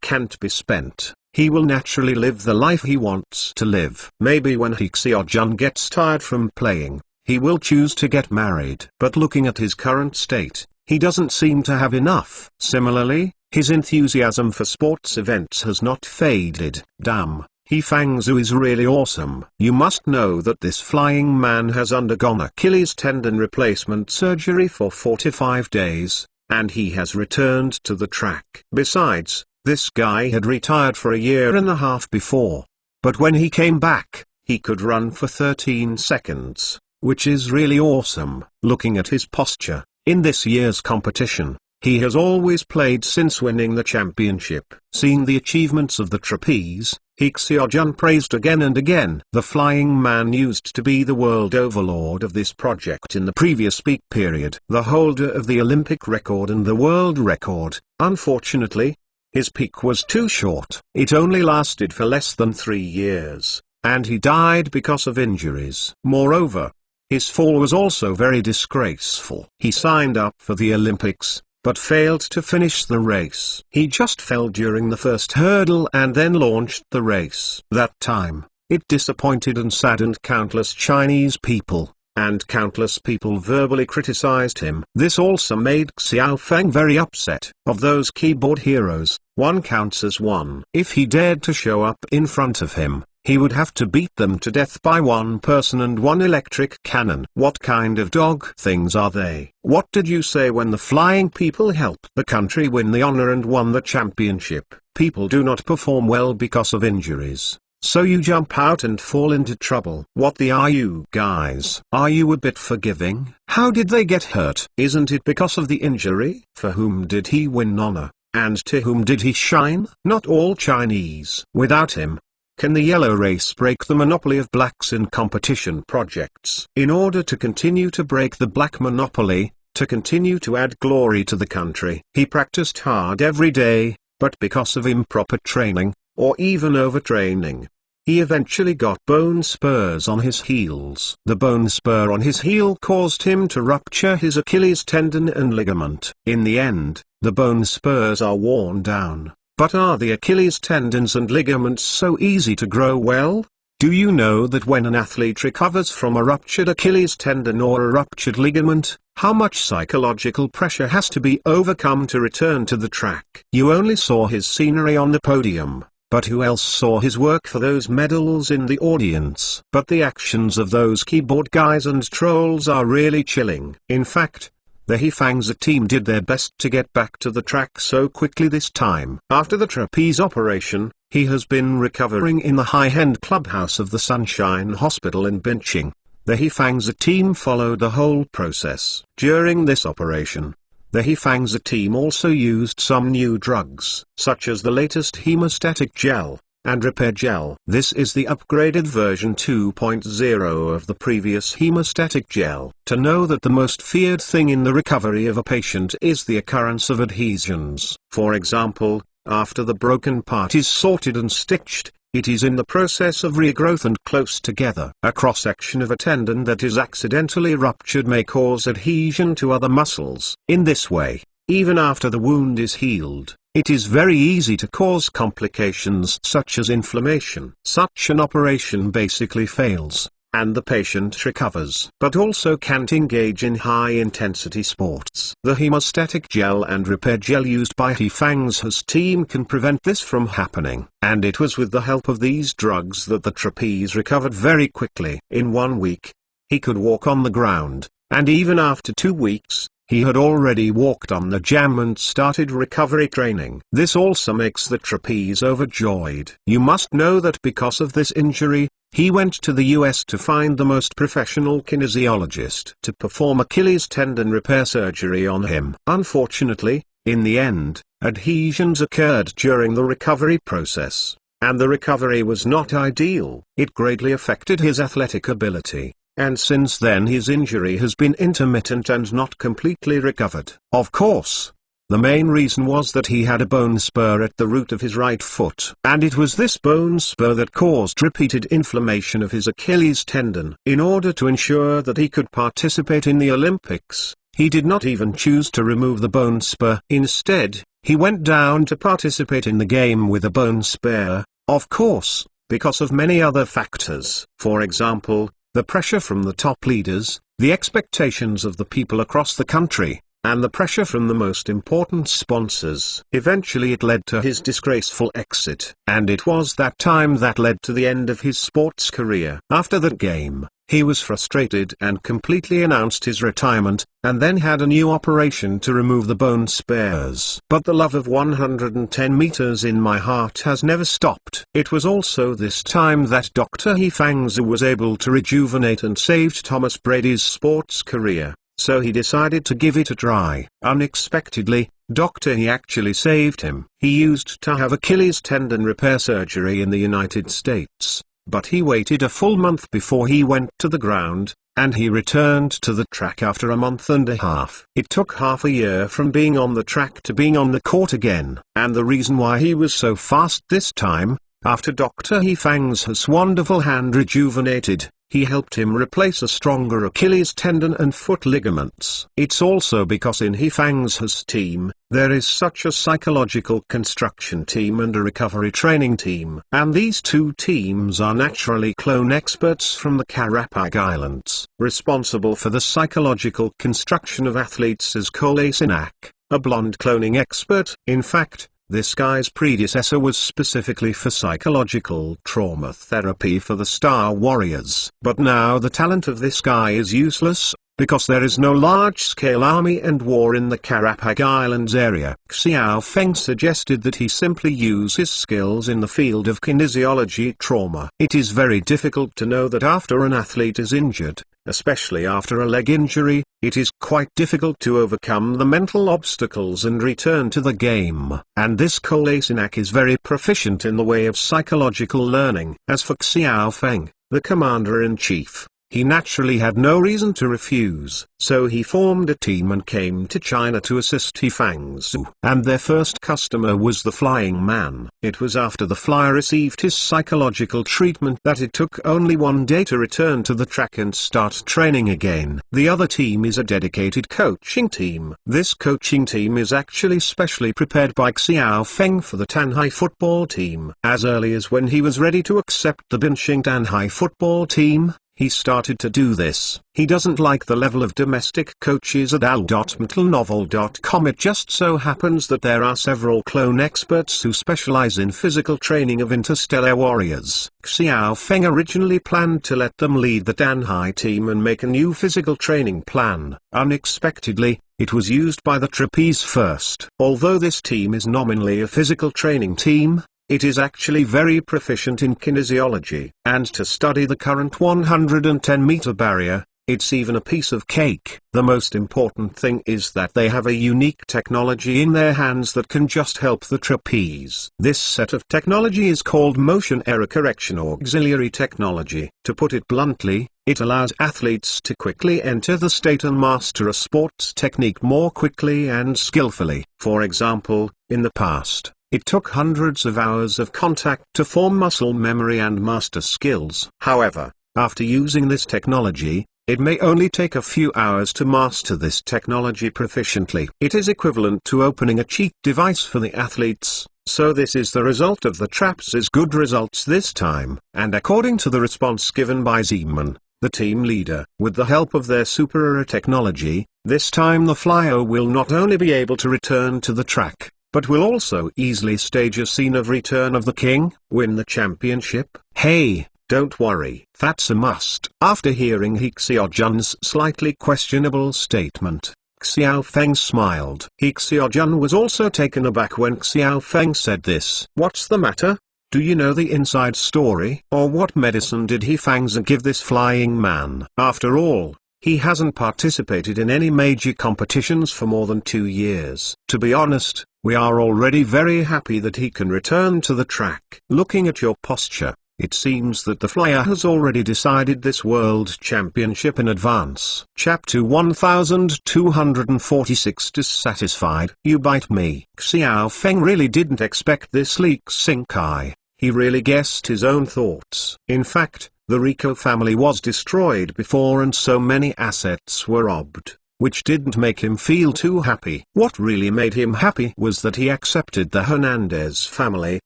A: can't be spent, he will naturally live the life he wants to live. Maybe when Xiaojun gets tired from playing, he will choose to get married. But looking at his current state, he doesn't seem to have enough. Similarly, his enthusiasm for sports events has not faded. Damn, He Fangzhou is really awesome. You must know that this flying man has undergone Achilles tendon replacement surgery for 45 days, and he has returned to the track. Besides, this guy had retired for a year and a half before. But when he came back, he could run for 13 seconds, which is really awesome. Looking at his posture, in this year's competition, he has always played since winning the championship. Seeing the achievements of the trapeze, Xiaojun praised again and again. The flying man used to be the world overlord of this project in the previous peak period, the holder of the Olympic record and the world record. Unfortunately, his peak was too short. It only lasted for less than 3 years, and he died because of injuries. Moreover, his fall was also very disgraceful. He signed up for the Olympics, but failed to finish the race. He just fell during the first hurdle and then launched the race. That time, it disappointed and saddened countless Chinese people, and countless people verbally criticized him. This also made Xiao Feng very upset. Of those keyboard heroes, one counts as one. If he dared to show up in front of him, he would have to beat them to death by one person and one electric cannon. What kind of dog things are they? What did you say when the flying people helped the country win the honor and won the championship? People do not perform well because of injuries, so you jump out and fall into trouble. What the are you guys? Are you a bit forgiving? How did they get hurt? Isn't it because of the injury? For whom did he win honor, and to whom did he shine? Not all Chinese. Without him, can the yellow race break the monopoly of blacks in competition projects? In order to continue to break the black monopoly, to continue to add glory to the country, he practiced hard every day, but because of improper training, or even overtraining, he eventually got bone spurs on his heels. The bone spur on his heel caused him to rupture his Achilles tendon and ligament. In the end, the bone spurs are worn down. But are the Achilles tendons and ligaments so easy to grow well? Do you know that when an athlete recovers from a ruptured Achilles tendon or a ruptured ligament, how much psychological pressure has to be overcome to return to the track? You only saw his scenery on the podium, but who else saw his work for those medals in the audience? But the actions of those keyboard guys and trolls are really chilling. In fact, the He Fangzhou team did their best to get back to the track so quickly this time. After the trapeze operation, he has been recovering in the high-end clubhouse of the Sunshine Hospital in Binching. The He Fangzhou team followed the whole process. During this operation, the He Fangzhou team also used some new drugs, such as the latest hemostatic gel and repair gel. This is the upgraded version 2.0 of the previous hemostatic gel. To know that the most feared thing in the recovery of a patient is the occurrence of adhesions. For example, after the broken part is sorted and stitched, it is in the process of regrowth and close together. A cross-section of a tendon that is accidentally ruptured may cause adhesion to other muscles. In this way, even after the wound is healed, it is very easy to cause complications such as inflammation. Such an operation basically fails, and the patient recovers, but also can't engage in high-intensity sports. The hemostatic gel and repair gel used by He Fangzhou's team can prevent this from happening, and it was with the help of these drugs that the trapeze recovered very quickly. In 1 week, he could walk on the ground, and even after 2 weeks, he had already walked on the jam and started recovery training. This also makes the trapeze overjoyed. You must know that because of this injury, he went to the US to find the most professional kinesiologist to perform Achilles tendon repair surgery on him. Unfortunately, in the end, adhesions occurred during the recovery process, and the recovery was not ideal. It greatly affected his athletic ability, and since then his injury has been intermittent and not completely recovered. Of course, the main reason was that he had a bone spur at the root of his right foot, and it was this bone spur that caused repeated inflammation of his Achilles tendon. In order to ensure that he could participate in the Olympics, he did not even choose to remove the bone spur. Instead, he went down to participate in the game with a bone spur, of course, because of many other factors. For example, the pressure from the top leaders, the expectations of the people across the country, and the pressure from the most important sponsors. Eventually it led to his disgraceful exit, and it was that time that led to the end of his sports career. After that game, he was frustrated and completely announced his retirement, and then had a new operation to remove the bone spurs. But the love of 110 meters in my heart has never stopped. It was also this time that Dr. He Fangzu was able to rejuvenate and saved Thomas Brady's sports career. So he decided to give it a try. Unexpectedly, Dr. He actually saved him. He used to have Achilles tendon repair surgery in the United States, but he waited a full month before he went to the ground, and he returned to the track after a month and a half. It took half a year from being on the track to being on the court again, and the reason why he was so fast this time, after Dr. He Fang's wonderful hand rejuvenated, he helped him replace a stronger Achilles tendon and foot ligaments. It's also because in He Fang's team, there is such a psychological construction team and a recovery training team. And these two teams are naturally clone experts from the Karapag Islands. Responsible for the psychological construction of athletes is Cole Asinak, a blonde cloning expert. In fact, this guy's predecessor was specifically for psychological trauma therapy for the Star Warriors. But now the talent of this guy is useless, because there is no large-scale army and war in the Karapag Islands area. Xiao Feng suggested that he simply use his skills in the field of kinesiology trauma. It is very difficult to know that after an athlete is injured, especially after a leg injury, it is quite difficult to overcome the mental obstacles and return to the game. And this Cole Asinak is very proficient in the way of psychological learning. As for Xiao Feng, the commander-in-chief, he naturally had no reason to refuse, so he formed a team and came to China to assist He Fangzu. And their first customer was the Flying Man. It was after the flyer received his psychological treatment that it took only 1 day to return to the track and start training again. The other team is a dedicated coaching team. This coaching team is actually specially prepared by Xiao Feng for the Tanhai football team. As early as when he was ready to accept the Binching Tanhai football team, he started to do this. He doesn't like the level of domestic coaches at al.metalnovel.com. It just so happens that there are several clone experts who specialize in physical training of interstellar warriors. Xiao Feng originally planned to let them lead the Danhai team and make a new physical training plan. Unexpectedly, it was used by the trapeze first. Although this team is nominally a physical training team, it is actually very proficient in kinesiology. And to study the current 110-meter barrier, it's even a piece of cake. The most important thing is that they have a unique technology in their hands that can just help the trapeze. This set of technology is called motion error correction auxiliary technology. To put it bluntly, it allows athletes to quickly enter the state and master a sports technique more quickly and skillfully. For example, in the past, it took hundreds of hours of contact to form muscle memory and master skills. However, after using this technology, it may only take a few hours to master this technology proficiently. It is equivalent to opening a cheat device for the athletes. So this is the result of the traps' good results this time. And according to the response given by Zeman, the team leader, with the help of their super technology, this time the flyer will not only be able to return to the track, but will also easily stage a scene of Return of the King, win the championship. Hey, don't worry, that's a must. After hearing Hee Seojun's slightly questionable statement, Xiao Feng smiled. Xiaojun was also taken aback when Xiao Feng said this. What's the matter? Do you know the inside story? Or what medicine did he Fangzi give this flying man? After all, he hasn't participated in any major competitions for more than 2 years. To be honest, we are already very happy that he can return to the track. Looking at your posture, it seems that the flyer has already decided this world championship in advance. Chapter 1246. Dissatisfied. You bite me. Xiao Feng really didn't expect this leak Xingkai. He really guessed his own thoughts. In fact, the Rico family was destroyed before and so many assets were robbed, which didn't make him feel too happy. What really made him happy was that he accepted the Hernandez family,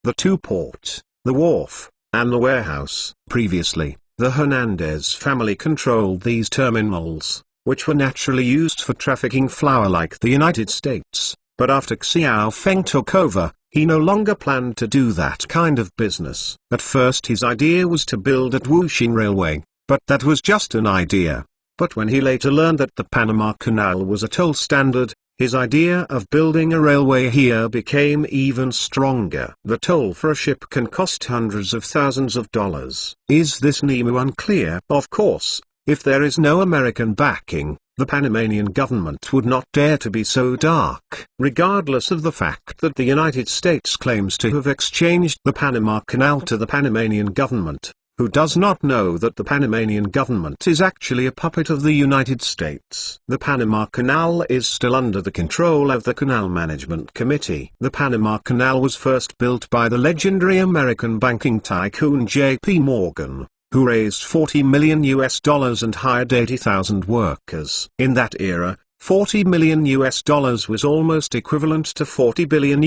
A: the 2 ports, the wharf, and the warehouse. Previously, the Hernandez family controlled these terminals, which were naturally used for trafficking flour like the United States, but after Xiao Feng took over, he no longer planned to do that kind of business. At first his idea was to build at Wuxing Railway, but that was just an idea. But when he later learned that the Panama Canal was a toll standard, his idea of building a railway here became even stronger. The toll for a ship can cost hundreds of thousands of dollars. Is this Nemu unclear? Of course, if there is no American backing, the Panamanian government would not dare to be so dark. Regardless of the fact that the United States claims to have exchanged the Panama Canal to the Panamanian government, who does not know that the Panamanian government is actually a puppet of the United States? The Panama Canal is still under the control of the Canal Management Committee. The Panama Canal was first built by the legendary American banking tycoon J.P. Morgan, who raised $40 million and hired 80,000 workers. In that era, $40 million was almost equivalent to $40 billion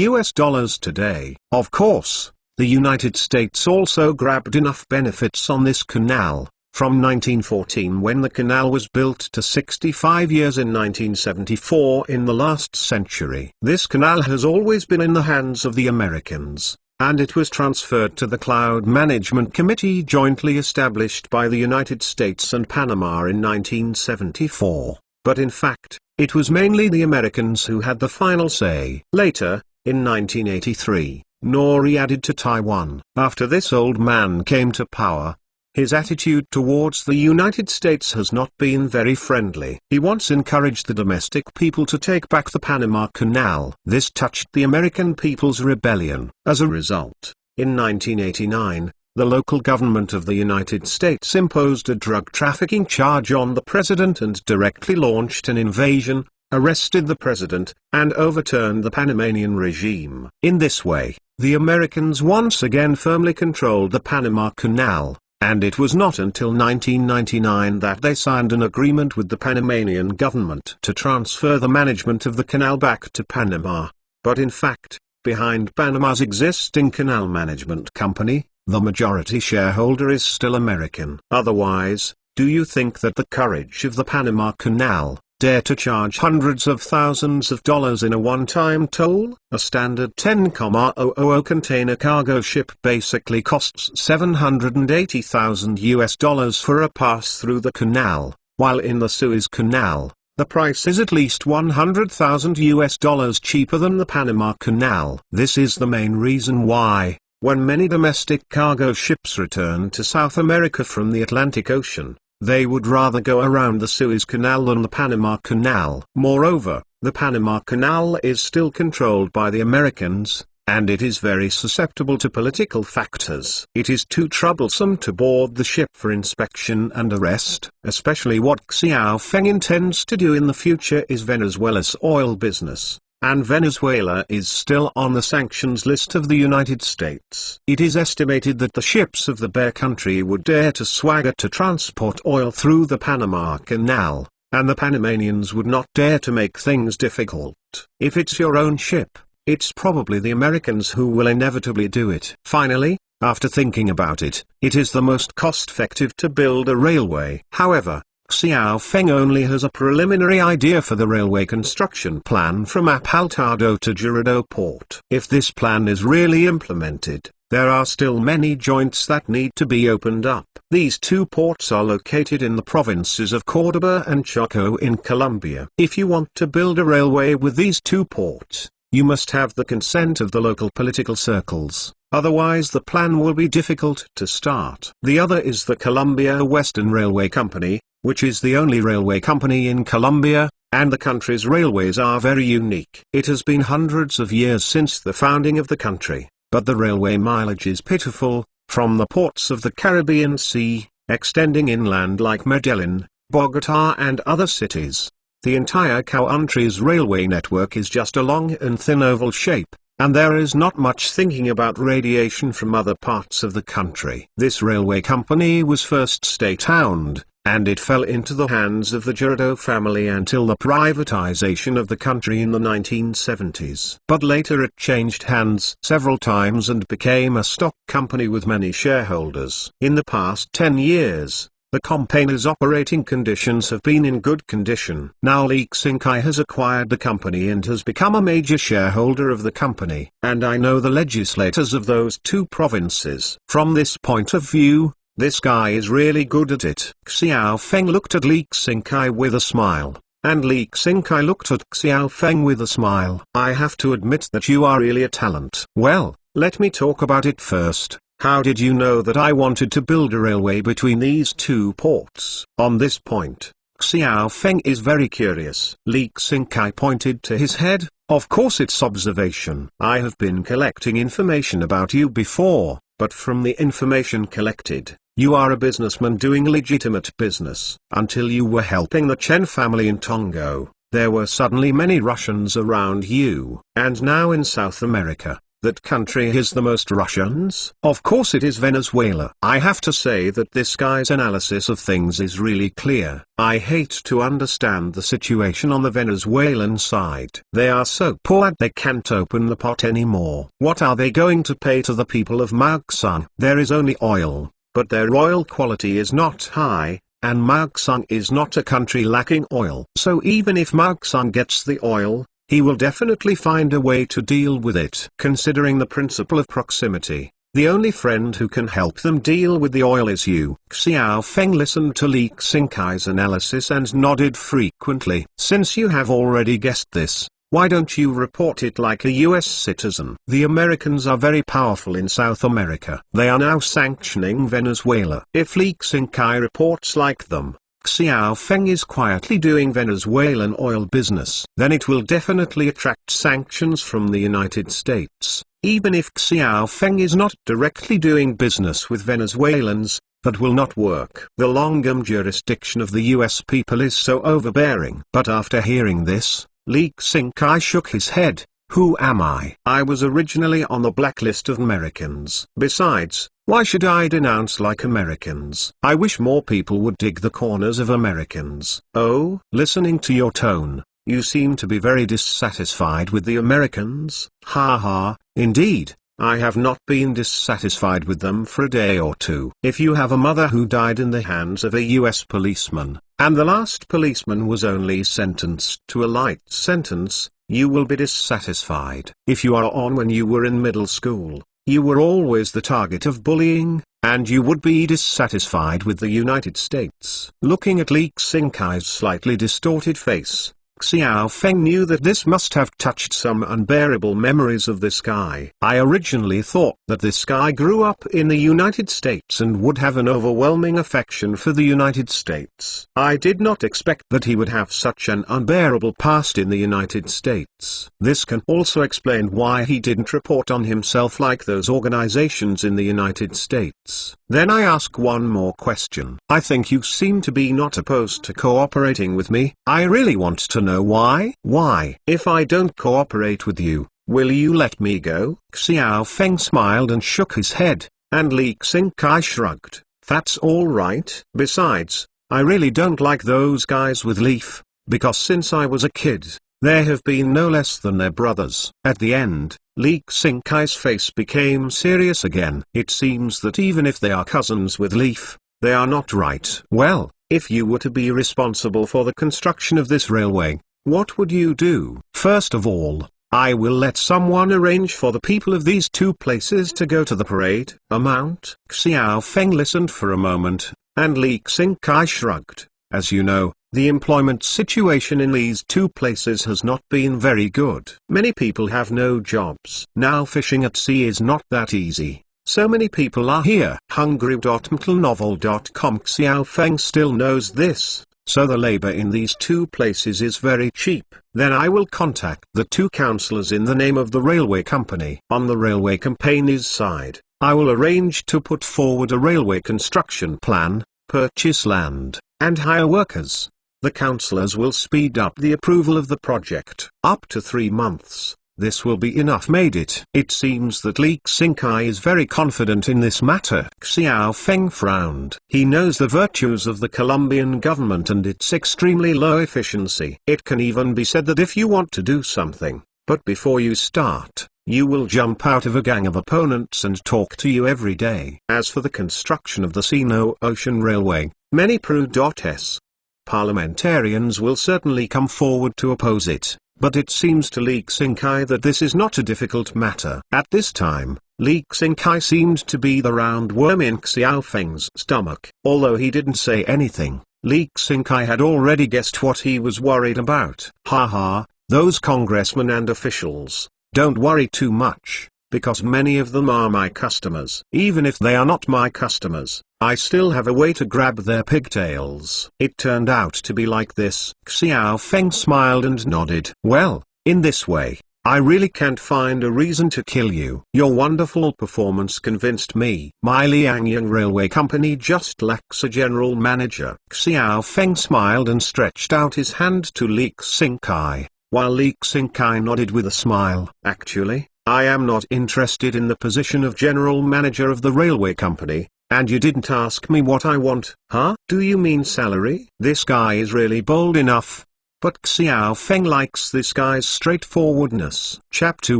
A: today. Of course, the United States also grabbed enough benefits on this canal, from 1914 when the canal was built to 65 years in 1974 in the last century. This canal has always been in the hands of the Americans, and it was transferred to the Cloud Management Committee jointly established by the United States and Panama in 1974. But in fact, it was mainly the Americans who had the final say. Later, in 1983, Nori added to Taiwan. After this old man came to power, his attitude towards the United States has not been very friendly. He once encouraged the domestic people to take back the Panama Canal. This touched the American people's rebellion. As a result, in 1989, the local government of the United States imposed a drug trafficking charge on the president and directly launched an invasion, arrested the president, and overturned the Panamanian regime. In this way, the Americans once again firmly controlled the Panama Canal. And it was not until 1999 that they signed an agreement with the Panamanian government to transfer the management of the canal back to Panama. But in fact, behind Panama's existing canal management company, the majority shareholder is still American. Otherwise, do you think that the courage of the Panama Canal dare to charge hundreds of thousands of dollars in a one-time toll? A standard 10,000 container cargo ship basically costs $780,000 for a pass through the canal, while in the Suez Canal, the price is at least $100,000 cheaper than the Panama Canal. This is the main reason why, when many domestic cargo ships return to South America from the Atlantic Ocean, they would rather go around the Suez Canal than the Panama Canal. Moreover, the Panama Canal is still controlled by the Americans, and it is very susceptible to political factors. It is too troublesome to board the ship for inspection and arrest. Especially what Xiao Feng intends to do in the future is Venezuela's oil business. And Venezuela is still on the sanctions list of the United States. It is estimated that the ships of the Bear Country would dare to swagger to transport oil through the Panama Canal, and the Panamanians would not dare to make things difficult. If it's your own ship, it's probably the Americans who will inevitably do it. Finally, after thinking about it, it is the most cost-effective to build a railway. However, Xiao Feng only has a preliminary idea for the railway construction plan from Apaltado to Dorado Port. If this plan is really implemented, there are still many joints that need to be opened up. These two ports are located in the provinces of Córdoba and Choco in Colombia. If you want to build a railway with these two ports, you must have the consent of the local political circles, otherwise the plan will be difficult to start. The other is the Colombia Western Railway Company, which is the only railway company in Colombia, and the country's railways are very unique. It has been hundreds of years since the founding of the country, but the railway mileage is pitiful, from the ports of the Caribbean Sea, extending inland like Medellin, Bogotá and other cities. The entire country's railway network is just a long and thin oval shape, and there is not much thinking about radiation from other parts of the country. This railway company was first state-owned, and it fell into the hands of the Girardot family until the privatization of the country in the 1970s. But later it changed hands several times and became a stock company with many shareholders. In the past 10 years, the company's operating conditions have been in good condition. Now Lee Xing-kai has acquired the company and has become a major shareholder of the company. And I know the legislators of those two provinces. From this point of view, this guy is really good at it. Xiao Feng looked at Lee Xing-kai with a smile, and Lee Xing-kai looked at Xiao Feng with a smile. I have to admit that you are really a talent. Well, let me talk about it first. How did you know that I wanted to build a railway between these two ports? On this point, Xiao Feng is very curious. Lee Xing-kai pointed to his head. Of course it's observation. I have been collecting information about you before, but from the information collected, you are a businessman doing legitimate business. Until you were helping the Chen family in Tongo, there were suddenly many Russians around you. And now in South America, that country has the most Russians? Of course it is Venezuela. I have to say that this guy's analysis of things is really clear. I hate to understand the situation on the Venezuelan side. They are so poor they can't open the pot anymore. What are they going to pay to the people of Magsang? There is only oil, but their oil quality is not high, and Magsang is not a country lacking oil. So even if Magsang gets the oil, he will definitely find a way to deal with it. Considering the principle of proximity, the only friend who can help them deal with the oil is you. Xiao Feng listened to Lee Xing-kai's analysis and nodded frequently. Since you have already guessed this, why don't you report it like a US citizen? The Americans are very powerful in South America. They are now sanctioning Venezuela. If Lee Xing-kai reports like them, Xiao Feng is quietly doing Venezuelan oil business, then it will definitely attract sanctions from the United States. Even if Xiao Feng is not directly doing business with Venezuelans, that will not work. The long-arm jurisdiction of the US people is so overbearing. But after hearing this, Lee Xing-kai shook his head. Who am I? I was originally on the blacklist of Americans. Besides, why should I denounce like Americans? I wish more people would dig the corners of Americans. Oh, listening to your tone, you seem to be very dissatisfied with the Americans. Ha ha, indeed, I have not been dissatisfied with them for a day or two. If you have a mother who died in the hands of a US policeman, and the last policeman was only sentenced to a light sentence, you will be dissatisfied. If you are on when you were in middle school, you were always the target of bullying, and you would be dissatisfied with the United States. Looking at Lee Xing-kai's slightly distorted face, Xiao Feng knew that this must have touched some unbearable memories of this guy. I originally thought that this guy grew up in the United States and would have an overwhelming affection for the United States. I did not expect that he would have such an unbearable past in the United States. This can also explain why he didn't report on himself like those organizations in the United States. Then I ask one more question. I think you seem to be not opposed to cooperating with me. I really want to know why. Why? If I don't cooperate with you, will you let me go? Xiao Feng smiled and shook his head, and Lee Xing-kai shrugged. That's all right. Besides, I really don't like those guys with leaf, because since I was a kid, there have been no less than their brothers. At the end, Lee Xing-kai's face became serious again. It seems that even if they are cousins with leaf, they are not right. Well, if you were to be responsible for the construction of this railway, what would you do? First of all, I will let someone arrange for the people of these two places to go to the parade. Amount. Xiao Feng listened for a moment, and Li Xingkai shrugged. As you know, the employment situation in these two places has not been very good. Many people have no jobs. Now fishing at sea is not that easy. So many people are here. Hungry.mtlnovel.com. Xiao Feng still knows this, so the labor in these two places is very cheap. Then I will contact the two councillors in the name of the railway company. On the railway company's side, I will arrange to put forward a railway construction plan, purchase land, and hire workers. The councillors will speed up the approval of the project. Up to 3 months. This will be enough. Made it. It seems that Li Xingkai is very confident in this matter. Xiao Feng frowned. He knows the virtues of the Colombian government and its extremely low efficiency. It can even be said that if you want to do something, but before you start, you will jump out of a gang of opponents and talk to you every day. As for the construction of the Sino-Ocean Railway, many Pru.S. parliamentarians will certainly come forward to oppose it. But it seems to Li Xingkai that this is not a difficult matter. At this time, Li Xingkai seemed to be the roundworm in Xiao Feng's stomach. Although he didn't say anything, Li Xingkai had already guessed what he was worried about. Haha, those congressmen and officials. Don't worry too much, because many of them are my customers. Even if they are not my customers, I still have a way to grab their pigtails. It turned out to be like this. Xiao Feng smiled and nodded. Well, in this way, I really can't find a reason to kill you. Your wonderful performance convinced me. My Liangyang Railway Company just lacks a general manager. Xiao Feng smiled and stretched out his hand to Li Xingkai, while Li Xingkai nodded with a smile. Actually, I am not interested in the position of general manager of the railway company. And you didn't ask me what I want, huh? Do you mean salary? This guy is really bold enough. But Xiao Feng likes this guy's straightforwardness. Chapter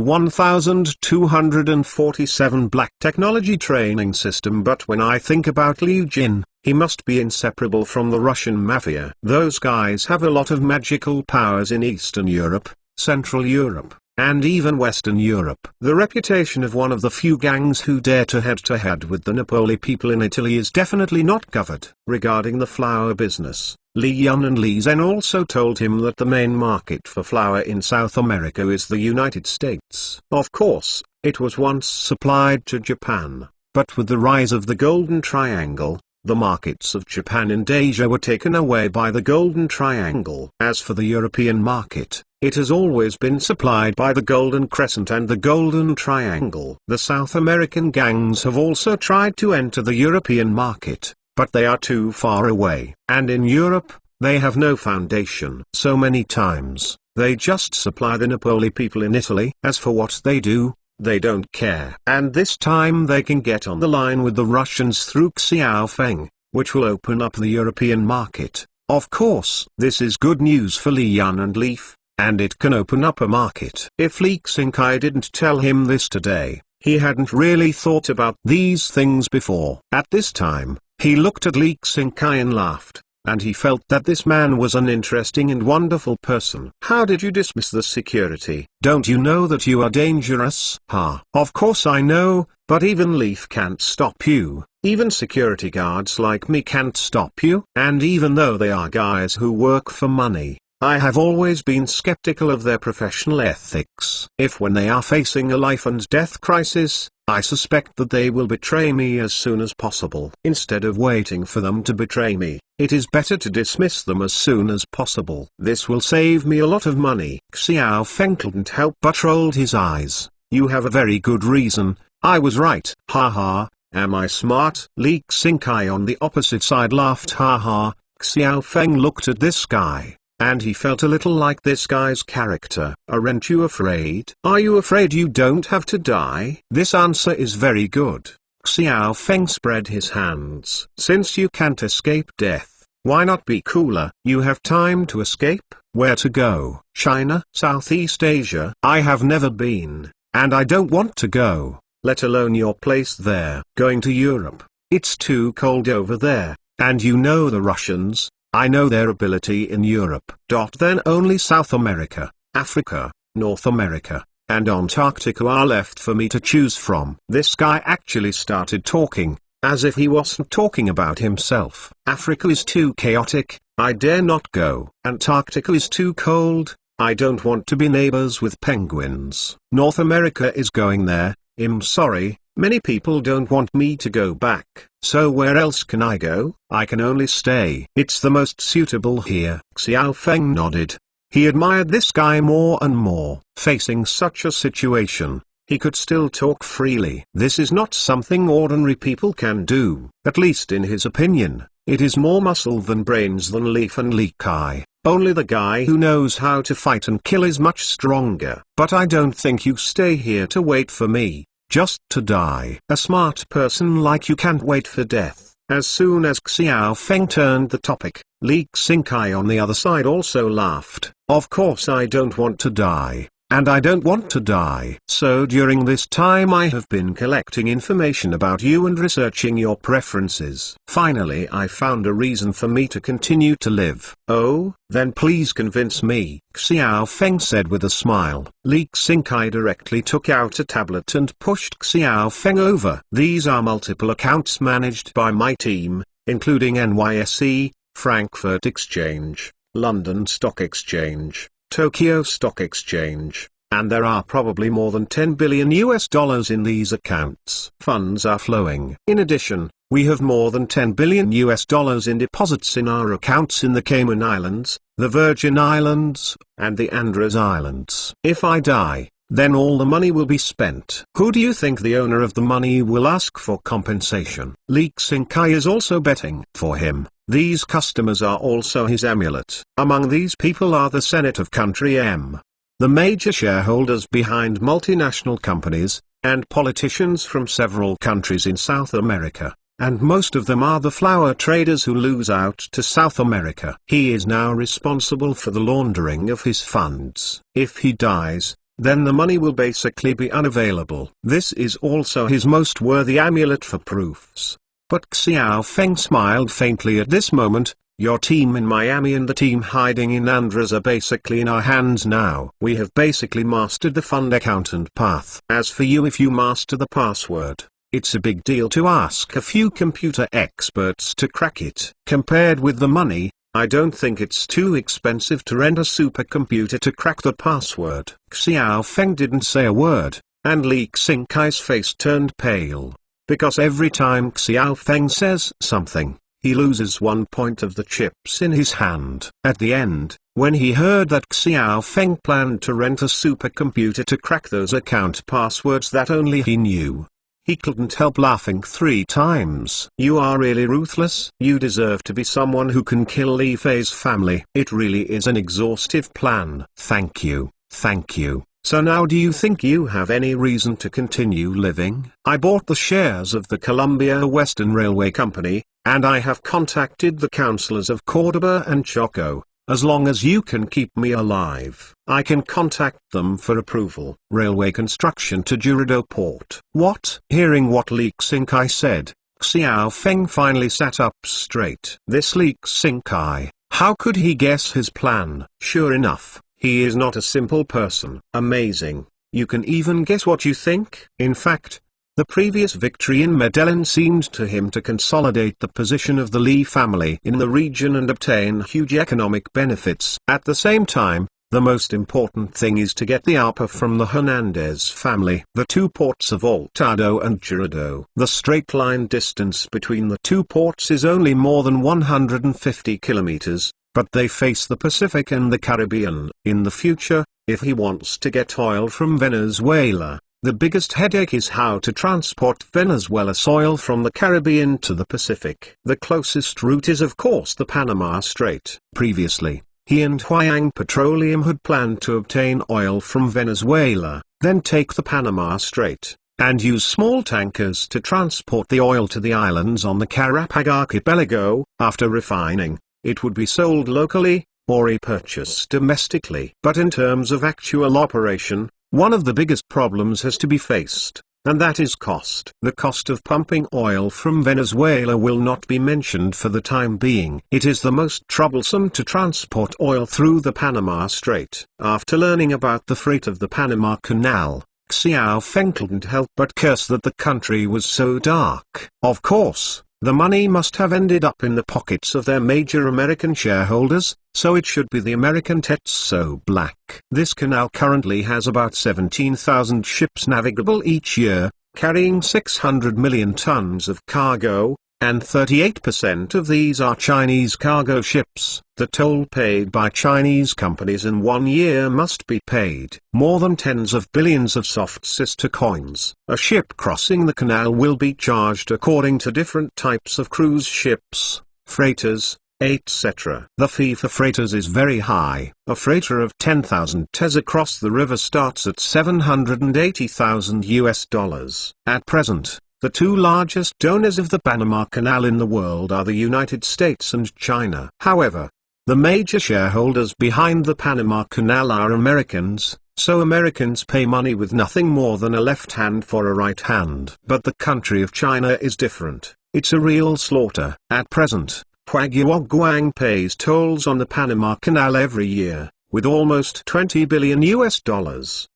A: 1247 Black Technology Training System. But when I think about Liu Jin, he must be inseparable from the Russian mafia. Those guys have a lot of magical powers in Eastern Europe, Central Europe, and even Western Europe. The reputation of one of the few gangs who dare to head with the Napoli people in Italy is definitely not covered. Regarding the flour business, Li Yun and Li Zhen also told him that the main market for flour in South America is the United States. Of course, it was once supplied to Japan, but with the rise of the Golden Triangle, the markets of Japan and Asia were taken away by the Golden Triangle. As for the European market, it has always been supplied by the Golden Crescent and the Golden Triangle. The South American gangs have also tried to enter the European market, but they are too far away. And in Europe, they have no foundation. So many times, they just supply the Napoli people in Italy. As for what they do, they don't care. And this time they can get on the line with the Russians through Xiao Feng, which will open up the European market. Of course, this is good news for Li Yun and Leaf, and it can open up a market. If Li Xingkai didn't tell him this today, he hadn't really thought about these things before. At this time, he looked at Li Xingkai and laughed, and he felt that this man was an interesting and wonderful person. How did you dismiss the security? Don't you know that you are dangerous? Ha! Of course I know, but even Leaf can't stop you. Even security guards like me can't stop you. And even though they are guys who work for money, I have always been skeptical of their professional ethics. If when they are facing a life and death crisis, I suspect that they will betray me as soon as possible. Instead of waiting for them to betray me, it is better to dismiss them as soon as possible. This will save me a lot of money. Xiao Feng couldn't help but rolled his eyes. You have a very good reason. I was right. Haha, am I smart? Li Xingkai on the opposite side laughed. Haha. Xiao Feng looked at this guy, and he felt a little like this guy's character. Aren't you afraid? Are you afraid you don't have to die? This answer is very good. Xiao Feng spread his hands. Since you can't escape death, why not be cooler? You have time to escape. Where to go? China? Southeast Asia? I have never been, and I don't want to go, let alone your place there. Going to Europe. It's too cold over there, and you know the Russians. I know their ability in Europe. Then only South America, Africa, North America, and Antarctica are left for me to choose from. This guy actually started talking, as if he wasn't talking about himself. Africa is too chaotic, I dare not go. Antarctica is too cold, I don't want to be neighbors with penguins. North America is going there, I'm sorry, many people don't want me to go back. So where else can I go? I can only stay. It's the most suitable here. Xiao Feng nodded. He admired this guy more and more. Facing such a situation, he could still talk freely. This is not something ordinary people can do, at least in his opinion. It is more muscle than brains than Leaf and Li Kai. Only the guy who knows how to fight and kill is much stronger. But I don't think you stay here to wait for me, just to die. A smart person like you can't wait for death. As soon as Xiao Feng turned the topic, Li Xingkai on the other side also laughed. Of course I don't want to die. And I don't want to die. So during this time I have been collecting information about you and researching your preferences. Finally I found a reason for me to continue to live. Oh, then please convince me, Xiao Feng said with a smile. Li Xingkai directly took out a tablet and pushed Xiao Feng over. These are multiple accounts managed by my team, including NYSE, Frankfurt Exchange, London Stock Exchange, Tokyo Stock Exchange, and there are probably more than $10 billion in these accounts. Funds are flowing. In addition, we have more than $10 billion in deposits in our accounts in the Cayman Islands, the Virgin Islands, and the Andros Islands. If I die, then all the money will be spent. Who do you think the owner of the money will ask for compensation? Li Xingkai is also betting for him. These customers are also his amulet. Among these people are the Senate of Country M, the major shareholders behind multinational companies, and politicians from several countries in South America, and most of them are the flower traders who lose out to South America. He is now responsible for the laundering of his funds. If he dies, then the money will basically be unavailable. This is also his most worthy amulet for proofs. But Xiao Feng smiled faintly at this moment. Your team in Miami and the team hiding in Andros are basically in our hands now. We have basically mastered the fund accountant path. As for you, if you master the password, it's a big deal to ask a few computer experts to crack it. Compared with the money, I don't think it's too expensive to rent a supercomputer to crack the password. Xiao Feng didn't say a word, and Li Xingkai's face turned pale. Because every time Xiao Feng says something, he loses 1 point of the chips in his hand. At the end, when he heard that Xiao Feng planned to rent a supercomputer to crack those account passwords that only he knew, he couldn't help laughing 3 times. You are really ruthless. You deserve to be someone who can kill Li Fei's family. It really is an exhaustive plan. Thank you. Thank you. So now do you think you have any reason to continue living? I bought the shares of the Columbia Western Railway Company, and I have contacted the councillors of Cordoba and Choco. As long as you can keep me alive, I can contact them for approval. Railway construction to Jurido Port. What? Hearing what Li Xingkai said, Xiao Feng finally sat up straight. This Li Xingkai, how could he guess his plan? Sure enough, he is not a simple person. Amazing. You can even guess what you think? In fact, the previous victory in Medellin seemed to him to consolidate the position of the Li family in the region and obtain huge economic benefits. At the same time, the most important thing is to get the ARPA from the Hernandez family. The 2 ports of Altado and Jurido. The straight line distance between the 2 ports is only more than 150 kilometers. But they face the Pacific and the Caribbean. In the future, if he wants to get oil from Venezuela, the biggest headache is how to transport Venezuela's oil from the Caribbean to the Pacific. The closest route is of course the Panama Strait. Previously, he and Huayang Petroleum had planned to obtain oil from Venezuela, then take the Panama Strait, and use small tankers to transport the oil to the islands on the Carapag Archipelago. After refining, it would be sold locally, or repurchased domestically. But in terms of actual operation, one of the biggest problems has to be faced. and that is cost. The cost of pumping oil from Venezuela will not be mentioned for the time being. It is the most troublesome to transport oil through the Panama Strait. After learning about the freight of the Panama Canal, Xiao Feng couldn't help but curse that the country was so dark. Of course, the money must have ended up in the pockets of their major American shareholders, so it should be the American that's so black. This canal currently has about 17,000 ships navigable each year, carrying 600 million tons of cargo, and 38% of these are Chinese cargo ships. The toll paid by Chinese companies in 1 year must be paid more than tens of billions of soft sister coins. A ship crossing the canal will be charged according to different types of cruise ships, freighters, etc. The fee for freighters is very high. A freighter of 10,000 TES across the river starts at $780,000. At present, the two largest owners of the Panama Canal in the world are the United States and China. However, the major shareholders behind the Panama Canal are Americans, so Americans pay money with nothing more than a left hand for a right hand. But the country of China is different. It's a real slaughter. At present, Huaguang pays tolls on the Panama Canal every year, with almost $20 billion.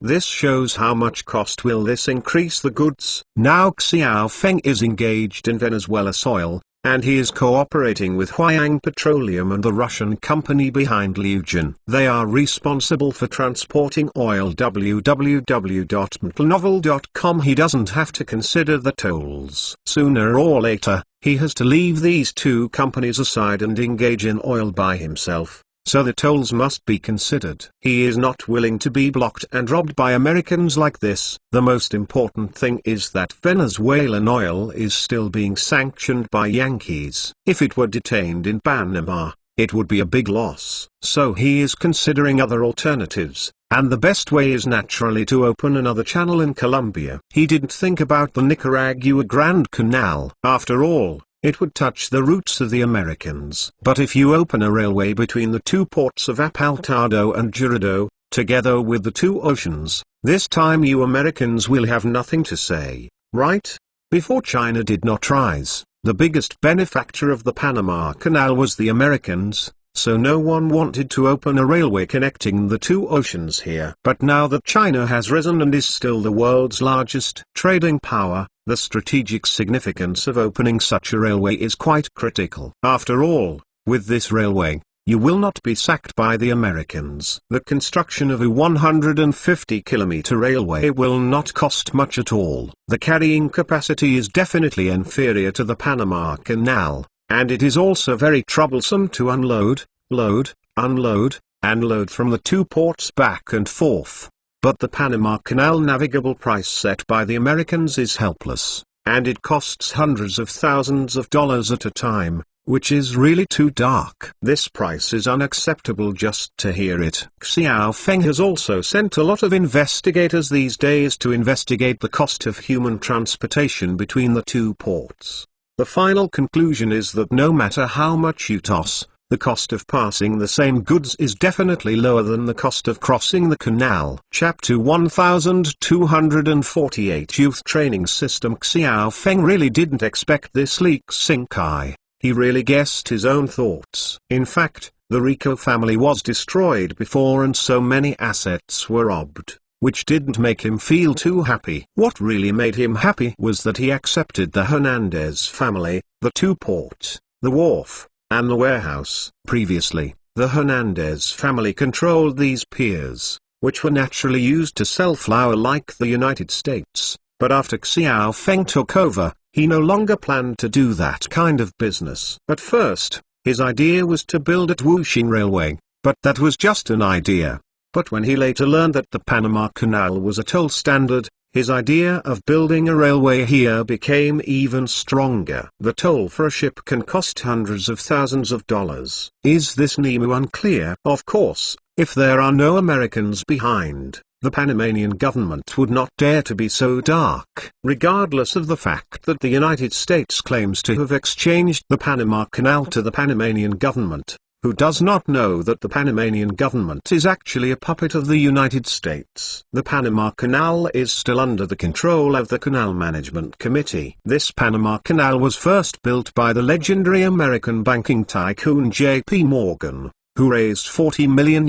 A: This shows how much cost will this increase the goods. Now Xiao Feng is engaged in Venezuela soil, and he is cooperating with Huayang Petroleum and the Russian company behind Liujin. They are responsible for transporting oil. www.mtlnovel.com. He doesn't have to consider the tolls. Sooner or later, he has to leave these two companies aside and engage in oil by himself. So the tolls must be considered. He is not willing to be blocked and robbed by Americans like this. The most important thing is that Venezuelan oil is still being sanctioned by Yankees. If it were detained in Panama, it would be a big loss. So he is considering other alternatives, and the best way is naturally to open another channel in Colombia. He didn't think about the Nicaragua Grand Canal. After all, it would touch the roots of the Americans. But if you open a railway between the two ports of Apartado and Jirardot, together with the two oceans, this time you Americans will have nothing to say, right? Before China did not rise, the biggest benefactor of the Panama Canal was the Americans, so no one wanted to open a railway connecting the two oceans here. But now that China has risen and is still the world's largest trading power, the strategic significance of opening such a railway is quite critical. After all, with this railway, you will not be sacked by the Americans. The construction of a 150-kilometer railway will not cost much at all. The carrying capacity is definitely inferior to the Panama Canal, and it is also very troublesome to unload, load, unload, and load from the two ports back and forth. But the Panama Canal navigable price set by the Americans is helpless, and it costs hundreds of thousands of dollars at a time, which is really too dark. This price is unacceptable just to hear it. Xiao Feng has also sent a lot of investigators these days to investigate the cost of human transportation between the two ports. The final conclusion is that no matter how much you toss, the cost of passing the same goods is definitely lower than the cost of crossing the canal. Chapter 1248 Youth Training System. Xiao Feng really didn't expect this leak sink eye. He really guessed his own thoughts. In fact, the Rico family was destroyed before and so many assets were robbed, which didn't make him feel too happy. What really made him happy was that he accepted the Hernandez family, the two ports, the wharf, and the warehouse. Previously, the Hernandez family controlled these piers, which were naturally used to sell flour like the United States, but after Xiao Feng took over, he no longer planned to do that kind of business. At first, his idea was to build a Wuxing Railway, but that was just an idea. But when he later learned that the Panama Canal was a toll standard, his idea of building a railway here became even stronger. The toll for a ship can cost hundreds of thousands of dollars. Is this Nemu unclear? Of course, if there are no Americans behind, the Panamanian government would not dare to be so dark. Regardless of the fact that the United States claims to have exchanged the Panama Canal to the Panamanian government, who does not know that the Panamanian government is actually a puppet of the United States? The Panama Canal is still under the control of the Canal Management Committee. This Panama Canal was first built by the legendary American banking tycoon J.P. Morgan, who raised $40 million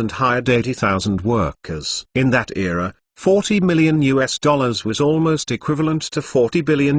A: and hired 80,000 workers. In that era, $40 million was almost equivalent to $40 billion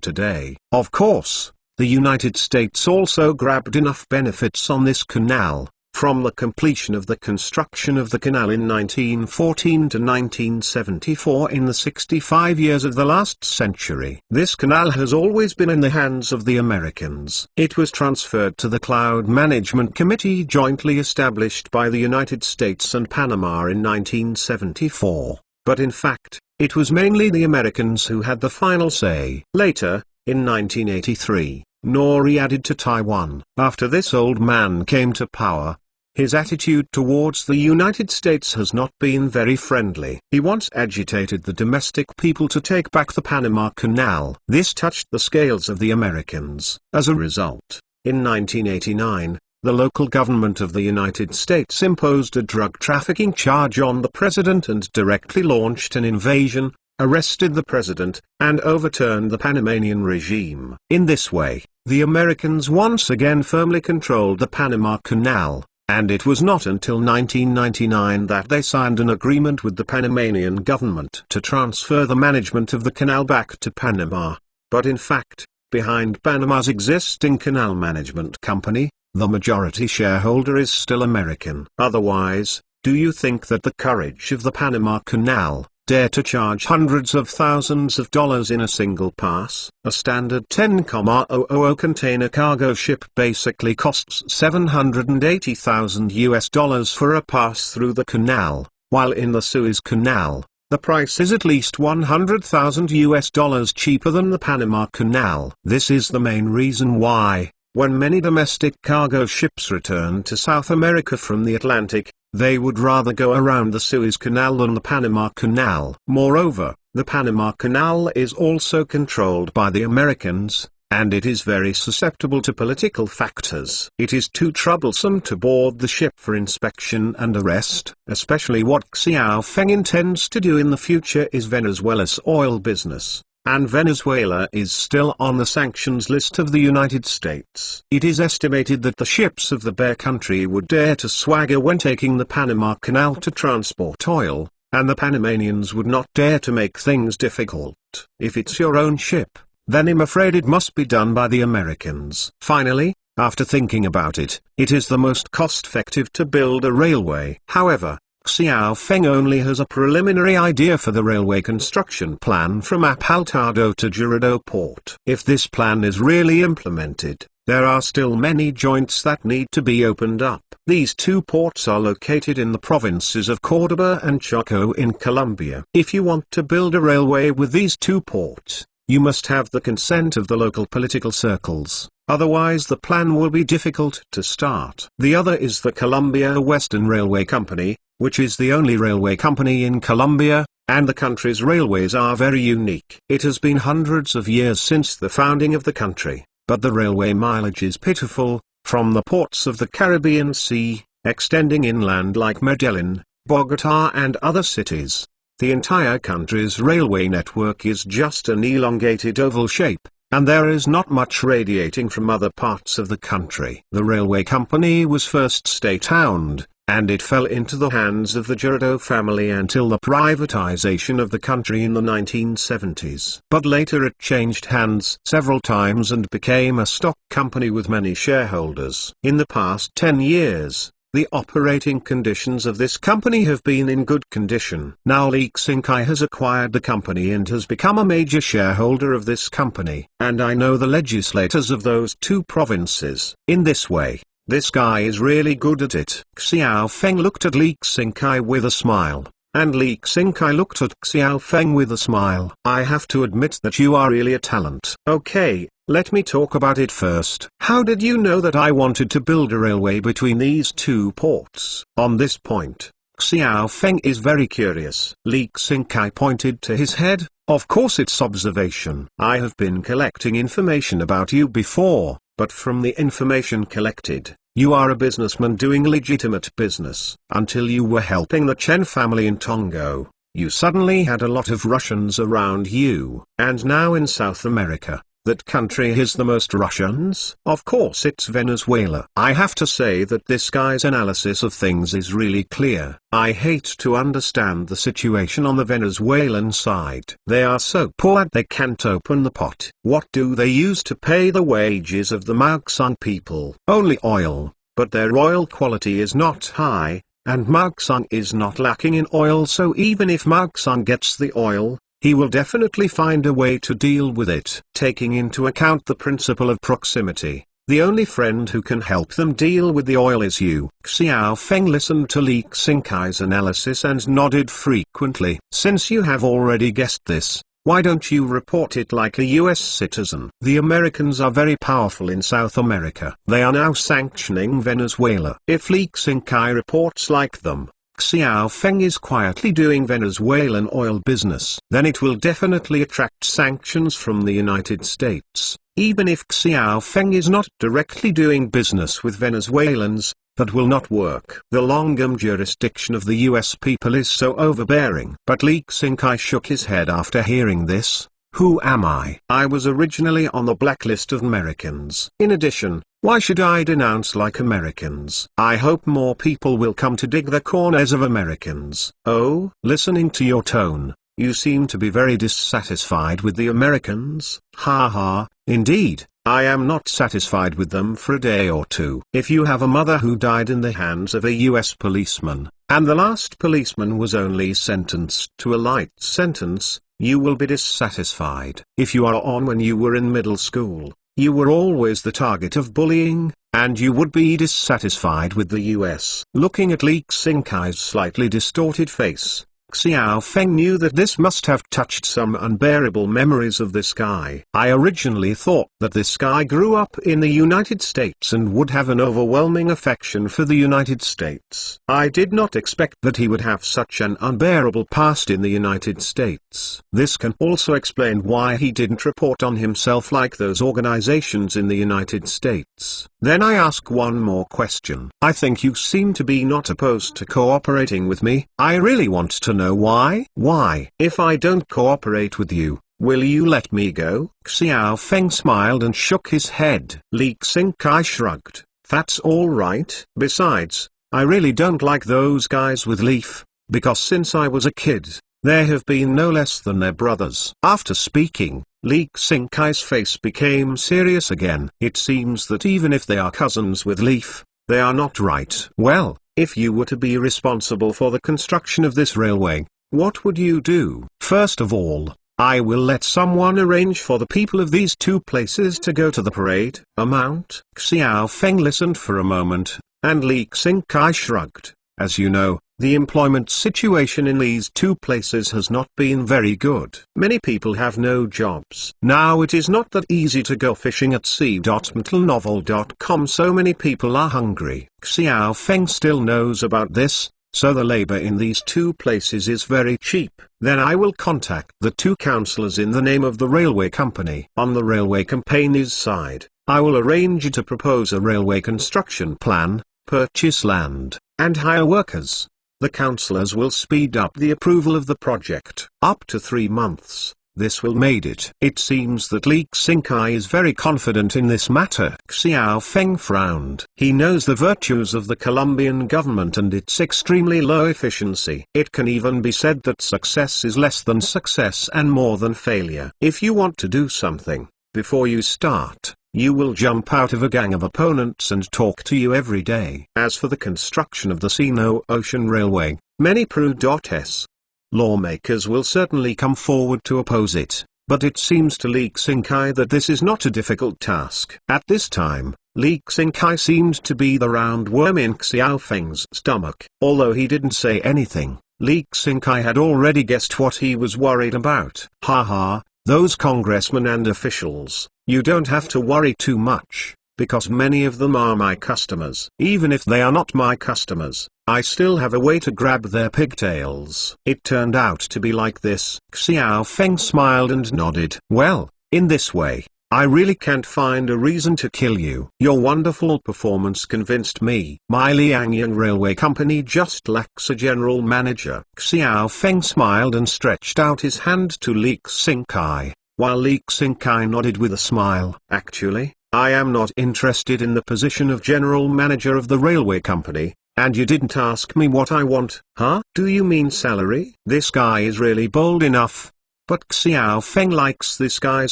A: today. Of course, the United States also grabbed enough benefits on this canal, from the completion of the construction of the canal in 1914 to 1974 in the 65 years of the last century. This canal has always been in the hands of the Americans. It was transferred to the Cloud Management Committee jointly established by the United States and Panama in 1974, but in fact, it was mainly the Americans who had the final say. Later, in 1983, Nori added to Taiwan. After this old man came to power, his attitude towards the United States has not been very friendly. He once agitated the domestic people to take back the Panama Canal. This touched the scales of the Americans. As a result, in 1989, the local government of the United States imposed a drug trafficking charge on the president and directly launched an invasion, arrested the president, and overturned the Panamanian regime. In this way, the Americans once again firmly controlled the Panama Canal, and it was not until 1999 that they signed an agreement with the Panamanian government to transfer the management of the canal back to Panama. But in fact, behind Panama's existing canal management company, the majority shareholder is still American. Otherwise, do you think that the courage of the Panama Canal dare to charge hundreds of thousands of dollars in a single pass? A standard 10,000 container cargo ship basically costs $780,000 for a pass through the canal, while in the Suez Canal, the price is at least $100,000 cheaper than the Panama Canal. This is the main reason why, when many domestic cargo ships return to South America from the Atlantic, they would rather go around the Suez Canal than the Panama Canal. Moreover, the Panama Canal is also controlled by the Americans, and it is very susceptible to political factors. It is too troublesome to board the ship for inspection and arrest. Especially what Xiao Feng intends to do in the future is Venezuela's oil business, and Venezuela is still on the sanctions list of the United States. It is estimated that the ships of the Bear Country would dare to swagger when taking the Panama Canal to transport oil, and the Panamanians would not dare to make things difficult. If it's your own ship, then I'm afraid it must be done by the Americans. Finally, after thinking about it, it is the most cost-effective to build a railway. However, Xiao Feng only has a preliminary idea for the railway construction plan from Apaltado to Girardot Port. If this plan is really implemented, there are still many joints that need to be opened up. These two ports are located in the provinces of Córdoba and Choco in Colombia. If you want to build a railway with these two ports, you must have the consent of the local political circles. Otherwise the plan will be difficult to start. The other is the Colombia Western Railway Company, which is the only railway company in Colombia, and the country's railways are very unique. It has been hundreds of years since the founding of the country, but the railway mileage is pitiful, from the ports of the Caribbean Sea, extending inland like Medellin, Bogota and other cities. The entire country's railway network is just an elongated oval shape, and there is not much radiating from other parts of the country. The railway company was first state-owned, and it fell into the hands of the Girardot family until the privatization of the country in the 1970s. But later it changed hands several times and became a stock company with many shareholders. In the past 10 years, the operating conditions of this company have been in good condition. Now Lee Xingkai has acquired the company and has become a major shareholder of this company. And I know the legislators of those two provinces. In this way, this guy is really good at it. Xiao Feng looked at Lee Xingkai with a smile, and Lee Xingkai looked at Xiao Feng with a smile. I have to admit that you are really a talent. Okay, let me talk about it first. How did you know that I wanted to build a railway between these two ports? On this point, Xiao Feng is very curious. Lee Xingkai pointed to his head. Of course it's observation. I have been collecting information about you before, but from the information collected, You are a businessman doing legitimate business. Until you were helping the Chen family in Tongo, you suddenly had a lot of Russians around you. And now in South America, that country has the most Russians? Of course it's Venezuela. I have to say that this guy's analysis of things is really clear. I hate to understand the situation on the Venezuelan side. They are so poor they can't open the pot. What do they use to pay the wages of the Mauksan people? Only oil, but their oil quality is not high, and Mauksan is not lacking in oil, so even if Mauksan gets the oil, he will definitely find a way to deal with it. Taking into account the principle of proximity, the only friend who can help them deal with the oil is you. Xiao Feng listened to Li Xingkai's analysis and nodded frequently. Since you have already guessed this, why don't you report it like a US citizen? The Americans are very powerful in South America. They are now sanctioning Venezuela. If Li Xingkai reports like them, Xiao Feng is quietly doing Venezuelan oil business, then it will definitely attract sanctions from the United States. Even if Xiao Feng is not directly doing business with Venezuelans, that will not work. The long-arm jurisdiction of the US people is so overbearing. But Li Xingkai shook his head after hearing this. Who am I? I was originally on the blacklist of Americans. In addition, why should I denounce like Americans? I hope more people will come to dig the corners of Americans. Oh, listening to your tone, you seem to be very dissatisfied with the Americans. Ha ha, indeed, I am not satisfied with them for a day or two. If you have a mother who died in the hands of a US policeman, and the last policeman was only sentenced to a light sentence, you will be dissatisfied. If you are on when you were in middle school, you were always the target of bullying, and you would be dissatisfied with the US. Looking at Li Xingkai's slightly distorted face, Xiao Feng knew that this must have touched some unbearable memories of this guy. I originally thought that this guy grew up in the United States and would have an overwhelming affection for the United States. I did not expect that he would have such an unbearable past in the United States. This can also explain why he didn't report on himself like those organizations in the United States. Then I ask one more question. I think you seem to be not opposed to cooperating with me. I really want to know why. Why? If I don't cooperate with you, will you let me go? Xiao Feng smiled and shook his head. Li Xingkai shrugged. That's all right. Besides, I really don't like those guys with leaf, because since I was a kid, they have been no less than their brothers. After speaking, Li Xingkai's face became serious again. It seems that even if they are cousins with leaf, they are not right. Well, if you were to be responsible for the construction of this railway, what would you do? First of all, I will let someone arrange for the people of these two places to go to the parade. Amount? Xiao Feng listened for a moment, and Li Xingkai shrugged. As you know, the employment situation in these two places has not been very good. Many people have no jobs. Now it is not that easy to go fishing at sea.mentalnovel.com. So many people are hungry. Xiao Feng still knows about this, so the labor in these two places is very cheap. Then I will contact the two councillors in the name of the railway company. On the railway company's side, I will arrange to propose a railway construction plan, purchase land, and hire workers. The councillors will speed up the approval of the project. Up to 3 months, this will made it. It seems that Li Xingkai is very confident in this matter. Xiao Feng frowned. He knows the virtues of the Colombian government and its extremely low efficiency. It can even be said that success is less than success and more than failure. If you want to do something, before you start, you will jump out of a gang of opponents and talk to you every day. As for the construction of the Sino-Ocean Railway, many Pru.S. lawmakers will certainly come forward to oppose it, but it seems to Li Xingkai that this is not a difficult task. At this time, Li Xingkai seemed to be the round worm in Xiao Feng's stomach. Although he didn't say anything, Li Xingkai had already guessed what he was worried about. Ha ha, those congressmen and officials. You don't have to worry too much, because many of them are my customers. Even if they are not my customers, I still have a way to grab their pigtails. It turned out to be like this. Xiao Feng smiled and nodded. Well, in this way, I really can't find a reason to kill you. Your wonderful performance convinced me. My Liangyang Railway Company just lacks a general manager. Xiao Feng smiled and stretched out his hand to Li Xingkai, while Li Xingkai nodded with a smile. Actually, I am not interested in the position of general manager of the railway company. And you didn't ask me what I want, huh? Do you mean salary? This guy is really bold enough. But Xiao Feng likes this guy's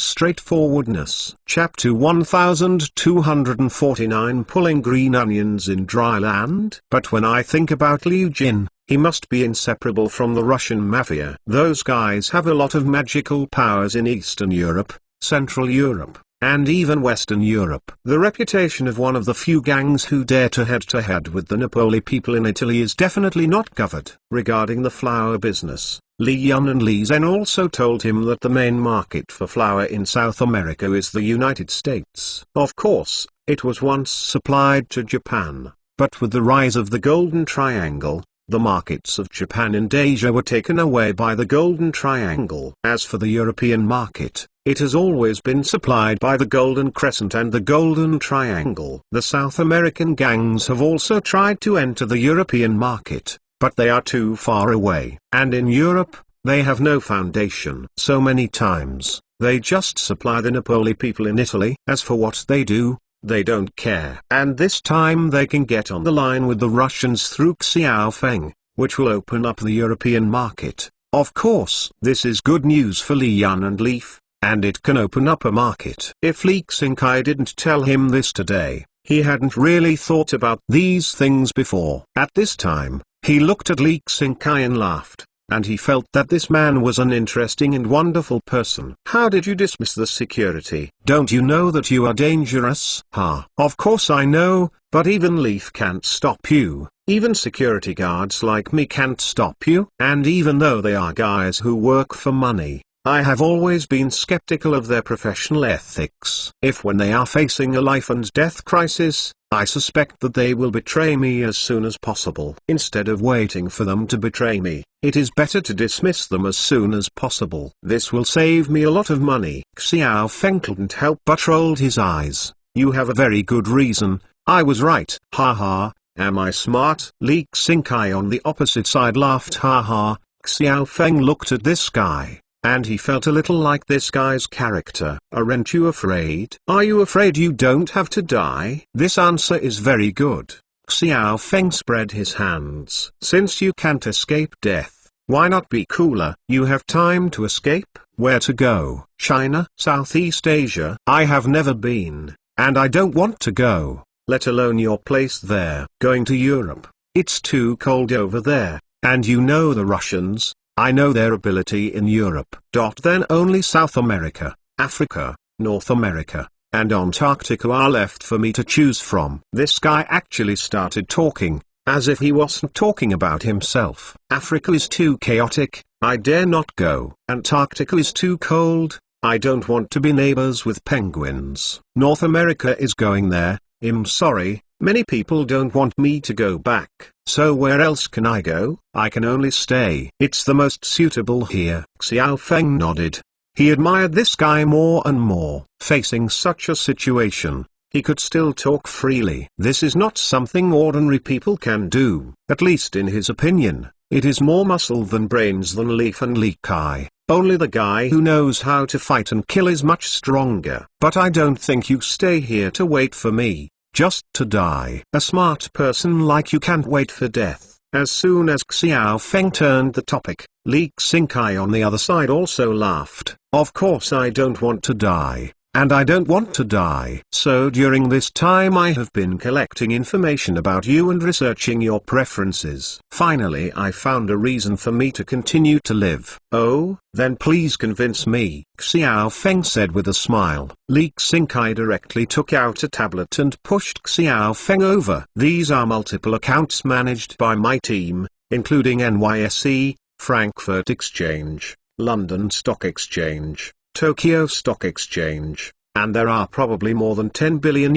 A: straightforwardness. Chapter 1249 Pulling green onions in dry land. But when I think about Liu Jin, he must be inseparable from the Russian mafia. Those guys have a lot of magical powers in Eastern Europe, Central Europe, and even Western Europe. The reputation of one of the few gangs who dare to head with the Napoli people in Italy is definitely not covered. Regarding the flour business, Li Yun and Li Zhen also told him that the main market for flour in South America is the United States. Of course, it was once supplied to Japan, but with the rise of the Golden Triangle, the markets of Japan and Asia were taken away by the Golden Triangle. As for the European market, it has always been supplied by the Golden Crescent and the Golden Triangle. The South American gangs have also tried to enter the European market, but they are too far away. And in Europe, they have no foundation. So many times, they just supply the Napoli people in Italy. As for what they do, they don't care. And this time they can get on the line with the Russians through Xiao Feng, which will open up the European market. Of course, this is good news for Li Yun and Leaf, and it can open up a market. If Li Xingkai didn't tell him this today, he hadn't really thought about these things before. At this time, he looked at Li Xingkai and laughed, and he felt that this man was an interesting and wonderful person. How did you dismiss the security? Don't you know that you are dangerous? Ha! Of course I know, but even Leaf can't stop you. Even security guards like me can't stop you. And even though they are guys who work for money, I have always been skeptical of their professional ethics. If when they are facing a life and death crisis, I suspect that they will betray me as soon as possible. Instead of waiting for them to betray me, it is better to dismiss them as soon as possible. This will save me a lot of money. Xiao Feng couldn't help but rolled his eyes. You have a very good reason. I was right. Ha ha, am I smart? Li Xingkai on the opposite side laughed. Ha ha. Xiao Feng looked at this guy, and he felt a little like this guy's character. Aren't you afraid? Are you afraid you don't have to die? This answer is very good. Xiao Feng spread his hands. Since you can't escape death, why not be cooler? You have time to escape. Where to go? China? Southeast Asia? I have never been, and I don't want to go, let alone your place there. Going to Europe. It's too cold over there, and you know the Russians. I know their ability in Europe. Then only South America, Africa, North America, and Antarctica are left for me to choose from. This guy actually started talking, as if he wasn't talking about himself. Africa is too chaotic, I dare not go. Antarctica is too cold, I don't want to be neighbors with penguins. North America is going there, I'm sorry. Many people don't want me to go back, so where else can I go? I can only stay. It's the most suitable here. Xiao Feng nodded. He admired this guy more and more. Facing such a situation, he could still talk freely. This is not something ordinary people can do, at least in his opinion. It is more muscle than brains than Leaf and Li Kai. Only the guy who knows how to fight and kill is much stronger. But I don't think you stay here to wait for me. Just to die. A smart person like you can't wait for death. As soon as Xiao Feng turned the topic, Li Xingkai on the other side also laughed. Of course I don't want to die, and I don't want to die. So during this time I have been collecting information about you and researching your preferences. Finally I found a reason for me to continue to live. Oh, then please convince me, Xiao Feng said with a smile. Li Xingkai directly took out a tablet and pushed Xiao Feng over. These are multiple accounts managed by my team, including NYSE, Frankfurt Exchange, London Stock Exchange, Tokyo Stock Exchange, and there are probably more than $10 billion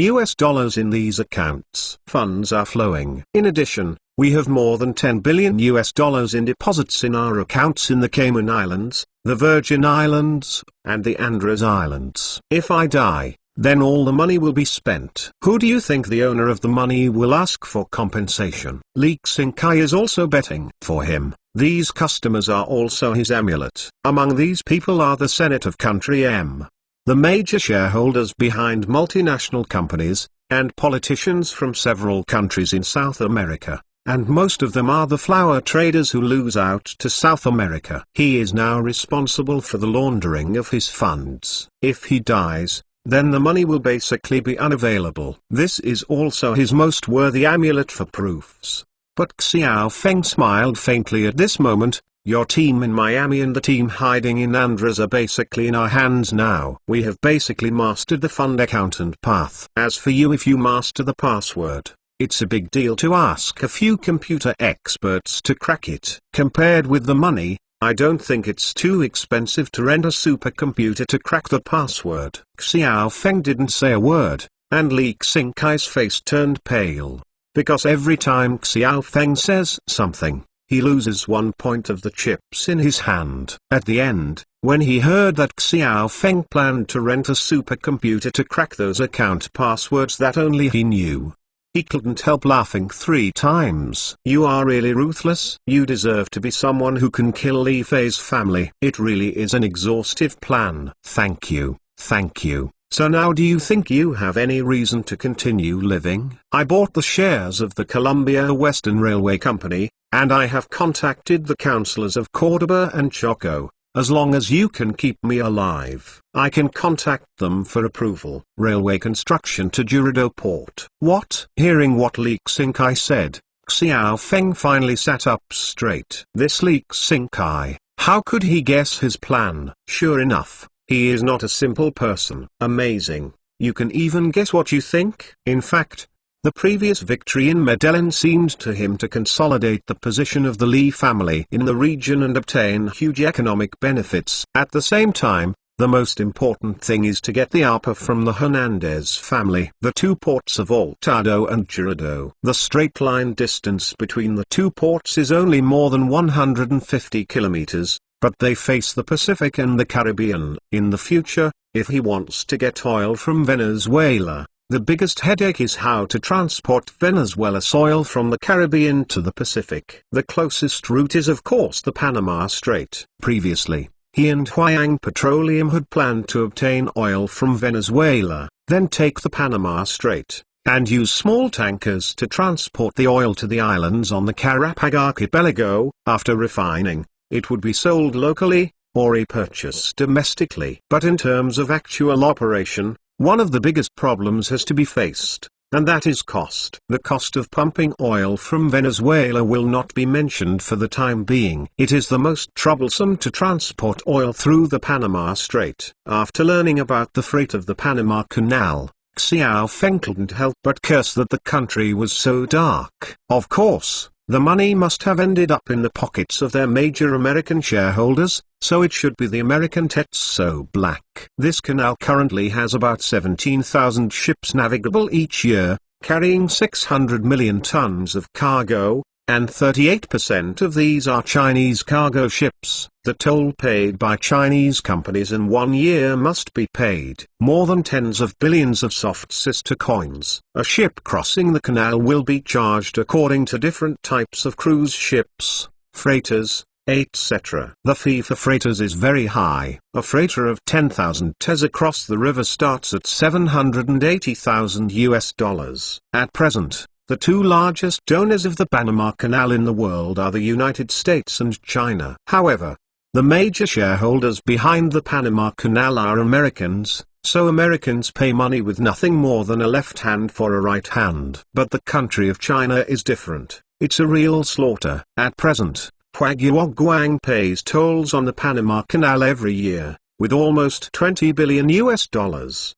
A: in these accounts. Funds are flowing. In addition, we have more than $10 billion in deposits in our accounts in the Cayman Islands, the Virgin Islands, and the Andros Islands. If I die, then all the money will be spent. Who do you think the owner of the money will ask for compensation? Lee Xingkai is also betting for him. These customers are also his amulet. Among these people are the Senate of Country M, the major shareholders behind multinational companies, and politicians from several countries in South America, and most of them are the flower traders who lose out to South America. He is now responsible for the laundering of his funds. If he dies, then the money will basically be unavailable. This is also his most worthy amulet for proofs. But Xiao Feng smiled faintly at this moment. Your team in Miami and the team hiding in Andros are basically in our hands now. We have basically mastered the fund accountant path. As for you, if you master the password, it's a big deal to ask a few computer experts to crack it. Compared with the money, I don't think it's too expensive to rent a supercomputer to crack the password. Xiao Feng didn't say a word, and Lee Xinkai's face turned pale. Because every time Xiao Feng says something, he loses 1 point of the chips in his hand. At the end, when he heard that Xiao Feng planned to rent a supercomputer to crack those account passwords that only he knew, he couldn't help laughing 3 times. You are really ruthless. You deserve to be someone who can kill Li Fei's family. It really is an exhaustive plan. Thank you, thank you. So now do you think you have any reason to continue living? I bought the shares of the Columbia Western Railway Company, and I have contacted the councillors of Cordoba and Choco. As long as you can keep me alive, I can contact them for approval. Railway construction to Jurido Port. What? Hearing what Lee Xingkai said, Xiao Feng finally sat up straight. This Lee Xingkai, how could he guess his plan? Sure enough, he is not a simple person. Amazing. You can even guess what you think? In fact, the previous victory in Medellin seemed to him to consolidate the position of the Li family in the region and obtain huge economic benefits. At the same time, the most important thing is to get the ARPA from the Hernandez family. The 2 ports of Altado and Jurido. The straight line distance between the 2 ports is only more than 150 kilometers, but they face the Pacific and the Caribbean. In the future, if he wants to get oil from Venezuela, the biggest headache is how to transport Venezuela's oil from the Caribbean to the Pacific. The closest route is of course the Panama Strait. Previously, he and Huayang Petroleum had planned to obtain oil from Venezuela, then take the Panama Strait, and use small tankers to transport the oil to the islands on the Carapag archipelago. After refining, it would be sold locally, or repurchased domestically. But in terms of actual operation, one of the biggest problems has to be faced, and that is cost. The cost of pumping oil from Venezuela will not be mentioned for the time being. It is the most troublesome to transport oil through the Panama Strait. After learning about the freight of the Panama Canal, Xiao Feng couldn't help but curse that the country was so dark. Of course, the money must have ended up in the pockets of their major American shareholders, so it should be the American Tet's so black. This canal currently has about 17,000 ships navigable each year, carrying 600 million tons of cargo, and 38% of these are Chinese cargo ships. The toll paid by Chinese companies in 1 year must be paid more than tens of billions of soft sister coins. A ship crossing the canal will be charged according to different types of cruise ships, freighters, etc. The fee for freighters is very high. A freighter of 10,000 TES across the river starts at $780,000. At present, the 2 largest owners of the Panama Canal in the world are the United States and China. However, the major shareholders behind the Panama Canal are Americans, so Americans pay money with nothing more than a left hand for a right hand. But the country of China is different. It's a real slaughter. At present, Huaguang pays tolls on the Panama Canal every year, with almost $20 billion.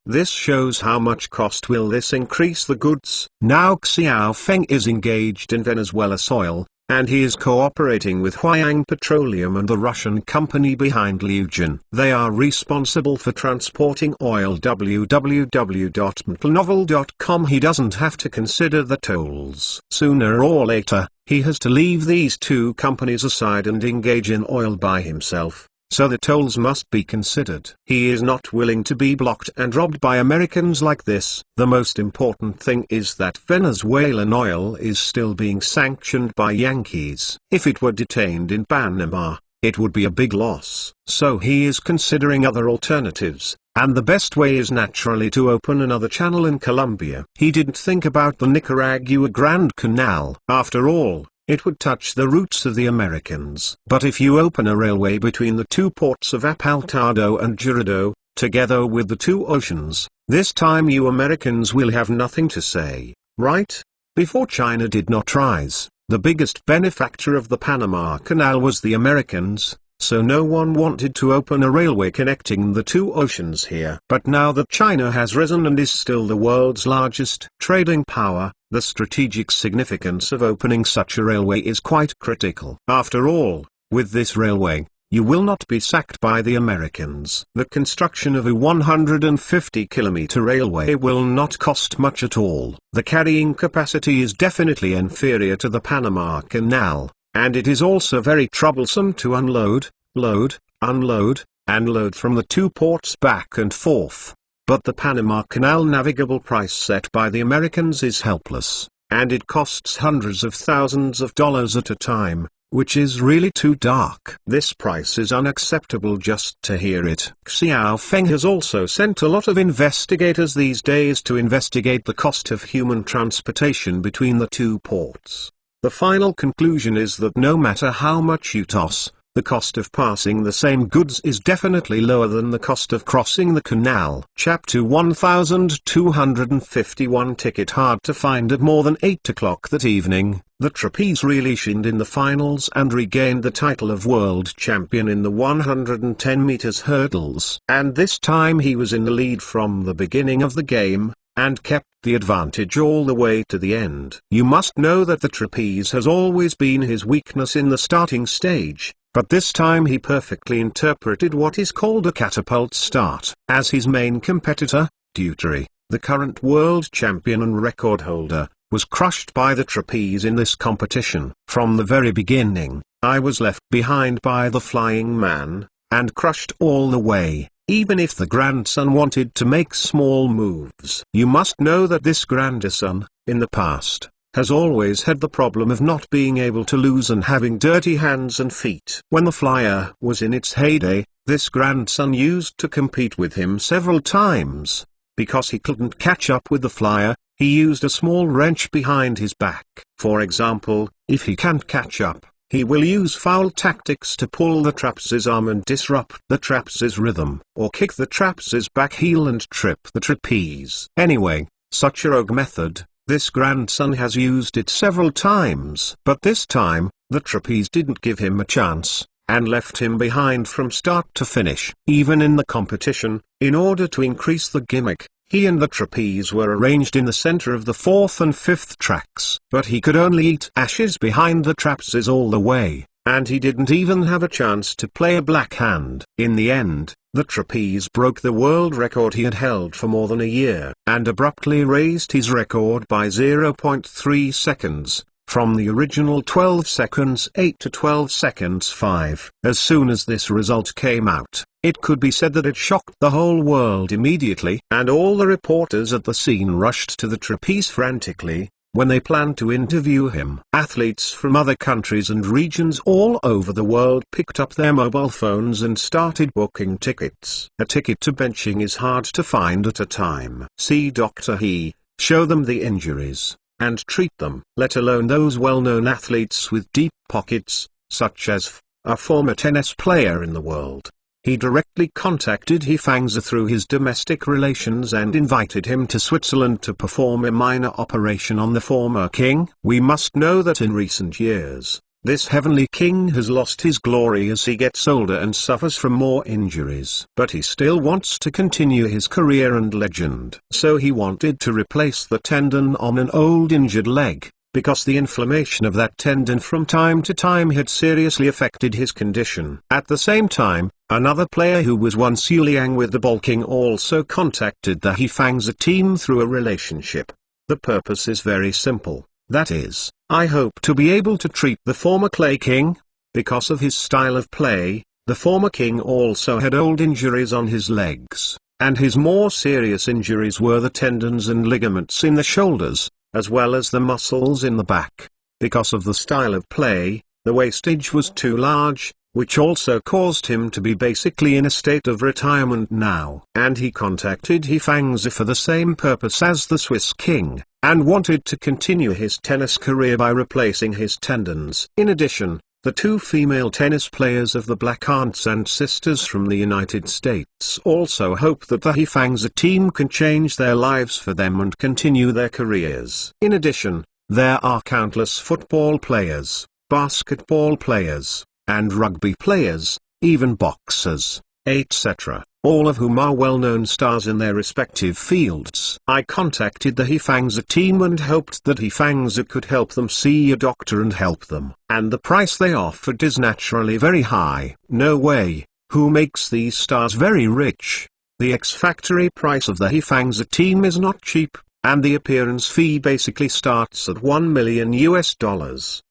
A: This shows how much cost will this increase the goods. Now Xiao Feng is engaged in Venezuela's oil, and he is cooperating with Huayang Petroleum and the Russian company behind Liujin. They are responsible for transporting oil. www.mtnovel.com. He doesn't have to consider the tolls. Sooner or later, he has to leave these 2 companies aside and engage in oil by himself. so the tolls must be considered. He is not willing to be blocked and robbed by Americans like this. The most important thing is that Venezuelan oil is still being sanctioned by Yankees. If it were detained in Panama, it would be a big loss. So he is considering other alternatives, and the best way is naturally to open another channel in Colombia. He didn't think about the Nicaragua Grand Canal. After all, it would touch the roots of the Americans. But if you open a railway between the two ports of Apartado and Girardot, together with the two oceans, this time you Americans will have nothing to say, right? Before China did not rise, the biggest benefactor of the Panama Canal was the Americans, so no one wanted to open a railway connecting the two oceans here. But now that China has risen and is still the world's largest trading power, the strategic significance of opening such a railway is quite critical. After all, with this railway, you will not be sacked by the Americans. The construction of a 150-kilometer railway will not cost much at all. The carrying capacity is definitely inferior to the Panama Canal, and it is also very troublesome to unload, load, unload, and load from the two ports back and forth. But the Panama Canal navigable price set by the Americans is helpless, and it costs hundreds of thousands of dollars at a time, which is really too dark. This price is unacceptable just to hear it. Xiao Feng has also sent a lot of investigators these days to investigate the cost of human transportation between the two ports. The final conclusion is that no matter how much you toss, the cost of passing the same goods is definitely lower than the cost of crossing the canal. Chapter 1251 Ticket hard to find at more than 8 o'clock that evening. The trapeze really shined in the finals and regained the title of world champion in the 110 meters hurdles. And this time he was in the lead from the beginning of the game, and kept the advantage all the way to the end. You must know that the trapeze has always been his weakness in the starting stage, but this time he perfectly interpreted what is called a catapult start. As his main competitor, Deutery, the current world champion and record holder, was crushed by the trapeze in this competition. From the very beginning, I was left behind by the flying man, and crushed all the way, even if the grandson wanted to make small moves. You must know that this grandson, in the past, has always had the problem of not being able to lose and having dirty hands and feet. When the flyer was in its heyday, this grandson used to compete with him several times. Because he couldn't catch up with the flyer, he used a small wrench behind his back. For example, if he can't catch up, he will use foul tactics to pull the trapeze's arm and disrupt the trapeze's rhythm, or kick the trapeze's back heel and trip the trapeze. Anyway, such a rogue method, this grandson has used it several times. But this time, the trapeze didn't give him a chance, and left him behind from start to finish. Even in the competition, in order to increase the gimmick, he and the trapeze were arranged in the center of the 4th and 5th tracks. But he could only eat ashes behind the trapezes all the way, and he didn't even have a chance to play a black hand. In the end, the trapeze broke the world record he had held for more than a year, and abruptly raised his record by 0.3 seconds. From the original 12 seconds 8 to 12 seconds 5. As soon as this result came out, it could be said that it shocked the whole world immediately, and all the reporters at the scene rushed to the trapeze frantically, when they planned to interview him. Athletes from other countries and regions all over the world picked up their mobile phones and started booking tickets. A ticket to benching is hard to find at a time. See Dr. He, show them the injuries, and treat them. Let alone those well-known athletes with deep pockets, such as a former tennis player in the world. He directly contacted He Fangzi through his domestic relations and invited him to Switzerland to perform a minor operation on the former king. We must know that in recent years, this heavenly king has lost his glory as he gets older and suffers from more injuries. But he still wants to continue his career and legend. So he wanted to replace the tendon on an old injured leg, because the inflammation of that tendon from time to time had seriously affected his condition. At the same time, another player who was once Yuliang with the bulking also contacted the He Fangzi team through a relationship. The purpose is very simple. That is, I hope to be able to treat the former Clay King, because of his style of play, The former king also had old injuries on his legs, and his more serious injuries were the tendons and ligaments in the shoulders, as well as the muscles in the back. Because of the style of play, the wastage was too large, which also caused him to be basically in a state of retirement now. And he contacted He Fangzi for the same purpose as the Swiss king, and wanted to continue his tennis career by replacing his tendons. In addition, the two female tennis players of the Black Aunts and Sisters from the United States also hope that the He Fangzi team can change their lives for them and continue their careers. In addition, there are countless football players, basketball players, and rugby players, even boxers, etc., all of whom are well-known stars in their respective fields. I contacted the He Fangzi team and hoped that He Fangzi could help them see a doctor and help them. And the price they offered is naturally very high. No way. Who makes these stars very rich? The ex-factory price of the He Fangzi team is not cheap, and the appearance fee basically starts at $1 million US.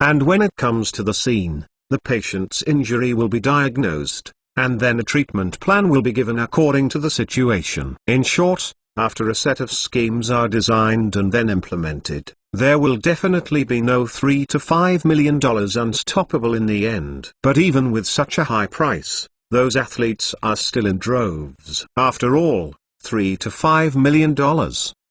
A: And when it comes to the scene, the patient's injury will be diagnosed, and then a treatment plan will be given according to the situation. In short, after a set of schemes are designed and then implemented, there will definitely be no $3 to $5 million unstoppable in the end. But even with such a high price, those athletes are still in droves. After all, $3 to $5 million,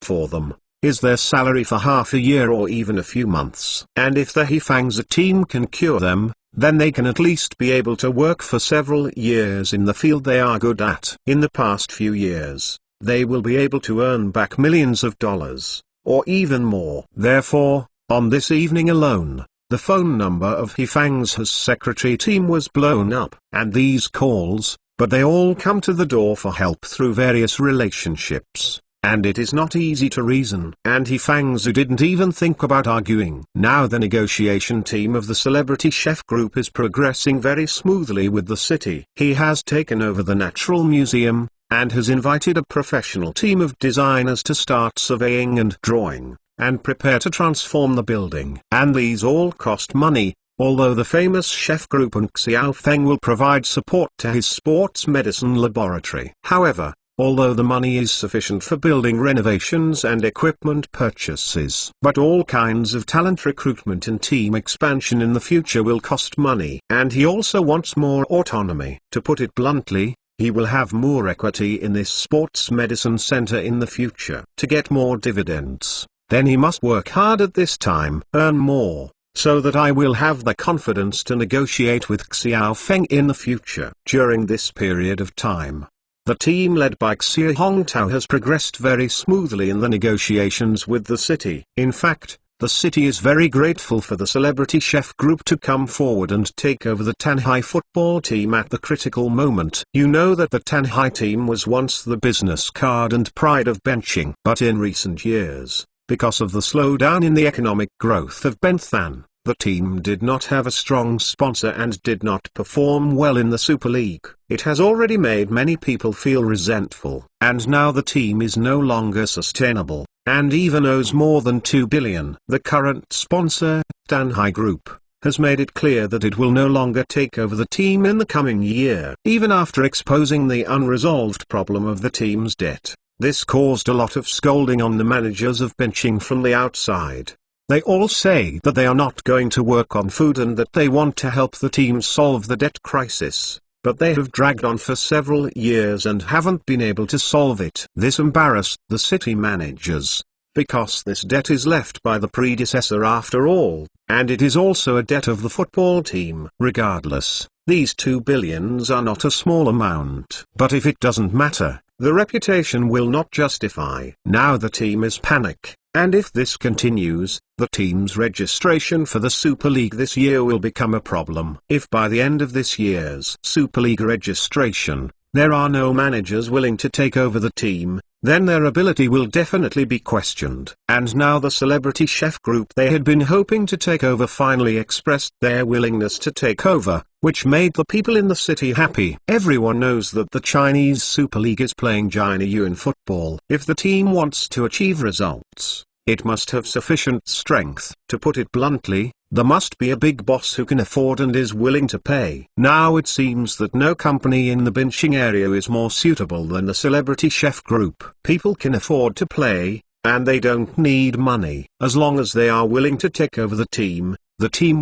A: for them, is their salary for half a year or even a few months. And if the He Fangzi team can cure them, then they can at least be able to work for several years in the field they are good at. In the past few years, they will be able to earn back millions of dollars, or even more. Therefore, on this evening alone, the phone number of He Fangzi's secretary team was blown up. And these calls, but they all come to the door for help through various relationships. And it is not easy to reason. And He Fangzi didn't even think about arguing. Now the negotiation team of the Celebrity Chef Group is progressing very smoothly with the city. He has taken over the Natural Museum, and has invited a professional team of designers to start surveying and drawing, and prepare to transform the building. And these all cost money, although the famous chef group and Xiaofeng will provide support to his sports medicine laboratory. However, although the money is sufficient for building renovations and equipment purchases, but all kinds of talent recruitment and team expansion in the future will cost money. And he also wants more autonomy. To put it bluntly, he will have more equity in this sports medicine center in the future. To get more dividends, then he must work hard at this time, earn more, so that I will have the confidence to negotiate with Xiaofeng in the future. During this period of time, the team led by Xie Hongtao has progressed very smoothly in the negotiations with the city. In fact, the city is very grateful for the Celebrity Chef Group to come forward and take over the Tanhai football team at the critical moment. You know that the Tanhai team was once the business card and pride of benching. But in recent years, because of the slowdown in the economic growth of Benthan, the team did not have a strong sponsor and did not perform well in the Super League. It has already made many people feel resentful, and now the team is no longer sustainable, and even owes more than 2 billion. The current sponsor, Tanhai Group, has made it clear that it will no longer take over the team in the coming year, even after exposing the unresolved problem of the team's debt. This caused a lot of scolding on the managers of benching from the outside. They all say that they are not going to work on food and that they want to help the team solve the debt crisis, but they have dragged on for several years and haven't been able to solve it. This embarrassed the city managers, because this debt is left by the predecessor after all, and it is also a debt of the football team. Regardless, these 2 billions are not a small amount. But if it doesn't matter, the reputation will not justify. Now the team is panic. And if this continues, the team's registration for the Super League this year will become a problem. If by the end of this year's Super League registration, there are no managers willing to take over the team, then their ability will definitely be questioned. And now the Celebrity Chef Group they had been hoping to take over finally expressed their willingness to take over, which made the people in the city happy. Everyone knows that the Chinese Super League is playing China Yuan football. If the team wants to achieve results, it must have sufficient strength. To put it bluntly, there must be a big boss who can afford and is willing to pay. Now it seems that no company in the Binching area is more suitable than the Celebrity Chef Group. People can afford to play, and they don't need money. As long as they are willing to take over the team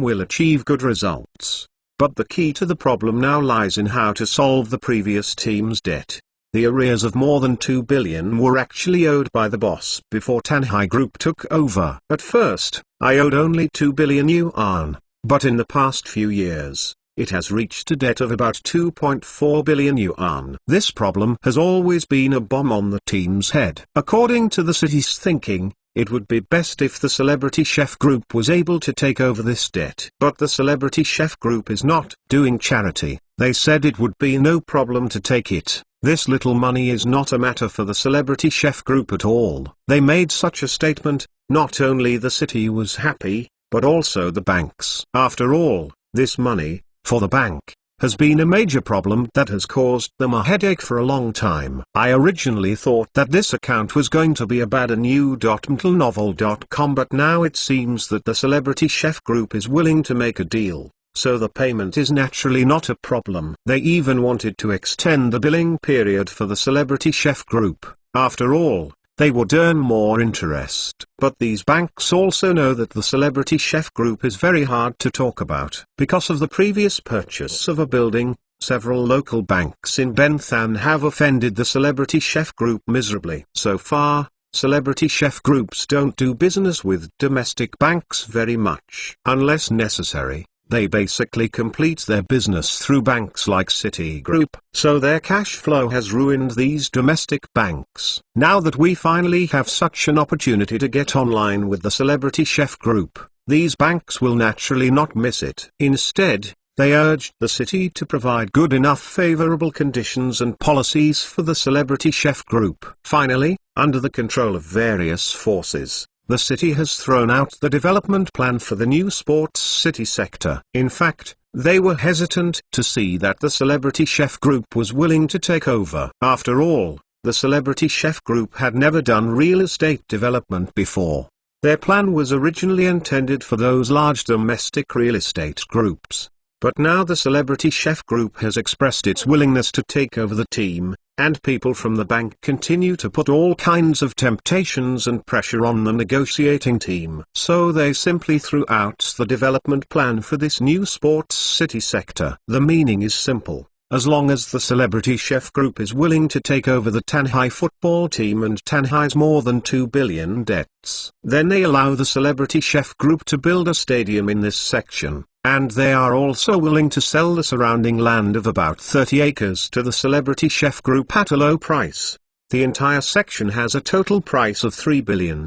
A: will achieve good results. But the key to the problem now lies in how to solve the previous team's debt. The arrears of more than 2 billion were actually owed by the boss before Tanhai Group took over. At first, I owed only 2 billion yuan, but in the past few years, it has reached a debt of about 2.4 billion yuan. This problem has always been a bomb on the team's head. According to the city's thinking, it would be best if the Celebrity Chef Group was able to take over this debt. But the Celebrity Chef Group is not doing charity. They said it would be no problem to take it. This little money is not a matter for the Celebrity Chef Group at all. They made such a statement, not only the city was happy, but also the banks. After all, this money, for the bank, has been a major problem that has caused them a headache for a long time. I originally thought that this account was going to be a bad new.mtlnovel.com, but now it seems that the Celebrity Chef Group is willing to make a deal, so the payment is naturally not a problem. They even wanted to extend the billing period for the Celebrity Chef Group. After all, they would earn more interest. But these banks also know that the Celebrity Chef Group is very hard to talk about. Because of the previous purchase of a building, several local banks in Benthan have offended the Celebrity Chef Group miserably. So far, Celebrity Chef Groups don't do business with domestic banks very much. Unless necessary, they basically complete their business through banks like Citigroup, so their cash flow has ruined these domestic banks. Now that we finally have such an opportunity to get online with the Celebrity Chef Group, these banks will naturally not miss it. Instead, they urged the city to provide good enough favorable conditions and policies for the Celebrity Chef Group. Finally, under the control of various forces, the city has thrown out the development plan for the new sports city sector. In fact, they were hesitant to see that the Celebrity Chef Group was willing to take over. After all, the Celebrity Chef Group had never done real estate development before. Their plan was originally intended for those large domestic real estate groups. But now the Celebrity Chef Group has expressed its willingness to take over the team, and people from the bank continue to put all kinds of temptations and pressure on the negotiating team. So they simply threw out the development plan for this new sports city sector. The meaning is simple. As long as the Celebrity Chef Group is willing to take over the Tanhai football team and Tanhai's more than 2 billion debts, then they allow the Celebrity Chef Group to build a stadium in this section. And they are also willing to sell the surrounding land of about 30 acres to the Celebrity Chef Group at a low price. The entire section has a total price of 3 billion.